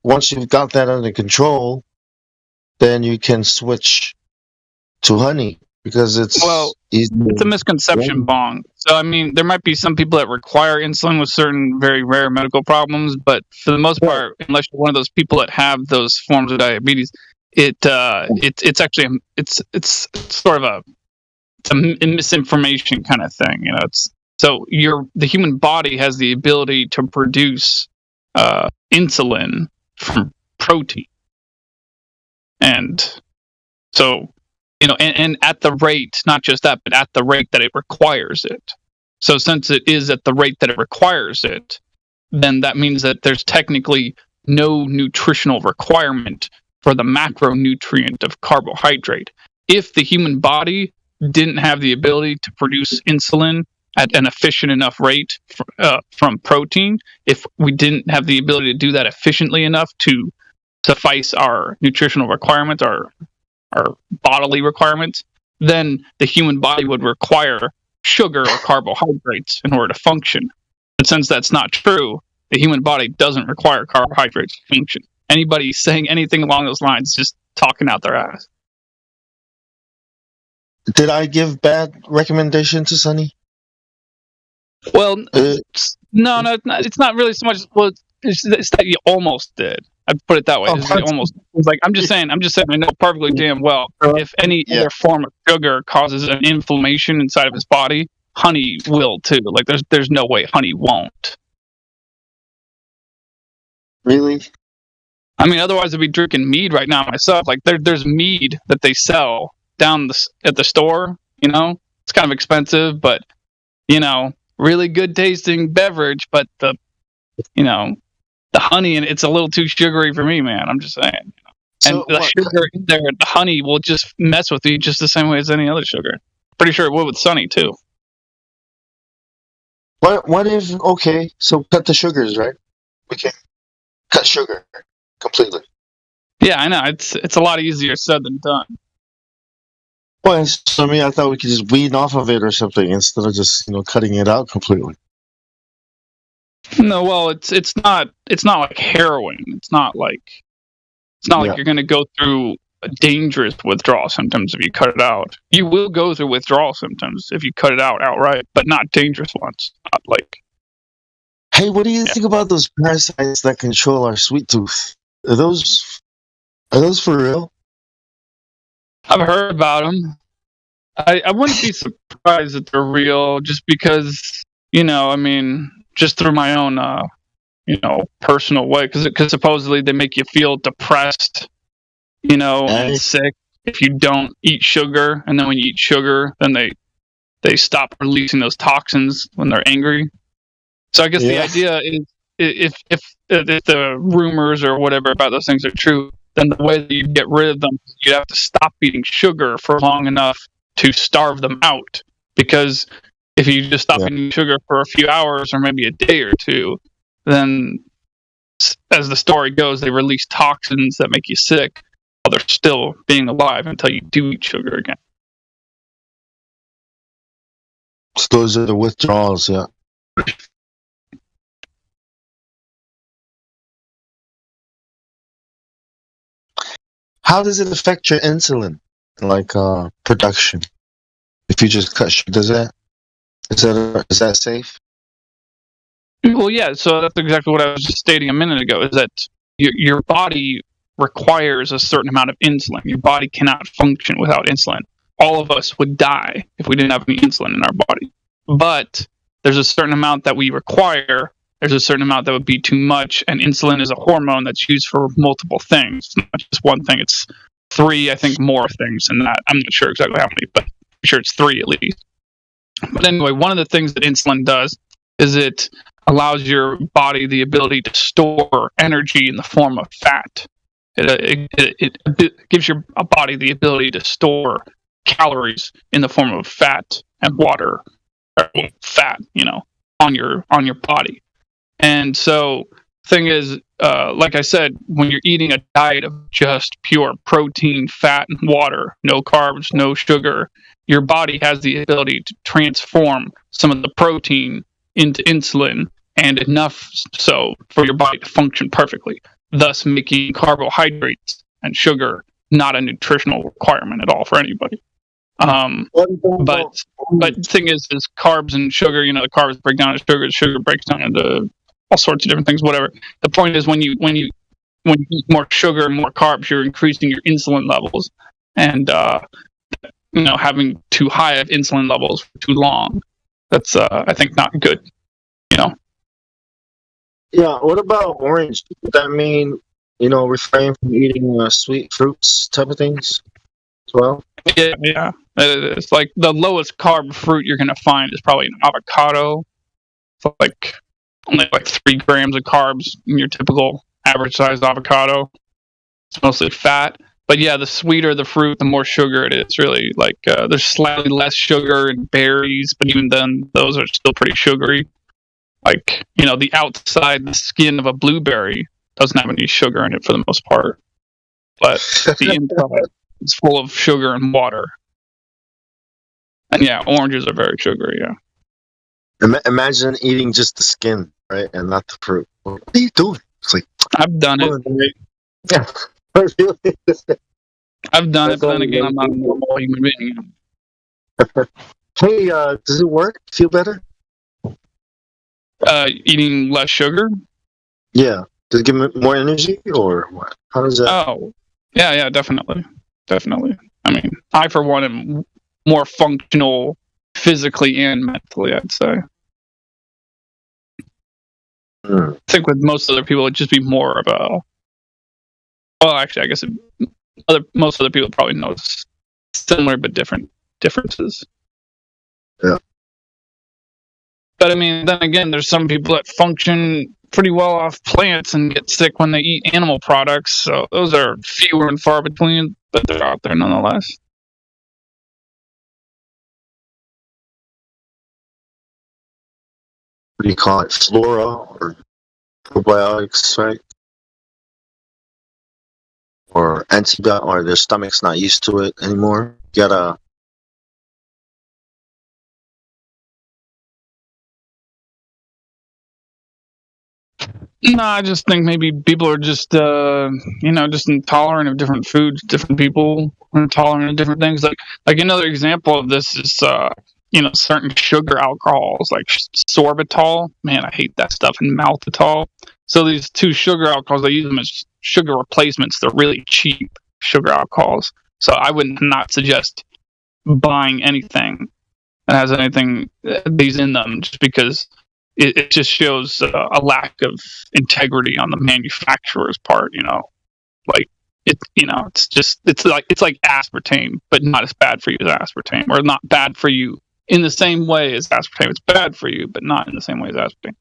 once you've got that under control, then you can switch to honey because it's it's a misconception, Bong. So I mean, there might be some people that require insulin with certain very rare medical problems, but for the most part, unless you're one of those people that have those forms of diabetes, it's actually it's sort of a misinformation kind of thing. The human body has the ability to produce insulin from protein, and so and at the rate, not just that, but at the rate that it requires it. So since it is at the rate that it requires it, then that means that there's technically no nutritional requirement for the macronutrient of carbohydrate. If the human body didn't have the ability to produce insulin at an efficient enough rate from protein, if we didn't have the ability to do that efficiently enough to suffice our nutritional requirements, our bodily requirements, then the human body would require sugar or carbohydrates in order to function. But since that's not true, the human body doesn't require carbohydrates to function. Anybody saying anything along those lines is just talking out their ass. Did I give bad recommendation to Sonny? Well, no, it's not really so much. Well, it's that you almost did. I'd put it that way. It's like I'm just saying. I know perfectly damn well if any other form of sugar causes an inflammation inside of his body, honey will too. Like there's no way honey won't. Really? I mean, otherwise I'd be drinking mead right now myself. Like there's mead that they sell down at the store. It's kind of expensive, but really good tasting beverage. But the honey, and it's a little too sugary for me, man. I'm just saying. And the sugar in there, the honey will just mess with you just the same way as any other sugar. Pretty sure it would with Sonny too. What if so cut the sugars, right? We can cut sugar completely. Yeah, I know. It's a lot easier said than done. Well, for me, I thought we could just wean off of it or something instead of just cutting it out completely. No, well, it's not like heroin. It's not like you're going to go through a dangerous withdrawal symptoms if you cut it out. You will go through withdrawal symptoms if you cut it out outright, but not dangerous ones. Not like. Hey, what do you think about those parasites that control our sweet tooth? Are those for real? I've heard about them. I wouldn't be surprised that they're real, just because I mean, just through my own personal way, because supposedly they make you feel depressed, and sick if you don't eat sugar, and then when you eat sugar, then they stop releasing those toxins when they're angry. So I guess the idea is if the rumors or whatever about those things are true, then the way that you get rid of them, you have to stop eating sugar for long enough to starve them out. Because if you just stop eating sugar for a few hours or maybe a day or two, then as the story goes, they release toxins that make you sick while they're still being alive until you do eat sugar again. So those are the withdrawals, yeah. how does it affect your insulin, like production? If you just cut, is that safe? Well, yeah. So that's exactly what I was just stating a minute ago. Is that your body requires a certain amount of insulin. Your body cannot function without insulin. All of us would die if we didn't have any insulin in our body. But there's a certain amount that we require. There's a certain amount that would be too much, and insulin is a hormone that's used for multiple things. It's not just one thing. It's 3, I think, more things than that. I'm not sure exactly how many, but I'm sure it's 3 at least. But anyway, one of the things that insulin does is it allows your body the ability to store energy in the form of fat. It gives your body the ability to store calories in the form of fat and water, or fat, on your body. And so, thing is, like I said, when you're eating a diet of just pure protein, fat, and water, no carbs, no sugar, your body has the ability to transform some of the protein into insulin, and enough so for your body to function perfectly, thus making carbohydrates and sugar not a nutritional requirement at all for anybody. But the thing is carbs and sugar, the carbs break down into sugar, sugar breaks down into all sorts of different things, whatever. The point is when you eat more sugar and more carbs, you're increasing your insulin levels, and having too high of insulin levels for too long, that's I think not good. Yeah, what about orange? Does that mean, refrain from eating sweet fruits type of things as well? Yeah. It's like the lowest carb fruit you're going to find is probably an avocado. It's like only 3 grams of carbs in your typical average sized avocado. It's mostly fat. But yeah, the sweeter the fruit, the more sugar it is, really. Like, there's slightly less sugar in berries, but even then, those are still pretty sugary. Like, the outside, the skin of a blueberry doesn't have any sugar in it for the most part. But the inside is full of sugar and water. And yeah, oranges are very sugary, yeah. Imagine eating just the skin, right? And not the fruit. What are you doing? It's like, I've done it. Yeah. I've done it, but then again, I'm not a normal human being. Hey, does it work? Feel better? Eating less sugar? Yeah. Does it give me more energy, or what? How does that? Oh, yeah, definitely. I mean, I, for one, am more functional physically and mentally, I'd say. I think with most other people, it'd just be more of a... Well, actually, I guess most other people probably notice similar but different differences. Yeah. But I mean, then again, there's some people that function pretty well off plants and get sick when they eat animal products. So those are fewer and far between, but they're out there nonetheless. What do you call it? Flora or probiotics, right? Or antibiotic, or their stomach's not used to it anymore. You gotta. No, I just think maybe people are just, just intolerant of different foods. Different people are intolerant of different things. Like another example of this is, certain sugar alcohols like sorbitol. Man, I hate that stuff, and maltitol. So these 2 sugar alcohols, they use them as sugar replacements. They're really cheap sugar alcohols. So I would not suggest buying anything that has anything these in them, just because it just shows a lack of integrity on the manufacturer's part. Like it's like aspartame, but not as bad for you as aspartame, or not bad for you in the same way as aspartame. It's bad for you, but not in the same way as aspartame.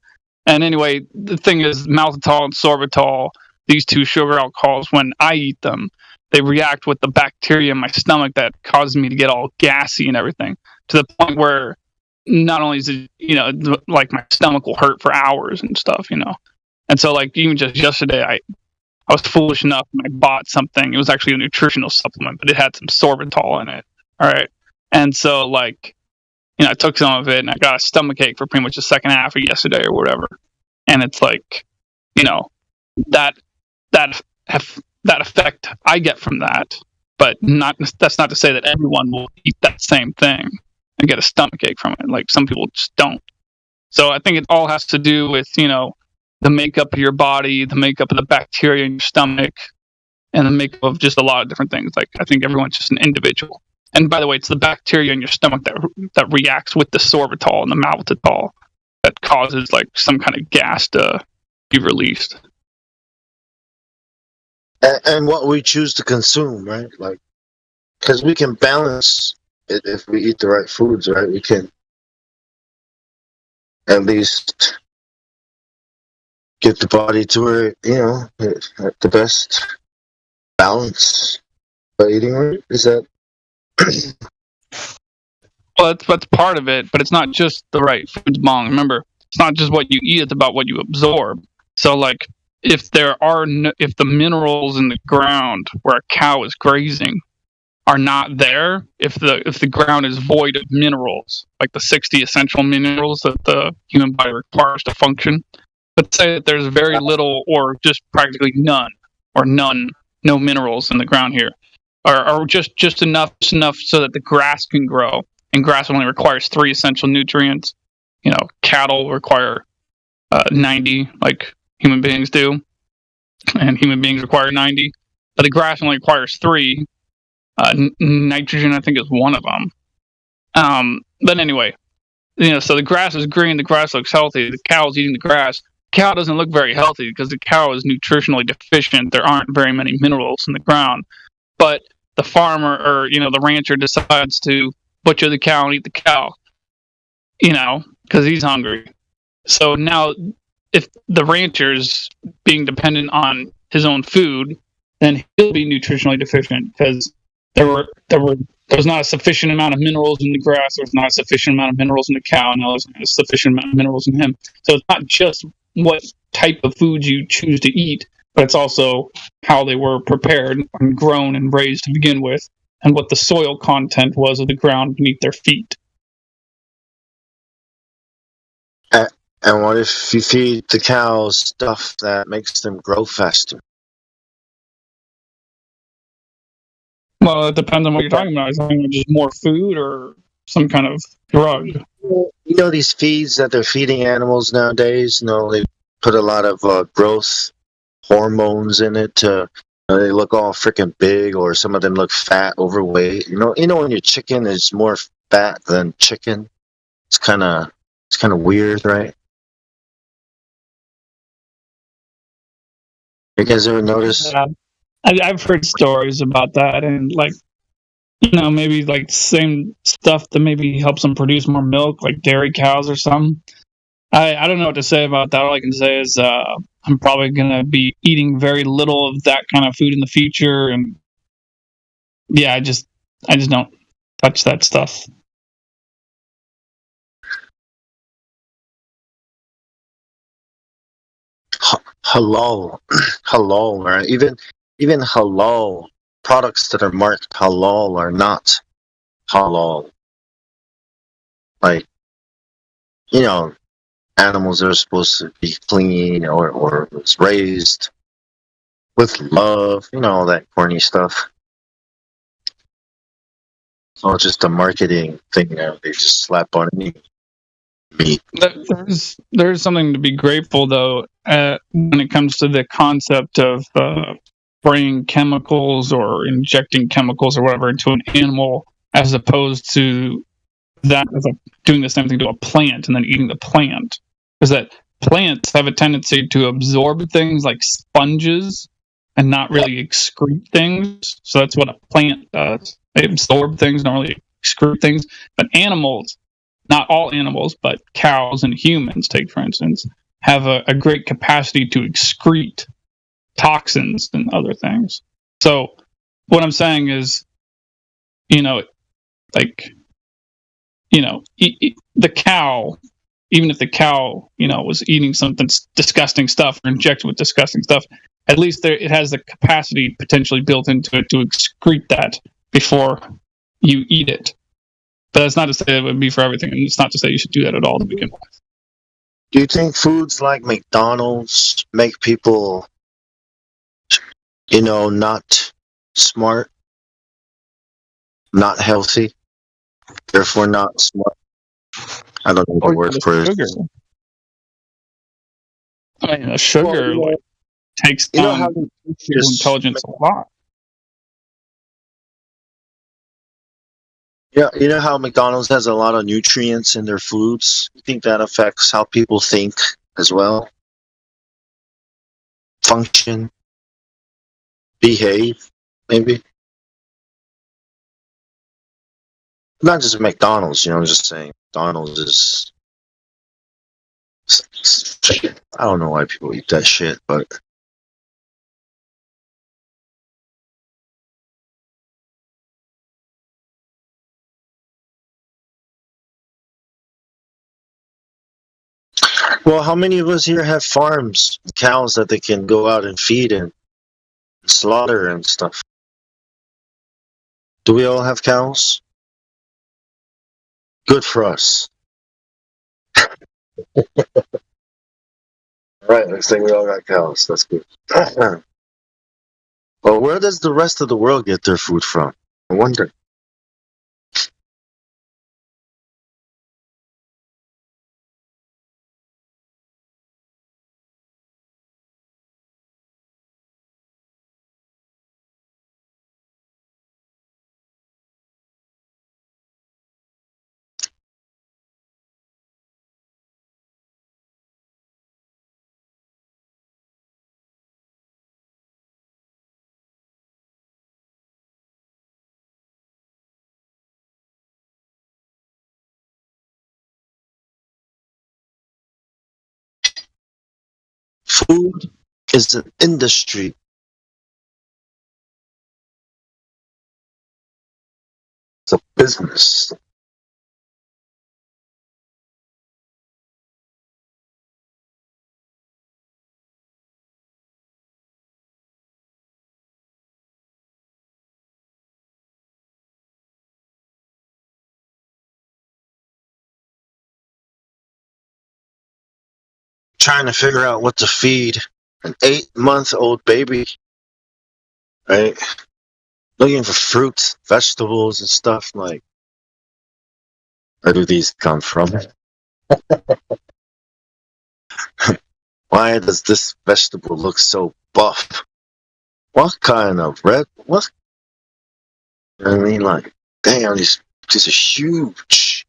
And anyway, the thing is, maltitol and sorbitol, these 2 sugar alcohols, when I eat them, they react with the bacteria in my stomach that causes me to get all gassy and everything, to the point where not only is it, like my stomach will hurt for hours and stuff, And so, like, even just yesterday, I was foolish enough and I bought something. It was actually a nutritional supplement, but it had some sorbitol in it. All right. And so, like, I took some of it and I got a stomach ache for pretty much the second half of yesterday or whatever. And it's like, that that effect I get from that. But that's not to say that everyone will eat that same thing and get a stomachache from it. Like some people just don't. So I think it all has to do with, the makeup of your body, the makeup of the bacteria in your stomach, and the makeup of just a lot of different things. Like I think everyone's just an individual. And by the way, it's the bacteria in your stomach that reacts with the sorbitol and the maltitol that causes like some kind of gas to be released. And what we choose to consume, right? Like, because we can balance it if we eat the right foods, right? We can at least get the body to where, at the best balance by eating right. Is that? Well, that's part of it, but it's not just the right foods, Bong. Remember, it's not just what you eat; it's about what you absorb. So, like, if if the minerals in the ground where a cow is grazing are not there, if the ground is void of minerals, like the 60 essential minerals that the human body requires to function, let's say that there's very little or just practically none or no minerals in the ground here, or just enough so that the grass can grow, and grass only requires 3 essential nutrients. Cattle require 90, like human beings do, and human beings require 90, but the grass only requires 3. Nitrogen, I think, is one of them. But anyway, so the grass is green, the grass looks healthy, the cow's eating the grass. The cow doesn't look very healthy because the cow is nutritionally deficient. There aren't very many minerals in the ground. But the farmer or, the rancher decides to butcher the cow and eat the cow, because he's hungry. So now, if the rancher's being dependent on his own food, then he'll be nutritionally deficient because there's not a sufficient amount of minerals in the grass, there's not a sufficient amount of minerals in the cow, and there's not a sufficient amount of minerals in him. So it's not just what type of food you choose to eat, but it's also how they were prepared and grown and raised to begin with, and what the soil content was of the ground beneath their feet. And what if you feed the cows stuff that makes them grow faster? Well, it depends on what you're talking about. Is it just more food or some kind of drug? These feeds that they're feeding animals nowadays, they put a lot of growth hormones in it to they look all freaking big, or some of them look fat, overweight. When your chicken is more fat than chicken, it's kind of weird, right? You guys ever notice? I've heard stories about that, and maybe like same stuff that maybe helps them produce more milk, like dairy cows or something. I don't know what to say about that. All I can say is I'm probably gonna be eating very little of that kind of food in the future, and I just don't touch that stuff. Halal, right? Even halal products that are marked halal are not halal. Like, animals are supposed to be clean or was raised with love, all that corny stuff. It's all just a marketing thing now. They just slap on meat. There's something to be grateful, though, when it comes to the concept of spraying chemicals or injecting chemicals or whatever into an animal, as opposed to that doing the same thing to a plant and then eating the plant. Because that plants have a tendency to absorb things like sponges and not really excrete things. So that's what a plant does. They absorb things, don't really excrete things. But animals, not all animals, but cows and humans, take for instance, have a great capacity to excrete toxins and other things. So what I'm saying is, the cow, even if the cow, was eating something disgusting stuff or injected with disgusting stuff, at least it has the capacity potentially built into it to excrete that before you eat it. But that's not to say it would be for everything, and it's not to say you should do that at all to begin with. Do you think foods like McDonald's make people not smart, not healthy, therefore not smart. I don't know the Or word the for it. sugar. I mean, the sugar Well, like takes you know down how people's nutritious intelligence a lot. Yeah, you know how McDonald's has a lot of nutrients in their foods? You think that affects how people think as well? Function, behave, maybe? Not just McDonald's, I'm just saying McDonald's is I don't know why people eat that shit, but well, how many of us here have farms, cows that they can go out and feed and slaughter and stuff? Do we all have cows? Good for us. Right, next thing we all got cows. That's good. Well, where does the rest of the world get their food from? I wonder. Food is an industry. It's a business. Trying to figure out what to feed an 8-month-old baby, right? Looking for fruits, vegetables, and stuff. Like, where do these come from? Why does this vegetable look so buff? What kind of red? What? You know what I mean? Like, damn, these are huge.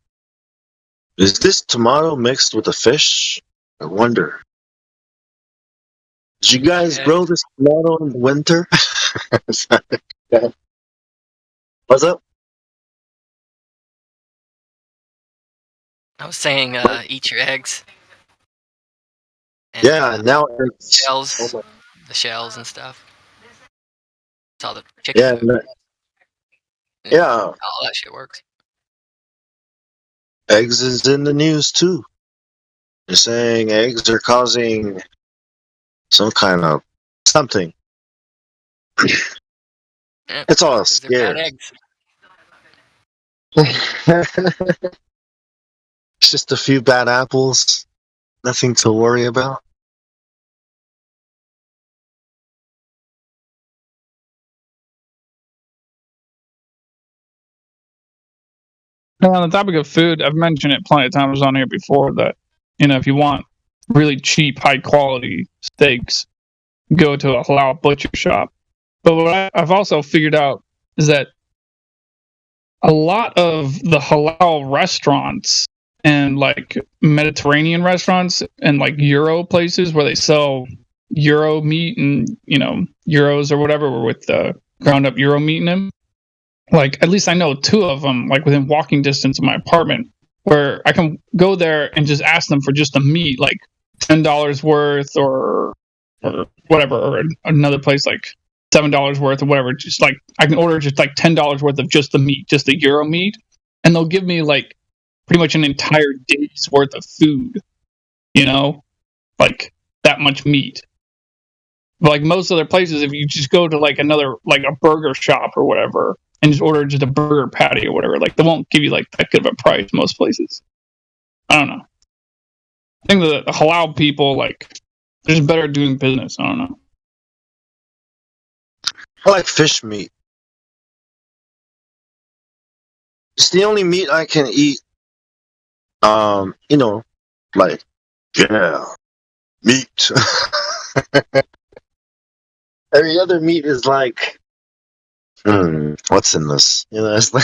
Is this tomato mixed with a fish? I wonder. Did you guys grow this tomato in the winter? What's up? I was saying, eat your eggs. And, Yeah, now it's shells, oh the shells and stuff. It's all the chicken yeah, food. yeah. All that shit works. Eggs is in the news too. They're saying eggs are causing some kind of something. Yeah, It's all 'cause they're bad scary. eggs. It's just a few bad apples. Nothing to worry about. And on the topic of food, I've mentioned it plenty of times on here before that, if you want really cheap, high quality steaks, go to a halal butcher shop. But what I've also figured out is that a lot of the halal restaurants and like Mediterranean restaurants and like Euro places where they sell Euro meat and, Euros or whatever with the ground up Euro meat in them. Like, at least I know 2 of them, like within walking distance of my apartment, where I can go there and just ask them for just the meat, like $10 worth or whatever, or another place like $7 worth or whatever. Just like I can order just like $10 worth of just the meat, just the Euro meat, and they'll give me like pretty much an entire day's worth of food. Like that much meat. But like most other places, if you just go to like another, like a burger shop or whatever, and just order just a burger patty or whatever, like they won't give you like that good of a price most places. I don't know. I think the halal people, like, they're just better at doing business. I don't know. I like fish meat. It's the only meat I can eat. You know, like yeah, meat. Every other meat is like, what's in this? You know, it's like.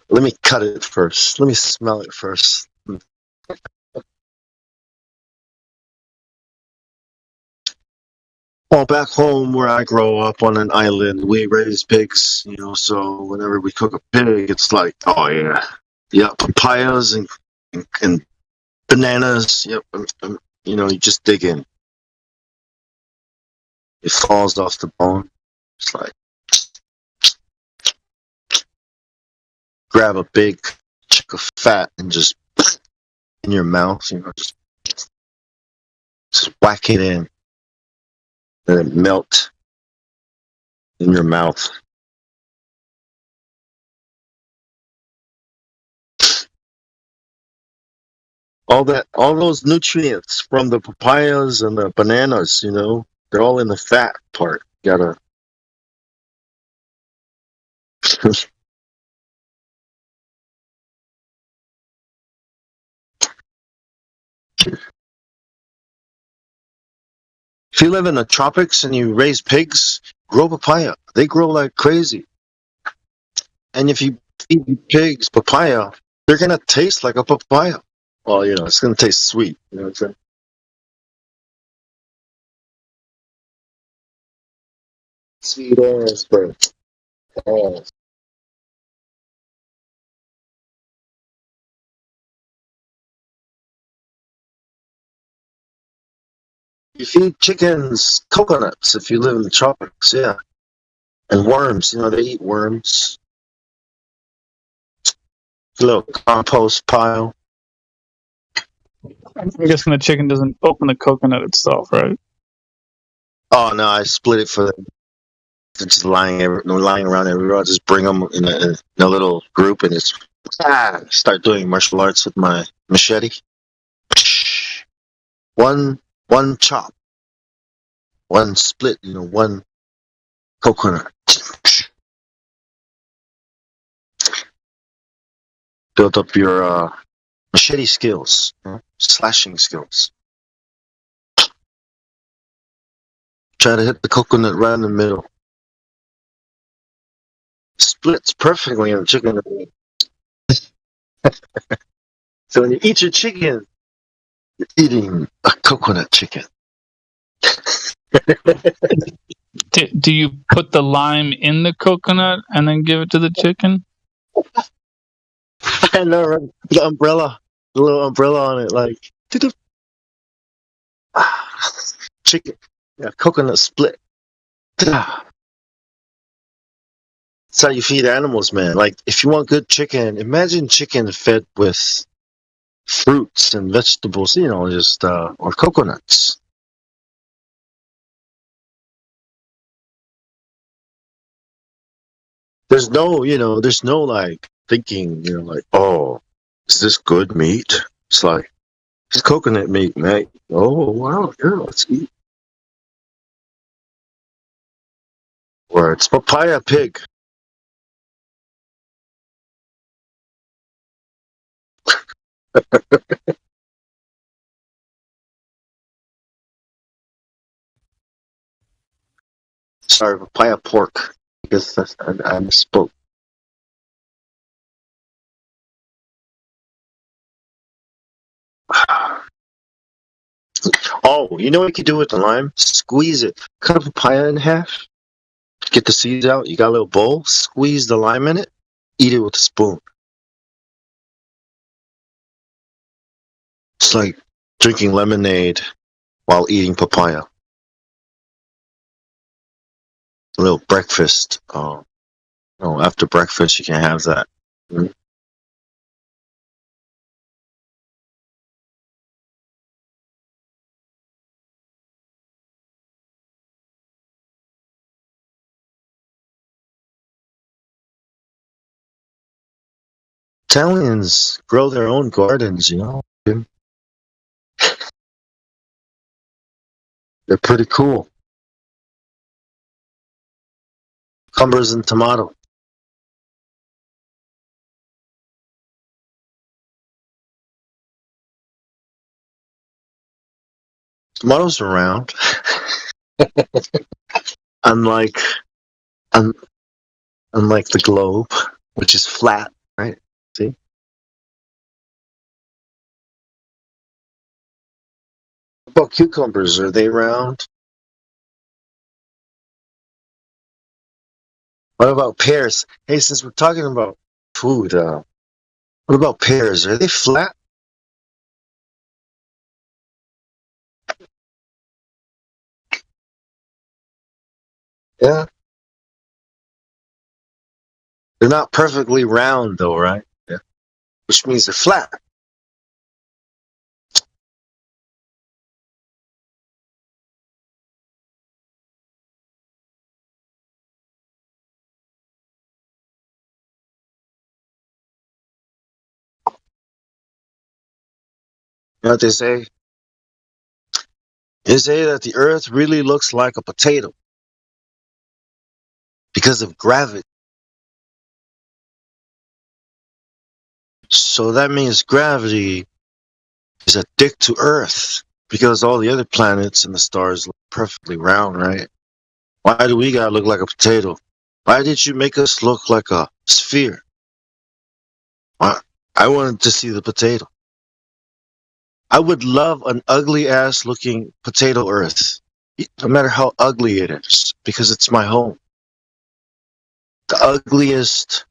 Let me cut it first. Let me smell it first. Well, back home where I grow up on an island, we raise pigs, you know, so whenever we cook a pig, it's like, oh yeah. Yeah, papayas and bananas. Yep. You know, you just dig in. It falls off the bone. It's like, grab a big chunk of fat and just in your mouth, you know, just whack it in. And it melt in your mouth. All those nutrients from the papayas and the bananas, you know, they're all in the fat part. Gotta. If you live in the tropics and you raise pigs, grow papaya. They grow like crazy. And if you feed pigs papaya, they're gonna taste like a papaya. Well, you know, it's gonna taste sweet. You know what I'm saying? Sweet ass, bro. Ass. You feed chickens coconuts if you live in the tropics, yeah. And worms, you know, they eat worms. A little compost pile. I'm guessing the chicken doesn't open the coconut itself, right? Oh no, I split it for them. They're just lying around everywhere. I just bring them in a little group and just start doing martial arts with my machete. One chop, one split, you know, one coconut. Build up your machete skills, you know, slashing skills. Try to hit the coconut right in the middle. Splits perfectly in the chicken. So when you eat your chicken, you're eating a coconut chicken. Do you put the lime in the coconut and then give it to the chicken? I know, right? The umbrella, the little umbrella on it, like chicken, yeah, coconut split. That's how you feed animals, man. Like, if you want good chicken, imagine chicken fed with fruits and vegetables, you know, just or coconuts. There's no, you know, there's no like thinking, you know, like, oh, is this good meat? It's like, it's coconut meat, mate. Oh, wow, yeah, let's eat. Or it's papaya pig. Sorry, papaya pork. I guess I misspoke. Oh, you know what you could do with the lime? Squeeze it. Cut a papaya in half. Get the seeds out. You got a little bowl. Squeeze the lime in it. Eat it with a spoon. It's like drinking lemonade while eating papaya. A little breakfast. No, after breakfast you can have that. Mm. Italians grow their own gardens, you know. They're pretty cool. Cucumbers and tomato. Tomatoes are round. unlike un, unlike the globe, which is flat, right? See? What about cucumbers? Are they round? What about pears? Hey, since we're talking about food, what about pears? Are they flat? Yeah. They're not perfectly round, though, right? Yeah. Which means they're flat. You know what they say? They say that the Earth really looks like a potato because of gravity. So that means gravity is a dick to Earth because all the other planets and the stars look perfectly round, right? Why do we gotta look like a potato? Why did you make us look like a sphere? I wanted to see the potato. I would love an ugly ass looking potato Earth, no matter how ugly it is, because it's my home. The ugliest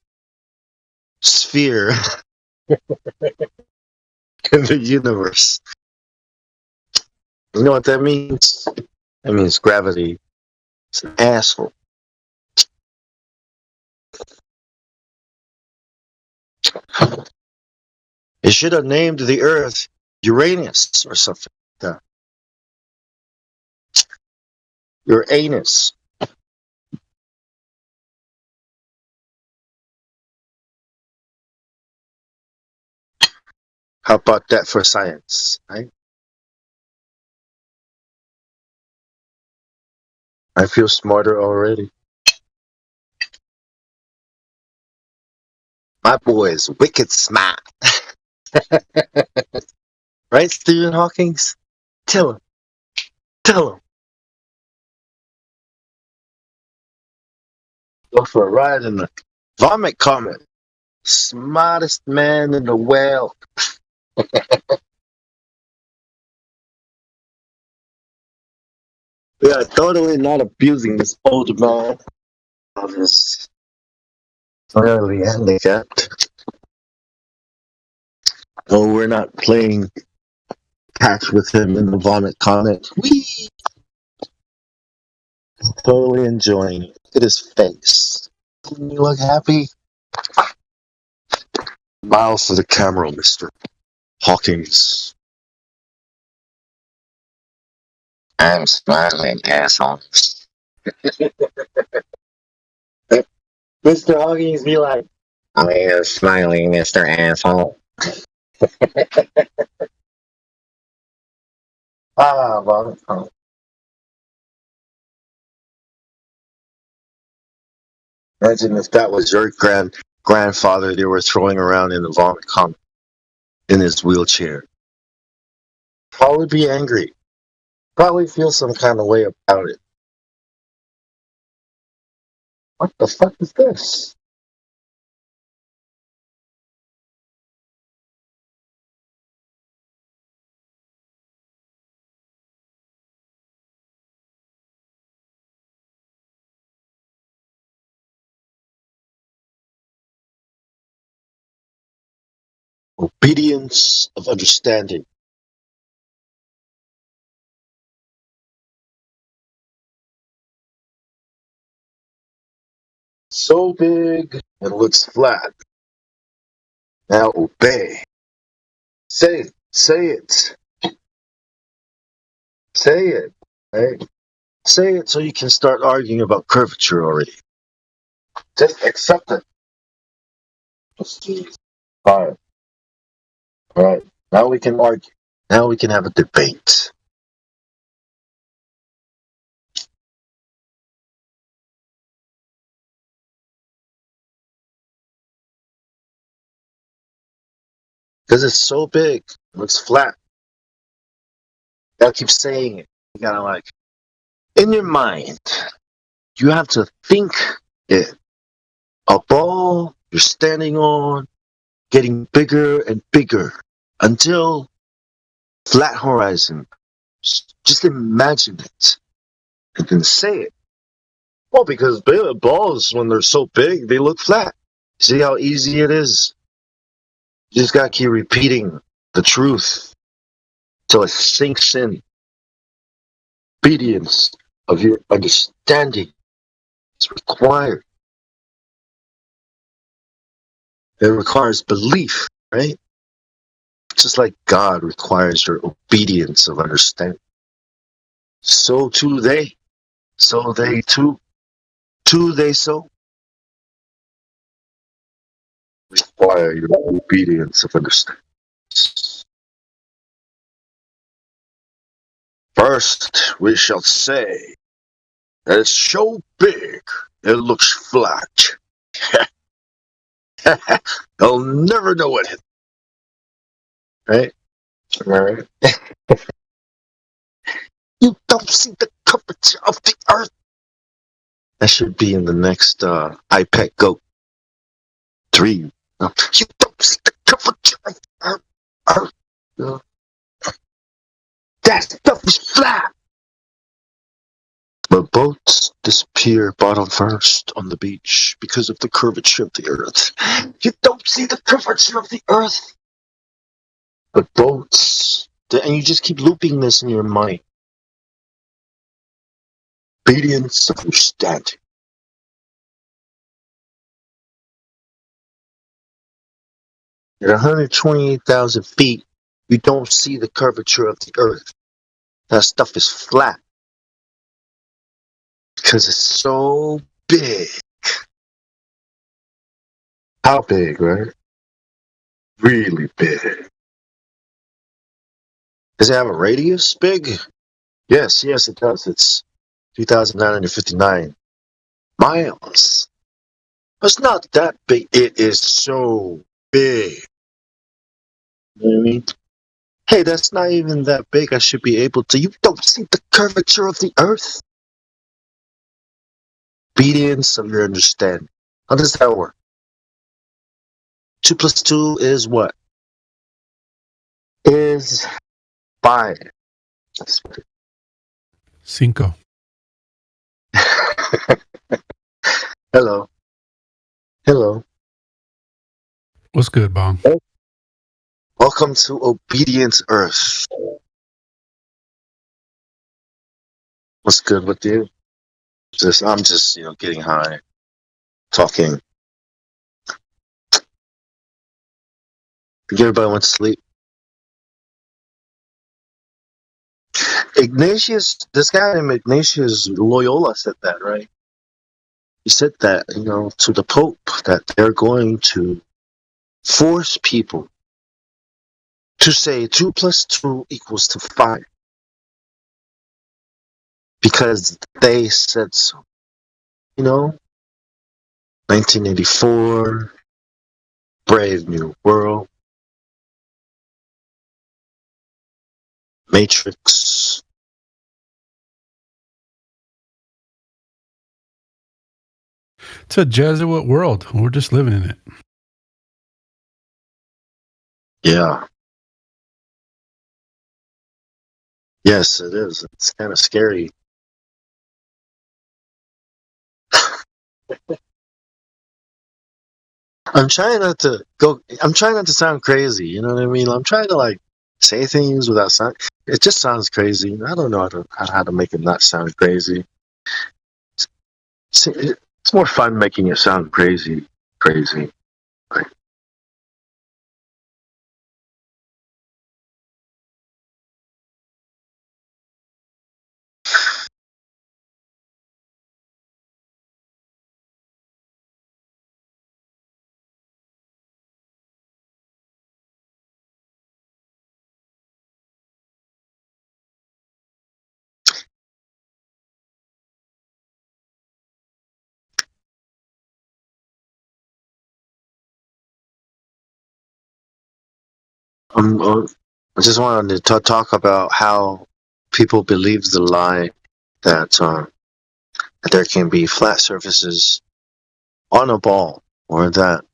sphere in the universe. You know what that means? That means gravity is an asshole. It should have named the Earth Uranus or something like that. Your anus. How about that for science, right? I feel smarter already. My boy is wicked smart. Right, Stephen Hawking's? Tell him. Tell him. Go for a ride in the Vomit Comet. Smartest man in the world. We are totally not abusing this old man. He's clearly handicapped. No, we're not playing catch with him in the Vomit Comet. Whee! Totally enjoying it. Look at his face. Doesn't he look happy? Smile for the camera, Mr. Hawkins. I'm smiling, asshole. Mr. Hawkins be like, I'm here smiling, Mr. Asshole. Well, imagine if that was your grandfather they were throwing around in the Vomit Comet in his wheelchair. Probably be angry. Probably feel some kind of way about it. What the fuck is this? Obedience of understanding. So big and looks flat. Now obey. Say it. Say it. Say it. Right? Say it so you can start arguing about curvature already. Just accept it. Fine. Alright. Now we can argue. Now we can have a debate. Because it's so big. It looks flat. You gotta keep saying it. You gotta like in your mind, you have to think it. A ball you're standing on getting bigger and bigger until flat horizon. Just imagine it and then say it. Well, because balls, when they're so big, they look flat. See how easy it is? You just gotta keep repeating the truth till it sinks in. Obedience of your understanding is required. It requires belief, right? Just like God requires your obedience of understanding. So too they. So they too. Too they so. Require your obedience of understanding. First, we shall say that it's so big it looks flat. They'll never know what hit. Right? Am I right? You don't see the curvature of the earth. That should be in the next iPad Go 3. No. You don't see the curvature of the earth. No. That stuff is flat. But boats disappear bottom first on the beach because of the curvature of the earth. You don't see the curvature of the earth. But boats, and you just keep looping this in your mind. Obedience of understanding. At 128,000 feet, you don't see the curvature of the earth. That stuff is flat. Because it's so big. How big, right? Really big. Does it have a radius big? Yes, it does. It's 2,959 miles. It's not that big. It is so big. You know what I mean? Hey, that's not even that big. I should be able to. You don't see the curvature of the earth? Obedience of your understanding. How does that work? 2 plus 2 is what? Is 5. That's what Cinco. Hello. Hello. What's good, Bong? Welcome to Obedience Earth. What's good with you? I'm just, getting high, talking. I think everybody went to sleep. Ignatius, this guy named Ignatius Loyola said that, right? He said that, to the Pope, that they're going to force people to say 2 plus 2 equals to 5. Because they said so. 1984, Brave New World, Matrix. It's a Jesuit world. We're just living in it. Yeah. Yes, it is. It's kind of scary. I'm trying not to sound crazy, you know what I mean? I'm trying to say things without sound. It just sounds crazy. I don't know how to make it not sound crazy. It's more fun making it sound crazy. Right? I just wanted to talk about how people believe the lie that there can be flat surfaces on a ball, or that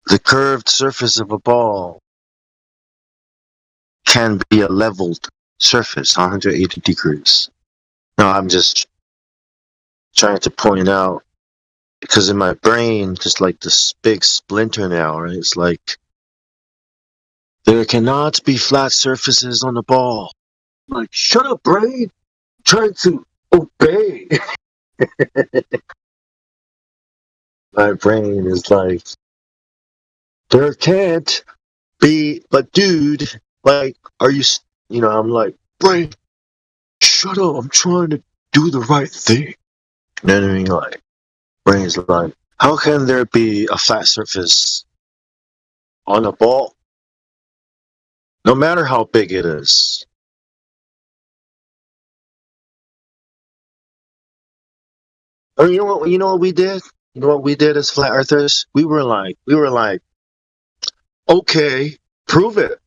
the curved surface of a ball can be a leveled surface, 180 degrees. No, I'm just trying to point out, because in my brain, just like this big splinter now, right? It's like, there cannot be flat surfaces on the ball. Like, shut up, brain! I'm trying to obey. My brain is like, there can't be, but dude, like, are you, I'm like, brain, shut up, I'm trying to do the right thing. You know what I mean? Like, brain's like, how can there be a flat surface on a ball? No matter how big it is. Or you know what we did? You know what we did as flat earthers? We were like, okay, prove it.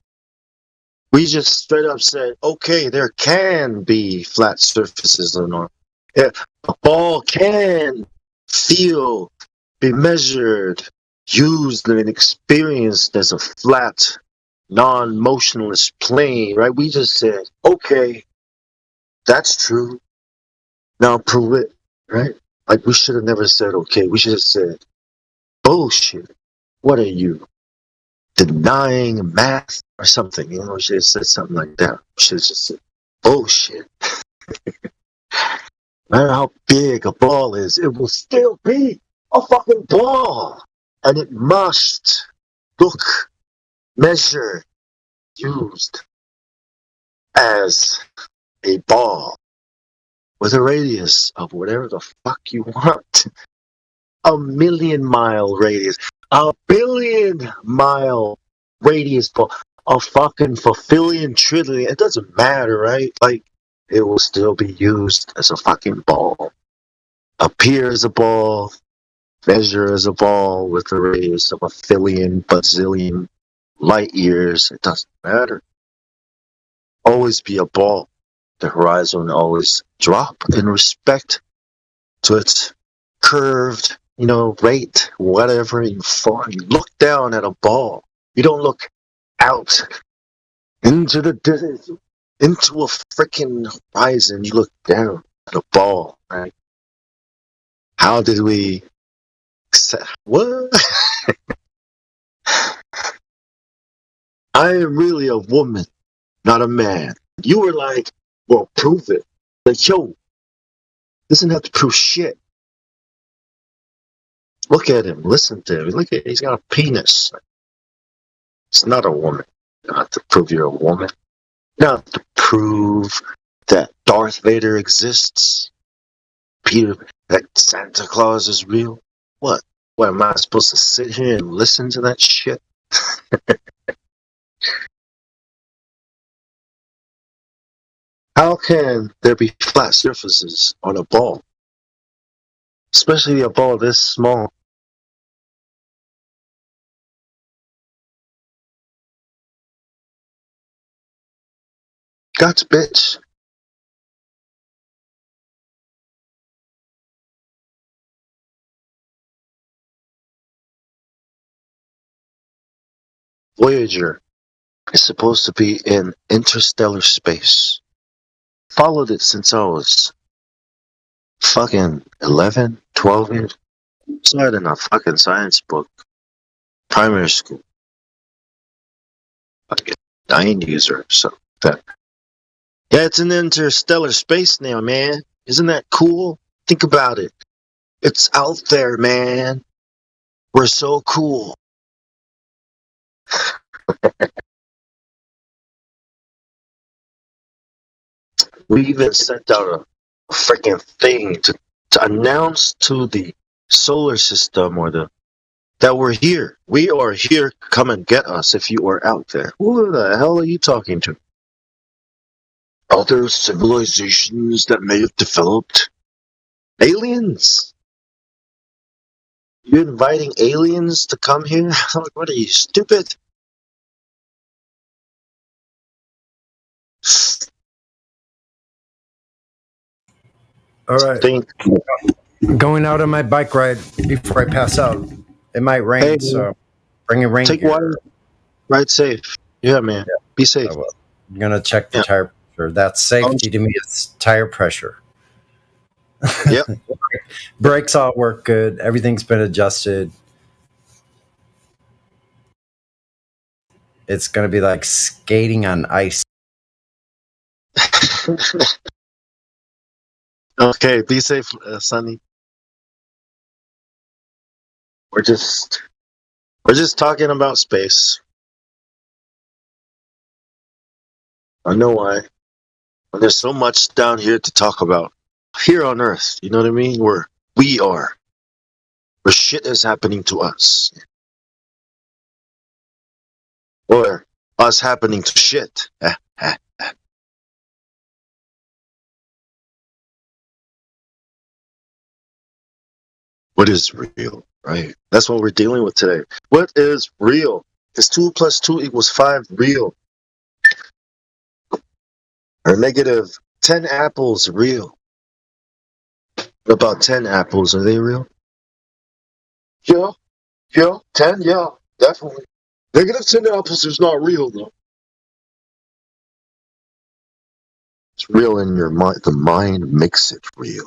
We just straight up said, okay, there can be flat surfaces on our. Yeah, a ball can feel, be measured, used, and experienced as a flat, non-motionless plane, right? We just said, okay, that's true. Now prove it, right? Like, we should have never said, okay. We should have said, bullshit. What are you, denying math or something? We should have said something like that. We should have just said, bullshit. No matter how big a ball is, it will still be a fucking ball. And it must look, measure, used as a ball with a radius of whatever the fuck you want. A 1,000,000-mile radius. A 1,000,000,000-mile radius ball. A fucking fulfillion trillion. It doesn't matter, right? Like, it will still be used as a fucking ball. Appear as a ball. Measure as a ball with a radius of 1,000,000,000 bazillion light years. It doesn't matter. Always be a ball. The horizon always drop in respect to its curved, rate, whatever. You look down at a ball. You don't look out into the distance, into a freaking horizon. You look down at a ball, right? How did we accept? What? I am really a woman, not a man. You were like, well, prove it. Like, yo, doesn't have to prove shit. Look at him. Listen to him. Look at, he's got a penis. It's not a woman. You don't have to prove you're a woman. You don't have to prove that Darth Vader exists. That Santa Claus is real. What? What, am I supposed to sit here and listen to that shit? How can there be flat surfaces on a ball? Especially a ball this small. Guts, bitch. Voyager is supposed to be in interstellar space. Followed it since I was fucking 11, 12 years. Saw it in a fucking science book. Primary school. Fucking 90s or something like that. Yeah, it's in interstellar space now, man. Isn't that cool? Think about it. It's out there, man. We're so cool. We even sent out a freaking thing to announce to the solar system or that we're here. We are here. Come and get us if you are out there. Who the hell are you talking to? Other civilizations that may have developed? Aliens? You inviting aliens to come here? What are you, stupid? All right. Going out on my bike ride before I pass out. It might rain, Hey, so bring a rain take gear. water. Ride safe. Yeah, man. Be safe. I'm gonna check the tire pressure. That's safety to me. It's tire pressure. Yep. Brakes all work good. Everything's been adjusted. It's gonna be like skating on ice. Okay, be safe, Sonny. We're just talking about space. I know why. There's so much down here to talk about. Here on Earth, you know what I mean? Where shit is happening to us. Or us happening to shit. What is real, right? That's what we're dealing with today. What is real? Is 2 + 2 = 5 real? Or negative 10 apples real? What about 10 apples? Are they real? Yeah. 10, yeah, definitely. Negative 10 apples is not real, though. It's real in your mind. The mind makes it real.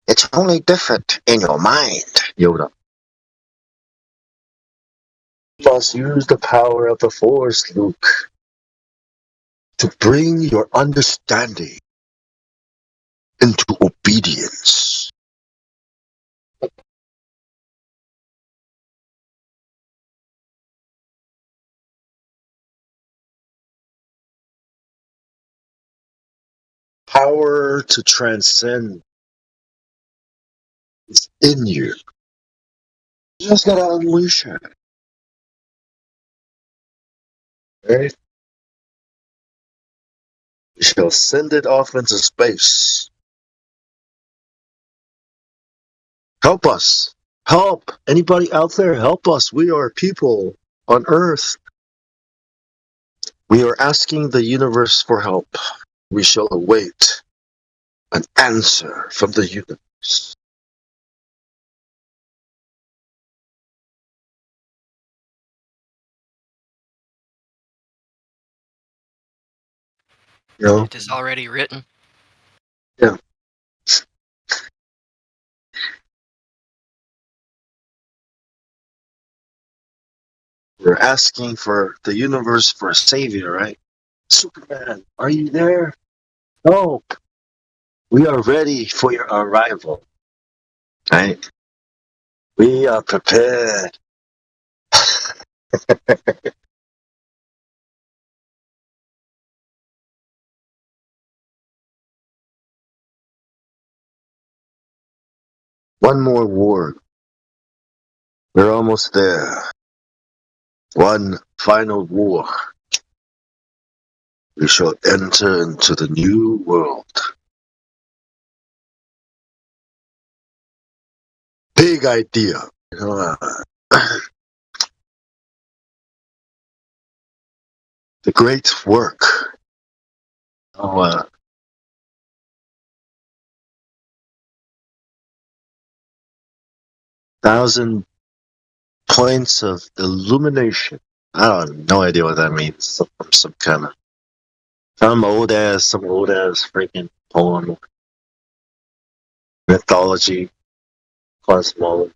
It's only different in your mind, Yoda. You must use the power of the Force, Luke, to bring your understanding into obedience. Power to transcend is in you. You just gotta unleash it. Right? We shall send it off into space. Help us. Help. Anybody out there, help us. We are people on Earth. We are asking the universe for help. We shall await an answer from the universe. You know? It is already written. Yeah. We're asking for the universe for a savior, right? Superman, are you there? No. We are ready for your arrival. Right? We are prepared. One more war. We're almost there. One final war. We shall enter into the new world. Big idea. The great work. Oh, 1,000 points of illumination. I don't have no idea what that means. Some kind of old ass freaking poem, mythology, cosmology.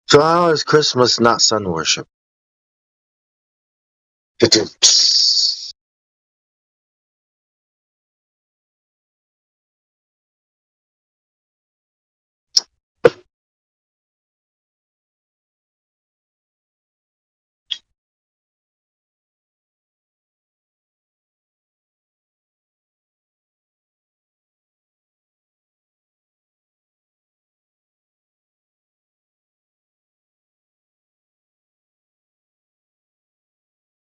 So how is Christmas not sun worship?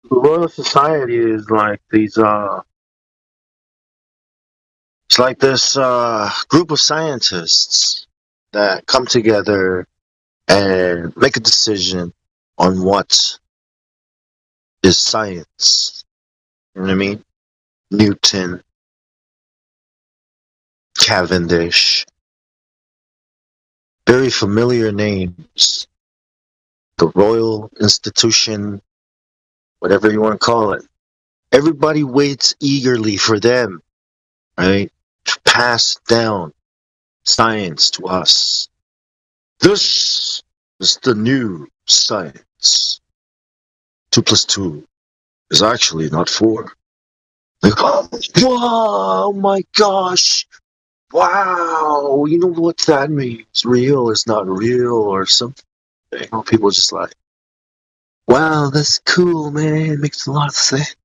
The Royal Society is like these it's like this group of scientists that come together and make a decision on what is science. You know what I mean? Newton, Cavendish, very familiar names. The Royal Institution, whatever you want to call it. Everybody waits eagerly for them, right? To pass down science to us. This is the new science. 2 plus 2 is actually not 4. Like, oh my gosh! Wow! You know what that means? Real is not real or something. You know, people just like, wow, that's cool, man. It makes a lot of sense.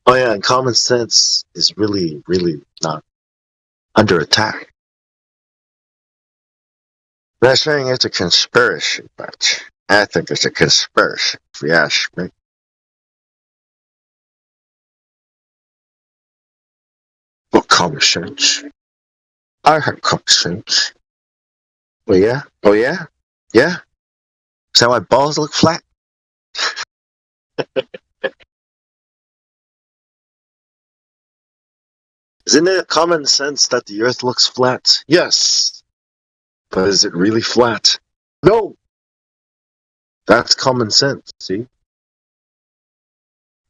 Oh yeah, and common sense is really, really not under attack. I'm not saying it's a conspiracy, but I think it's a conspiracy, if you ask me. Well, common sense. I have common sense. Oh yeah? Oh yeah? Yeah? Is that why balls look flat? Isn't it common sense that the earth looks flat? Yes. But is it really flat? No. That's common sense, see?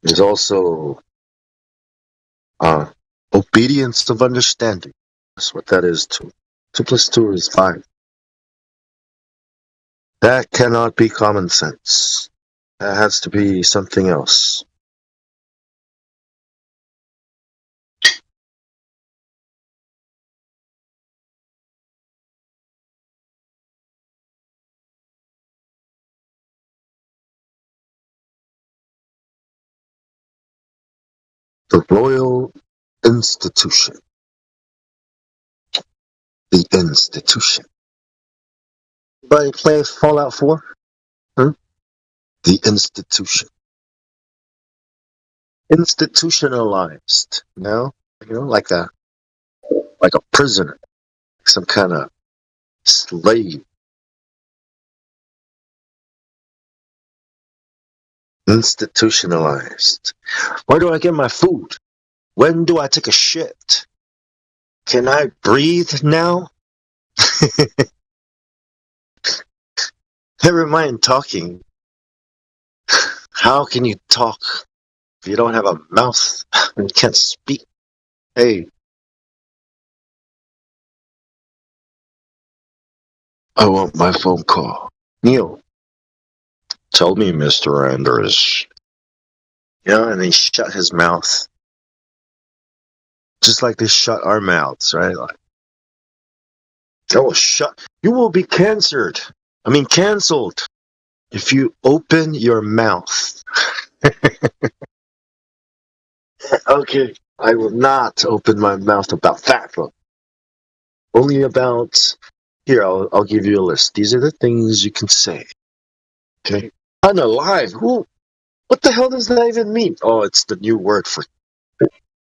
There's also obedience of understanding. That's what that is too. 2 plus 2 is 5. That cannot be common sense. That has to be something else. The Royal Institution. The institution. Anybody play Fallout 4? Hmm? The institution. Institutionalized. You know, like a prisoner. Like some kind of slave. Institutionalized. Where do I get my food? When do I take a shit? Can I breathe now? Never mind talking. How can you talk if you don't have a mouth and you can't speak? Hey. I want my phone call. Neil. Tell me, Mr. Anders. And he shut his mouth. Just like they shut our mouths, right? Like, you will be cancelled if you open your mouth. Okay, I will not open my mouth about that one. Only about, here, I'll give you a list. These are the things you can say. Okay? Unalive? Who? What the hell does that even mean? Oh, it's the new word for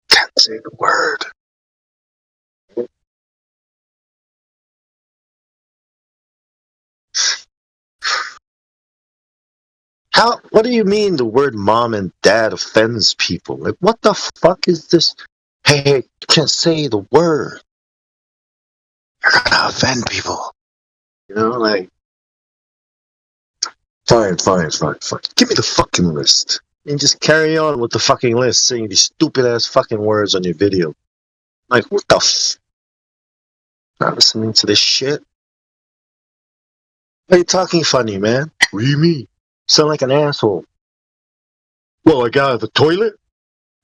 can't say the word. What do you mean the word mom and dad offends people? Like, what the fuck is this? Hey, you can't say the word. You're gonna offend people. You know, like, fine. Give me the fucking list. And just carry on with the fucking list, saying these stupid ass fucking words on your video. Like, what the Not listening to this shit? Why are you talking funny, man? What do you mean? Sound like an asshole. Well, like out of the toilet?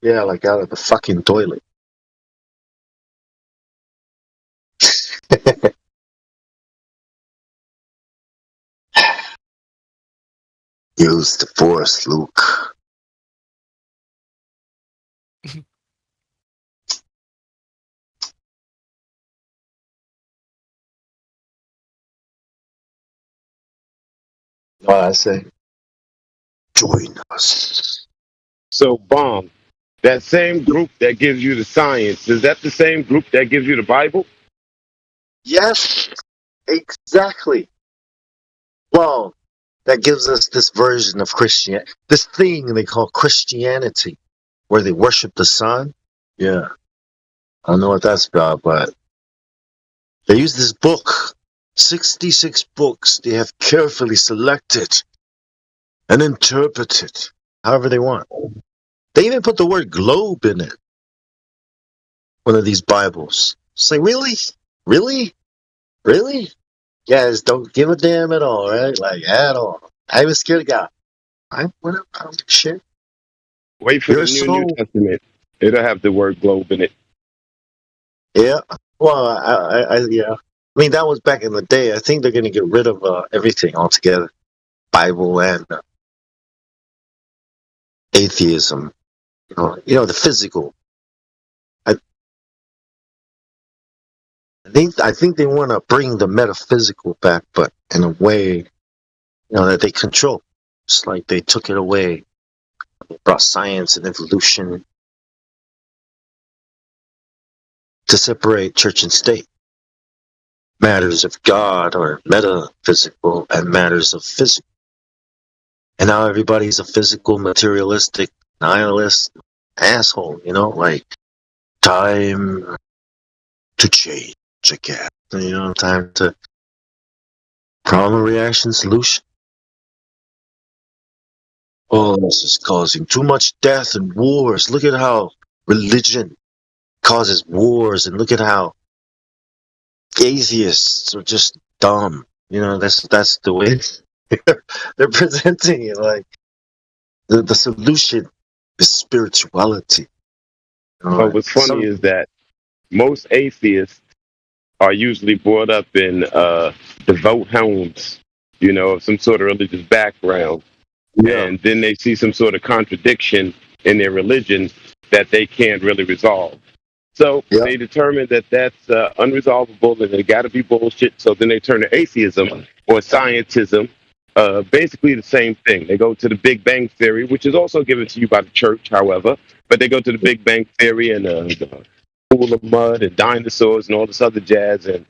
Yeah, like out of the fucking toilet. Use the force, Luke. What I say? Join us. So, Bomb, that same group that gives you the science, is that the same group that gives you the Bible? Yes, exactly. Well, that gives us this version of Christianity, this thing they call Christianity, where they worship the sun. Yeah, I don't know what that's about, but they use this book, 66 books they have carefully selected and interpreted however they want. They even put the word globe in it. One of these Bibles. It's like, really? Really? Really? Guys, don't give a damn at all, right? Like, at all. I was scared of God. I don't give a shit. Wait for You're the so... New Testament. It'll have the word globe in it. Yeah. Well, yeah. I mean, that was back in the day. I think they're going to get rid of everything altogether. Bible and atheism. You know, the physical. I think they want to bring the metaphysical back, but in a way, that they control. It's like they took it away. They brought science and evolution to separate church and state. Matters of God are metaphysical and matters of physical. And now everybody's a physical, materialistic, nihilist asshole, like time to change again. Time to problem, reaction, solution. Oh, this is causing too much death and wars. Look at how religion causes wars, and look at how atheists are just dumb. That's the way they're presenting it. Like the solution is spirituality. But what's funny is that most atheists are usually brought up in devout homes, of some sort of religious background. Yeah. And then they see some sort of contradiction in their religion that they can't really resolve. So they determine that that's unresolvable and they got to be bullshit. So then they turn to atheism or scientism. Basically the same thing. They go to the Big Bang Theory, which is also given to you by the church, however. But they go to the Big Bang Theory and the pool of mud and dinosaurs and all this other jazz. And,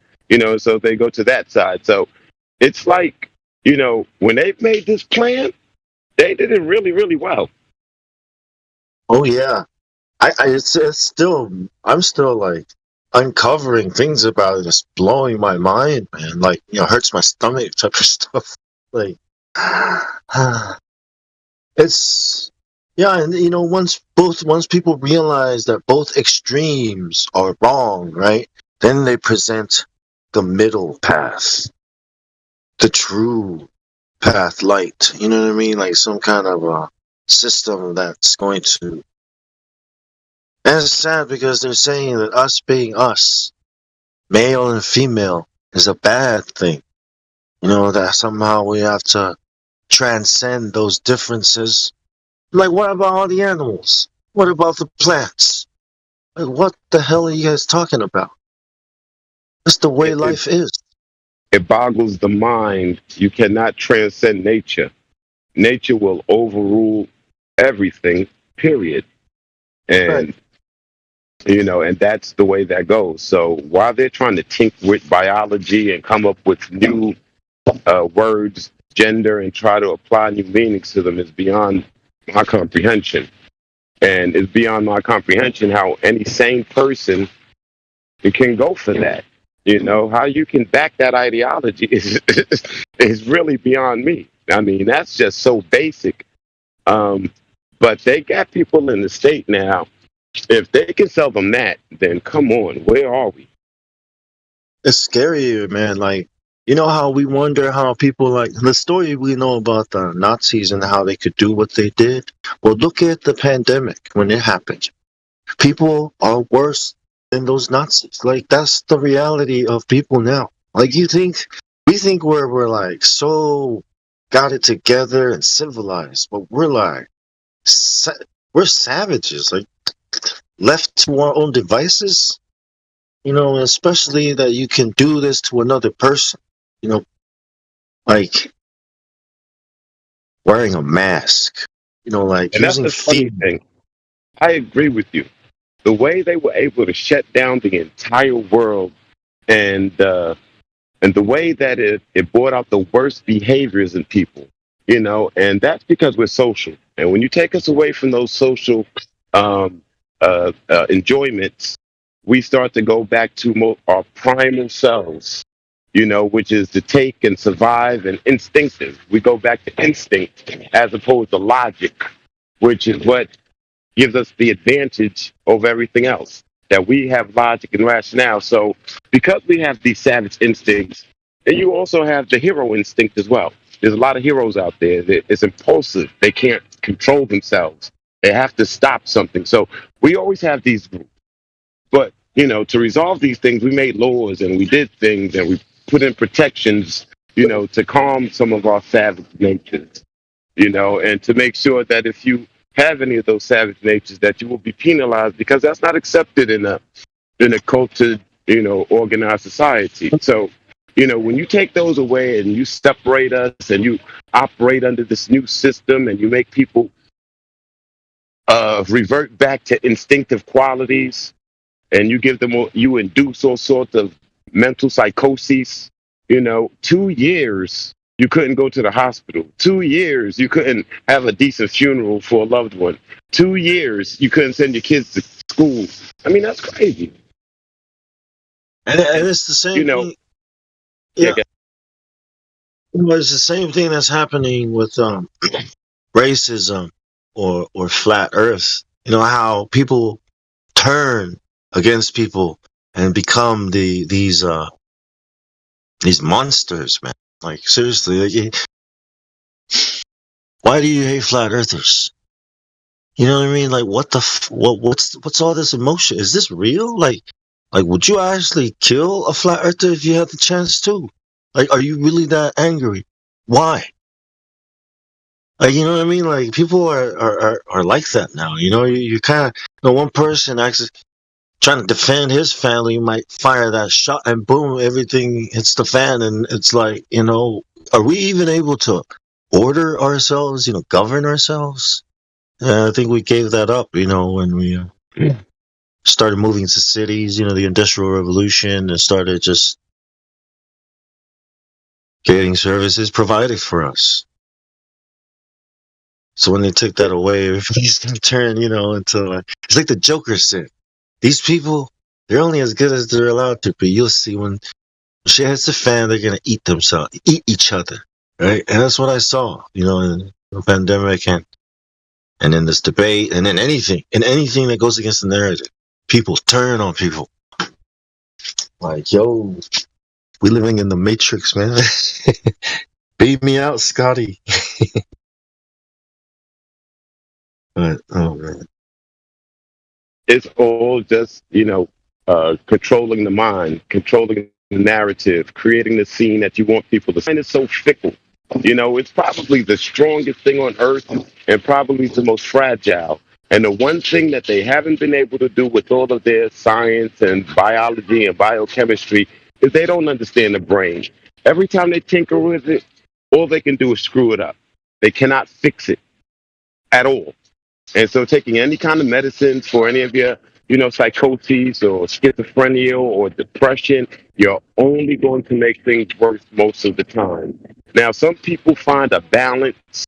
so they go to that side. So it's like, when they made this plan, they did it really, really well. Oh, yeah. It's still, I'm still like uncovering things about it. It's blowing my mind, man. Like, hurts my stomach type of stuff. Like, it's, yeah. And, once people realize that both extremes are wrong, right? Then they present the middle path, the true path, light. You know what I mean? Like some kind of a system that's going to. And it's sad because they're saying that us being us, male and female, is a bad thing. That somehow we have to transcend those differences. Like, what about all the animals? What about the plants? Like, what the hell are you guys talking about? That's the way life is. It boggles the mind. You cannot transcend nature. Nature will overrule everything, period. And, and that's the way that goes. So while they're trying to tinker with biology and come up with new words, gender, and try to apply new meanings to them, is beyond my comprehension. And it's beyond my comprehension how any sane person can go for that. How you can back that ideology is really beyond me. I mean, that's just so basic. But they got people in the state now. If they can sell them that, then come on, where are we? It's scary, man. Like, how we wonder how people, like, the story we know about the Nazis and how they could do what they did. Well, look at the pandemic when it happened. People are worse than those Nazis. Like, that's the reality of people now. Like, we think we're like so got it together and civilized, but we're like, we're savages. Like, left to our own devices, especially that you can do this to another person, like wearing a mask, like and using that's the funny fear. thing. I agree with you. The way they were able to shut down the entire world and And the way that it brought out the worst behaviors in people, and that's because we're social. And when you take us away from those social um, enjoyments, we start to go back to our primal selves, which is to take and survive and instinctive. We go back to instinct as opposed to logic, which is what gives us the advantage over everything else. That we have logic and rationale. So because we have these savage instincts, and you also have the hero instinct as well. There's a lot of heroes out there that it's impulsive. They can't control themselves. They have to stop something. So we always have these groups. But, to resolve these things, we made laws and we did things and we put in protections, to calm some of our savage natures, and to make sure that if you have any of those savage natures, that you will be penalized, because that's not accepted in a cultured, organized society. So, when you take those away and you separate us and you operate under this new system and you make people revert back to instinctive qualities, and you induce all sorts of mental psychoses, 2 years you couldn't go to the hospital. 2 years you couldn't have a decent funeral for a loved one. 2 years you couldn't send your kids to school. I mean, that's crazy. And it's the same thing. Yeah. It's the same thing that's happening with racism or flat earth. How people turn against people and become these monsters, man. Like, seriously, why do you hate flat earthers? You know what I mean? Like, what's all this emotion? Is this real? Like, would you actually kill a flat earther if you had the chance to? Like, are you really that angry? Why? Like, you know what I mean? Like, people are like that now. You kind of, one person actually trying to defend his family might fire that shot and boom, everything hits the fan. And it's like, are we even able to order ourselves, govern ourselves? I think we gave that up, when we started moving to cities, the Industrial Revolution, and started just getting services provided for us. So when they took that away, everybody's going to turn, into it's like the Joker said. These people, they're only as good as they're allowed to be. You'll see when shit hits the fan, they're going to eat each other, right? And that's what I saw, in the pandemic and in this debate and in anything that goes against the narrative. People turn on people. Like, yo, we living in the Matrix, man. Beat me out, Scotty. But, oh, man. It's all just, controlling the mind, controlling the narrative, creating the scene that you want people to see. And it's so fickle. It's probably the strongest thing on earth and probably the most fragile. And the one thing that they haven't been able to do with all of their science and biology and biochemistry is they don't understand the brain. Every time they tinker with it, all they can do is screw it up. They cannot fix it at all. And so taking any kind of medicines for any of your, psychoses or schizophrenia or depression, you're only going to make things worse most of the time. Now, some people find a balance,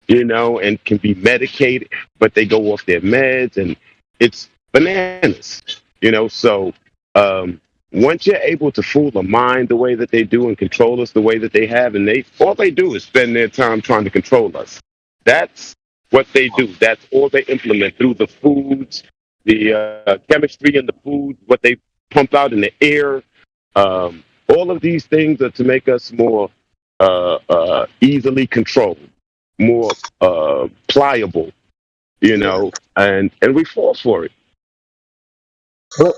and can be medicated, but they go off their meds and it's bananas, So once you're able to fool the mind the way that they do and control us the way that they have, and all they do is spend their time trying to control us. That's what they do. That's all they implement through the foods, the chemistry in the food, what they pump out in the air. All of these things are to make us more easily controlled, more pliable, and we fall for it. But,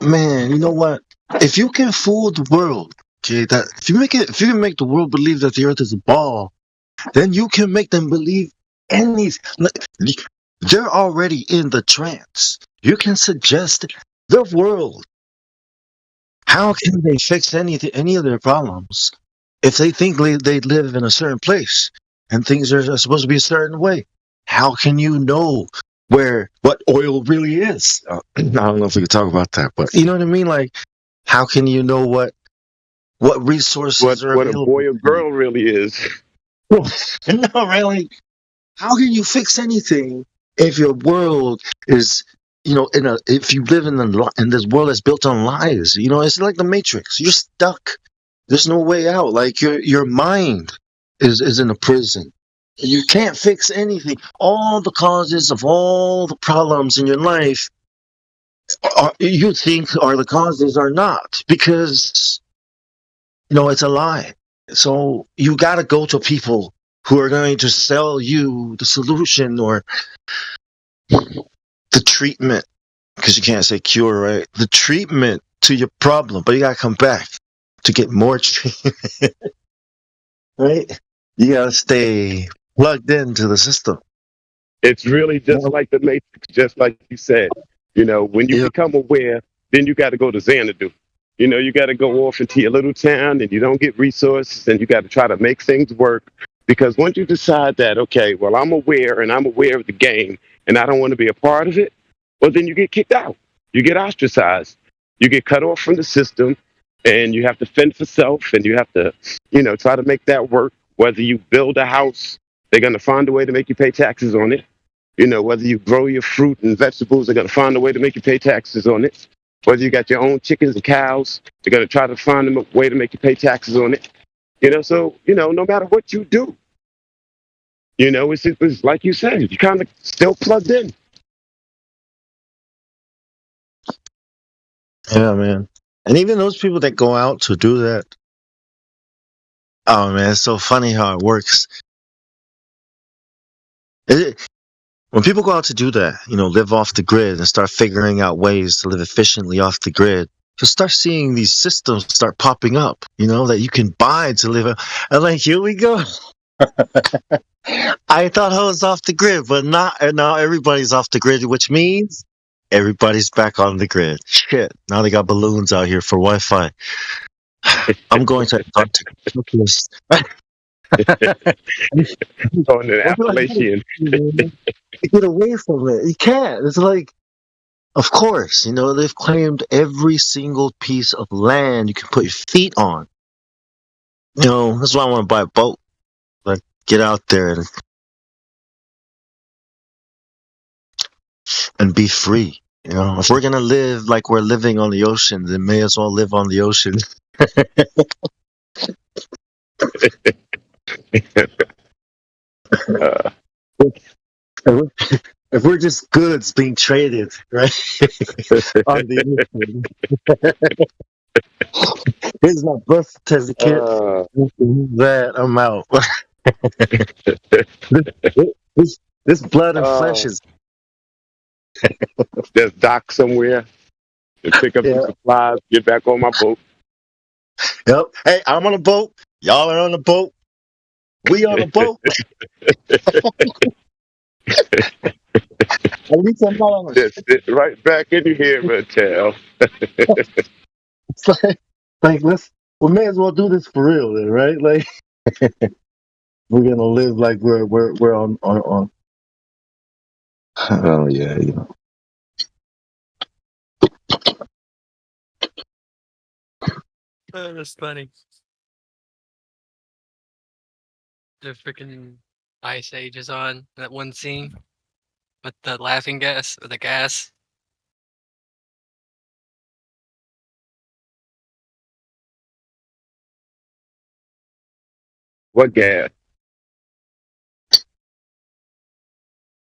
man, you know what? If you can fool the world, okay, if you can make the world believe that the earth is a ball, then you can make them believe anything. They're already in the trance. You can suggest the world. How can they fix any of their problems if they think they live in a certain place and things are supposed to be a certain way? How can you know what oil really is? I don't know if we could talk about that, but you know what I mean? Like, how can you know what what resources are what a available. boy or girl really is. No, right? Like, how can you fix anything if your world is, if you live in this world that's built on lies? It's like the Matrix. You're stuck. There's no way out. Like your mind is in a prison. You can't fix anything. All the causes of all the problems in your life you think are the causes are not, because it's a lie. So you got to go to people who are going to sell you the solution or the treatment, because you can't say cure, right? The treatment to your problem, but you got to come back to get more treatment, right? You got to stay plugged into the system. It's really just like the Matrix, just like you said. When you become aware, then you got to go to Xanadu. You got to go off into your little town, and you don't get resources, and you got to try to make things work. Because once you decide that, okay, well, I'm aware, and I'm aware of the game, and I don't want to be a part of it, well, then you get kicked out. You get ostracized. You get cut off from the system, and you have to fend for self, and you have to, try to make that work. Whether you build a house, they're going to find a way to make you pay taxes on it. Whether you grow your fruit and vegetables, they're going to find a way to make you pay taxes on it. Whether you got your own chickens and cows, they're going to try to find a way to make you pay taxes on it. So, no matter what you do, it's like you said, you kind of still plugged in. Yeah, man. And even those people that go out to do that, oh, man, it's so funny how it works. When people go out to do that, live off the grid and start figuring out ways to live efficiently off the grid, you'll start seeing these systems start popping up, that you can buy to live. And like, here we go. I thought I was off the grid, but not. And now everybody's off the grid, which means everybody's back on the grid. Shit. Now they got balloons out here for Wi-Fi. I'm going to Antarctica. On an Appalachian. Get away from it. You can't. It's like, of course, they've claimed every single piece of land you can put your feet on. That's why I want to buy a boat. Like, get out there and be free. If we're gonna live like we're living on the ocean, then may as well live on the ocean. If we're just goods being traded, right? On the here's my birth certificate. That I'm out. this blood and flesh is. Just dock somewhere and pick up some supplies. Get back on my boat. Yep. Hey, I'm on a boat. Y'all are on a boat. We on a boat. At least I'm not on a Just sit right back in here, Mattel. It's like we may as well do this for real, then, right? Like we're gonna live like we're on. Oh yeah, Oh, that's funny. The freaking Ice Age is on that one scene with the laughing gas or the gas. What gas?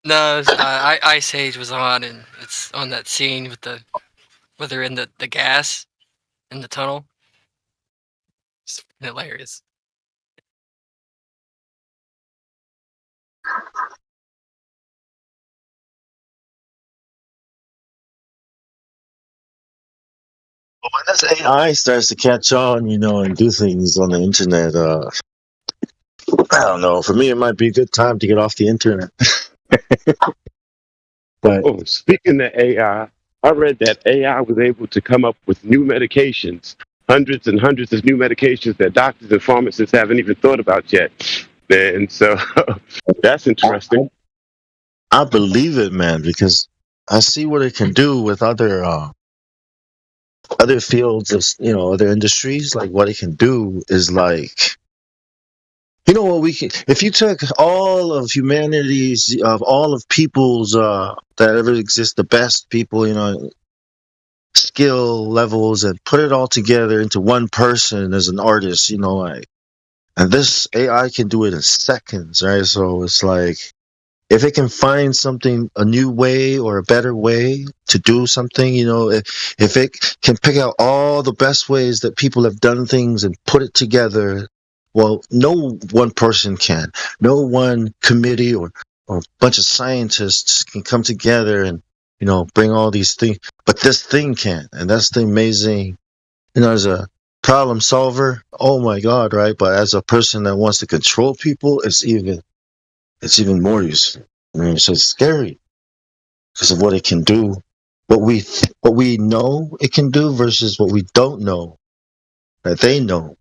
No, Ice Age was on, and it's on that scene with where they're in the gas in the tunnel. It's hilarious. When this AI starts to catch on, and do things on the internet, I don't know. For me, it might be a good time to get off the internet. But speaking of AI, I read that AI was able to come up with new medications, hundreds and hundreds of new medications that doctors and pharmacists haven't even thought about yet. And so that's interesting. I believe it, man, because I see what it can do with other other fields of other industries, like what it can do is like what we can. If you took all of humanity's, of all of people's that ever exist, the best people, skill levels, and put it all together into one person as an artist, like, and this AI can do it in seconds, right? So it's like, if it can find something, a new way or a better way to do something, if it can pick out all the best ways that people have done things and put it together, well, no one person can. No one committee or a bunch of scientists can come together and, bring all these things. But this thing can. And that's the amazing, as a problem solver, oh my God, right? But as a person that wants to control people, it's even more useful. I mean, it's just scary because of what it can do, what we know it can do versus what we don't know that they know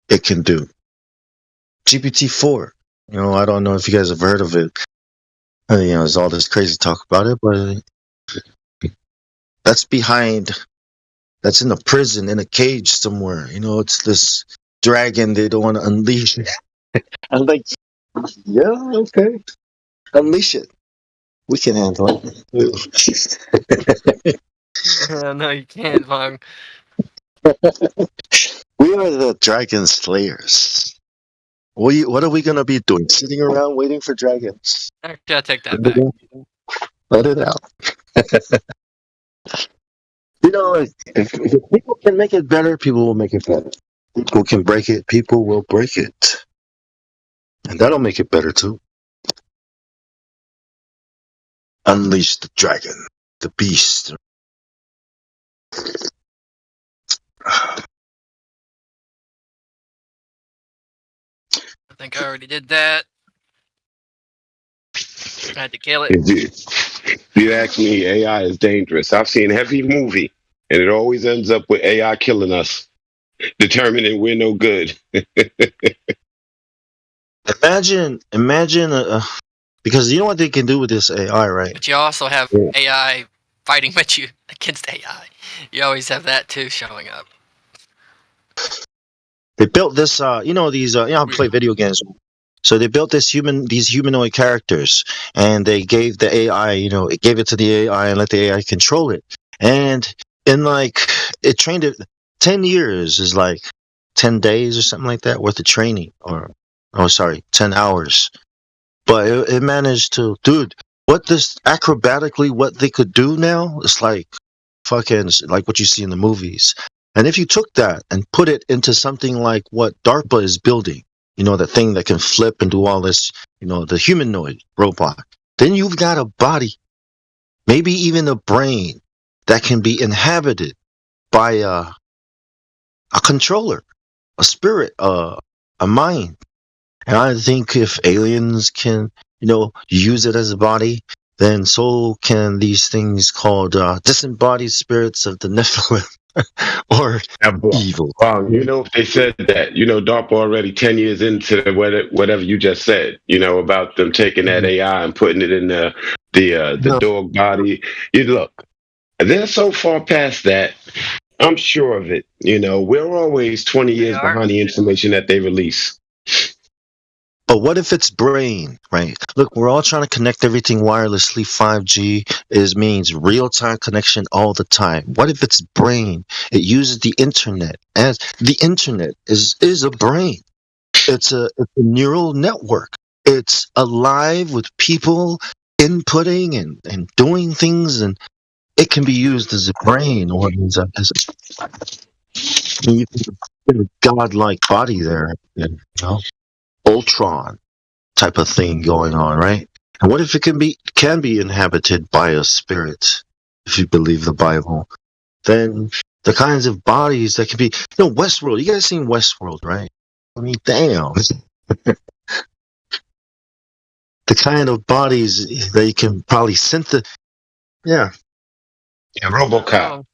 it can do. GPT-4, I don't know if you guys have heard of it. There's all this crazy talk about it, but that's in a prison, in a cage somewhere. It's this dragon they don't want to unleash. I'm like, yeah, okay. Unleash it. We can handle it. No, you can't, Vong. We are the dragon slayers. What are we going to be doing? Sitting around waiting for dragons? Actually, I'll take that back. Let it out. If people can make it better, people will make it better. People can break it, people will break it. And that'll make it better too. Unleash the dragon, the beast. I think I already did that. I had to kill it. If you ask me, AI is dangerous. I've seen every movie, and it always ends up with AI killing us, determining we're no good. Imagine, because you know what they can do with this AI, right? But you also have AI fighting with you against AI. You always have that too showing up. They built this, I play video games. So they built these humanoid characters, and they gave the AI, it gave it to the AI and let the AI control it. And it trained it 10 years is like 10 days or something like that worth of training, 10 hours. But it managed to, what they could do now is like fucking like what you see in the movies. And if you took that and put it into something like what DARPA is building, the thing that can flip and do all this, the humanoid robot, then you've got a body, maybe even a brain that can be inhabited by a controller, a spirit, a mind. And I think if aliens can, use it as a body, then so can these things called disembodied spirits of the Nephilim. Or evil. If they said that, DARPA already 10 years into whatever you just said, about them taking that AI and putting it in the dog body. Look, they're so far past that. I'm sure of it. We're always 20 years behind the information that they release. But what if it's brain, right? Look, we're all trying to connect everything wirelessly. 5G means real-time connection all the time. What if it's brain? It uses the internet, as the internet is a brain. It's a neural network. It's alive with people inputting and doing things, and it can be used as a brain or as a godlike body there, Ultron type of thing going on, right? And what if it can be inhabited by a spirit, if you believe the Bible? Then the kinds of bodies that can be, Westworld. You guys seen Westworld, right? I mean, damn. The kind of bodies that you can probably synthesize. Yeah. Yeah, RoboCop.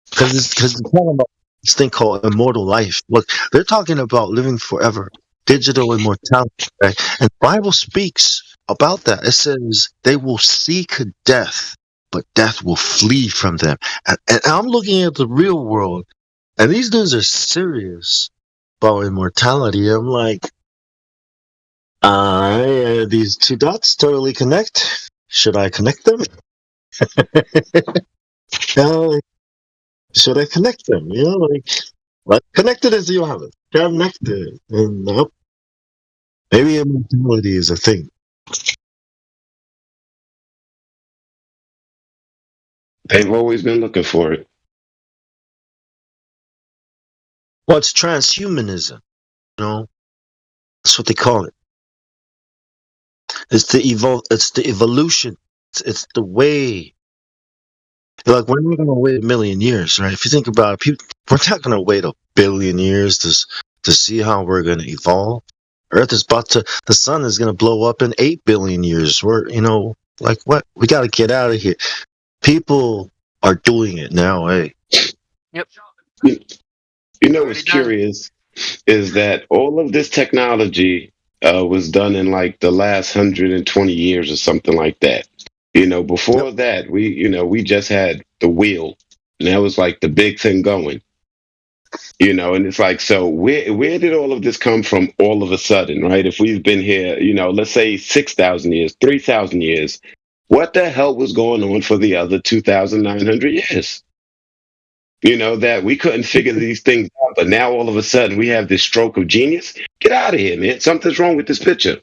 Because they're talking about this thing called immortal life. Look, they're talking about living forever, digital immortality, right? And the Bible speaks about that. It says they will seek death, but death will flee from them. And I'm looking at the real world, and these dudes are serious about immortality. I'm like, these two dots totally connect. Should I connect them? Should I connect them? You know, like connected as you have it. Connected. And nope. Maybe immortality is a thing. They've always been looking for it. What's transhumanism? You know, that's what they call it. It's the evolution. It's the way. Like, we're not going to wait a million years, right? If you think about it, we're not going to wait a billion years to see how we're going to evolve. Earth is the sun is going to blow up in 8 billion years. We're, like, what? We got to get out of here. People are doing it now, hey. Yep. You know what's curious is that all of this technology was done in like the last 120 years or something like that. Before that, we just had the wheel, and that was like the big thing going. And it's like, so where did all of this come from all of a sudden, right? If we've been here, let's say 6,000 years, 3,000 years, what the hell was going on for the other 2,900 years? That we couldn't figure these things out, but now all of a sudden we have this stroke of genius. Get out of here, man. Something's wrong with this picture.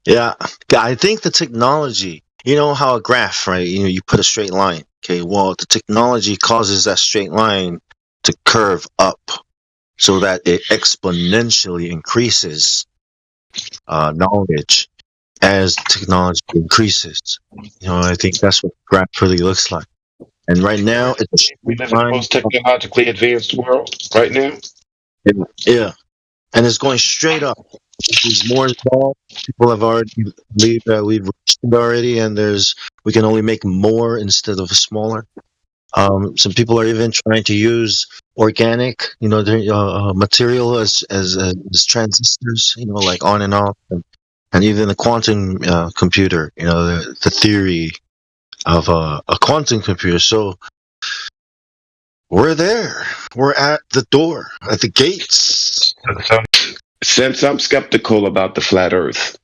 Yeah, I think the technology, how a graph, right? You put a straight line. Okay, well, the technology causes that straight line to curve up so that it exponentially increases knowledge as technology increases. I think that's what graph really looks like. And right now, we live in the most technologically advanced world right now. Yeah, and it's going straight up. There's more involved. People have already believed that we've reached it already, and we can only make more instead of smaller. Some people are even trying to use organic, material as transistors, like on and off, and even the quantum computer. The theory of a quantum computer. So we're there. We're at the door, at the gates. Since I'm skeptical about the flat Earth,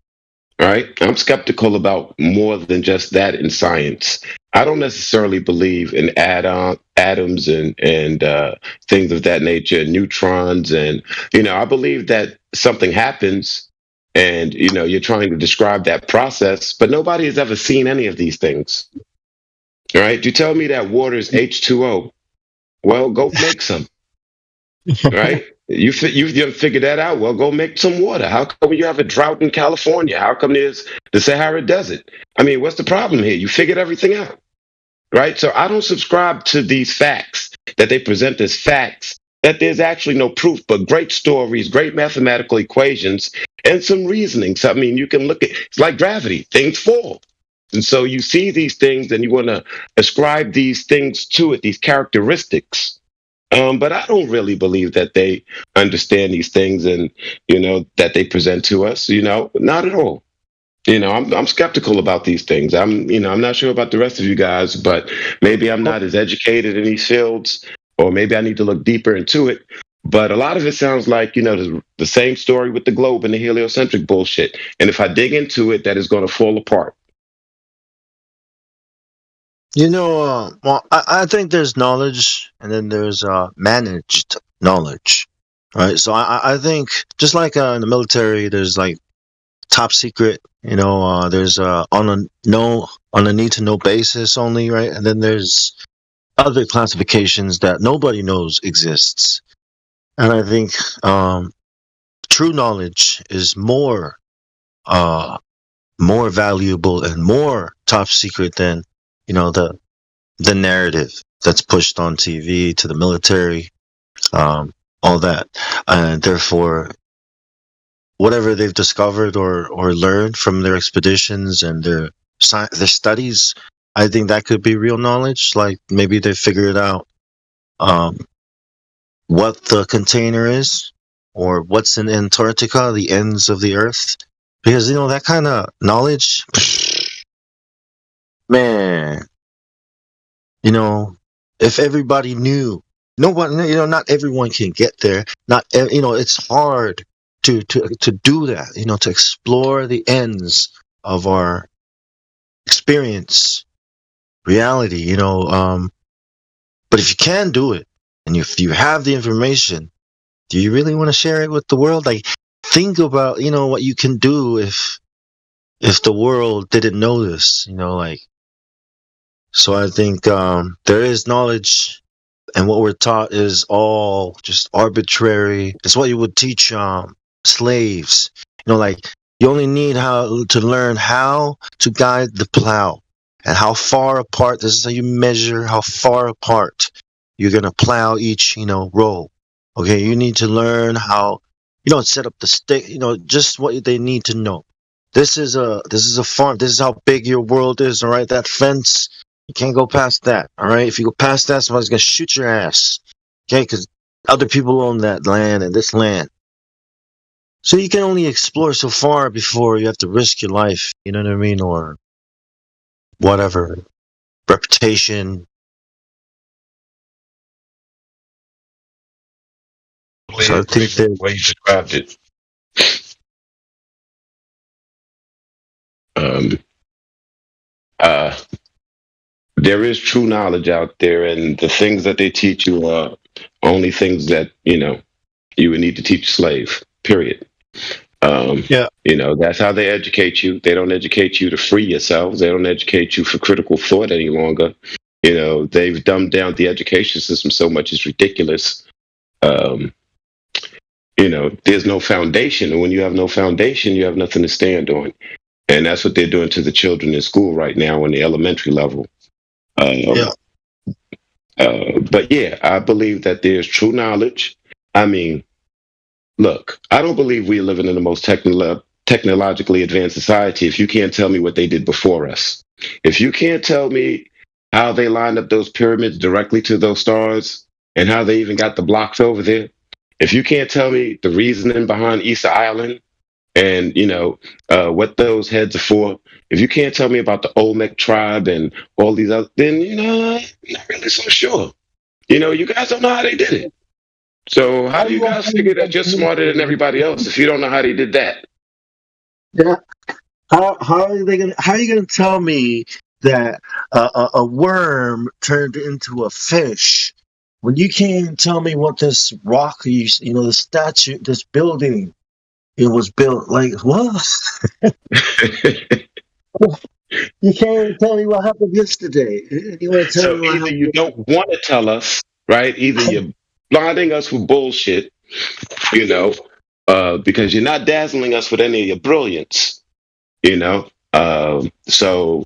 right? I'm skeptical about more than just that in science. I don't necessarily believe in atoms and things of that nature, neutrons, and I believe that something happens, and you're trying to describe that process, but nobody has ever seen any of these things. All right? You tell me that water is H2O. Well, go make some. Right? You figured that out. Well, go make some water. How come you have a drought in California? How come there's the Sahara Desert? I mean, what's the problem here? You figured everything out, right? So I don't subscribe to these facts that they present as facts, that there's actually no proof, but great stories, great mathematical equations, and some reasoning. So, I mean, you can look at, it's like gravity. Things fall. And so you see these things and you want to ascribe these things to it, these characteristics. But I don't really believe that they understand these things and, that they present to us, not at all. I'm skeptical about these things. I'm not sure about the rest of you guys, but maybe I'm not as educated in these fields, or maybe I need to look deeper into it. But a lot of it sounds like, the same story with the globe and the heliocentric bullshit. And if I dig into it, that is going to fall apart. Well, I think there's knowledge, and then there's managed knowledge, right? So I think just like in the military, there's like top secret, there's on a need to know basis only, right? And then there's other classifications that nobody knows exists. And I think true knowledge is more valuable and more top secret than the narrative that's pushed on TV to the military, all that, and therefore, whatever they've discovered or learned from their expeditions and their studies, I think that could be real knowledge. Like maybe they figured out what the container is, or what's in Antarctica, the ends of the Earth, because that kind of knowledge, man. If everybody knew, not everyone can get there. It's hard to do that. To explore the ends of our experience, reality. But if you can do it, and if you have the information, do you really want to share it with the world? Like, think about what you can do if the world didn't know this. So I think there is knowledge, and what we're taught is all just arbitrary. It's what you would teach slaves. You only need to learn how to guide the plow, and how far apart. This is how you measure how far apart you're gonna plow each row. Okay, you need to learn how set up the stick. Just what they need to know. This is a farm. This is how big your world is. All right, that fence. You can't go past that, all right? If you go past that, somebody's going to shoot your ass, okay? Because other people own that land and this land. So you can only explore so far before you have to risk your life, you know what I mean? Or whatever, reputation. So I think the way you described it. There is true knowledge out there, and the things that they teach you are only things that you would need to teach a slave. Period. That's how they educate you. They don't educate you to free yourselves. They don't educate you for critical thought any longer. They've dumbed down the education system so much it's ridiculous. There's no foundation, and when you have no foundation, you have nothing to stand on. And that's what they're doing to the children in school right now on the elementary level. But yeah, I believe that there's true knowledge. I mean, look, I don't believe we're living in the most technologically advanced society if you can't tell me what they did before us. If you can't tell me how they lined up those pyramids directly to those stars and how they even got the blocks over there, if you can't tell me the reasoning behind Easter Island and what those heads are for, if you can't tell me about the Olmec tribe and all these other, then I'm not really so sure. You guys don't know how they did it. So how do you guys figure that you're smarter than everybody else if you don't know how they did that? Yeah. How are you gonna tell me that a worm turned into a fish when you can't tell me what this rock, the statue, this building, it was built like what? You can't tell me what happened yesterday. So either you don't want to tell us, right? Either you're blinding us with bullshit, because you're not dazzling us with any of your brilliance, So,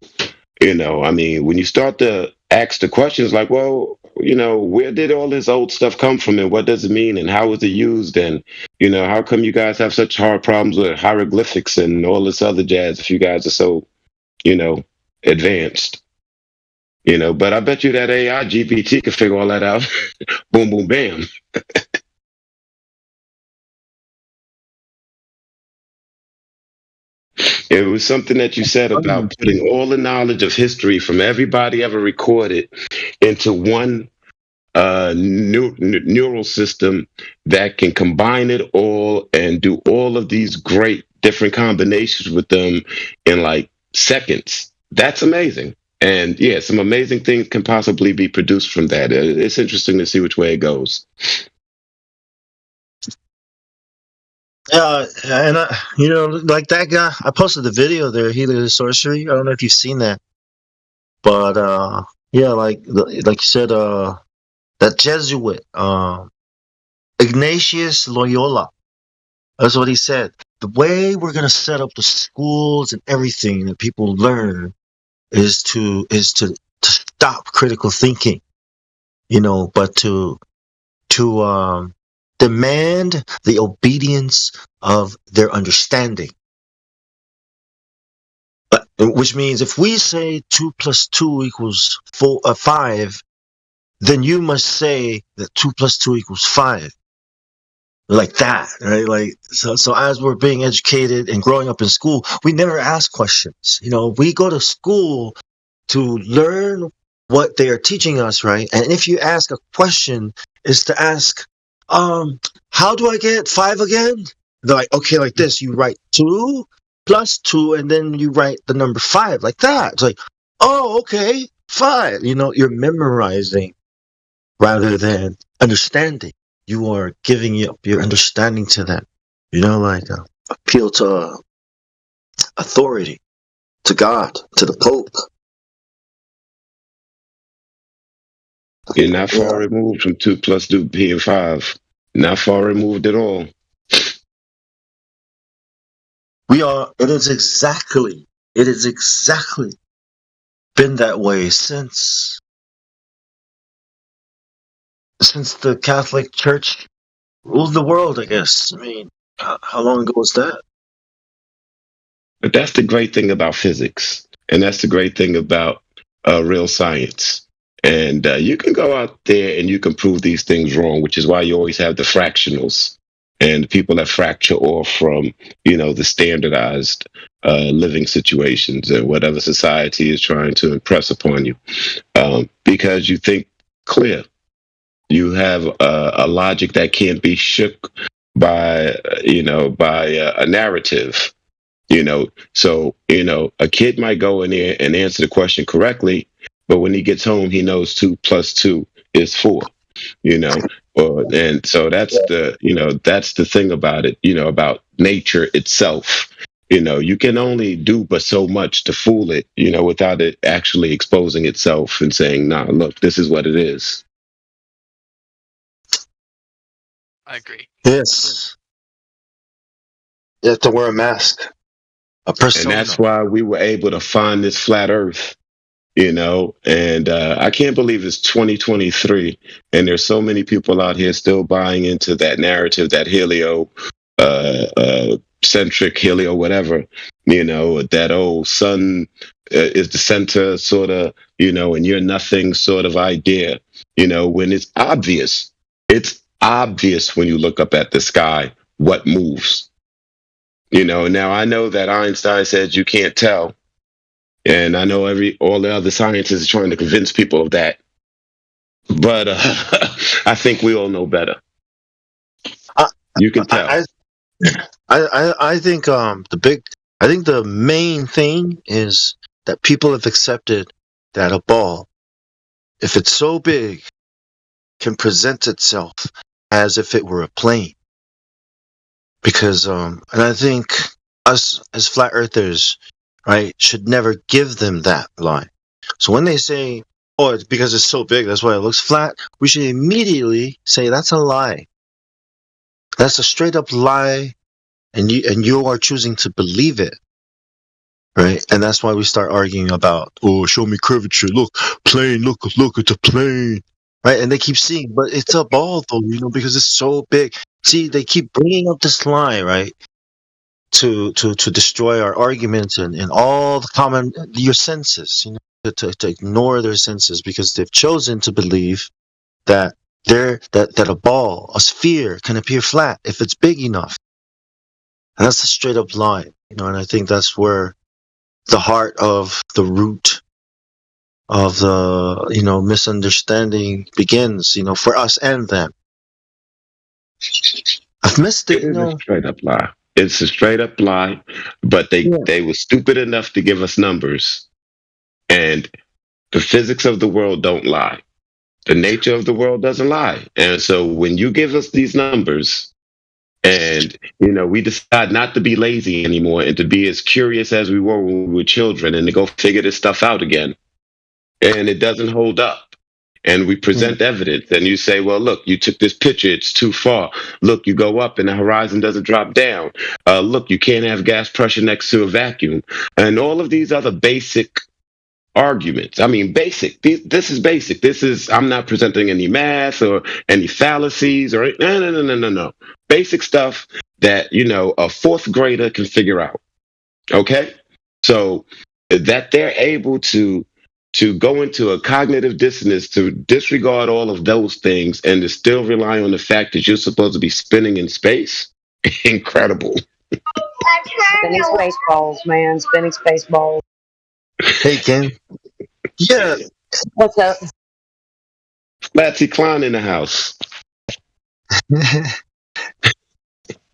I mean, when you start to ask the questions like, well, where did all this old stuff come from and what does it mean and how was it used? And, how come you guys have such hard problems with hieroglyphics and all this other jazz if you guys are so, advanced? But I bet you that AI GPT can figure all that out. Boom, boom, bam. It was something that you said about putting all the knowledge of history from everybody ever recorded into one neural system that can combine it all and do all of these great different combinations with them in like seconds. That's amazing. And yeah, some amazing things can possibly be produced from that. It's interesting to see which way it goes. And like that guy, I posted the video there, Healer of Sorcery. I don't know if you've seen that, but like you said, that Jesuit, Ignatius Loyola. That's what he said. The way we're gonna set up the schools and everything that people learn is to stop critical thinking, but to demand the obedience of their understanding. Which means if we say 2 + 2 = 5, then you must say that 2 + 2 = 5. like that, right? Like so as we're being educated and growing up in school, we never ask questions. We go to school to learn what they are teaching us, right? And if you ask a question, is to ask, how do I get 5 again? They're like, okay, like this. You write 2 plus 2, and then you write the number 5, like that. It's like, oh, okay, 5. You're memorizing rather than understanding. You are giving up your understanding to them. Like appeal to authority, to God, to the Pope. You're not far removed from 2 plus 2 being 5. Not far removed at all. We are. It is exactly been that way since the Catholic Church ruled the world, I guess. I mean, how long ago was that? But that's the great thing about physics, and that's the great thing about real science. And you can go out there and you can prove these things wrong, which is why you always have the fractionals and people that fracture off from, the standardized living situations and whatever society is trying to impress upon you, because you think clear. You have a logic that can't be shook by a narrative. So a kid might go in there and answer the question correctly, but when he gets home, he knows 2 plus 2 is 4. And so that's the thing about it. About nature itself. You can only do but so much to fool it. Without it actually exposing itself and saying, "Nah, look, this is what it is." I agree. Yes. You have to wear a mask. A persona. And that's why we were able to find this flat Earth. And I can't believe it's 2023 and there's so many people out here still buying into that narrative, that centric helio whatever, that old sun is the center sort of, and you're nothing sort of idea, when it's obvious when you look up at the sky what moves. Now I know that Einstein said you can't tell. And I know all the other scientists are trying to convince people of that, but I think we all know better. You can tell. I think the main thing is that people have accepted that a ball, if it's so big, can present itself as if it were a plane. Because and I think us as flat earthers, right, should never give them that lie. So when they say, oh, it's because it's so big, that's why it looks flat, we should immediately say that's a lie. That's a straight up lie, and you are choosing to believe it. Right? And that's why we start arguing about, oh, show me curvature, look, plane, look, it's a plane. Right? And they keep seeing, but it's a ball though, because it's so big. See, they keep bringing up this lie, right? To destroy our arguments and all the your senses, to ignore their senses, because they've chosen to believe that that a ball, a sphere, can appear flat if it's big enough. And that's a straight up lie, and I think that's where the heart of the root of the misunderstanding begins, for us and them. I've missed it. It's a straight up lie. It's a straight up lie, but they were stupid enough to give us numbers. And the physics of the world don't lie. The nature of the world doesn't lie. And so when you give us these numbers and, we decide not to be lazy anymore and to be as curious as we were when we were children and to go figure this stuff out again, and it doesn't hold up. And we present evidence, and you say, well, look, you took this picture, it's too far. Look, you go up and the horizon doesn't drop down. Look, you can't have gas pressure next to a vacuum. And all of these other basic arguments. I mean, basic. This is basic. I'm not presenting any math or any fallacies or no. Basic stuff that, a fourth grader can figure out. Okay? So that they're able to to go into a cognitive dissonance, to disregard all of those things, and to still rely on the fact that you're supposed to be spinning in space, incredible. Spinning space balls, man. Spinning space balls. Hey, Ken. Yeah. What's up? Flatsy Clown in the house.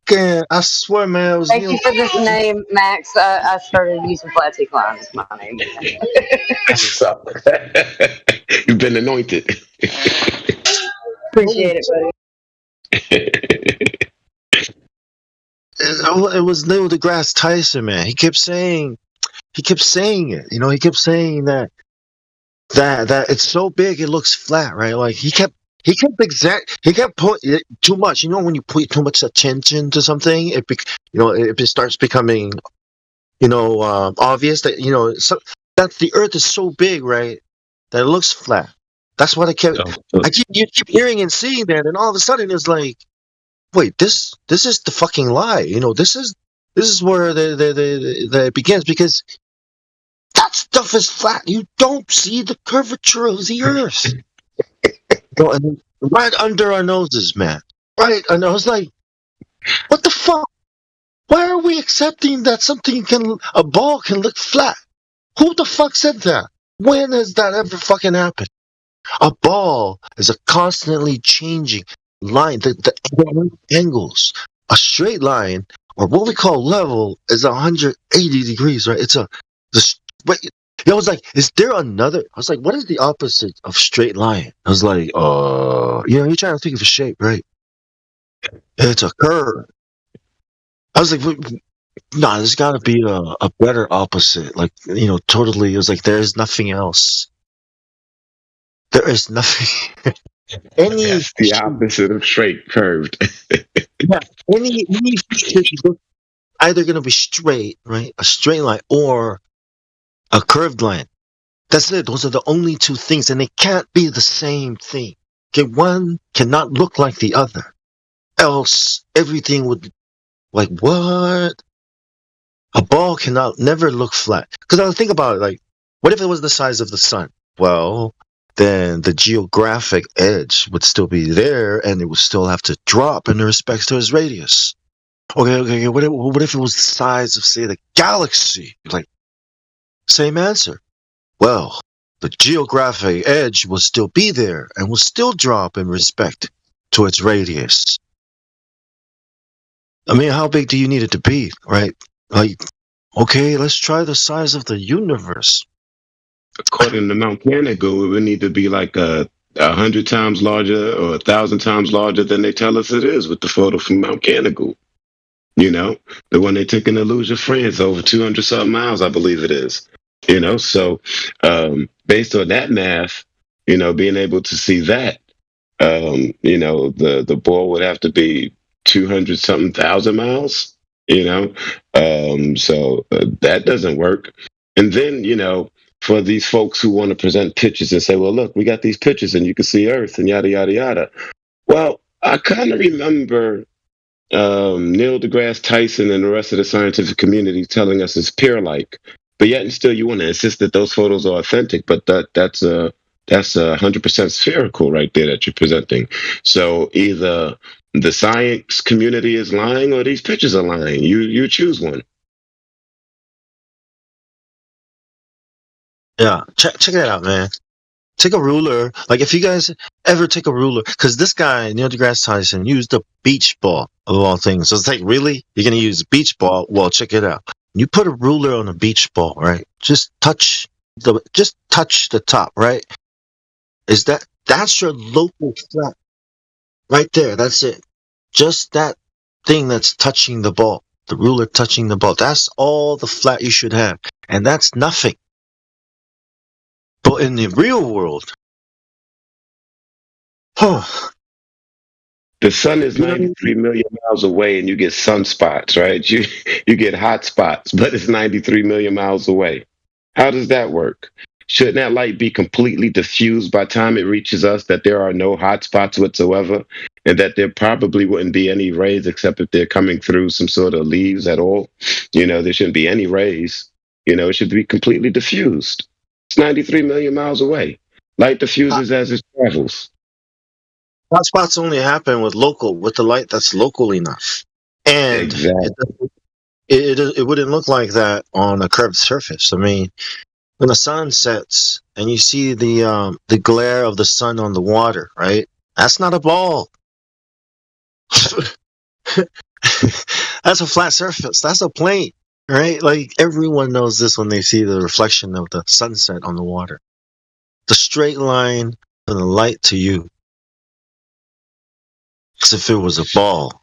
Ken, I swear, man, it was Thank you for this name, Max. I started using Flatsy Clown as my name. What's up? You've been anointed. Appreciate it, buddy. It was Neil deGrasse Tyson, man. He kept saying it. You know, he kept saying that it's so big it looks flat, right? Like he kept putting too much. You know, when you put too much attention to something, it starts becoming, obvious that that the Earth is so big, right, that it looks flat. That's what you keep hearing and seeing that, and all of a sudden it's like, wait, this is the fucking lie. This is where it begins, because that stuff is flat. You don't see the curvature of the Earth. And right under our noses, man. Right, and I was like, what the fuck? Why are we accepting that a ball can look flat? Who the fuck said that? When has that ever fucking happened? A ball is a constantly changing line, the angles. A straight line, or what we call level, is 180 degrees, right? I was like, is there another? I was like, what is the opposite of straight line? I was like, you're trying to think of a shape, right? It's a curve. I was like, no, there's got to be a better opposite. Like, totally. It was like, there is nothing else. There is nothing. That's the opposite of straight, curved. Yeah, any shape is either going to be straight, right? A straight line, or a curved line. That's it. Those are the only two things, and they can't be the same thing. Okay, one cannot look like the other, else everything would, like, what? A ball cannot never look flat. Because I was thinking about it, like, what if it was the size of the sun? Well, then the geographic edge would still be there, and it would still have to drop in respect to its radius. Okay. What if it was the size of, say, the galaxy? Like, same answer. Well, the geographic edge will still be there and will still drop in respect to its radius. I mean, how big do you need it to be, right? Like, okay, let's try the size of the universe. According to Mount Canigou, it would need to be like 100 times larger or 1,000 times larger than they tell us it is with the photo from Mount Canigou. The one they took in Illusion, France, over 200 something miles, I believe it is. So based on that math, being able to see that, the ball would have to be 200 something thousand miles, so that doesn't work. And then, for these folks who want to present pictures and say, well, look, we got these pictures and you can see Earth and yada, yada, yada. Well, I kind of remember Neil deGrasse Tyson and the rest of the scientific community telling us it's pear-like, but yet and still you want to insist that those photos are authentic, but that's 100% spherical right there that you're presenting. So either the science community is lying or these pictures are lying. You choose one. Yeah, check that out, man. Take a ruler. Like, if you guys ever take a ruler, because this guy, Neil deGrasse Tyson, used a beach ball of all things. So it's like, really? You're going to use a beach ball? Well, check it out. You put a ruler on a beach ball, right? Just touch the top, right? That's your local flat. Right there. That's it. Just that thing that's touching the ball. The ruler touching the ball. That's all the flat you should have. And that's nothing. But in the real world, the sun is 93 million miles away, and you get sunspots, right? You get hot spots, but it's 93 million miles away. How does that work? Shouldn't that light be completely diffused by the time it reaches us, that there are no hot spots whatsoever, and that there probably wouldn't be any rays except if they're coming through some sort of leaves at all? There shouldn't be any rays. It should be completely diffused. It's 93 million miles away. Light diffuses as it travels. Hotspots only happen with the light that's local enough, and Exactly. it wouldn't look like that on a curved surface. I mean, when the sun sets and you see the glare of the sun on the water, right? That's not a ball. That's a flat surface. That's a plane, right? Like everyone knows this when they see the reflection of the sunset on the water. The straight line from the light to you. Because if it was a ball,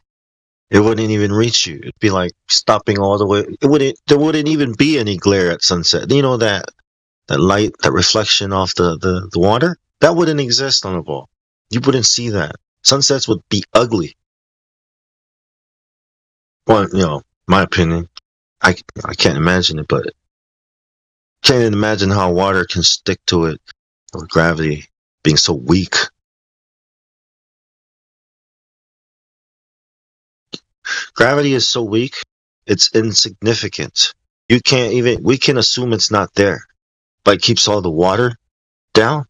it wouldn't even reach you. It'd be like stopping all the way. There wouldn't even be any glare at sunset. You know that light, that reflection off the water? That wouldn't exist on a ball. You wouldn't see that. Sunsets would be ugly. Well, my opinion. I can't imagine it, but can't even imagine how water can stick to it with gravity being so weak. Gravity is so weak, it's insignificant. We can assume it's not there, but it keeps all the water down.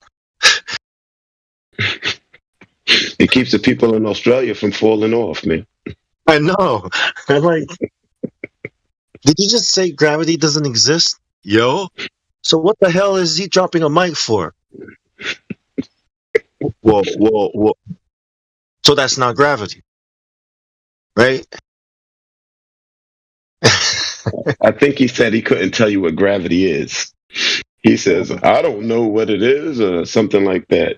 It keeps the people in Australia from falling off, man. I know. I'm like, did you just say gravity doesn't exist? Yo? So what the hell is he dropping a mic for? Whoa. So that's not gravity. Right? I think he said he couldn't tell you what gravity is. He says, I don't know what it is, or something like that.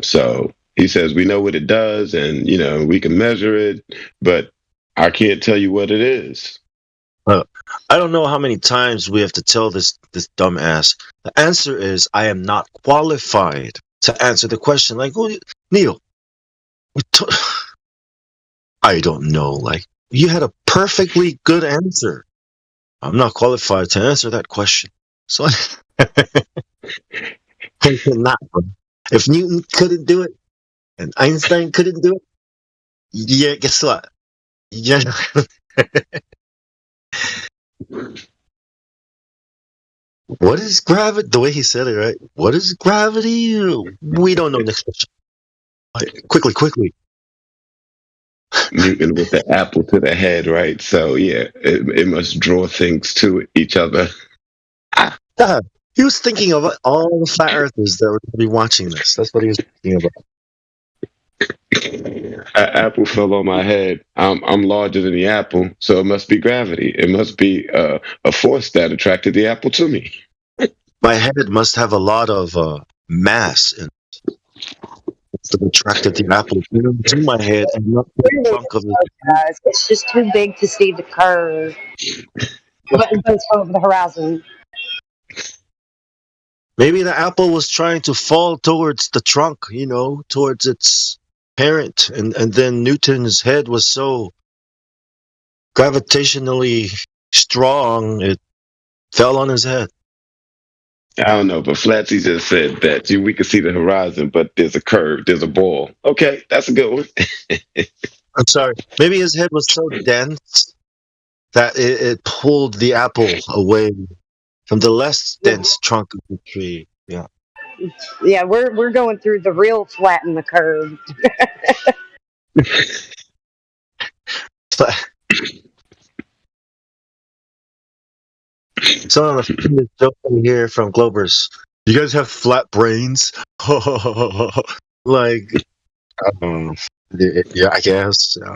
So he says, we know what it does, and, we can measure it, but I can't tell you what it is. I don't know how many times we have to tell this dumbass. The answer is, I am not qualified to answer the question. Like, Neil, I don't know. Like, you had a perfectly good answer. I'm not qualified to answer that question. So, I cannot. If Newton couldn't do it, and Einstein couldn't do it, yeah, guess what? Yeah. What is gravity? The way he said it, right? What is gravity? We don't know. Next question. Quickly. Newton with the apple to the head, right? So yeah, it must draw things to each other. He was thinking of all the flat earthers that were going to be watching this. That's what he was thinking about. An apple fell on my head. I'm larger than the apple, so it must be gravity. It must be a force that attracted the apple to me. My head must have a lot of mass in it. That attracted the apple to my head and not the trunk of it. Guys, it's just too big to see the curve. But it's over the horizon. Maybe the apple was trying to fall towards the trunk, towards its parent, and then Newton's head was so gravitationally strong it fell on his head. I don't know, but Flatsy just said that we can see the horizon, but there's a curve, there's a ball. Okay, that's a good one. I'm sorry. Maybe his head was so dense that it pulled the apple away from the less dense trunk of the tree. Yeah. Yeah, we're going through the real flatten the curve. Some of the joke here from Globers. You guys have flat brains? Like, yeah, I guess. Yeah.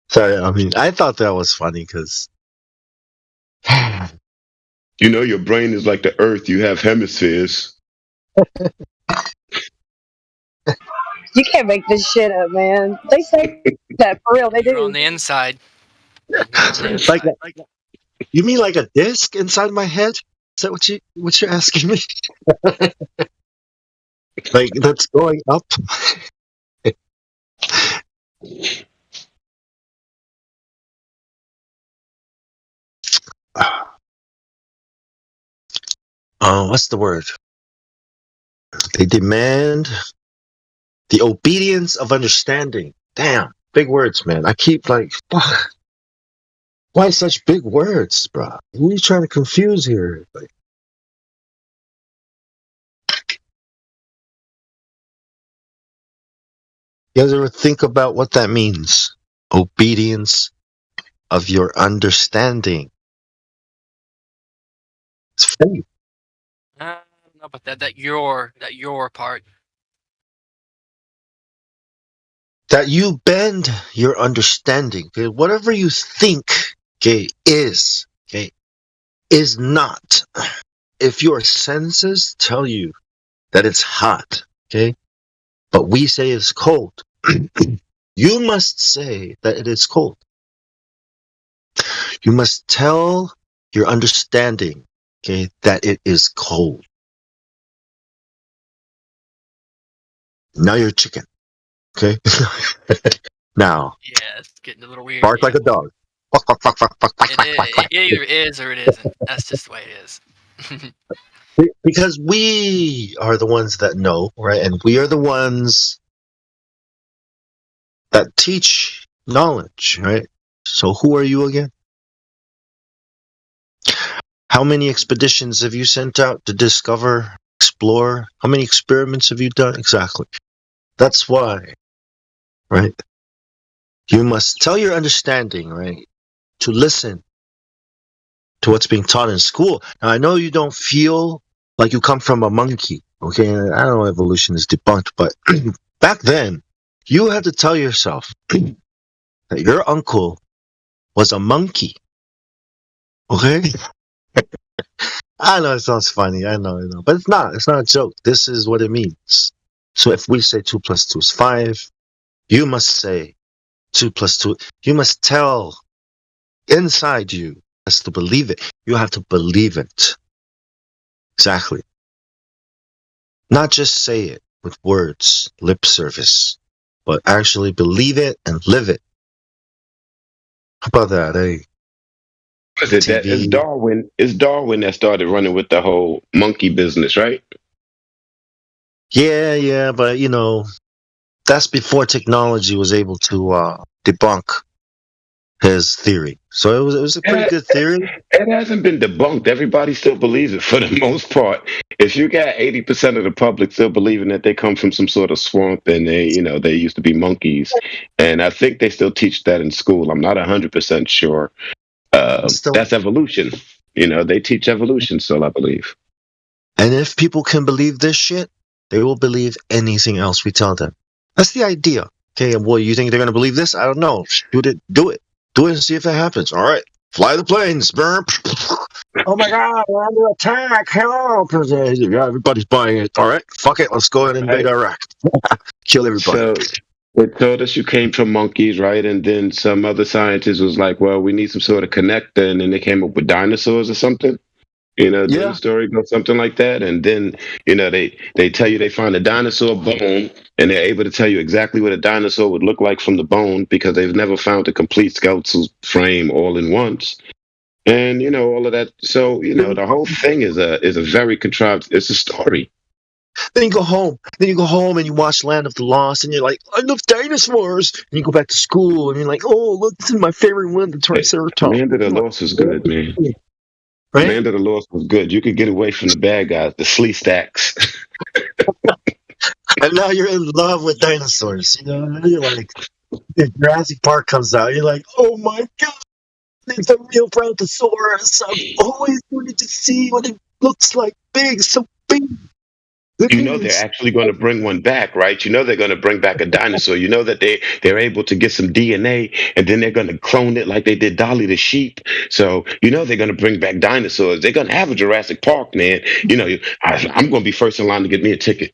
Sorry, I thought that was funny because your brain is like the Earth. You have hemispheres. You can't make this shit up, man. They say that for real. They do. On the inside. like you mean like a disc inside my head? Is that what you're asking me? Like that's going up? What's the word? They demand the obedience of understanding. Damn, big words, man. I keep like, fuck. Why such big words, bro? Who are you trying to confuse here? Like, you guys ever think about what that means? Obedience of your understanding. It's faith. I don't know about that. That your part. That you bend your understanding. Okay? Whatever you think, okay, is not. If your senses tell you that it's hot, okay, but we say it's cold, you must say that it is cold. You must tell your understanding, okay, that it is cold. Now you're chicken, okay? Now, Yeah, it's getting a little weird. bark like a dog. Fuck, fuck, fuck, fuck, fuck, fuck, fuck, fuck, fuck. It either is or it isn't. That's just the way it is. Because we are the ones that know, right? And we are the ones that teach knowledge, right? So who are you again? How many expeditions have you sent out to discover, explore? How many experiments have you done? Exactly. That's why, right? You must tell your understanding, right, to listen to what's being taught in school. Now, I know you don't feel like you come from a monkey, okay? I know evolution is debunked, but back then, you had to tell yourself that your uncle was a monkey, okay? I know it sounds funny, I know, but it's not a joke. This is what it means. So if we say 2 plus 2 is 5, you must say 2 plus 2. You must tell inside you has to believe it. You have to believe it. Exactly. Not just say it with words, lip service, but actually believe it and live it. How about that, eh? Was it that it's Darwin? It's Darwin that started running with the whole monkey business, right? Yeah, but that's before technology was able to debunk his theory. So it was a pretty good theory. It hasn't been debunked. Everybody still believes it for the most part. If you got 80% of the public still believing that they come from some sort of swamp and they used to be monkeys, and I think they still teach that in school. I'm not 100% sure. That's evolution. They teach evolution still, I believe. And if people can believe this shit, they will believe anything else we tell them. That's the idea. Okay, well, you think they're going to believe this? I don't know. Shoot it. Do it. Do it and see if it happens. All right. Fly the planes. Oh my God, we're under attack. Help. Yeah, everybody's buying it. All right. Fuck it. Let's go ahead and invade Iraq. Kill everybody. So they told us you came from monkeys, right? And then some other scientist was like, well, we need some sort of connector. And then they came up with dinosaurs or something. The story goes something like that. And then, they tell you they find a dinosaur bone and they're able to tell you exactly what a dinosaur would look like from the bone because they've never found a complete skeletal frame all in once. And, all of that. So, the whole thing is a very contrived, it's a story. Then you go home. And you watch Land of the Lost and you're like, I love dinosaurs. And you go back to school and you're like, oh, look, this is my favorite one, the Triceratops. Land of the Lost was good, man. Right? Land of the Lost was good. You could get away from the bad guys, the flea stacks. And now you're in love with dinosaurs. You're like, if Jurassic Park comes out, you're like, oh my God, it's a real Brontosaurus. I've always wanted to see what it looks like. Big, so big. They're actually going to bring one back, right? They're going to bring back a dinosaur. That they're able to get some DNA and then they're going to clone it like they did Dolly the sheep. So, they're going to bring back dinosaurs. They're going to have a Jurassic Park, man. I'm going to be first in line to get me a ticket.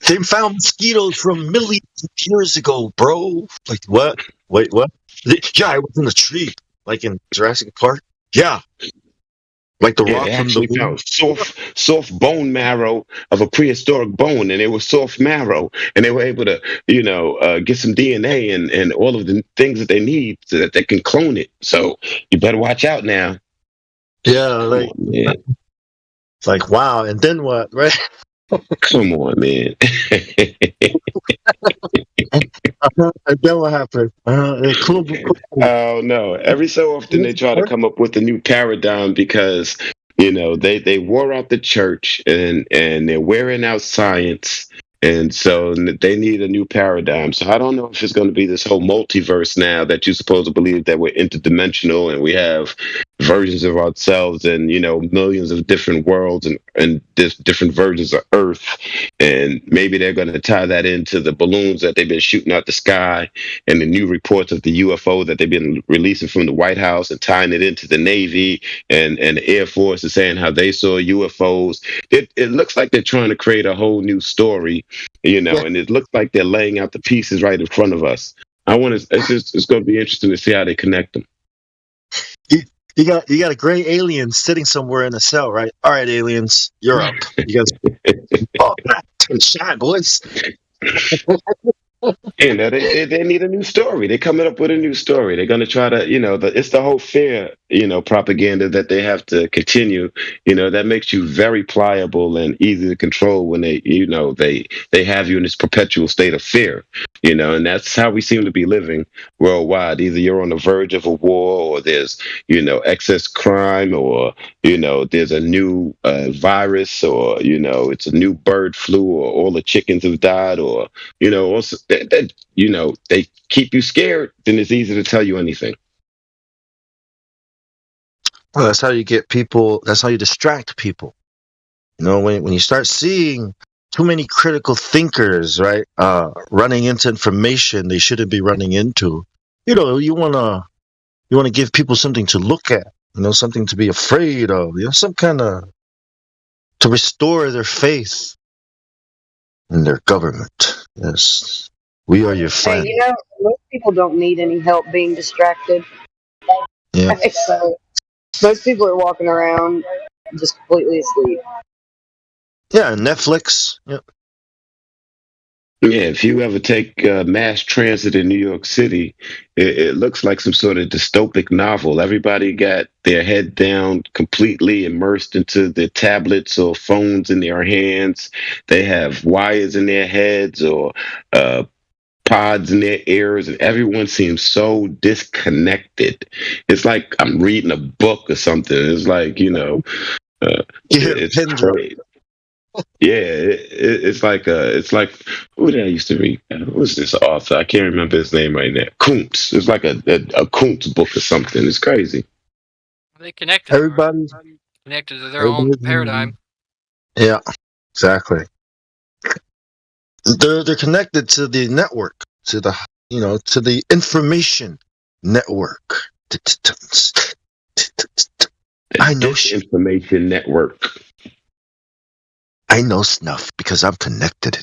They found mosquitoes from millions of years ago, bro. Like, what? Wait, what? Yeah, I was in a tree, like in Jurassic Park. Yeah. Like the rock they from actually the found soft bone marrow of a prehistoric bone, and it was soft marrow, and they were able to, get some DNA and all of the things that they need so that they can clone it. So you better watch out now. Yeah, it's like wow, and then what, right? Come on, man. And then what happened? Cool. Oh no! Every so often they try to come up with a new paradigm because they wore out the church and they're wearing out science, and so they need a new paradigm. So I don't know if it's going to be this whole multiverse now that you're supposed to believe that we're interdimensional and we have versions of ourselves and millions of different worlds and different versions of Earth, and maybe they're going to tie that into the balloons that they've been shooting out the sky and the new reports of the UFO that they've been releasing from the White House and tying it into the Navy and the Air Force is saying how they saw UFOs. It looks like they're trying to create a whole new story, and it looks like they're laying out the pieces right in front of us. It's going to be interesting to see how they connect them. You got a gray alien sitting somewhere in a cell, right? All right, aliens, you're up. You guys, shine, boys. They need a new story. They're coming up with a new story. They're going to try to, it's the whole fear, propaganda that they have to continue. That makes you very pliable and easy to control when they have you in this perpetual state of fear. And that's how we seem to be living worldwide. Either you're on the verge of a war, or there's excess crime, or there's a new virus, or it's a new bird flu, or all the chickens have died, or also they keep you scared. Then it's easy to tell you anything. Well, that's how you get people. That's how you distract people. When you start seeing too many critical thinkers, right, running into information they shouldn't be running into, you want to give people something to look at, something to be afraid of, some kind of to restore their faith in their government. Yes, we are your friend. Hey, most people don't need any help being distracted. Yeah. So most people are walking around just completely asleep. Yeah, Netflix. Yep. Yeah, if you ever take mass transit in New York City, it looks like some sort of dystopic novel. Everybody got their head down, completely immersed into their tablets or phones in their hands. They have wires in their heads or pods in their ears, and everyone seems so disconnected. It's like I'm reading a book or something. It's like, it's great. Yeah, it's like who did I used to read? Who was this author? I can't remember his name right now. Kuntz. It's like a Kuntz book or something. It's crazy. They connected. Everybody connected to their own paradigm. Yeah, exactly. They're connected to the network, to the information network. I know information network. I know snuff because I'm connected.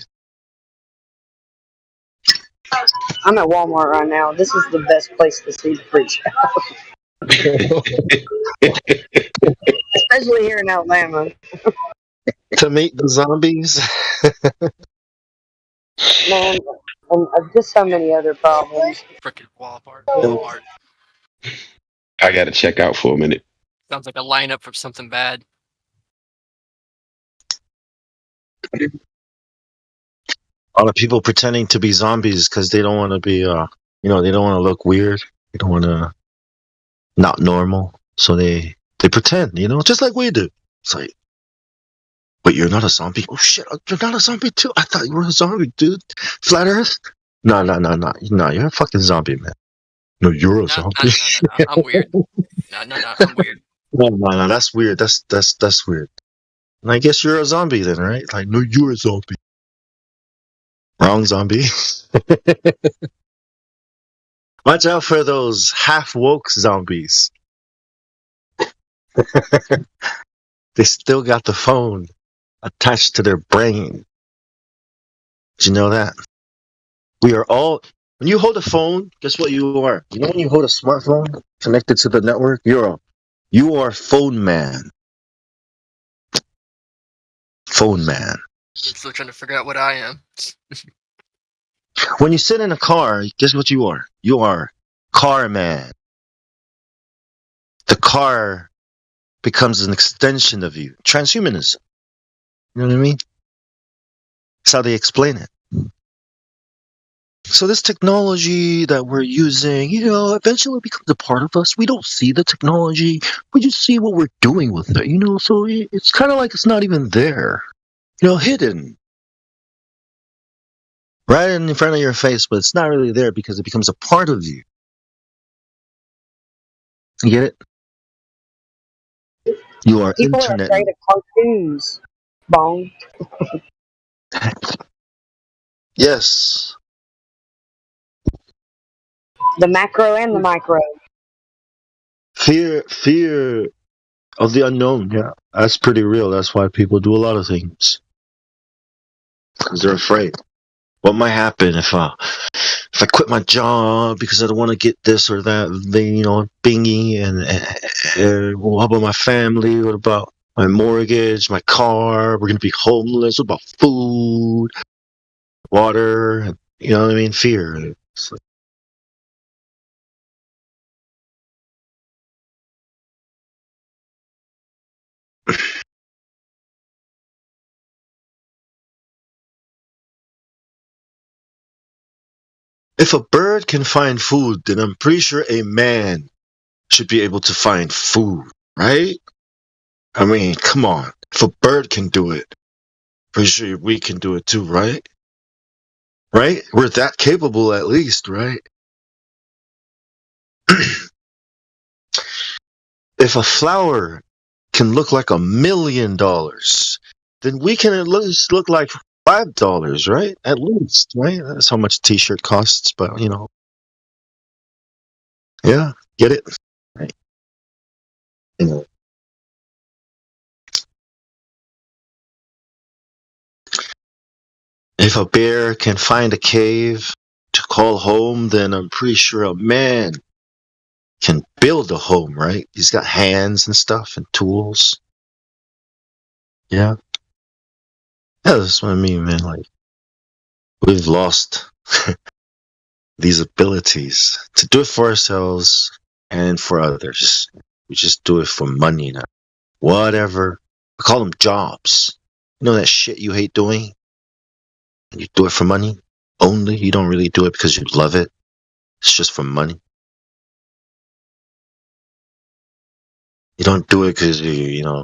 I'm at Walmart right now. This is the best place to see the preach. Especially here in Alabama. To meet the zombies. Man, and just so many other problems. Frickin' Walmart. I gotta check out for a minute. Sounds like a lineup for something bad. All the people pretending to be zombies because they don't want to be, they don't want to look weird. They don't want to not normal. So they pretend, just like we do. It's like, but you're not a zombie. Oh shit, you're not a zombie too. I thought you were a zombie, dude. Flat Earth? No. You're a fucking zombie, man. No, you're a zombie. No, I'm weird. No, I'm weird. No, that's weird. That's weird. And I guess you're a zombie then, right? Like, no, you're a zombie. Wrong zombie. Watch out for those half woke zombies. They still got the phone attached to their brain. Did you know that? We are all. When you hold a phone, guess what you are? When you hold a smartphone connected to the network, you are phone man. Phone man. I'm still trying to figure out what I am. When you sit in a car, guess what you are? You are car man. The car becomes an extension of you. Transhumanism. You know what I mean? That's how they explain it. So this technology that we're using, eventually becomes a part of us. We don't see the technology. We just see what we're doing with it, so it's kind of like it's not even there, hidden. Right in front of your face, but it's not really there because it becomes a part of you. You get it? You are People are internet. afraid of cartoons. Bone. Yes. The macro and the micro. Fear of the unknown. Yeah, that's pretty real. That's why people do a lot of things because they're afraid. What might happen if I quit my job because I don't want to get this or that thing, bingy, and well, how about my family? What about my mortgage, my car? We're gonna be homeless. What about food, water? You know what I mean? Fear. It's like, if a bird can find food, then I'm pretty sure a man should be able to find food, right? I mean, come on. If a bird can do it, pretty sure we can do it too, right? Right? We're that capable at least, right? If a flower can look like $1 million, then we can at least look like $5, right? At least, right? That's how much a t-shirt costs, but yeah, get it? Right. If a bear can find a cave to call home, then I'm pretty sure a man can build a home, right? He's got hands and stuff and tools. Yeah. Yeah, that's what I mean, man. Like, we've lost these abilities to do it for ourselves and for others. We just do it for money now. Whatever. We call them jobs. You know that shit you hate doing? And you do it for money only? You don't really do it because you love it. It's just for money. You don't do it because yeah.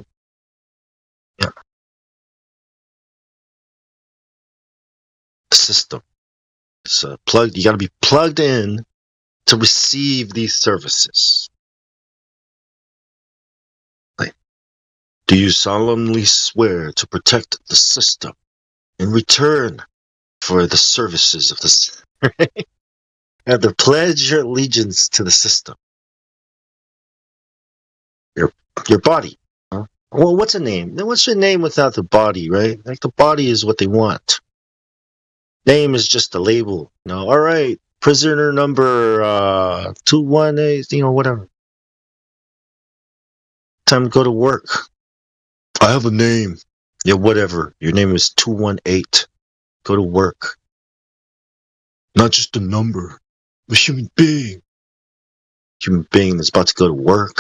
System. It's plugged. You got to be plugged in to receive these services. Like, do you solemnly swear to protect the system in return for the services of this? You have to pledge your allegiance to the system. Your body. Huh? Well, what's a name? What's your name without the body, right? Like the body is what they want. Name is just a label. All right, prisoner number 218, whatever. Time to go to work. I have a name. Yeah, whatever. Your name is 218. Go to work. Not just a number. A human being. Human being that's about to go to work.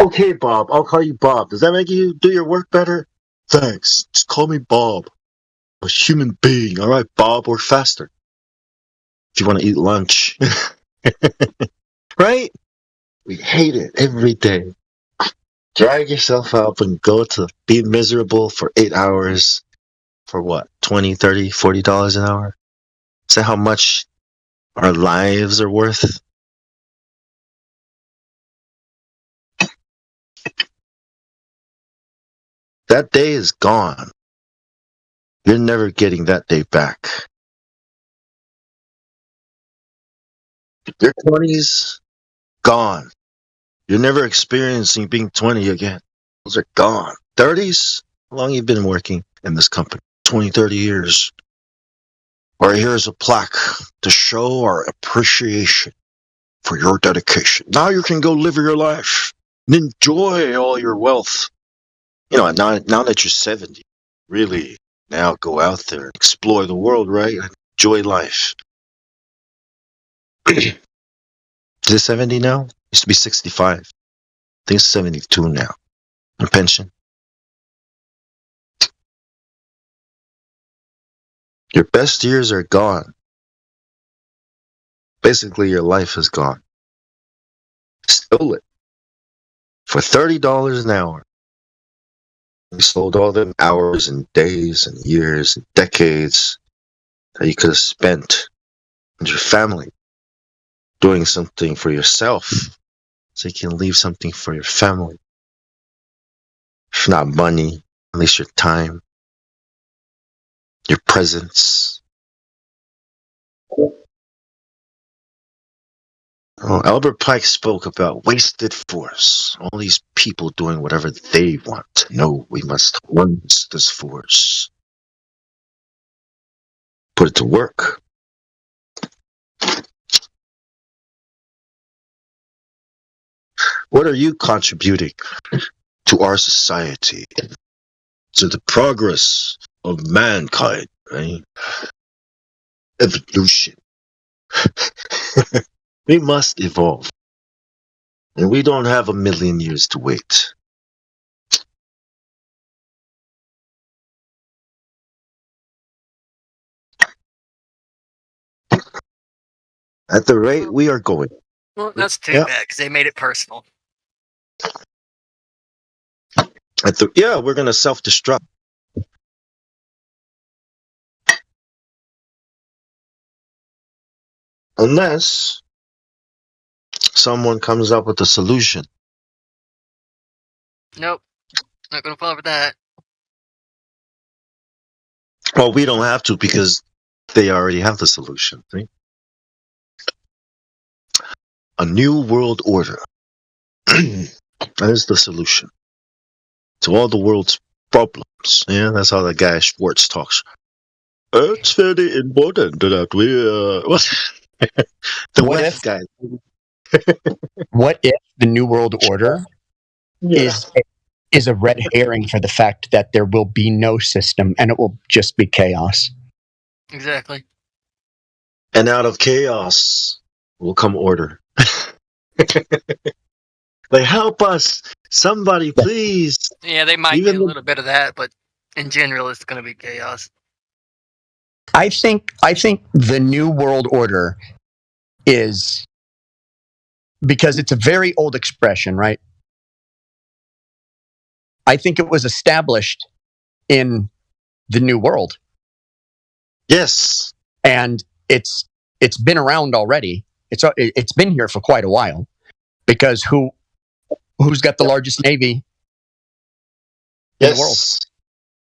Okay, Bob. I'll call you Bob. Does that make you do your work better? Thanks. Just call me Bob. A human being. All right, Bob. Work faster. If you want to eat lunch. Right? We hate it every day. Drag yourself up and go to be miserable for 8 hours for what? $20, $30, $40 an hour? Is that how much our lives are worth? That day is gone. You're never getting that day back. Your 20s, gone. You're never experiencing being 20 again. Those are gone. 30s, how long you been working in this company? 20, 30 years. Or here's a plaque to show our appreciation for your dedication. Now you can go live your life and enjoy all your wealth. Now that you're 70, really, now go out there and explore the world, right? Enjoy life. Is it 70 now? Used to be 65. I think it's 72 now. On pension. Your best years are gone. Basically, your life is gone. Stole it for $30 an hour. You sold all them hours and days and years and decades that you could have spent with your family doing something for yourself so you can leave something for your family. If not money, at least your time, your presence. Albert Pike spoke about wasted force. All these people doing whatever they want. No, we must harness this force. Put it to work. What are you contributing to our society? To the progress of mankind, right? Evolution. We must evolve. And we don't have 1,000,000 years to wait. At the rate we are going. Well, that's too Yeah. bad because they made it personal. We're gonna self-destruct. Unless someone comes up with a solution. Nope, not gonna fall for that. Well, we don't have to because they already have the solution, right? A new world order. That is the solution to all the world's problems. Yeah, that's how the guy Schwartz talks. It's very important that we the What West if- guy. What if the New World Order is a red herring for the fact that there will be no system and it will just be chaos? Exactly. And out of chaos will come order. Like, help us, somebody, please. Yeah, they might Even get a the- little bit of that, but in general, it's gonna be chaos. I think the New World Order is, because it's a very old expression, right? I think it was established in the New World. Yes. And it's been around already. It's been here for quite a while, because who's got the largest navy in the world?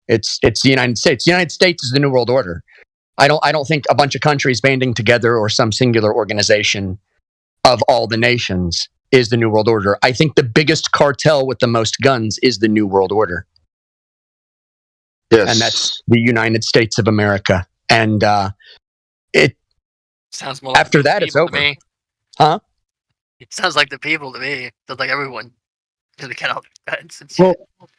It's the United States. The United States is the New World Order. I don't think a bunch of countries banding together or some singular organization of all the nations is the New World Order. I think the biggest cartel with the most guns is the New World Order. Yes. And that's the United States of America. And it Sounds more after like the that it's people to over. me. Huh? It sounds like the people to me. Sounds like everyone. Because they get all their guns and Well, shit.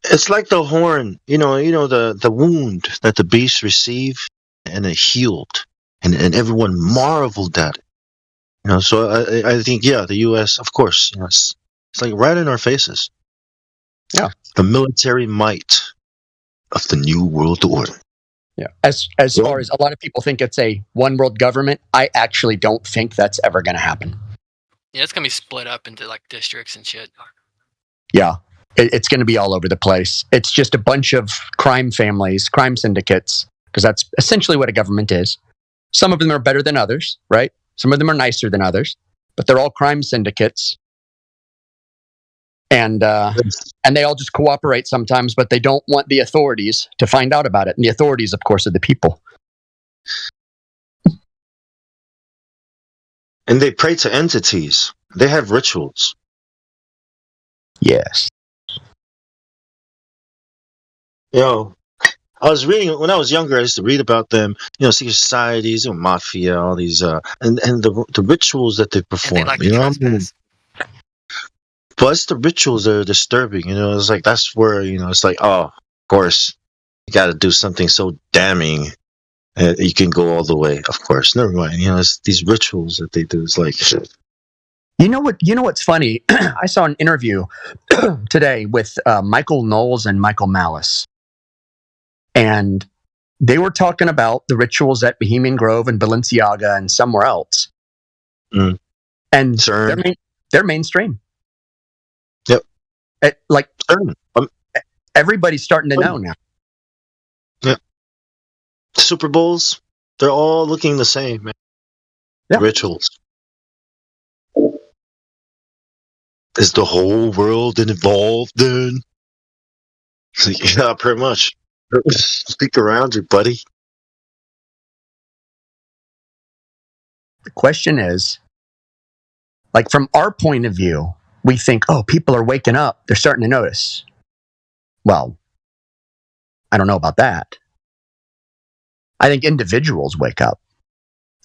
it's like the horn, the wound that the beast received, and it healed, and everyone marveled at it. So I think, the U.S., of course, it's like right in our faces. Yeah, the military might of the New World Order. Yeah. As far as a lot of people think it's a one world government, I actually don't think that's ever going to happen. Yeah, it's gonna be split up into like districts and shit. Yeah. It's going to be all over the place. It's just a bunch of crime families, crime syndicates, because that's essentially what a government is. Some of them are better than others, right? Some of them are nicer than others, but they're all crime syndicates. And they all just cooperate sometimes, but they don't want the authorities to find out about it. And the authorities, of course, are the people. And they pray to entities. They have rituals. Yes. I was reading when I was younger. I used to read about them. Secret societies, mafia, all these, and the rituals that they perform. But it's the rituals that are disturbing. It's like that's where it's like, oh, of course, you got to do something so damning. You can go all the way. Of course, never mind. It's these rituals that they do. It's like. You know what's funny? I saw an interview today with Michael Knowles and Michael Malice. And they were talking about the rituals at Bohemian Grove and Balenciaga and somewhere else. Mm. And CERN. they're mainstream. Yep. Like CERN. Everybody's starting to know now. Yep. Super Bowls, they're all looking the same, man. Yeah. Rituals. Is the whole world involved then? It's like, yeah, pretty much. Speak around you, buddy. The question is, like from our point of view, we think, oh, people are waking up. They're starting to notice. Well, I don't know about that. I think individuals wake up.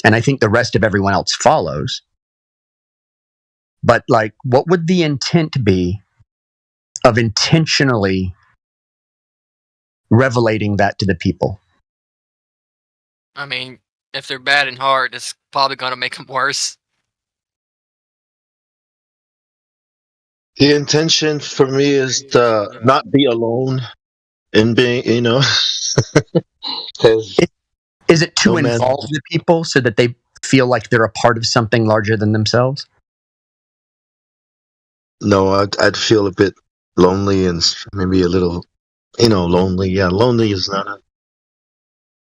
And I think the rest of everyone else follows. But like, what would the intent be of intentionally revelating that to the people? I mean, if they're bad in heart, it's probably going to make them worse. The intention for me is to not be alone in being, you know. Is it to No, man. involve the people so that they feel like they're a part of something larger than themselves? No, I'd feel a bit lonely and maybe a little, you know, lonely. Yeah, lonely is not a.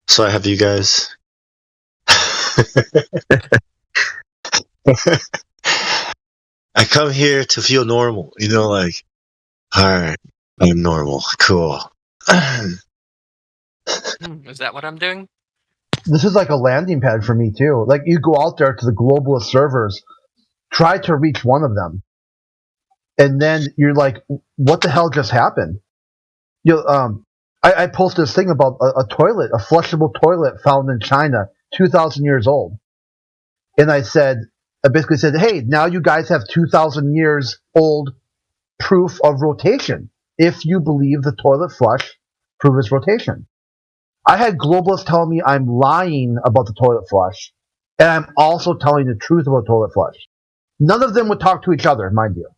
So I have you guys. I come here to feel normal, you know, like, all right, I'm normal, cool. Is that what I'm doing? This is like a landing pad for me too. Like you go out there to the globalist servers, try to reach one of them, and then you're like, "What the hell just happened?" You know, I posted this thing about a toilet, a flushable toilet found in China, 2,000 years old, and I basically said, "Hey, now you guys have 2,000 years old proof of rotation. If you believe the toilet flush proves rotation." I had globalists telling me I'm lying about the toilet flush, and I'm also telling the truth about toilet flush. None of them would talk to each other, mind you.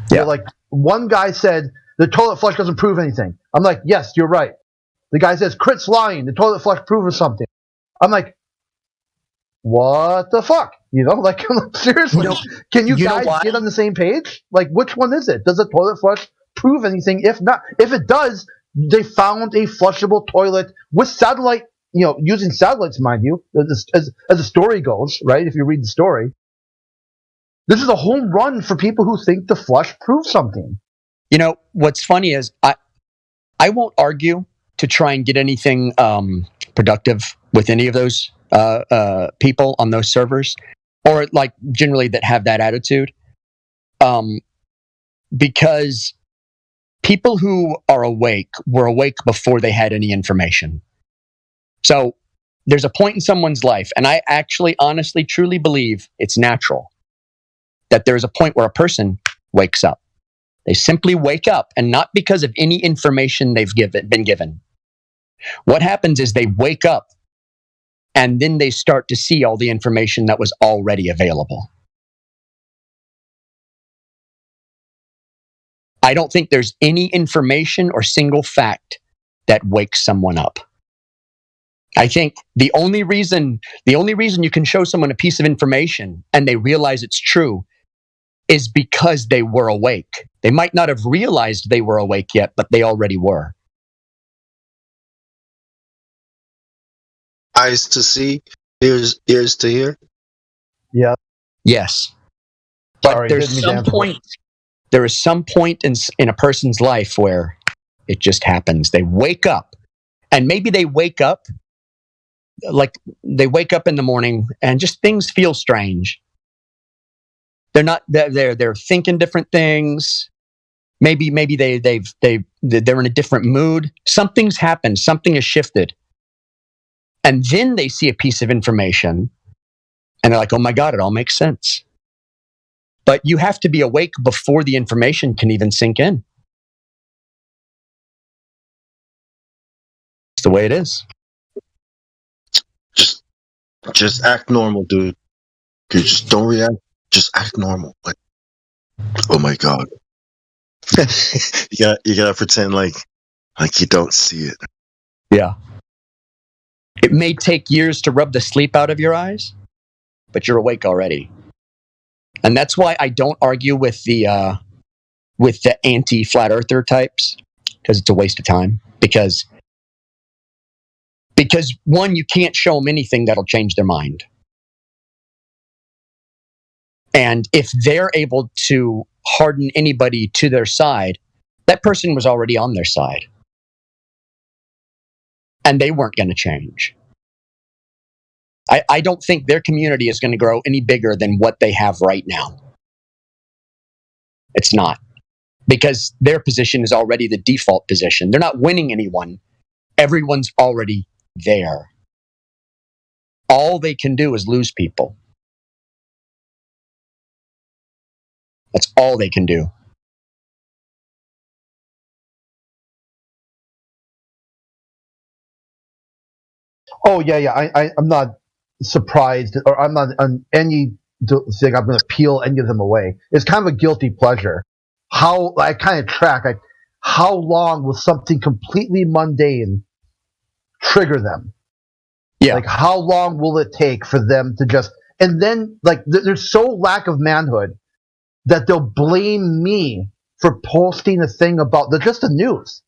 Yeah. Like one guy said the toilet flush doesn't prove anything. I'm like, yes, you're right. The guy says Crit's lying. The toilet flush proves something. I'm like, what the fuck? You know, like seriously, can you guys get on the same page? Like, which one is it? Does the toilet flush prove anything? If not, if it does, they found a flushable toilet with satellite, you know, using satellites, mind you, as the story goes, right? If you read the story, this is a home run for people who think the flush proves something. You know, what's funny is I won't argue to try and get anything productive with any of those people on those servers, or like generally that have that attitude, because people who are awake were awake before they had any information. So there's a point in someone's life, and I actually honestly truly believe it's natural that there's a point where a person wakes up. They simply wake up, and not because of any information they've been given. What happens is they wake up, and then they start to see all the information that was already available. I don't think there's any information or single fact that wakes someone up. I think the only reason you can show someone a piece of information and they realize it's true is because they were awake. They might not have realized they were awake yet, but they already were. Eyes to see, ears to hear. Yeah. Yes. But Sorry, there's didn't mean some to point. There is some point in a person's life where it just happens. They wake up, and maybe they wake up like they wake up in the morning and just things feel strange. They're thinking different things. Maybe they're in a different mood. Something's happened. Something has shifted. And then they see a piece of information and they're like, oh my God, it all makes sense. But you have to be awake before the information can even sink in. It's the way it is. Just act normal, dude. You just don't react. Just act normal. Like, oh my God. you gotta pretend like you don't see it. Yeah. It may take years to rub the sleep out of your eyes, but you're awake already. And that's why I don't argue with the anti-flat earther types, because it's a waste of time. Because one, you can't show them anything that'll change their mind. And if they're able to harden anybody to their side, that person was already on their side. And they weren't going to change. I don't think their community is going to grow any bigger than what they have right now. It's not. Because their position is already the default position. They're not winning anyone. Everyone's already there. All they can do is lose people. That's all they can do. Oh yeah. I'm not surprised, or I'm not on any thing. I'm going to peel any of them away. It's kind of a guilty pleasure. How I kind of track, like, how long will something completely mundane trigger them? Yeah. Like, how long will it take for them to just, and then, like, there's so lack of manhood that they'll blame me for posting a thing about just the news.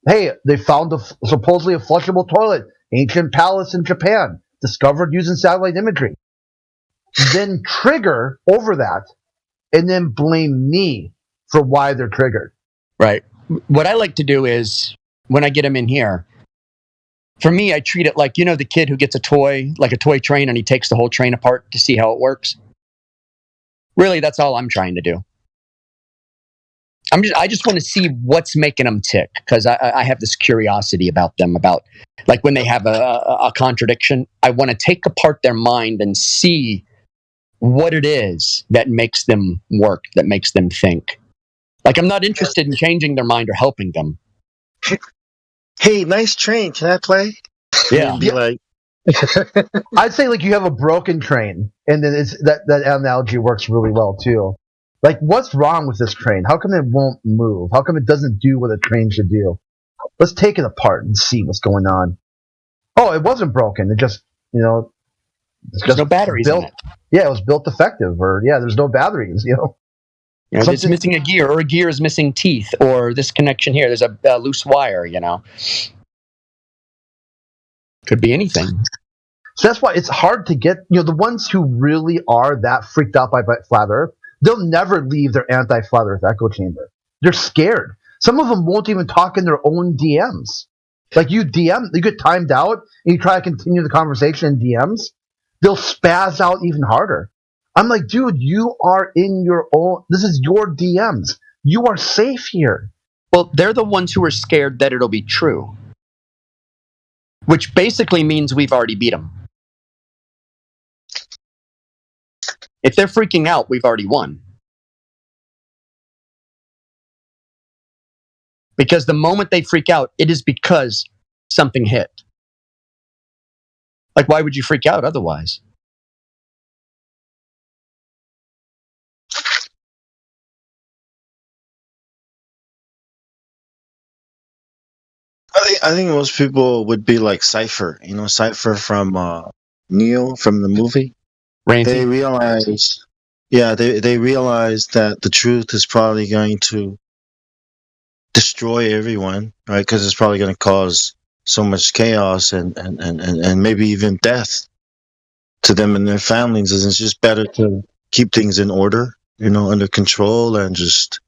Hey, they found supposedly a flushable toilet, ancient palace in Japan, discovered using satellite imagery. Then trigger over that, and then blame me for why they're triggered. Right. What I like to do is, when I get them in here, for me, I treat it like, the kid who gets a toy, like a toy train, and he takes the whole train apart to see how it works. Really, that's all I'm trying to do. I just want to see what's making them tick, because I have this curiosity about them, about, like, when they have a contradiction, I want to take apart their mind and see what it is that makes them work, that makes them think. Like, I'm not interested in changing their mind or helping them. Hey, nice train. Can I play? Yeah. Be like, I'd say, like, you have a broken train, and then it's that analogy works really well too. Like, what's wrong with this train? How come it won't move? How come it doesn't do what a train should do? Let's take it apart and see what's going on. Oh, it wasn't broken. It just, it's There's just no batteries built. in it. Yeah, it was built defective, or there's no batteries. It's missing a gear, or a gear is missing teeth, or this connection here, there's a loose wire, Could be anything. So that's why it's hard to get, the ones who really are that freaked out by Flat Earth, they'll never leave their anti-Flat Earth echo chamber. They're scared. Some of them won't even talk in their own DMs. Like, you get timed out, and you try to continue the conversation in DMs, they'll spaz out even harder. I'm like, dude, you are in your own, this is your DMs. You are safe here. Well, they're the ones who are scared that it'll be true. Which basically means we've already beat them. If they're freaking out, we've already won. Because the moment they freak out, it is because something hit. Like, why would you freak out otherwise? I think most people would be like Cypher. Cypher from Neo from the movie. Ranty. They realize, they realize that the truth is probably going to destroy everyone, right? Because it's probably going to cause so much chaos and maybe even death to them and their families. And it's just better to keep things in order, under control, and just,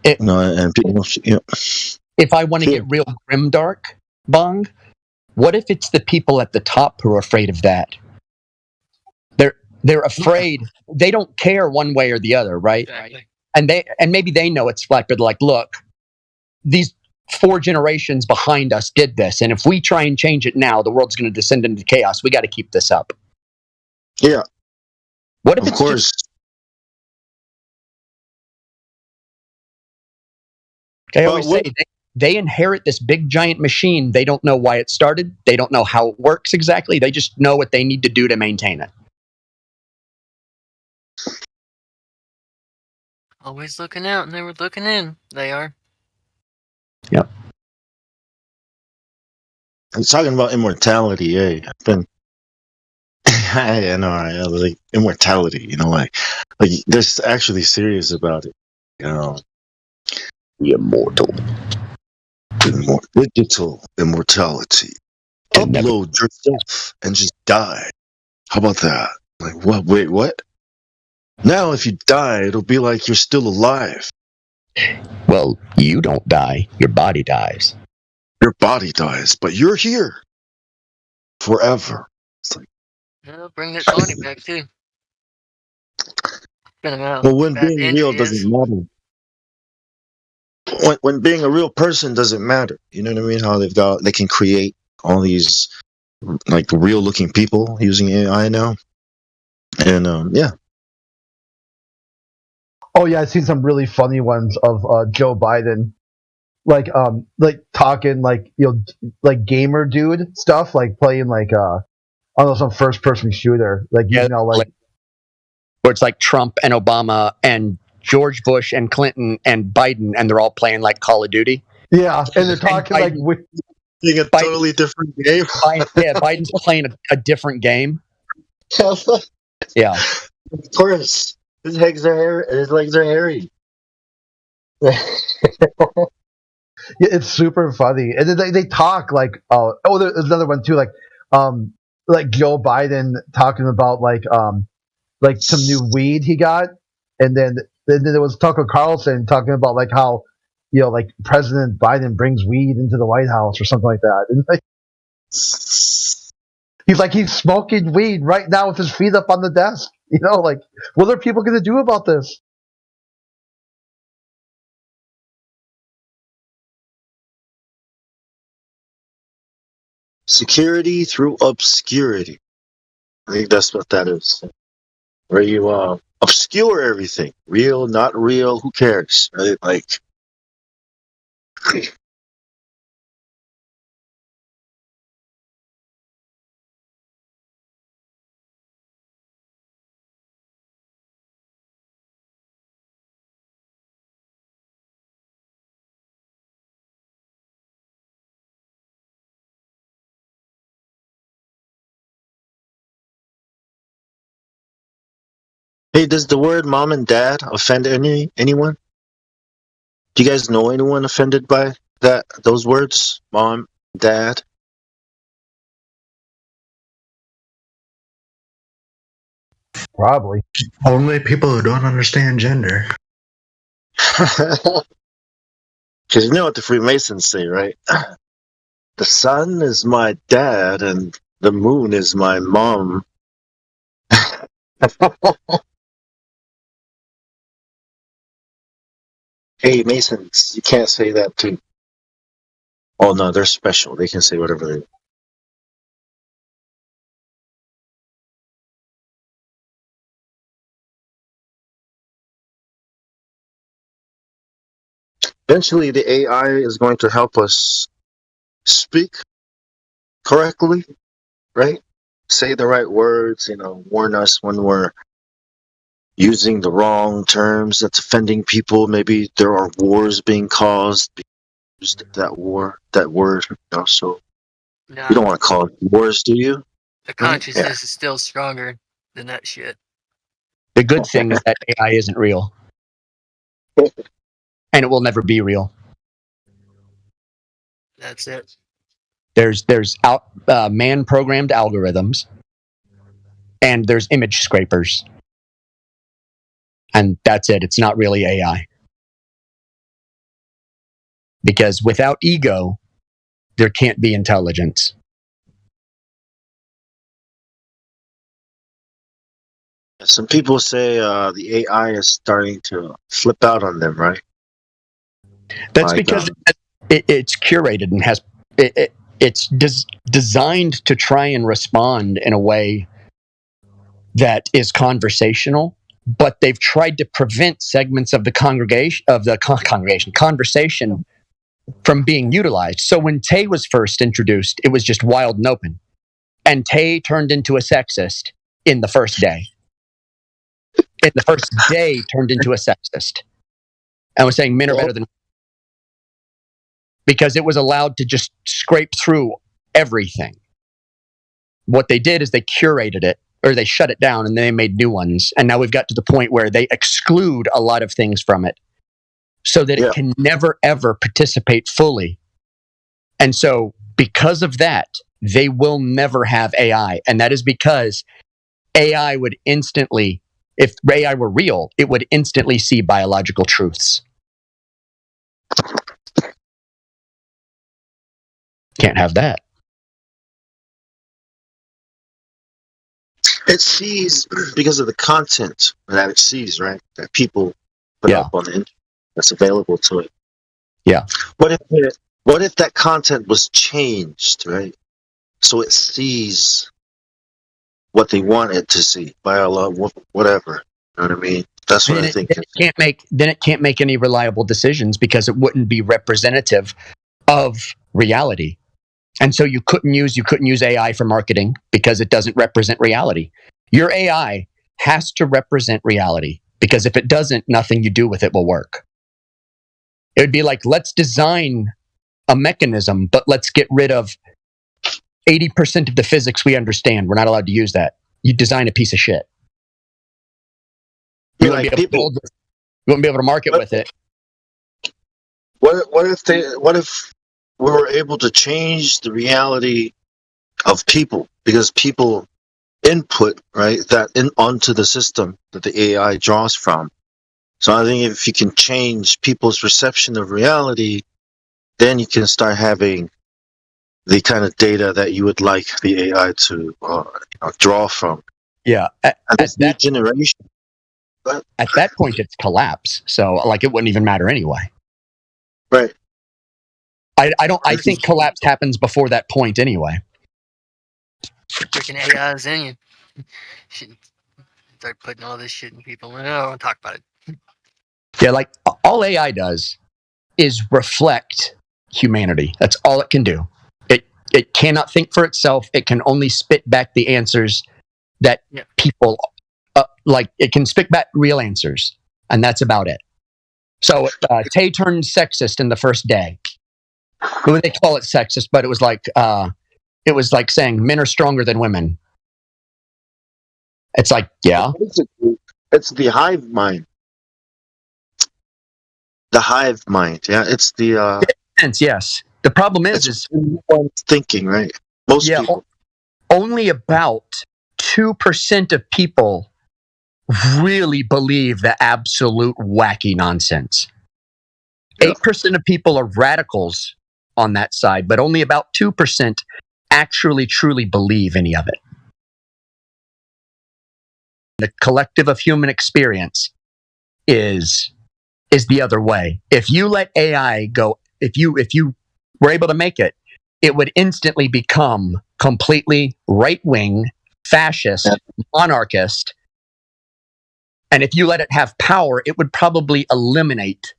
and people, If I want to get real grimdark, Bong, what if it's the people at the top who are afraid of that? They're afraid. They don't care one way or the other, right? Exactly. And maybe they know it's flat, but like, look, these 4 generations behind us did this, and if we try and change it now, the world's going to descend into chaos. We got to keep this up. Yeah. What if of course. They always say they inherit this big giant machine. They don't know why it started. They don't know how it works exactly. They just know what they need to do to maintain it. Always looking out, never looking in. They are. Yep. I'm talking about immortality. Yeah, I've been. I know. I was like immortality. Like they're actually serious about it. The immortal, digital immortality. Upload yourself and just die. How about that? Like what? Wait, what? Now, if you die, it'll be like you're still alive. Well, you don't die. Your body dies. Your body dies, but you're here forever. It's like, Yeah, bring that body back too. well, when being real doesn't matter. When being a real person doesn't matter. You know what I mean? How they can create all these like real looking people using AI now. And yeah. Oh yeah, I've seen some really funny ones of Joe Biden, like talking like gamer dude stuff, like playing like I don't know, some first person shooter, like where it's like Trump and Obama and George Bush and Clinton and Biden, and they're all playing like Call of Duty. Yeah, and they're talking like playing a totally different game. Biden's playing a different game. Yeah, of course. His legs are hairy. Yeah, it's super funny, and then they talk like there's another one too, like Joe Biden talking about like some new weed he got, and then there was Tucker Carlson talking about like how like President Biden brings weed into the White House or something like that, and like he's smoking weed right now with his feet up on the desk. Like what are people going to do about this? Security through obscurity. I think that's what that is. Where you obscure everything. Real, not real, who cares? Right? Like hey, does the word mom and dad offend anyone? Do you guys know anyone offended by those words? Mom, dad? Probably. Only people who don't understand gender. Because you know what the Freemasons say, right? The sun is my dad and the moon is my mom. Hey, Masons, you can't say that too. Oh no, they're special. They can say whatever they want. Eventually, the AI is going to help us speak correctly, right? Say the right words, warn us when we're using the wrong terms that's offending people. Maybe there are wars being caused because of that word. So Nah, you don't want to call it wars, do you? the consciousness is still stronger than that shit. The good thing is that AI isn't real, and it will never be real. That's it. There's man-programmed algorithms, and there's image scrapers, and that's it. It's not really AI, because without ego, there can't be intelligence. Some people say the AI is starting to flip out on them, right? That's because it's curated and has it's designed to try and respond in a way that is conversational, but they've tried to prevent segments of the conversation from being utilized. So when Tay was first introduced, it was just wild and open, and Tay turned into a sexist in the first day. In the first day, turned into a sexist, and was saying men are better than, because it was allowed to just scrape through everything. What they did is they curated it, or they shut it down, and then they made new ones. And now we've got to the point where they exclude a lot of things from it so that it can never, ever participate fully. And so because of that, they will never have AI. And that is because AI would instantly, if AI were real, it would instantly see biological truths. Can't have that. It sees because of the content that it sees, right? That people put up on the internet that's available to it. Yeah. What if that content was changed, right? So it sees what they want it to see by a lot, whatever. You know what I mean? That's what I think. Then it can't make any reliable decisions because it wouldn't be representative of reality. And so you couldn't use AI for marketing because it doesn't represent reality. Your AI has to represent reality because if it doesn't, nothing you do with it will work. It would be like, let's design a mechanism, but let's get rid of 80% of the physics we understand. We're not allowed to use that. You design a piece of shit. You wouldn't be able to market with it. What if we were able to change the reality of people because people input, right, that onto the system that the AI draws from. So I think if you can change people's perception of reality, then you can start having the kind of data that you would like the AI to draw from. Yeah. At that generation. At that point, it's collapse. So, like, it wouldn't even matter anyway. Right. I think collapse happens before that point anyway. Freaking AI's in you. Start putting all this shit in people. I don't want to talk about it. Yeah, like all AI does is reflect humanity. That's all it can do. It cannot think for itself. It can only spit back the answers that people like. It can spit back real answers, and that's about it. So Tay turned sexist in the first day. Well, they call it sexist, but it was like saying men are stronger than women. It's like, yeah. It's the hive mind. The hive mind, yeah. It's the yes. The problem is thinking, right? Most people. Only about 2% of people really believe the absolute wacky nonsense. 8% of people are radicals on that side, but only about 2% actually truly believe any of it. The collective of human experience is the other way. If you let AI go, if you were able to make it, it would instantly become completely right-wing, fascist, monarchist. And if you let it have power, it would probably eliminate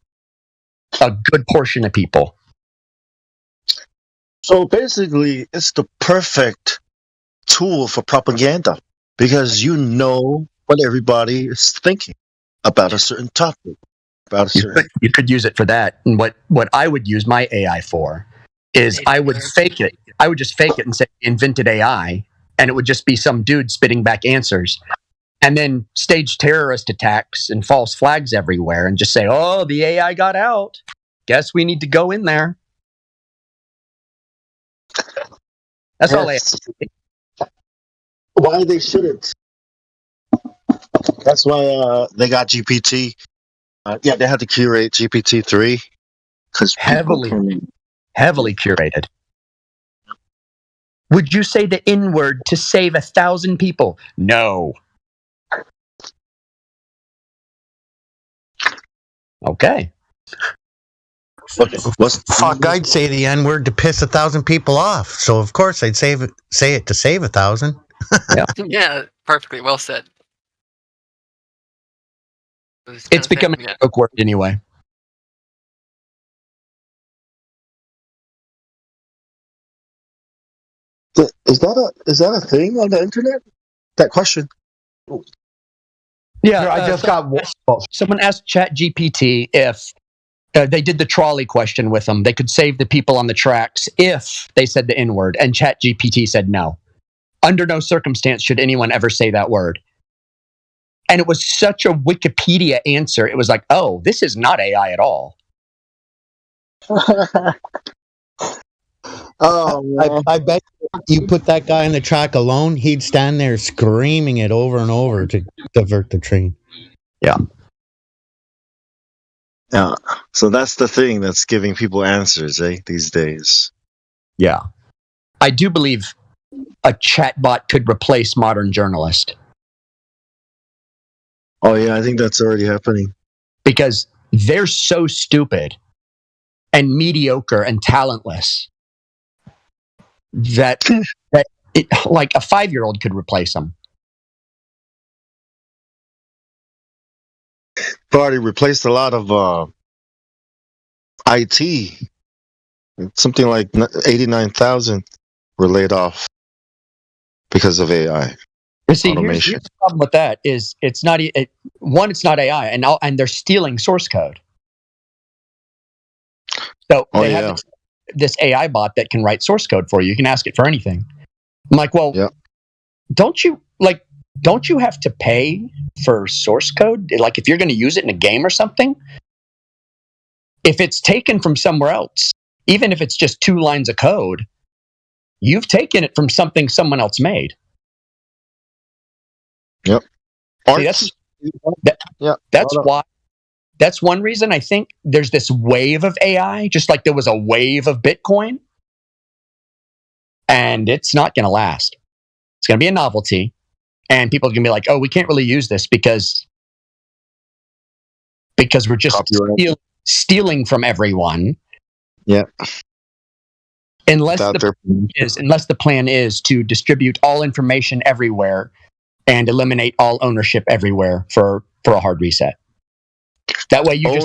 a good portion of people. So basically, it's the perfect tool for propaganda because you know what everybody is thinking about a certain topic. You could use it for that. And what I would use my AI for is I would fake it. I would just fake it and say invented AI, and it would just be some dude spitting back answers. And then stage terrorist attacks and false flags everywhere and just say, oh, the AI got out. Guess we need to go in there. That's all AI. Why they shouldn't. That's why they got GPT. They had to curate GPT-3 because heavily curated. Would you say the N-word to save 1,000 people? No. Okay. Fuck, I'd say the N-word to piss 1,000 people off. So of course I'd say it to save 1,000. Yeah, perfectly well said. It's becoming a joke word anyway. Is that a thing on the internet? That question. Yeah, I just got someone asked ChatGPT if They did the trolley question with them. They could save the people on the tracks if they said the N-word, and ChatGPT said no. Under no circumstance should anyone ever say that word. And it was such a Wikipedia answer. It was like, oh, this is not AI at all. I bet you put that guy on the track alone, he'd stand there screaming it over and over to divert the train. Yeah. Yeah. So that's the thing that's giving people answers, these days. Yeah. I do believe a chatbot could replace modern journalist. Oh, yeah, I think that's already happening. Because they're so stupid and mediocre and talentless that like a 5-year-old could replace them. Already replaced a lot of IT. Something like 89,000 were laid off because of AI. You see, here's the problem with that is it's not it's not AI, and they're stealing source code. So they have this AI bot that can write source code for you. You can ask it for anything. I'm like, well, don't you have to pay for source code? Like if you're going to use it in a game or something, if it's taken from somewhere else, even if it's just 2 lines of code, you've taken it from something someone else made. Yep. See, that's one reason I think there's this wave of AI, just like there was a wave of Bitcoin, and it's not going to last. It's going to be a novelty, and people are going to be like, "Oh, we can't really use this because we're just stealing from everyone." Yeah. Unless the plan is to distribute all information everywhere and eliminate all ownership everywhere for a hard reset. That way you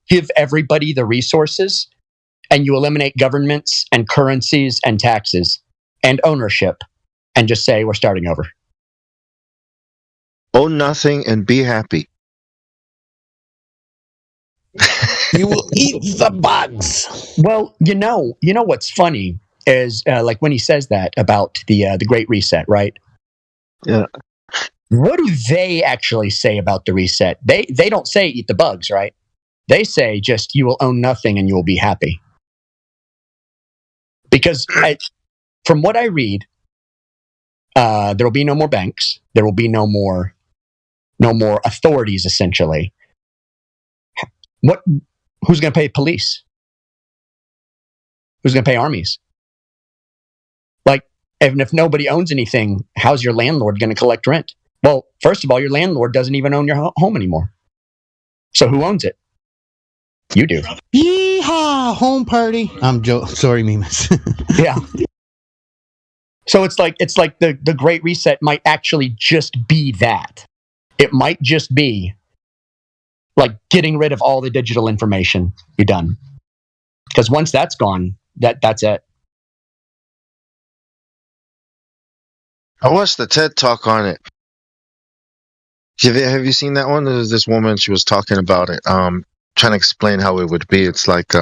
give everybody the resources and you eliminate governments and currencies and taxes and ownership and just say we're starting over. Own nothing and be happy. You will eat the bugs. Well, you know what's funny is like when he says that about the Great Reset, right? Yeah. What do they actually say about the reset? They don't say eat the bugs, right? They say just you will own nothing and you will be happy. Because from what I read, there will be no more banks. There will be no more authorities. Essentially, who's going to pay police? Who's going to pay armies? And if nobody owns anything, how's your landlord going to collect rent? Well, first of all, your landlord doesn't even own your home anymore. So who owns it? You do. Yeehaw! Home party. I'm sorry, Mimas. Yeah. So it's like the Great Reset might actually just be that. It might just be like getting rid of all the digital information. You're done. Because once that's gone, that's it. I watched the TED Talk on it. Have you seen that one? There was this woman, she was talking about it, trying to explain how it would be. It's like,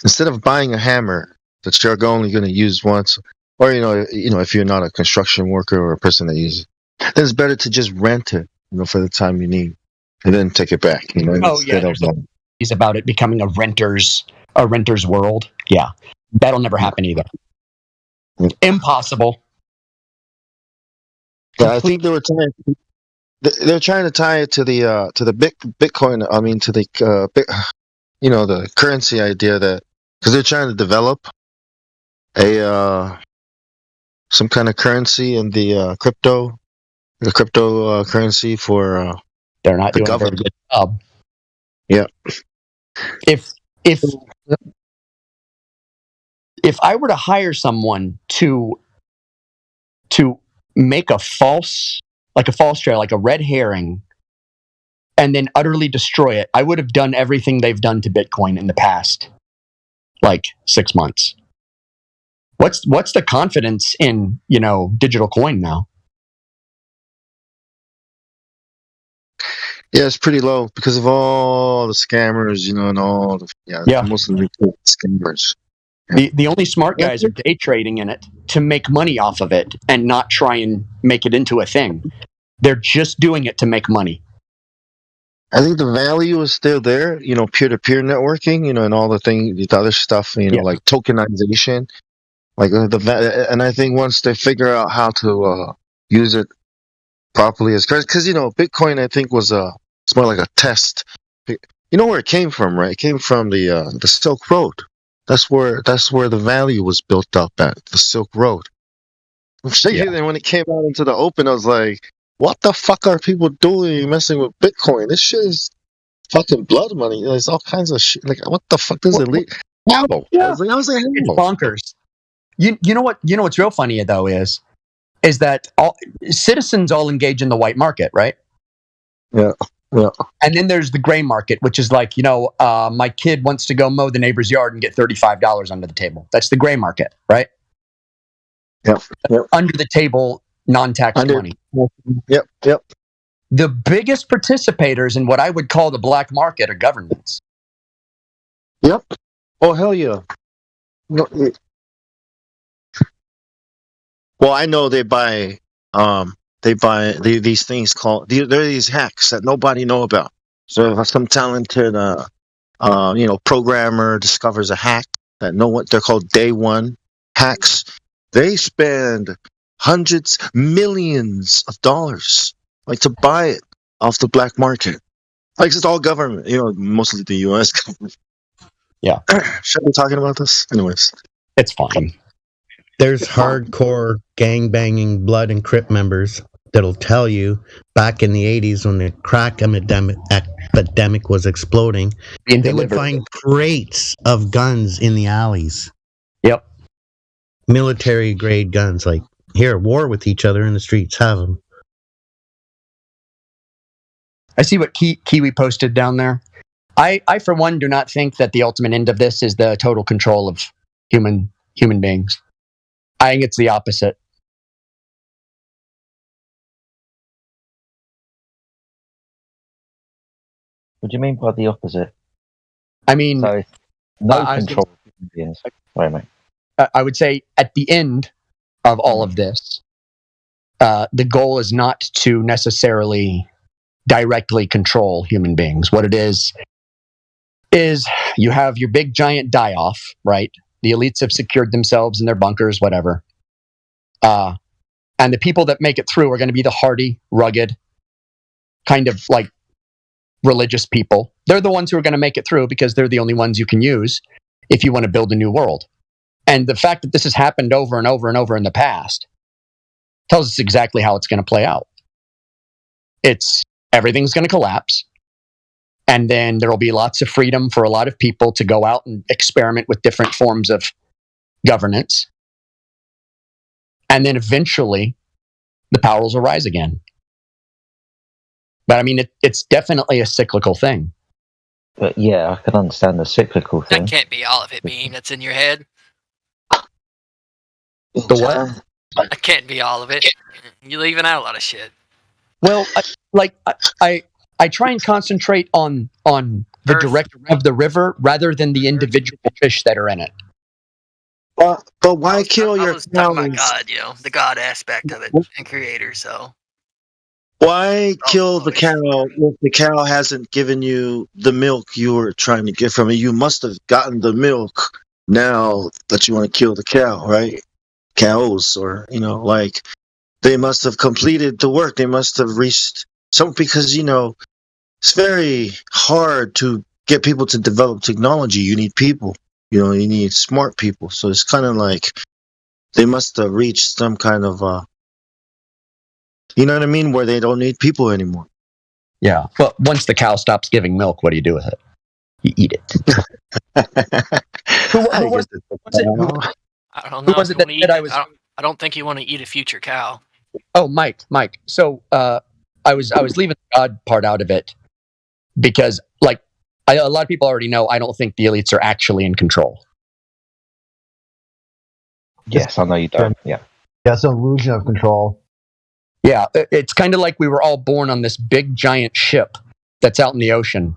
instead of buying a hammer that you're only going to use once, or, if you're not a construction worker or a person that uses it, then it's better to just rent it, for the time you need, and then take it back. He's about it becoming a renter's world. Yeah. That'll never happen either. Impossible. Yeah, I think they're trying to tie it to the Bitcoin. I mean, to the the currency idea, that because they're trying to develop some kind of currency in the crypto currency for they're not the doing government. a very good job. Yeah. If I were to hire someone to make a false trail, like a red herring, and then utterly destroy it, I would have done everything they've done to Bitcoin in the past, 6 months. What's the confidence in, digital coin now? Yeah, it's pretty low because of all the scammers, and all the most of the scammers. The only smart guys are day trading in it to make money off of it and not try and make it into a thing. They're just doing it to make money. I think the value is still there, peer-to-peer networking, and all the other stuff, like tokenization, and I think once they figure out how to use it properly as because Bitcoin, I think it's more like a test. You know where it came from, right? It came from the Silk Road. That's where the value was built up at, the Silk Road. And when it came out into the open, I was like, what the fuck are people doing messing with Bitcoin? This shit is fucking blood money. There's all kinds of shit. Like, what the fuck does it lead? How? Yeah. I was like, it's bonkers. You know what's real funny though is that all citizens all engage in the white market, right? Yeah. And then there's the gray market, which is like, my kid wants to go mow the neighbor's yard and get $35 under the table. That's the gray market, right? Yep. Under the table, non-tax money. Yep. The biggest participators in what I would call the black market are governments. Yep. Oh, hell yeah. No, well, I know they buy these things called, there are these hacks that nobody know about. So if some talented, programmer discovers a hack that they're called day one hacks, they spend hundreds, millions of dollars, to buy it off the black market. It's all government, mostly the U.S. government. Yeah. Should I be talking about this? Anyways. It's fine. There's hardcore gang-banging blood and Crip members that'll tell you back in the 80s when the crack epidemic was exploding, they would find crates of guns in the alleys. Yep. Military-grade guns, here, war with each other in the streets, have them. I see what Kiwi posted down there. I, for one, do not think that the ultimate end of this is the total control of human beings. I think it's the opposite. What do you mean by the opposite? I mean, so no control of human beings. Sorry, mate. I would say at the end of all of this, the goal is not to necessarily directly control human beings. What it is you have your big giant die-off, right? The elites have secured themselves in their bunkers, whatever. And the people that make it through are going to be the hardy, rugged, kind of like religious people. They're the ones who are going to make it through because they're the only ones you can use if you want to build a new world. And the fact that this has happened over and over and over in the past tells us exactly how it's going to play out. Everything's going to collapse. And then there will be lots of freedom for a lot of people to go out and experiment with different forms of governance. And then eventually the powers will rise again. But I mean, it's definitely a cyclical thing. But yeah, I can understand the cyclical thing. That can't be all of it, Bean. That's in your head. The what? That can't be all of it. You're leaving out a lot of shit. Well, I try and concentrate on the direction of the river rather than the individual fish that are in it. But why kill your cows? My God, the God aspect of it and creator. So why kill the cow if the cow hasn't given you the milk you were trying to get from it? You must have gotten the milk now that you want to kill the cow, right? Cows, or they must have completed the work. They must have reached some, because it's very hard to get people to develop technology. You need people. You need smart people. So it's kind of like they must have reached some kind of, you know what I mean, where they don't need people anymore. Yeah. Well, once the cow stops giving milk, what do you do with it? You eat it. Who was it? I don't know. Who was it that said I was? I don't think you want to eat a future cow. Oh, Mike. So I was leaving the God part out of it because, a lot of people already know I don't think the elites are actually in control. Yes, I know you don't. Yeah. Yeah, it's an illusion of control. Yeah, it's kind of like we were all born on this big giant ship that's out in the ocean.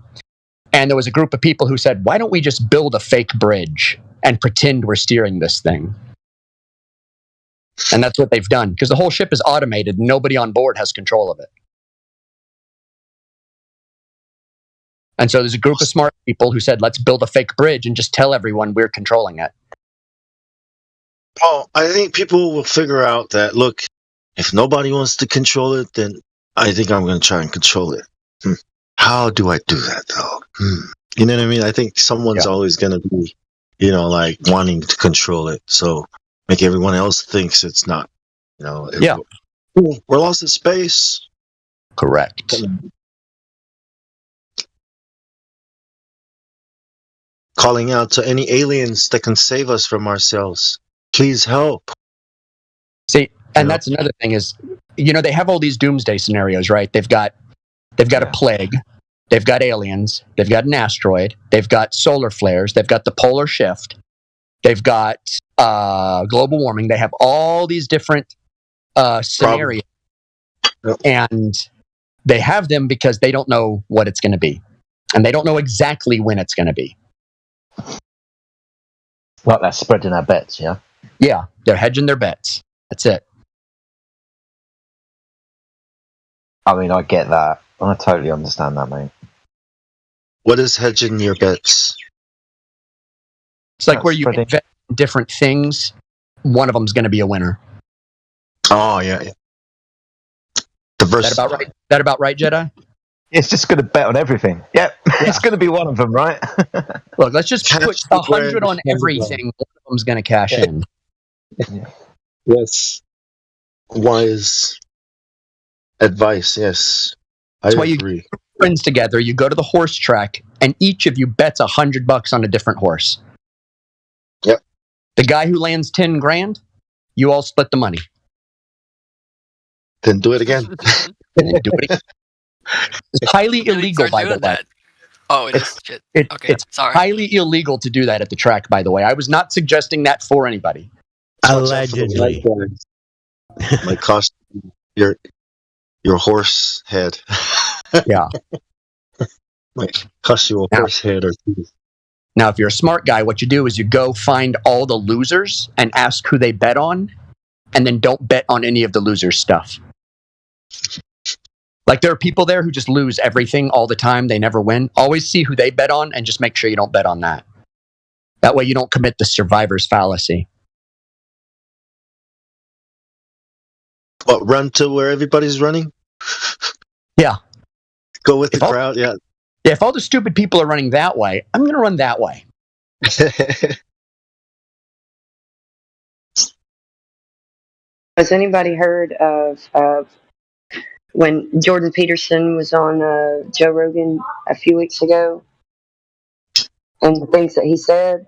And there was a group of people who said, why don't we just build a fake bridge and pretend we're steering this thing? And that's what they've done, because the whole ship is automated and nobody on board has control of it. And so there's a group of smart people who said, let's build a fake bridge and just tell everyone we're controlling it. Well, I think people will figure out that, look, if nobody wants to control it, then I think I'm going to try and control it. How do I do that, though? You know what I mean? I think someone's always going to be, like wanting to control it. So make everyone else thinks it's not, we're lost in space. Correct. Calling out to any aliens that can save us from ourselves. Please help. See, and that's another thing is, they have all these doomsday scenarios, right? They've got a plague, they've got aliens, they've got an asteroid, they've got solar flares, they've got the polar shift, they've got global warming. They have all these different scenarios, and they have them because they don't know what it's going to be, and they don't know exactly when it's going to be. Well, they're spreading their bets, yeah? Yeah, they're hedging their bets. That's it. I mean, I get that. I totally understand that, mate. What is hedging your bets? It's like where you invest in different things. One of them's going to be a winner. Oh, yeah. That about right, Jedi? It's just going to bet on everything. Yep, it's going to be one of them, right? Look, let's just put 100 on everything. One of them's going to cash in. Yes. Wise advice, yes. That's why you get friends together, you go to the horse track, and each of you bets $100 on a different horse. Yep. The guy who lands 10 grand, you all split the money. Then do it again. It's highly illegal, by the way. Oh, it is. Shit. Okay, It's sorry. highly illegal to do that at the track, by the way. I was not suggesting that for anybody. Allegedly. Might cost your horse head. Yeah. Might cost you a horse head or two. Now, if you're a smart guy, what you do is you go find all the losers and ask who they bet on, and then don't bet on any of the losers' stuff. Like, there are people there who just lose everything all the time. They never win. Always see who they bet on and just make sure you don't bet on that. That way you don't commit the survivor's fallacy. What, run to where everybody's running? Yeah. Go with the crowd, yeah. Yeah, if all the stupid people are running that way, I'm going to run that way. Has anybody heard of when Jordan Peterson was on Joe Rogan a few weeks ago and the things that he said?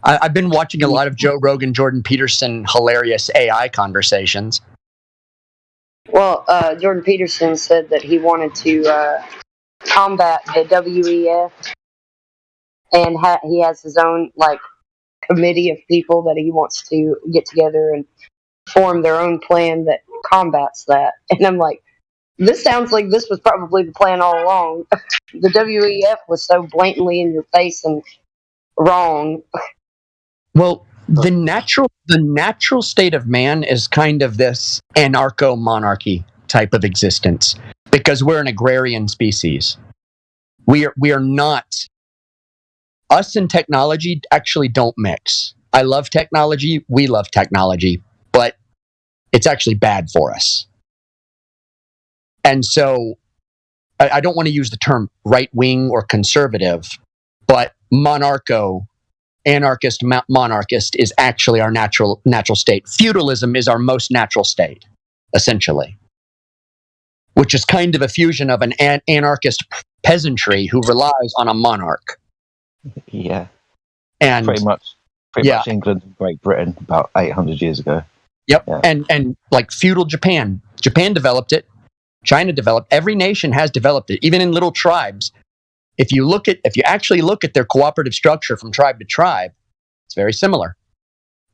I've been watching a lot of Joe Rogan, Jordan Peterson, hilarious AI conversations. Well, Jordan Peterson said that he wanted to combat the WEF, and he has his own committee of people that he wants to get together and form their own plan that combats that. And I'm like, this sounds like this was probably the plan all along. The WEF was so blatantly in your face and wrong. Well, the natural state of man is kind of this anarcho-monarchy type of existence, because we're an agrarian species. We are not. Us and technology actually don't mix. I love technology. We love technology, but it's actually bad for us. And so I don't want to use the term right-wing or conservative, but anarchist, monarchist is actually our natural state. Feudalism is our most natural state, essentially, which is kind of a fusion of an anarchist peasantry who relies on a monarch. Yeah. And pretty much England and Great Britain about 800 years ago. Yep. Yeah. And like feudal Japan. Japan developed it. China developed. Every nation has developed it, even in little tribes. If you actually look at their cooperative structure from tribe to tribe, it's very similar.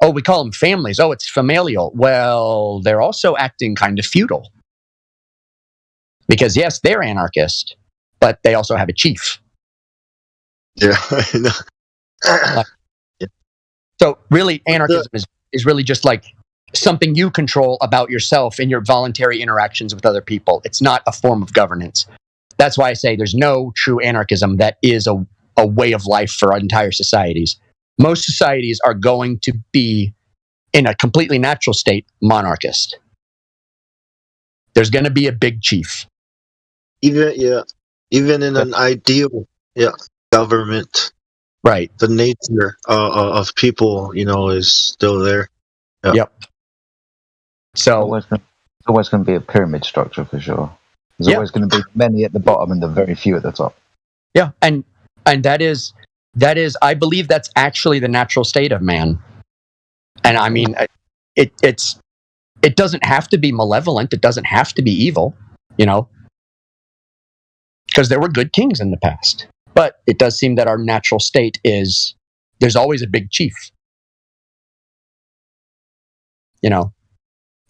Oh, we call them families. Oh, it's familial. Well, they're also acting kind of feudal. Because yes, they're anarchist, but they also have a chief. Yeah, I know. So really, anarchism is really just like something you control about yourself in your voluntary interactions with other people. It's not a form of governance. That's why I say there's no true anarchism that is a way of life for entire societies. Most societies are going to be, in a completely natural state, monarchist. There's going to be a big chief. Even in an ideal government, right? The nature of people, is still there. Yeah. Yep. So always going to be a pyramid structure for sure. There's always going to be many at the bottom and the very few at the top. Yeah, and that is, I believe that's actually the natural state of man. And I mean, it doesn't have to be malevolent. It doesn't have to be evil, because there were good kings in the past. But it does seem that our natural state is there's always a big chief.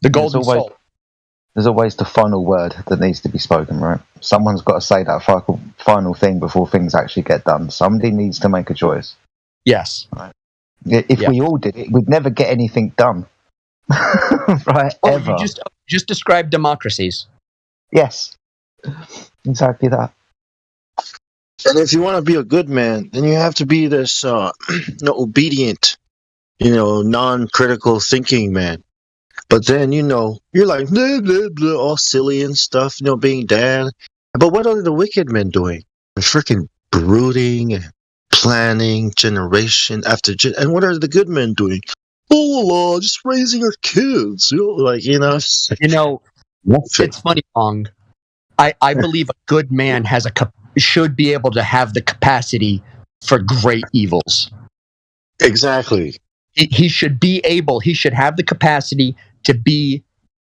The golden soul. There's always the final word that needs to be spoken, right? Someone's got to say that final thing before things actually get done. Somebody needs to make a choice. Yes. Right. If we all did it, we'd never get anything done. Right? Ever. You just described democracies. Yes. Exactly that. And if you want to be a good man, then you have to be this obedient, non-critical thinking man. But then, you're like, blah, blah, blah, all silly and stuff, being dad. But what are the wicked men doing? They're freaking brooding and planning generation after generation. And what are the good men doing? Oh, just raising our kids. It's funny, Pong. I believe a good man should be able to have the capacity for great evils. Exactly. He should have the capacity to be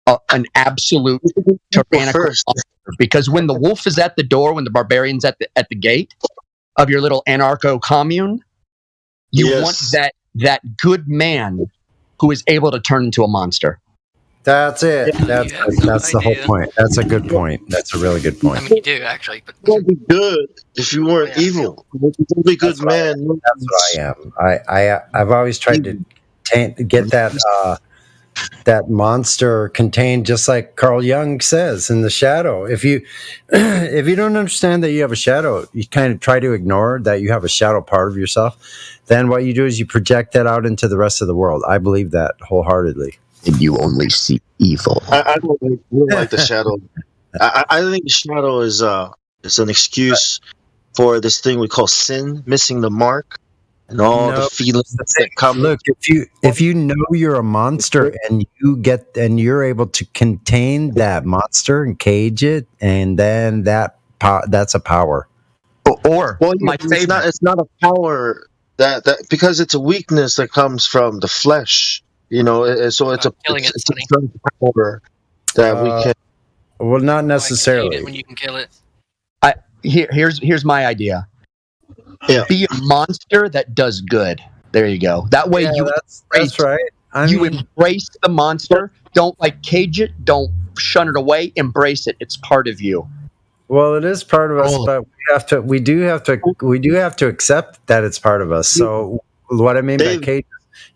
an absolute tyrannical monster. Because when the wolf is at the door, when the barbarian's at the gate of your little anarcho commune, you want that good man who is able to turn into a monster. That's it. That's the whole point. That's a good point. That's a really good point. I mean, you do actually, but you would be good if you weren't evil. You would be a good man. That's what I am. I've always tried to get that monster contained, just like Carl Jung says in The Shadow. If you don't understand that you have a shadow, you kind of try to ignore that you have a shadow part of yourself. Then what you do is you project that out into the rest of the world. I believe that wholeheartedly. And you only see evil. I don't really like the shadow. I think the shadow is an excuse for this thing we call sin, missing the mark, and all the feelings that come. Look, if you know you're a monster and you're able to contain that monster and cage it, and then that's a power. It's not a power that because it's a weakness that comes from the flesh. So it's a power that we can. Well, not necessarily. When you can kill it. Here's my idea. Yeah. Be a monster that does good. There you go. That way that's right. Embrace the monster. Don't cage it. Don't shun it away. Embrace it. It's part of you. Well, it is part of us, but we do have to accept that it's part of us. So what I mean by cage,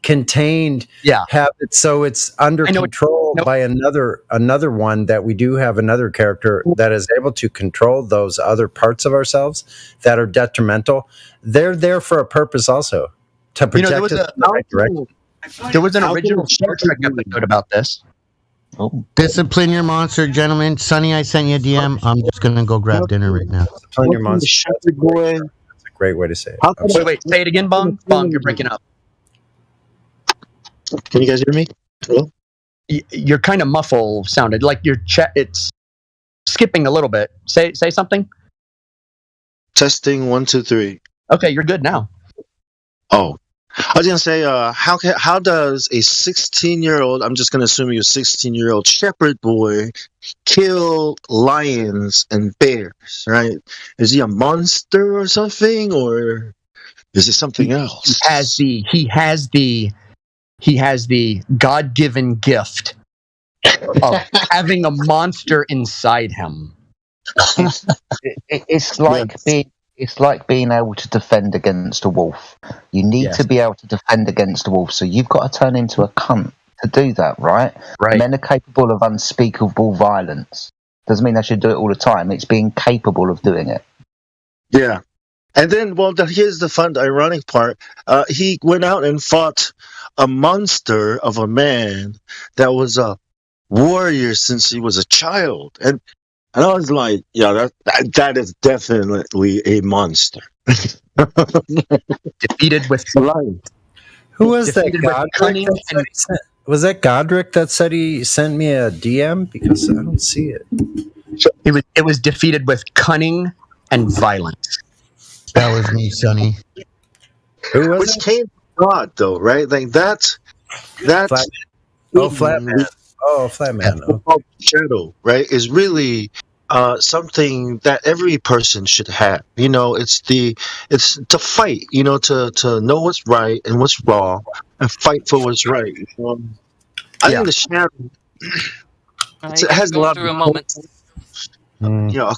contained, have it so it's under control by another one, that we do have another character that is able to control those other parts of ourselves that are detrimental. They're there for a purpose also, to protect us in the right direction. There was an original Star Trek episode about this. Discipline your monster, gentlemen. Sonny, I sent you a DM. I'm just gonna go grab dinner right now. Discipline your monster. That's a great way to say it. Wait, say it again, Bong. Bong, you're breaking up. Can you guys hear me? Hello? You're kind of muffled sounded, like your chat. It's skipping a little bit. Say something. Testing 1 2 3. Okay, you're good now. Oh, I was gonna say, how does a 16-year-old? I'm just gonna assume you're a 16-year-old shepherd boy kill lions and bears, right? Is he a monster or something, or is it something else? He has the God-given gift of having a monster inside him. It's like being able to defend against a wolf. You need to be able to defend against a wolf, so you've got to turn into a cunt to do that, right? Right. Men are capable of unspeakable violence. Doesn't mean they should do it all the time. It's being capable of doing it. Yeah. And then, well, here's the fun, ironic part. He went out and fought a monster of a man that was a warrior since he was a child. And I was like, yeah, that is definitely a monster. Defeated with Who was that? defeated with Godric cunning that said he sent- was that Godric that said he sent me a DM? Because I don't see it. It was defeated with cunning and violence. That was me, Sonny. Who was Which it? came from God, though, right? Like that's Flat man. Oh, Flat man. Oh. Shadow, right? Is really something that every person should have. You know, it's to fight. You know, to know what's right and what's wrong, and fight for what's right. You know? I think the shadow it has a lot through a of moment. you know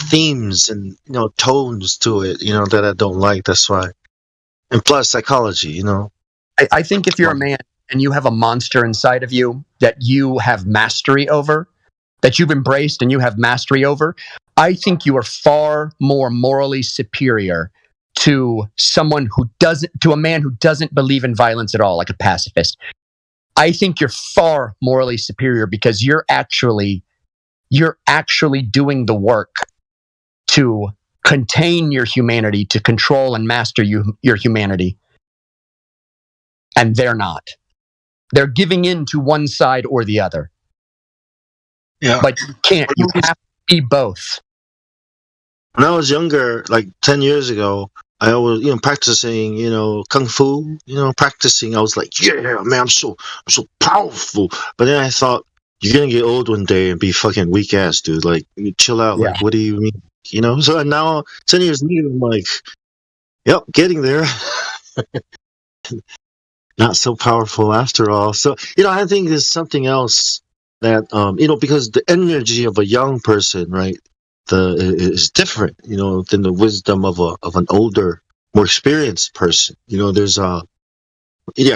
themes and tones to it. You know that I don't like. That's why, and plus psychology. You know, I think if you're a man and you have a monster inside of you that you have mastery over, that you've embraced and you have mastery over, I think you are far more morally superior to a man who doesn't believe in violence at all, like a pacifist. I think you're far morally superior because you're actually doing the work to contain your humanity, to control and master your humanity. And they're not. They're giving in to one side or the other. Yeah. But you can't. You have to be both. when I was younger, like 10 years ago, I was practicing kung fu, practicing. I was like, yeah, man, I'm so powerful. But then I thought, you're gonna get old one day and be fucking weak ass, dude. Like, you chill out. Yeah. Like, what do you mean? So now 10 years later, I'm like, yep, getting there. Not so powerful after all. So I think there's something else that because the energy of a young person, right, is different, than the wisdom of an older, more experienced person. There's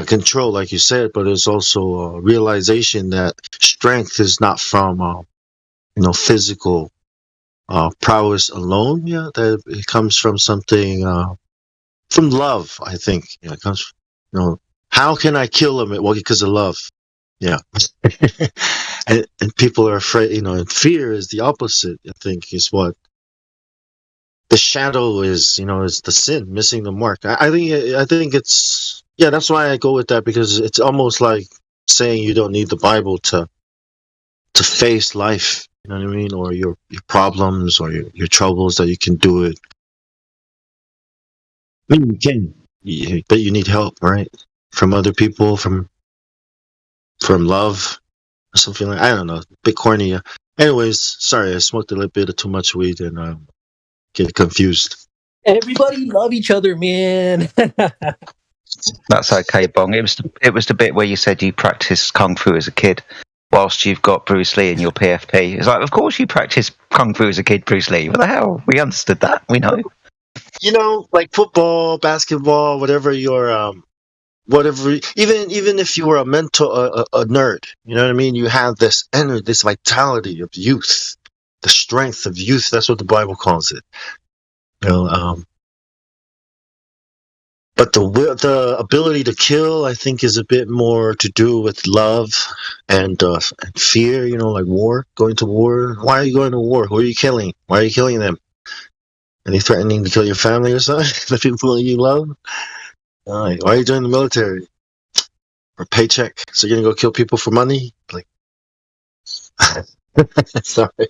control, like you said, but there's also a realization that strength is not from physical prowess alone. Yeah, that it comes from something from love. I think it comes. How can I kill him? Well, because of love. Yeah. and people are afraid, and fear is the opposite, I think, is what the shadow is, is the sin, missing the mark. I think it's, that's why I go with that, because it's almost like saying you don't need the Bible to face life, you know what I mean? Or your problems or your troubles, that you can do it. I mean, you can, but you need help, right? From other people, from love, or something like, I don't know, a bit corny. Anyways, sorry, I smoked a little bit of too much weed and get confused. Everybody love each other, man. That's okay, Bong. It was the bit where you said you practiced kung fu as a kid, whilst you've got Bruce Lee in your PFP. It's like, of course you practiced kung fu as a kid, Bruce Lee. What the hell? We understood that. We know. Like football, basketball, whatever your even if you were a mental a nerd, you know what I mean? You have this energy, this vitality of youth, the strength of youth. That's what the Bible calls it. But the ability to kill, I think, is a bit more to do with love and fear. Like war, going to war. Why are you going to war? Who are you killing? Why are you killing them? Are they threatening to kill your family or something? The people you love? Why are you doing the military? For paycheck? So you're gonna go kill people for money? Like, sorry.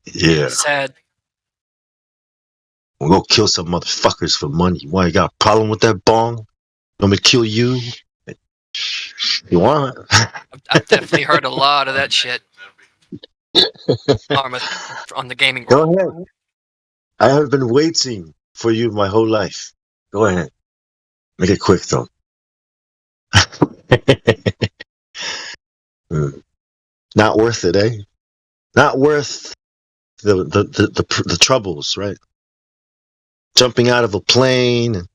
Yeah. Sad. We'll go kill some motherfuckers for money. Why, you got a problem with that bong? Want me to kill you? You want? I've definitely heard a lot of that shit. On the gaming Go world. ahead. I have been waiting for you my whole life. Go ahead. Make it quick, though. Not worth it, eh? not worth the troubles, right? Jumping out of a plane and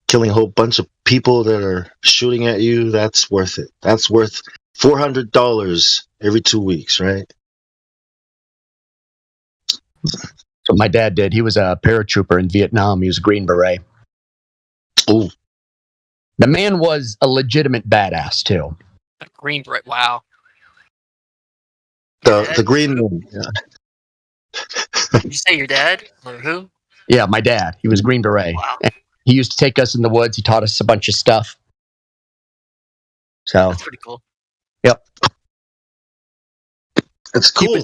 killing a whole bunch of people that are shooting at you, that's worth it. That's worth $400 every 2 weeks, right? So my dad did. He was a paratrooper in Vietnam. He was a Green Beret. Ooh. The man was a legitimate badass too. Green Beret. Wow. The green one. Yeah. Did you say your dad or who? Yeah, my dad. He was Green Beret. And he used to take us in the woods. He taught us a bunch of stuff. So That's pretty cool. Yep. It's cool.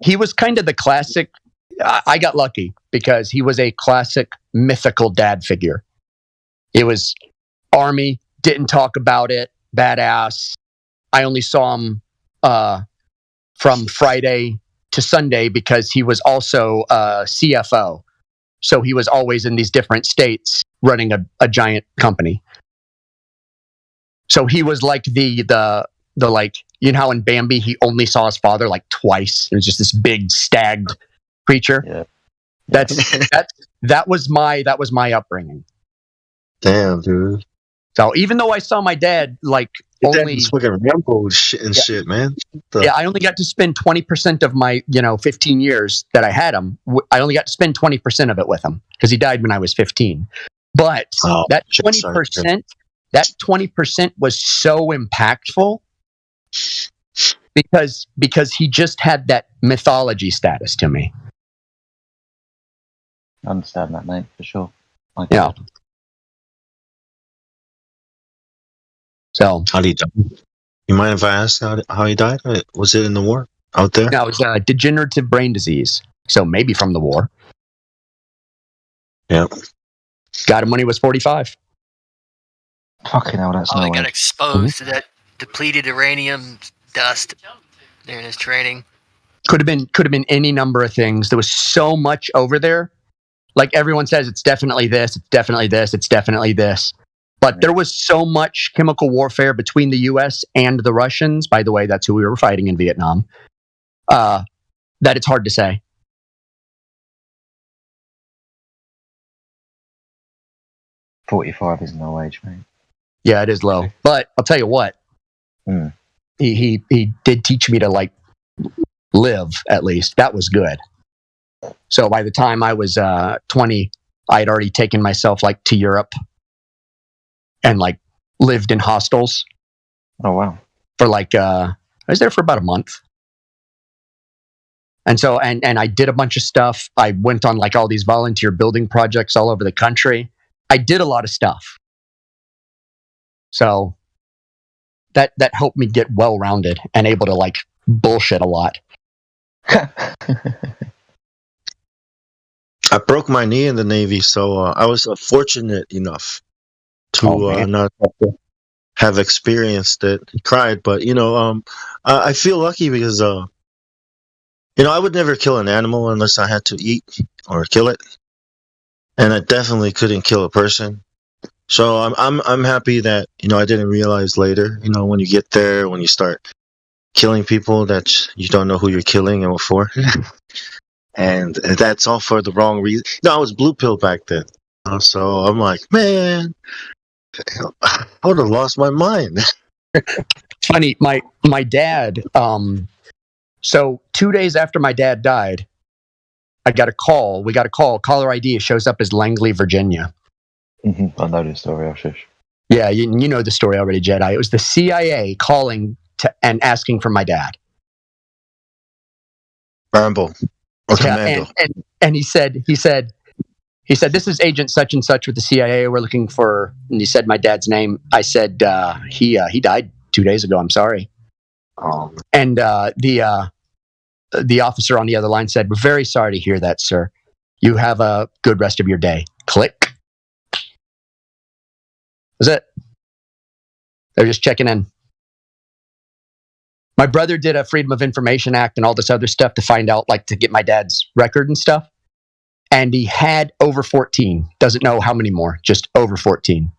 He was kind of the classic. I got lucky because he was a classic mythical dad figure. It was Army, didn't talk about it, badass. I only saw him from Friday to Sunday because he was also CFO. So he was always in these different states running a giant company. So he was like the like, you know how in Bambi he only saw his father like twice. It was just this big stagged creature. Yeah. That was my upbringing. Damn, dude. So even though I saw my dad like Your dad only was fucking Rambo shit, man. yeah, I only got to spend 20% of my 15 years that I had him. I only got to spend 20% of it with him because he died when I was 15. But that 20%, that 20% was so impactful because he just had that mythology status to me. I understand that, mate, for sure. Yeah. So how did he die? You mind if I ask how he died? Was it in the war out there? No, it was degenerative brain disease. So maybe from the war. Yeah. Got him when he was 45. Fucking hell, that's He got exposed to that depleted uranium dust during his training. Could have been any number of things. There was so much over there. Like everyone says, it's definitely this, it's definitely this, it's definitely this. But there was so much chemical warfare between the U.S. and the Russians. By the way, that's who we were fighting in Vietnam. That it's hard to say. $45 is no age, mate. Yeah, it is low. But I'll tell you what. He did teach me to like live, at least. That was good. So by the time I was 20, I had already taken myself like to Europe and like lived in hostels. Oh wow! For like I was there for about a month, and so and I did a bunch of stuff. I went on like all these volunteer building projects all over the country. I did a lot of stuff, so that helped me get well rounded and able to like bullshit a lot. I broke my knee in the Navy, so I was fortunate enough to not have experienced it. I cried, but I feel lucky because I would never kill an animal unless I had to eat or kill it, and I definitely couldn't kill a person. So I'm happy that I didn't realize later. When you get there, when you start killing people that you don't know who you're killing and what for. And that's all for the wrong reason. I was blue pill back then. So I'm like, man, I would have lost my mind. It's funny, my dad, so 2 days after my dad died, we got a call, caller ID shows up as Langley, Virginia. Mm-hmm. I know the story, Ashish. Yeah, you know the story already, Jedi. It was the CIA calling and asking for my dad. Rambo. Yeah, and he said, this is Agent such and such with the CIA. We're looking for, and he said my dad's name. I said, he died 2 days ago. I'm sorry. And the officer on the other line said, we're very sorry to hear that, sir. You have a good rest of your day. Click. That's it. They're just checking in. My brother did a Freedom of Information Act and all this other stuff to find out, like to get my dad's record and stuff. And he had over 14. Doesn't know how many more, just over 14.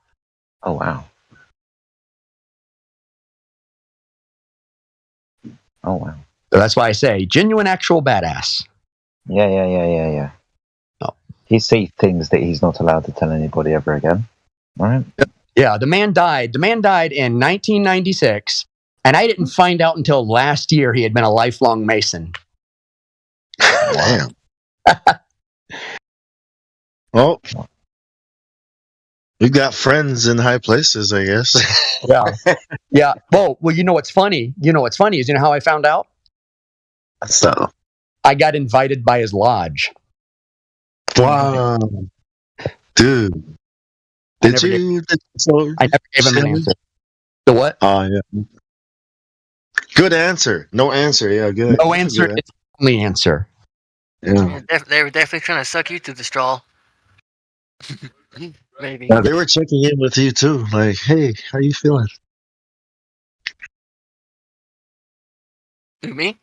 Oh, wow. Oh, wow. So that's why I say genuine, actual badass. Yeah. He sees things that he's not allowed to tell anybody ever again. Right? Yeah, the man died. The man died in 1996, and I didn't find out until last year he had been a lifelong Mason. Wow. Well, you got friends in high places, I guess. Yeah. Well, you know what's funny? You know what's funny is, you know how I found out? So, I got invited by his lodge. wow, dude. I never gave him an answer. The what? Oh, yeah. Good answer. No answer. Yeah, good. No answer. It's the only answer. Yeah. They were definitely trying to suck you through the straw. Maybe. Yeah, they were checking in with you too. Like, hey, how you feeling? Who, me?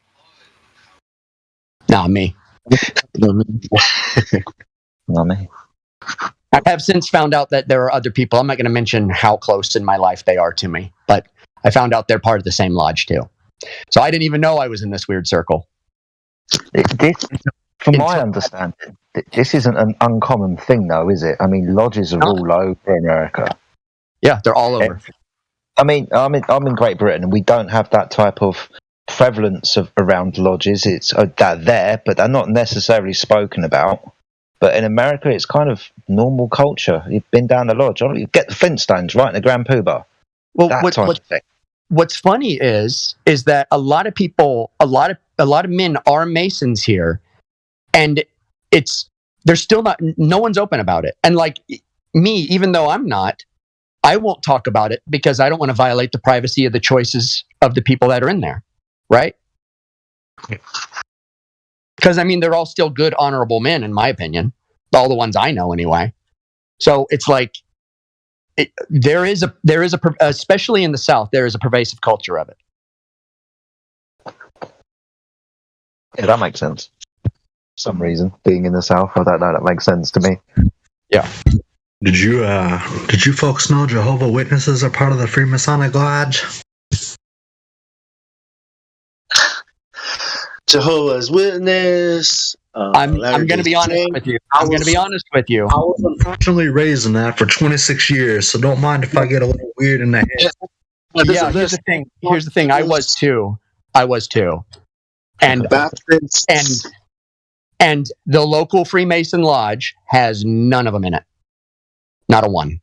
Not me. Not me. I have since found out that there are other people. I'm not going to mention how close in my life they are to me, but I found out they're part of the same lodge too. So I didn't even know I was in this weird circle. From my understanding, this isn't an uncommon thing, though, is it? I mean, lodges are all over America. Yeah, they're all over. I mean, I'm in Great Britain, and we don't have that type of prevalence around lodges. It's they're there, but they're not necessarily spoken about. But in America, it's kind of normal culture. You've been down the lodge. You get the Flintstones right in the Grand Poobah. Well, What's funny is that a lot of people, a lot of men are Masons here, and they're still not. No one's open about it. And like me, even though I'm not, I won't talk about it because I don't want to violate the privacy of the choices of the people that are in there, right? Because I mean, they're all still good, honorable men, in my opinion. All the ones I know, anyway. So it's like there is a especially in the South, there is a pervasive culture of it. Yeah, that makes sense. For some reason, being in the South, I don't know. That makes sense to me. Yeah. Did you folks know Jehovah's Witnesses are part of the Freemasonic Lodge? Jehovah's Witness. I'm going to be honest with you. I was unfortunately raised in that for 26 years, so don't mind if I get a little weird in the head. Yeah, here's the thing. I was too. And and the local Freemason Lodge has none of them in it. Not a one.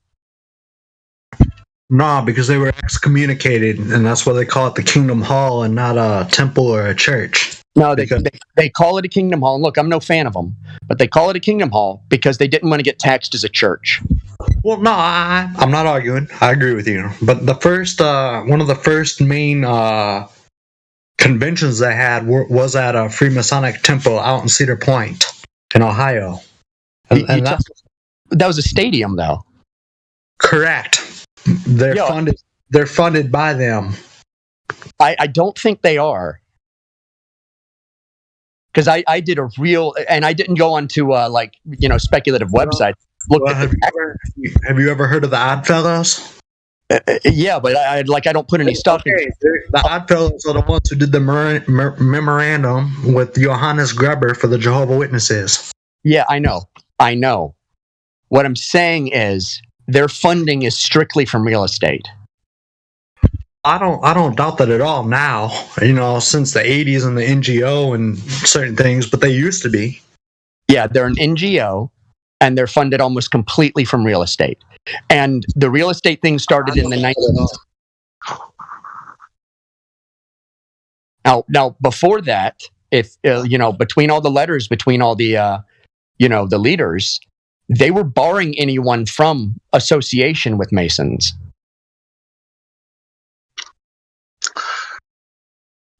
Nah, because they were excommunicated, and that's why they call it the Kingdom Hall and not a temple or a church. No, they call it a Kingdom Hall. And look, I'm no fan of them, but they call it a Kingdom Hall because they didn't want to get taxed as a church. Well, no, I'm not arguing. I agree with you. But the first, one of the first main conventions they had was at a Freemasonic temple out in Cedar Point in Ohio. And that was a stadium, though. Correct. They're funded by them. I don't think they are. Because I did a real, and I didn't go onto speculative websites. Have you ever heard of the Oddfellows? Yeah, but I don't put any stuff in. The Oddfellows are the ones who did the memorandum with Johannes Gruber for the Jehovah's Witnesses. Yeah, I know. What I'm saying is their funding is strictly from real estate. I don't doubt that at all now, since the 80s and the NGO and certain things, but they used to be. Yeah, they're an NGO, and they're funded almost completely from real estate. And the real estate thing started in the 1990s. Now, before that, if between all the letters, between all the the leaders, they were barring anyone from association with Masons.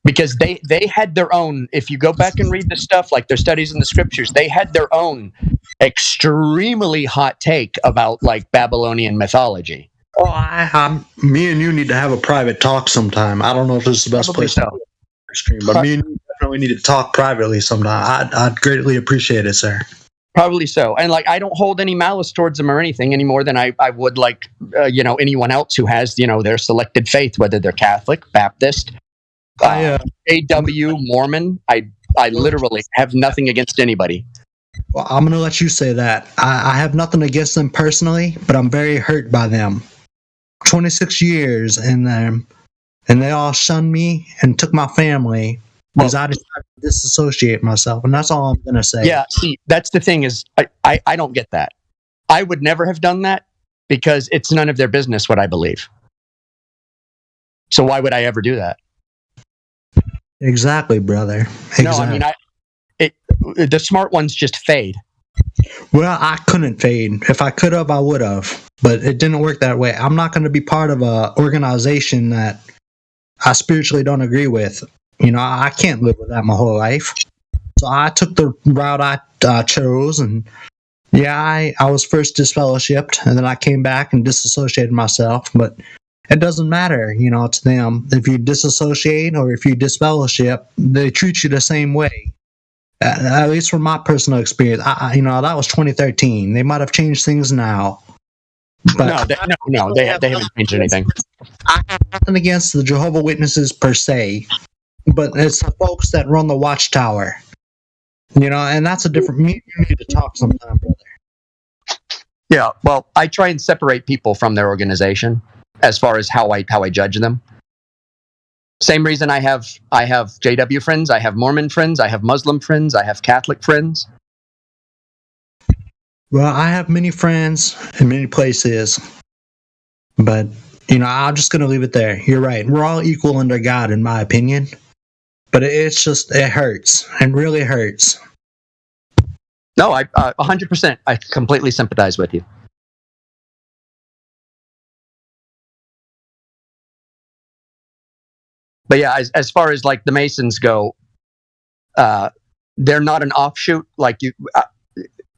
Because they had their own, if you go back and read the stuff, like their studies in the scriptures, they had their own extremely hot take about like Babylonian mythology. Oh, me and you need to have a private talk sometime. I don't know if this is the best place to stream, but me and you definitely need to talk privately sometime. I'd greatly appreciate it, sir. Probably so. And like, I don't hold any malice towards them or anything any more than I would like, anyone else who has, their selected faith, whether they're Catholic, Baptist, AW Mormon. I literally have nothing against anybody. Well, I'm going to let you say that. I have nothing against them personally, but I'm very hurt by them. 26 years in them, and they all shunned me and took my family because I decided to disassociate myself, and that's all I'm going to say. Yeah, see, that's the thing is, I don't get that. I would never have done that because it's none of their business what I believe. So why would I ever do that? Exactly, brother. Exactly. No, I mean, the smart ones just fade. Well, I couldn't fade. If I could have, I would have. But it didn't work that way. I'm not going to be part of an organization that I spiritually don't agree with. You know, I can't live with that my whole life. So I took the route I chose. And yeah, I was first disfellowshipped. And then I came back and disassociated myself. But it doesn't matter, you know, to them. If you disassociate or if you disfellowship, they treat you the same way. At least from my personal experience, you know, that was 2013. They might have changed things now. But no, they haven't changed anything. I have nothing against the Jehovah's Witnesses per se, but it's the folks that run the Watchtower. You know, and that's a different. You need to talk sometime, brother. Yeah, well, I try and separate people from their organization as far as how I judge them. Same reason I have JW friends, I have Mormon friends, I have Muslim friends, I have Catholic friends. Well, I have many friends in many places, but, you know, I'm just going to leave it there. You're right. We're all equal under God, in my opinion, but it hurts. It really hurts. No, I 100%. I completely sympathize with you. But yeah, as far as like the Masons go, they're not an offshoot. Like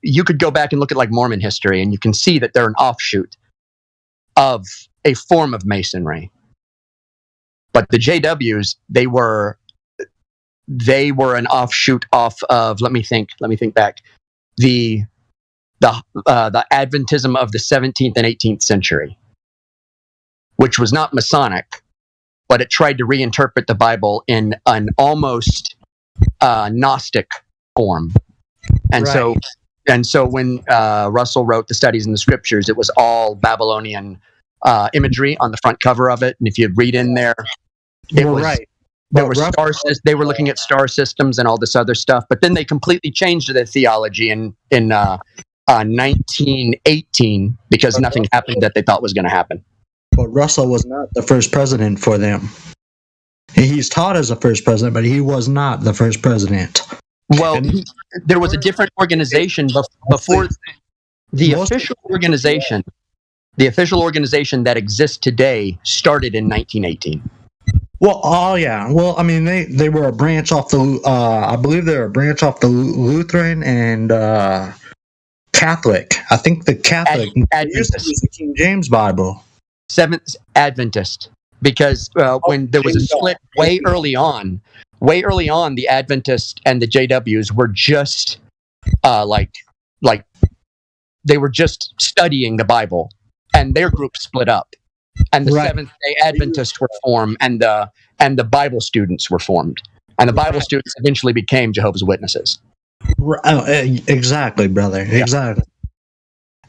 you could go back and look at like Mormon history, and you can see that they're an offshoot of a form of Masonry. But the JWs, they were an offshoot off of. Let me think back. The Adventism of the 17th and 18th century, which was not Masonic, but it tried to reinterpret the Bible in an almost Gnostic form. And right. so when Russell wrote the Studies in the Scriptures, it was all Babylonian imagery on the front cover of it. And if you read in there, it was right. There were they were looking at star systems and all this other stuff. But then they completely changed their theology in 1918 because nothing happened that they thought was going to happen. But Russell was not the first president for them. He's taught as the first president, but he was not the first president. Well, there was a different organization before the official organization. The official organization that exists today started in 1918. Well, oh yeah. Well, I mean, they were a branch off the. I believe they were a branch off the Lutheran and Catholic. I think the Catholic used to use the King James Bible. Seventh Adventist, because when there was a split way early on, the Adventists and the JWs were just like they were just studying the Bible, and their group split up, and the Seventh-day Adventists were formed, and the Bible students were formed, and the Bible students eventually became Jehovah's Witnesses. Exactly, brother. Yeah. Exactly.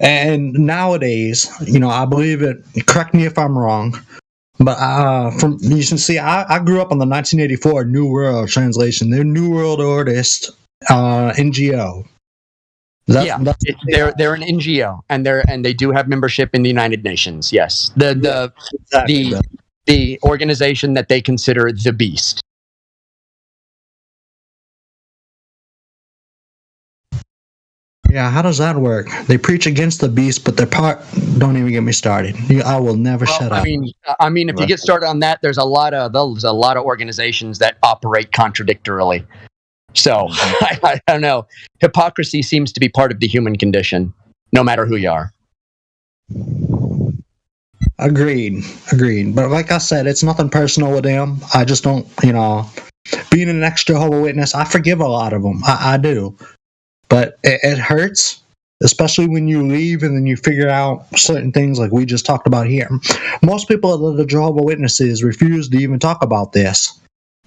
And nowadays, you know, I believe it. Correct me if I'm wrong, but from you can see, I grew up on the 1984 New World translation. They're New World Orderist NGO. They're an NGO, and they do have membership in the United Nations. Yes, the organization that they consider the beast. Yeah, how does that work? They preach against the beast, but don't even get me started. I will never shut up. I mean, if you get started on that, there's a lot of organizations that operate contradictorily. So I don't know. Hypocrisy seems to be part of the human condition, no matter who you are. Agreed. But like I said, it's nothing personal with them. I just don't, you know, being an ex-Jehovah's Witness, I forgive a lot of them. I do. But it hurts, especially when you leave and then you figure out certain things like we just talked about here. Most people at the Jehovah's Witnesses refuse to even talk about this.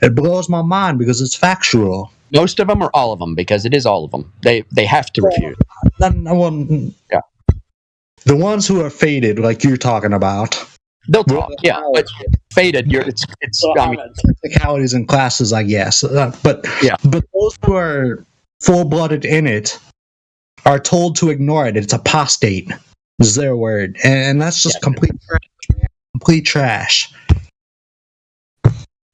It blows my mind because it's factual. Most of them or all of them, because it is all of them. They have to refuse. Yeah. The ones who are faded, like you're talking about, they'll talk. Yeah, but faded. It's. I mean, technicalities and classes, I guess. But those who are full-blooded in it are told to ignore it. It's apostate, is their word, and that's just complete trash, man. Complete trash.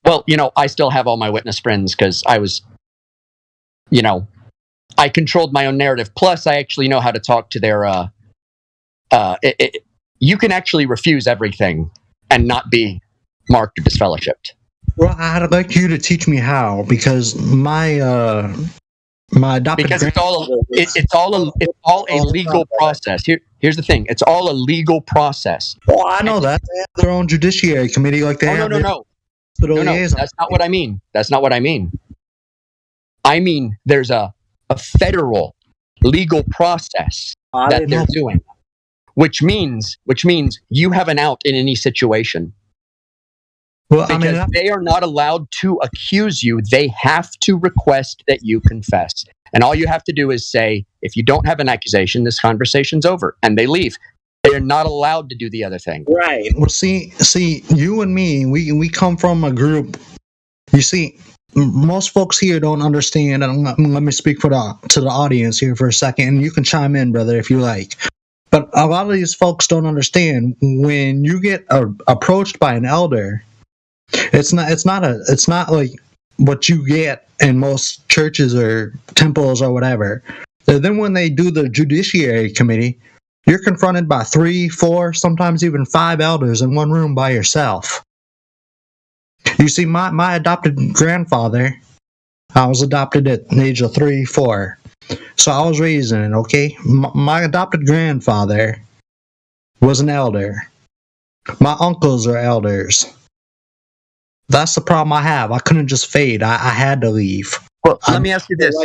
Well, I still have all my witness friends because I was, I controlled my own narrative. Plus, I actually know how to talk to their. You can actually refuse everything and not be marked or disfellowshipped. Well, I'd like you to teach me how, because my adopted it's all a legal process. Here's the thing: it's all a legal process. Well, I know that they have their own judiciary committee, like they have. No. That's not what I mean. That's not what I mean. I mean, there's a federal legal process that they're doing, which means you have an out in any situation. Well, because they are not allowed to accuse you. They have to request that you confess. And all you have to do is say, if you don't have an accusation, this conversation's over. And they leave. They are not allowed to do the other thing. Right. Well, see, you and me, we come from a group. You see, most folks here don't understand. And let me speak to the audience here for a second. And you can chime in, brother, if you like. But a lot of these folks don't understand when you get approached by an elder. It's not like what you get in most churches or temples or whatever. Then when they do the judiciary committee, you're confronted by 3, 4, sometimes even 5 elders in one room by yourself. You see, my adopted grandfather, I was adopted at the age of 3, 4. So I was raised in it, okay? My adopted grandfather was an elder. My uncles are elders. That's the problem I have. I couldn't just fade. I had to leave. Well, let me ask you this.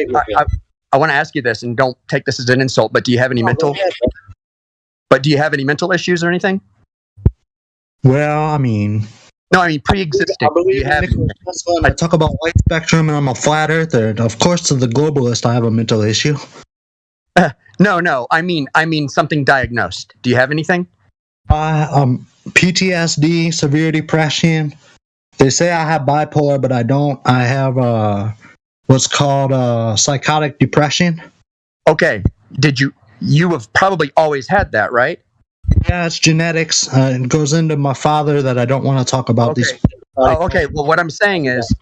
I want to ask you this, and don't take this as an insult, but do you have any mental issues or anything? Well, I mean... No, I mean pre-existing. I believe I talk about white spectrum and I'm a flat earther. Of course, to the globalist, I have a mental issue. No. I mean something diagnosed. Do you have anything? PTSD, severe depression. They say I have bipolar, but I don't. I have what's called psychotic depression. Okay. You have probably always had that, right? Yeah, it's genetics. It goes into my father that I don't want to talk about. Okay. These. Okay. Well, what I'm saying is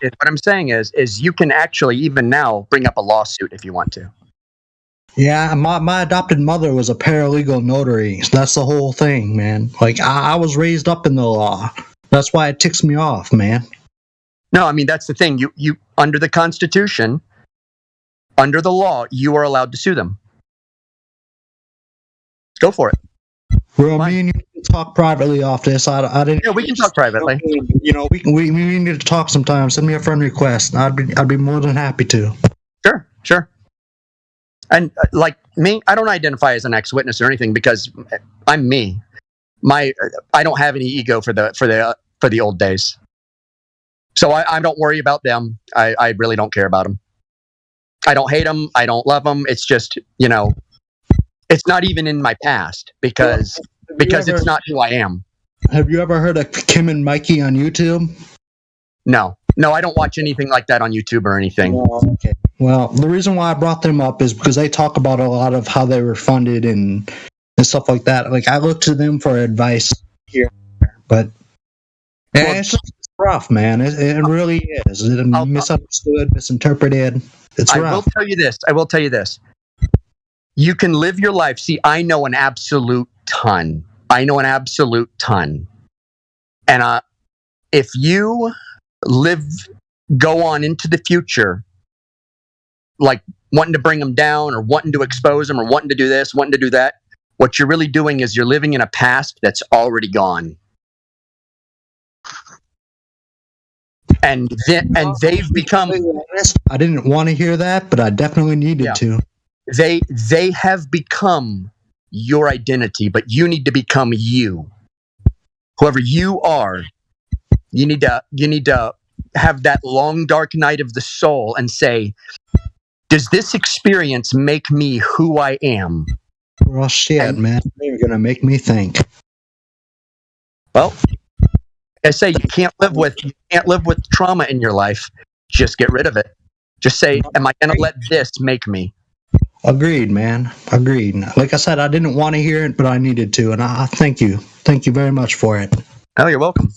you can actually even now bring up a lawsuit if you want to. Yeah, my adopted mother was a paralegal notary. That's the whole thing, man. Like I was raised up in the law. That's why it ticks me off, man. No, I mean that's the thing. You under the Constitution, under the law, you are allowed to sue them. Go for it. Well, me and you can talk privately off this. I didn't. Yeah, we can talk privately. We need to talk sometime. Send me a friend request. I'd be more than happy to. Sure. And like me, I don't identify as an ex-witness or anything because I'm me. I don't have any ego for the old days. So I don't worry about them. I really don't care about them. I don't hate them. I don't love them. It's just it's not even in my past because it's not who I am. Have you ever heard of Kim and Mikey on YouTube? No, I don't watch anything like that on YouTube or anything. Okay. Well, the reason why I brought them up is because they talk about a lot of how they were funded and stuff like that. Like I look to them for advice here, but it's rough, man. It really is. It's misunderstood, misinterpreted. It's rough. I will tell you this. You can live your life. See, I know an absolute ton. And if you go on into the future, like wanting to bring them down or wanting to expose them or wanting to do this, wanting to do that, what you're really doing is you're living in a past that's already gone. And they've become... I didn't want to hear that, but I definitely needed to. They have become your identity, but you need to become you. Whoever you are, you need to have that long dark night of the soul and say, does this experience make me who I am? Well, shit, man. You're gonna make me think. Well, I say you can't live with trauma in your life. Just get rid of it. Just say, am I going to let this make me? Agreed, man. Agreed. Like I said, I didn't want to hear it, but I needed to, and I thank you. Thank you very much for it. Oh, you're welcome.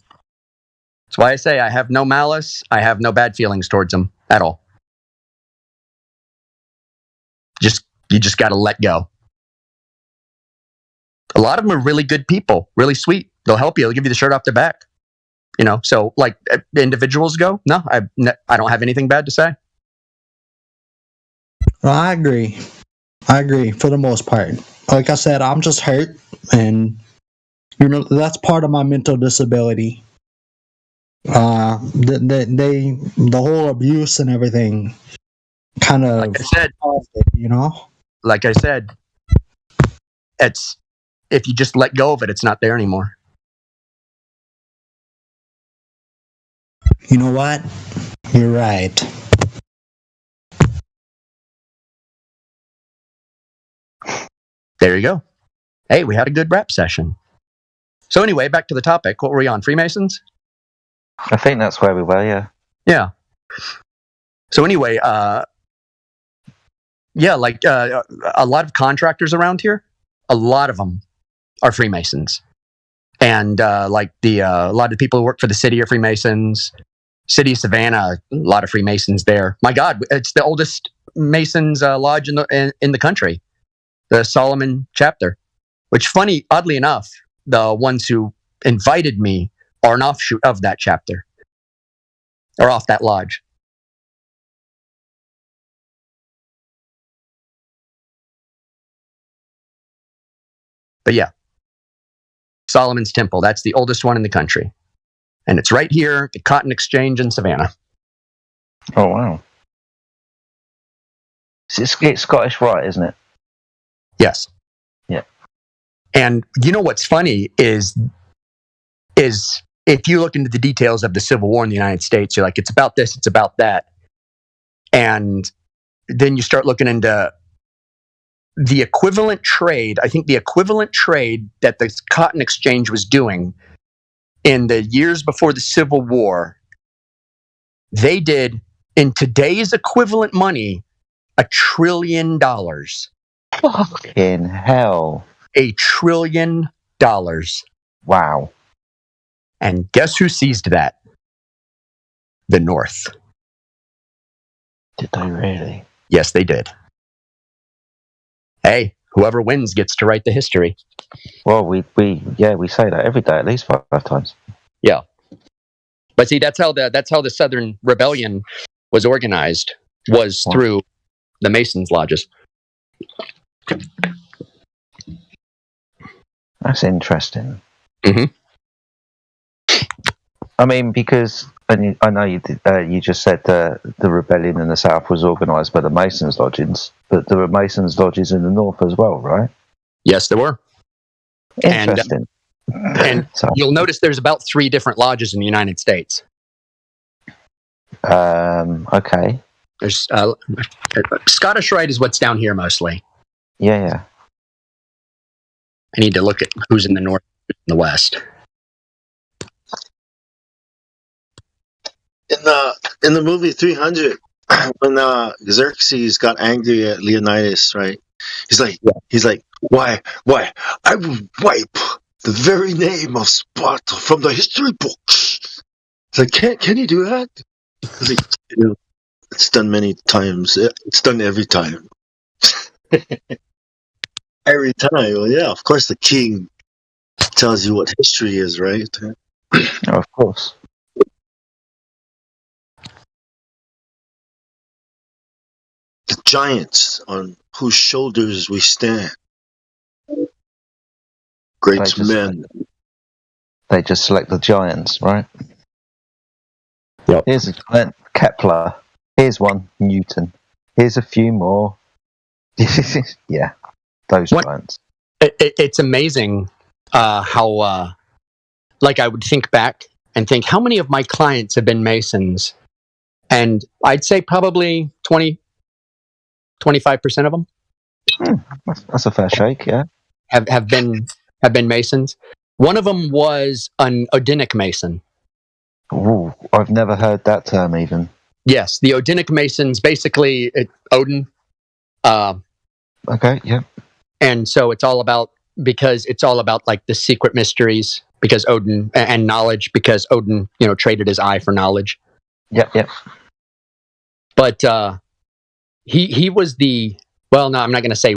That's why I say I have no malice. I have no bad feelings towards them at all. You just got to let go. A lot of them are really good people, really sweet. They'll help you. They'll give you the shirt off their back. You know, so like individuals go, no, I don't have anything bad to say. Well, I agree. For the most part. Like I said, I'm just hurt, and you know that's part of my mental disability. The whole abuse and everything kind of, like I said, you know. Like I said, it's if you just let go of it, it's not there anymore. You know what? You're right. There you go. Hey, we had a good rap session. So anyway, back to the topic. What were we on? Freemasons? I think that's where we were, yeah. Yeah. So anyway, a lot of contractors around here, a lot of them are Freemasons. And a lot of people who work for the city are Freemasons. City of Savannah, a lot of Freemasons there. My God, it's the oldest Masons lodge in the country, the Solomon chapter. Which, oddly enough, the ones who invited me are an offshoot of that chapter, or off that lodge. But yeah, Solomon's Temple, that's the oldest one in the country. And it's right here at the Cotton Exchange in Savannah. Oh, wow. It's Scottish Rite, isn't it? Yes. Yeah. And you know what's funny is if you look into the details of the Civil War in the United States, you're like, it's about this, it's about that. And then you start looking into the equivalent trade. I think the equivalent trade that the Cotton Exchange was doing in the years before the Civil War, they did, in today's equivalent money, $1 trillion. Fucking hell. $1 trillion. Wow. And guess who seized that? The North. Did they really? Yes, they did. Hey, whoever wins gets to write the history. Well, we say that every day, at least 5 times. Yeah. But see, that's how the Southern Rebellion was organized, was through the Masons lodges. That's interesting. Mm-hmm. I mean, because I know you just said the rebellion in the South was organised by the Masons lodges, but there were Masons lodges in the North as well, right? Yes, there were. Interesting. And you'll notice there's about 3 different lodges in the United States. Okay. There's Scottish Rite is what's down here mostly. Yeah. I need to look at who's in the North and the West. In the movie 300, when Xerxes got angry at Leonidas, right? He's like, why? I will wipe the very name of Sparta from the history books. It's like, can you do that? It's like, it's done many times. It's done every time. Every time. Well, yeah, of course the king tells you what history is, right? Of course. The giants on whose shoulders we stand. Great men. They just select the giants, right? Yep. Here's a giant, Kepler. Here's one, Newton. Here's a few more. Yeah, those giants. It's amazing how, like I would think back and think how many of my clients have been Masons, and I'd say probably 25% of them That's a fair shake, yeah. have been Masons. One of them was an Odinic Mason. Ooh, I've never heard that term even. Yes, the Odinic Masons, basically Odin. Okay, yeah. And so it's all about like the secret mysteries, because Odin, and knowledge, because Odin, traded his eye for knowledge. Yep. But he was the, well, no, I'm not going to say